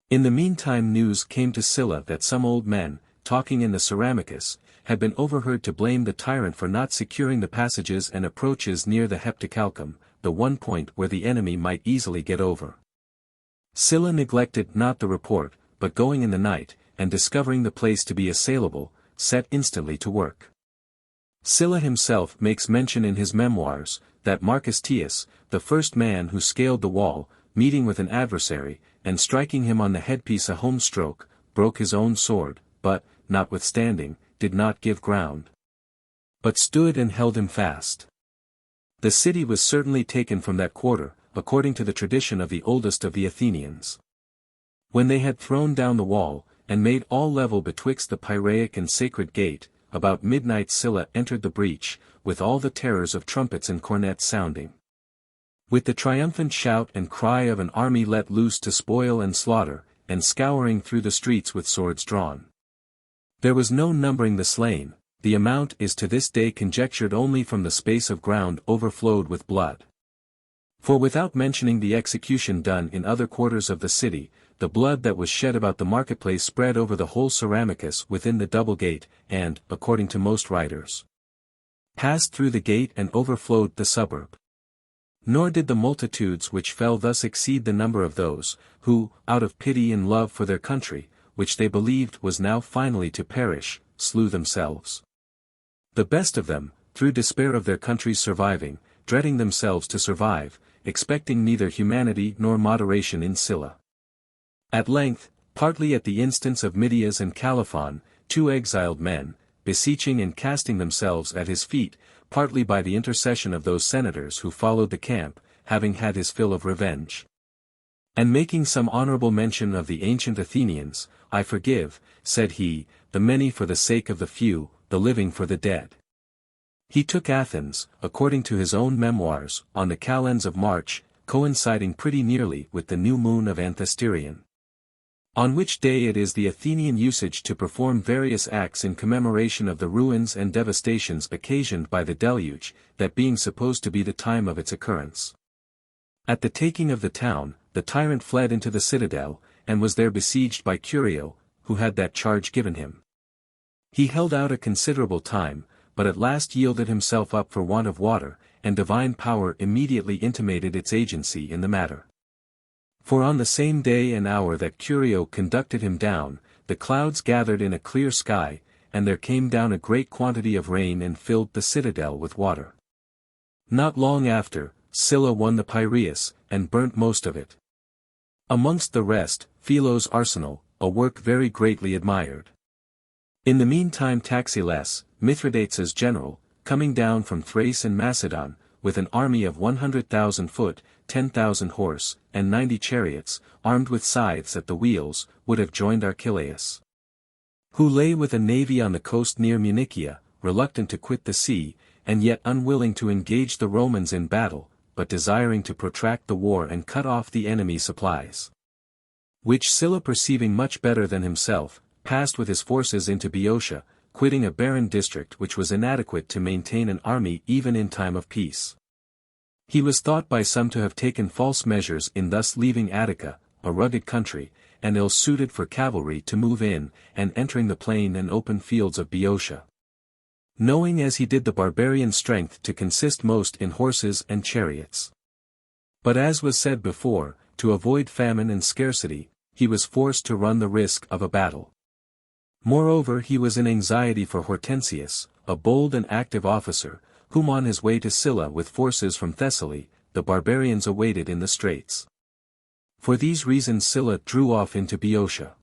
In the meantime news came to Sylla that some old men, talking in the Ceramicus, had been overheard to blame the tyrant for not securing the passages and approaches near the Heptacalcum, the one point where the enemy might easily get over. Sylla neglected not the report, but going in the night, and discovering the place to be assailable, set instantly to work. Sylla himself makes mention in his memoirs, that Marcus Tius, the first man who scaled the wall, meeting with an adversary, and striking him on the headpiece a home stroke, broke his own sword, but, notwithstanding, did not give ground, but stood and held him fast. The city was certainly taken from that quarter, according to the tradition of the oldest of the Athenians. When they had thrown down the wall, and made all level betwixt the Pyrrhic and Sacred Gate, about midnight Sylla entered the breach, with all the terrors of trumpets and cornets sounding, with the triumphant shout and cry of an army let loose to spoil and slaughter, and scouring through the streets with swords drawn. There was no numbering the slain, the amount is to this day conjectured only from the space of ground overflowed with blood. For without mentioning the execution done in other quarters of the city, the blood that was shed about the marketplace spread over the whole Ceramicus within the double gate, and, according to most writers, passed through the gate and overflowed the suburb. Nor did the multitudes which fell thus exceed the number of those, who, out of pity and love for their country, which they believed was now finally to perish, slew themselves. The best of them, through despair of their country's surviving, dreading themselves to survive, expecting neither humanity nor moderation in Sylla. At length, partly at the instance of Midias and Calophon, 2 exiled men, beseeching and casting themselves at his feet, partly by the intercession of those senators who followed the camp, having had his fill of revenge, and making some honorable mention of the ancient Athenians, "I forgive," said he, "the many for the sake of the few, the living for the dead." He took Athens, according to his own memoirs, on the calends of March, coinciding pretty nearly with the new moon of Anthesterion, on which day it is the Athenian usage to perform various acts in commemoration of the ruins and devastations occasioned by the deluge, that being supposed to be the time of its occurrence. At the taking of the town, the tyrant fled into the citadel, and was there besieged by Curio, who had that charge given him. He held out a considerable time, but at last yielded himself up for want of water, and divine power immediately intimated its agency in the matter. For on the same day and hour that Curio conducted him down, the clouds gathered in a clear sky, and there came down a great quantity of rain and filled the citadel with water. Not long after, Sylla won the Pyrrhus, and burnt most of it. Amongst the rest, Philo's arsenal, a work very greatly admired. In the meantime Taxiles, Mithridates' general, coming down from Thrace and Macedon, with an army of 100,000 foot, 10,000 horse, and 90 chariots, armed with scythes at the wheels, would have joined Archelaus, who lay with a navy on the coast near Munichia, reluctant to quit the sea, and yet unwilling to engage the Romans in battle, but desiring to protract the war and cut off the enemy's supplies. Which Sylla perceiving much better than himself, passed with his forces into Boeotia, quitting a barren district which was inadequate to maintain an army even in time of peace. He was thought by some to have taken false measures in thus leaving Attica, a rugged country, and ill-suited for cavalry to move in, and entering the plain and open fields of Boeotia. Knowing as he did the barbarian strength to consist most in horses and chariots. But as was said before, to avoid famine and scarcity, he was forced to run the risk of a battle. Moreover, he was in anxiety for Hortensius, a bold and active officer, whom on his way to Sylla with forces from Thessaly, the barbarians awaited in the straits. For these reasons Sylla drew off into Boeotia.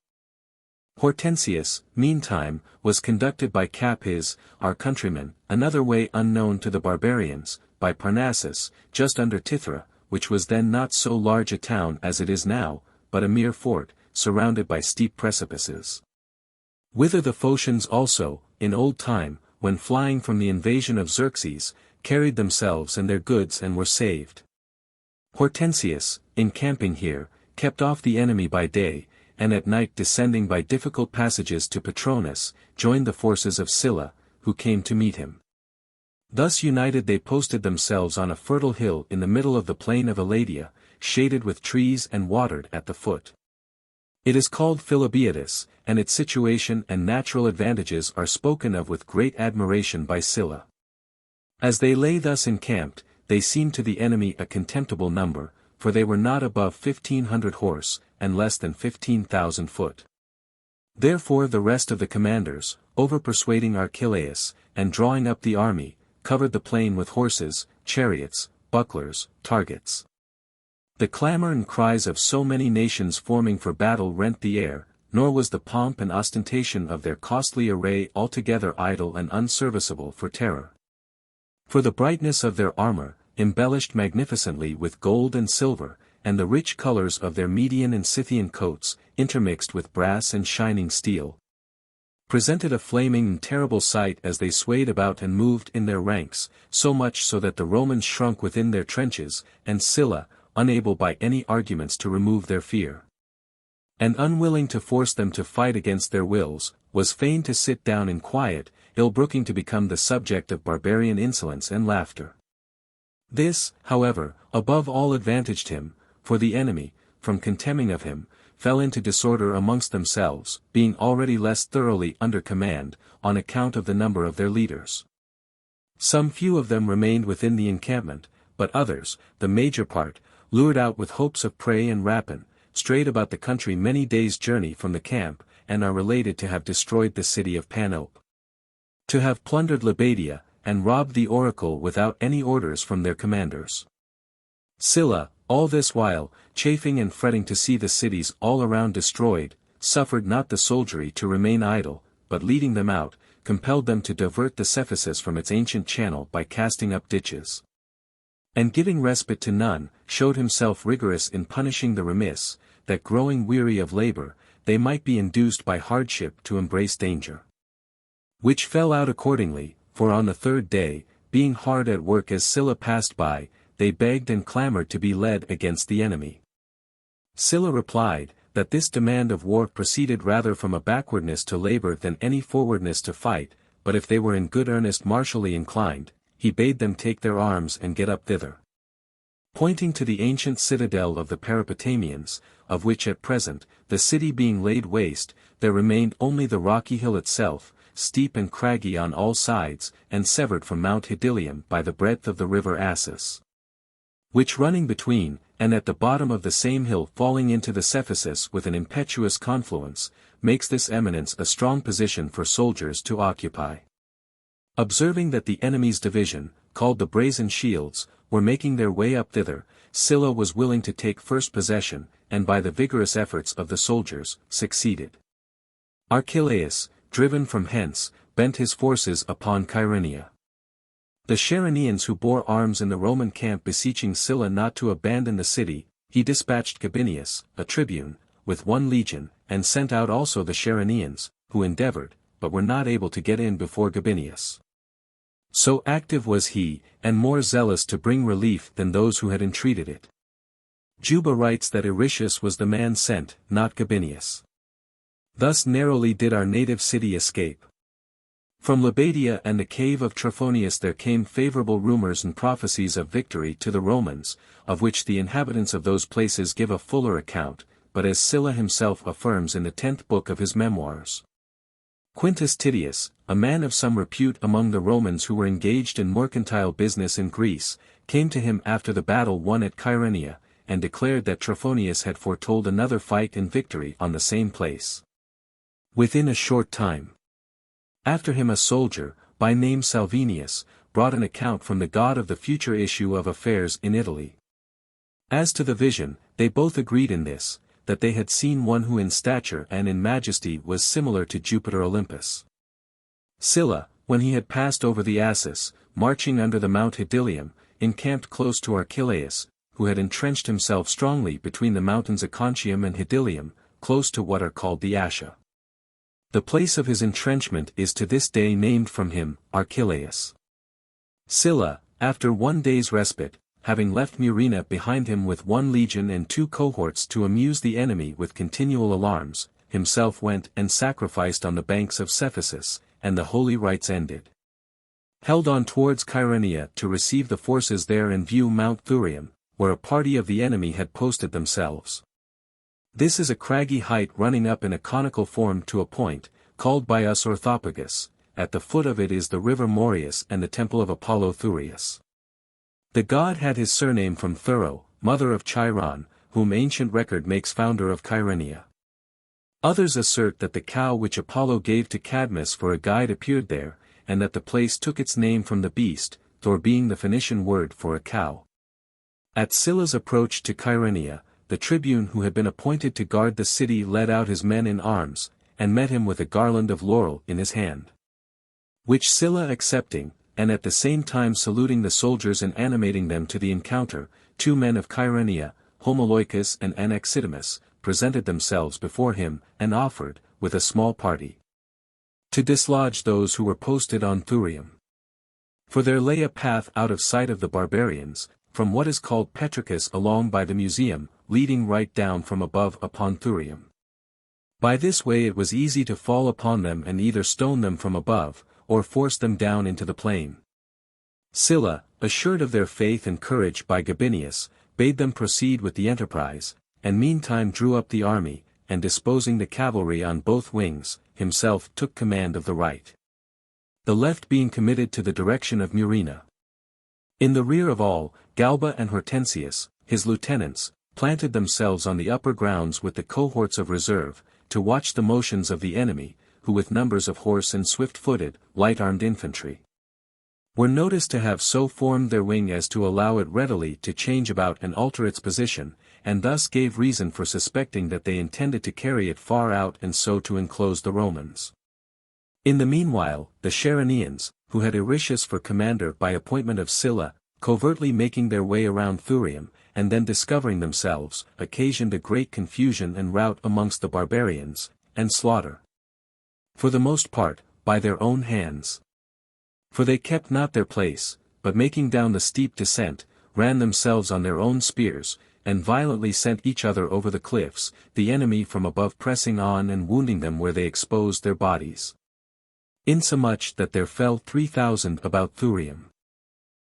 Hortensius, meantime, was conducted by Capys, our countryman, another way unknown to the barbarians, by Parnassus, just under Tithra, which was then not so large a town as it is now, but a mere fort, surrounded by steep precipices. Whither the Phocians also, in old time, when flying from the invasion of Xerxes, carried themselves and their goods and were saved. Hortensius, encamping here, kept off the enemy by day, and at night descending by difficult passages to Petronas, joined the forces of Sylla, who came to meet him. Thus united they posted themselves on a fertile hill in the middle of the plain of Eladia, shaded with trees and watered at the foot. It is called Philopoemen, and its situation and natural advantages are spoken of with great admiration by Sylla. As they lay thus encamped, they seemed to the enemy a contemptible number, for they were not above 1,500 horse, and less than 15,000 foot. Therefore the rest of the commanders, over-persuading Archelaus, and drawing up the army, covered the plain with horses, chariots, bucklers, targets. The clamor and cries of so many nations forming for battle rent the air, nor was the pomp and ostentation of their costly array altogether idle and unserviceable for terror. For the brightness of their armor, embellished magnificently with gold and silver, and the rich colors of their Median and Scythian coats, intermixed with brass and shining steel, presented a flaming and terrible sight as they swayed about and moved in their ranks, so much so that the Romans shrunk within their trenches, and Sylla, unable by any arguments to remove their fear, and unwilling to force them to fight against their wills, was fain to sit down in quiet, ill-brooking to become the subject of barbarian insolence and laughter. This, however, above all advantaged him, for the enemy, from contemning of him, fell into disorder amongst themselves, being already less thoroughly under command, on account of the number of their leaders. Some few of them remained within the encampment, but others, the major part, lured out with hopes of prey and rapine, strayed about the country many days' journey from the camp, and are related to have destroyed the city of Panope, to have plundered Libadia, and robbed the oracle without any orders from their commanders. Sylla, all this while, chafing and fretting to see the cities all around destroyed, suffered not the soldiery to remain idle, but leading them out, compelled them to divert the Cephisus from its ancient channel by casting up ditches. And giving respite to none, showed himself rigorous in punishing the remiss, that growing weary of labor, they might be induced by hardship to embrace danger. Which fell out accordingly, for on the third day, being hard at work as Sylla passed by, they begged and clamored to be led against the enemy. Sylla replied, that this demand of war proceeded rather from a backwardness to labor than any forwardness to fight, but if they were in good earnest martially inclined, he bade them take their arms and get up thither. Pointing to the ancient citadel of the Peripotamians, of which at present, the city being laid waste, there remained only the rocky hill itself, steep and craggy on all sides, and severed from Mount Hidilium by the breadth of the river Assus, which running between, and at the bottom of the same hill falling into the Cephisus with an impetuous confluence, makes this eminence a strong position for soldiers to occupy. Observing that the enemy's division, called the Brazen Shields, were making their way up thither, Sylla was willing to take first possession, and by the vigorous efforts of the soldiers, succeeded. Archelaus, driven from hence, bent his forces upon Kyrenia. The Chaereneans who bore arms in the Roman camp beseeching Sylla not to abandon the city, he dispatched Gabinius, a tribune, with 1 legion, and sent out also the Chaereneans, who endeavored, but were not able to get in before Gabinius. So active was he, and more zealous to bring relief than those who had entreated it. Juba writes that Aristides was the man sent, not Gabinius. Thus narrowly did our native city escape. From Libadia and the cave of Trophonius there came favorable rumors and prophecies of victory to the Romans, of which the inhabitants of those places give a fuller account, but as Sylla himself affirms in the 10th book of his memoirs. Quintus Titius, a man of some repute among the Romans who were engaged in mercantile business in Greece, came to him after the battle won at Chaeronea, and declared that Trophonius had foretold another fight and victory on the same place. Within a short time after him a soldier, by name Salvinius, brought an account from the god of the future issue of affairs in Italy. As to the vision, they both agreed in this, that they had seen one who in stature and in majesty was similar to Jupiter Olympus. Sylla, when he had passed over the Assus, marching under the Mount Hidilium, encamped close to Archelaus, who had entrenched himself strongly between the mountains Acontium and Hidilium, close to what are called the Asha. The place of his entrenchment is to this day named from him, Archelaus. Sylla, after 1 day's respite, having left Murena behind him with 1 legion and 2 cohorts to amuse the enemy with continual alarms, himself went and sacrificed on the banks of Cephisus, and the holy rites ended. Held on towards Chaeronea to receive the forces there and view Mount Thurium, where a party of the enemy had posted themselves. This is a craggy height running up in a conical form to a point, called by us Orthopagus. At the foot of it is the river Moreus and the temple of Apollo Thurius. The god had his surname from Thuro, mother of Chiron, whom ancient record makes founder of Chaeronea. Others assert that the cow which Apollo gave to Cadmus for a guide appeared there, and that the place took its name from the beast, Thor being the Phoenician word for a cow. At Sylla's approach to Chaeronea, the tribune who had been appointed to guard the city led out his men in arms, and met him with a garland of laurel in his hand. Which Sylla accepting, and at the same time saluting the soldiers and animating them to the encounter, 2 men of Chaeronea, Homoloicus and Anaxidamus, presented themselves before him, and offered, with a small party, to dislodge those who were posted on Thurium. For there lay a path out of sight of the barbarians, from what is called Petricus along by the Museum, leading right down from above upon Thurium. By this way it was easy to fall upon them and either stone them from above, or force them down into the plain. Sylla, assured of their faith and courage by Gabinius, bade them proceed with the enterprise, and meantime drew up the army, and disposing the cavalry on both wings, himself took command of the right, the left being committed to the direction of Murena. In the rear of all, Galba and Hortensius, his lieutenants, planted themselves on the upper grounds with the cohorts of reserve, to watch the motions of the enemy, who with numbers of horse and swift-footed, light-armed infantry, were noticed to have so formed their wing as to allow it readily to change about and alter its position, and thus gave reason for suspecting that they intended to carry it far out and so to enclose the Romans. In the meanwhile, the Chaeroneans, who had Iritius for commander by appointment of Sylla, covertly making their way around Thurium, and then discovering themselves, occasioned a great confusion and rout amongst the barbarians, and slaughter, for the most part, by their own hands. For they kept not their place, but making down the steep descent, ran themselves on their own spears, and violently sent each other over the cliffs, the enemy from above pressing on and wounding them where they exposed their bodies, insomuch that there fell 3,000 about Thurium.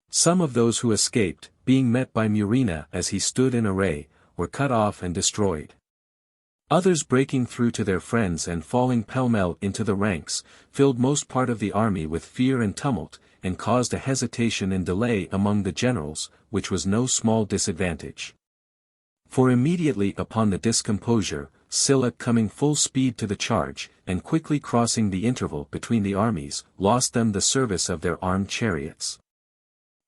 Some of those who escaped, being met by Murena as he stood in array, were cut off and destroyed. Others breaking through to their friends and falling pell-mell into the ranks, filled most part of the army with fear and tumult, and caused a hesitation and delay among the generals, which was no small disadvantage. For immediately upon the discomposure, Sylla coming full speed to the charge, and quickly crossing the interval between the armies, lost them the service of their armed chariots,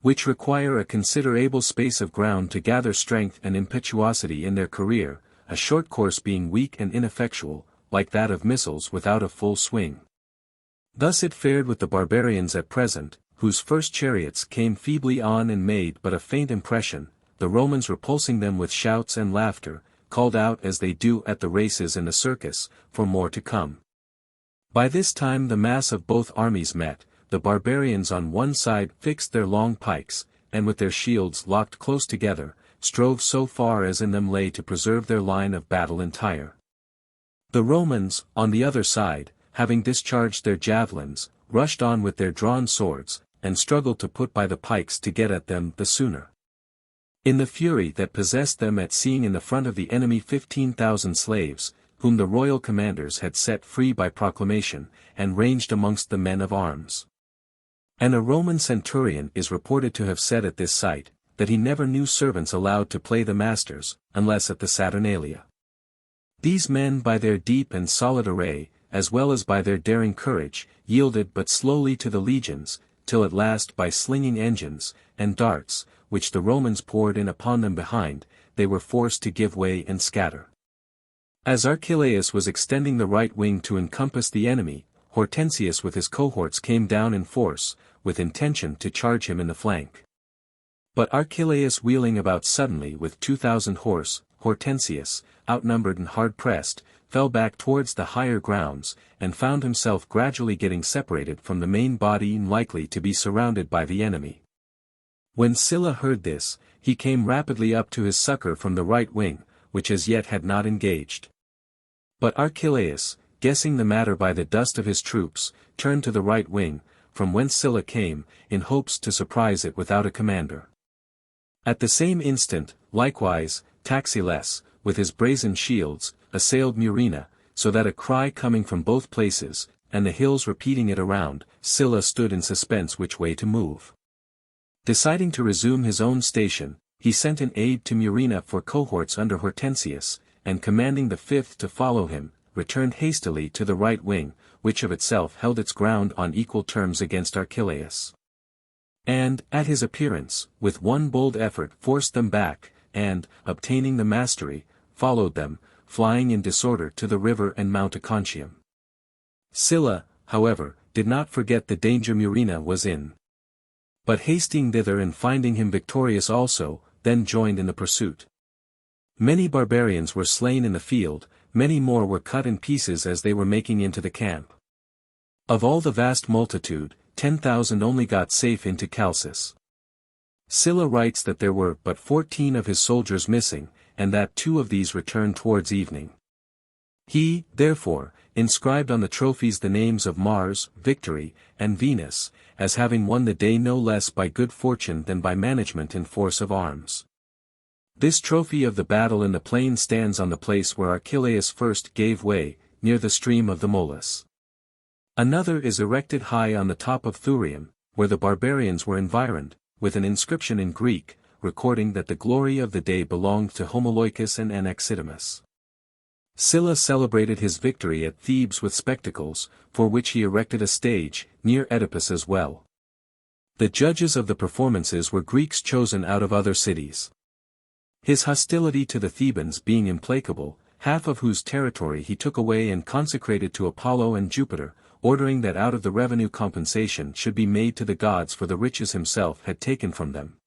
which require a considerable space of ground to gather strength and impetuosity in their career, a short course being weak and ineffectual, like that of missiles without a full swing. Thus it fared with the barbarians at present, whose first chariots came feebly on and made but a faint impression, the Romans repulsing them with shouts and laughter, called out as they do at the races in the circus, for more to come. By this time the mass of both armies met, the barbarians on one side fixed their long pikes, and with their shields locked close together, strove so far as in them lay to preserve their line of battle entire. The Romans, on the other side, having discharged their javelins, rushed on with their drawn swords, and struggled to put by the pikes to get at them the sooner. In the fury that possessed them at seeing in the front of the enemy 15,000 slaves, whom the royal commanders had set free by proclamation, and ranged amongst the men of arms. And a Roman centurion is reported to have said at this sight, that he never knew servants allowed to play the masters, unless at the Saturnalia. These men by their deep and solid array, as well as by their daring courage, yielded but slowly to the legions, till at last by slinging engines, and darts, which the Romans poured in upon them behind, they were forced to give way and scatter. As Archelaus was extending the right wing to encompass the enemy, Hortensius with his cohorts came down in force, with intention to charge him in the flank. But Archelaus wheeling about suddenly with 2,000 horse, Hortensius, outnumbered and hard-pressed, fell back towards the higher grounds, and found himself gradually getting separated from the main body and likely to be surrounded by the enemy. When Sylla heard this, he came rapidly up to his succor from the right wing, which as yet had not engaged. But Archelaus, guessing the matter by the dust of his troops, turned to the right wing, from whence Sylla came, in hopes to surprise it without a commander. At the same instant, likewise, Taxiles, with his brazen shields, assailed Murena, so that a cry coming from both places, and the hills repeating it around, Sylla stood in suspense which way to move. Deciding to resume his own station, he sent an aide to Murena for cohorts under Hortensius, and commanding the 5th to follow him, returned hastily to the right wing, which of itself held its ground on equal terms against Archelaus. And, at his appearance, with one bold effort forced them back, and, obtaining the mastery, followed them, flying in disorder to the river and Mount Acontium. Sylla, however, did not forget the danger Murena was in. But hasting thither and finding him victorious also, then joined in the pursuit. Many barbarians were slain in the field, many more were cut in pieces as they were making into the camp. Of all the vast multitude, 10,000 only got safe into Chalcis. Sylla writes that there were but 14 of his soldiers missing, and that 2 of these returned towards evening. He, therefore, inscribed on the trophies the names of Mars, Victory, and Venus, as having won the day no less by good fortune than by management and force of arms. This trophy of the battle in the plain stands on the place where Archelaus first gave way, near the stream of the Molus. Another is erected high on the top of Thurium, where the barbarians were environed, with an inscription in Greek, recording that the glory of the day belonged to Homoloicus and Anaxidamus. Sylla celebrated his victory at Thebes with spectacles, for which he erected a stage, near Oedipus as well. The judges of the performances were Greeks chosen out of other cities. His hostility to the Thebans being implacable, half of whose territory he took away and consecrated to Apollo and Jupiter, ordering that out of the revenue compensation should be made to the gods for the riches himself had taken from them.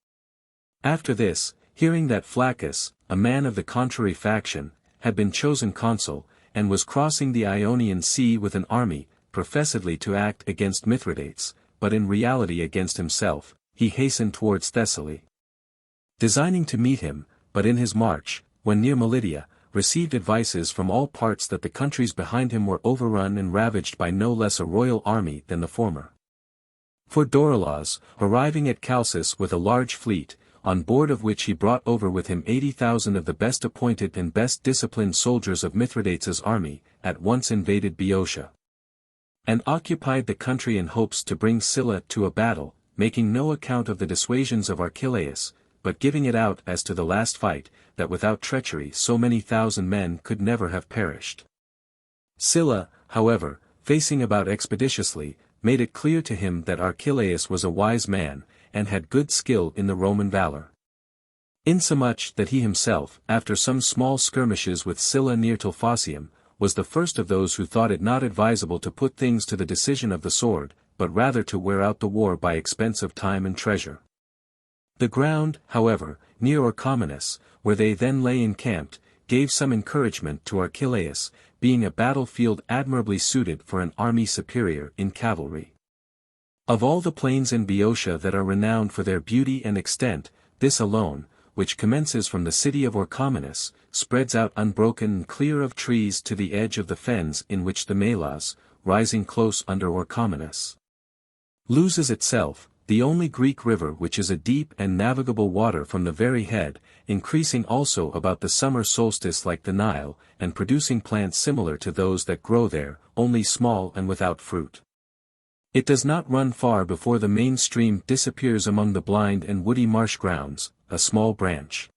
After this, hearing that Flaccus, a man of the contrary faction, had been chosen consul, and was crossing the Ionian Sea with an army, professedly to act against Mithridates, but in reality against himself, he hastened towards Thessaly. Designing to meet him, but in his march, when near Melidia, received advices from all parts that the countries behind him were overrun and ravaged by no less a royal army than the former. For Dorilaus, arriving at Chalcis with a large fleet, on board of which he brought over with him 80,000 of the best appointed and best disciplined soldiers of Mithridates' army, at once invaded Boeotia, and occupied the country in hopes to bring Sylla to a battle, making no account of the dissuasions of Archelaus, but giving it out as to the last fight, that without treachery so many thousand men could never have perished. Sylla, however, facing about expeditiously, made it clear to him that Archelaus was a wise man, and had good skill in the Roman valor. Insomuch that he himself, after some small skirmishes with Sylla near Tilphasium, was the first of those who thought it not advisable to put things to the decision of the sword, but rather to wear out the war by expense of time and treasure. The ground, however, near Orchomenus, where they then lay encamped, gave some encouragement to Archelaus, being a battlefield admirably suited for an army superior in cavalry. Of all the plains in Boeotia that are renowned for their beauty and extent, this alone, which commences from the city of Orchomenus, spreads out unbroken and clear of trees to the edge of the fens in which the Melas, rising close under Orchomenus, loses itself, the only Greek river which is a deep and navigable water from the very head, increasing also about the summer solstice like the Nile, and producing plants similar to those that grow there, only small and without fruit. It does not run far before the main stream disappears among the blind and woody marsh grounds, a small branch,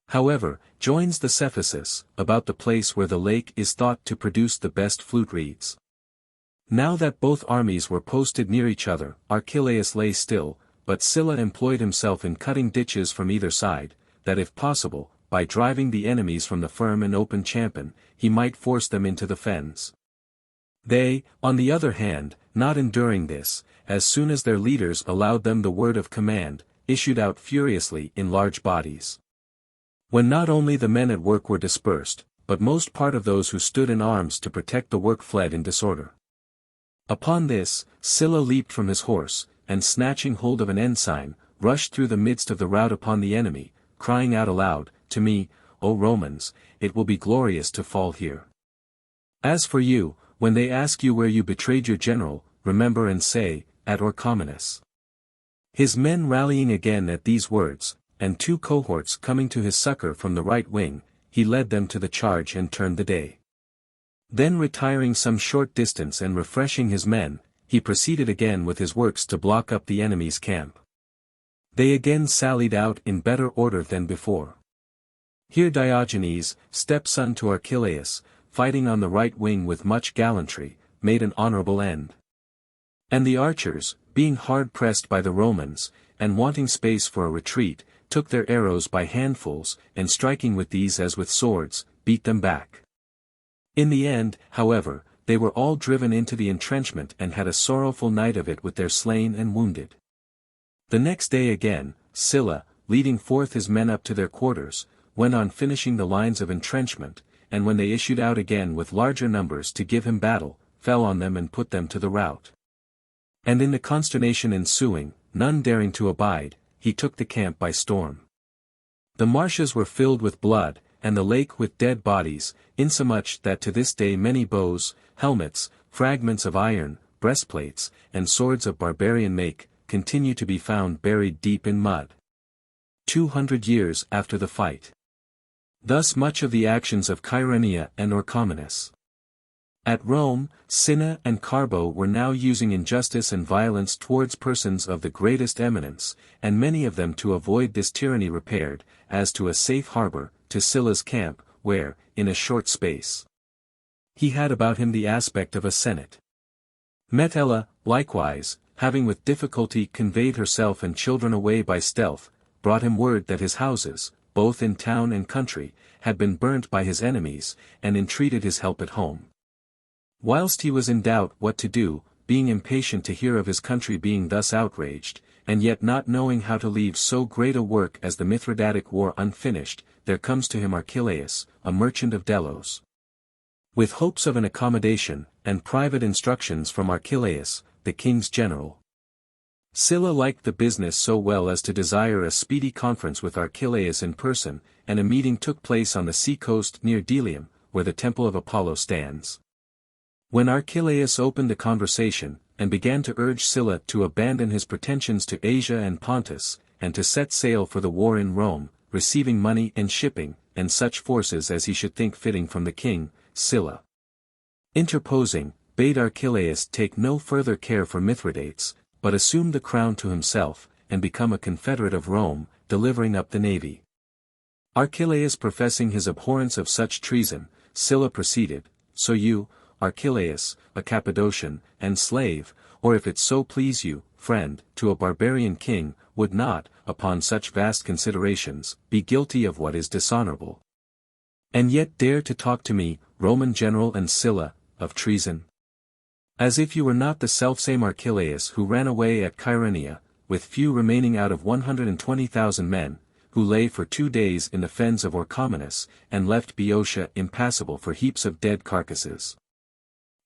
however, joins the Cephisus, about the place where the lake is thought to produce the best flute reeds. Now that both armies were posted near each other, Archelaus lay still, but Sylla employed himself in cutting ditches from either side, that if possible, by driving the enemies from the firm and open champion, he might force them into the fens. They, on the other hand, not enduring this, as soon as their leaders allowed them the word of command, issued out furiously in large bodies. When not only the men at work were dispersed, but most part of those who stood in arms to protect the work fled in disorder. Upon this, Sylla leaped from his horse, and snatching hold of an ensign, rushed through the midst of the rout upon the enemy, crying out aloud, "To me, O Romans, it will be glorious to fall here. As for you, when they ask you where you betrayed your general, remember and say, at Orchomenus." His men rallying again at these words, and 2 cohorts coming to his succor from the right wing, he led them to the charge and turned the day. Then retiring some short distance and refreshing his men, he proceeded again with his works to block up the enemy's camp. They again sallied out in better order than before. Here Diogenes, stepson to Archelaus, fighting on the right wing with much gallantry, made an honorable end. And the archers, being hard pressed by the Romans, and wanting space for a retreat, took their arrows by handfuls, and striking with these as with swords, beat them back. In the end, however, they were all driven into the entrenchment and had a sorrowful night of it with their slain and wounded. The next day again, Sylla, leading forth his men up to their quarters, went on finishing the lines of entrenchment, and when they issued out again with larger numbers to give him battle, fell on them and put them to the rout. And in the consternation ensuing, none daring to abide, he took the camp by storm. The marshes were filled with blood, and the lake with dead bodies, insomuch that to this day many bows, helmets, fragments of iron, breastplates, and swords of barbarian make, continue to be found buried deep in mud. 200 years after the fight. Thus much of the actions of Chaeronea and Orchomenus. At Rome, Cinna and Carbo were now using injustice and violence towards persons of the greatest eminence, and many of them to avoid this tyranny repaired, as to a safe harbor, to Sylla's camp, where, in a short space, he had about him the aspect of a senate. Metella, likewise, having with difficulty conveyed herself and children away by stealth, brought him word that his houses, both in town and country, had been burnt by his enemies, and entreated his help at home. Whilst he was in doubt what to do, being impatient to hear of his country being thus outraged, and yet not knowing how to leave so great a work as the Mithridatic war unfinished, there comes to him Archelaus, a merchant of Delos. With hopes of an accommodation, and private instructions from Archelaus, the king's general. Sylla liked the business so well as to desire a speedy conference with Archelaus in person, and a meeting took place on the sea-coast near Delium, where the temple of Apollo stands. When Archelaus opened the conversation, and began to urge Sylla to abandon his pretensions to Asia and Pontus, and to set sail for the war in Rome, receiving money and shipping, and such forces as he should think fitting from the king, Sylla, interposing, bade Archelaus take no further care for Mithridates, but assume the crown to himself, and become a confederate of Rome, delivering up the navy. Archelaus professing his abhorrence of such treason, Sylla proceeded, "So you, Archelaus, a Cappadocian, and slave, or if it so please you, friend, to a barbarian king, would not, upon such vast considerations, be guilty of what is dishonorable. And yet dare to talk to me, Roman general and Sylla, of treason? As if you were not the selfsame Archelaus who ran away at Chaeronea, with few remaining out of 120,000 men, who lay for 2 days in the fens of Orchomenus, and left Boeotia impassable for heaps of dead carcasses."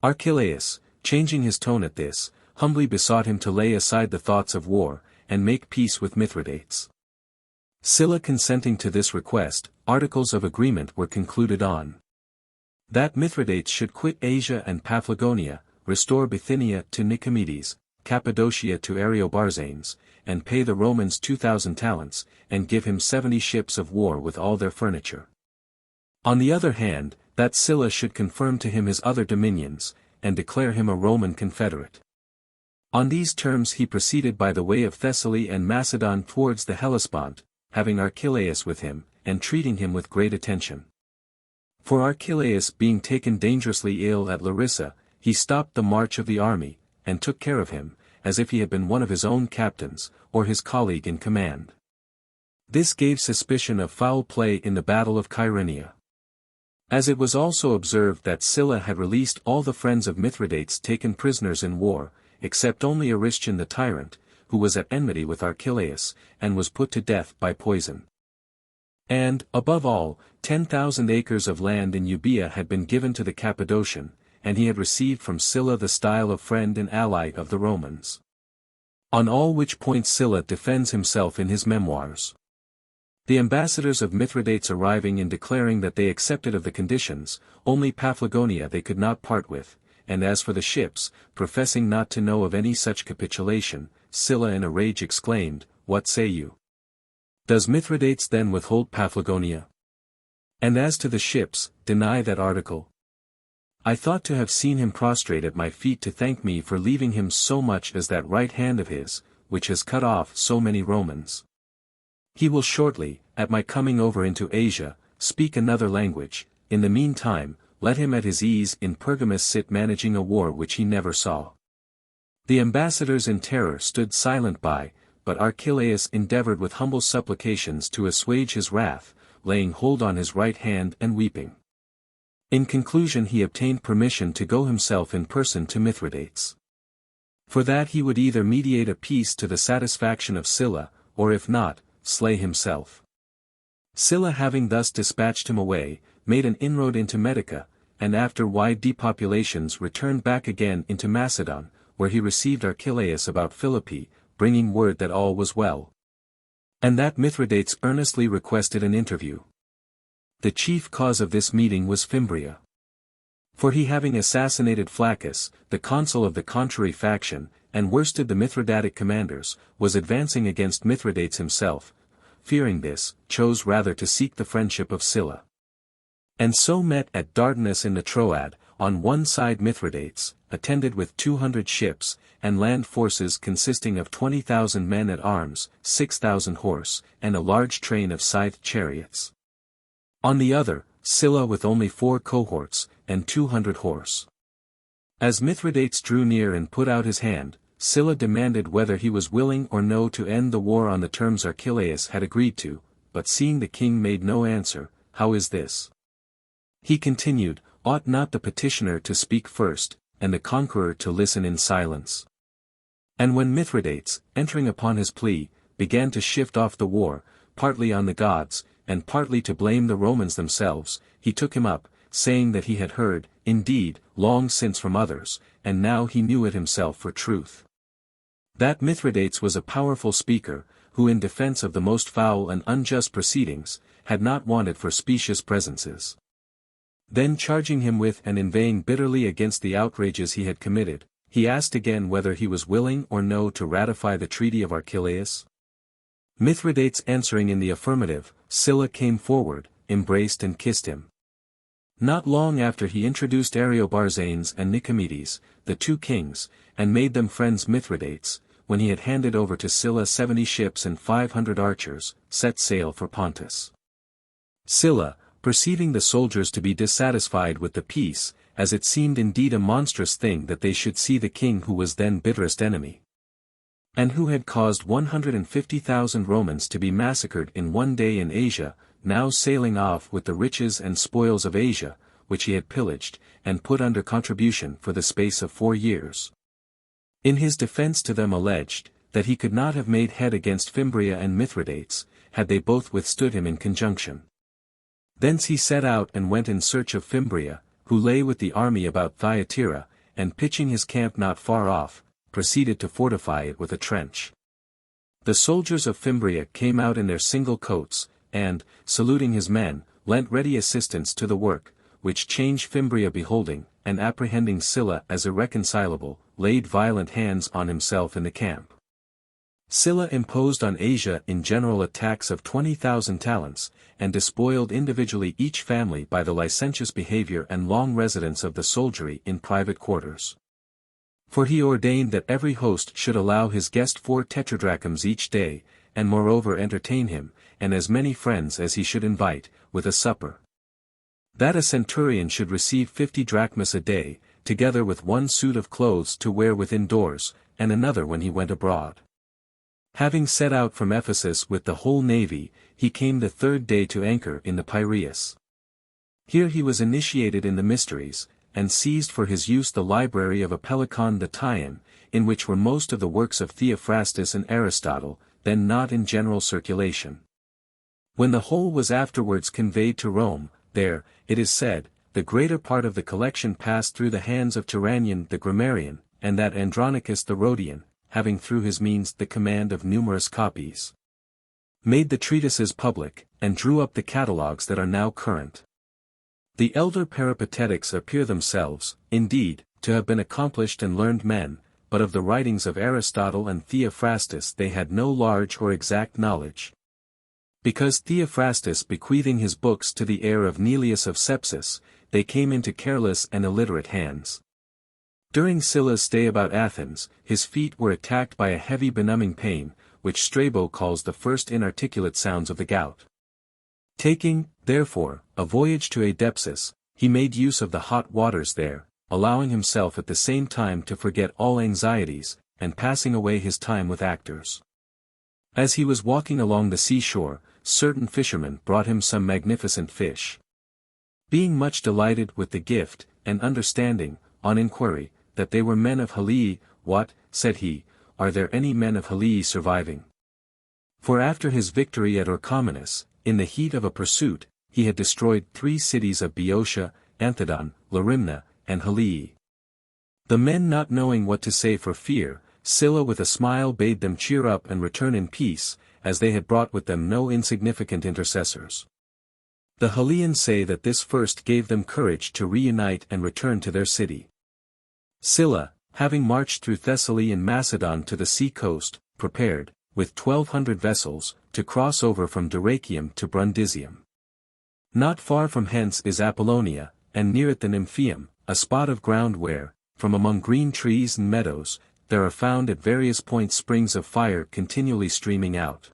Archelaus, changing his tone at this, humbly besought him to lay aside the thoughts of war, and make peace with Mithridates. Sylla consenting to this request, articles of agreement were concluded on that Mithridates should quit Asia and Paphlagonia, restore Bithynia to Nicomedes, Cappadocia to Ariobarzanes, and pay the Romans 2,000 talents, and give him 70 ships of war with all their furniture. On the other hand, that Sylla should confirm to him his other dominions, and declare him a Roman confederate. On these terms he proceeded by the way of Thessaly and Macedon towards the Hellespont, having Archelaus with him, and treating him with great attention. For Archelaus being taken dangerously ill at Larissa, he stopped the march of the army, and took care of him, as if he had been one of his own captains, or his colleague in command. This gave suspicion of foul play in the battle of Chaeronea. As it was also observed that Sylla had released all the friends of Mithridates taken prisoners in war, except only Aristion the tyrant, who was at enmity with Archelaus, and was put to death by poison. And, above all, 10,000 acres of land in Euboea had been given to the Cappadocian, and he had received from Sylla the style of friend and ally of the Romans. On all which points Sylla defends himself in his memoirs. The ambassadors of Mithridates arriving and declaring that they accepted of the conditions, only Paphlagonia they could not part with, and as for the ships, professing not to know of any such capitulation, Sylla in a rage exclaimed, "What say you? Does Mithridates then withhold Paphlagonia? And as to the ships, deny that article? I thought to have seen him prostrate at my feet to thank me for leaving him so much as that right hand of his, which has cut off so many Romans. He will shortly, at my coming over into Asia, speak another language. In the meantime, let him at his ease in Pergamus sit managing a war which he never saw." The ambassadors in terror stood silent by, but Archelaus endeavored with humble supplications to assuage his wrath, laying hold on his right hand and weeping. In conclusion he obtained permission to go himself in person to Mithridates. For that he would either mediate a peace to the satisfaction of Sylla, or if not, slay himself. Sylla having thus dispatched him away, made an inroad into Medica, and after wide depopulations returned back again into Macedon, where he received Archelaus about Philippi, bringing word that all was well. And that Mithridates earnestly requested an interview. The chief cause of this meeting was Fimbria. For he having assassinated Flaccus, the consul of the contrary faction, and worsted the Mithridatic commanders, was advancing against Mithridates himself, fearing this, chose rather to seek the friendship of Sylla. And so met at Dardanus in the Troad, on one side Mithridates, attended with 200 ships, and land forces consisting of 20,000 men at arms, 6,000 horse, and a large train of scythed chariots. On the other, Sylla with only 4 cohorts, and 200 horse. As Mithridates drew near and put out his hand, Sylla demanded whether he was willing or no to end the war on the terms Archelaus had agreed to, but seeing the king made no answer, "How is this?" He continued, "Ought not the petitioner to speak first, and the conqueror to listen in silence?" And when Mithridates, entering upon his plea, began to shift off the war, partly on the gods, and partly to blame the Romans themselves, he took him up, saying that he had heard, indeed, long since from others, and now he knew it himself for truth. That Mithridates was a powerful speaker, who in defense of the most foul and unjust proceedings, had not wanted for specious presences. Then charging him with and inveighing bitterly against the outrages he had committed, he asked again whether he was willing or no to ratify the treaty of Archelaus. Mithridates answering in the affirmative, Sylla came forward, embraced and kissed him. Not long after he introduced Ariobarzanes and Nicomedes, the 2 kings, and made them friends. Mithridates, when he had handed over to Sylla 70 ships and 500 archers, set sail for Pontus. Sylla, perceiving the soldiers to be dissatisfied with the peace, as it seemed indeed a monstrous thing that they should see the king who was then bitterest enemy, and who had caused 150,000 Romans to be massacred in one day in Asia, now sailing off with the riches and spoils of Asia, which he had pillaged, and put under contribution for the space of 4 years. In his defense to them alleged, that he could not have made head against Fimbria and Mithridates, had they both withstood him in conjunction. Thence he set out and went in search of Fimbria, who lay with the army about Thyatira, and pitching his camp not far off, proceeded to fortify it with a trench. The soldiers of Fimbria came out in their single coats, and, saluting his men, lent ready assistance to the work, which changed Fimbria beholding, and apprehending Sylla as irreconcilable, laid violent hands on himself in the camp. Sylla imposed on Asia in general a tax of 20,000 talents, and despoiled individually each family by the licentious behavior and long residence of the soldiery in private quarters. For he ordained that every host should allow his guest 4 tetradrachms each day, and moreover entertain him, and as many friends as he should invite, with a supper. That a centurion should receive 50 drachmas a day, together with 1 suit of clothes to wear within doors, and another when he went abroad. Having set out from Ephesus with the whole navy, he came the 3rd day to anchor in the Pyrrhus. Here he was initiated in the mysteries, and seized for his use the library of Apollonian the Teian, in which were most of the works of Theophrastus and Aristotle, then not in general circulation. When the whole was afterwards conveyed to Rome, there, it is said, the greater part of the collection passed through the hands of Tyrannian the grammarian, and that Andronicus the Rhodian, having through his means the command of numerous copies, made the treatises public, and drew up the catalogues that are now current. The elder Peripatetics appear themselves, indeed, to have been accomplished and learned men, but of the writings of Aristotle and Theophrastus they had no large or exact knowledge. Because Theophrastus bequeathing his books to the heir of Neleus of Sepsis, they came into careless and illiterate hands. During Sylla's stay about Athens, his feet were attacked by a heavy benumbing pain, which Strabo calls the first inarticulate sounds of the gout. Taking, therefore, a voyage to Adepsus, he made use of the hot waters there, allowing himself at the same time to forget all anxieties, and passing away his time with actors. As he was walking along the seashore, certain fishermen brought him some magnificent fish. Being much delighted with the gift, and understanding, on inquiry, that they were men of Hellee, "What," said he, "are there any men of Hellee surviving?" For after his victory at Orchomenus, in the heat of a pursuit, he had destroyed 3 cities of Boeotia, Anthedon, Larimna, and Hellee. The men not knowing what to say for fear, Sylla with a smile bade them cheer up and return in peace, as they had brought with them no insignificant intercessors. The Helleans say that this first gave them courage to reunite and return to their city. Sylla, having marched through Thessaly and Macedon to the sea coast, prepared, with 1,200 vessels, to cross over from Dyrrhachium to Brundisium. Not far from hence is Apollonia, and near it the Nymphaeum, a spot of ground where, from among green trees and meadows, there are found at various points springs of fire continually streaming out.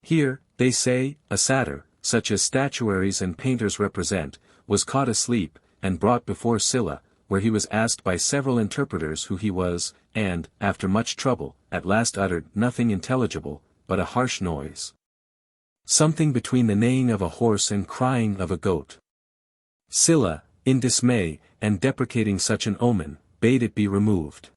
Here, they say, a satyr, such as statuaries and painters represent, was caught asleep, and brought before Sylla, where he was asked by several interpreters who he was, and, after much trouble, at last uttered nothing intelligible, but a harsh noise. Something between the neighing of a horse and crying of a goat. Sylla, in dismay, and deprecating such an omen, bade it be removed.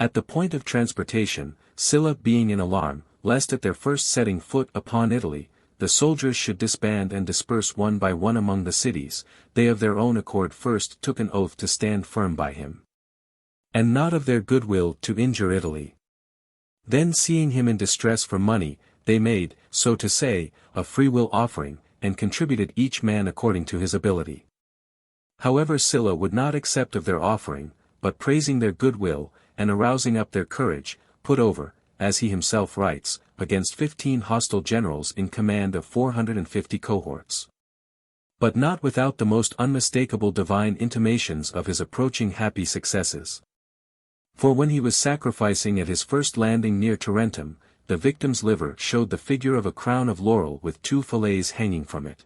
At the point of transportation, Sylla being in alarm, lest at their first setting foot upon Italy, the soldiers should disband and disperse one by one among the cities, they of their own accord first took an oath to stand firm by him, and not of their goodwill to injure Italy. Then seeing him in distress for money, they made, so to say, a freewill offering, and contributed each man according to his ability. However Sylla would not accept of their offering, but praising their goodwill, and arousing up their courage, put over, as he himself writes, against 15 hostile generals in command of 450 cohorts. But not without the most unmistakable divine intimations of his approaching happy successes. For when he was sacrificing at his first landing near Tarentum, the victim's liver showed the figure of a crown of laurel with 2 fillets hanging from it.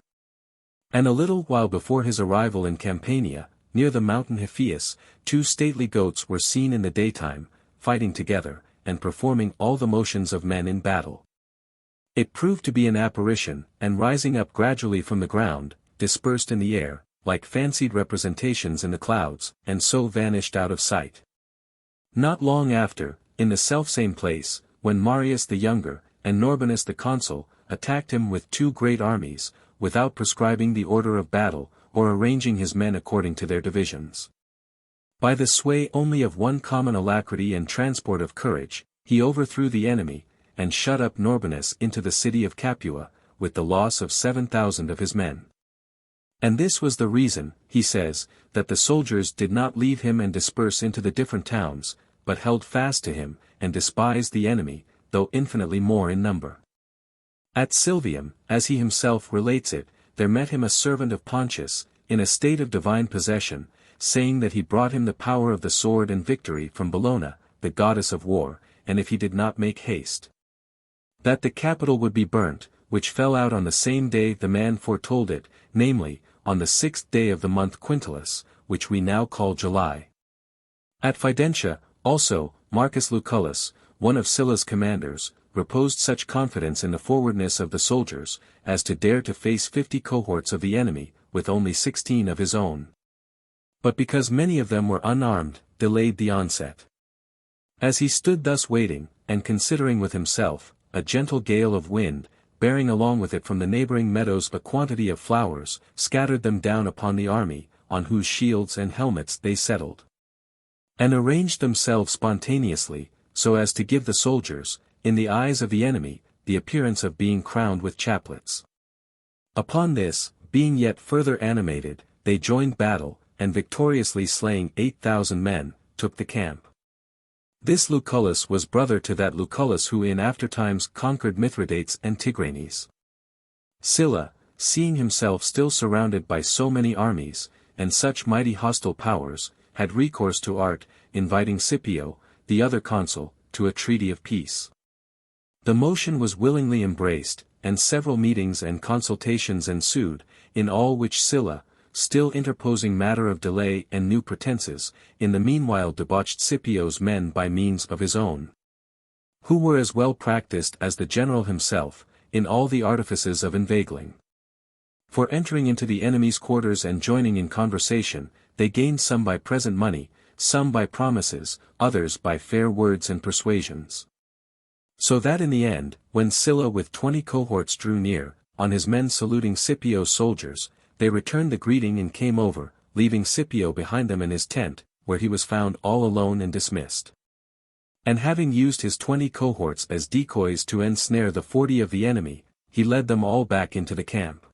And a little while before his arrival in Campania, near the mountain Hippias, 2 stately goats were seen in the daytime, fighting together, and performing all the motions of men in battle. It proved to be an apparition, and rising up gradually from the ground, dispersed in the air, like fancied representations in the clouds, and so vanished out of sight. Not long after, in the selfsame place, when Marius the Younger, and Norbanus the Consul, attacked him with 2 great armies, without prescribing the order of battle, or arranging his men according to their divisions. By the sway only of one common alacrity and transport of courage, he overthrew the enemy, and shut up Norbanus into the city of Capua, with the loss of 7,000 of his men. And this was the reason, he says, that the soldiers did not leave him and disperse into the different towns, but held fast to him, and despised the enemy, though infinitely more in number. At Silvium, as he himself relates it, there met him a servant of Pontius, in a state of divine possession, saying that he brought him the power of the sword and victory from Bellona, the goddess of war, and if he did not make haste, that the capital would be burnt, which fell out on the same day the man foretold it, namely, on the 6th day of the month Quintilis, which we now call July. At Fidentia, also, Marcus Lucullus, one of Sylla's commanders, reposed such confidence in the forwardness of the soldiers, as to dare to face 50 cohorts of the enemy, with only 16 of his own. But because many of them were unarmed, delayed the onset. As he stood thus waiting, and considering with himself, a gentle gale of wind, bearing along with it from the neighboring meadows a quantity of flowers, scattered them down upon the army, on whose shields and helmets they settled, and arranged themselves spontaneously, so as to give the soldiers, in the eyes of the enemy, the appearance of being crowned with chaplets. Upon this, being yet further animated, they joined battle, and victoriously slaying 8,000 men, took the camp. This Lucullus was brother to that Lucullus who in aftertimes conquered Mithridates and Tigranes. Sylla, seeing himself still surrounded by so many armies, and such mighty hostile powers, had recourse to art, inviting Scipio, the other consul, to a treaty of peace. The motion was willingly embraced, and several meetings and consultations ensued, in all which Sylla, still interposing matter of delay and new pretenses, in the meanwhile debauched Scipio's men by means of his own, who were as well practised as the general himself, in all the artifices of inveigling. For entering into the enemy's quarters and joining in conversation, they gained some by present money, some by promises, others by fair words and persuasions. So that in the end, when Sylla with 20 cohorts drew near, on his men saluting Scipio's soldiers, they returned the greeting and came over, leaving Scipio behind them in his tent, where he was found all alone and dismissed. And having used his 20 cohorts as decoys to ensnare the 40 of the enemy, he led them all back into the camp.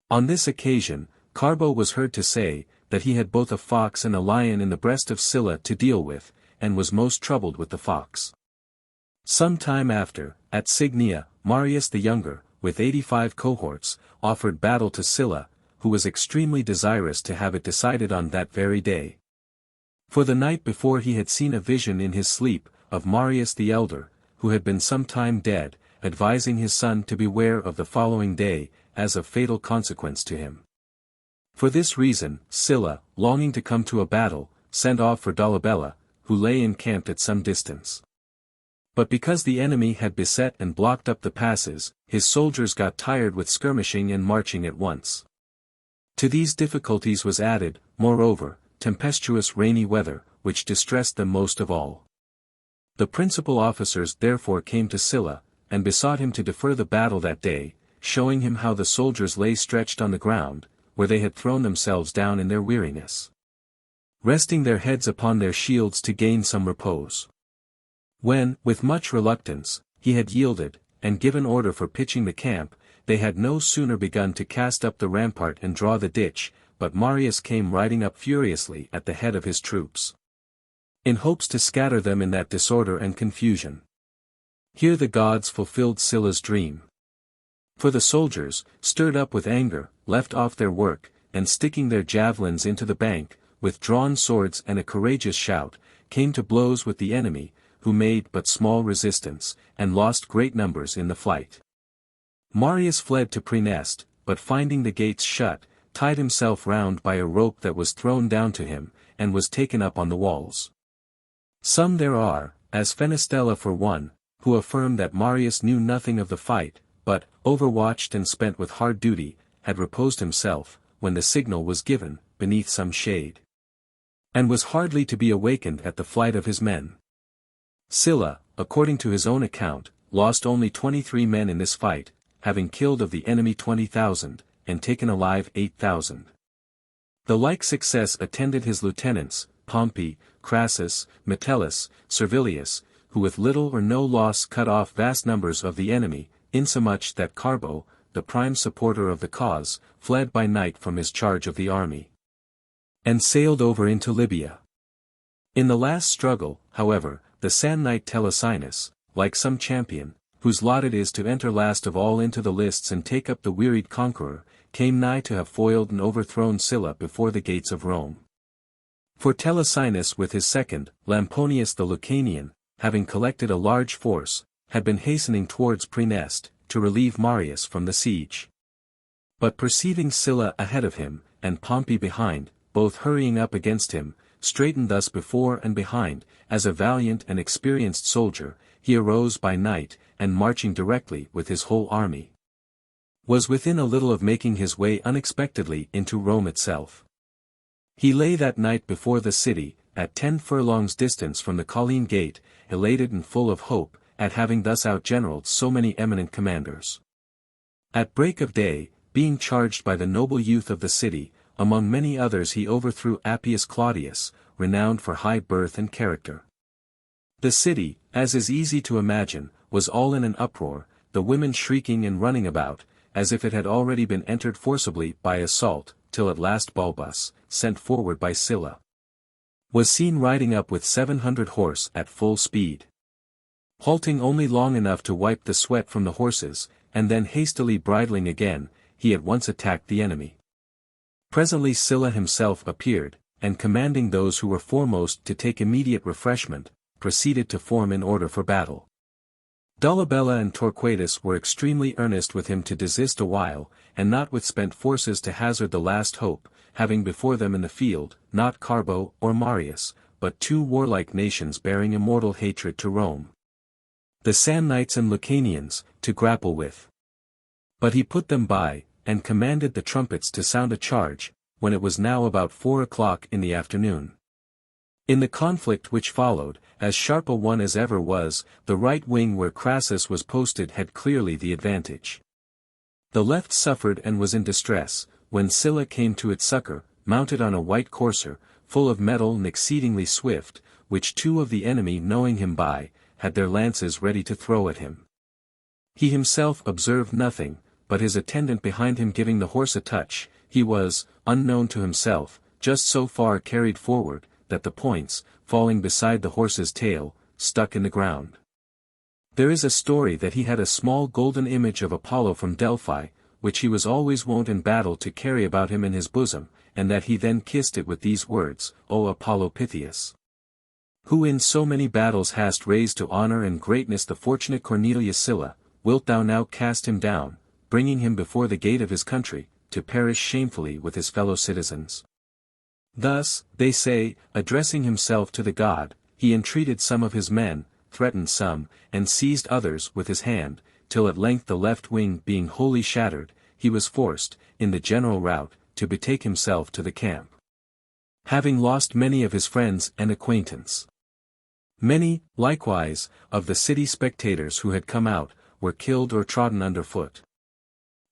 On this occasion, Carbo was heard to say, that he had both a fox and a lion in the breast of Sylla to deal with, and was most troubled with the fox. Some time after, at Signia, Marius the younger, with 85 cohorts, offered battle to Sylla, who was extremely desirous to have it decided on that very day. For the night before he had seen a vision in his sleep, of Marius the elder, who had been some time dead, advising his son to beware of the following day, as of fatal consequence to him. For this reason, Sylla, longing to come to a battle, sent off for Dolabella, who lay encamped at some distance. But because the enemy had beset and blocked up the passes, his soldiers got tired with skirmishing and marching at once. To these difficulties was added, moreover, tempestuous rainy weather, which distressed them most of all. The principal officers therefore came to Sylla, and besought him to defer the battle that day, showing him how the soldiers lay stretched on the ground, where they had thrown themselves down in their weariness, resting their heads upon their shields to gain some repose. When, with much reluctance, he had yielded, and given order for pitching the camp, they had no sooner begun to cast up the rampart and draw the ditch, but Marius came riding up furiously at the head of his troops, in hopes to scatter them in that disorder and confusion. Here the gods fulfilled Sylla's dream. For the soldiers, stirred up with anger, left off their work, and sticking their javelins into the bank, with drawn swords and a courageous shout, came to blows with the enemy, who made but small resistance, and lost great numbers in the flight. Marius fled to Praeneste, but finding the gates shut, tied himself round by a rope that was thrown down to him, and was taken up on the walls. Some there are, as Fenestella for one, who affirm that Marius knew nothing of the fight, but, overwatched and spent with hard duty, had reposed himself, when the signal was given, beneath some shade, and was hardly to be awakened at the flight of his men. Sylla, according to his own account, lost only 23 men in this fight, having killed of the enemy 20,000, and taken alive 8,000. The like success attended his lieutenants, Pompey, Crassus, Metellus, Servilius, who with little or no loss cut off vast numbers of the enemy, insomuch that Carbo, the prime supporter of the cause, fled by night from his charge of the army, and sailed over into Libya. In the last struggle, however, the Samnite Telesinus, like some champion, whose lot it is to enter last of all into the lists and take up the wearied conqueror, came nigh to have foiled and overthrown Sylla before the gates of Rome. For Telesinus with his second, Lamponius the Lucanian, having collected a large force, had been hastening towards Praeneste, to relieve Marius from the siege. But perceiving Sylla ahead of him, and Pompey behind, both hurrying up against him, straitened thus before and behind, as a valiant and experienced soldier, he arose by night, and marching directly with his whole army, was within a little of making his way unexpectedly into Rome itself. He lay that night before the city, at 10 furlongs distance from the Colline gate, elated and full of hope, at having thus outgeneraled so many eminent commanders. At break of day, being charged by the noble youth of the city, among many others he overthrew Appius Claudius, renowned for high birth and character. The city, as is easy to imagine, was all in an uproar, the women shrieking and running about, as if it had already been entered forcibly by assault, till at last Balbus, sent forward by Sylla, was seen riding up with 700 horse at full speed. Halting only long enough to wipe the sweat from the horses, and then hastily bridling again, he at once attacked the enemy. Presently Sylla himself appeared, and commanding those who were foremost to take immediate refreshment, proceeded to form in order for battle. Dolabella and Torquatus were extremely earnest with him to desist a while, and not with spent forces to hazard the last hope, having before them in the field, not Carbo or Marius, but two warlike nations bearing immortal hatred to Rome, the Samnites and Lucanians, to grapple with. But he put them by, and commanded the trumpets to sound a charge, when it was now about 4 o'clock in the afternoon. In the conflict which followed, as sharp a one as ever was, the right wing where Crassus was posted had clearly the advantage. The left suffered and was in distress, when Sylla came to its succor, mounted on a white courser, full of metal and exceedingly swift, which two of the enemy knowing him by, had their lances ready to throw at him. He himself observed nothing, but his attendant behind him giving the horse a touch, he was, unknown to himself, just so far carried forward, that the points, falling beside the horse's tail, stuck in the ground. There is a story that he had a small golden image of Apollo from Delphi, which he was always wont in battle to carry about him in his bosom, and that he then kissed it with these words, O Apollo Pythius, who in so many battles hast raised to honor and greatness the fortunate Cornelius Sylla, wilt thou now cast him down, bringing him before the gate of his country, to perish shamefully with his fellow citizens. Thus, they say, addressing himself to the god, he entreated some of his men, threatened some, and seized others with his hand, till at length the left wing being wholly shattered, he was forced, in the general rout, to betake himself to the camp, having lost many of his friends and acquaintance. Many, likewise, of the city spectators who had come out, were killed or trodden under foot.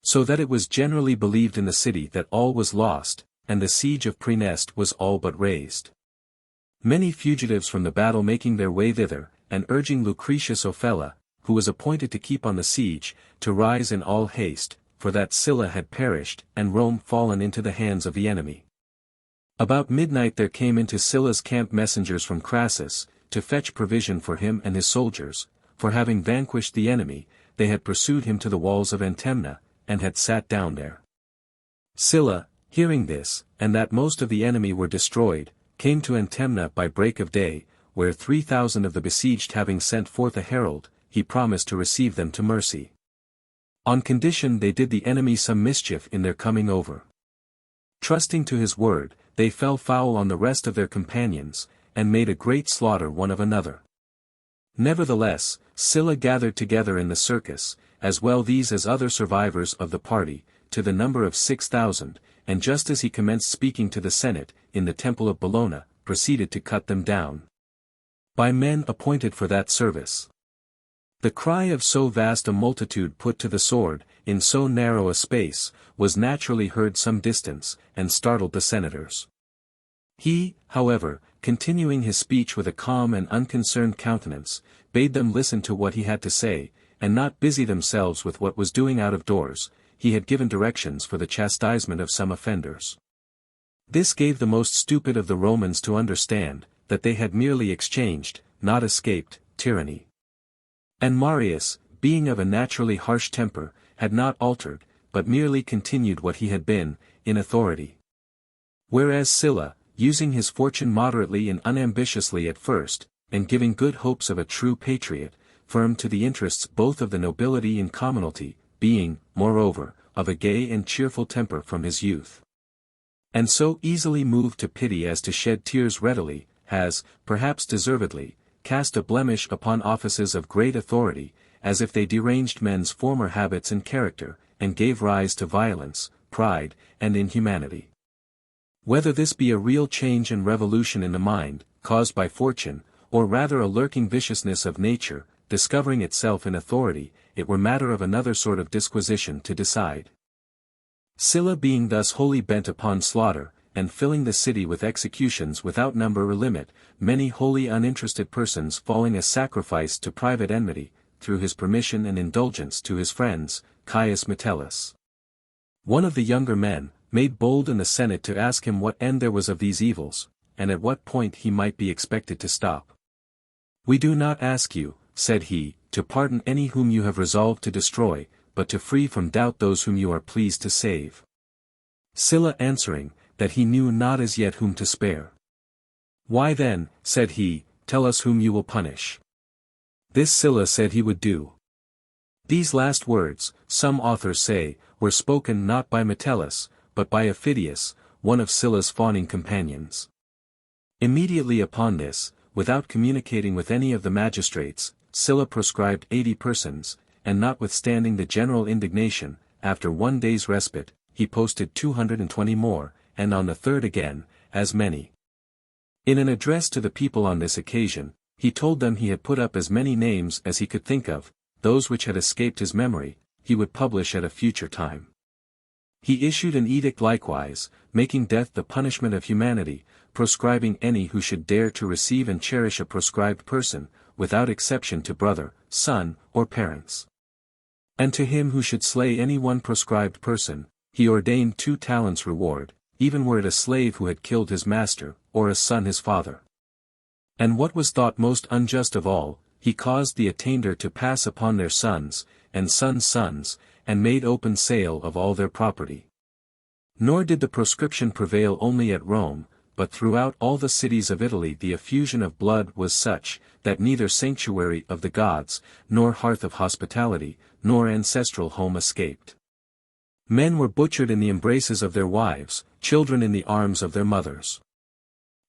So that it was generally believed in the city that all was lost, and the siege of Praeneste was all but raised. Many fugitives from the battle making their way thither, and urging Lucretius Ofella, who was appointed to keep on the siege, to rise in all haste, for that Sylla had perished and Rome fallen into the hands of the enemy. About midnight there came into Sylla's camp messengers from Crassus, to fetch provision for him and his soldiers, for having vanquished the enemy, they had pursued him to the walls of Antemna, and had sat down there. Sylla, hearing this, and that most of the enemy were destroyed, came to Antemna by break of day, where 3,000 of the besieged having sent forth a herald, he promised to receive them to mercy, on condition they did the enemy some mischief in their coming over. Trusting to his word, they fell foul on the rest of their companions, and made a great slaughter one of another. Nevertheless, Sylla gathered together in the circus, as well these as other survivors of the party, to the number of 6,000, and just as he commenced speaking to the Senate, in the temple of Bologna, proceeded to cut them down by men appointed for that service. The cry of so vast a multitude put to the sword, in so narrow a space, was naturally heard some distance, and startled the senators. He, however, continuing his speech with a calm and unconcerned countenance, bade them listen to what he had to say, and not busy themselves with what was doing out of doors. he had given directions for the chastisement of some offenders. This gave the most stupid of the Romans to understand, that they had merely exchanged, not escaped, tyranny. And Marius, being of a naturally harsh temper, had not altered, but merely continued what he had been, in authority. Whereas Sylla, using his fortune moderately and unambitiously at first, and giving good hopes of a true patriot, firm to the interests both of the nobility and commonalty, being, moreover, of a gay and cheerful temper from his youth, and so easily moved to pity as to shed tears readily, has, perhaps deservedly, cast a blemish upon offices of great authority, as if they deranged men's former habits and character, and gave rise to violence, pride, and inhumanity. Whether this be a real change and revolution in the mind, caused by fortune, or rather a lurking viciousness of nature, discovering itself in authority, it were matter of another sort of disquisition to decide. Sylla being thus wholly bent upon slaughter, and filling the city with executions without number or limit, many wholly uninterested persons falling a sacrifice to private enmity, through his permission and indulgence to his friends, Caius Marius, one of the younger men, made bold in the Senate to ask him what end there was of these evils, and at what point he might be expected to stop. "We do not ask you," said he, "to pardon any whom you have resolved to destroy, but to free from doubt those whom you are pleased to save." Sylla answering, that he knew not as yet whom to spare. "Why then," said he, "tell us whom you will punish." This Sylla said he would do. These last words, some authors say, were spoken not by Metellus, but by Aufidius, one of Sylla's fawning companions. Immediately upon this, without communicating with any of the magistrates, Sylla proscribed 80 persons, and notwithstanding the general indignation, after 1 day's respite, he posted 220 more, and on the third again, as many. In an address to the people on this occasion, he told them he had put up as many names as he could think of, those which had escaped his memory, he would publish at a future time. He issued an edict likewise, making death the punishment of humanity, proscribing any who should dare to receive and cherish a proscribed person, without exception to brother, son, or parents. And to him who should slay any one proscribed person, he ordained 2 talents reward, even were it a slave who had killed his master, or a son his father. And what was thought most unjust of all, he caused the attainder to pass upon their sons, and sons' sons, and made open sale of all their property. Nor did the proscription prevail only at Rome, but throughout all the cities of Italy the effusion of blood was such, that neither sanctuary of the gods, nor hearth of hospitality, nor ancestral home escaped. Men were butchered in the embraces of their wives, children in the arms of their mothers.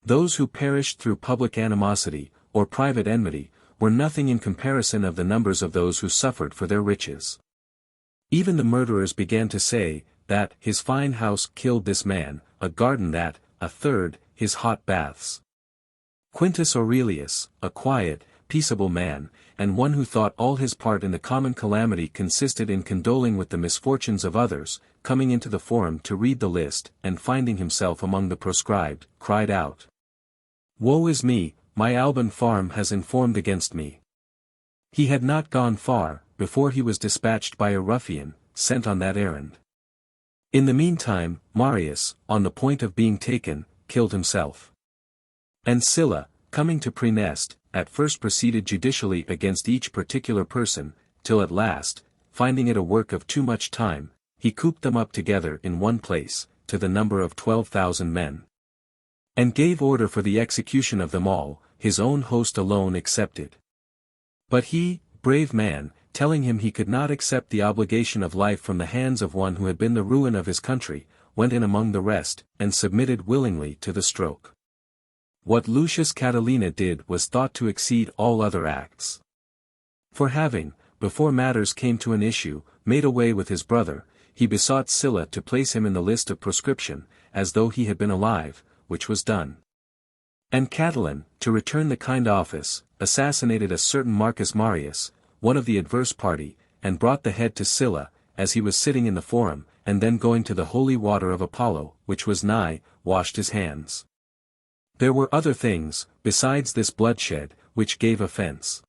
Those who perished through public animosity, or private enmity, were nothing in comparison of the numbers of those who suffered for their riches. Even the murderers began to say, that his fine house killed this man, a garden that, a third, his hot baths. Quintus Aurelius, a quiet, peaceable man, and one who thought all his part in the common calamity consisted in condoling with the misfortunes of others, coming into the forum to read the list, and finding himself among the proscribed, cried out, "Woe is me, my Alban farm has informed against me." He had not gone far, before he was dispatched by a ruffian, sent on that errand. In the meantime, Marius, on the point of being taken, killed himself. And Sylla, coming to Praeneste, at first proceeded judicially against each particular person, till at last, finding it a work of too much time, he cooped them up together in one place, to the number of 12,000 men. And gave order for the execution of them all, his own host alone excepted. But he, brave man, telling him he could not accept the obligation of life from the hands of one who had been the ruin of his country, went in among the rest, and submitted willingly to the stroke. What Lucius Catilina did was thought to exceed all other acts. For having, before matters came to an issue, made away with his brother, he besought Sylla to place him in the list of proscription, as though he had been alive, which was done. And Catiline, to return the kind office, assassinated a certain Marcus Marius, one of the adverse party, and brought the head to Sylla, as he was sitting in the forum, and then going to the holy water of Apollo, which was nigh, washed his hands. There were other things, besides this bloodshed, which gave offense.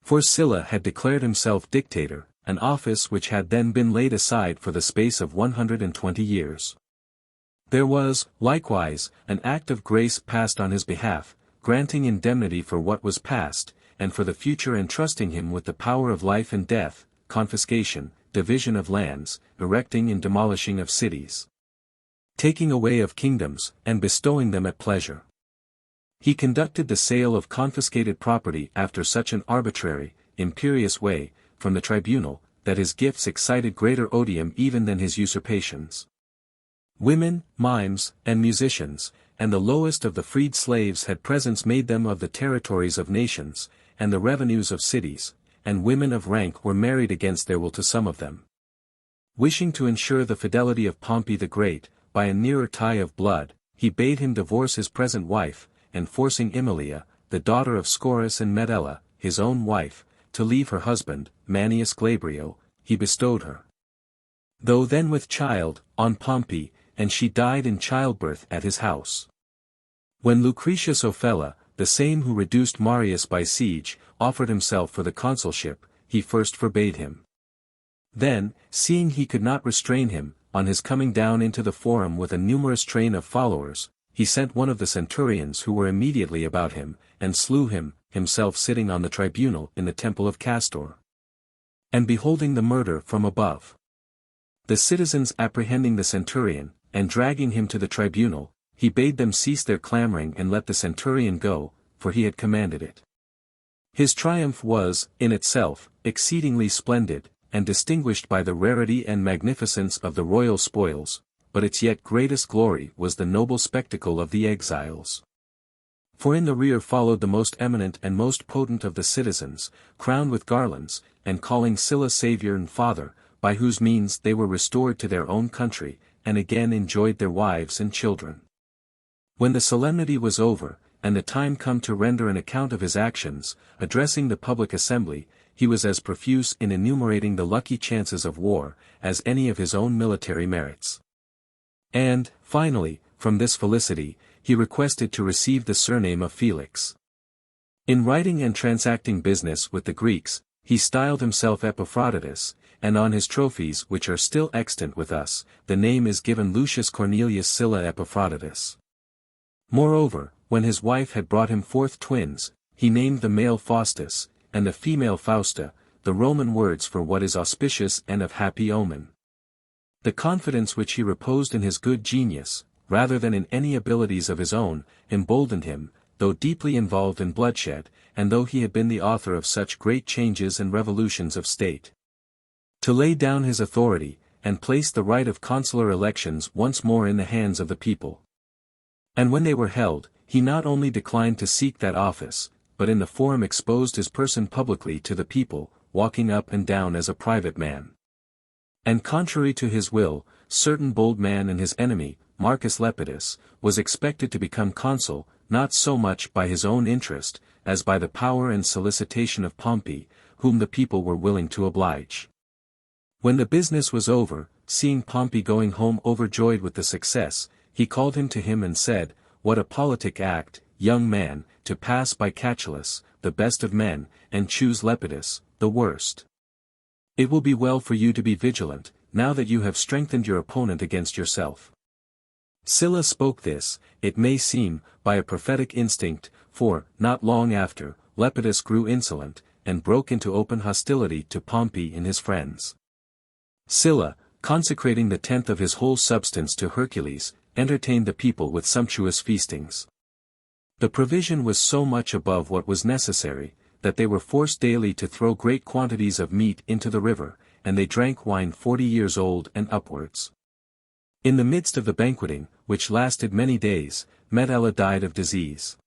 For Sylla had declared himself dictator, an office which had then been laid aside for the space of 120 years. There was, likewise, an act of grace passed on his behalf, granting indemnity for what was past, and for the future entrusting him with the power of life and death, confiscation, division of lands, erecting and demolishing of cities, taking away of kingdoms, and bestowing them at pleasure. He conducted the sale of confiscated property after such an arbitrary, imperious way, from the tribunal, that his gifts excited greater odium even than his usurpations. Women, mimes, and musicians, and the lowest of the freed slaves had presents made them of the territories of nations, and the revenues of cities, and women of rank were married against their will to some of them. Wishing to ensure the fidelity of Pompey the Great, by a nearer tie of blood, he bade him divorce his present wife, and forcing Emilia, the daughter of Scaurus and Medella, his own wife, to leave her husband, Manius Glabrio, he bestowed her, though then with child, on Pompey, and she died in childbirth at his house. When Lucretius Ofella, the same who reduced Marius by siege, offered himself for the consulship, he first forbade him. Then, seeing he could not restrain him, on his coming down into the forum with a numerous train of followers, he sent one of the centurions who were immediately about him, and slew him, himself sitting on the tribunal in the temple of Castor, and beholding the murder from above. The citizens apprehending the centurion, and dragging him to the tribunal, he bade them cease their clamoring and let the centurion go, for he had commanded it. His triumph was, in itself, exceedingly splendid, and distinguished by the rarity and magnificence of the royal spoils, but its yet greatest glory was the noble spectacle of the exiles. For in the rear followed the most eminent and most potent of the citizens, crowned with garlands, and calling Sylla Saviour and Father, by whose means they were restored to their own country, and again enjoyed their wives and children. When the solemnity was over, and the time come to render an account of his actions, addressing the public assembly, he was as profuse in enumerating the lucky chances of war, as any of his own military merits. And, finally, from this felicity, he requested to receive the surname of Felix. In writing and transacting business with the Greeks, he styled himself Epaphroditus, and on his trophies which are still extant with us, the name is given Lucius Cornelius Sylla Epaphroditus. Moreover, when his wife had brought him forth twins, he named the male Faustus, and the female Fausta, the Roman words for what is auspicious and of happy omen. The confidence which he reposed in his good genius, rather than in any abilities of his own, emboldened him, though deeply involved in bloodshed, and though he had been the author of such great changes and revolutions of state, to lay down his authority, and place the right of consular elections once more in the hands of the people. And when they were held, he not only declined to seek that office, but in the forum exposed his person publicly to the people, walking up and down as a private man. And contrary to his will, certain bold man and his enemy, Marcus Lepidus, was expected to become consul, not so much by his own interest, as by the power and solicitation of Pompey, whom the people were willing to oblige. When the business was over, seeing Pompey going home overjoyed with the success, he called him to him and said, "What a politic act, young man, to pass by Catullus, the best of men, and choose Lepidus, the worst. It will be well for you to be vigilant, now that you have strengthened your opponent against yourself." Sylla spoke this, it may seem, by a prophetic instinct, for, not long after, Lepidus grew insolent, and broke into open hostility to Pompey and his friends. Sylla, consecrating the tenth of his whole substance to Hercules, entertained the people with sumptuous feastings. The provision was so much above what was necessary, that they were forced daily to throw great quantities of meat into the river, and they drank wine 40 years old and upwards. In the midst of the banqueting, which lasted many days, Medella died of disease.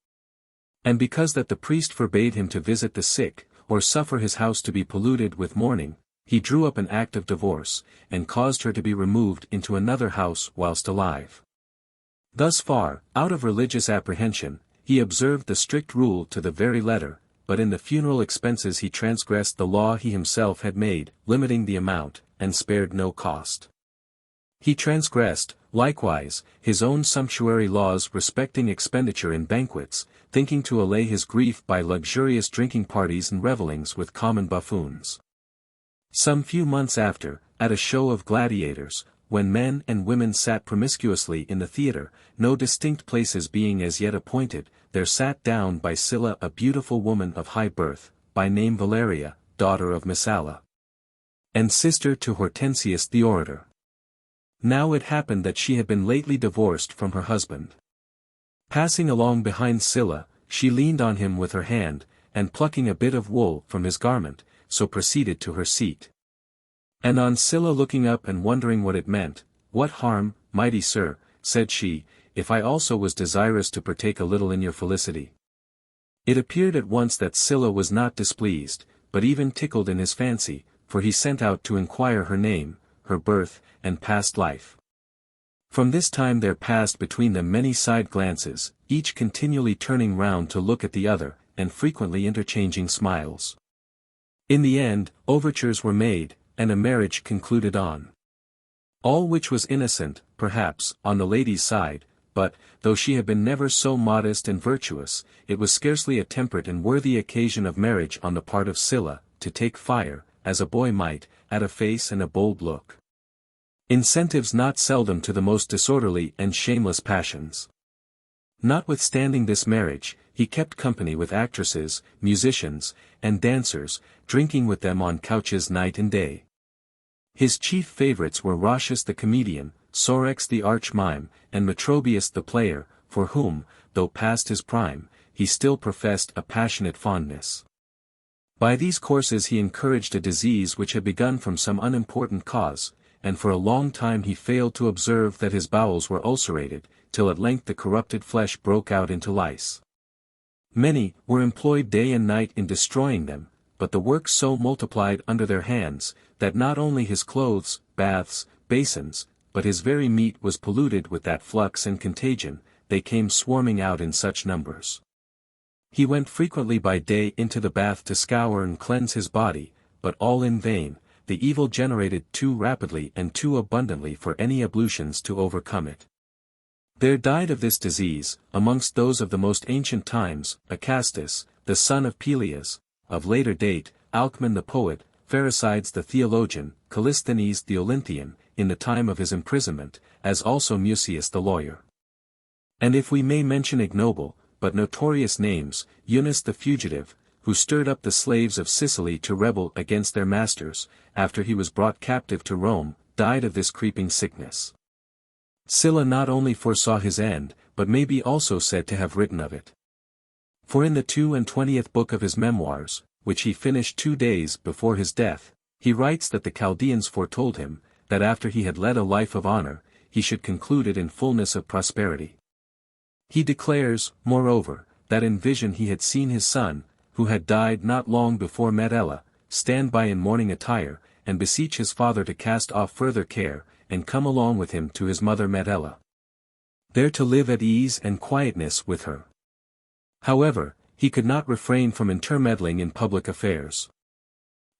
And because that the priest forbade him to visit the sick, or suffer his house to be polluted with mourning, he drew up an act of divorce, and caused her to be removed into another house whilst alive. Thus far, out of religious apprehension, he observed the strict rule to the very letter, but in the funeral expenses he transgressed the law he himself had made, limiting the amount, and spared no cost. He transgressed, likewise, his own sumptuary laws respecting expenditure in banquets, thinking to allay his grief by luxurious drinking parties and revellings with common buffoons. Some few months after, at a show of gladiators, when men and women sat promiscuously in the theatre, no distinct places being as yet appointed, there sat down by Sylla a beautiful woman of high birth, by name Valeria, daughter of Messala, and sister to Hortensius the orator. Now it happened that she had been lately divorced from her husband. Passing along behind Sylla, she leaned on him with her hand, and plucking a bit of wool from his garment, so proceeded to her seat. And on Sylla looking up and wondering what it meant, "What harm, mighty sir," said she, "if I also was desirous to partake a little in your felicity?" It appeared at once that Sylla was not displeased, but even tickled in his fancy, for he sent out to inquire her name, her birth, and past life. From this time there passed between them many side glances, each continually turning round to look at the other, and frequently interchanging smiles. In the end, overtures were made, and a marriage concluded on. All which was innocent, perhaps, on the lady's side, but, though she had been never so modest and virtuous, it was scarcely a temperate and worthy occasion of marriage on the part of Sylla, to take fire, as a boy might, at a face and a bold look. Incentives not seldom to the most disorderly and shameless passions. Notwithstanding this marriage, he kept company with actresses, musicians, and dancers, drinking with them on couches night and day. His chief favorites were Roscius the comedian, Sorex the arch-mime, and Metrobius the player, for whom, though past his prime, he still professed a passionate fondness. By these courses he encouraged a disease which had begun from some unimportant cause, and for a long time he failed to observe that his bowels were ulcerated, till at length the corrupted flesh broke out into lice. Many were employed day and night in destroying them, but the work so multiplied under their hands, that not only his clothes, baths, basins, but his very meat was polluted with that flux and contagion, they came swarming out in such numbers. He went frequently by day into the bath to scour and cleanse his body, but all in vain, the evil generated too rapidly and too abundantly for any ablutions to overcome it. There died of this disease, amongst those of the most ancient times, Acastus, the son of Peleus, of later date, Alcman the poet, Pherecydes the theologian, Callisthenes the Olynthian, in the time of his imprisonment, as also Mucius the lawyer. And if we may mention ignoble, but notorious names, Eunice the fugitive, who stirred up the slaves of Sicily to rebel against their masters, after he was brought captive to Rome, died of this creeping sickness. Sylla not only foresaw his end, but may be also said to have written of it. For in the 22nd book of his memoirs, which he finished 2 days before his death, he writes that the Chaldeans foretold him, that after he had led a life of honor, he should conclude it in fullness of prosperity. He declares, moreover, that in vision he had seen his son, who had died not long before Medella, stand by in mourning attire, and beseech his father to cast off further care, and come along with him to his mother Medella, there to live at ease and quietness with her. However, he could not refrain from intermeddling in public affairs.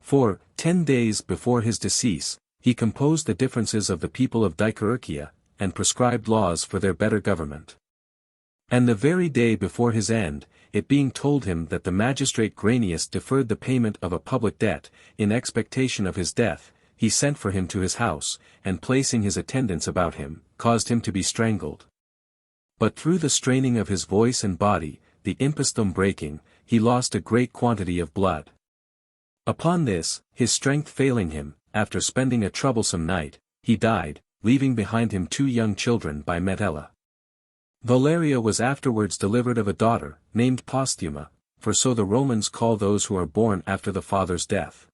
For, 10 days before his decease, he composed the differences of the people of Dicaurcia, and prescribed laws for their better government. And the very day before his end, it being told him that the magistrate Granius deferred the payment of a public debt, in expectation of his death, he sent for him to his house, and placing his attendants about him, caused him to be strangled. But through the straining of his voice and body, the impestum breaking, he lost a great quantity of blood. Upon this, his strength failing him, after spending a troublesome night, he died, leaving behind him 2 young children by Medella. Valeria was afterwards delivered of a daughter, named Posthuma, for so the Romans call those who are born after the father's death.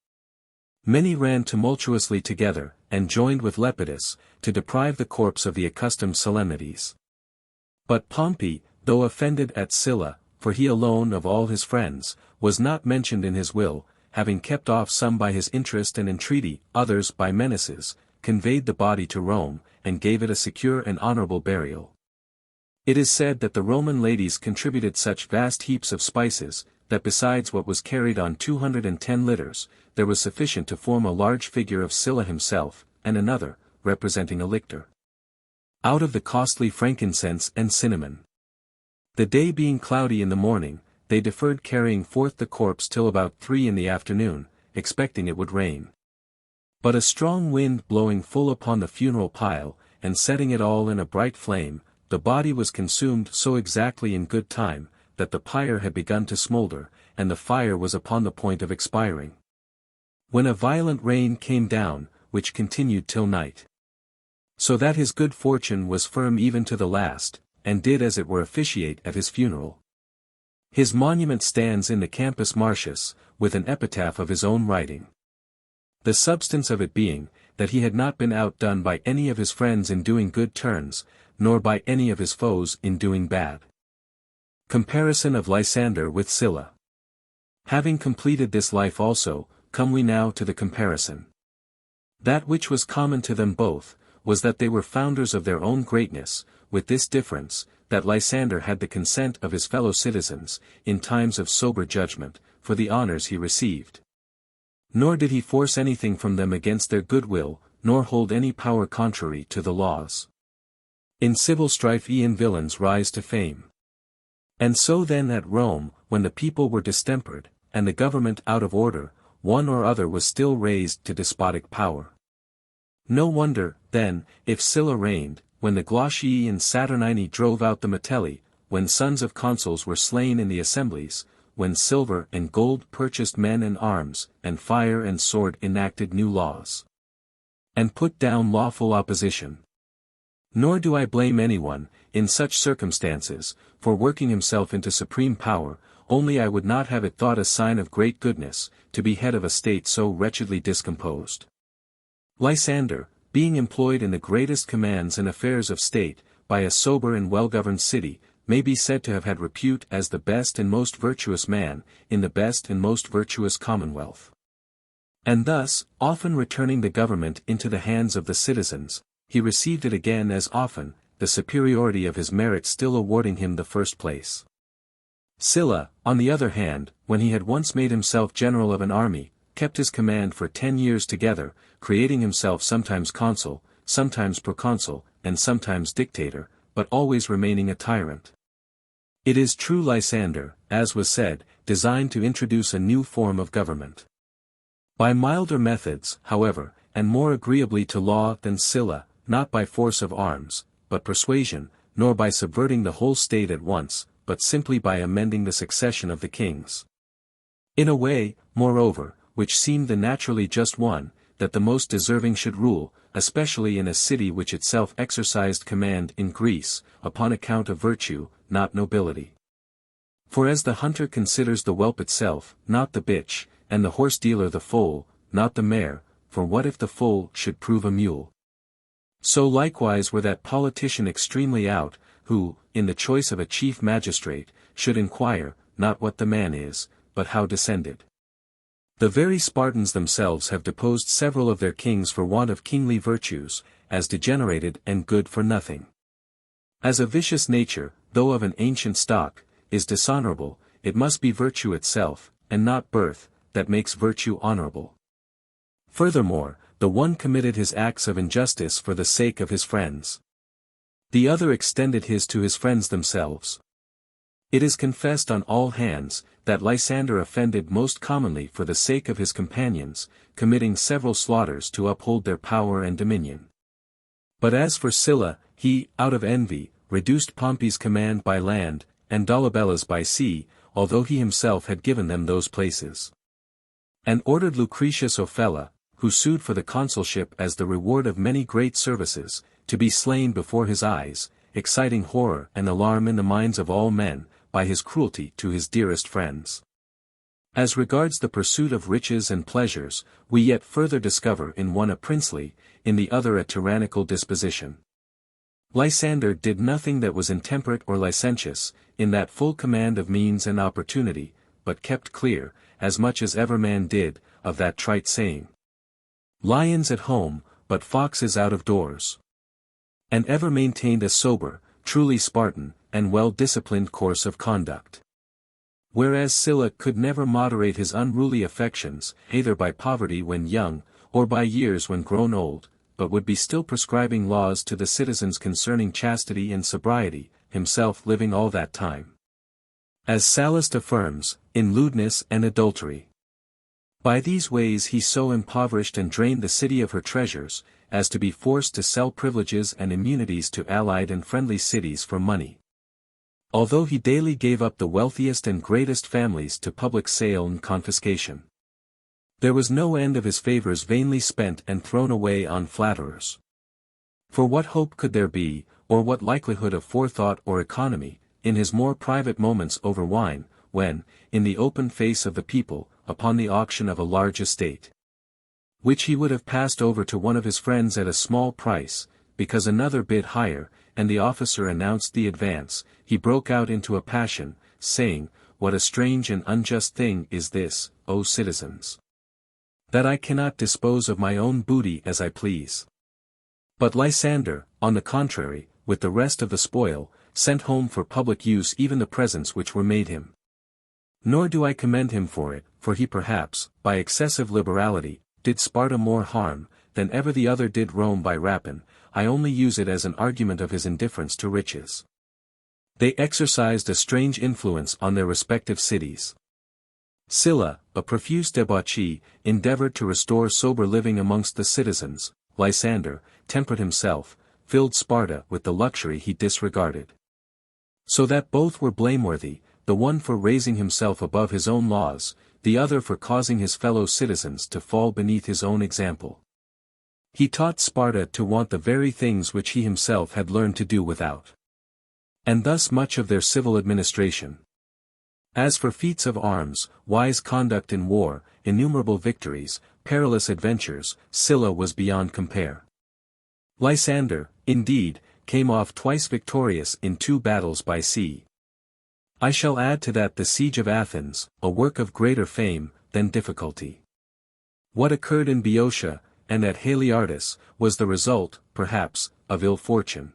Many ran tumultuously together, and joined with Lepidus, to deprive the corpse of the accustomed solemnities. But Pompey, though offended at Sylla, for he alone of all his friends, was not mentioned in his will, having kept off some by his interest and entreaty, others by menaces, conveyed the body to Rome, and gave it a secure and honorable burial. It is said that the Roman ladies contributed such vast heaps of spices, that besides what was carried on 210 litters, there was sufficient to form a large figure of Sylla himself, and another, representing a lictor, out of the costly frankincense and cinnamon. The day being cloudy in the morning, they deferred carrying forth the corpse till about 3 in the afternoon, expecting it would rain. But a strong wind blowing full upon the funeral pile, and setting it all in a bright flame, the body was consumed so exactly in good time, that the pyre had begun to smoulder, and the fire was upon the point of expiring. When a violent rain came down, which continued till night. So that his good fortune was firm even to the last, and did as it were officiate at his funeral. His monument stands in the Campus Martius, with an epitaph of his own writing. The substance of it being, that he had not been outdone by any of his friends in doing good turns, nor by any of his foes in doing bad. Comparison of Lysander with Sylla. Having completed this life also, come we now to the comparison. That which was common to them both, was that they were founders of their own greatness, with this difference, that Lysander had the consent of his fellow citizens, in times of sober judgment, for the honors he received. Nor did he force anything from them against their goodwill, nor hold any power contrary to the laws. In civil strife e'en villains rise to fame. And so then at Rome, when the people were distempered, and the government out of order, one or other was still raised to despotic power. No wonder, then, if Sylla reigned, when the Glaucii and Saturni drove out the Metelli, when sons of consuls were slain in the assemblies, when silver and gold purchased men and arms, and fire and sword enacted new laws, and put down lawful opposition. Nor do I blame anyone, in such circumstances, for working himself into supreme power, only I would not have it thought a sign of great goodness, to be head of a state so wretchedly discomposed. Lysander, being employed in the greatest commands and affairs of state, by a sober and well-governed city, may be said to have had repute as the best and most virtuous man, in the best and most virtuous commonwealth. And thus, often returning the government into the hands of the citizens, he received it again as often, the superiority of his merit still awarding him the first place. Sylla, on the other hand, when he had once made himself general of an army, kept his command for 10 years together, creating himself sometimes consul, sometimes proconsul, and sometimes dictator, but always remaining a tyrant. It is true Lysander, as was said, designed to introduce a new form of government. By milder methods, however, and more agreeably to law than Sylla, not by force of arms, but persuasion, nor by subverting the whole state at once, but simply by amending the succession of the kings. In a way, moreover, which seemed the naturally just one, that the most deserving should rule, especially in a city which itself exercised command in Greece, upon account of virtue, not nobility. For as the hunter considers the whelp itself, not the bitch, and the horse-dealer the foal, not the mare, for what if the foal should prove a mule? So likewise were that politician extremely out, who, in the choice of a chief magistrate, should inquire, not what the man is, but how descended. The very Spartans themselves have deposed several of their kings for want of kingly virtues, as degenerated and good for nothing. As a vicious nature, though of an ancient stock, is dishonorable, it must be virtue itself, and not birth, that makes virtue honorable. Furthermore, the one committed his acts of injustice for the sake of his friends. The other extended his to his friends themselves. It is confessed on all hands, that Lysander offended most commonly for the sake of his companions, committing several slaughters to uphold their power and dominion. But as for Sylla, he, out of envy, reduced Pompey's command by land, and Dolabella's by sea, although he himself had given them those places. And ordered Lucretius Ofella, who sued for the consulship as the reward of many great services, to be slain before his eyes, exciting horror and alarm in the minds of all men, by his cruelty to his dearest friends. As regards the pursuit of riches and pleasures, we yet further discover in one a princely, in the other a tyrannical disposition. Lysander did nothing that was intemperate or licentious, in that full command of means and opportunity, but kept clear, as much as ever man did, of that trite saying, "Lions at home, but foxes out of doors," and ever maintained a sober, truly Spartan, and well-disciplined course of conduct. Whereas Sylla could never moderate his unruly affections, either by poverty when young, or by years when grown old, but would be still prescribing laws to the citizens concerning chastity and sobriety, himself living all that time, as Sallust affirms, in lewdness and adultery. By these ways he so impoverished and drained the city of her treasures, as to be forced to sell privileges and immunities to allied and friendly cities for money. Although he daily gave up the wealthiest and greatest families to public sale and confiscation. There was no end of his favors vainly spent and thrown away on flatterers. For what hope could there be, or what likelihood of forethought or economy, in his more private moments over wine, when, in the open face of the people, upon the auction of a large estate, which he would have passed over to one of his friends at a small price, because another bid higher, and the officer announced the advance, he broke out into a passion, saying, "What a strange and unjust thing is this, O citizens! That I cannot dispose of my own booty as I please." But Lysander, on the contrary, with the rest of the spoil, sent home for public use even the presents which were made him. Nor do I commend him for it, for he perhaps, by excessive liberality, did Sparta more harm, than ever the other did Rome by rapine. I only use it as an argument of his indifference to riches. They exercised a strange influence on their respective cities. Sylla, a profuse debauchee, endeavored to restore sober living amongst the citizens. Lysander, temperate himself, filled Sparta with the luxury he disregarded. So that both were blameworthy, the one for raising himself above his own laws, the other for causing his fellow citizens to fall beneath his own example. He taught Sparta to want the very things which he himself had learned to do without. And thus much of their civil administration. As for feats of arms, wise conduct in war, innumerable victories, perilous adventures, Sylla was beyond compare. Lysander, indeed, came off twice victorious in 2 battles by sea. I shall add to that the siege of Athens, a work of greater fame than difficulty. What occurred in Boeotia, and at Haliartus, was the result, perhaps, of ill fortune.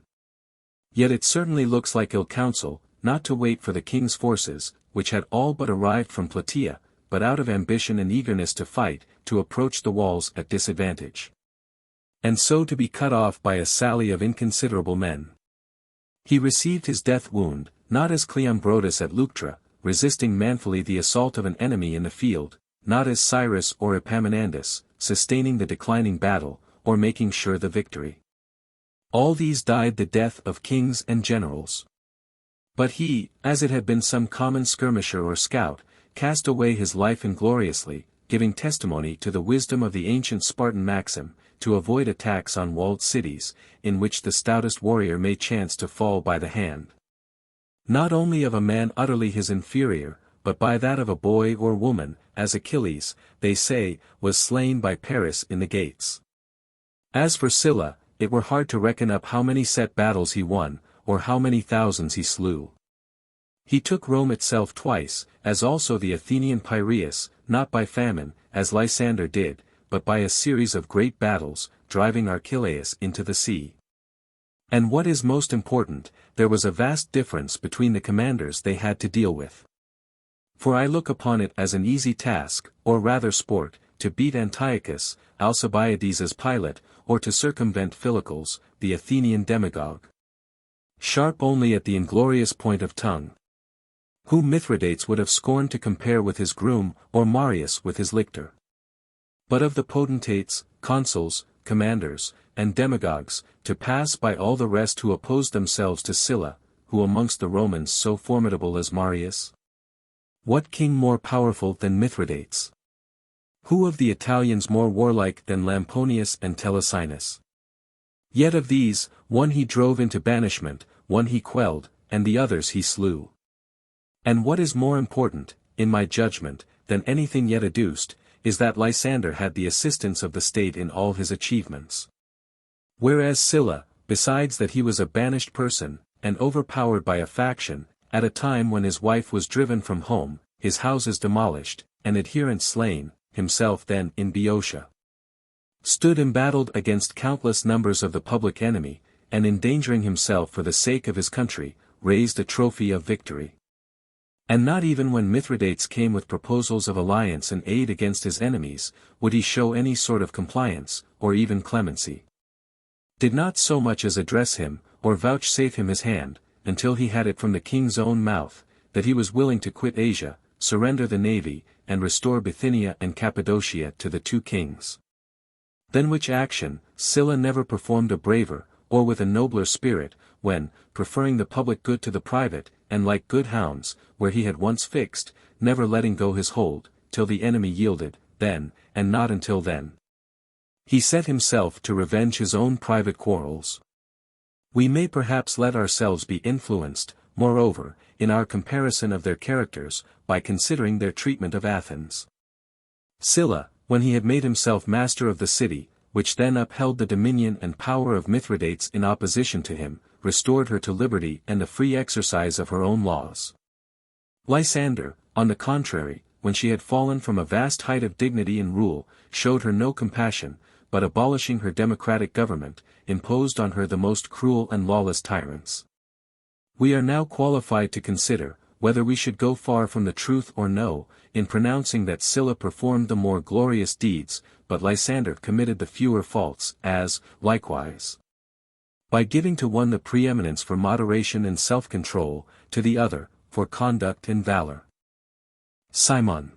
Yet it certainly looks like ill counsel, not to wait for the king's forces, which had all but arrived from Plataea, but out of ambition and eagerness to fight, to approach the walls at disadvantage. And so to be cut off by a sally of inconsiderable men. He received his death wound, not as Cleombrotus at Leuctra, resisting manfully the assault of an enemy in the field, not as Cyrus or Epaminondas, sustaining the declining battle, or making sure the victory. All these died the death of kings and generals. But he, as it had been some common skirmisher or scout, cast away his life ingloriously, giving testimony to the wisdom of the ancient Spartan maxim, to avoid attacks on walled cities, in which the stoutest warrior may chance to fall by the hand. Not only of a man utterly his inferior, but by that of a boy or woman, as Achilles, they say, was slain by Pyrrhus in the gates. As for Sylla, it were hard to reckon up how many set battles he won, or how many thousands he slew. He took Rome itself twice, as also the Athenian Pyrrhus, not by famine, as Lysander did, but by a series of great battles, driving Archelaus into the sea. And what is most important, there was a vast difference between the commanders they had to deal with. For I look upon it as an easy task, or rather sport, to beat Antiochus, Alcibiades as Pilate, or to circumvent Philocles, the Athenian demagogue. Sharp only at the inglorious point of tongue. Whom Mithridates would have scorned to compare with his groom, or Marius with his lictor. But of the potentates, consuls, commanders, and demagogues, to pass by all the rest who opposed themselves to Sylla, who amongst the Romans so formidable as Marius? What king more powerful than Mithridates? Who of the Italians more warlike than Lamponius and Telesinus? Yet of these, one he drove into banishment, one he quelled, and the others he slew. And what is more important, in my judgment, than anything yet adduced, is that Lysander had the assistance of the state in all his achievements. Whereas Sylla, besides that he was a banished person, and overpowered by a faction, at a time when his wife was driven from home, his houses demolished, and adherents slain, himself then in Boeotia, stood embattled against countless numbers of the public enemy, and endangering himself for the sake of his country, raised a trophy of victory. And not even when Mithridates came with proposals of alliance and aid against his enemies, would he show any sort of compliance, or even clemency. Did not so much as address him, or vouchsafe him his hand, until he had it from the king's own mouth, that he was willing to quit Asia, surrender the navy, and restore Bithynia and Cappadocia to the 2 kings. Than which action, Sylla never performed a braver, or with a nobler spirit, when, preferring the public good to the private, and like good hounds, where he had once fixed, never letting go his hold, till the enemy yielded, then, and not until then, he set himself to revenge his own private quarrels. We may perhaps let ourselves be influenced, moreover, in our comparison of their characters, by considering their treatment of Athens. Sylla, when he had made himself master of the city, which then upheld the dominion and power of Mithridates in opposition to him, restored her to liberty and the free exercise of her own laws. Lysander, on the contrary, when she had fallen from a vast height of dignity and rule, showed her no compassion, but abolishing her democratic government, imposed on her the most cruel and lawless tyrants. We are now qualified to consider, whether we should go far from the truth or no, in pronouncing that Sylla performed the more glorious deeds, but Lysander committed the fewer faults, as, likewise, by giving to one the preeminence for moderation and self-control, to the other, for conduct and valor. Cimon.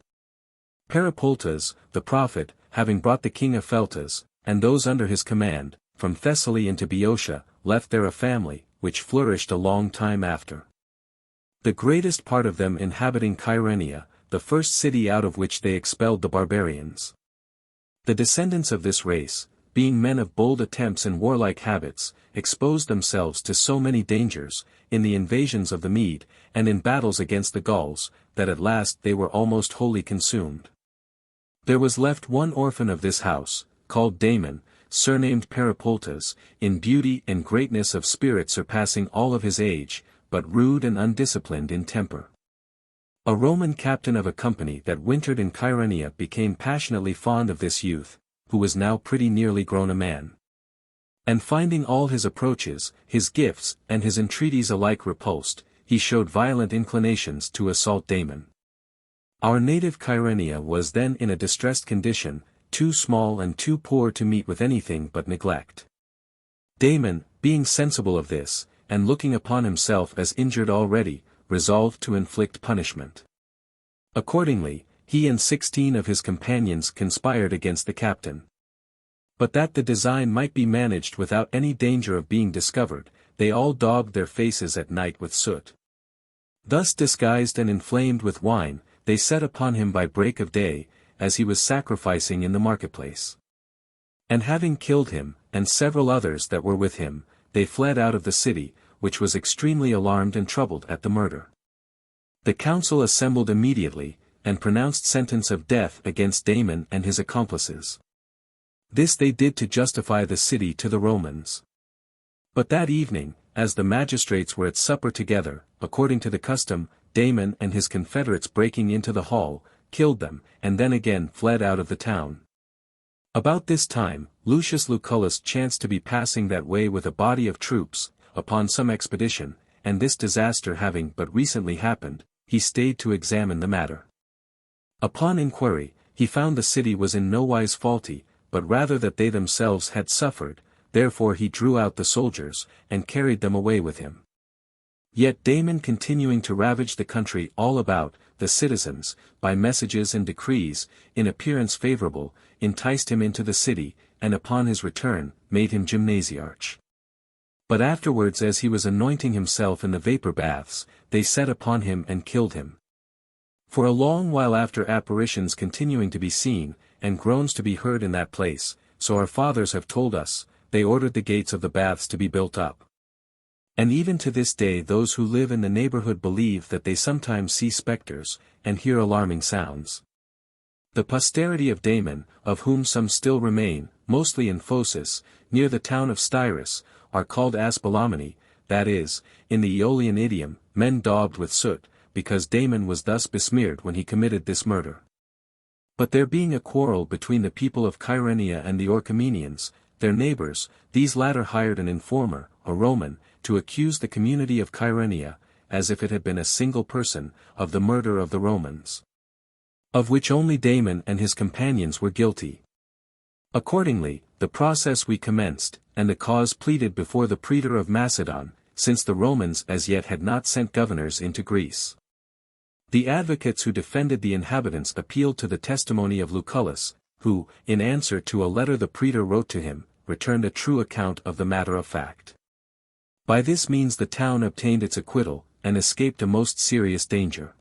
Peripoltes, the prophet, having brought the king of Pheltas, and those under his command, from Thessaly into Boeotia, left there a family, which flourished a long time after. The greatest part of them inhabiting Kyrenia, the first city out of which they expelled the barbarians. The descendants of this race, being men of bold attempts and warlike habits, exposed themselves to so many dangers, in the invasions of the Mede, and in battles against the Gauls, that at last they were almost wholly consumed. There was left one orphan of this house, called Damon, surnamed Peripoltes, in beauty and greatness of spirit surpassing all of his age, but rude and undisciplined in temper. A Roman captain of a company that wintered in Kyrenia became passionately fond of this youth, who was now pretty nearly grown a man. And finding all his approaches, his gifts, and his entreaties alike repulsed, he showed violent inclinations to assault Damon. Our native Kyrenia was then in a distressed condition, too small and too poor to meet with anything but neglect. Damon, being sensible of this, and looking upon himself as injured already, resolved to inflict punishment. Accordingly, he and 16 of his companions conspired against the captain. But that the design might be managed without any danger of being discovered, they all daubed their faces at night with soot. Thus disguised and inflamed with wine, they set upon him by break of day, as he was sacrificing in the marketplace. And having killed him, and several others that were with him, they fled out of the city, which was extremely alarmed and troubled at the murder. The council assembled immediately, and pronounced sentence of death against Damon and his accomplices. This they did to justify the city to the Romans. But that evening, as the magistrates were at supper together, according to the custom, Damon and his confederates breaking into the hall, killed them, and then again fled out of the town. About this time, Lucius Lucullus chanced to be passing that way with a body of troops, upon some expedition, and this disaster having but recently happened, he stayed to examine the matter. Upon inquiry, he found the city was in no wise faulty, but rather that they themselves had suffered, therefore he drew out the soldiers, and carried them away with him. Yet Damon continuing to ravage the country all about, the citizens, by messages and decrees, in appearance favorable, enticed him into the city, and upon his return, made him gymnasiarch. But afterwards as he was anointing himself in the vapor baths, they set upon him and killed him. For a long while after apparitions continuing to be seen, and groans to be heard in that place, so our fathers have told us, they ordered the gates of the baths to be built up. And even to this day those who live in the neighborhood believe that they sometimes see specters, and hear alarming sounds. The posterity of Damon, of whom some still remain, mostly in Phocis, near the town of Styrus, are called Aspolomini, that is, in the Aeolian idiom, men daubed with soot, because Damon was thus besmeared when he committed this murder. But there being a quarrel between the people of Kyrenia and the Orchomenians, their neighbors, these latter hired an informer, a Roman, to accuse the community of Kyrenia, as if it had been a single person, of the murder of the Romans, of which only Damon and his companions were guilty. Accordingly, the process we commenced, and the cause pleaded before the praetor of Macedon, since the Romans as yet had not sent governors into Greece. The advocates who defended the inhabitants appealed to the testimony of Lucullus, who, in answer to a letter the praetor wrote to him, returned a true account of the matter of fact. By this means the town obtained its acquittal, and escaped a most serious danger.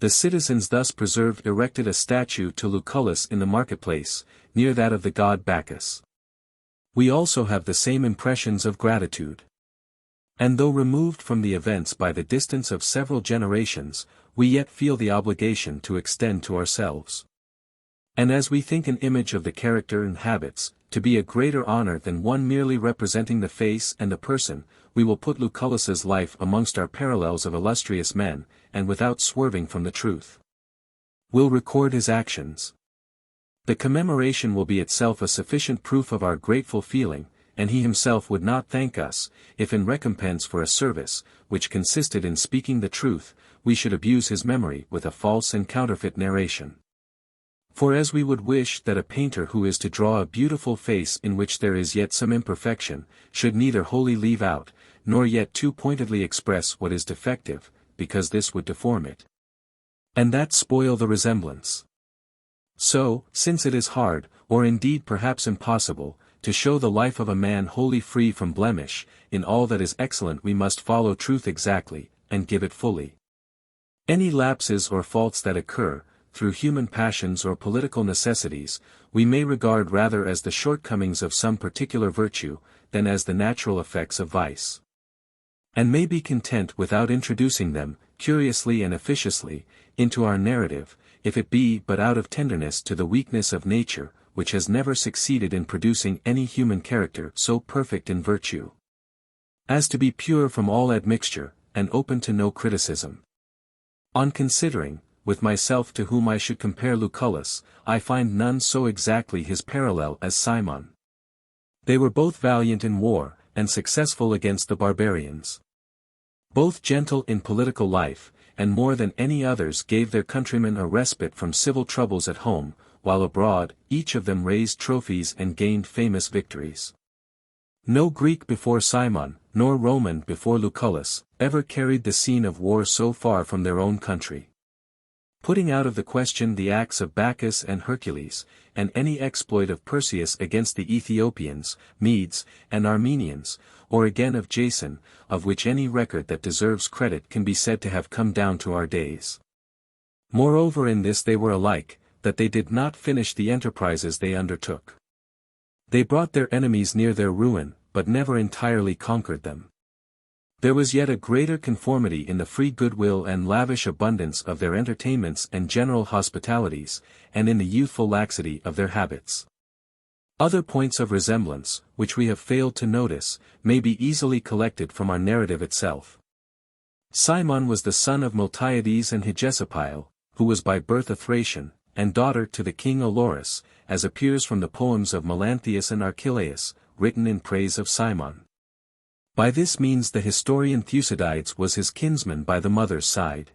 The citizens thus preserved erected a statue to Lucullus in the marketplace, near that of the god Bacchus. We also have the same impressions of gratitude. And though removed from the events by the distance of several generations, we yet feel the obligation to extend to ourselves. And as we think an image of the character and habits, to be a greater honor than one merely representing the face and the person, we will put Lucullus's life amongst our parallels of illustrious men, and without swerving from the truth. We'll record his actions. The commemoration will be itself a sufficient proof of our grateful feeling, and he himself would not thank us, if in recompense for a service, which consisted in speaking the truth, we should abuse his memory with a false and counterfeit narration. For as we would wish that a painter who is to draw a beautiful face in which there is yet some imperfection, should neither wholly leave out, nor yet too pointedly express what is defective, because this would deform it, and that spoil the resemblance. So, since it is hard, or indeed perhaps impossible, to show the life of a man wholly free from blemish, in all that is excellent we must follow truth exactly, and give it fully. Any lapses or faults that occur, through human passions or political necessities, we may regard rather as the shortcomings of some particular virtue, than as the natural effects of vice. And may be content without introducing them, curiously and officiously, into our narrative, if it be but out of tenderness to the weakness of nature, which has never succeeded in producing any human character so perfect in virtue as to be pure from all admixture, and open to no criticism. On considering, with myself to whom I should compare Lucullus, I find none so exactly his parallel as Cimon. They were both valiant in war, and successful against the barbarians. Both gentle in political life, and more than any others gave their countrymen a respite from civil troubles at home, while abroad, each of them raised trophies and gained famous victories. No Greek before Cimon, nor Roman before Lucullus, ever carried the scene of war so far from their own country. Putting out of the question the acts of Bacchus and Hercules, and any exploit of Pyrrhus against the Ethiopians, Medes, and Armenians, or again of Jason, of which any record that deserves credit can be said to have come down to our days. Moreover in this they were alike, that they did not finish the enterprises they undertook. They brought their enemies near their ruin, but never entirely conquered them. There was yet a greater conformity in the free goodwill and lavish abundance of their entertainments and general hospitalities, and in the youthful laxity of their habits. Other points of resemblance, which we have failed to notice, may be easily collected from our narrative itself. Cimon was the son of Miltiades and Hegesippyle, who was by birth a Thracian, and daughter to the king Olorus, as appears from the poems of Melanthius and Archelaus, written in praise of Cimon. By this means the historian Thucydides was his kinsman by the mother's side.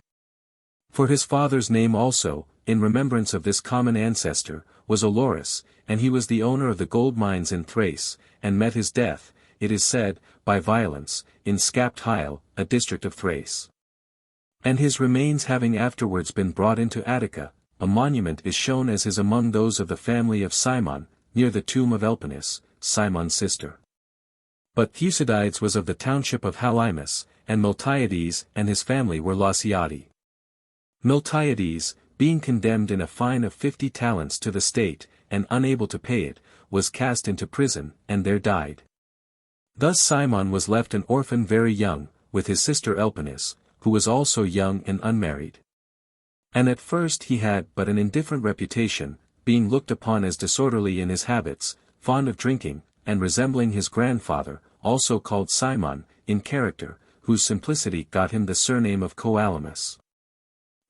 For his father's name also, in remembrance of this common ancestor, was Olorus, and he was the owner of the gold mines in Thrace, and met his death, it is said, by violence, in Scaptile, a district of Thrace. And his remains having afterwards been brought into Attica, a monument is shown as his among those of the family of Cimon, near the tomb of Elpinius, Simon's sister. But Thucydides was of the township of Halimus, and Miltiades and his family were Lausiati. Miltiades, being condemned in a fine of 50 talents to the state, and unable to pay it, was cast into prison, and there died. Thus Cimon was left an orphan very young, with his sister Elpinius, who was also young and unmarried. And at first he had but an indifferent reputation, being looked upon as disorderly in his habits, fond of drinking, and resembling his grandfather, also called Cimon, in character, whose simplicity got him the surname of Coalamus.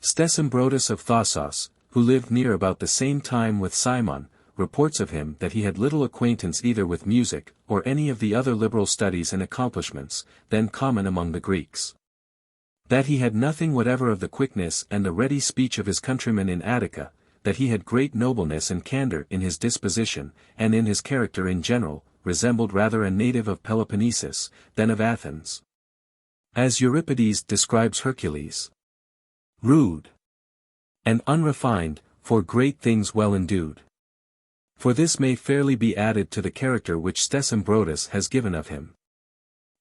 Stesimbrotus of Thassos, who lived near about the same time with Cimon, reports of him that he had little acquaintance either with music, or any of the other liberal studies and accomplishments, then common among the Greeks. That he had nothing whatever of the quickness and the ready speech of his countrymen in Attica, that he had great nobleness and candor in his disposition, and in his character in general, resembled rather a native of Peloponnesus, than of Athens. As Euripides describes Hercules. rude, and unrefined, for great things well endued. For this may fairly be added to the character which Stesimbrotus has given of him.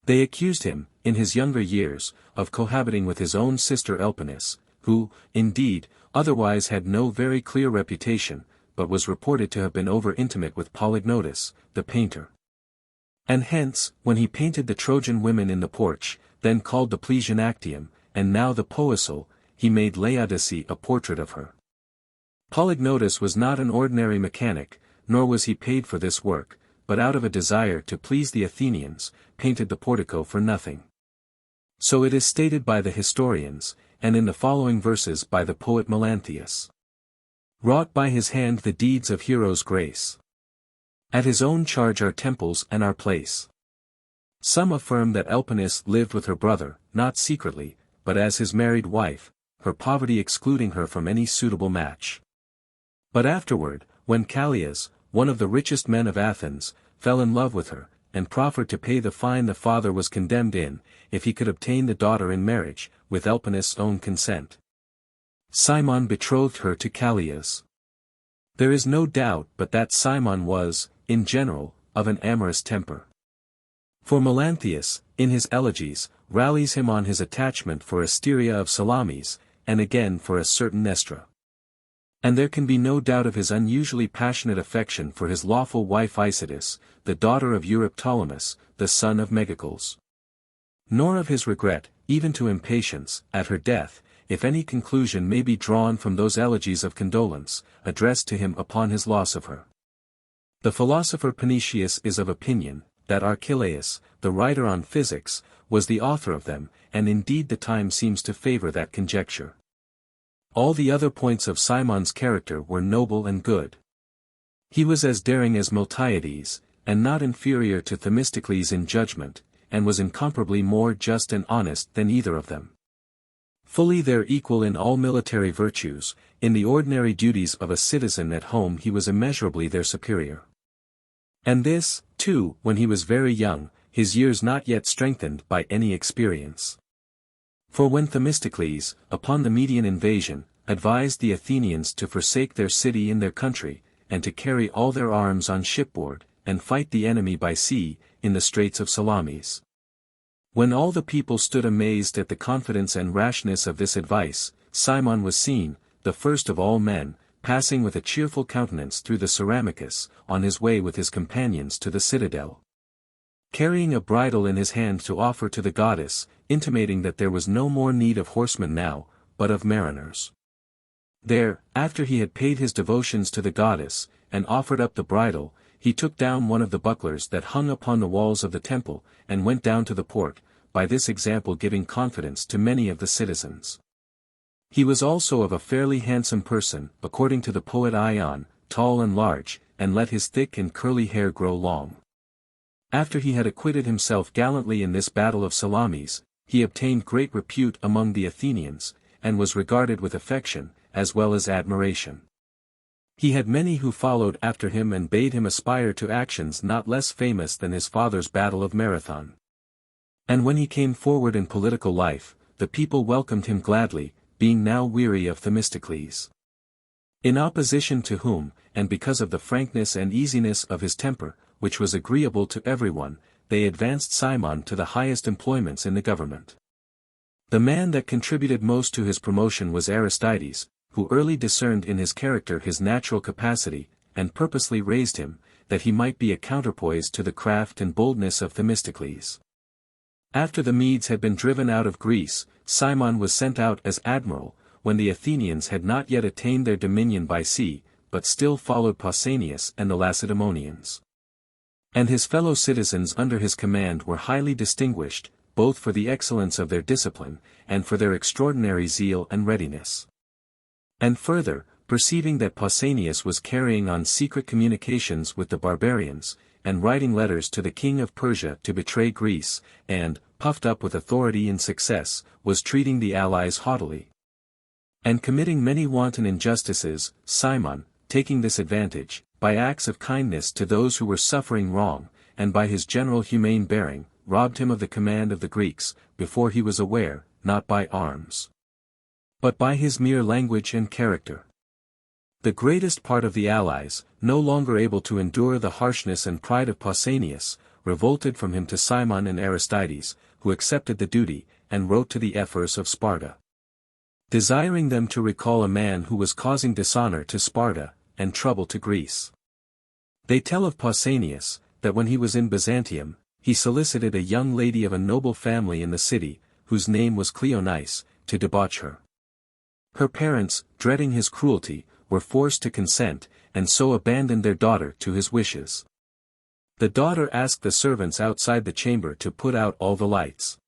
They accused him, in his younger years, of cohabiting with his own sister Elpinius, who, indeed, otherwise had no very clear reputation, but was reported to have been over-intimate with Polygnotus, the painter. And hence, when he painted the Trojan women in the porch, then called the Plesian Actium, and now the Poesil, he made Laodice a portrait of her. Polygnotus was not an ordinary mechanic, nor was he paid for this work, but out of a desire to please the Athenians, painted the portico for nothing. So it is stated by the historians, and in the following verses by the poet Melanthius. Wrought by his hand the deeds of heroes' grace. At his own charge our temples and our place. Some affirm that Elpinius lived with her brother, not secretly, but as his married wife, her poverty excluding her from any suitable match. But afterward, when Callias, one of the richest men of Athens, fell in love with her, and proffered to pay the fine the father was condemned in, if he could obtain the daughter in marriage, with Elpinius' own consent. Cimon betrothed her to Callias. There is no doubt but that Cimon was, in general, of an amorous temper. For Melanthius, in his elegies, rallies him on his attachment for Asteria of Salamis, and again for a certain Nestra. And there can be no doubt of his unusually passionate affection for his lawful wife Isidis, the daughter of Euryptolemus, the son of Megacles. Nor of his regret, even to impatience, at her death, if any conclusion may be drawn from those elegies of condolence, addressed to him upon his loss of her. The philosopher Panetius is of opinion, that Archelaus, the writer on physics, was the author of them, and indeed the time seems to favor that conjecture. All the other points of Cimon's character were noble and good. He was as daring as Miltiades, and not inferior to Themistocles in judgment, and was incomparably more just and honest than either of them. Fully their equal in all military virtues, in the ordinary duties of a citizen at home he was immeasurably their superior. And this, too, when he was very young, his years not yet strengthened by any experience. For when Themistocles, upon the Median invasion, advised the Athenians to forsake their city and their country, and to carry all their arms on shipboard, and fight the enemy by sea, in the straits of Salamis. When all the people stood amazed at the confidence and rashness of this advice, Cimon was seen, the first of all men, passing with a cheerful countenance through the Ceramicus, on his way with his companions to the citadel. Carrying a bridle in his hand to offer to the goddess, intimating that there was no more need of horsemen now, but of mariners. There, after he had paid his devotions to the goddess, and offered up the bridle, he took down one of the bucklers that hung upon the walls of the temple, and went down to the port, by this example giving confidence to many of the citizens. He was also of a fairly handsome person, according to the poet Ion, tall and large, and let his thick and curly hair grow long. After he had acquitted himself gallantly in this battle of Salamis, he obtained great repute among the Athenians, and was regarded with affection, as well as admiration. He had many who followed after him and bade him aspire to actions not less famous than his father's battle of Marathon. And when he came forward in political life, the people welcomed him gladly, being now weary of Themistocles. In opposition to whom, and because of the frankness and easiness of his temper, which was agreeable to everyone, they advanced Cimon to the highest employments in the government. The man that contributed most to his promotion was Aristides, who early discerned in his character his natural capacity, and purposely raised him, that he might be a counterpoise to the craft and boldness of Themistocles. After the Medes had been driven out of Greece, Cimon was sent out as admiral, when the Athenians had not yet attained their dominion by sea, but still followed Pausanias and the Lacedaemonians. And his fellow citizens under his command were highly distinguished, both for the excellence of their discipline, and for their extraordinary zeal and readiness. And further, perceiving that Pausanias was carrying on secret communications with the barbarians, and writing letters to the king of Persia to betray Greece, and, puffed up with authority and success, was treating the allies haughtily, and committing many wanton injustices, Cimon, taking this advantage, by acts of kindness to those who were suffering wrong, and by his general humane bearing, robbed him of the command of the Greeks, before he was aware, not by arms, but by his mere language and character. The greatest part of the allies, no longer able to endure the harshness and pride of Pausanias, revolted from him to Cimon and Aristides, who accepted the duty, and wrote to the ephors of Sparta, desiring them to recall a man who was causing dishonor to Sparta, and trouble to Greece. They tell of Pausanias, that when he was in Byzantium, he solicited a young lady of a noble family in the city, whose name was Cleonice, to debauch her. Her parents, dreading his cruelty, were forced to consent, and so abandoned their daughter to his wishes. The daughter asked the servants outside the chamber to put out all the lights.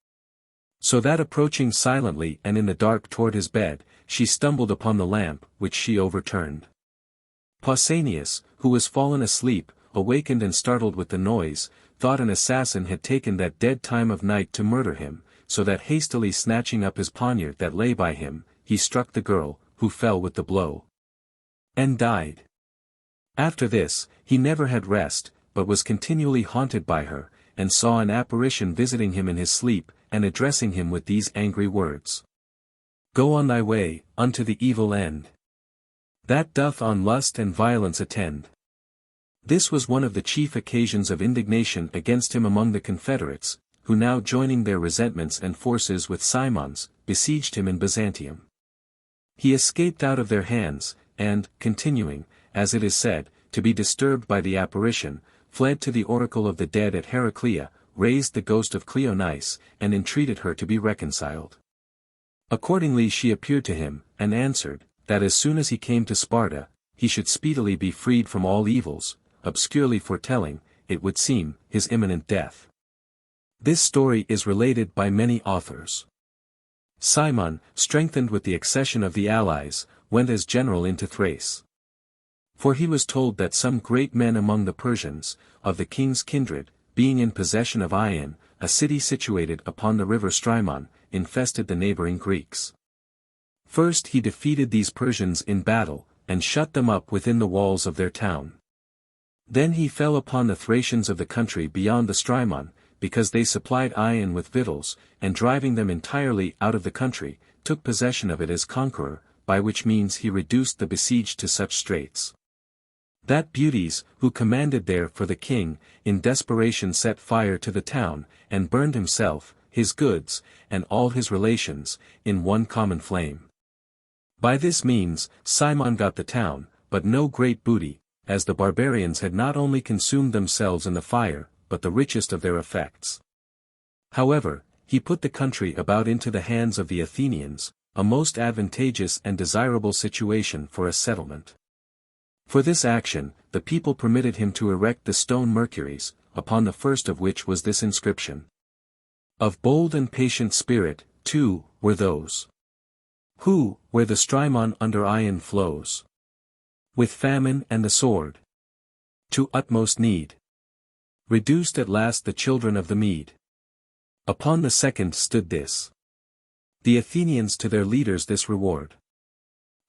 So that approaching silently and in the dark toward his bed, she stumbled upon the lamp, which she overturned. Pausanias, who was fallen asleep, awakened and startled with the noise, thought an assassin had taken that dead time of night to murder him, so that hastily snatching up his poniard that lay by him, he struck the girl, who fell with the blow, and died. After this, he never had rest, but was continually haunted by her, and saw an apparition visiting him in his sleep, and addressing him with these angry words. Go on thy way, unto the evil end. That doth on lust and violence attend. This was one of the chief occasions of indignation against him among the confederates, who now joining their resentments and forces with Simon's, besieged him in Byzantium. He escaped out of their hands, and, continuing, as it is said, to be disturbed by the apparition, fled to the oracle of the dead at Heraclea, raised the ghost of Cleonice, and entreated her to be reconciled. Accordingly she appeared to him, and answered, that as soon as he came to Sparta, he should speedily be freed from all evils, obscurely foretelling, it would seem, his imminent death. This story is related by many authors. Cimon, strengthened with the accession of the allies, went as general into Thrace. For he was told that some great men among the Persians, of the king's kindred, being in possession of Ion, a city situated upon the river Strymon, infested the neighboring Greeks. First he defeated these Persians in battle, and shut them up within the walls of their town. Then he fell upon the Thracians of the country beyond the Strymon, because they supplied Ion with victuals, and driving them entirely out of the country, took possession of it as conqueror, by which means he reduced the besieged to such straits that Butes, who commanded there for the king, in desperation set fire to the town, and burned himself, his goods, and all his relations, in one common flame. By this means, Cimon got the town, but no great booty, as the barbarians had not only consumed themselves in the fire, but the richest of their effects. However, he put the country about into the hands of the Athenians, a most advantageous and desirable situation for a settlement. For this action, the people permitted him to erect the stone Mercuries, upon the first of which was this inscription. Of bold and patient spirit, too, were those who, where the Strymon under Ion flows, with famine and the sword, to utmost need, reduced at last the children of the Mede. Upon the second stood this. The Athenians to their leaders this reward,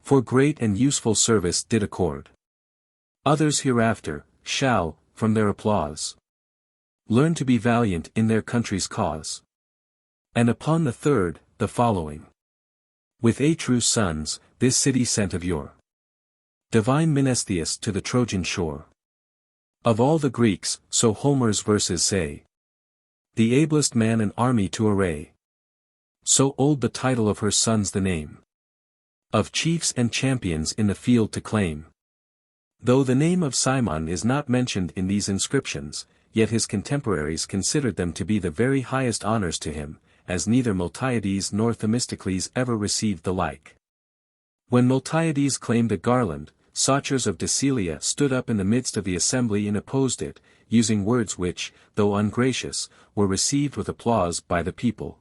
for great and useful service did accord. Others hereafter, shall, from their applause, learn to be valiant in their country's cause. And upon the third, the following. With Atreus' sons, this city sent of yore, divine Menestheus to the Trojan shore. Of all the Greeks, so Homer's verses say, the ablest man an army to array. So old the title of her sons the name of chiefs and champions in the field to claim. Though the name of Cimon is not mentioned in these inscriptions, yet his contemporaries considered them to be the very highest honors to him, as neither Miltiades nor Themistocles ever received the like. When Miltiades claimed a garland, Satyrs of Decelia stood up in the midst of the assembly and opposed it, using words which, though ungracious, were received with applause by the people.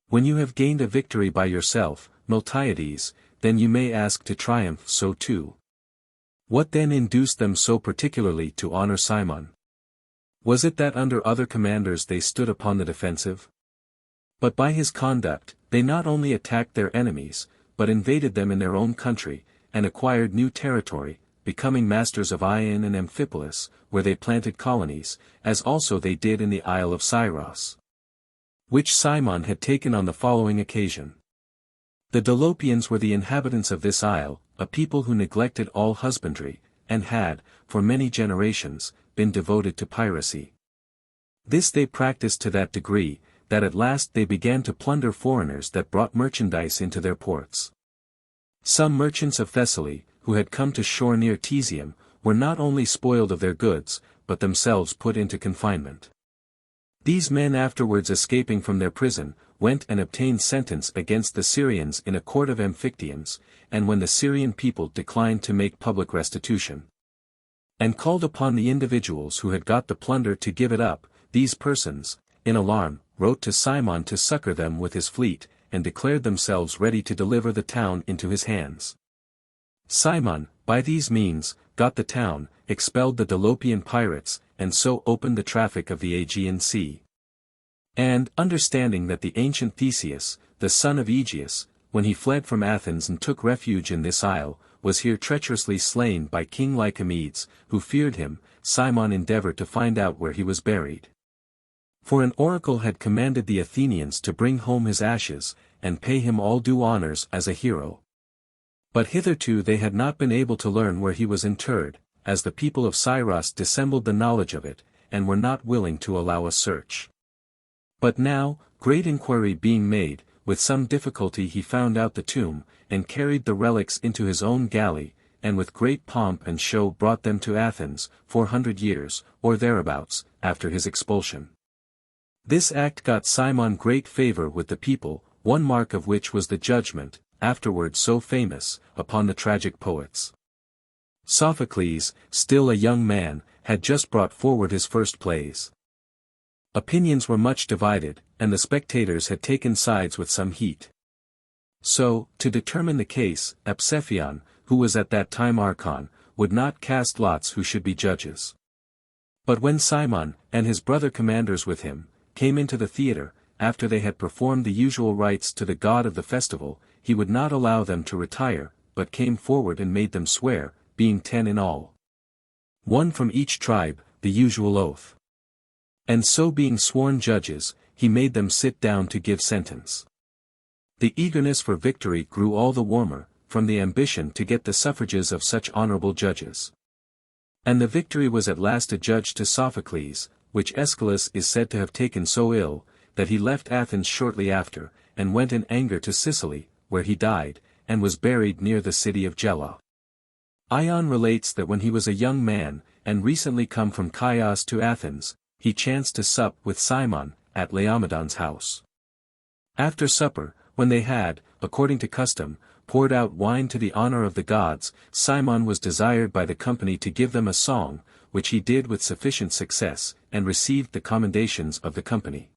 When you have gained a victory by yourself, Miltiades, then you may ask to triumph so too. What then induced them so particularly to honor Cimon? Was it that under other commanders they stood upon the defensive? But by his conduct, they not only attacked their enemies, but invaded them in their own country, and acquired new territory, becoming masters of Ion and Amphipolis, where they planted colonies, as also they did in the Isle of Scyros, which Cimon had taken on the following occasion. The Dolopians were the inhabitants of this isle, a people who neglected all husbandry, and had, for many generations, been devoted to piracy. This they practiced to that degree, that at last they began to plunder foreigners that brought merchandise into their ports. Some merchants of Thessaly, who had come to shore near Tesium, were not only spoiled of their goods, but themselves put into confinement. These men afterwards escaping from their prison, went and obtained sentence against the Syrians in a court of Amphictyons, and when the Syrian people declined to make public restitution, and called upon the individuals who had got the plunder to give it up, these persons, in alarm, wrote to Cimon to succor them with his fleet, and declared themselves ready to deliver the town into his hands. Cimon, by these means, got the town, expelled the Dolopian pirates, and so opened the traffic of the Aegean Sea. And, understanding that the ancient Theseus, the son of Aegeus, when he fled from Athens and took refuge in this isle, was here treacherously slain by King Lycomedes, who feared him, Cimon endeavored to find out where he was buried. For an oracle had commanded the Athenians to bring home his ashes, and pay him all due honors as a hero. But hitherto they had not been able to learn where he was interred, as the people of Scyros dissembled the knowledge of it, and were not willing to allow a search. But now, great inquiry being made, with some difficulty he found out the tomb, and carried the relics into his own galley, and with great pomp and show brought them to Athens, 400 years, or thereabouts, after his expulsion. This act got Cimon great favor with the people, one mark of which was the judgment, afterwards so famous, upon the tragic poets. Sophocles, still a young man, had just brought forward his first plays. Opinions were much divided, and the spectators had taken sides with some heat. So, to determine the case, Apsephion, who was at that time archon, would not cast lots who should be judges. But when Cimon, and his brother commanders with him, came into the theatre, after they had performed the usual rites to the god of the festival, he would not allow them to retire, but came forward and made them swear, being 10 in all. One from each tribe, the usual oath. And so being sworn judges, he made them sit down to give sentence. The eagerness for victory grew all the warmer, from the ambition to get the suffrages of such honorable judges. And the victory was at last adjudged to Sophocles, which Aeschylus is said to have taken so ill, that he left Athens shortly after, and went in anger to Sicily, where he died, and was buried near the city of Gela. Ion relates that when he was a young man, and recently come from Chios to Athens, he chanced to sup with Cimon, at Laomedon's house. After supper, when they had, according to custom, poured out wine to the honor of the gods, Cimon was desired by the company to give them a song, which he did with sufficient success, and received the commendations of the company.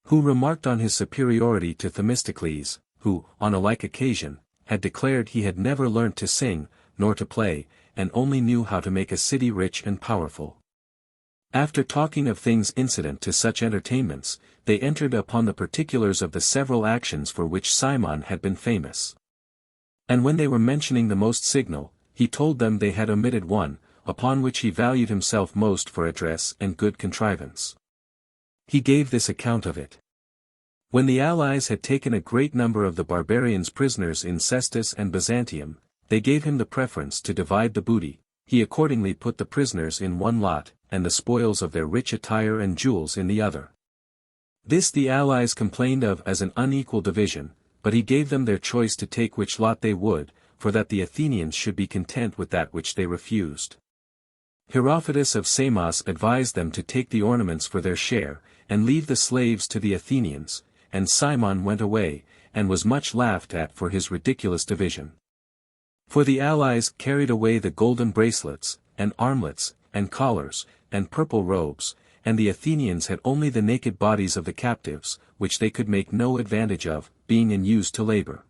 Who remarked on his superiority to Themistocles, who, on a like occasion, had declared he had never learnt to sing, nor to play, and only knew how to make a city rich and powerful. After talking of things incident to such entertainments, they entered upon the particulars of the several actions for which Cimon had been famous. And when they were mentioning the most signal, he told them they had omitted one, upon which he valued himself most for address and good contrivance. He gave this account of it. When the allies had taken a great number of the barbarians prisoners in Cestus and Byzantium, they gave him the preference to divide the booty. He accordingly put the prisoners in one lot, and the spoils of their rich attire and jewels in the other. This the allies complained of as an unequal division, but he gave them their choice to take which lot they would, for that the Athenians should be content with that which they refused. Hierophatus of Samos advised them to take the ornaments for their share, and leave the slaves to the Athenians, and Cimon went away, and was much laughed at for his ridiculous division. For the allies carried away the golden bracelets, and armlets, and collars, and purple robes, and the Athenians had only the naked bodies of the captives, which they could make no advantage of, being in use to labor.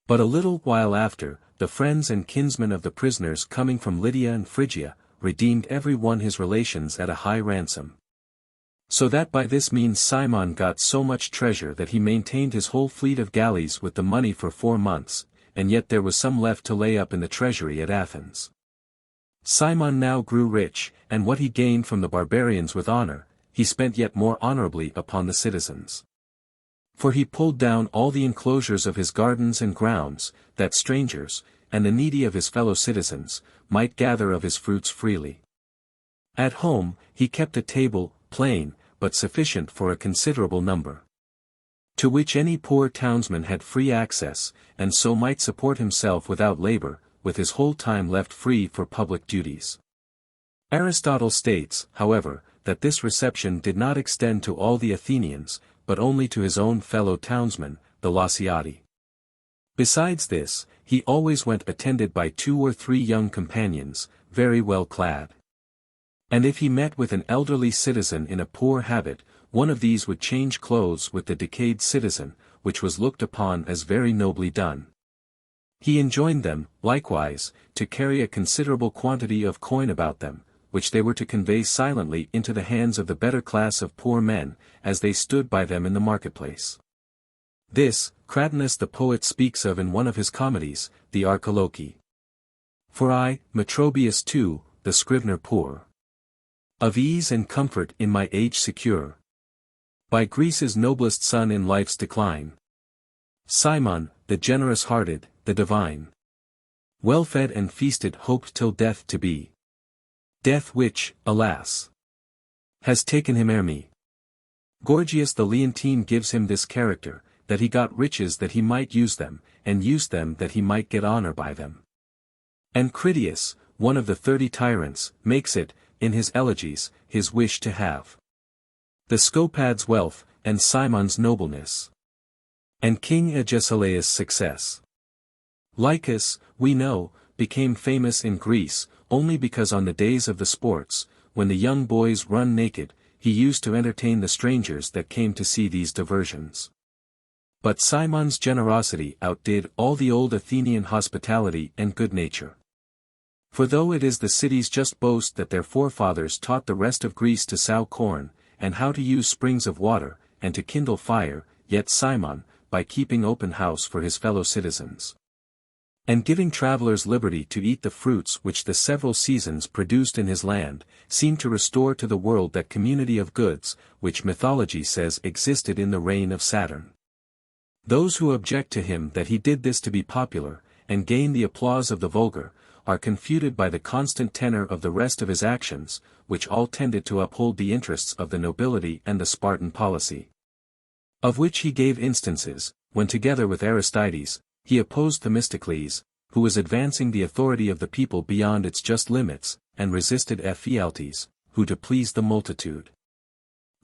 But a little while after, the friends and kinsmen of the prisoners coming from Lydia and Phrygia, redeemed every one his relations at a high ransom. So that by this means Cimon got so much treasure that he maintained his whole fleet of galleys with the money for 4 months, and yet there was some left to lay up in the treasury at Athens. Cimon now grew rich, and what he gained from the barbarians with honor, he spent yet more honorably upon the citizens. For he pulled down all the enclosures of his gardens and grounds, that strangers, and the needy of his fellow citizens, might gather of his fruits freely. At home, he kept a table, plain, but sufficient for a considerable number, to which any poor townsman had free access, and so might support himself without labor, with his whole time left free for public duties. Aristotle states, however, that this reception did not extend to all the Athenians, but only to his own fellow townsmen, the Lassiati. Besides this, he always went attended by 2 or 3 young companions, very well clad. And if he met with an elderly citizen in a poor habit, one of these would change clothes with the decayed citizen, which was looked upon as very nobly done. He enjoined them, likewise, to carry a considerable quantity of coin about them, which they were to convey silently into the hands of the better class of poor men, as they stood by them in the marketplace. This, Cratinus the poet speaks of in one of his comedies, the Archilochi. For I, Metrobius too, the scrivener poor, of ease and comfort in my age secure, by Greece's noblest son in life's decline, Cimon, the generous-hearted, the divine, well-fed and feasted hoped till death to be, death which, alas, has taken him ere me. Gorgias the Leontine gives him this character, that he got riches that he might use them, and used them that he might get honor by them. And Critias, one of the 30 tyrants, makes it, in his elegies, his wish to have the Scopad's wealth, and Simon's nobleness, and King Agesilaus' success. Lycus, we know, became famous in Greece, only because on the days of the sports, when the young boys run naked, he used to entertain the strangers that came to see these diversions. But Simon's generosity outdid all the old Athenian hospitality and good nature. For though it is the city's just boast that their forefathers taught the rest of Greece to sow corn, and how to use springs of water, and to kindle fire, yet Cimon, by keeping open house for his fellow citizens, and giving travelers liberty to eat the fruits which the several seasons produced in his land, seemed to restore to the world that community of goods, which mythology says existed in the reign of Saturn. Those who object to him that he did this to be popular, and gain the applause of the vulgar, are confuted by the constant tenor of the rest of his actions, which all tended to uphold the interests of the nobility and the Spartan policy. Of which he gave instances, when together with Aristides, he opposed Themistocles, who was advancing the authority of the people beyond its just limits, and resisted Ephialtes, who to please the multitude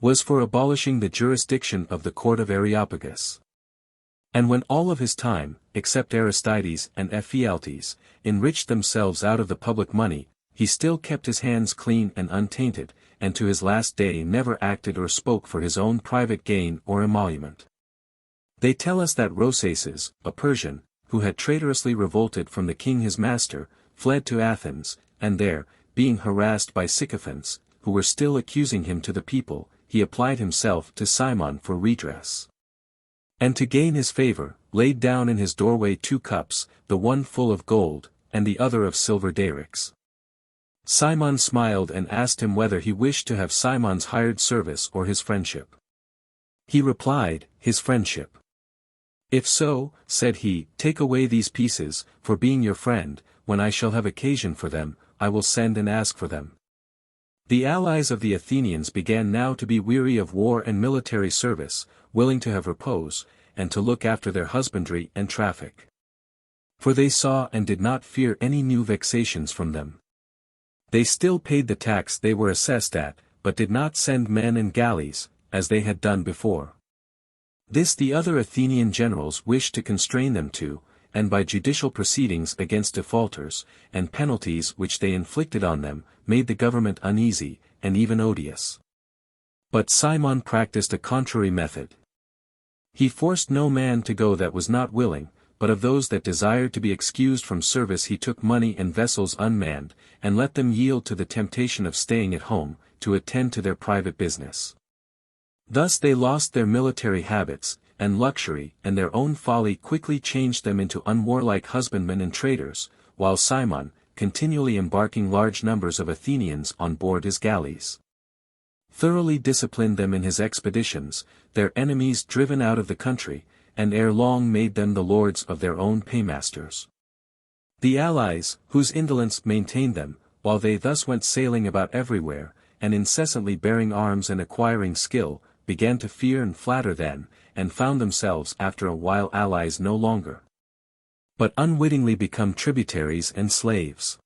was for abolishing the jurisdiction of the court of Areopagus. And when all of his time, except Aristides and Ephialtes, enriched themselves out of the public money, he still kept his hands clean and untainted, and to his last day never acted or spoke for his own private gain or emolument. They tell us that Rosaces, a Persian, who had traitorously revolted from the king his master, fled to Athens, and there, being harassed by sycophants, who were still accusing him to the people, he applied himself to Cimon for redress. And to gain his favor, laid down in his doorway 2 cups, the one full of gold, and the other of silver darics. Cimon smiled and asked him whether he wished to have Simon's hired service or his friendship. He replied, his friendship. If so, said he, take away these pieces, for being your friend, when I shall have occasion for them, I will send and ask for them. The allies of the Athenians began now to be weary of war and military service, willing to have repose, and to look after their husbandry and traffic. For they saw and did not fear any new vexations from them. They still paid the tax they were assessed at, but did not send men and galleys, as they had done before. This the other Athenian generals wished to constrain them to, and by judicial proceedings against defaulters, and penalties which they inflicted on them, made the government uneasy, and even odious. But Cimon practiced a contrary method. He forced no man to go that was not willing, but of those that desired to be excused from service he took money and vessels unmanned, and let them yield to the temptation of staying at home, to attend to their private business. Thus they lost their military habits, and luxury and their own folly quickly changed them into unwarlike husbandmen and traders, while Cimon, continually embarking large numbers of Athenians on board his galleys, thoroughly disciplined them in his expeditions, their enemies driven out of the country, and ere long made them the lords of their own paymasters. The allies, whose indolence maintained them, while they thus went sailing about everywhere, and incessantly bearing arms and acquiring skill, began to fear and flatter them, and found themselves after a while allies no longer, but unwittingly become tributaries and slaves.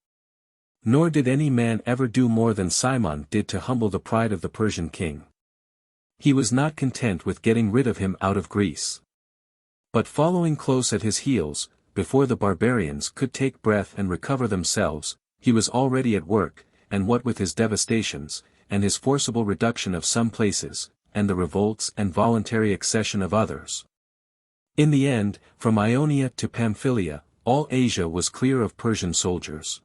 Nor did any man ever do more than Cimon did to humble the pride of the Persian king. He was not content with getting rid of him out of Greece, but following close at his heels, before the barbarians could take breath and recover themselves, he was already at work, and what with his devastations, and his forcible reduction of some places, and the revolts and voluntary accession of others. In the end, from Ionia to Pamphylia, all Asia was clear of Persian soldiers.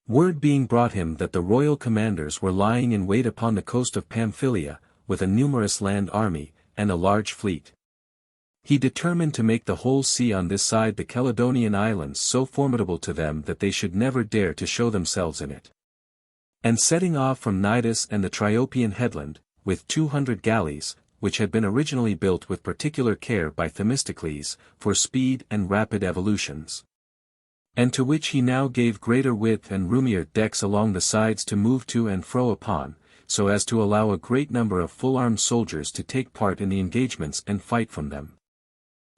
Word being brought him that the royal commanders were lying in wait upon the coast of Pamphylia, with a numerous land army, and a large fleet. He determined to make the whole sea on this side the Caledonian islands so formidable to them that they should never dare to show themselves in it. And setting off from Cnidus and the Triopian headland, with 200 galleys, which had been originally built with particular care by Themistocles, for speed and rapid evolutions, and to which he now gave greater width and roomier decks along the sides to move to and fro upon, so as to allow a great number of full-armed soldiers to take part in the engagements and fight from them.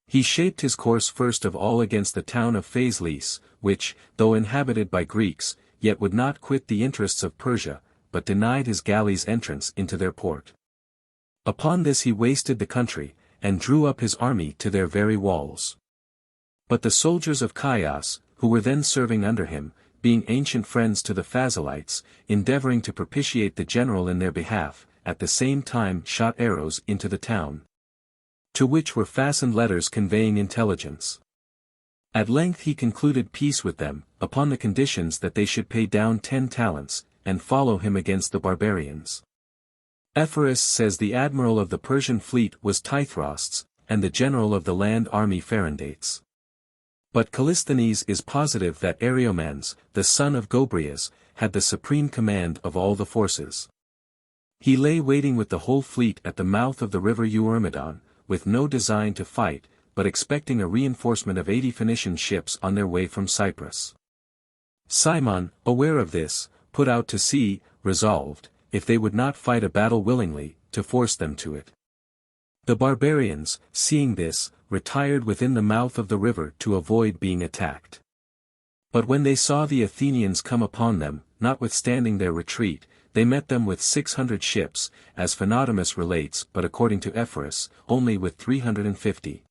He shaped his course first of all against the town of Phaselis, which, though inhabited by Greeks, yet would not quit the interests of Persia, but denied his galleys entrance into their port. Upon this he wasted the country, and drew up his army to their very walls. But the soldiers of Caius, who were then serving under him, being ancient friends to the Phasilites, endeavoring to propitiate the general in their behalf, at the same time shot arrows into the town, to which were fastened letters conveying intelligence. At length he concluded peace with them, upon the conditions that they should pay down 10 talents, and follow him against the barbarians. Ephorus says the admiral of the Persian fleet was Tithrosts, and the general of the land army Pharyndates. But Callisthenes is positive that Ariomans, the son of Gobryas, had the supreme command of all the forces. He lay waiting with the whole fleet at the mouth of the river Eurymedon, with no design to fight, but expecting a reinforcement of 80 Phoenician ships on their way from Cyprus. Cimon, aware of this, put out to sea, resolved, if they would not fight a battle willingly, to force them to it. The barbarians, seeing this, retired within the mouth of the river to avoid being attacked. But when they saw the Athenians come upon them, notwithstanding their retreat, they met them with 600 ships, as Phaenotimus relates, but according to Ephorus, only with 350.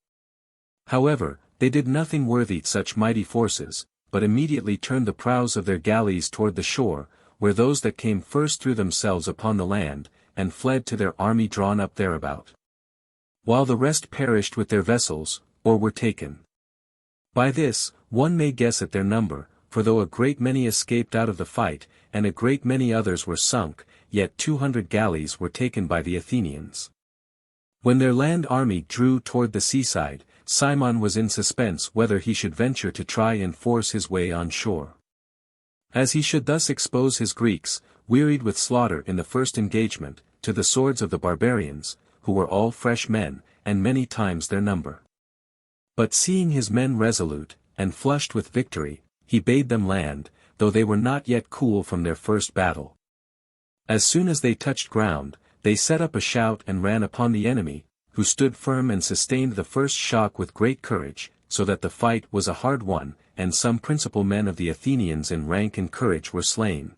However, they did nothing worthy such mighty forces, but immediately turned the prows of their galleys toward the shore, where those that came first threw themselves upon the land, and fled to their army drawn up thereabout, while the rest perished with their vessels, or were taken. By this, one may guess at their number, for though a great many escaped out of the fight, and a great many others were sunk, yet 200 galleys were taken by the Athenians. When their land army drew toward the seaside, Cimon was in suspense whether he should venture to try and force his way on shore, as he should thus expose his Greeks, wearied with slaughter in the first engagement, to the swords of the barbarians, who were all fresh men, and many times their number. But seeing his men resolute, and flushed with victory, he bade them land, though they were not yet cool from their first battle. As soon as they touched ground, they set up a shout and ran upon the enemy, who stood firm and sustained the first shock with great courage, so that the fight was a hard one, and some principal men of the Athenians in rank and courage were slain.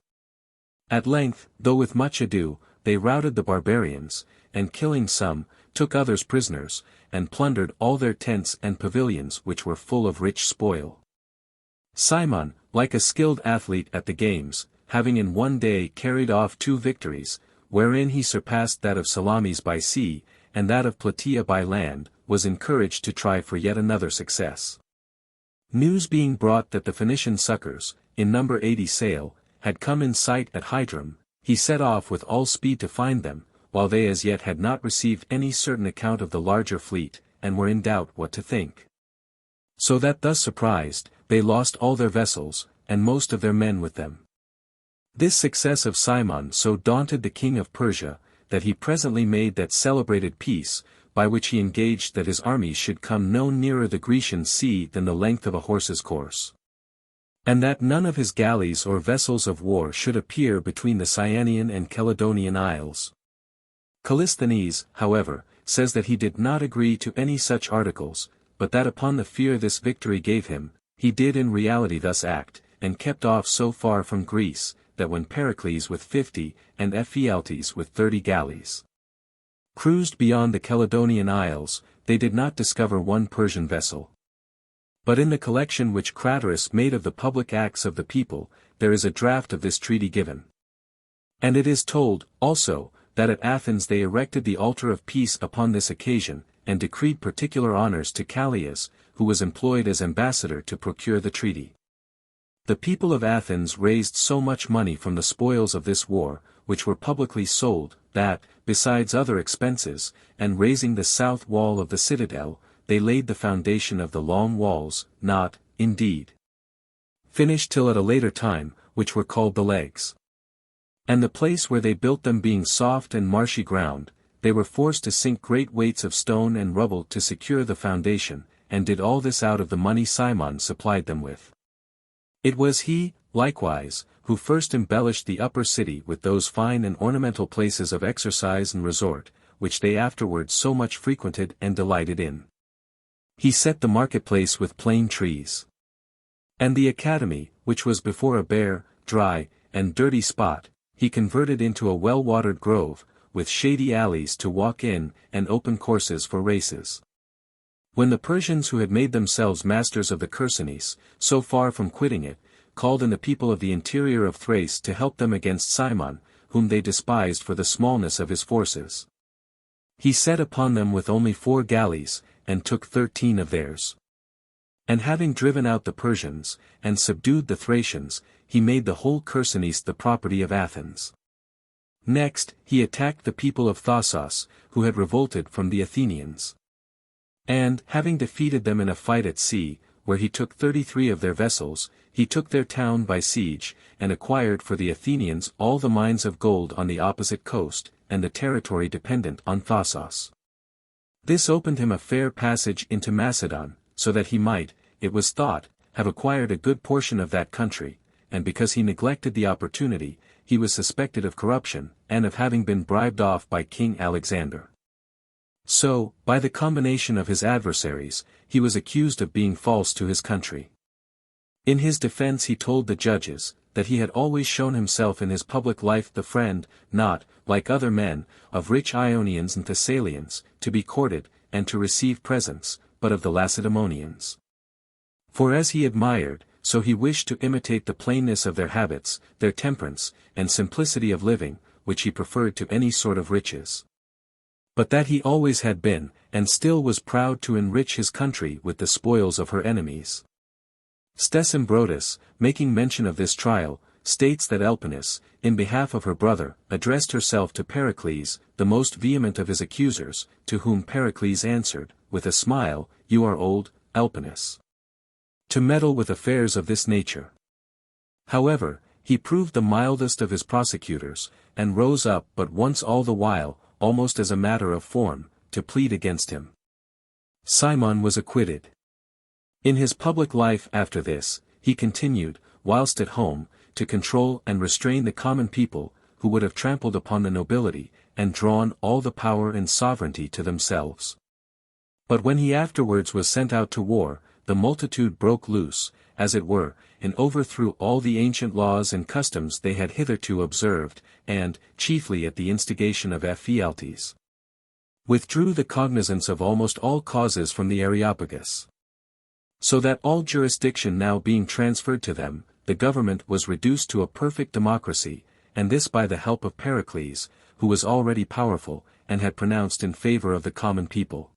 At length, though with much ado, they routed the barbarians, and killing some, took others prisoners, and plundered all their tents and pavilions which were full of rich spoil. Cimon, like a skilled athlete at the games, having in one day carried off 2 victories, wherein he surpassed that of Salamis by sea, and that of Plataea by land, was encouraged to try for yet another success. News being brought that the Phoenician succors, in number 80 sail, had come in sight at Hydrum, he set off with all speed to find them, while they as yet had not received any certain account of the larger fleet, and were in doubt what to think. So that thus surprised, they lost all their vessels, and most of their men with them. This success of Cimon so daunted the king of Persia, that he presently made that celebrated peace, by which he engaged that his armies should come no nearer the Grecian sea than the length of a horse's course. And that none of his galleys or vessels of war should appear between the Cyanean and Caledonian isles. Callisthenes, however, says that he did not agree to any such articles, but that upon the fear this victory gave him, he did in reality thus act, and kept off so far from Greece, that when Pericles with 50, and Ephialtes with 30 galleys cruised beyond the Caledonian isles, they did not discover one Persian vessel. But in the collection which Craterus made of the public acts of the people, there is a draft of this treaty given. And it is told, also, that at Athens they erected the altar of peace upon this occasion, and decreed particular honors to Callias, who was employed as ambassador to procure the treaty. The people of Athens raised so much money from the spoils of this war, which were publicly sold, that, besides other expenses, and raising the south wall of the citadel, they laid the foundation of the long walls, not, indeed, finished till at a later time, which were called the legs. And the place where they built them being soft and marshy ground, they were forced to sink great weights of stone and rubble to secure the foundation, and did all this out of the money Cimon supplied them with. It was he, likewise, who first embellished the upper city with those fine and ornamental places of exercise and resort, which they afterwards so much frequented and delighted in. He set the marketplace with plane trees. And the academy, which was before a bare, dry, and dirty spot, he converted into a well-watered grove, with shady alleys to walk in, and open courses for races. When the Persians who had made themselves masters of the Chersonese, so far from quitting it, called in the people of the interior of Thrace to help them against Cimon, whom they despised for the smallness of his forces, he set upon them with only 4 galleys, and took 13 of theirs. And having driven out the Persians, and subdued the Thracians, he made the whole Chersonese the property of Athens. Next, he attacked the people of Thassos, who had revolted from the Athenians. And, having defeated them in a fight at sea, where he took 33 of their vessels, he took their town by siege, and acquired for the Athenians all the mines of gold on the opposite coast, and the territory dependent on Thassos. This opened him a fair passage into Macedon, so that he might, it was thought, have acquired a good portion of that country, and because he neglected the opportunity, he was suspected of corruption, and of having been bribed off by King Alexander. So, by the combination of his adversaries, he was accused of being false to his country. In his defense he told the judges, that he had always shown himself in his public life the friend, not, like other men, of rich Ionians and Thessalians, to be courted, and to receive presents, but of the Lacedaemonians. For as he admired, so he wished to imitate the plainness of their habits, their temperance, and simplicity of living, which he preferred to any sort of riches. But that he always had been, and still was proud to enrich his country with the spoils of her enemies. Stesimbrotus, making mention of this trial, states that Elpinus, in behalf of her brother, addressed herself to Pericles, the most vehement of his accusers, to whom Pericles answered, with a smile, "You are old, Elpinus, to meddle with affairs of this nature." However, he proved the mildest of his prosecutors, and rose up but once all the while, almost as a matter of form, to plead against him. Cimon was acquitted. In his public life after this, he continued, whilst at home, to control and restrain the common people, who would have trampled upon the nobility, and drawn all the power and sovereignty to themselves. But when he afterwards was sent out to war, the multitude broke loose, as it were, and overthrew all the ancient laws and customs they had hitherto observed, and, chiefly at the instigation of Ephialtes, withdrew the cognizance of almost all causes from the Areopagus. So that all jurisdiction now being transferred to them, the government was reduced to a perfect democracy, and this by the help of Pericles, who was already powerful, and had pronounced in favor of the common people.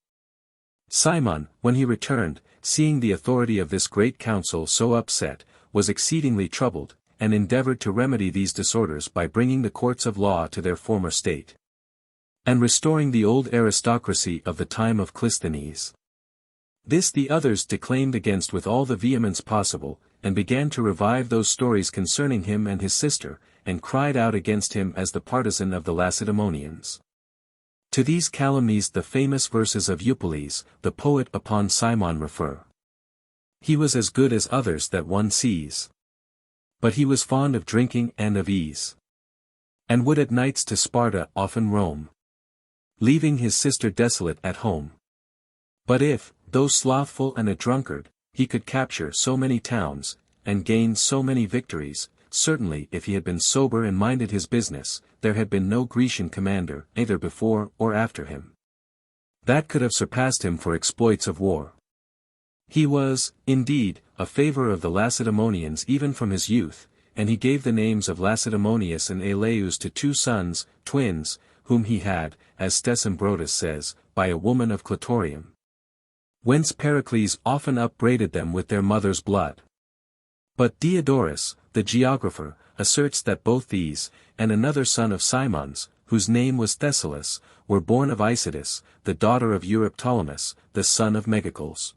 Cimon, when he returned, seeing the authority of this great council so upset, was exceedingly troubled, and endeavored to remedy these disorders by bringing the courts of law to their former state, and restoring the old aristocracy of the time of Clisthenes. This the others declaimed against with all the vehemence possible, and began to revive those stories concerning him and his sister, and cried out against him as the partisan of the Lacedaemonians. To these calumnies the famous verses of Lucullus, the poet upon Cimon refer. He was as good as others that one sees. But he was fond of drinking and of ease. And would at nights to Sparta often roam, leaving his sister desolate at home. But if, though slothful and a drunkard, he could capture so many towns, and gain so many victories, certainly if he had been sober and minded his business, there had been no Grecian commander, either before or after him, that could have surpassed him for exploits of war. He was, indeed, a favor of the Lacedaemonians even from his youth, and he gave the names of Lacedaemonius and Eleus to 2 sons, twins, whom he had, as Stesimbrotus says, by a woman of Clitorium. Whence Pericles often upbraided them with their mother's blood. But Diodorus, the geographer, asserts that both these, and another son of Simon's, whose name was Thessalus, were born of Isidis, the daughter of Euryptolemus, the son of Megacles.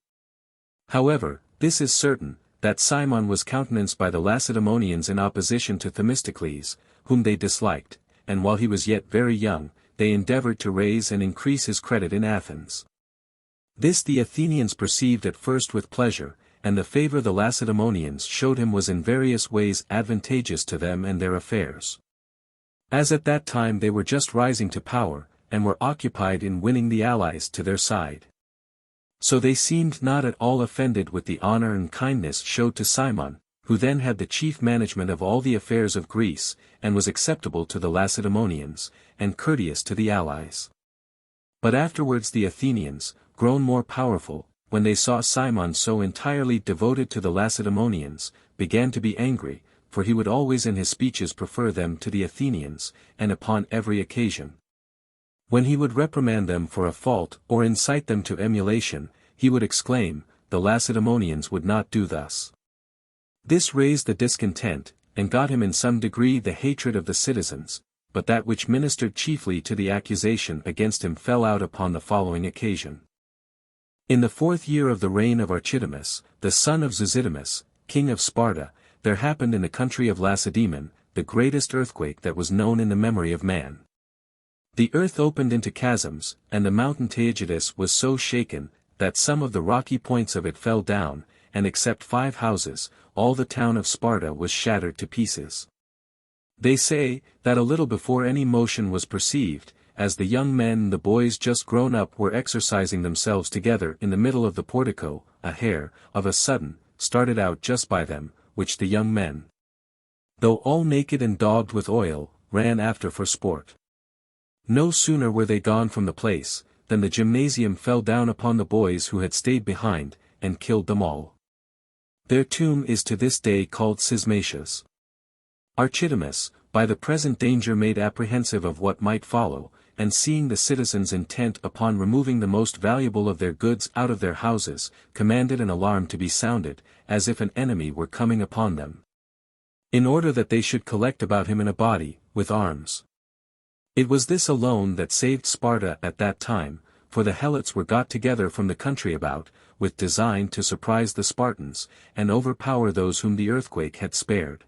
However, this is certain, that Cimon was countenanced by the Lacedaemonians in opposition to Themistocles, whom they disliked, and while he was yet very young, they endeavored to raise and increase his credit in Athens. This the Athenians perceived at first with pleasure, and the favor the Lacedaemonians showed him was in various ways advantageous to them and their affairs. As at that time they were just rising to power, and were occupied in winning the allies to their side. So they seemed not at all offended with the honor and kindness showed to Cimon, who then had the chief management of all the affairs of Greece, and was acceptable to the Lacedaemonians, and courteous to the allies. But afterwards the Athenians, grown more powerful, when they saw Cimon so entirely devoted to the Lacedaemonians, began to be angry, for he would always in his speeches prefer them to the Athenians, and upon every occasion, when he would reprimand them for a fault or incite them to emulation, he would exclaim, "The Lacedaemonians would not do thus." This raised the discontent, and got him in some degree the hatred of the citizens, but that which ministered chiefly to the accusation against him fell out upon the following occasion. In the 4th year of the reign of Archidamus, the son of Zosidamus, king of Sparta, there happened in the country of Lacedaemon, the greatest earthquake that was known in the memory of man. The earth opened into chasms, and the mountain Taygetus was so shaken, that some of the rocky points of it fell down, and except 5 houses, all the town of Sparta was shattered to pieces. They say, that a little before any motion was perceived, as the young men and the boys just grown up were exercising themselves together in the middle of the portico, a hare, of a sudden, started out just by them, which the young men, though all naked and daubed with oil, ran after for sport. No sooner were they gone from the place, than the gymnasium fell down upon the boys who had stayed behind, and killed them all. Their tomb is to this day called Sysmatia's. Archidamus, by the present danger made apprehensive of what might follow, and seeing the citizens intent upon removing the most valuable of their goods out of their houses, commanded an alarm to be sounded, as if an enemy were coming upon them, in order that they should collect about him in a body, with arms. It was this alone that saved Sparta at that time, for the Helots were got together from the country about, with design to surprise the Spartans, and overpower those whom the earthquake had spared.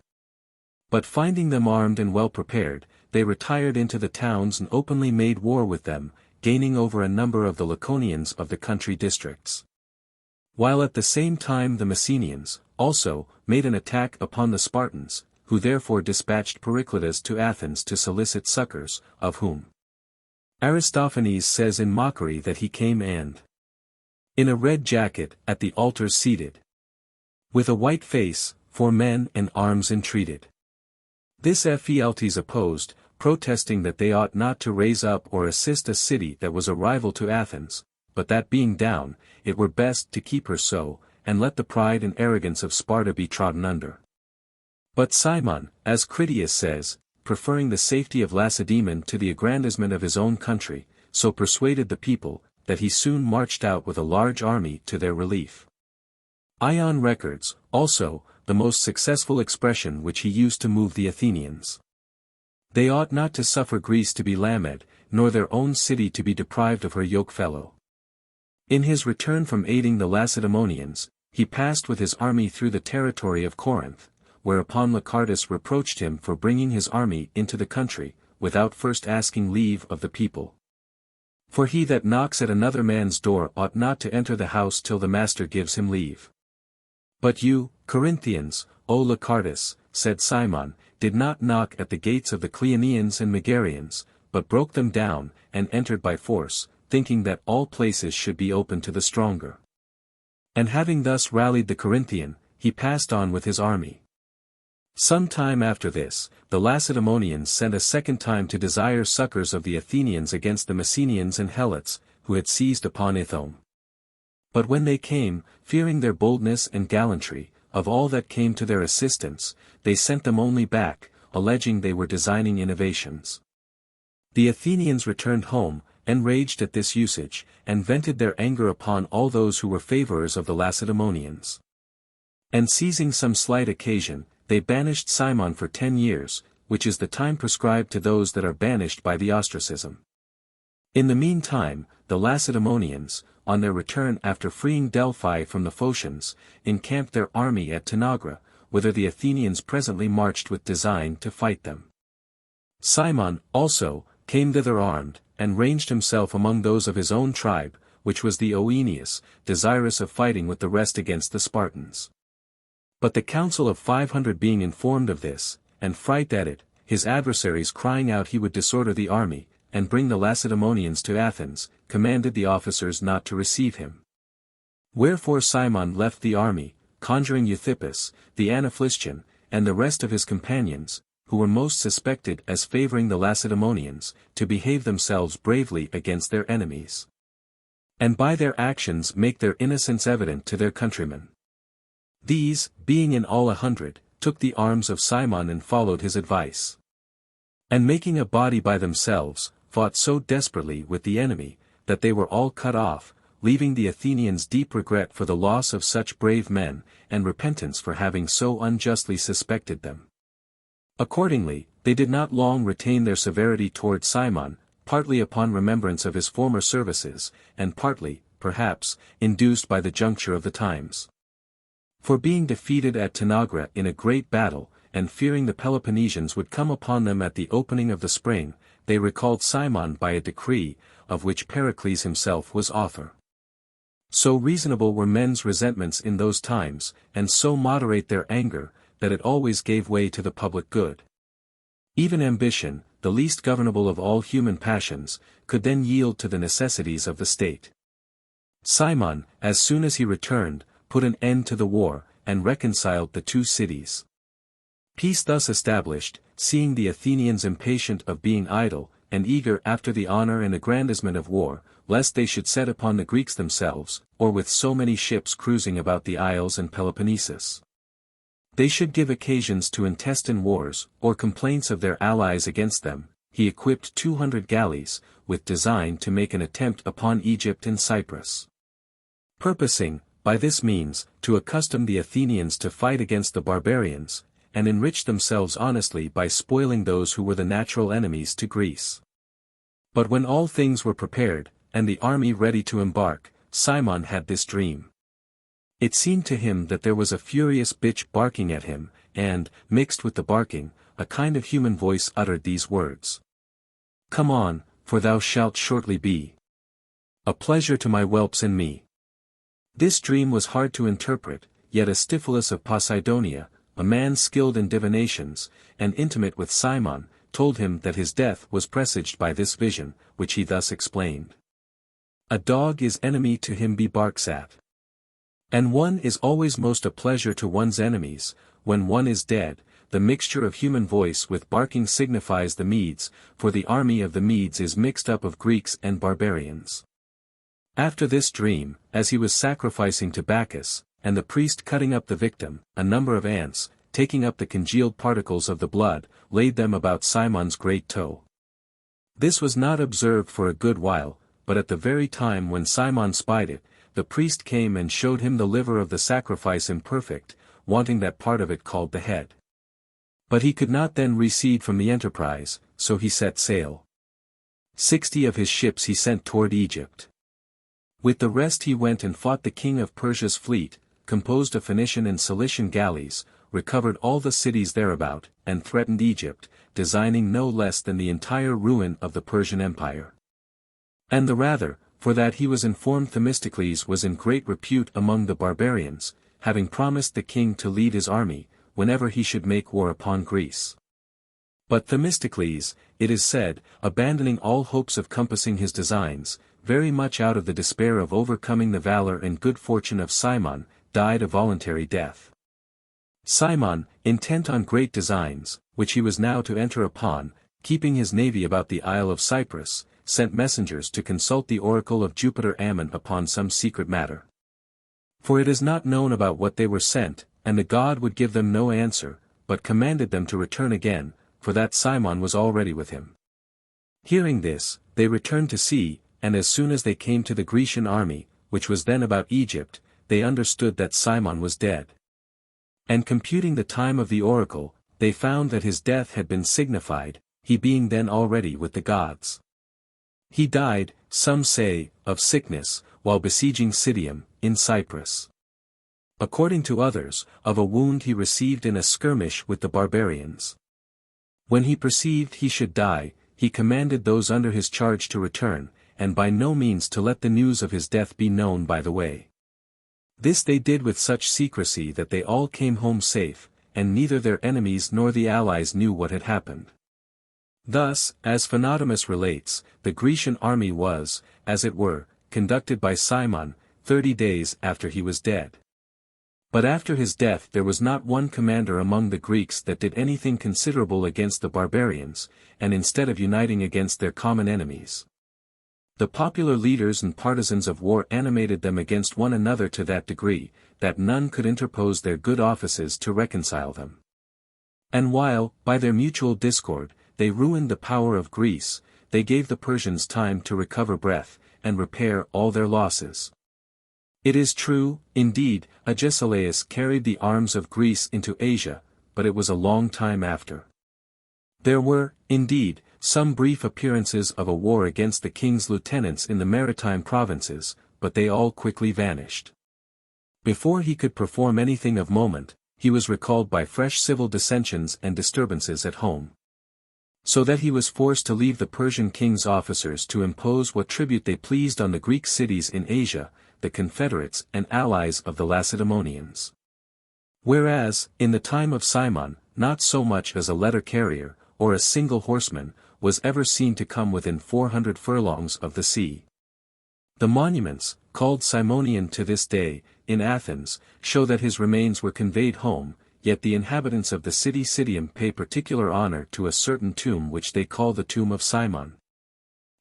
But finding them armed and well prepared, they retired into the towns and openly made war with them, gaining over a number of the Laconians of the country districts. While at the same time the Messenians, also, made an attack upon the Spartans, who therefore dispatched Periclitus to Athens to solicit succors, of whom Aristophanes says in mockery that he came and in a red jacket, at the altars seated, with a white face, for men and arms entreated. This Ephialtes opposed, protesting that they ought not to raise up or assist a city that was a rival to Athens, but that being down, it were best to keep her so, and let the pride and arrogance of Sparta be trodden under. But Cimon, as Critias says, preferring the safety of Lacedaemon to the aggrandizement of his own country, so persuaded the people, that he soon marched out with a large army to their relief. Ion records, also, the most successful expression which he used to move the Athenians. They ought not to suffer Greece to be lamed, nor their own city to be deprived of her yokefellow. In his return from aiding the Lacedaemonians, he passed with his army through the territory of Corinth, whereupon Lycurgus reproached him for bringing his army into the country, without first asking leave of the people. For he that knocks at another man's door ought not to enter the house till the master gives him leave. But you, Corinthians, O Lycurgus, said Cimon, did not knock at the gates of the Cleonians and Megarians, but broke them down, and entered by force, thinking that all places should be open to the stronger. And having thus rallied the Corinthian, he passed on with his army. Some time after this, the Lacedaemonians sent a second time to desire succors of the Athenians against the Messenians and Helots, who had seized upon Ithome. But when they came, fearing their boldness and gallantry, of all that came to their assistance, they sent them only back, alleging they were designing innovations. The Athenians returned home, enraged at this usage, and vented their anger upon all those who were favorers of the Lacedaemonians. And seizing some slight occasion, they banished Cimon for 10 years, which is the time prescribed to those that are banished by the ostracism. In the meantime, the Lacedaemonians, on their return after freeing Delphi from the Phocians, encamped their army at Tanagra, whither the Athenians presently marched with design to fight them. Cimon, also, came thither armed, and ranged himself among those of his own tribe, which was the Oenius, desirous of fighting with the rest against the Spartans. But the council of 500 being informed of this, and fright at it, his adversaries crying out he would disorder the army, and bring the Lacedaemonians to Athens, commanded the officers not to receive him. Wherefore Cimon left the army, conjuring Euthippus, the Anaphlystian, and the rest of his companions, who were most suspected as favoring the Lacedaemonians, to behave themselves bravely against their enemies, and by their actions make their innocence evident to their countrymen. These, being in all 100, took the arms of Cimon and followed his advice. And making a body by themselves, fought so desperately with the enemy, that they were all cut off, leaving the Athenians deep regret for the loss of such brave men, and repentance for having so unjustly suspected them. Accordingly, they did not long retain their severity toward Cimon, partly upon remembrance of his former services, and partly, perhaps, induced by the juncture of the times. For being defeated at Tanagra in a great battle, and fearing the Peloponnesians would come upon them at the opening of the spring, they recalled Cimon by a decree, of which Pericles himself was author. So reasonable were men's resentments in those times, and so moderate their anger, that it always gave way to the public good. Even ambition, the least governable of all human passions, could then yield to the necessities of the state. Cimon, as soon as he returned, put an end to the war, and reconciled the two cities. Peace thus established, seeing the Athenians impatient of being idle, and eager after the honor and aggrandizement of war, lest they should set upon the Greeks themselves, or with so many ships cruising about the isles and Peloponnesus, they should give occasions to intestine wars, or complaints of their allies against them, he equipped 200 galleys, with design to make an attempt upon Egypt and Cyprus. Purposing, by this means, to accustom the Athenians to fight against the barbarians, and enrich themselves honestly by spoiling those who were the natural enemies to Greece. But when all things were prepared, and the army ready to embark, Cimon had this dream. It seemed to him that there was a furious bitch barking at him, and, mixed with the barking, a kind of human voice uttered these words: "Come on, for thou shalt shortly be a pleasure to my whelps and me." This dream was hard to interpret, yet Astyphilus of Posidonia, a man skilled in divinations, and intimate with Cimon, told him that his death was presaged by this vision, which he thus explained. A dog is enemy to him he barks at. And one is always most a pleasure to one's enemies. When one is dead, the mixture of human voice with barking signifies the Medes, for the army of the Medes is mixed up of Greeks and barbarians. After this dream, as he was sacrificing to Bacchus, and the priest cutting up the victim, a number of ants, taking up the congealed particles of the blood, laid them about Simon's great toe. This was not observed for a good while, but at the very time when Cimon spied it, the priest came and showed him the liver of the sacrifice imperfect, wanting that part of it called the head. But he could not then recede from the enterprise, so he set sail. 60 of his ships he sent toward Egypt. With the rest he went and fought the king of Persia's fleet, composed of Phoenician and Cilician galleys, recovered all the cities thereabout, and threatened Egypt, designing no less than the entire ruin of the Persian Empire. And the rather, for that he was informed Themistocles was in great repute among the barbarians, having promised the king to lead his army, whenever he should make war upon Greece. But Themistocles, it is said, abandoning all hopes of compassing his designs, very much out of the despair of overcoming the valor and good fortune of Cimon, died a voluntary death. Cimon, intent on great designs, which he was now to enter upon, keeping his navy about the Isle of Cyprus, sent messengers to consult the oracle of Jupiter Ammon upon some secret matter. For it is not known about what they were sent, and the god would give them no answer, but commanded them to return again, for that Cimon was already with him. Hearing this, they returned to sea, and as soon as they came to the Grecian army, which was then about Egypt, they understood that Cimon was dead. And computing the time of the oracle, they found that his death had been signified, he being then already with the gods. He died, some say, of sickness, while besieging Citium, in Cyprus. According to others, of a wound he received in a skirmish with the barbarians. When he perceived he should die, he commanded those under his charge to return, and by no means to let the news of his death be known by the way. This they did with such secrecy that they all came home safe, and neither their enemies nor the allies knew what had happened. Thus, as Phonotimus relates, the Grecian army was, as it were, conducted by Cimon, 30 days after he was dead. But after his death there was not one commander among the Greeks that did anything considerable against the barbarians, and instead of uniting against their common enemies. The popular leaders and partisans of war animated them against one another to that degree, that none could interpose their good offices to reconcile them. And while, by their mutual discord, they ruined the power of Greece, they gave the Persians time to recover breath, and repair all their losses. It is true, indeed, Agesilaus carried the arms of Greece into Asia, but it was a long time after. There were, indeed, some brief appearances of a war against the king's lieutenants in the maritime provinces, but they all quickly vanished. Before he could perform anything of moment, he was recalled by fresh civil dissensions and disturbances at home. So that he was forced to leave the Persian king's officers to impose what tribute they pleased on the Greek cities in Asia, the confederates and allies of the Lacedaemonians. Whereas, in the time of Cimon, not so much as a letter carrier, or a single horseman, was ever seen to come within 400 furlongs of the sea. The monuments, called Simonian to this day, in Athens, show that his remains were conveyed home, yet the inhabitants of the city Citium pay particular honor to a certain tomb which they call the tomb of Cimon.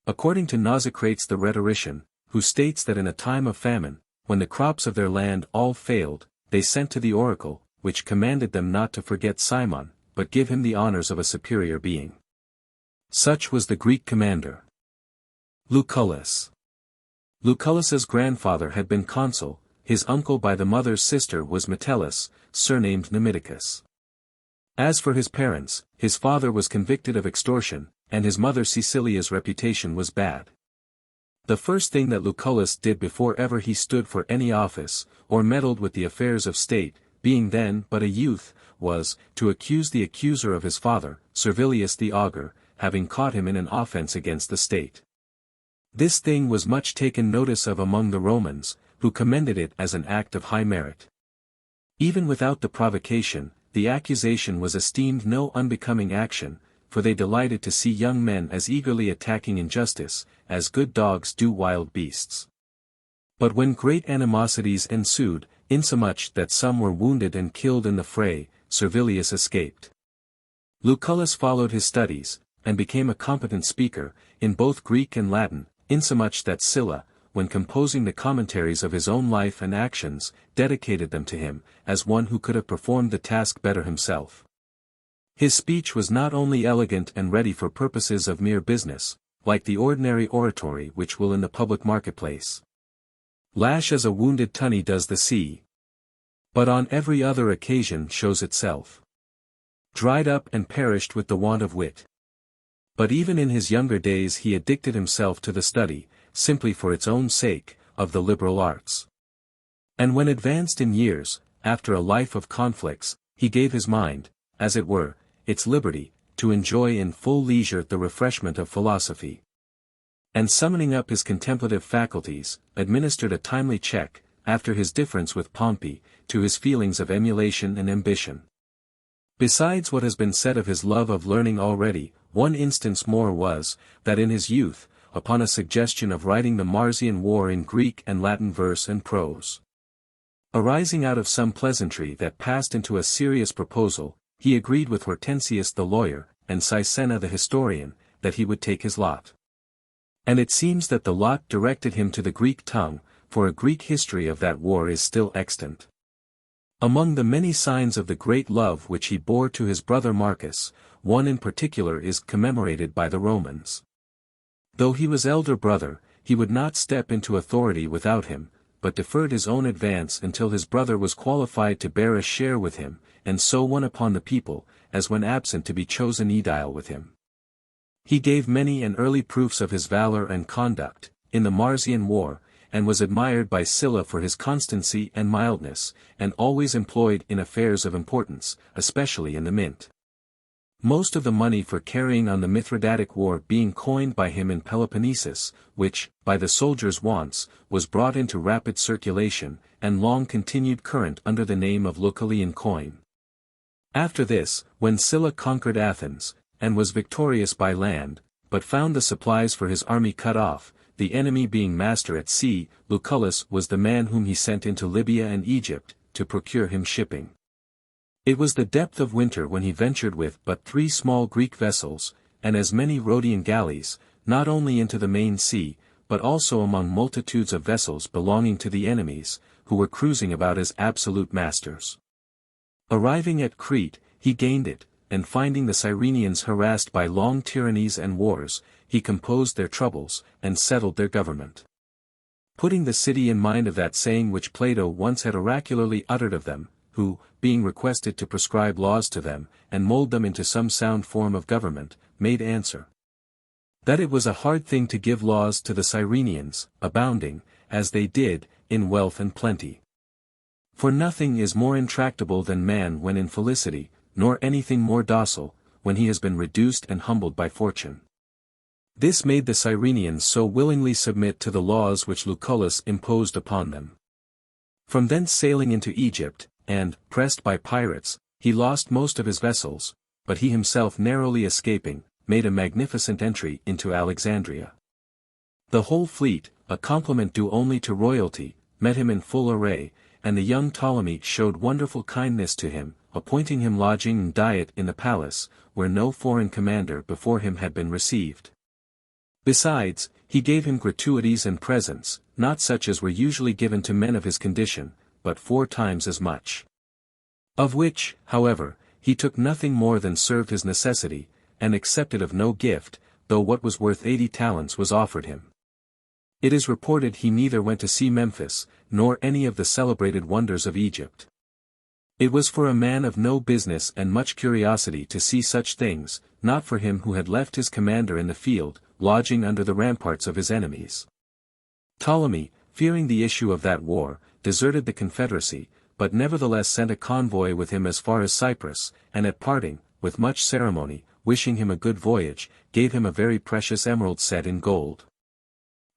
According to Nausicrates the rhetorician, who states that in a time of famine, when the crops of their land all failed, they sent to the oracle, which commanded them not to forget Cimon, but give him the honors of a superior being. Such was the Greek commander. Lucullus. Lucullus's grandfather had been consul, his uncle by the mother's sister was Metellus, surnamed Numidicus. As for his parents, his father was convicted of extortion, and his mother Cecilia's reputation was bad. The first thing that Lucullus did before ever he stood for any office, or meddled with the affairs of state, being then but a youth, was, to accuse the accuser of his father, Servilius the augur, having caught him in an offense against the state. This thing was much taken notice of among the Romans, who commended it as an act of high merit. Even without the provocation, the accusation was esteemed no unbecoming action, for they delighted to see young men as eagerly attacking injustice, as good dogs do wild beasts. But when great animosities ensued, insomuch that some were wounded and killed in the fray, Servilius escaped. Lucullus followed his studies, and became a competent speaker, in both Greek and Latin, insomuch that Sylla, when composing the commentaries of his own life and actions, dedicated them to him, as one who could have performed the task better himself. His speech was not only elegant and ready for purposes of mere business, like the ordinary oratory which will in the public marketplace lash as a wounded tunny does the sea, but on every other occasion shows itself dried up and perished with the want of wit. But even in his younger days he addicted himself to the study, simply for its own sake, of the liberal arts. And when advanced in years, after a life of conflicts, he gave his mind, as it were, its liberty, to enjoy in full leisure the refreshment of philosophy. And summoning up his contemplative faculties, administered a timely check, after his difference with Pompey, to his feelings of emulation and ambition. Besides what has been said of his love of learning already, one instance more was, that in his youth, upon a suggestion of writing the Marsian War in Greek and Latin verse and prose, arising out of some pleasantry that passed into a serious proposal, he agreed with Hortensius the lawyer, and Sisenna the historian, that he would take his lot. And it seems that the lot directed him to the Greek tongue, for a Greek history of that war is still extant. Among the many signs of the great love which he bore to his brother Marcus, one in particular is commemorated by the Romans. Though he was elder brother, he would not step into authority without him, but deferred his own advance until his brother was qualified to bear a share with him, and so won upon the people, as when absent to be chosen aedile with him. He gave many and early proofs of his valor and conduct, in the Marsian War, and was admired by Sylla for his constancy and mildness, and always employed in affairs of importance, especially in the mint. Most of the money for carrying on the Mithridatic War being coined by him in Peloponnesus, which, by the soldiers' wants, was brought into rapid circulation, and long continued current under the name of Lucullian coin. After this, when Sylla conquered Athens, and was victorious by land, but found the supplies for his army cut off, the enemy being master at sea, Lucullus was the man whom he sent into Libya and Egypt, to procure him shipping. It was the depth of winter when he ventured with but 3 small Greek vessels, and as many Rhodian galleys, not only into the main sea, but also among multitudes of vessels belonging to the enemies, who were cruising about as absolute masters. Arriving at Crete, he gained it, and finding the Cyrenians harassed by long tyrannies and wars, he composed their troubles, and settled their government. Putting the city in mind of that saying which Plato once had oracularly uttered of them, who, being requested to prescribe laws to them, and mold them into some sound form of government, made answer, that it was a hard thing to give laws to the Cyrenians, abounding, as they did, in wealth and plenty. For nothing is more intractable than man when in felicity, nor anything more docile, when he has been reduced and humbled by fortune. This made the Cyrenians so willingly submit to the laws which Lucullus imposed upon them. From thence sailing into Egypt, and, pressed by pirates, he lost most of his vessels, but he himself narrowly escaping, made a magnificent entry into Alexandria. The whole fleet, a compliment due only to royalty, met him in full array, and the young Ptolemy showed wonderful kindness to him, appointing him lodging and diet in the palace, where no foreign commander before him had been received. Besides, he gave him gratuities and presents, not such as were usually given to men of his condition, but 4 times as much. Of which, however, he took nothing more than served his necessity, and accepted of no gift, though what was worth 80 talents was offered him. It is reported he neither went to see Memphis, nor any of the celebrated wonders of Egypt. It was for a man of no business and much curiosity to see such things, not for him who had left his commander in the field, lodging under the ramparts of his enemies. Ptolemy, fearing the issue of that war, deserted the confederacy, but nevertheless sent a convoy with him as far as Cyprus, and at parting, with much ceremony, wishing him a good voyage, gave him a very precious emerald set in gold.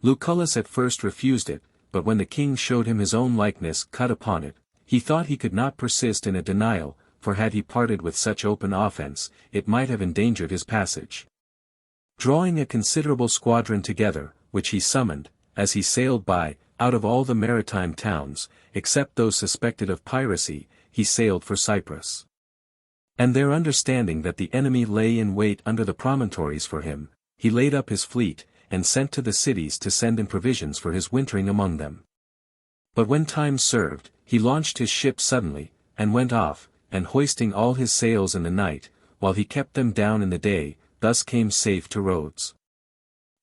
Lucullus at first refused it, but when the king showed him his own likeness cut upon it, he thought he could not persist in a denial, for had he parted with such open offence, it might have endangered his passage. Drawing a considerable squadron together, which he summoned, as he sailed by, out of all the maritime towns, except those suspected of piracy, he sailed for Cyprus. And there understanding that the enemy lay in wait under the promontories for him, he laid up his fleet, and sent to the cities to send in provisions for his wintering among them. But when time served, he launched his ship suddenly, and went off, and hoisting all his sails in the night, while he kept them down in the day, thus came safe to Rhodes.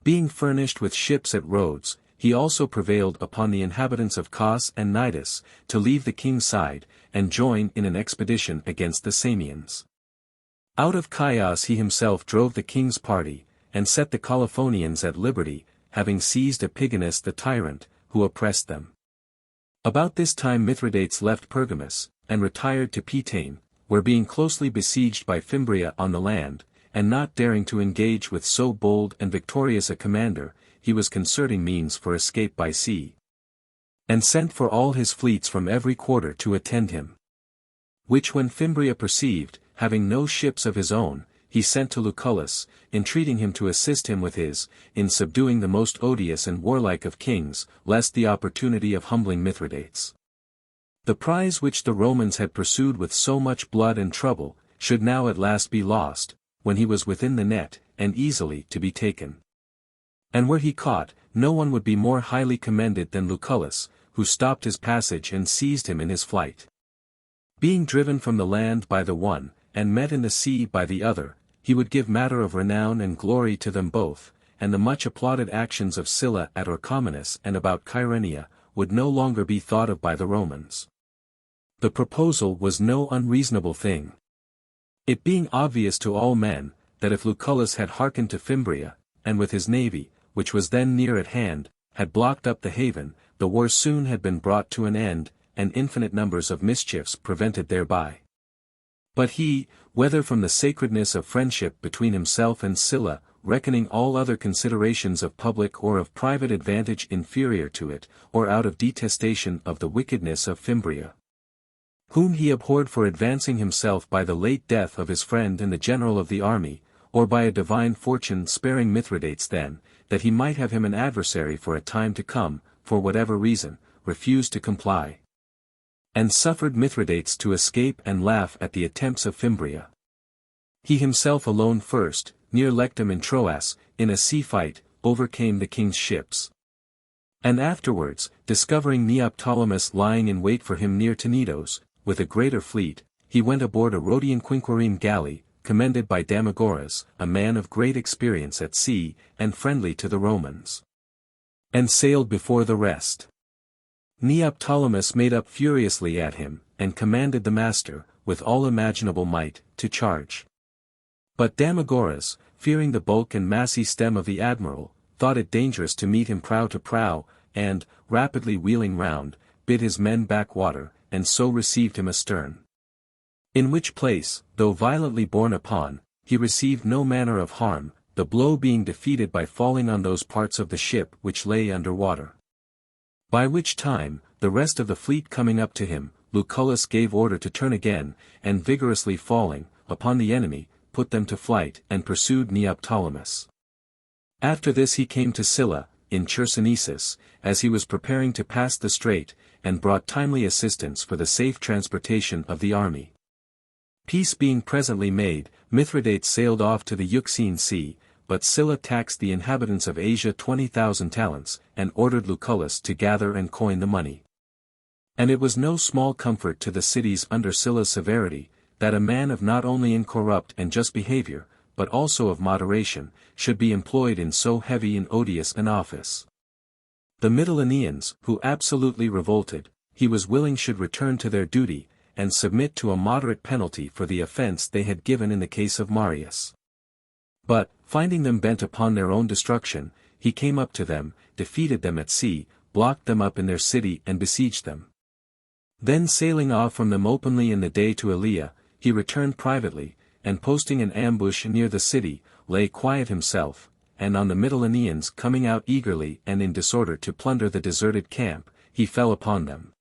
Being furnished with ships at Rhodes, he also prevailed upon the inhabitants of Cos and Cnidus, to leave the king's side, and join in an expedition against the Samians. Out of Chios he himself drove the king's party, and set the Colophonians at liberty, having seized Epigonus the tyrant, who oppressed them. About this time Mithridates left Pergamus, and retired to Pitane, where being closely besieged by Fimbria on the land, and not daring to engage with so bold and victorious a commander, he was concerting means for escape by sea, and sent for all his fleets from every quarter to attend him. Which when Fimbria perceived, having no ships of his own, he sent to Lucullus, entreating him to assist him with his, in subduing the most odious and warlike of kings, lest the opportunity of humbling Mithridates, the prize which the Romans had pursued with so much blood and trouble, should now at last be lost, when he was within the net, and easily to be taken. And were he caught, no one would be more highly commended than Lucullus, who stopped his passage and seized him in his flight. Being driven from the land by the one, and met in the sea by the other, he would give matter of renown and glory to them both, and the much applauded actions of Sylla at Orchomenus and about Kyrenia, would no longer be thought of by the Romans. The proposal was no unreasonable thing. It being obvious to all men, that if Lucullus had hearkened to Fimbria, and with his navy, which was then near at hand, had blocked up the haven, the war soon had been brought to an end, and infinite numbers of mischiefs prevented thereby. But he, whether from the sacredness of friendship between himself and Sylla, reckoning all other considerations of public or of private advantage inferior to it, or out of detestation of the wickedness of Fimbria, whom he abhorred for advancing himself by the late death of his friend and the general of the army, or by a divine fortune sparing Mithridates then, that he might have him an adversary for a time to come, for whatever reason, refused to comply, and suffered Mithridates to escape and laugh at the attempts of Fimbria. He himself alone first, near Lectum in Troas, in a sea fight, overcame the king's ships. And afterwards, discovering Neoptolemus lying in wait for him near Tenedos, with a greater fleet, he went aboard a Rhodian quinquereme galley, commended by Damagoras, a man of great experience at sea, and friendly to the Romans, and sailed before the rest. Neoptolemus made up furiously at him, and commanded the master, with all imaginable might, to charge. But Damagoras, fearing the bulk and massy stem of the admiral, thought it dangerous to meet him prow to prow, and, rapidly wheeling round, bid his men back water, and so received him astern. In which place, though violently borne upon, he received no manner of harm, the blow being defeated by falling on those parts of the ship which lay under water. By which time, the rest of the fleet coming up to him, Lucullus gave order to turn again, and vigorously falling upon the enemy, put them to flight and pursued Neoptolemus. After this he came to Sylla, in Chersonesus, as he was preparing to pass the strait, and brought timely assistance for the safe transportation of the army. Peace being presently made, Mithridates sailed off to the Euxine Sea, but Sylla taxed the inhabitants of Asia 20,000 talents, and ordered Lucullus to gather and coin the money. And it was no small comfort to the cities under Sylla's severity, that a man of not only incorrupt and just behavior, but also of moderation, should be employed in so heavy and odious an office. The Mytileneans, who absolutely revolted, he was willing should return to their duty, and submit to a moderate penalty for the offense they had given in the case of Marius. But, finding them bent upon their own destruction, he came up to them, defeated them at sea, blocked them up in their city and besieged them. Then sailing off from them openly in the day to Elea, he returned privately, and posting an ambush near the city, lay quiet himself, and on the Mytileneans coming out eagerly and in disorder to plunder the deserted camp, he fell upon them,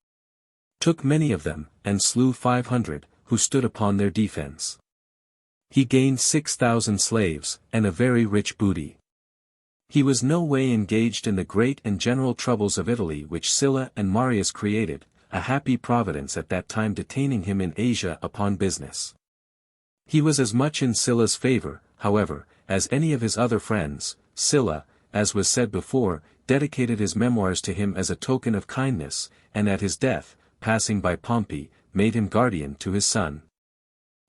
took many of them, and slew 500, who stood upon their defense. He gained 6,000 slaves, and a very rich booty. He was no way engaged in the great and general troubles of Italy which Sylla and Marius created, a happy providence at that time detaining him in Asia upon business. He was as much in Sylla's favor, however, as any of his other friends. Sylla, as was said before, dedicated his memoirs to him as a token of kindness, and at his death, passing by Pompey, made him guardian to his son.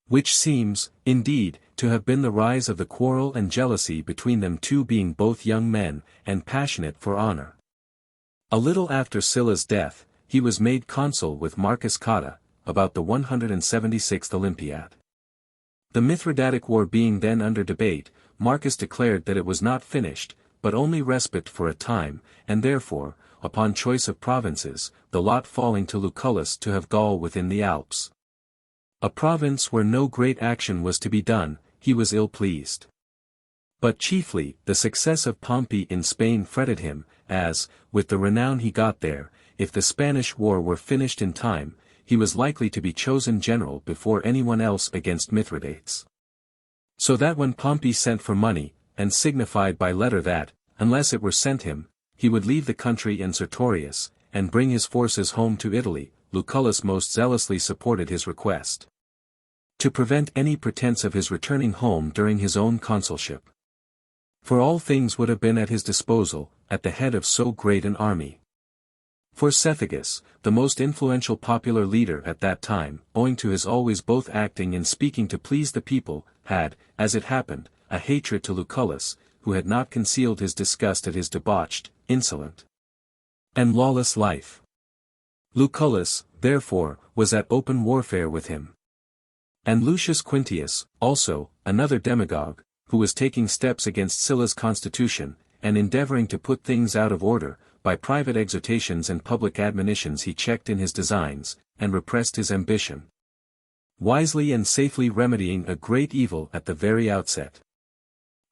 Which seems, indeed, to have been the rise of the quarrel and jealousy between them two, being both young men, and passionate for honor. A little after Sylla's death, he was made consul with Marcus Cotta, about the 176th Olympiad. The Mithridatic War being then under debate, Marcus declared that it was not finished, but only respite for a time, and therefore, upon choice of provinces, the lot falling to Lucullus to have Gaul within the Alps. A province where no great action was to be done, he was ill pleased. But chiefly, the success of Pompey in Spain fretted him, as, with the renown he got there, if the Spanish war were finished in time, he was likely to be chosen general before anyone else against Mithridates. So that when Pompey sent for money, and signified by letter that, unless it were sent him, he would leave the country and Sertorius, and bring his forces home to Italy, Lucullus most zealously supported his request. To prevent any pretense of his returning home during his own consulship. For all things would have been at his disposal, at the head of so great an army. For Cethegus, the most influential popular leader at that time, owing to his always both acting and speaking to please the people, had, as it happened, a hatred to Lucullus, who had not concealed his disgust at his debauched, insolent, and lawless life. Lucullus, therefore, was at open warfare with him. And Lucius Quintius, also, another demagogue, who was taking steps against Sylla's constitution, and endeavoring to put things out of order, by private exhortations and public admonitions he checked in his designs, and repressed his ambition. Wisely and safely remedying a great evil at the very outset.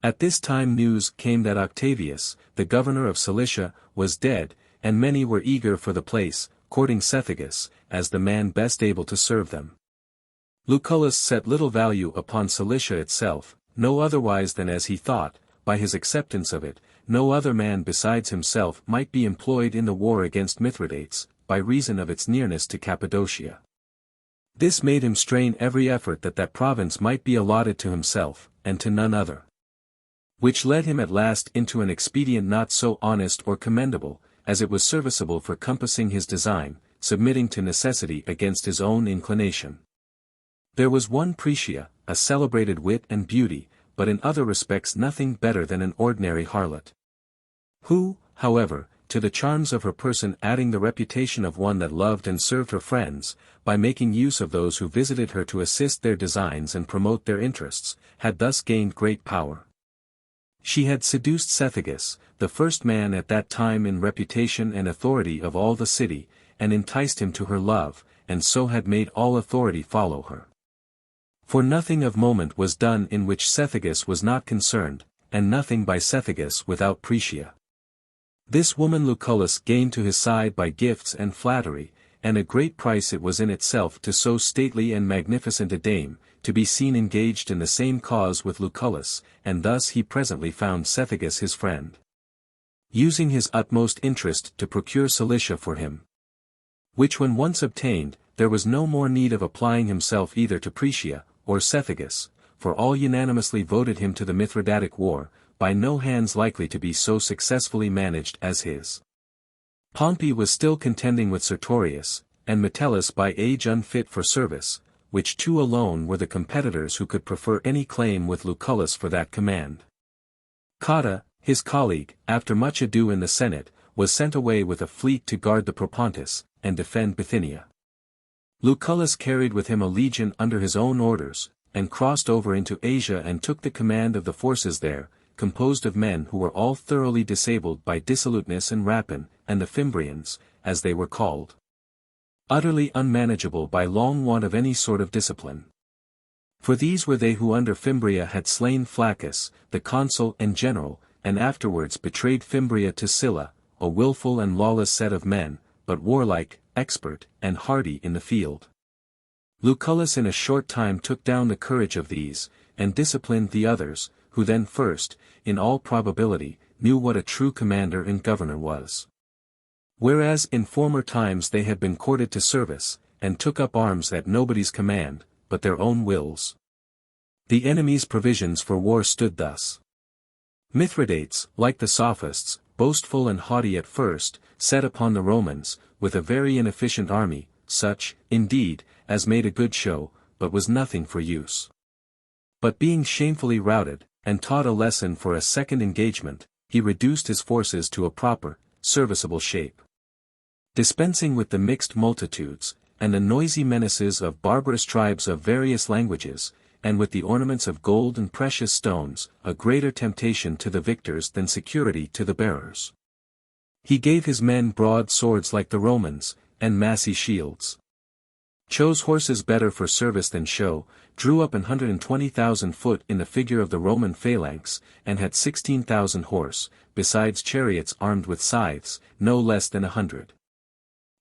At this time news came that Octavius, the governor of Cilicia, was dead, and many were eager for the place, courting Cethegus, as the man best able to serve them. Lucullus set little value upon Cilicia itself, no otherwise than as he thought, by his acceptance of it, no other man besides himself might be employed in the war against Mithridates, by reason of its nearness to Cappadocia. This made him strain every effort that that province might be allotted to himself, and to none other. Which led him at last into an expedient not so honest or commendable, as it was serviceable for compassing his design, submitting to necessity against his own inclination. There was one Pretia, a celebrated wit and beauty, but in other respects nothing better than an ordinary harlot. Who, however, to the charms of her person adding the reputation of one that loved and served her friends, by making use of those who visited her to assist their designs and promote their interests, had thus gained great power. She had seduced Cethegus, the first man at that time in reputation and authority of all the city, and enticed him to her love, and so had made all authority follow her. For nothing of moment was done in which Cethegus was not concerned, and nothing by Cethegus without Pretia. This woman Lucullus gained to his side by gifts and flattery, and a great price it was in itself to so stately and magnificent a dame, to be seen engaged in the same cause with Lucullus, and thus he presently found Cethegus his friend. Using his utmost interest to procure Cilicia for him. Which when once obtained, there was no more need of applying himself either to Pretia, or Cethegus, for all unanimously voted him to the Mithridatic war, by no hands likely to be so successfully managed as his. Pompey was still contending with Sertorius, and Metellus by age unfit for service, which two alone were the competitors who could prefer any claim with Lucullus for that command. Cotta, his colleague, after much ado in the Senate, was sent away with a fleet to guard the Propontis, and defend Bithynia. Lucullus carried with him a legion under his own orders, and crossed over into Asia and took the command of the forces there, composed of men who were all thoroughly disabled by dissoluteness and rapine, and the Fimbrians, as they were called. Utterly unmanageable by long want of any sort of discipline. For these were they who under Fimbria had slain Flaccus, the consul and general, and afterwards betrayed Fimbria to Sylla, a wilful and lawless set of men, but warlike, expert, and hardy in the field. Lucullus in a short time took down the courage of these, and disciplined the others, who then first, in all probability, knew what a true commander and governor was. Whereas in former times they had been courted to service, and took up arms at nobody's command, but their own wills. The enemy's provisions for war stood thus. Mithridates, like the Sophists, boastful and haughty at first, set upon the Romans, with a very inefficient army, such, indeed, as made a good show, but was nothing for use. But being shamefully routed, and taught a lesson for a second engagement, he reduced his forces to a proper, serviceable shape. Dispensing with the mixed multitudes, and the noisy menaces of barbarous tribes of various languages, and with the ornaments of gold and precious stones, a greater temptation to the victors than security to the bearers. He gave his men broad swords like the Romans, and massy shields. Chose horses better for service than show, drew up 120,000 foot in the figure of the Roman phalanx, and had 16,000 horse, besides chariots armed with scythes, no less than 100.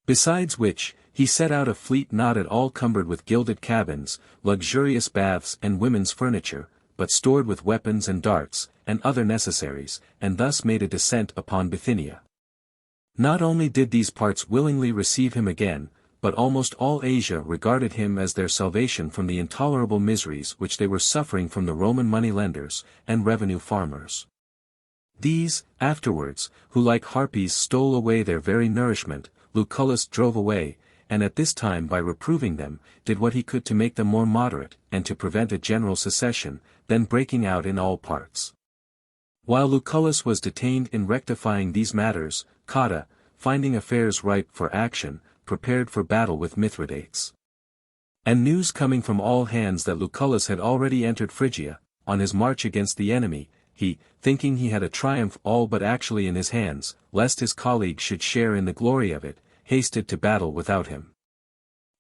Besides which, he set out a fleet not at all cumbered with gilded cabins, luxurious baths and women's furniture, but stored with weapons and darts, and other necessaries, and thus made a descent upon Bithynia. Not only did these parts willingly receive him again, but almost all Asia regarded him as their salvation from the intolerable miseries which they were suffering from the Roman moneylenders and revenue farmers. These, afterwards, who like harpies stole away their very nourishment, Lucullus drove away, and at this time by reproving them, did what he could to make them more moderate, and to prevent a general secession, then breaking out in all parts. While Lucullus was detained in rectifying these matters, Cato, finding affairs ripe for action, prepared for battle with Mithridates. And news coming from all hands that Lucullus had already entered Phrygia, on his march against the enemy, he, thinking he had a triumph all but actually in his hands, lest his colleague should share in the glory of it, hasted to battle without him.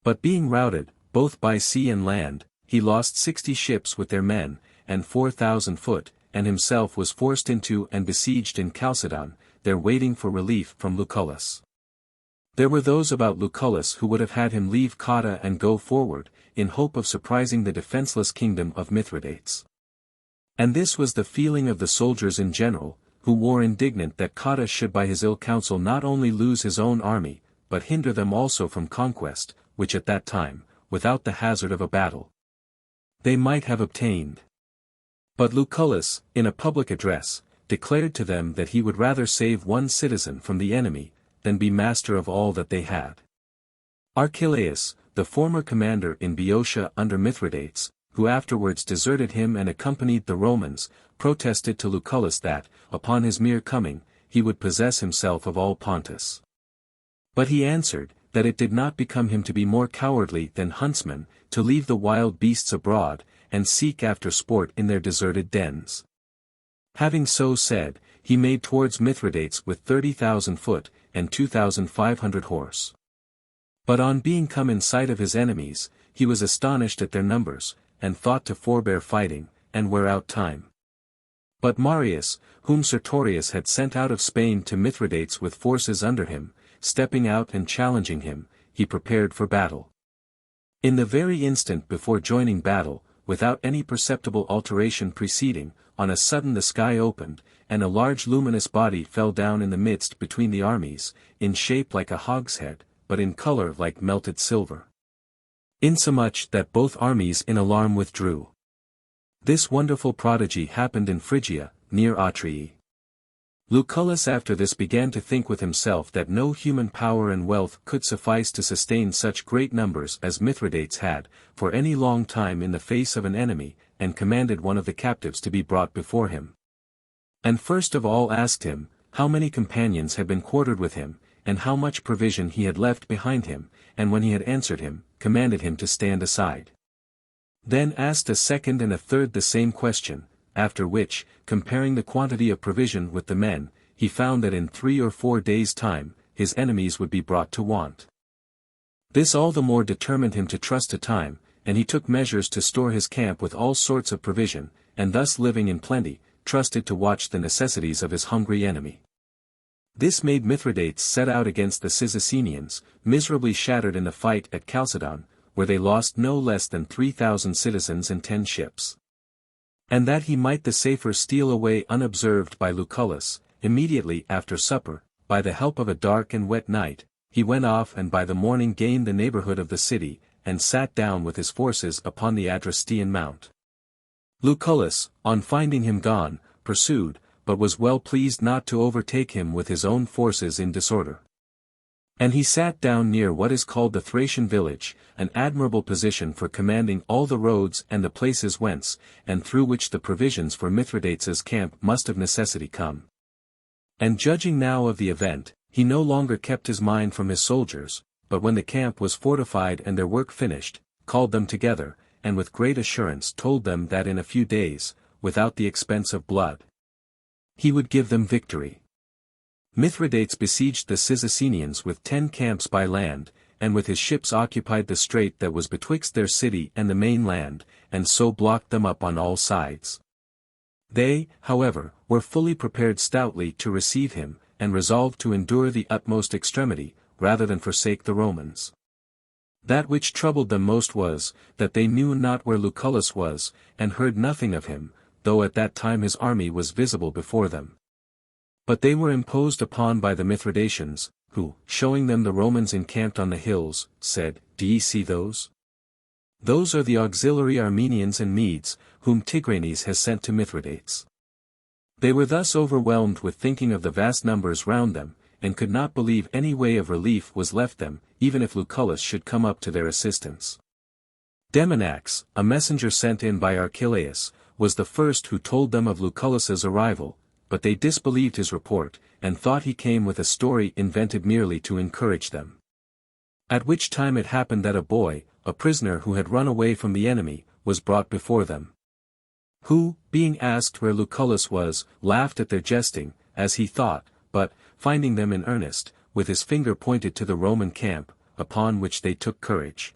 But being routed, both by sea and land, he lost 60 ships with their men, and 4,000 foot, and himself was forced into and besieged in Chalcedon, there waiting for relief from Lucullus. There were those about Lucullus who would have had him leave Cato and go forward, in hope of surprising the defenseless kingdom of Mithridates. And this was the feeling of the soldiers in general, who were indignant that Cato should by his ill counsel not only lose his own army, but hinder them also from conquest, which at that time, without the hazard of a battle, they might have obtained. But Lucullus, in a public address, declared to them that he would rather save one citizen from the enemy, than be master of all that they had. Archelaus, the former commander in Boeotia under Mithridates, who afterwards deserted him and accompanied the Romans, protested to Lucullus that, upon his mere coming, he would possess himself of all Pontus. But he answered, that it did not become him to be more cowardly than huntsmen, to leave the wild beasts abroad, and seek after sport in their deserted dens. Having so said, he made towards Mithridates with 30,000 foot, and 2,500 horse. But on being come in sight of his enemies, he was astonished at their numbers, and thought to forbear fighting, and wear out time. But Marius, whom Sertorius had sent out of Spain to Mithridates with forces under him, stepping out and challenging him, he prepared for battle. In the very instant before joining battle, without any perceptible alteration preceding, on a sudden the sky opened, and a large luminous body fell down in the midst between the armies, in shape like a hogshead, but in color like melted silver. Insomuch that both armies in alarm withdrew. This wonderful prodigy happened in Phrygia, near Atrii. Lucullus after this began to think with himself that no human power and wealth could suffice to sustain such great numbers as Mithridates had, for any long time in the face of an enemy, and commanded one of the captives to be brought before him. And first of all asked him, how many companions had been quartered with him, and how much provision he had left behind him, and when he had answered him, commanded him to stand aside. Then asked a second and a third the same question, after which, comparing the quantity of provision with the men, he found that in 3 or 4 days' time, his enemies would be brought to want. This all the more determined him to trust to time, and he took measures to store his camp with all sorts of provision, and thus living in plenty, trusted to watch the necessities of his hungry enemy. This made Mithridates set out against the Cyzicenians, miserably shattered in the fight at Chalcedon, where they lost no less than 3,000 citizens and 10 ships. And that he might the safer steal away unobserved by Lucullus, immediately after supper, by the help of a dark and wet night, he went off and by the morning gained the neighborhood of the city, and sat down with his forces upon the Adrastean mount. Lucullus, on finding him gone, pursued, but was well pleased not to overtake him with his own forces in disorder. And he sat down near what is called the Thracian village, an admirable position for commanding all the roads and the places whence, and through which the provisions for Mithridates's camp must of necessity come. And judging now of the event, he no longer kept his mind from his soldiers, but when the camp was fortified and their work finished, called them together, and with great assurance told them that in a few days, without the expense of blood, he would give them victory. Mithridates besieged the Cyzicenians with 10 camps by land, and with his ships occupied the strait that was betwixt their city and the main land, and so blocked them up on all sides. They, however, were fully prepared stoutly to receive him, and resolved to endure the utmost extremity, rather than forsake the Romans. That which troubled them most was, that they knew not where Lucullus was, and heard nothing of him, though at that time his army was visible before them. But they were imposed upon by the Mithridates, who, showing them the Romans encamped on the hills, said, "Do ye see those? Those are the auxiliary Armenians and Medes, whom Tigranes has sent to Mithridates." They were thus overwhelmed with thinking of the vast numbers round them, and could not believe any way of relief was left them, even if Lucullus should come up to their assistance. Demonax, a messenger sent in by Archelaus, was the first who told them of Lucullus's arrival, but they disbelieved his report, and thought he came with a story invented merely to encourage them. At which time it happened that a boy, a prisoner who had run away from the enemy, was brought before them. Who, being asked where Lucullus was, laughed at their jesting, as he thought, but, finding them in earnest, with his finger pointed to the Roman camp, upon which they took courage.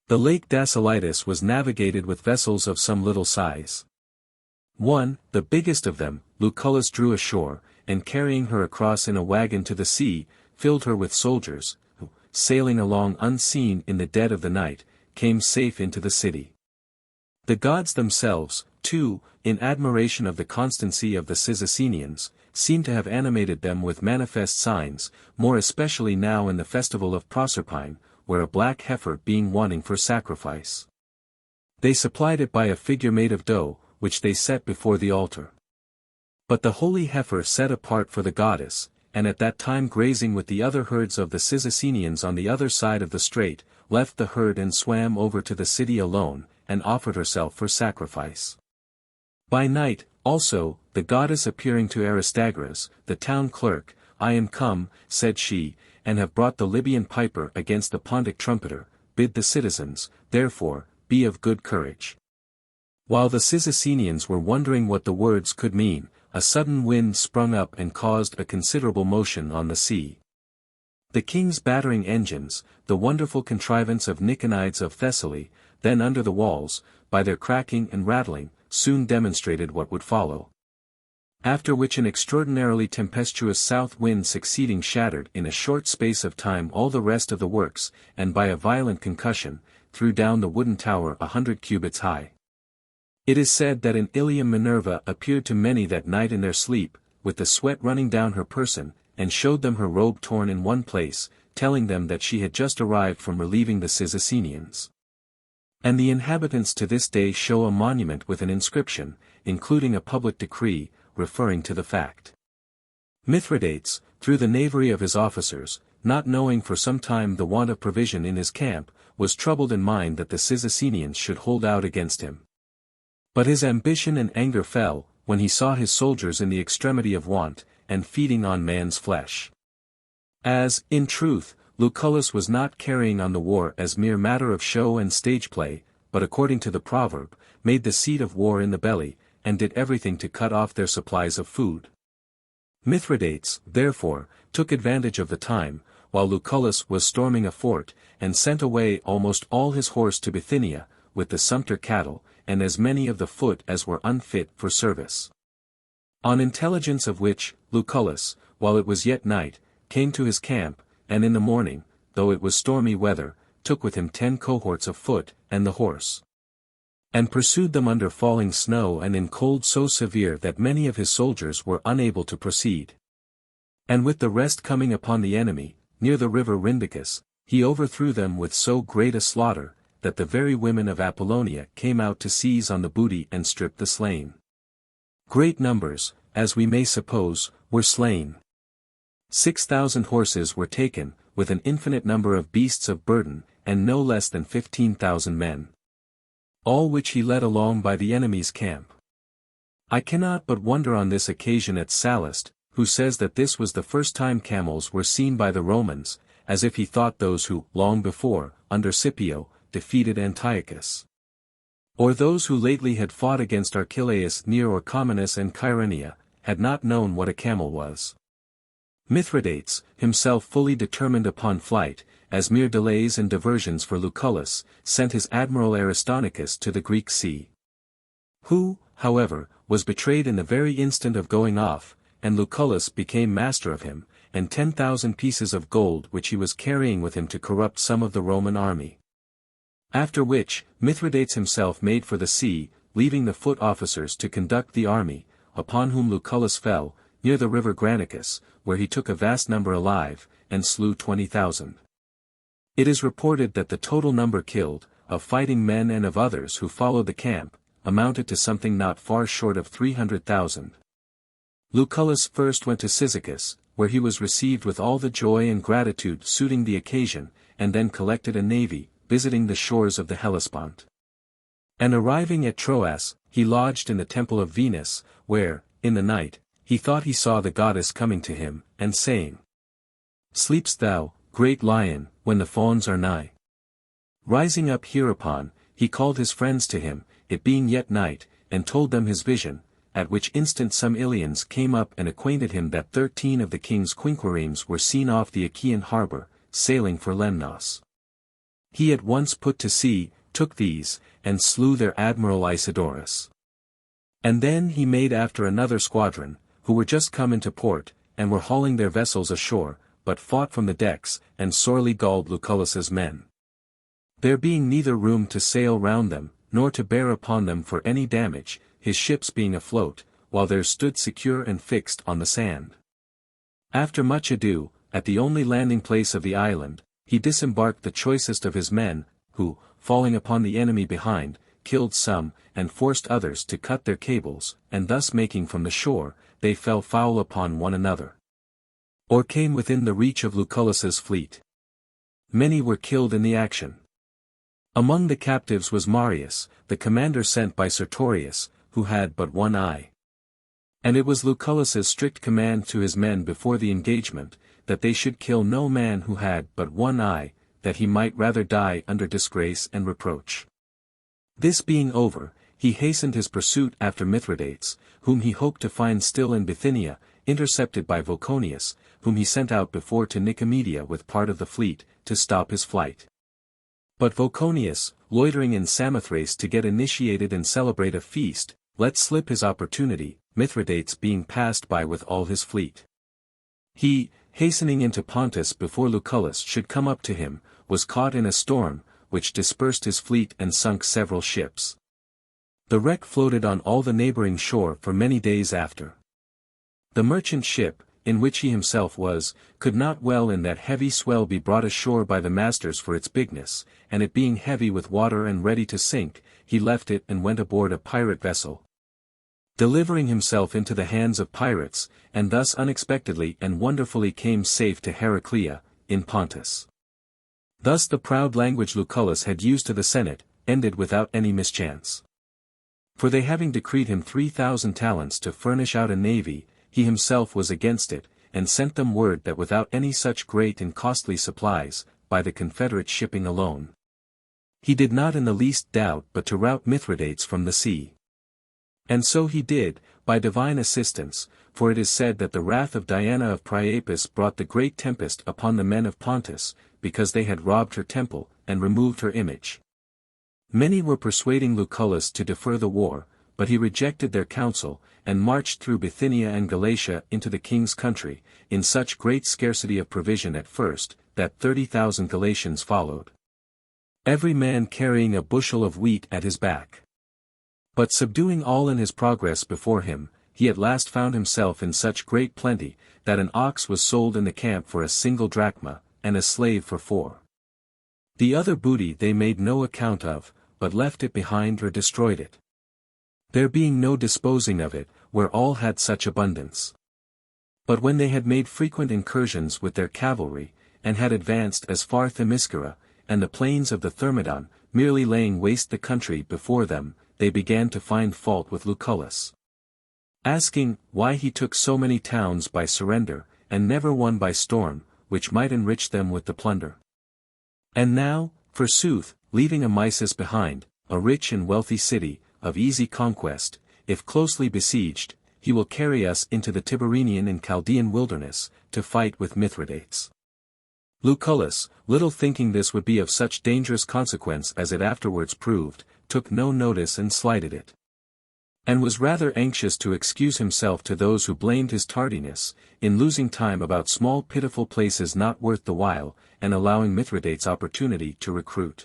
The lake Dasilitis was navigated with vessels of some little size. One, the biggest of them, Lucullus drew ashore, and carrying her across in a wagon to the sea, filled her with soldiers, who, sailing along unseen in the dead of the night, came safe into the city. The gods themselves, too, in admiration of the constancy of the Cyzicenians, seem to have animated them with manifest signs, more especially now in the festival of Proserpine, where a black heifer being wanting for sacrifice, they supplied it by a figure made of dough, which they set before the altar. But the holy heifer set apart for the goddess, and at that time grazing with the other herds of the Cyzicenians on the other side of the strait, left the herd and swam over to the city alone, and offered herself for sacrifice. By night, also, the goddess appearing to Aristides, the town clerk, "I am come," said she, "and have brought the Libyan piper against the Pontic trumpeter, bid the citizens, therefore, be of good courage." While the Cyzicenians were wondering what the words could mean, a sudden wind sprung up and caused a considerable motion on the sea. The king's battering engines, the wonderful contrivance of Niconides of Thessaly, then under the walls, by their cracking and rattling, soon demonstrated what would follow. After which an extraordinarily tempestuous south wind succeeding shattered in a short space of time all the rest of the works, and by a violent concussion, threw down the wooden tower 100 cubits high. It is said that in Ilium Minerva appeared to many that night in their sleep, with the sweat running down her person, and showed them her robe torn in one place, telling them that she had just arrived from relieving the Cyzicenians. And the inhabitants to this day show a monument with an inscription, including a public decree, referring to the fact. Mithridates, through the knavery of his officers, not knowing for some time the want of provision in his camp, was troubled in mind that the Cyzicenians should hold out against him. But his ambition and anger fell, when he saw his soldiers in the extremity of want, and feeding on man's flesh. As, in truth, Lucullus was not carrying on the war as mere matter of show and stage play, but according to the proverb, made the seat of war in the belly, and did everything to cut off their supplies of food. Mithridates, therefore, took advantage of the time, while Lucullus was storming a fort, and sent away almost all his horse to Bithynia, with the sumpter cattle, and as many of the foot as were unfit for service. On intelligence of which, Lucullus, while it was yet night, came to his camp, and in the morning, though it was stormy weather, took with him 10 cohorts of foot, and the horse, and pursued them under falling snow and in cold so severe that many of his soldiers were unable to proceed. And with the rest coming upon the enemy, near the river Rhindacus, he overthrew them with so great a slaughter, that the very women of Apollonia came out to seize on the booty and strip the slain. Great numbers, as we may suppose, were slain. 6,000 horses were taken, with an infinite number of beasts of burden, and no less than 15,000 men. All which he led along by the enemy's camp. I cannot but wonder on this occasion at Sallust, who says that this was the first time camels were seen by the Romans, as if he thought those who, long before, under Scipio, defeated Antiochus, or those who lately had fought against Archelaus near Orchomenus and Chaeronea, had not known what a camel was. Mithridates, himself fully determined upon flight, as mere delays and diversions for Lucullus, sent his admiral Aristarchus to the Greek sea. Who, however, was betrayed in the very instant of going off, and Lucullus became master of him, and 10,000 pieces of gold which he was carrying with him to corrupt some of the Roman army. After which, Mithridates himself made for the sea, leaving the foot officers to conduct the army, upon whom Lucullus fell, near the river Granicus, where he took a vast number alive, and slew 20,000. It is reported that the total number killed, of fighting men and of others who followed the camp, amounted to something not far short of 300,000. Lucullus first went to Cyzicus, where he was received with all the joy and gratitude suiting the occasion, and then collected a navy, visiting the shores of the Hellespont. And arriving at Troas, he lodged in the temple of Venus, where, in the night, he thought he saw the goddess coming to him, and saying, "Sleep'st thou, great lion, when the fawns are nigh?" Rising up hereupon, he called his friends to him, it being yet night, and told them his vision, at which instant some Ilians came up and acquainted him that 13 of the king's quinquiremes were seen off the Achaean harbour, sailing for Lemnos. He at once put to sea, took these, and slew their admiral Isidorus. And then he made after another squadron, who were just come into port, and were hauling their vessels ashore, but fought from the decks, and sorely galled Lucullus's men. There being neither room to sail round them, nor to bear upon them for any damage, his ships being afloat, while theirs stood secure and fixed on the sand. After much ado, at the only landing place of the island, he disembarked the choicest of his men, who, falling upon the enemy behind, killed some, and forced others to cut their cables, and thus making from the shore, they fell foul upon one another, or came within the reach of Lucullus's fleet. Many were killed in the action. Among the captives was Marius, the commander sent by Sertorius, who had but one eye. And it was Lucullus's strict command to his men before the engagement, that they should kill no man who had but one eye, that he might rather die under disgrace and reproach. This being over, he hastened his pursuit after Mithridates, whom he hoped to find still in Bithynia, intercepted by Voconius, whom he sent out before to Nicomedia with part of the fleet, to stop his flight. But Voconius, loitering in Samothrace to get initiated and celebrate a feast, let slip his opportunity, Mithridates being passed by with all his fleet. He, hastening into Pontus before Lucullus should come up to him, was caught in a storm, which dispersed his fleet and sunk several ships. The wreck floated on all the neighboring shore for many days after. The merchant ship, in which he himself was, could not well in that heavy swell be brought ashore by the masters for its bigness, and it being heavy with water and ready to sink, he left it and went aboard a pirate vessel, delivering himself into the hands of pirates, and thus unexpectedly and wonderfully came safe to Heraclea, in Pontus. Thus the proud language Lucullus had used to the Senate, ended without any mischance. For they having decreed him 3,000 talents to furnish out a navy, he himself was against it, and sent them word that without any such great and costly supplies, by the Confederate shipping alone, he did not in the least doubt but to rout Mithridates from the sea. And so he did, by divine assistance, for it is said that the wrath of Diana of Priapus brought the great tempest upon the men of Pontus, because they had robbed her temple, and removed her image. Many were persuading Lucullus to defer the war, but he rejected their counsel, and marched through Bithynia and Galatia into the king's country, in such great scarcity of provision at first, that 30,000 Galatians followed, every man carrying a bushel of wheat at his back. But subduing all in his progress before him, he at last found himself in such great plenty, that an ox was sold in the camp for a single drachma, and a slave for 4. The other booty they made no account of, but left it behind or destroyed it, there being no disposing of it, where all had such abundance. But when they had made frequent incursions with their cavalry, and had advanced as far Themiscira, and the plains of the Thermodon, merely laying waste the country before them, they began to find fault with Lucullus, asking, why he took so many towns by surrender, and never one by storm, which might enrich them with the plunder. And now, forsooth, leaving Amycus behind, a rich and wealthy city, of easy conquest, if closely besieged, he will carry us into the Tiberinian and Chaldean wilderness, to fight with Mithridates. Lucullus, little thinking this would be of such dangerous consequence as it afterwards proved, took no notice and slighted it. And was rather anxious to excuse himself to those who blamed his tardiness, in losing time about small pitiful places not worth the while, and allowing Mithridates opportunity to recruit.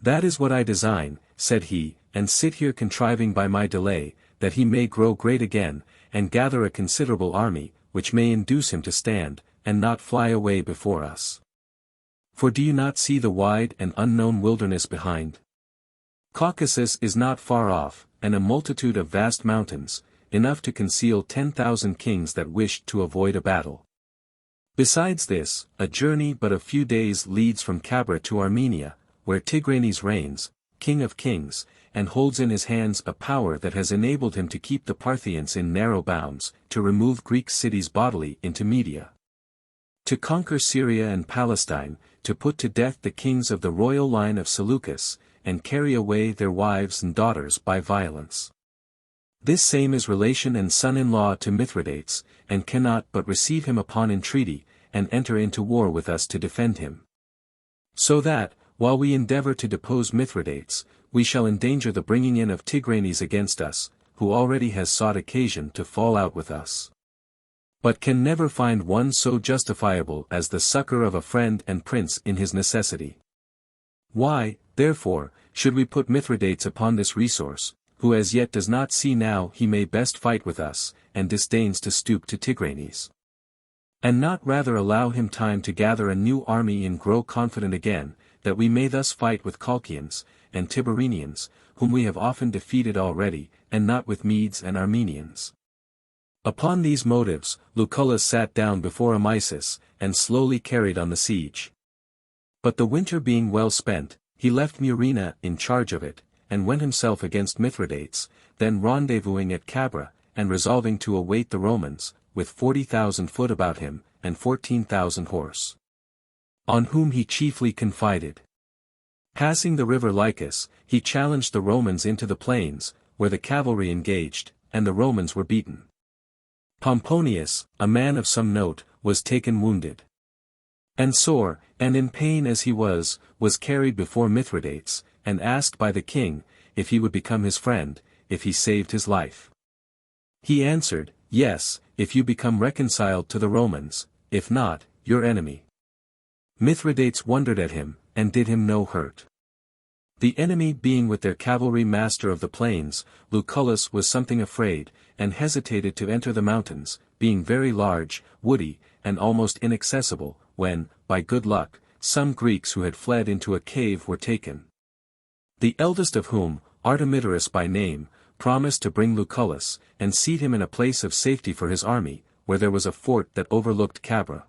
That is what I design, said he, and sit here contriving by my delay, that he may grow great again, and gather a considerable army, which may induce him to stand, and not fly away before us. For do you not see the wide and unknown wilderness behind? Caucasus is not far off, and a multitude of vast mountains, enough to conceal 10,000 kings that wished to avoid a battle. Besides this, a journey but a few days leads from Cabra to Armenia, where Tigranes reigns, king of kings, and holds in his hands a power that has enabled him to keep the Parthians in narrow bounds, to remove Greek cities bodily into Media, to conquer Syria and Palestine, to put to death the kings of the royal line of Seleucus, and carry away their wives and daughters by violence. This same is relation and son-in-law to Mithridates, and cannot but receive him upon entreaty, and enter into war with us to defend him. So that, while we endeavor to depose Mithridates, we shall endanger the bringing in of Tigranes against us, who already has sought occasion to fall out with us, but can never find one so justifiable as the succor of a friend and prince in his necessity. Why, therefore, should we put Mithridates upon this resource, who as yet does not see now he may best fight with us, and disdains to stoop to Tigranes? And not rather allow him time to gather a new army and grow confident again, that we may thus fight with Colchians, and Tiberinians, whom we have often defeated already, and not with Medes and Armenians. Upon these motives, Lucullus sat down before Amisus, and slowly carried on the siege. But the winter being well spent, he left Murena in charge of it, and went himself against Mithridates, then rendezvousing at Cabra, and resolving to await the Romans, with 40,000 foot about him, and 14,000 horse, on whom he chiefly confided. Passing the river Lycus, he challenged the Romans into the plains, where the cavalry engaged, and the Romans were beaten. Pomponius, a man of some note, was taken wounded, and sore, and in pain as he was carried before Mithridates, and asked by the king, if he would become his friend, if he saved his life. He answered, yes, if you become reconciled to the Romans, if not, your enemy. Mithridates wondered at him, and did him no hurt. The enemy being with their cavalry master of the plains, Lucullus was something afraid, and hesitated to enter the mountains, being very large, woody, and almost inaccessible, when, by good luck, some Greeks who had fled into a cave were taken. The eldest of whom, Artemidorus by name, promised to bring Lucullus, and seat him in a place of safety for his army, where there was a fort that overlooked Cabra.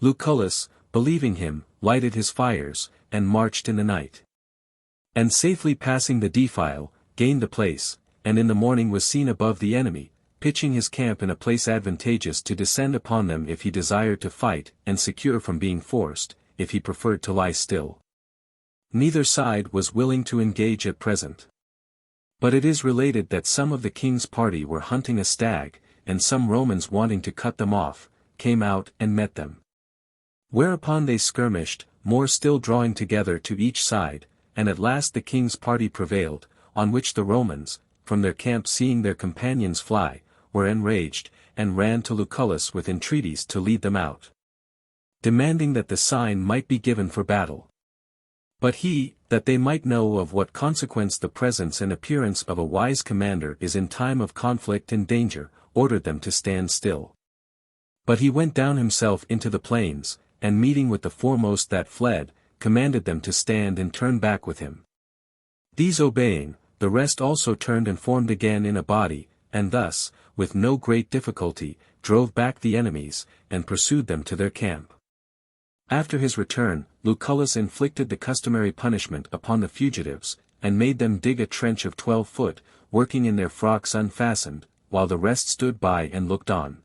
Lucullus, believing him, lighted his fires, and marched in the night, and safely passing the defile, gained the place, and in the morning was seen above the enemy, pitching his camp in a place advantageous to descend upon them if he desired to fight, and secure from being forced, if he preferred to lie still. Neither side was willing to engage at present. But it is related that some of the king's party were hunting a stag, and some Romans wanting to cut them off, came out and met them. Whereupon they skirmished, more still drawing together to each side, and at last the king's party prevailed, on which the Romans, from their camp seeing their companions fly, were enraged, and ran to Lucullus with entreaties to lead them out, demanding that the sign might be given for battle. But he, that they might know of what consequence the presence and appearance of a wise commander is in time of conflict and danger, ordered them to stand still. But he went down himself into the plains, and meeting with the foremost that fled, commanded them to stand and turn back with him. These obeying, the rest also turned and formed again in a body, and thus, with no great difficulty, drove back the enemies, and pursued them to their camp. After his return, Lucullus inflicted the customary punishment upon the fugitives, and made them dig a trench of 12 foot, working in their frocks unfastened, while the rest stood by and looked on.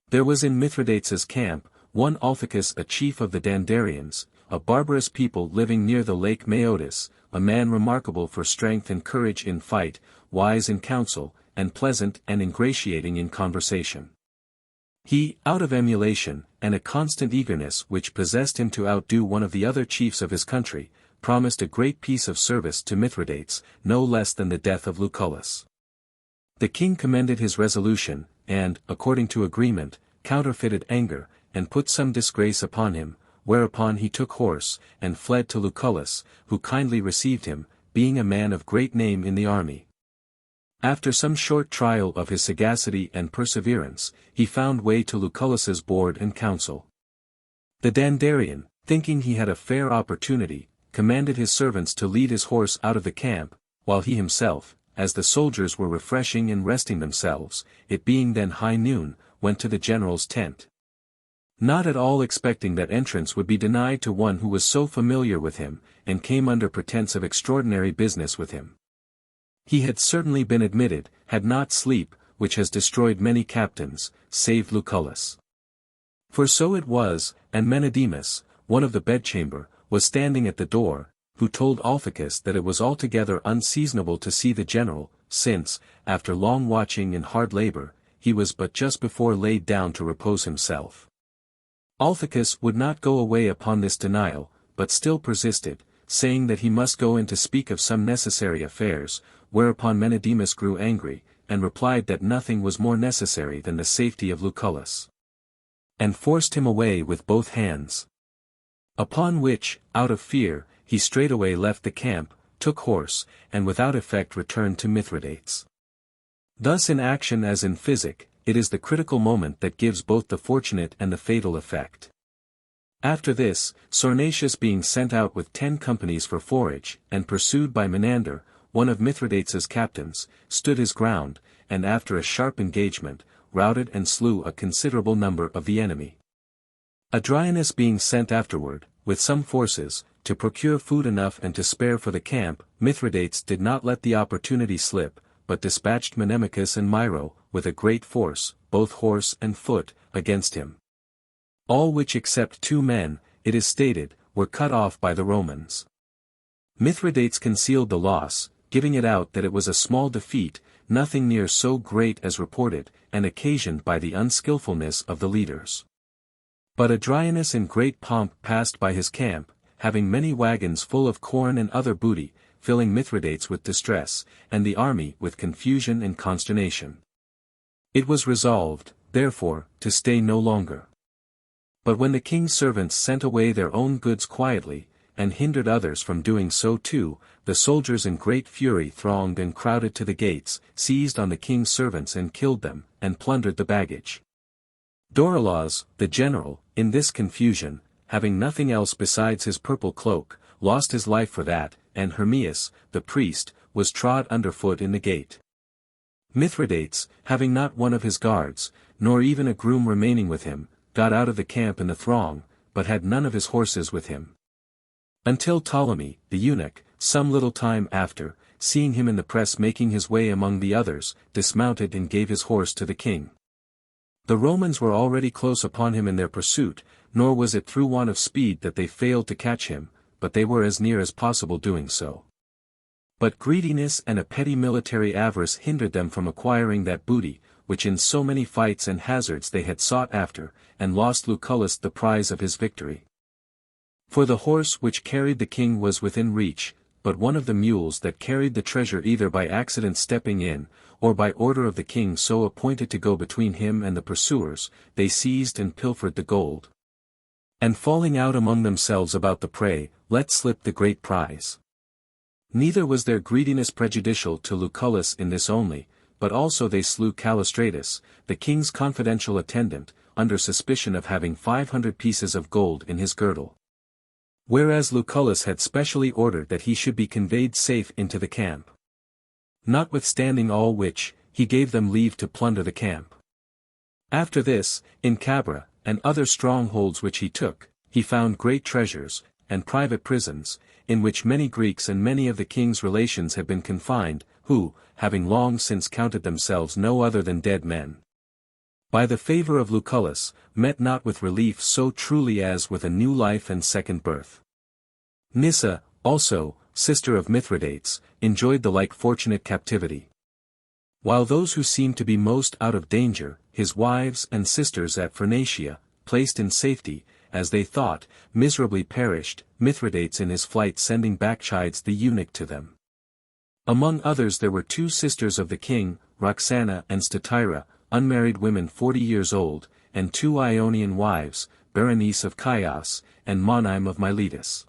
There was in Mithridates's camp, one Althicus, a chief of the Dandarians, a barbarous people living near the lake Maeotis, a man remarkable for strength and courage in fight, wise in council, and pleasant and ingratiating in conversation. He, out of emulation, and a constant eagerness which possessed him to outdo one of the other chiefs of his country, promised a great piece of service to Mithridates, no less than the death of Lucullus. The king commended his resolution, and, according to agreement, counterfeited anger, and put some disgrace upon him, whereupon he took horse, and fled to Lucullus, who kindly received him, being a man of great name in the army. After some short trial of his sagacity and perseverance, he found way to Lucullus's board and council. The Dandarian, thinking he had a fair opportunity, commanded his servants to lead his horse out of the camp, while he himself, as the soldiers were refreshing and resting themselves, it being then high noon, went to the general's tent. Not at all expecting that entrance would be denied to one who was so familiar with him, and came under pretence of extraordinary business with him. He had certainly been admitted, had not sleep, which has destroyed many captains, saved Lucullus. For so it was, and Menedemus, one of the bedchamber, was standing at the door, who told Alphacus that it was altogether unseasonable to see the general, since, after long watching and hard labor, he was but just before laid down to repose himself. Alphacus would not go away upon this denial, but still persisted, saying that he must go in to speak of some necessary affairs, whereupon Menedemus grew angry, and replied that nothing was more necessary than the safety of Lucullus, and forced him away with both hands. Upon which, out of fear, he straightway left the camp, took horse, and without effect returned to Mithridates. Thus in action as in physic, it is the critical moment that gives both the fortunate and the fatal effect. After this, Sornatius being sent out with 10 companies for forage, and pursued by Menander, one of Mithridates's captains, stood his ground, and after a sharp engagement, routed and slew a considerable number of the enemy. Adrianus being sent afterward, with some forces, to procure food enough and to spare for the camp, Mithridates did not let the opportunity slip, but dispatched Menemachus and Myro, with a great force, both horse and foot, against him. All which except 2 men, it is stated, were cut off by the Romans. Mithridates concealed the loss, giving it out that it was a small defeat, nothing near so great as reported, and occasioned by the unskilfulness of the leaders. But Adrianus in great pomp passed by his camp, having many wagons full of corn and other booty, filling Mithridates with distress, and the army with confusion and consternation. It was resolved, therefore, to stay no longer. But when the king's servants sent away their own goods quietly, and hindered others from doing so too, the soldiers in great fury thronged and crowded to the gates, seized on the king's servants and killed them, and plundered the baggage. Dorilaus, the general, in this confusion, having nothing else besides his purple cloak, lost his life for that, and Hermias, the priest, was trod underfoot in the gate. Mithridates, having not one of his guards, nor even a groom remaining with him, got out of the camp in the throng, but had none of his horses with him. Until Ptolemy, the eunuch, some little time after, seeing him in the press making his way among the others, dismounted and gave his horse to the king. The Romans were already close upon him in their pursuit, nor was it through want of speed that they failed to catch him, but they were as near as possible doing so. But greediness and a petty military avarice hindered them from acquiring that booty, which in so many fights and hazards they had sought after, and lost Lucullus the prize of his victory. For the horse which carried the king was within reach, but one of the mules that carried the treasure either by accident stepping in, or by order of the king so appointed to go between him and the pursuers, they seized and pilfered the gold. And falling out among themselves about the prey, let slip the great prize. Neither was their greediness prejudicial to Lucullus in this only, but also they slew Callistratus, the king's confidential attendant, under suspicion of having 500 pieces of gold in his girdle. Whereas Lucullus had specially ordered that he should be conveyed safe into the camp. Notwithstanding all which, he gave them leave to plunder the camp. After this, in Cabra, and other strongholds which he took, he found great treasures, and private prisons, in which many Greeks and many of the king's relations had been confined, who, having long since counted themselves no other than dead men, by the favor of Lucullus, met not with relief so truly as with a new life and second birth. Nyssa, also, sister of Mithridates, enjoyed the like fortunate captivity. While those who seemed to be most out of danger, his wives and sisters at Phoenicia, placed in safety, as they thought, miserably perished, Mithridates in his flight sending Bacchides the eunuch to them. Among others there were 2 sisters of the king, Roxana and Statira, unmarried women 40 years old, and 2 Ionian wives, Berenice of Chios, and Monime of Miletus.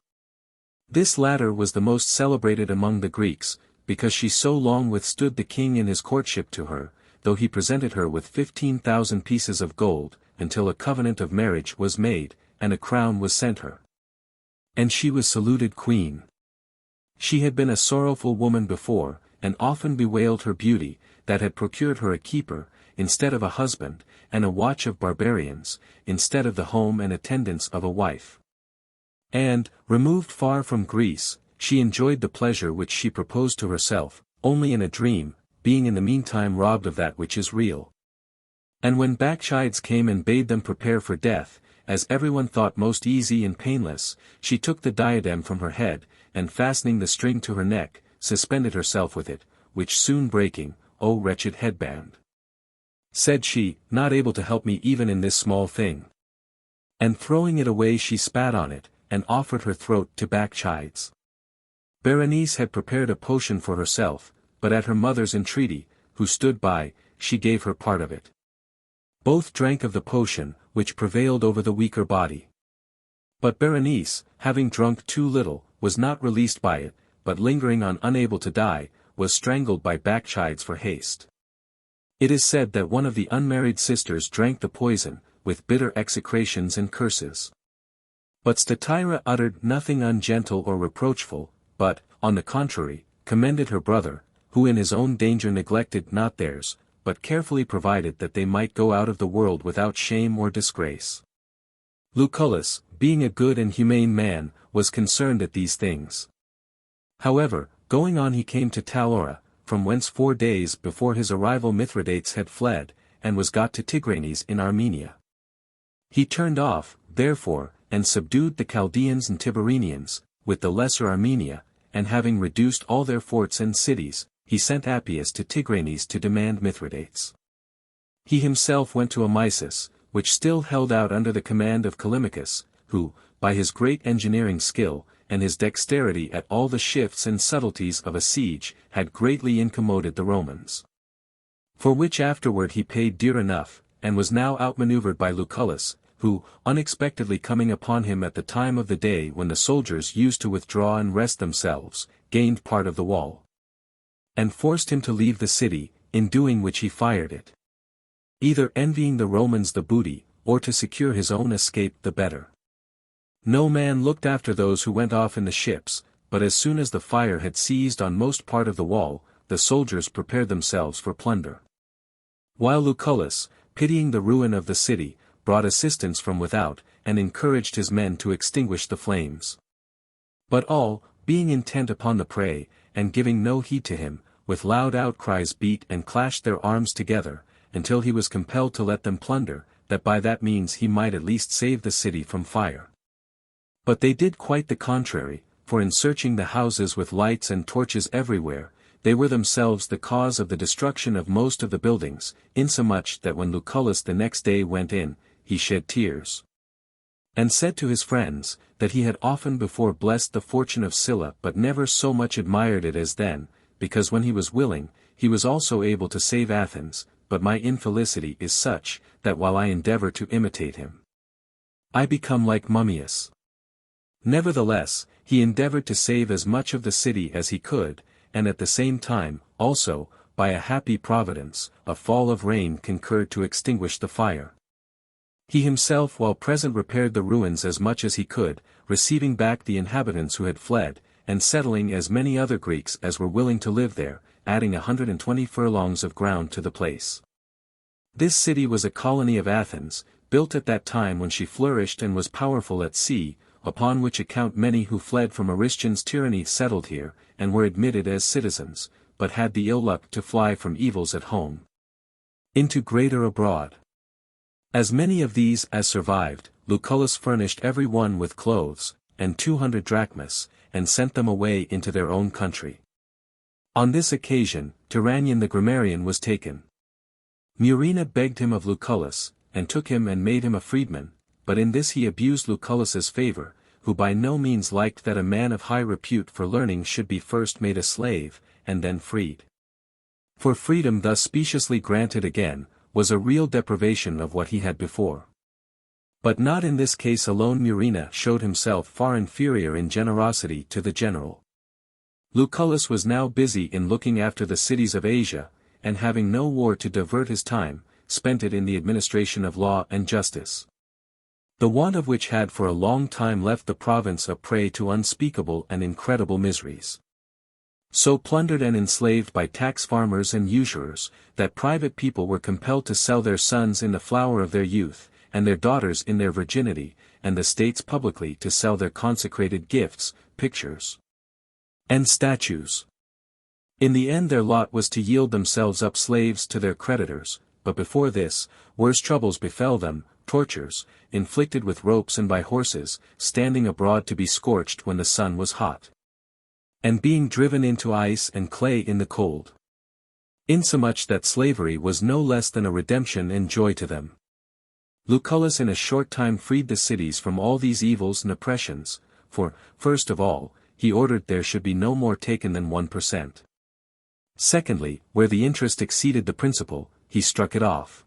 This latter was the most celebrated among the Greeks, because she so long withstood the king in his courtship to her, though he presented her with 15,000 pieces of gold, until a covenant of marriage was made, and a crown was sent her. And she was saluted queen. She had been a sorrowful woman before, and often bewailed her beauty, that had procured her a keeper, instead of a husband, and a watch of barbarians, instead of the home and attendance of a wife. And, removed far from Greece, she enjoyed the pleasure which she proposed to herself, only in a dream, being in the meantime robbed of that which is real. And when Bacchides came and bade them prepare for death, as everyone thought most easy and painless, she took the diadem from her head, and fastening the string to her neck, suspended herself with it, which soon breaking, "O wretched headband," said she, "not able to help me even in this small thing." And throwing it away she spat on it, and offered her throat to Bacchides. Berenice had prepared a potion for herself, but at her mother's entreaty, who stood by, she gave her part of it. Both drank of the potion, which prevailed over the weaker body. But Berenice, having drunk too little, was not released by it, but lingering on unable to die, was strangled by Bacchides for haste. It is said that one of the unmarried sisters drank the poison, with bitter execrations and curses. But Statira uttered nothing ungentle or reproachful, but, on the contrary, commended her brother, who in his own danger neglected not theirs, but carefully provided that they might go out of the world without shame or disgrace. Lucullus, being a good and humane man, was concerned at these things. However, going on he came to Talora, from whence 4 days before his arrival Mithridates had fled, and was got to Tigranes in Armenia. He turned off, therefore, and subdued the Chaldeans and Tibarenians, with the lesser Armenia, and having reduced all their forts and cities, he sent Appius to Tigranes to demand Mithridates. He himself went to Amysus, which still held out under the command of Callimachus, who, by his great engineering skill, and his dexterity at all the shifts and subtleties of a siege, had greatly incommoded the Romans. For which afterward he paid dear enough, and was now outmaneuvered by Lucullus, who, unexpectedly coming upon him at the time of the day when the soldiers used to withdraw and rest themselves, gained part of the wall, and forced him to leave the city, in doing which he fired it. Either envying the Romans the booty, or to secure his own escape the better. No man looked after those who went off in the ships, but as soon as the fire had seized on most part of the wall, the soldiers prepared themselves for plunder. While Lucullus, pitying the ruin of the city, brought assistance from without, and encouraged his men to extinguish the flames. But all, being intent upon the prey, and giving no heed to him, with loud outcries beat and clashed their arms together, until he was compelled to let them plunder, that by that means he might at least save the city from fire. But they did quite the contrary, for in searching the houses with lights and torches everywhere, they were themselves the cause of the destruction of most of the buildings, insomuch that when Lucullus the next day went in, he shed tears, and said to his friends, that he had often before blessed the fortune of Sylla but never so much admired it as then, because when he was willing, he was also able to save Athens, but my infelicity is such, that while I endeavor to imitate him, I become like Mummius. Nevertheless, he endeavored to save as much of the city as he could, and at the same time, also, by a happy providence, a fall of rain concurred to extinguish the fire. He himself while present repaired the ruins as much as he could, receiving back the inhabitants who had fled, and settling as many other Greeks as were willing to live there, adding 120 furlongs of ground to the place. This city was a colony of Athens, built at that time when she flourished and was powerful at sea, upon which account many who fled from Aristides' tyranny settled here, and were admitted as citizens, but had the ill luck to fly from evils at home into greater abroad. As many of these as survived, Lucullus furnished every one with clothes, and 200 drachmas, and sent them away into their own country. On this occasion, Tyrannion the grammarian was taken. Murena begged him of Lucullus, and took him and made him a freedman, but in this he abused Lucullus's favor, who by no means liked that a man of high repute for learning should be first made a slave, and then freed. For freedom thus speciously granted again, was a real deprivation of what he had before. But not in this case alone Murena showed himself far inferior in generosity to the general. Lucullus was now busy in looking after the cities of Asia, and having no war to divert his time, spent it in the administration of law and justice. The want of which had for a long time left the province a prey to unspeakable and incredible miseries. So plundered and enslaved by tax farmers and usurers, that private people were compelled to sell their sons in the flower of their youth, and their daughters in their virginity, and the states publicly to sell their consecrated gifts, pictures, and statues. In the end their lot was to yield themselves up slaves to their creditors, but before this, worse troubles befell them, tortures, inflicted with ropes and by horses, standing abroad to be scorched when the sun was hot, and being driven into ice and clay in the cold. Insomuch that slavery was no less than a redemption and joy to them. Lucullus in a short time freed the cities from all these evils and oppressions, for, first of all, he ordered there should be no more taken than 1%. Secondly, where the interest exceeded the principal, he struck it off.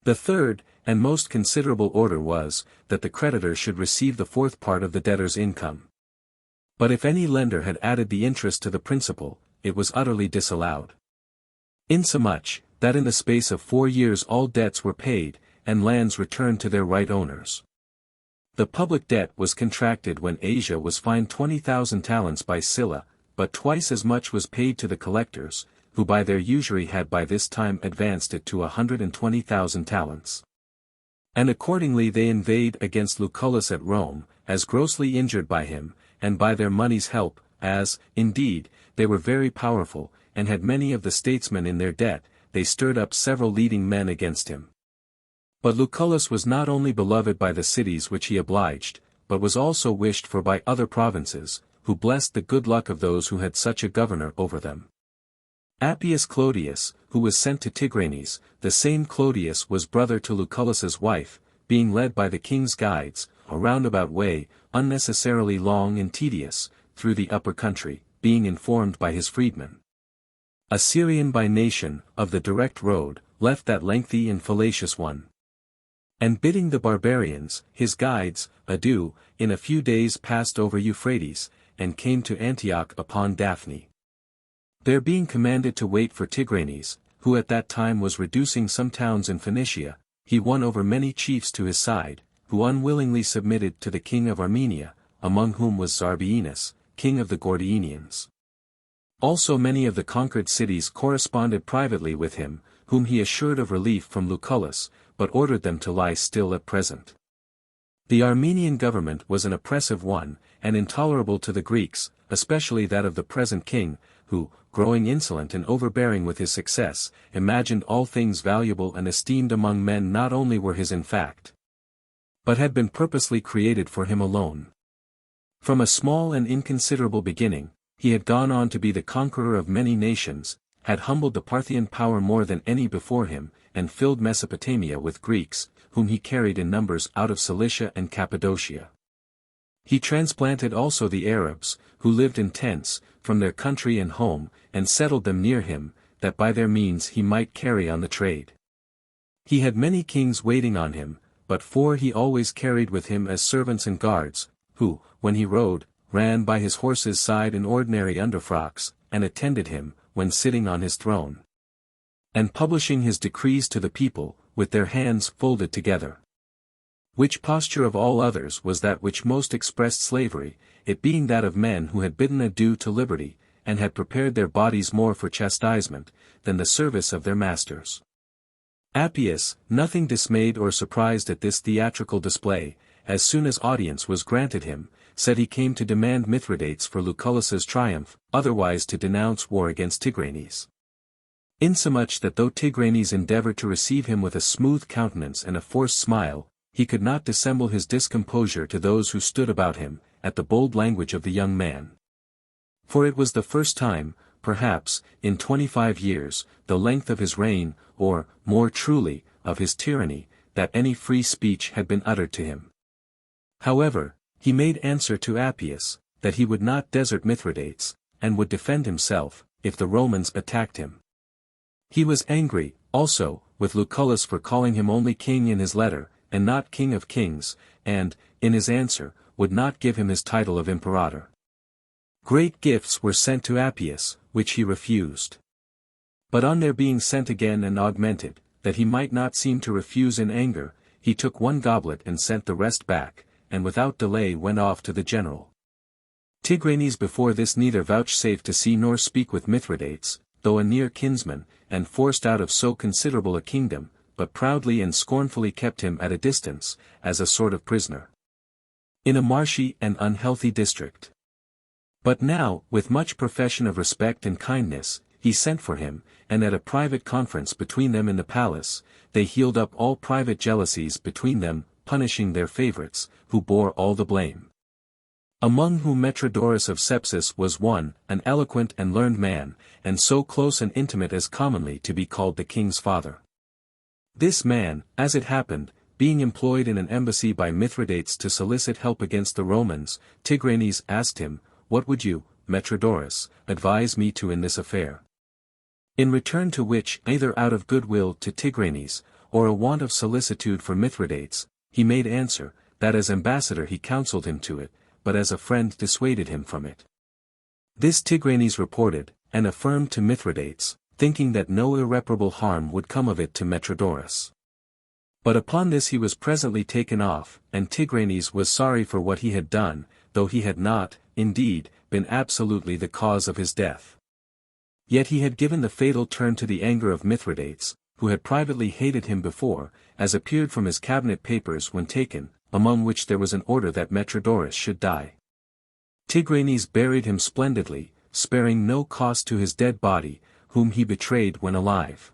The third, and most considerable order was, that the creditor should receive the fourth part of the debtor's income. But if any lender had added the interest to the principal, it was utterly disallowed. Insomuch, that in the space of 4 years all debts were paid, and lands returned to their right owners. The public debt was contracted when Asia was fined 20,000 talents by Sylla, but twice as much was paid to the collectors, who by their usury had by this time advanced it to 120,000 talents. And accordingly they inveighed against Lucullus at Rome, as grossly injured by him, and by their money's help, as, indeed, they were very powerful, and had many of the statesmen in their debt, they stirred up several leading men against him. But Lucullus was not only beloved by the cities which he obliged, but was also wished for by other provinces, who blessed the good luck of those who had such a governor over them. Appius Clodius, who was sent to Tigranes, the same Clodius was brother to Lucullus's wife, being led by the king's guides, a roundabout way, unnecessarily long and tedious, through the upper country, being informed by his freedmen. A Syrian by nation, of the direct road, left that lengthy and fallacious one. And bidding the barbarians, his guides, adieu, in a few days passed over Euphrates, and came to Antioch upon Daphne. There being commanded to wait for Tigranes, who at that time was reducing some towns in Phoenicia, he won over many chiefs to his side, who unwillingly submitted to the king of Armenia, among whom was Zarbienus, king of the Gordianians. Also many of the conquered cities corresponded privately with him, whom he assured of relief from Lucullus, but ordered them to lie still at present. The Armenian government was an oppressive one, and intolerable to the Greeks, especially that of the present king, who, growing insolent and overbearing with his success, imagined all things valuable and esteemed among men not only were his in fact, but had been purposely created for him alone. From a small and inconsiderable beginning, he had gone on to be the conqueror of many nations, had humbled the Parthian power more than any before him, and filled Mesopotamia with Greeks, whom he carried in numbers out of Cilicia and Cappadocia. He transplanted also the Arabs, who lived in tents, from their country and home, and settled them near him, that by their means he might carry on the trade. He had many kings waiting on him, but 4 he always carried with him as servants and guards, who, when he rode, ran by his horse's side in ordinary underfrocks, and attended him, when sitting on his throne, and publishing his decrees to the people, with their hands folded together. Which posture of all others was that which most expressed slavery, it being that of men who had bidden adieu to liberty, and had prepared their bodies more for chastisement, than the service of their masters. Appius, nothing dismayed or surprised at this theatrical display, as soon as audience was granted him, said he came to demand Mithridates for Lucullus's triumph, otherwise to denounce war against Tigranes. Insomuch that though Tigranes endeavored to receive him with a smooth countenance and a forced smile, he could not dissemble his discomposure to those who stood about him, at the bold language of the young man. For it was the first time, perhaps, in 25 years, the length of his reign, or, more truly, of his tyranny, that any free speech had been uttered to him. However, he made answer to Appius, that he would not desert Mithridates, and would defend himself, if the Romans attacked him. He was angry, also, with Lucullus for calling him only king in his letter, and not king of kings, and, in his answer, would not give him his title of imperator. Great gifts were sent to Appius, which he refused. But on their being sent again and augmented, that he might not seem to refuse in anger, he took one goblet and sent the rest back, and without delay went off to the general. Tigranes before this neither vouchsafed to see nor speak with Mithridates, though a near kinsman, and forced out of so considerable a kingdom, but proudly and scornfully kept him at a distance, as a sort of prisoner, in a marshy and unhealthy district. But now, with much profession of respect and kindness, he sent for him, and at a private conference between them in the palace, they healed up all private jealousies between them, punishing their favorites, who bore all the blame. Among whom Metrodorus of Sepsis was one, an eloquent and learned man, and so close and intimate as commonly to be called the king's father. This man, as it happened, being employed in an embassy by Mithridates to solicit help against the Romans, Tigranes asked him, "What would you, Metrodorus, advise me to in this affair?" In return to which, either out of goodwill to Tigranes, or a want of solicitude for Mithridates, he made answer, that as ambassador he counselled him to it, but as a friend dissuaded him from it. This Tigranes reported, and affirmed to Mithridates, thinking that no irreparable harm would come of it to Metrodorus. But upon this he was presently taken off, and Tigranes was sorry for what he had done, though he had not, indeed, been absolutely the cause of his death. Yet he had given the fatal turn to the anger of Mithridates, who had privately hated him before, as appeared from his cabinet papers when taken, among which there was an order that Metrodorus should die. Tigranes buried him splendidly, sparing no cost to his dead body, whom he betrayed when alive.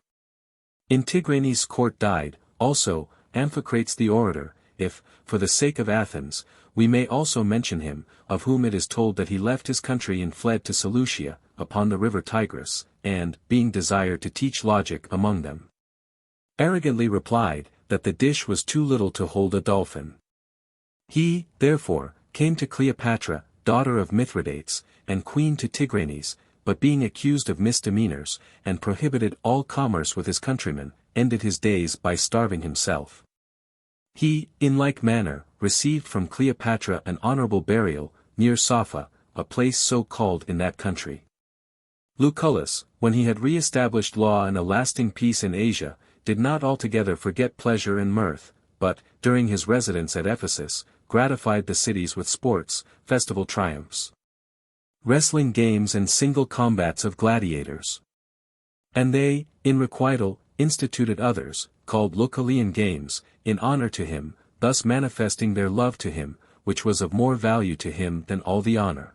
In Tigranes' court died, also, Amphicrates the orator, if, for the sake of Athens, we may also mention him, of whom it is told that he left his country and fled to Seleucia, upon the river Tigris, and, being desired to teach logic among them, arrogantly replied, that the dish was too little to hold a dolphin. He, therefore, came to Cleopatra, daughter of Mithridates, and queen to Tigranes, but being accused of misdemeanors, and prohibited all commerce with his countrymen, ended his days by starving himself. He, in like manner, received from Cleopatra an honorable burial, near Sapha, a place so called in that country. Lucullus, when he had re-established law and a lasting peace in Asia, did not altogether forget pleasure and mirth, but, during his residence at Ephesus, gratified the cities with sports, festival triumphs, wrestling games and single combats of gladiators. And they, in requital, instituted others, called Lucullian games, in honor to him, thus manifesting their love to him, which was of more value to him than all the honor.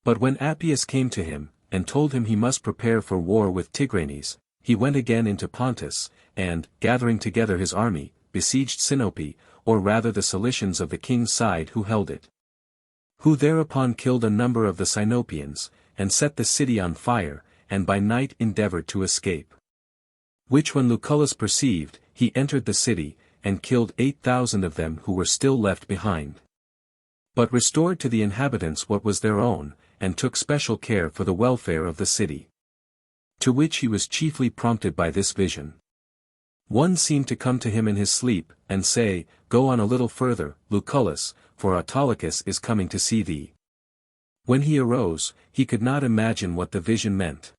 But when Appius came to him, and told him he must prepare for war with Tigranes, he went again into Pontus, and, gathering together his army, besieged Sinope, or rather the Cilicians of the king's side who held it. Who thereupon killed a number of the Sinopians, and set the city on fire, and by night endeavored to escape. Which when Lucullus perceived, he entered the city, and killed 8,000 of them who were still left behind. But restored to the inhabitants what was their own, and took special care for the welfare of the city. To which he was chiefly prompted by this vision. One seemed to come to him in his sleep, and say, "Go on a little further, Lucullus, for Autolycus is coming to see thee." When he arose, he could not imagine what the vision meant.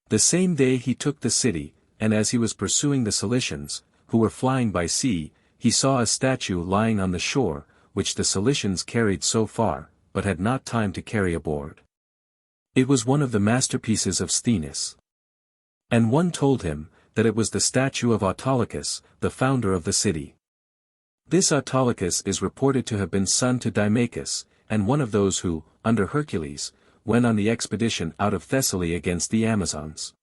The same day he took the city, and as he was pursuing the Cilicians, who were flying by sea, he saw a statue lying on the shore, which the Cilicians carried so far, but had not time to carry aboard. It was one of the masterpieces of Sthenes. And one told him, that it was the statue of Autolycus, the founder of the city. This Autolycus is reported to have been son to Dimachus, and one of those who, under Hercules, went on the expedition out of Thessaly against the Amazons.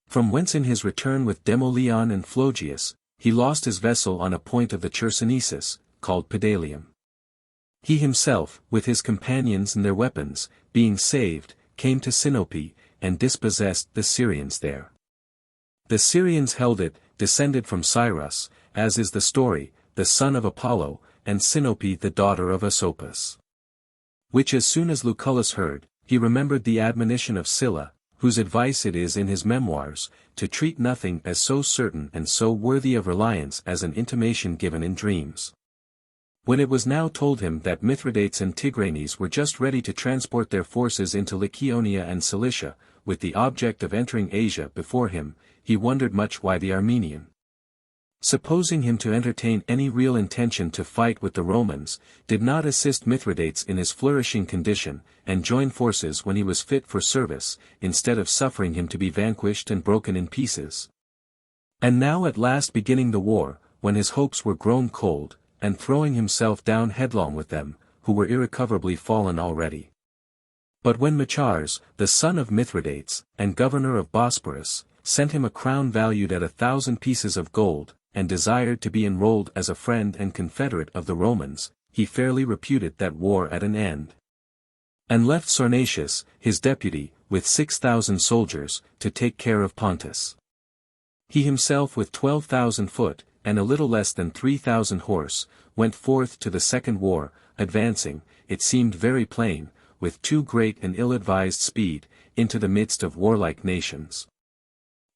From whence in his return with Demoleon and Phlogius, he lost his vessel on a point of the Chersonesus, called Pedalium. He himself, with his companions and their weapons, being saved, came to Sinope, and dispossessed the Syrians there. The Syrians held it, descended from Cyrus, as is the story, the son of Apollo, and Sinope the daughter of Asopus. Which as soon as Lucullus heard, he remembered the admonition of Sylla, whose advice it is in his memoirs, to treat nothing as so certain and so worthy of reliance as an intimation given in dreams. When it was now told him that Mithridates and Tigranes were just ready to transport their forces into Lycaonia and Cilicia, with the object of entering Asia before him, he wondered much why the Armenian, supposing him to entertain any real intention to fight with the Romans, did not assist Mithridates in his flourishing condition, and join forces when he was fit for service, instead of suffering him to be vanquished and broken in pieces. And now at last beginning the war, when his hopes were grown cold, and throwing himself down headlong with them, who were irrecoverably fallen already. But when Machars, the son of Mithridates, and governor of Bosporus, sent him a crown valued at 1,000 pieces of gold, and desired to be enrolled as a friend and confederate of the Romans, he fairly reputed that war at an end. And left Sarnatius, his deputy, with 6,000 soldiers, to take care of Pontus. He himself with 12,000 foot, and a little less than 3,000 horse, went forth to the second war, advancing, it seemed very plain, with too great and ill-advised speed, into the midst of warlike nations.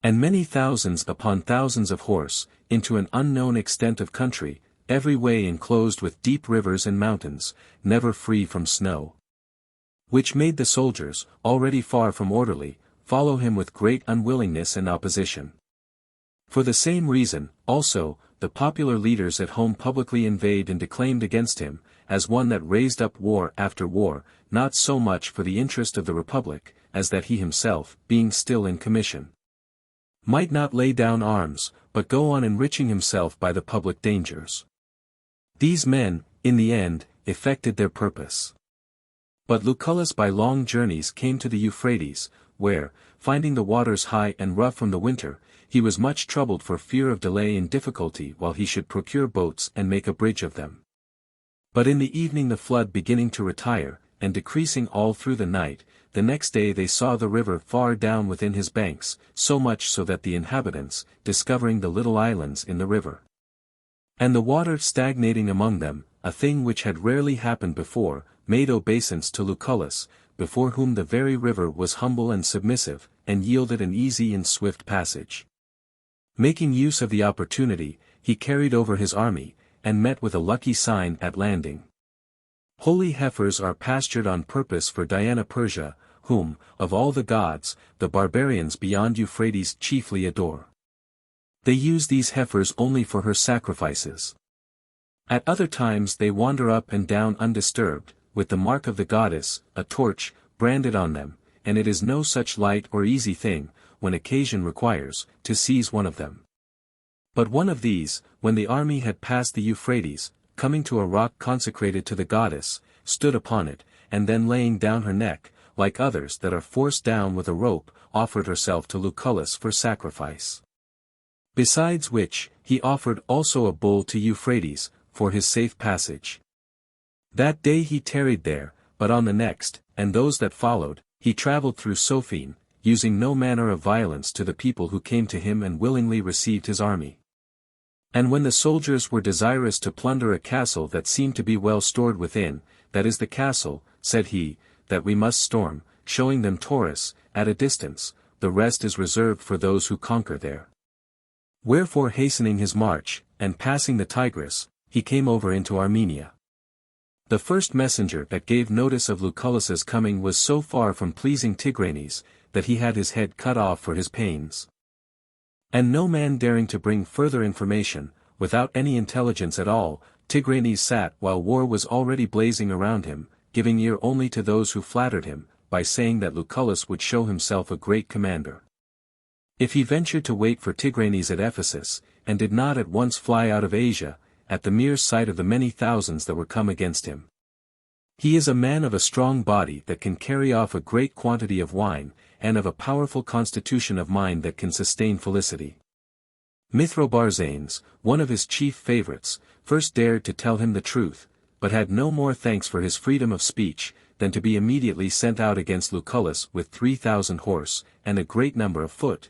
And many thousands upon thousands of horse, into an unknown extent of country, every way enclosed with deep rivers and mountains, never free from snow. Which made the soldiers, already far from orderly, follow him with great unwillingness and opposition. For the same reason, also, the popular leaders at home publicly inveighed and declaimed against him, as one that raised up war after war, not so much for the interest of the Republic, as that he himself, being still in commission, might not lay down arms, but go on enriching himself by the public dangers. These men, in the end, effected their purpose. But Lucullus by long journeys came to the Euphrates, where, finding the waters high and rough from the winter, he was much troubled for fear of delay and difficulty while he should procure boats and make a bridge of them. But in the evening the flood beginning to retire, and decreasing all through the night, the next day they saw the river far down within his banks, so much so that the inhabitants, discovering the little islands in the river, and the water stagnating among them, a thing which had rarely happened before, made obeisance to Lucullus, before whom the very river was humble and submissive, and yielded an easy and swift passage. Making use of the opportunity, he carried over his army, and met with a lucky sign at landing. Holy heifers are pastured on purpose for Diana Persia, whom, of all the gods, the barbarians beyond Euphrates chiefly adore. They use these heifers only for her sacrifices. At other times they wander up and down undisturbed, with the mark of the goddess, a torch, branded on them, and it is no such light or easy thing, when occasion requires, to seize one of them. But one of these, when the army had passed the Euphrates, coming to a rock consecrated to the goddess, stood upon it, and then laying down her neck, like others that are forced down with a rope, offered herself to Lucullus for sacrifice. Besides which, he offered also a bull to Euphrates, for his safe passage. That day he tarried there, but on the next, and those that followed, he travelled through Sophene, using no manner of violence to the people who came to him and willingly received his army. And when the soldiers were desirous to plunder a castle that seemed to be well stored within, that is the castle, said he, that we must storm, showing them Taurus, at a distance, the rest is reserved for those who conquer there. Wherefore hastening his march, and passing the Tigris, he came over into Armenia. The first messenger that gave notice of Lucullus's coming was so far from pleasing Tigranes, that he had his head cut off for his pains. And no man daring to bring further information, without any intelligence at all, Tigranes sat while war was already blazing around him, giving ear only to those who flattered him, by saying that Lucullus would show himself a great commander, if he ventured to wait for Tigranes at Ephesus, and did not at once fly out of Asia, at the mere sight of the many thousands that were come against him. He is a man of a strong body that can carry off a great quantity of wine, and of a powerful constitution of mind that can sustain felicity. Mithrobarzanes, one of his chief favorites, first dared to tell him the truth, but had no more thanks for his freedom of speech, than to be immediately sent out against Lucullus with 3,000 horse, and a great number of foot,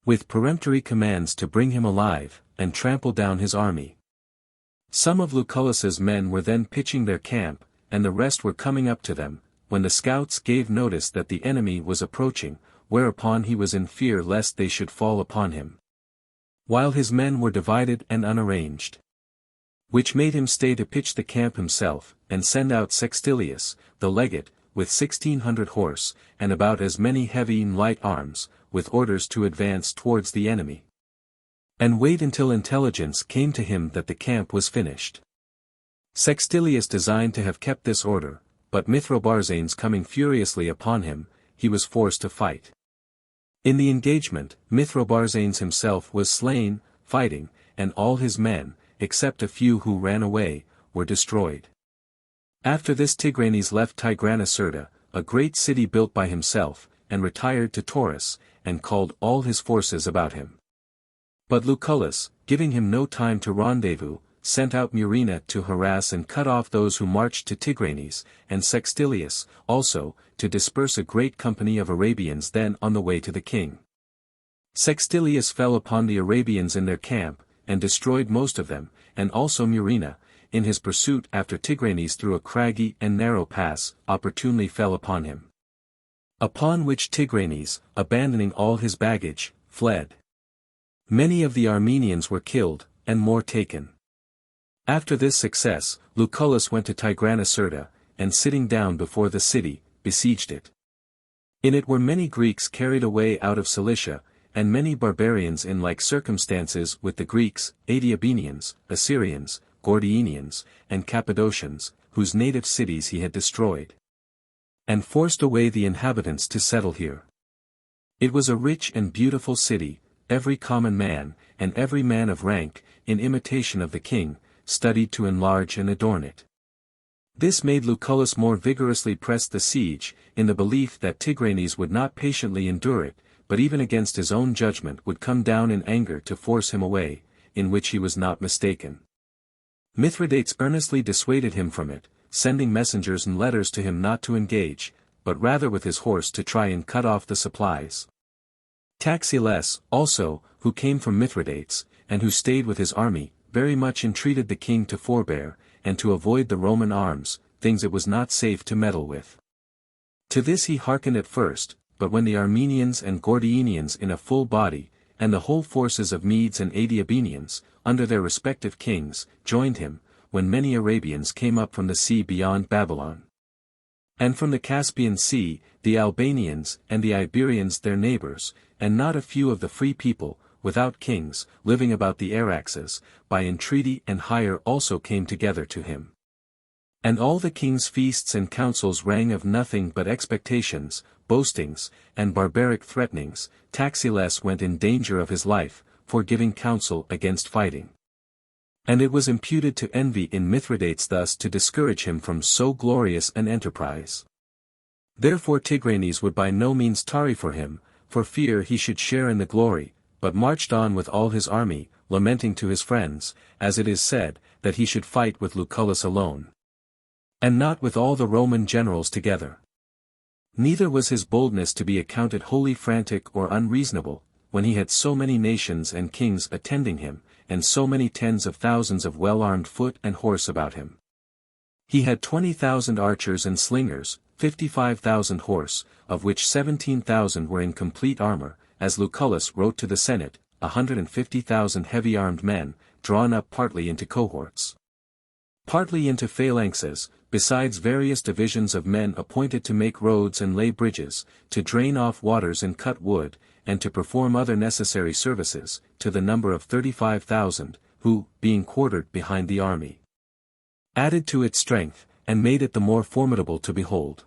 with peremptory commands to bring him alive, and trample down his army. Some of Lucullus's men were then pitching their camp, and the rest were coming up to them, when the scouts gave notice that the enemy was approaching, whereupon he was in fear lest they should fall upon him, while his men were divided and unarranged, which made him stay to pitch the camp himself, and send out Sextilius, the legate, with 1,600 horse, and about as many heavy and light arms, with orders to advance towards the enemy, and wait until intelligence came to him that the camp was finished. Sextilius designed to have kept this order, but Mithrobarzanes coming furiously upon him, he was forced to fight. In the engagement, Mithrobarzanes himself was slain, fighting, and all his men, except a few who ran away, were destroyed. After this Tigranes left Tigranocerta, a great city built by himself, and retired to Taurus, and called all his forces about him. But Lucullus, giving him no time to rendezvous, sent out Murena to harass and cut off those who marched to Tigranes, and Sextilius, also, to disperse a great company of Arabians then on the way to the king. Sextilius fell upon the Arabians in their camp, and destroyed most of them, and also Murena, in his pursuit after Tigranes through a craggy and narrow pass, opportunely fell upon him. Upon which Tigranes, abandoning all his baggage, fled. Many of the Armenians were killed, and more taken. After this success, Lucullus went to Tigranocerta, and sitting down before the city, besieged it. In it were many Greeks carried away out of Cilicia, and many barbarians in like circumstances with the Greeks, Adiabenians, Assyrians, Gordianians, and Cappadocians, whose native cities he had destroyed, and forced away the inhabitants to settle here. It was a rich and beautiful city, every common man, and every man of rank, in imitation of the king, studied to enlarge and adorn it. This made Lucullus more vigorously press the siege, in the belief that Tigranes would not patiently endure it, but even against his own judgment would come down in anger to force him away, in which he was not mistaken. Mithridates earnestly dissuaded him from it, sending messengers and letters to him not to engage, but rather with his horse to try and cut off the supplies. Taxiles, also, who came from Mithridates, and who stayed with his army, very much entreated the king to forbear, and to avoid the Roman arms, things it was not safe to meddle with. To this he hearkened at first, but when the Armenians and Gordianians in a full body, and the whole forces of Medes and Adiabenians, under their respective kings, joined him, when many Arabians came up from the sea beyond Babylon, and from the Caspian Sea, the Albanians and the Iberians their neighbors, and not a few of the free people, without kings, living about the Araxes, by entreaty and hire also came together to him. And all the king's feasts and councils rang of nothing but expectations, boastings, and barbaric threatenings. Taxiles went in danger of his life, for giving counsel against fighting. And it was imputed to envy in Mithridates thus to discourage him from so glorious an enterprise. Therefore Tigranes would by no means tarry for him, for fear he should share in the glory, but marched on with all his army, lamenting to his friends, as it is said, that he should fight with Lucullus alone, and not with all the Roman generals together. Neither was his boldness to be accounted wholly frantic or unreasonable, when he had so many nations and kings attending him, and so many tens of thousands of well-armed foot and horse about him. He had 20,000 archers and slingers, 55,000 horse, of which 17,000 were in complete armor, as Lucullus wrote to the Senate, 150,000 heavy-armed men, drawn up partly into cohorts, partly into phalanxes, besides various divisions of men appointed to make roads and lay bridges, to drain off waters and cut wood, and to perform other necessary services, to the number of 35,000, who, being quartered behind the army, added to its strength, and made it the more formidable to behold.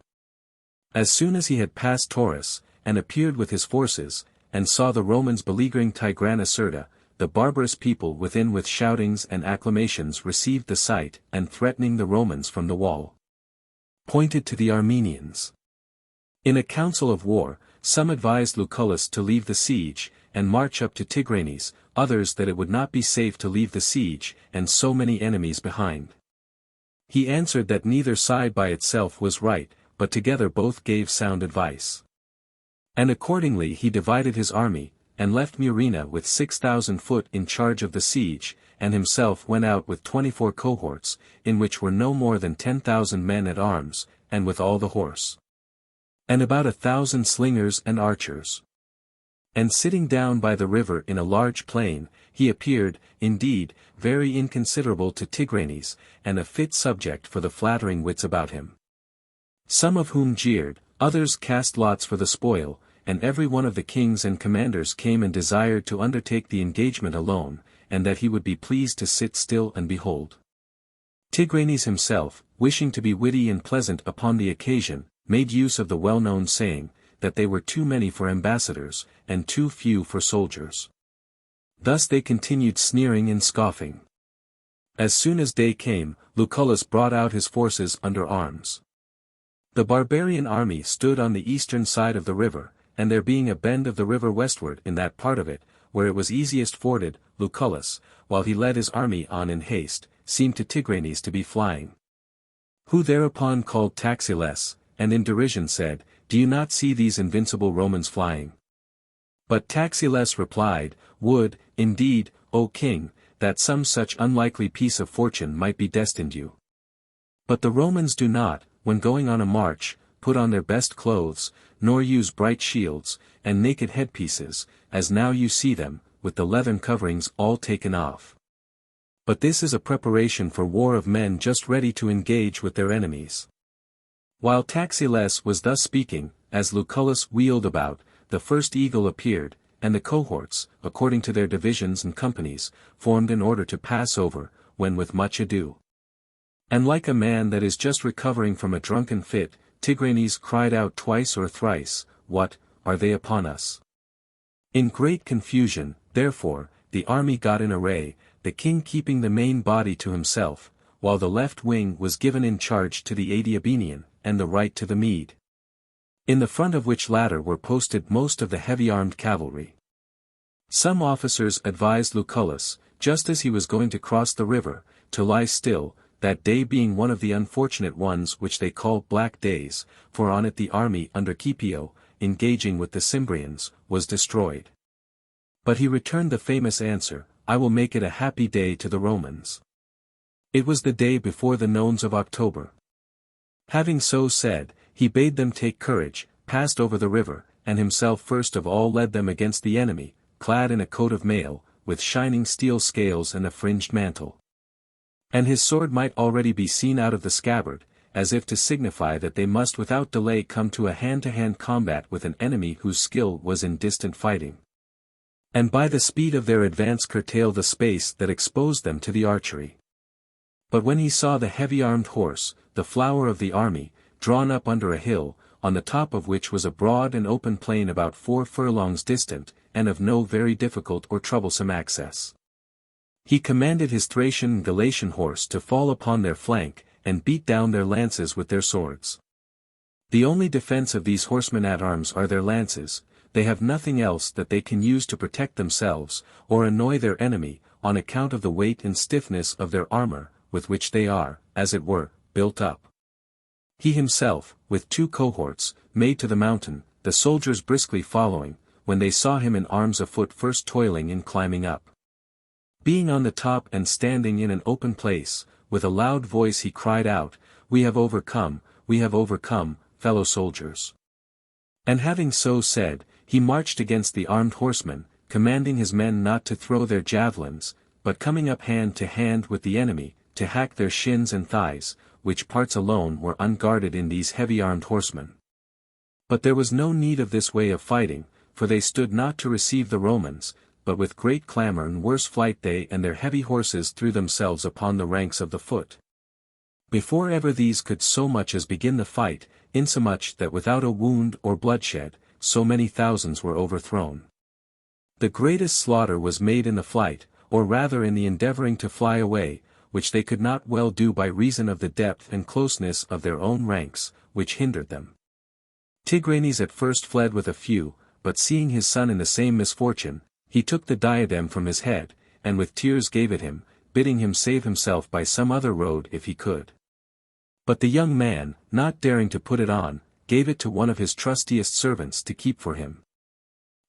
As soon as he had passed Taurus, and appeared with his forces, and saw the Romans beleaguering Tigranocerta, the barbarous people within with shoutings and acclamations received the sight, and threatening the Romans from the wall, pointed to the Armenians. In a council of war, some advised Lucullus to leave the siege, and march up to Tigranes, others that it would not be safe to leave the siege, and so many enemies behind. He answered that neither side by itself was right, but together both gave sound advice. And accordingly he divided his army, and left Murena with 6,000 foot in charge of the siege, and himself went out with 24 cohorts, in which were no more than 10,000 men at arms, and with all the horse. And about 1,000 slingers and archers. And sitting down by the river in a large plain, he appeared, indeed, very inconsiderable to Tigranes, and a fit subject for the flattering wits about him. Some of whom jeered, others cast lots for the spoil, and every one of the kings and commanders came and desired to undertake the engagement alone, and that he would be pleased to sit still and behold. Tigranes himself, wishing to be witty and pleasant upon the occasion, made use of the well-known saying, that they were too many for ambassadors, and too few for soldiers. Thus they continued sneering and scoffing. As soon as day came, Lucullus brought out his forces under arms. The barbarian army stood on the eastern side of the river, and there being a bend of the river westward in that part of it, where it was easiest forded, Lucullus, while he led his army on in haste, seemed to Tigranes to be flying. Who thereupon called Taxiles, and in derision said, "Do you not see these invincible Romans flying?" But Taxiles replied, "Would, indeed, O king, that some such unlikely piece of fortune might be destined you. But the Romans do not, when going on a march, put on their best clothes, nor use bright shields, and naked headpieces, as now you see them, with the leathern coverings all taken off. But this is a preparation for war of men just ready to engage with their enemies." While Taxiles was thus speaking, as Lucullus wheeled about, the first eagle appeared, and the cohorts, according to their divisions and companies, formed in order to pass over, when with much ado. And like a man that is just recovering from a drunken fit, Tigranes cried out twice or thrice, "What, are they upon us?" In great confusion, therefore, the army got in array, the king keeping the main body to himself, while the left wing was given in charge to the Adiabenian, and the right to the Mede. In the front of which latter were posted most of the heavy-armed cavalry. Some officers advised Lucullus, just as he was going to cross the river, to lie still, that day being one of the unfortunate ones which they call Black Days, for on it the army under Scipio, engaging with the Cimbrians, was destroyed. But he returned the famous answer, "I will make it a happy day to the Romans." It was the day before the nones of October. Having so said, he bade them take courage, passed over the river, and himself first of all led them against the enemy, clad in a coat of mail, with shining steel scales and a fringed mantle. And his sword might already be seen out of the scabbard, as if to signify that they must without delay come to a hand-to-hand combat with an enemy whose skill was in distant fighting. And by the speed of their advance curtail the space that exposed them to the archery. But when he saw the heavy-armed horse, the flower of the army, drawn up under a hill, on the top of which was a broad and open plain about 4 furlongs distant, and of no very difficult or troublesome access, he commanded his Thracian and Galatian horse to fall upon their flank, and beat down their lances with their swords. The only defense of these horsemen at arms are their lances, they have nothing else that they can use to protect themselves, or annoy their enemy, on account of the weight and stiffness of their armor, with which they are, as it were, built up. He himself, with 2 cohorts, made to the mountain, the soldiers briskly following, when they saw him in arms afoot first toiling and climbing up. Being on the top and standing in an open place, with a loud voice he cried out, we have overcome, fellow soldiers." And having so said, he marched against the armed horsemen, commanding his men not to throw their javelins, but coming up hand to hand with the enemy, to hack their shins and thighs, which parts alone were unguarded in these heavy-armed horsemen. But there was no need of this way of fighting, for they stood not to receive the Romans, but with great clamor and worse flight they and their heavy horses threw themselves upon the ranks of the foot. Before ever these could so much as begin the fight, insomuch that without a wound or bloodshed, so many thousands were overthrown. The greatest slaughter was made in the flight, or rather in the endeavoring to fly away, which they could not well do by reason of the depth and closeness of their own ranks, which hindered them. Tigranes at first fled with a few, but seeing his son in the same misfortune, he took the diadem from his head, and with tears gave it him, bidding him save himself by some other road if he could. But the young man, not daring to put it on, gave it to one of his trustiest servants to keep for him.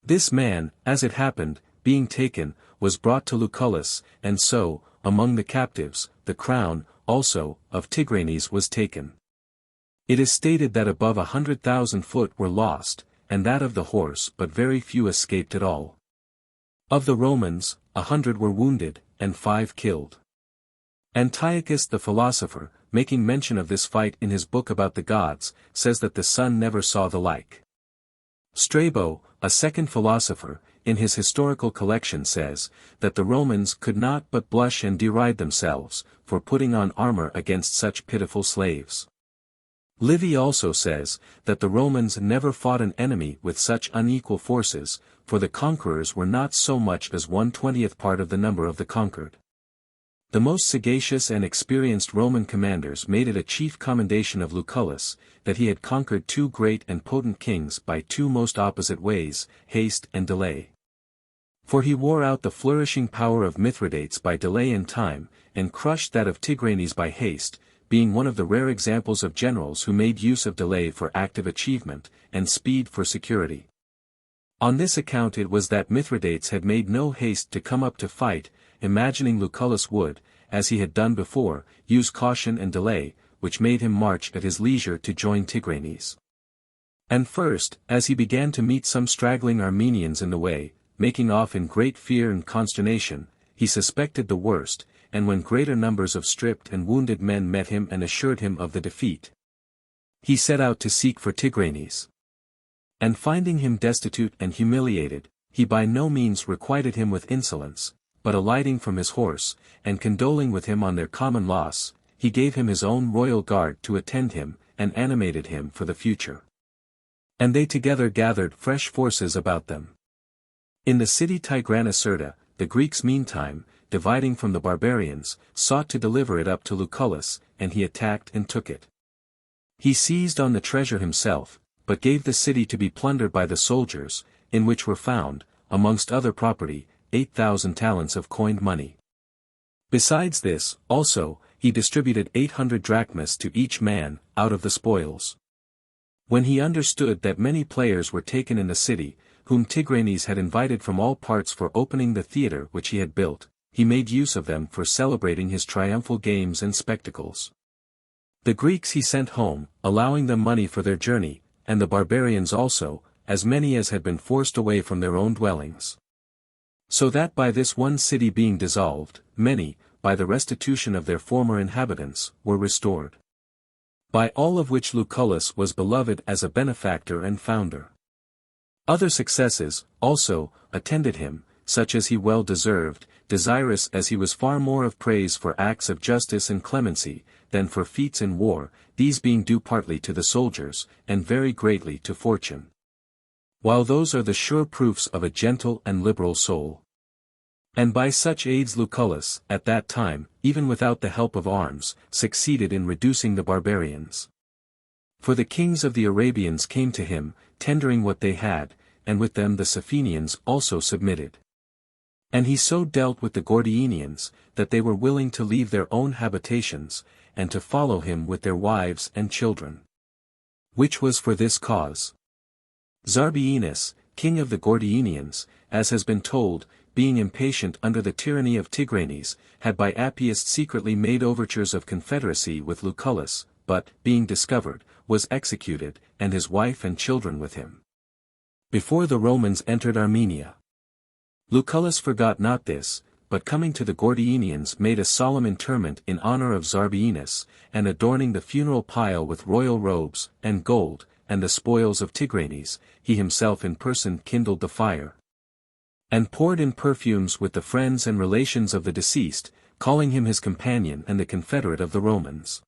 This man, as it happened, being taken, was brought to Lucullus, and so, among the captives, the crown, also, of Tigranes was taken. It is stated that above 100,000 foot were lost, and that of the horse but very few escaped at all. Of the Romans, 100 were wounded, and 5 killed. Antiochus the philosopher, making mention of this fight in his book about the gods, says that the sun never saw the like. Strabo, a second philosopher, in his historical collection says, that the Romans could not but blush and deride themselves, for putting on armor against such pitiful slaves. Livy also says, that the Romans never fought an enemy with such unequal forces, for the conquerors were not so much as 1/20th part of the number of the conquered. The most sagacious and experienced Roman commanders made it a chief commendation of Lucullus, that he had conquered 2 great and potent kings by 2 most opposite ways, haste and delay. For he wore out the flourishing power of Mithridates by delay in time, and crushed that of Tigranes by haste, being one of the rare examples of generals who made use of delay for active achievement, and speed for security. On this account it was that Mithridates had made no haste to come up to fight, imagining Lucullus would, as he had done before, use caution and delay, which made him march at his leisure to join Tigranes. And first, as he began to meet some straggling Armenians in the way, making off in great fear and consternation, he suspected the worst, and when greater numbers of stripped and wounded men met him and assured him of the defeat, he set out to seek for Tigranes. And finding him destitute and humiliated, he by no means requited him with insolence, but alighting from his horse, and condoling with him on their common loss, he gave him his own royal guard to attend him, and animated him for the future. And they together gathered fresh forces about them. In the city Tigranocerta, the Greeks meantime, dividing from the barbarians, sought to deliver it up to Lucullus, and he attacked and took it. He seized on the treasure himself, but gave the city to be plundered by the soldiers, in which were found, amongst other property, 8,000 talents of coined money. Besides this, also, he distributed 800 drachmas to each man, out of the spoils. When he understood that many players were taken in the city, whom Tigranes had invited from all parts for opening the theatre which he had built, he made use of them for celebrating his triumphal games and spectacles. The Greeks he sent home, allowing them money for their journey, and the barbarians also, as many as had been forced away from their own dwellings. So that by this one city being dissolved, many, by the restitution of their former inhabitants, were restored. By all of which Lucullus was beloved as a benefactor and founder. Other successes, also, attended him, such as he well deserved, desirous as he was far more of praise for acts of justice and clemency, than for feats in war, these being due partly to the soldiers, and very greatly to fortune. While those are the sure proofs of a gentle and liberal soul. And by such aids Lucullus, at that time, even without the help of arms, succeeded in reducing the barbarians. For the kings of the Arabians came to him, tendering what they had, and with them the Safinians also submitted. And he so dealt with the Gordianians, that they were willing to leave their own habitations, and to follow him with their wives and children. Which was for this cause. Zarbienus, king of the Gordianians, as has been told, being impatient under the tyranny of Tigranes, had by Appius secretly made overtures of confederacy with Lucullus, but, being discovered, was executed, and his wife and children with him. Before the Romans entered Armenia. Lucullus forgot not this, but coming to the Gordianians made a solemn interment in honor of Zarbienus, and adorning the funeral pile with royal robes, and gold, and the spoils of Tigranes, he himself in person kindled the fire, and poured in perfumes with the friends and relations of the deceased, calling him his companion and the confederate of the Romans.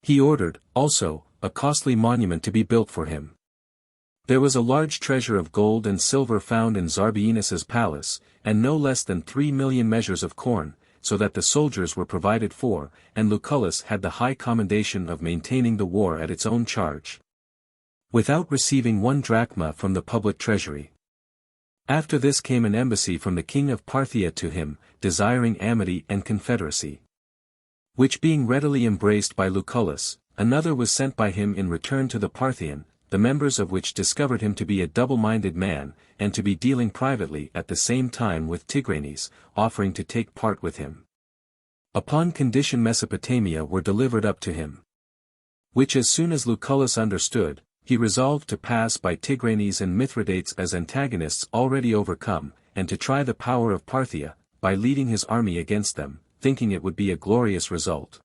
He ordered, also, a costly monument to be built for him. There was a large treasure of gold and silver found in Zarbienus's palace, and no less than 3,000,000 measures of corn, so that the soldiers were provided for, and Lucullus had the high commendation of maintaining the war at its own charge, without receiving 1 drachma from the public treasury. After this came an embassy from the king of Parthia to him, desiring amity and confederacy. which being readily embraced by Lucullus, another was sent by him in return to the Parthian, the members of which discovered him to be a double-minded man, and to be dealing privately at the same time with Tigranes, offering to take part with him. Upon condition Mesopotamia were delivered up to him. Which as soon as Lucullus understood, he resolved to pass by Tigranes and Mithridates as antagonists already overcome, and to try the power of Parthia, by leading his army against them, thinking it would be a glorious result.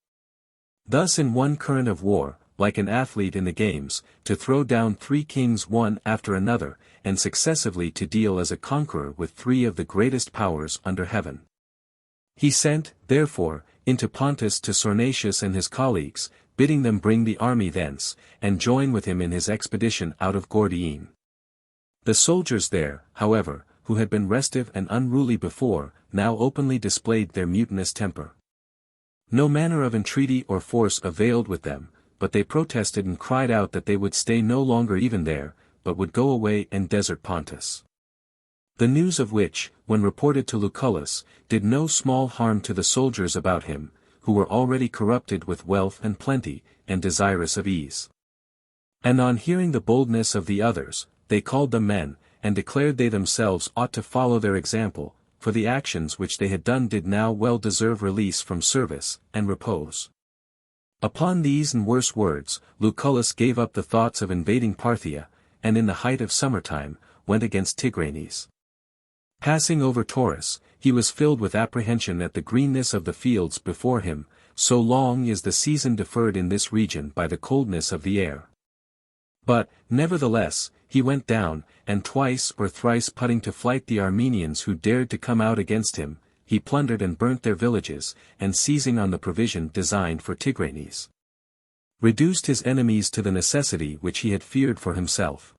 Thus in one current of war, like an athlete in the games, to throw down 3 kings one after another, and successively to deal as a conqueror with 3 of the greatest powers under heaven. He sent, therefore, into Pontus to Sornatius and his colleagues, bidding them bring the army thence, and join with him in his expedition out of Gordiene. The soldiers there, however, who had been restive and unruly before, now openly displayed their mutinous temper. No manner of entreaty or force availed with them, but they protested and cried out that they would stay no longer even there, but would go away and desert Pontus. The news of which, when reported to Lucullus, did no small harm to the soldiers about him, who were already corrupted with wealth and plenty, and desirous of ease. And on hearing the boldness of the others, they called them men, and declared they themselves ought to follow their example, for the actions which they had done did now well deserve release from service, and repose. Upon these and worse words, Lucullus gave up the thoughts of invading Parthia, and in the height of summertime, went against Tigranes. Passing over Taurus, he was filled with apprehension at the greenness of the fields before him, so long is the season deferred in this region by the coldness of the air. But, nevertheless, he went down, and twice or thrice putting to flight the Armenians who dared to come out against him, he plundered and burnt their villages, and seizing on the provision designed for Tigranes, reduced his enemies to the necessity which he had feared for himself.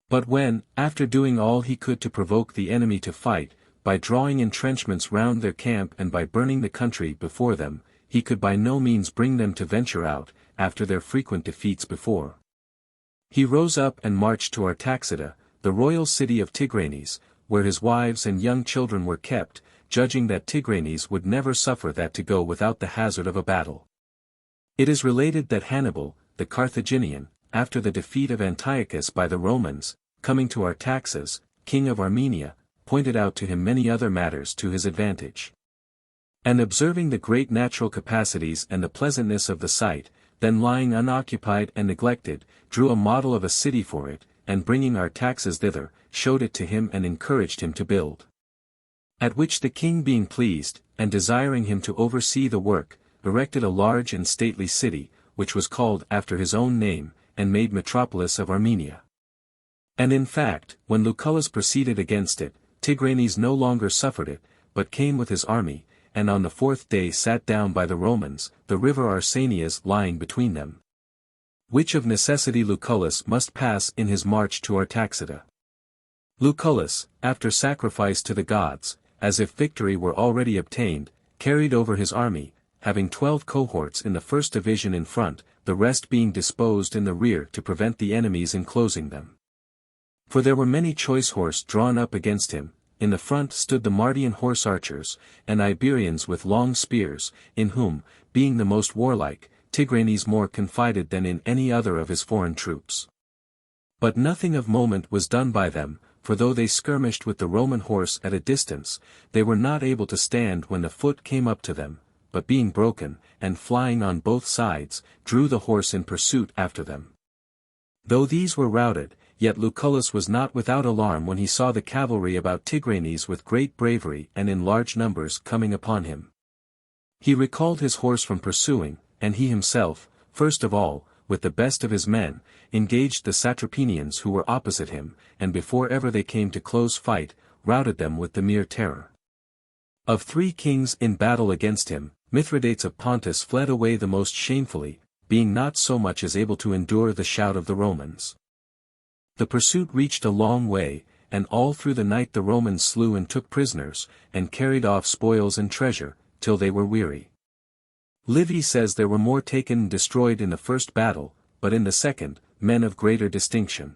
But when, after doing all he could to provoke the enemy to fight, by drawing entrenchments round their camp and by burning the country before them, he could by no means bring them to venture out, after their frequent defeats before, he rose up and marched to Artaxata, the royal city of Tigranes, where his wives and young children were kept, judging that Tigranes would never suffer that to go without the hazard of a battle. It is related that Hannibal, the Carthaginian, after the defeat of Antiochus by the Romans, coming to Artaxas, king of Armenia, pointed out to him many other matters to his advantage. And observing the great natural capacities and the pleasantness of the site, then lying unoccupied and neglected, drew a model of a city for it, and bringing Artaxas thither, showed it to him and encouraged him to build. At which the king being pleased, and desiring him to oversee the work, erected a large and stately city, which was called after his own name, and made metropolis of Armenia. And in fact, when Lucullus proceeded against it, Tigranes no longer suffered it, but came with his army, and on the 4th day sat down by the Romans, the river Arsanias lying between them. Which of necessity Lucullus must pass in his march to Artaxata. Lucullus, after sacrifice to the gods, as if victory were already obtained, carried over his army, having 12 cohorts in the first division in front, the rest being disposed in the rear to prevent the enemies enclosing them. For there were many choice horse drawn up against him, in the front stood the Mardian horse archers, and Iberians with long spears, in whom, being the most warlike, Tigranes more confided than in any other of his foreign troops. But nothing of moment was done by them, for though they skirmished with the Roman horse at a distance, they were not able to stand when the foot came up to them, but being broken, and flying on both sides, drew the horse in pursuit after them. Though these were routed, yet Lucullus was not without alarm when he saw the cavalry about Tigranes with great bravery and in large numbers coming upon him. He recalled his horse from pursuing, and he himself, first of all, with the best of his men, engaged the Satrapenians who were opposite him, and before ever they came to close fight, routed them with the mere terror. Of 3 kings in battle against him, Mithridates of Pontus fled away the most shamefully, being not so much as able to endure the shout of the Romans. The pursuit reached a long way, and all through the night the Romans slew and took prisoners, and carried off spoils and treasure, till they were weary. Livy says there were more taken and destroyed in the first battle, but in the second, men of greater distinction.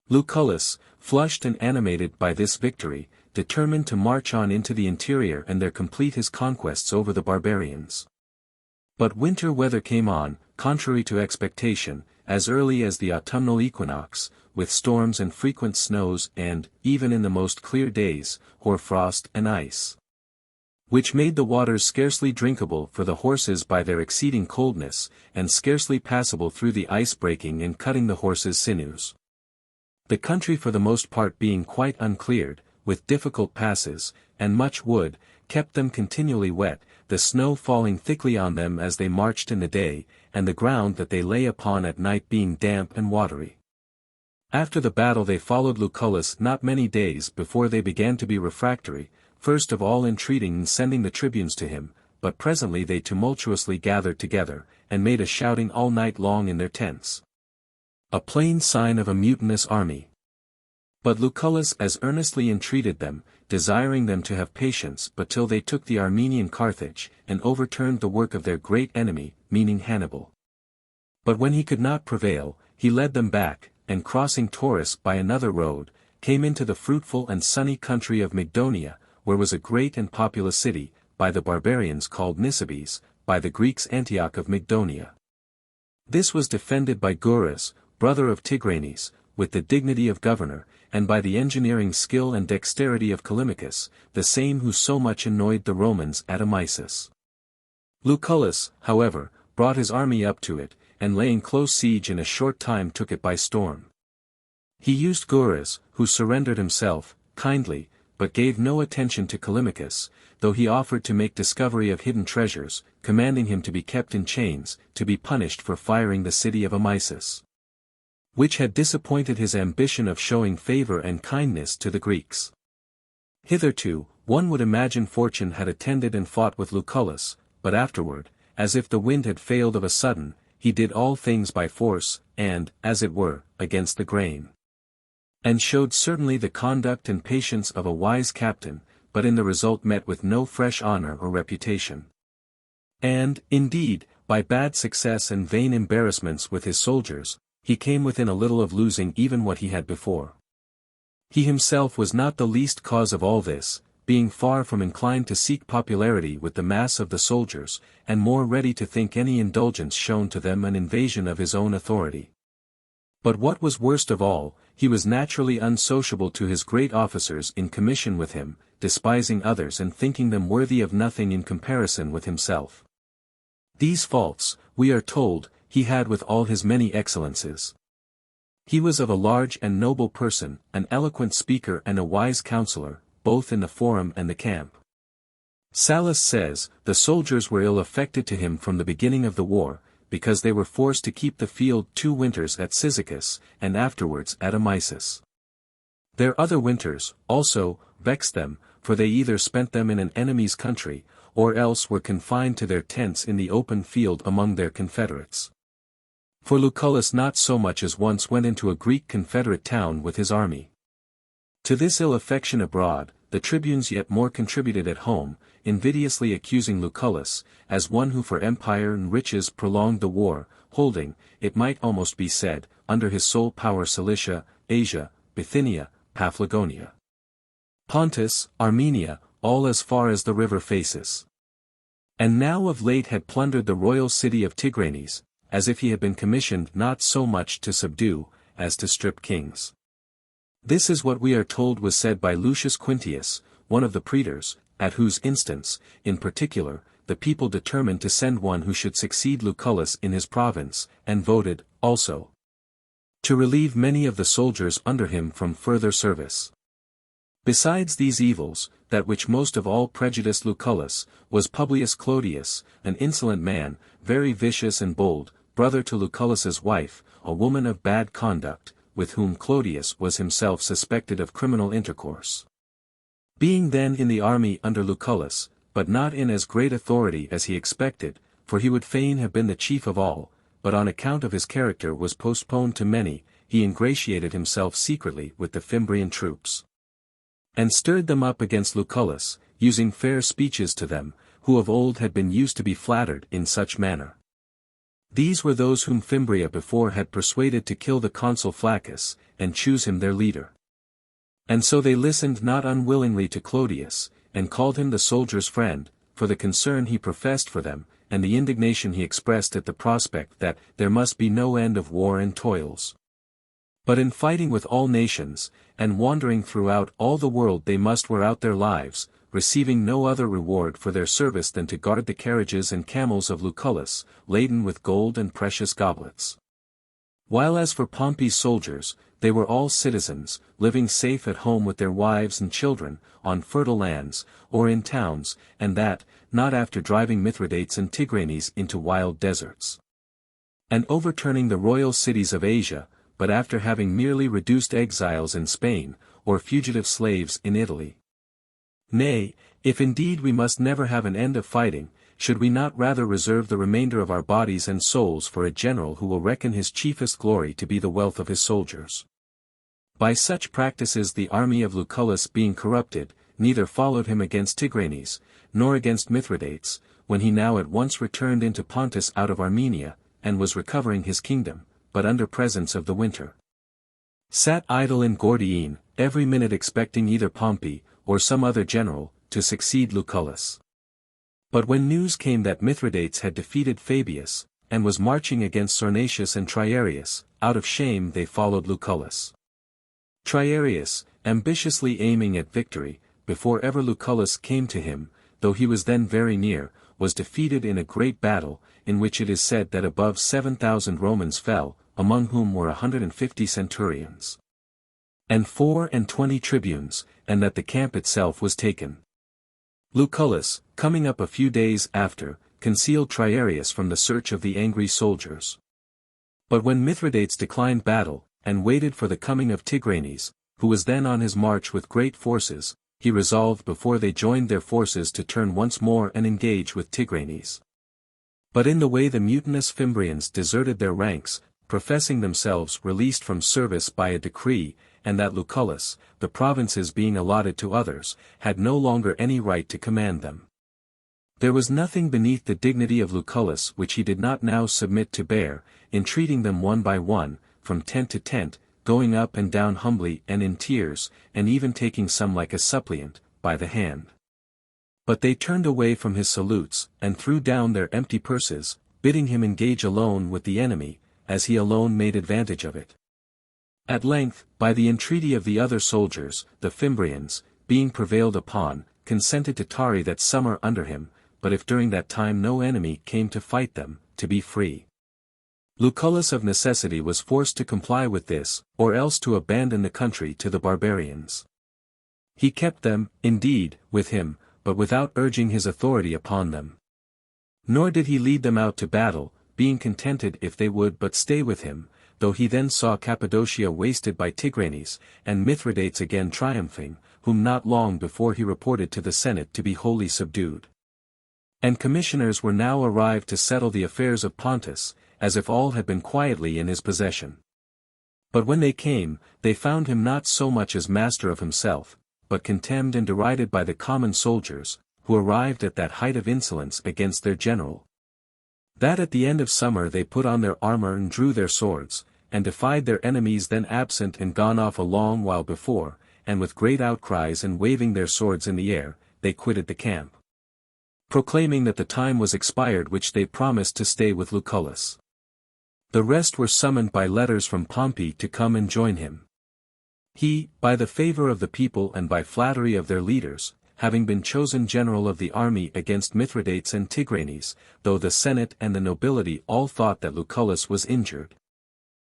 Lucullus, flushed and animated by this victory, determined to march on into the interior and there complete his conquests over the barbarians. But winter weather came on, contrary to expectation, as early as the autumnal equinox, with storms and frequent snows and, even in the most clear days, hoar frost and ice, which made the waters scarcely drinkable for the horses by their exceeding coldness, and scarcely passable through the ice breaking and cutting the horses' sinews. The country for the most part being quite uncleared, with difficult passes, and much wood, kept them continually wet, the snow falling thickly on them as they marched in the day, and the ground that they lay upon at night being damp and watery. After the battle they followed Lucullus not many days before they began to be refractory, first of all entreating and sending the tribunes to him, but presently they tumultuously gathered together, and made a shouting all night long in their tents. A plain sign of a mutinous army. But Lucullus as earnestly entreated them, desiring them to have patience but till they took the Armenian Carthage, and overturned the work of their great enemy, meaning Hannibal. But when he could not prevail, he led them back, and crossing Taurus by another road, came into the fruitful and sunny country of Mygdonia, where was a great and populous city, by the barbarians called Nisibis, by the Greeks Antioch of Mygdonia. This was defended by Gurus, brother of Tigranes, with the dignity of governor, and by the engineering skill and dexterity of Callimachus, the same who so much annoyed the Romans at Amisus. Lucullus, however, brought his army up to it, and laying close siege in a short time took it by storm. He used Gurus, who surrendered himself, kindly, but gave no attention to Callimachus, though he offered to make discovery of hidden treasures, commanding him to be kept in chains, to be punished for firing the city of Amisus, which had disappointed his ambition of showing favor and kindness to the Greeks. Hitherto, one would imagine fortune had attended and fought with Lucullus, but afterward, as if the wind had failed of a sudden, he did all things by force, and, as it were, against the grain, and showed certainly the conduct and patience of a wise captain, but in the result met with no fresh honor or reputation. And, indeed, by bad success and vain embarrassments with his soldiers, he came within a little of losing even what he had before. He himself was not the least cause of all this, being far from inclined to seek popularity with the mass of the soldiers, and more ready to think any indulgence shown to them an invasion of his own authority. But what was worst of all, he was naturally unsociable to his great officers in commission with him, despising others and thinking them worthy of nothing in comparison with himself. These faults, we are told, he had with all his many excellences. He was of a large and noble person, an eloquent speaker and a wise counselor, both in the forum and the camp. Sallust says, the soldiers were ill affected to him from the beginning of the war, because they were forced to keep the field 2 winters at Cyzicus, and afterwards at Amisus. Their other winters, also, vexed them, for they either spent them in an enemy's country, or else were confined to their tents in the open field among their confederates. For Lucullus not so much as once went into a Greek confederate town with his army. To this ill affection abroad, the tribunes yet more contributed at home, invidiously accusing Lucullus, as one who for empire and riches prolonged the war, holding, it might almost be said, under his sole power Cilicia, Asia, Bithynia, Paphlagonia, Pontus, Armenia, all as far as the river Phasis. And now of late had plundered the royal city of Tigranes, as if he had been commissioned not so much to subdue, as to strip kings. This is what we are told was said by Lucius Quintius, one of the praetors, at whose instance, in particular, the people determined to send one who should succeed Lucullus in his province, and voted, also, to relieve many of the soldiers under him from further service. Besides these evils, that which most of all prejudiced Lucullus, was Publius Clodius, an insolent man, very vicious and bold, brother to Lucullus's wife, a woman of bad conduct, with whom Clodius was himself suspected of criminal intercourse. Being then in the army under Lucullus, but not in as great authority as he expected, for he would fain have been the chief of all, but on account of his character was postponed to many, he ingratiated himself secretly with the Fimbrian troops, and stirred them up against Lucullus, using fair speeches to them, who of old had been used to be flattered in such manner. These were those whom Fimbria before had persuaded to kill the consul Flaccus, and choose him their leader. And so they listened not unwillingly to Clodius, and called him the soldiers' friend, for the concern he professed for them, and the indignation he expressed at the prospect that there must be no end of war and toils. But in fighting with all nations, and wandering throughout all the world they must wear out their lives, receiving no other reward for their service than to guard the carriages and camels of Lucullus, laden with gold and precious goblets. While as for Pompey's soldiers, they were all citizens, living safe at home with their wives and children, on fertile lands, or in towns, and that, not after driving Mithridates and Tigranes into wild deserts, and overturning the royal cities of Asia, but after having merely reduced exiles in Spain, or fugitive slaves in Italy. Nay, if indeed we must never have an end of fighting, should we not rather reserve the remainder of our bodies and souls for a general who will reckon his chiefest glory to be the wealth of his soldiers? By such practices the army of Lucullus being corrupted, neither followed him against Tigranes, nor against Mithridates, when he now at once returned into Pontus out of Armenia, and was recovering his kingdom, but under presence of the winter, sat idle in Gordiene, every minute expecting either Pompey, or some other general, to succeed Lucullus. But when news came that Mithridates had defeated Fabius, and was marching against Sarnacius and Triarius, out of shame they followed Lucullus. Triarius, ambitiously aiming at victory, before ever Lucullus came to him, though he was then very near, was defeated in a great battle, in which it is said that above 7,000 Romans fell, among whom were 150 centurions, and 24 tribunes, and that the camp itself was taken. Lucullus, coming up a few days after, concealed Triarius from the search of the angry soldiers. But when Mithridates declined battle, and waited for the coming of Tigranes, who was then on his march with great forces, he resolved before they joined their forces to turn once more and engage with Tigranes. But in the way the mutinous Fimbrians deserted their ranks, professing themselves released from service by a decree, and that Lucullus, the provinces being allotted to others, had no longer any right to command them. There was nothing beneath the dignity of Lucullus which he did not now submit to bear, entreating them one by one, from tent to tent, going up and down humbly and in tears, and even taking some like a suppliant, by the hand. But they turned away from his salutes, and threw down their empty purses, bidding him engage alone with the enemy, as he alone made advantage of it. At length, by the entreaty of the other soldiers, the Fimbrians, being prevailed upon, consented to tarry that summer under him, but if during that time no enemy came to fight them, to be free. Lucullus of necessity was forced to comply with this, or else to abandon the country to the barbarians. He kept them, indeed, with him, but without urging his authority upon them. Nor did he lead them out to battle, being contented if they would but stay with him, though he then saw Cappadocia wasted by Tigranes, and Mithridates again triumphing, whom not long before he reported to the Senate to be wholly subdued. And commissioners were now arrived to settle the affairs of Pontus, as if all had been quietly in his possession. But when they came, they found him not so much as master of himself, but contemned and derided by the common soldiers, who arrived at that height of insolence against their general, that at the end of summer they put on their armor and drew their swords, and defied their enemies then absent and gone off a long while before, and with great outcries and waving their swords in the air, they quitted the camp, proclaiming that the time was expired which they promised to stay with Lucullus. The rest were summoned by letters from Pompey to come and join him. He, by the favor of the people and by flattery of their leaders, having been chosen general of the army against Mithridates and Tigranes, though the Senate and the nobility all thought that Lucullus was injured,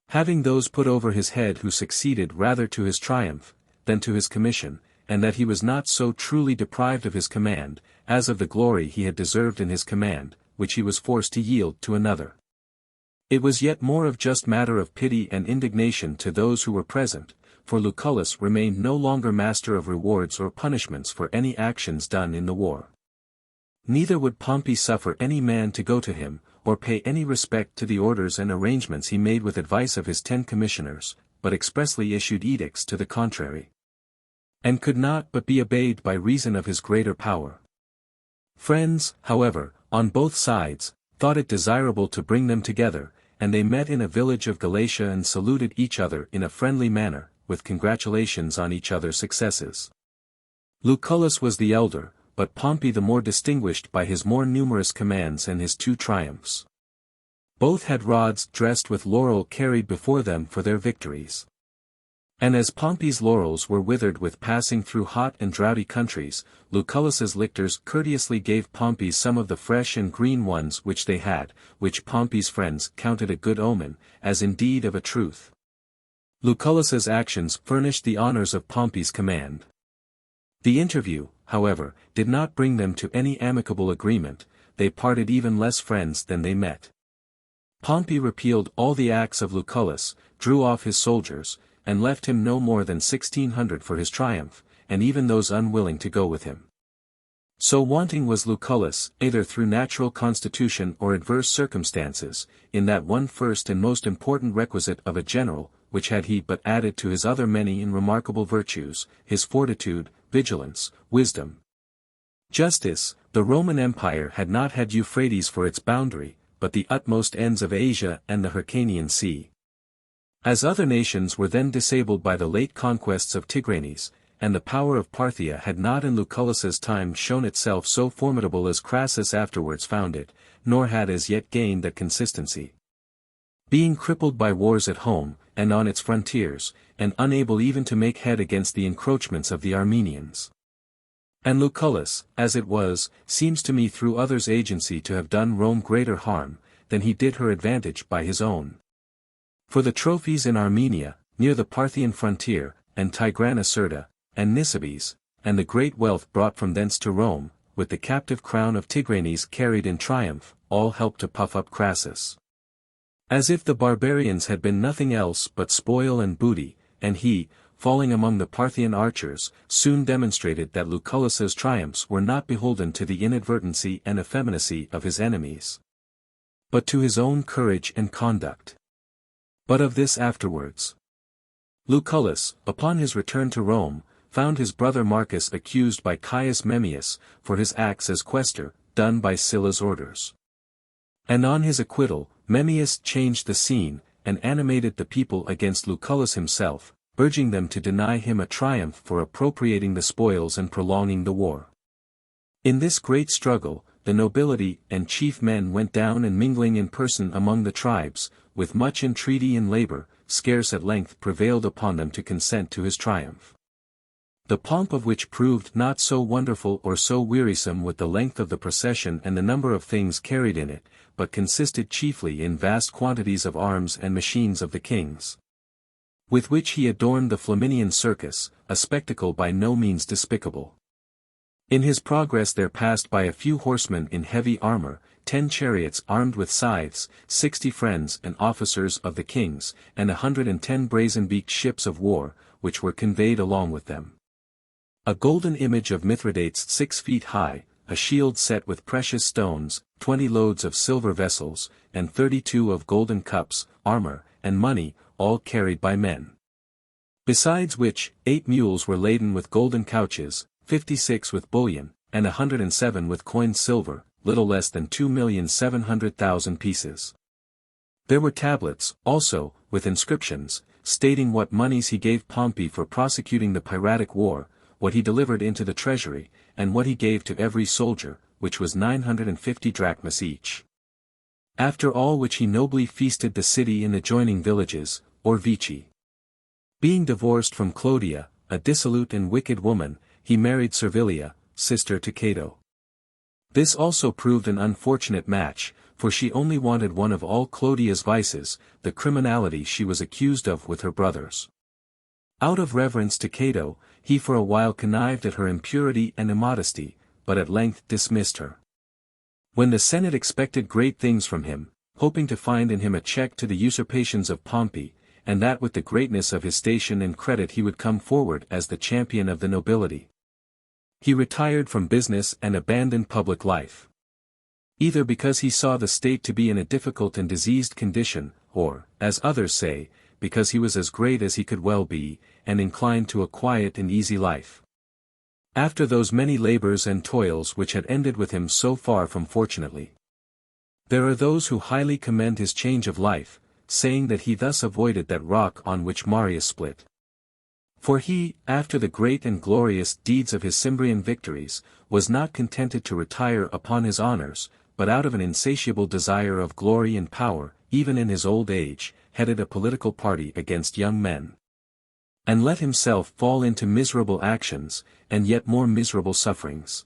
having those put over his head who succeeded rather to his triumph, than to his commission, and that he was not so truly deprived of his command, as of the glory he had deserved in his command, which he was forced to yield to another. It was yet more of just matter of pity and indignation to those who were present, for Lucullus remained no longer master of rewards or punishments for any actions done in the war. Neither would Pompey suffer any man to go to him, or pay any respect to the orders and arrangements he made with advice of his 10 commissioners, but expressly issued edicts to the contrary, and could not but be obeyed by reason of his greater power. Friends, however, on both sides, thought it desirable to bring them together, and they met in a village of Galatia and saluted each other in a friendly manner, with congratulations on each other's successes. Lucullus was the elder, but Pompey the more distinguished by his more numerous commands and his 2 triumphs. Both had rods dressed with laurel carried before them for their victories. And as Pompey's laurels were withered with passing through hot and droughty countries, Lucullus's lictors courteously gave Pompey some of the fresh and green ones which they had, which Pompey's friends counted a good omen, as indeed of a truth. Lucullus's actions furnished the honors of Pompey's command. The interview, however, did not bring them to any amicable agreement, they parted even less friends than they met. Pompey repealed all the acts of Lucullus, drew off his soldiers, and left him no more than 1,600 for his triumph, and even those unwilling to go with him. So wanting was Lucullus, either through natural constitution or adverse circumstances, in that one first and most important requisite of a general, which had he but added to his other many and remarkable virtues, his fortitude, vigilance, wisdom. Justice. The Roman Empire had not had Euphrates for its boundary, but the utmost ends of Asia and the Hyrcanian Sea. As other nations were then disabled by the late conquests of Tigranes, and the power of Parthia had not in Lucullus's time shown itself so formidable as Crassus afterwards found it, nor had as yet gained that consistency. Being crippled by wars at home, and on its frontiers, and unable even to make head against the encroachments of the Armenians. And Lucullus, as it was, seems to me through others' agency to have done Rome greater harm, than he did her advantage by his own. For the trophies in Armenia, near the Parthian frontier, and Tigranocerta, and Nisibis, and the great wealth brought from thence to Rome, with the captive crown of Tigranes carried in triumph, all helped to puff up Crassus. As if the barbarians had been nothing else but spoil and booty, and he, falling among the Parthian archers, soon demonstrated that Lucullus's triumphs were not beholden to the inadvertency and effeminacy of his enemies, but to his own courage and conduct. But of this afterwards. Lucullus, upon his return to Rome, found his brother Marcus accused by Caius Marius, for his acts as quaestor, done by Sylla's orders. And on his acquittal, Marius changed the scene, and animated the people against Lucullus himself, urging them to deny him a triumph for appropriating the spoils and prolonging the war. In this great struggle, the nobility and chief men went down and mingling in person among the tribes, with much entreaty and labor, scarce at length prevailed upon them to consent to his triumph. The pomp of which proved not so wonderful or so wearisome with the length of the procession and the number of things carried in it, but consisted chiefly in vast quantities of arms and machines of the king's, with which he adorned the Flaminian circus, a spectacle by no means despicable. In his progress there passed by a few horsemen in heavy armor, 10 chariots armed with scythes, 60 friends and officers of the king's, and 110 brazen-beaked ships of war, which were conveyed along with them. A golden image of Mithridates 6 feet high, a shield set with precious stones, 20 loads of silver vessels, and 32 of golden cups, armor, and money, all carried by men. Besides which, 8 mules were laden with golden couches, 56 with bullion, and 107 with coined silver, little less than 2,700,000 pieces. There were tablets, also, with inscriptions, stating what moneys he gave Pompey for prosecuting the piratic war, what he delivered into the treasury, and what he gave to every soldier, which was 950 drachmas each. After all which he nobly feasted the city in adjoining villages, or vici. Being divorced from Clodia, a dissolute and wicked woman, he married Servilia, sister to Cato. This also proved an unfortunate match, for she only wanted one of all Clodia's vices, the criminality she was accused of with her brothers. Out of reverence to Cato, he for a while connived at her impurity and immodesty, but at length dismissed her. When the Senate expected great things from him, hoping to find in him a check to the usurpations of Pompey, and that with the greatness of his station and credit he would come forward as the champion of the nobility, he retired from business and abandoned public life. Either because he saw the state to be in a difficult and diseased condition, or, as others say, because he was as great as he could well be, and inclined to a quiet and easy life. After those many labors and toils which had ended with him so far from fortunately. There are those who highly commend his change of life, saying that he thus avoided that rock on which Marius split. For he, after the great and glorious deeds of his Cimbrian victories, was not contented to retire upon his honors, but out of an insatiable desire of glory and power, even in his old age, headed a political party against young men. And let himself fall into miserable actions, and yet more miserable sufferings.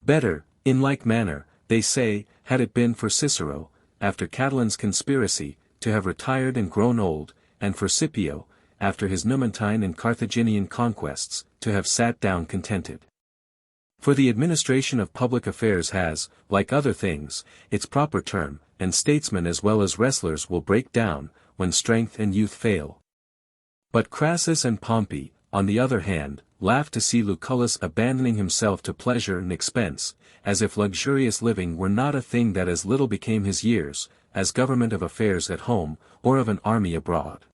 Better, in like manner, they say, had it been for Cicero, after Catilin's conspiracy, to have retired and grown old, and for Scipio, after his Numantine and Carthaginian conquests, to have sat down contented. For the administration of public affairs has, like other things, its proper term, and statesmen as well as wrestlers will break down, when strength and youth fail. But Crassus and Pompey, on the other hand, laughed to see Lucullus abandoning himself to pleasure and expense, as if luxurious living were not a thing that as little became his years, as government of affairs at home, or of an army abroad.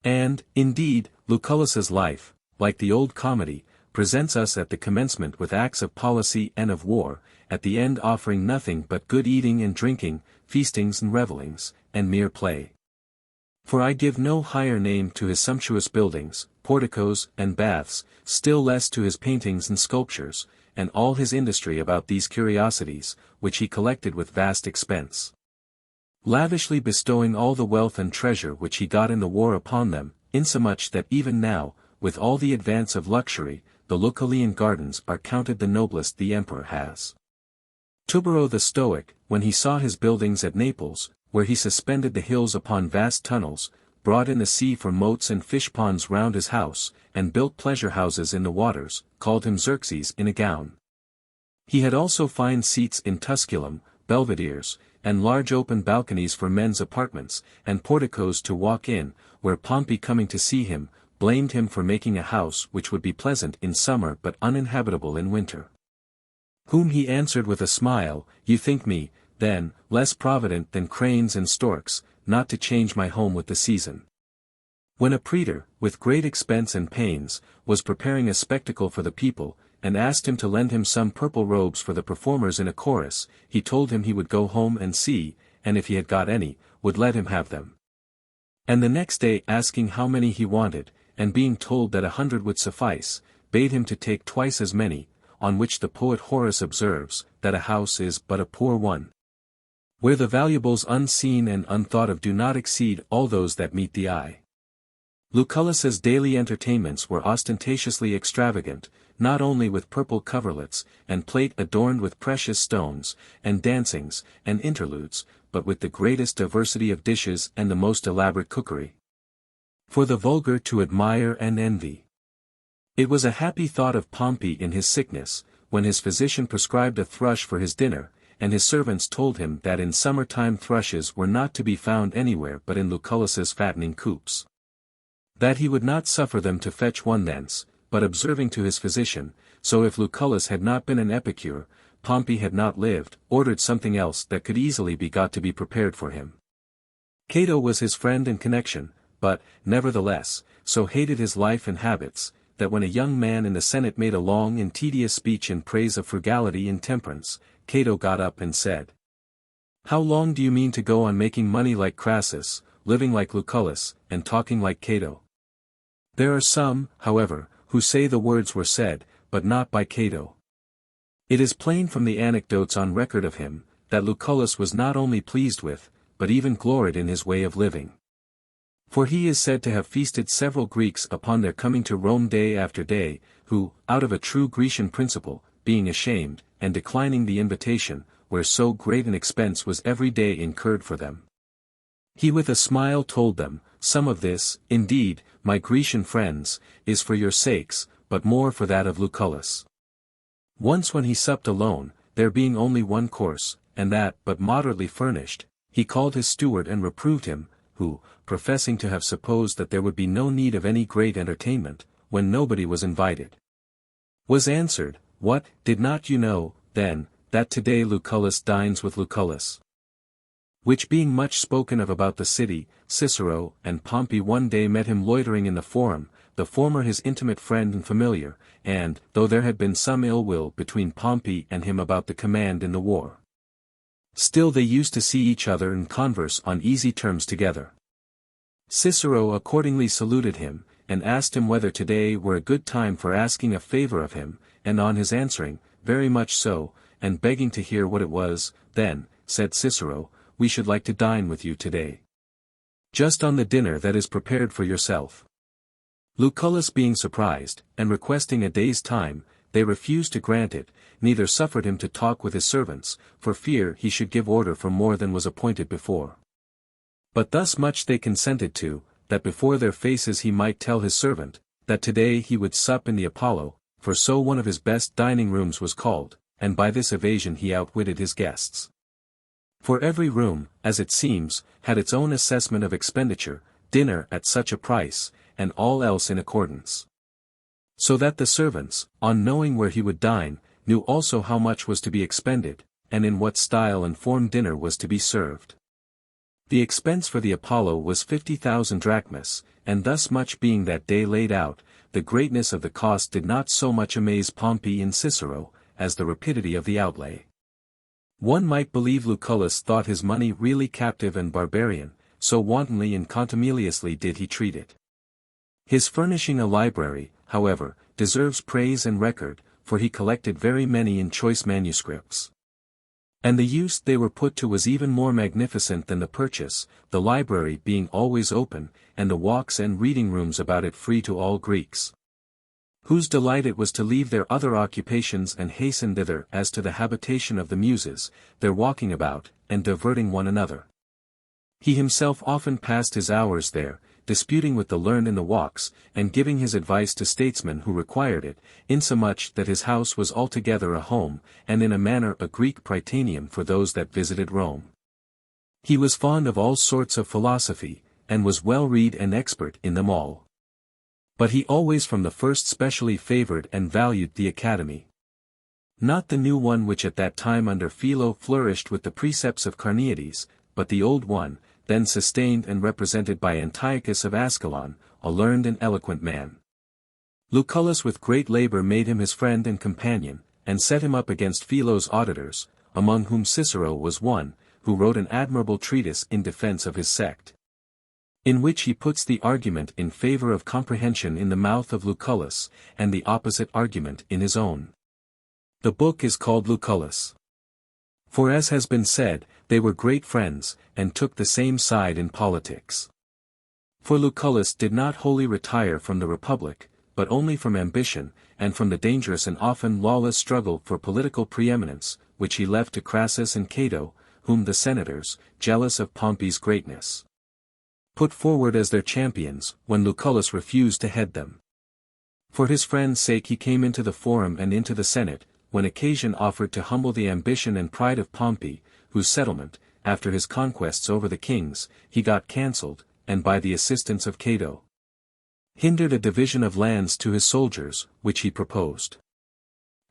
And, indeed, Lucullus's life, like the old comedy, presents us at the commencement with acts of policy and of war, at the end offering nothing but good eating and drinking, feastings and revellings, and mere play. For I give no higher name to his sumptuous buildings, porticos, and baths, still less to his paintings and sculptures, and all his industry about these curiosities, which he collected with vast expense. Lavishly bestowing all the wealth and treasure which he got in the war upon them, insomuch that even now, with all the advance of luxury, the Lucullian gardens are counted the noblest the emperor has. Tubero the Stoic, when he saw his buildings at Naples, where he suspended the hills upon vast tunnels, brought in the sea for moats and fish ponds round his house, and built pleasure houses in the waters, called him Xerxes in a gown. He had also fine seats in Tusculum, belvederes, and large open balconies for men's apartments, and porticos to walk in, where Pompey coming to see him, blamed him for making a house which would be pleasant in summer but uninhabitable in winter. Whom he answered with a smile, "You think me, then, less provident than cranes and storks, not to change my home with the season." When a praetor, with great expense and pains, was preparing a spectacle for the people, and asked him to lend him some purple robes for the performers in a chorus, he told him he would go home and see, and if he had got any, would let him have them. And the next day asking how many he wanted, and being told that 100 would suffice, bade him to take twice as many, on which the poet Horace observes, that a house is but a poor one, where the valuables unseen and unthought of do not exceed all those that meet the eye. Lucullus's daily entertainments were ostentatiously extravagant, not only with purple coverlets, and plate adorned with precious stones, and dancings, and interludes, but with the greatest diversity of dishes and the most elaborate cookery, for the vulgar to admire and envy. It was a happy thought of Pompey in his sickness, when his physician prescribed a thrush for his dinner, and his servants told him that in summer-time thrushes were not to be found anywhere but in Lucullus's fattening coops. That he would not suffer them to fetch one thence, but observing to his physician, so if Lucullus had not been an epicure, Pompey had not lived, ordered something else that could easily be got to be prepared for him. Cato was his friend and connection, but, nevertheless, so hated his life and habits, that when a young man in the Senate made a long and tedious speech in praise of frugality and temperance, Cato got up and said, "How long do you mean to go on making money like Crassus, living like Lucullus, and talking like Cato?" There are some, however, who say the words were said, but not by Cato. It is plain from the anecdotes on record of him, that Lucullus was not only pleased with, but even gloried in his way of living. For he is said to have feasted several Greeks upon their coming to Rome day after day, who, out of a true Grecian principle, being ashamed, and declining the invitation, where so great an expense was every day incurred for them, he with a smile told them, "Some of this, indeed, my Grecian friends, is for your sakes, but more for that of Lucullus." Once when he supped alone, there being only one course, and that but moderately furnished, he called his steward and reproved him, who, professing to have supposed that there would be no need of any great entertainment, when nobody was invited, was answered, "What, did not you know, then, that today Lucullus dines with Lucullus?" Which being much spoken of about the city, Cicero and Pompey one day met him loitering in the Forum, the former his intimate friend and familiar, and, though there had been some ill will between Pompey and him about the command in the war, still they used to see each other and converse on easy terms together. Cicero accordingly saluted him, and asked him whether today were a good time for asking a favor of him, and on his answering, very much so, and begging to hear what it was, then, said Cicero, we should like to dine with you today. Just on the dinner that is prepared for yourself. Lucullus being surprised, and requesting a day's time, they refused to grant it, neither suffered him to talk with his servants, for fear he should give order for more than was appointed before. But thus much they consented to, that before their faces he might tell his servant, that today he would sup in the Apollo, for so one of his best dining rooms was called, and by this evasion he outwitted his guests. For every room, as it seems, had its own assessment of expenditure, dinner at such a price, and all else in accordance. So that the servants, on knowing where he would dine, knew also how much was to be expended, and in what style and form dinner was to be served. The expense for the Apollo was 50,000 drachmas, and thus much being that day laid out, the greatness of the cost did not so much amaze Pompey and Cicero, as the rapidity of the outlay. One might believe Lucullus thought his money really captive and barbarian, so wantonly and contumeliously did he treat it. His furnishing a library, however, deserves praise and record, for he collected very many and choice manuscripts. And the use they were put to was even more magnificent than the purchase, the library being always open, and the walks and reading rooms about it free to all Greeks, whose delight it was to leave their other occupations and hasten thither as to the habitation of the Muses, their walking about, and diverting one another. He himself often passed his hours there, disputing with the learned in the walks, and giving his advice to statesmen who required it, insomuch that his house was altogether a home, and in a manner a Greek Prytaneum for those that visited Rome. He was fond of all sorts of philosophy, and was well read and expert in them all. But he always from the first specially favored and valued the Academy. Not the new one which at that time under Philo flourished with the precepts of Carneades, but the old one, then sustained and represented by Antiochus of Ascalon, a learned and eloquent man. Lucullus with great labor made him his friend and companion, and set him up against Philo's auditors, among whom Cicero was one, who wrote an admirable treatise in defense of his sect, in which he puts the argument in favor of comprehension in the mouth of Lucullus, and the opposite argument in his own. The book is called Lucullus. For as has been said, they were great friends, and took the same side in politics. For Lucullus did not wholly retire from the Republic, but only from ambition, and from the dangerous and often lawless struggle for political preeminence, which he left to Crassus and Cato, whom the senators, jealous of Pompey's greatness, put forward as their champions, when Lucullus refused to head them. For his friend's sake he came into the Forum and into the Senate, when occasion offered to humble the ambition and pride of Pompey, whose settlement, after his conquests over the kings, he got cancelled, and by the assistance of Cato, hindered a division of lands to his soldiers, which he proposed.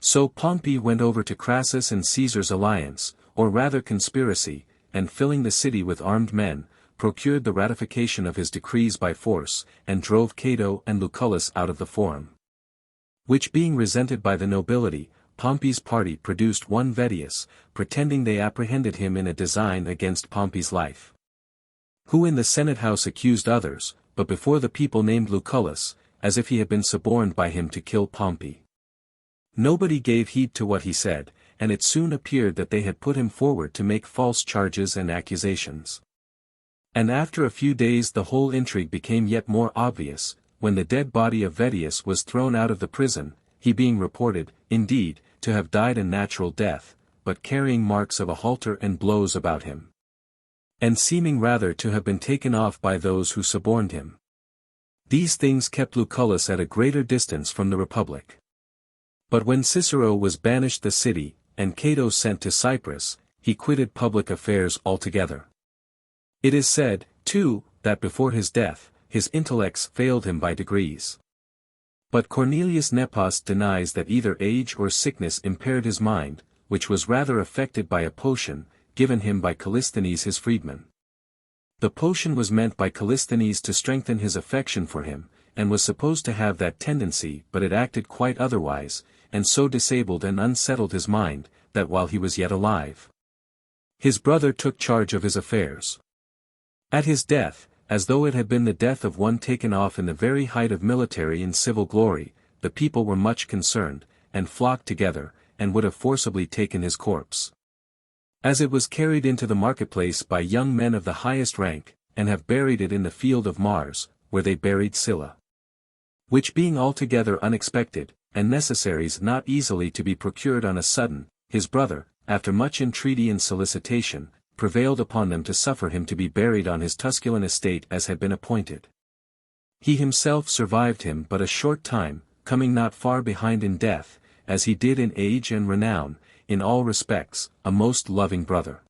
So Pompey went over to Crassus and Caesar's alliance, or rather conspiracy, and filling the city with armed men, procured the ratification of his decrees by force, and drove Cato and Lucullus out of the Forum. Which being resented by the nobility, Pompey's party produced one Vettius, pretending they apprehended him in a design against Pompey's life, who in the Senate house accused others, but before the people named Lucullus, as if he had been suborned by him to kill Pompey. Nobody gave heed to what he said, and it soon appeared that they had put him forward to make false charges and accusations. And after a few days the whole intrigue became yet more obvious, when the dead body of Vettius was thrown out of the prison, he being reported, indeed, to have died a natural death, but carrying marks of a halter and blows about him, and seeming rather to have been taken off by those who suborned him. These things kept Lucullus at a greater distance from the Republic. But when Cicero was banished the city, and Cato sent to Cyprus, he quitted public affairs altogether. It is said, too, that before his death, his intellects failed him by degrees. But Cornelius Nepos denies that either age or sickness impaired his mind, which was rather affected by a potion, given him by Callisthenes his freedman. The potion was meant by Callisthenes to strengthen his affection for him, and was supposed to have that tendency, but it acted quite otherwise, and so disabled and unsettled his mind, that while he was yet alive, his brother took charge of his affairs. At his death, as though it had been the death of one taken off in the very height of military and civil glory. The people were much concerned, and flocked together, and would have forcibly taken his corpse. As it was carried into the marketplace by young men of the highest rank, and have buried it in the field of Mars, where they buried Sylla. Which being altogether unexpected, and necessaries not easily to be procured on a sudden, his brother, after much entreaty and solicitation, prevailed upon them to suffer him to be buried on his Tusculan estate as had been appointed. He himself survived him but a short time, coming not far behind in death, as he did in age and renown, in all respects, a most loving brother.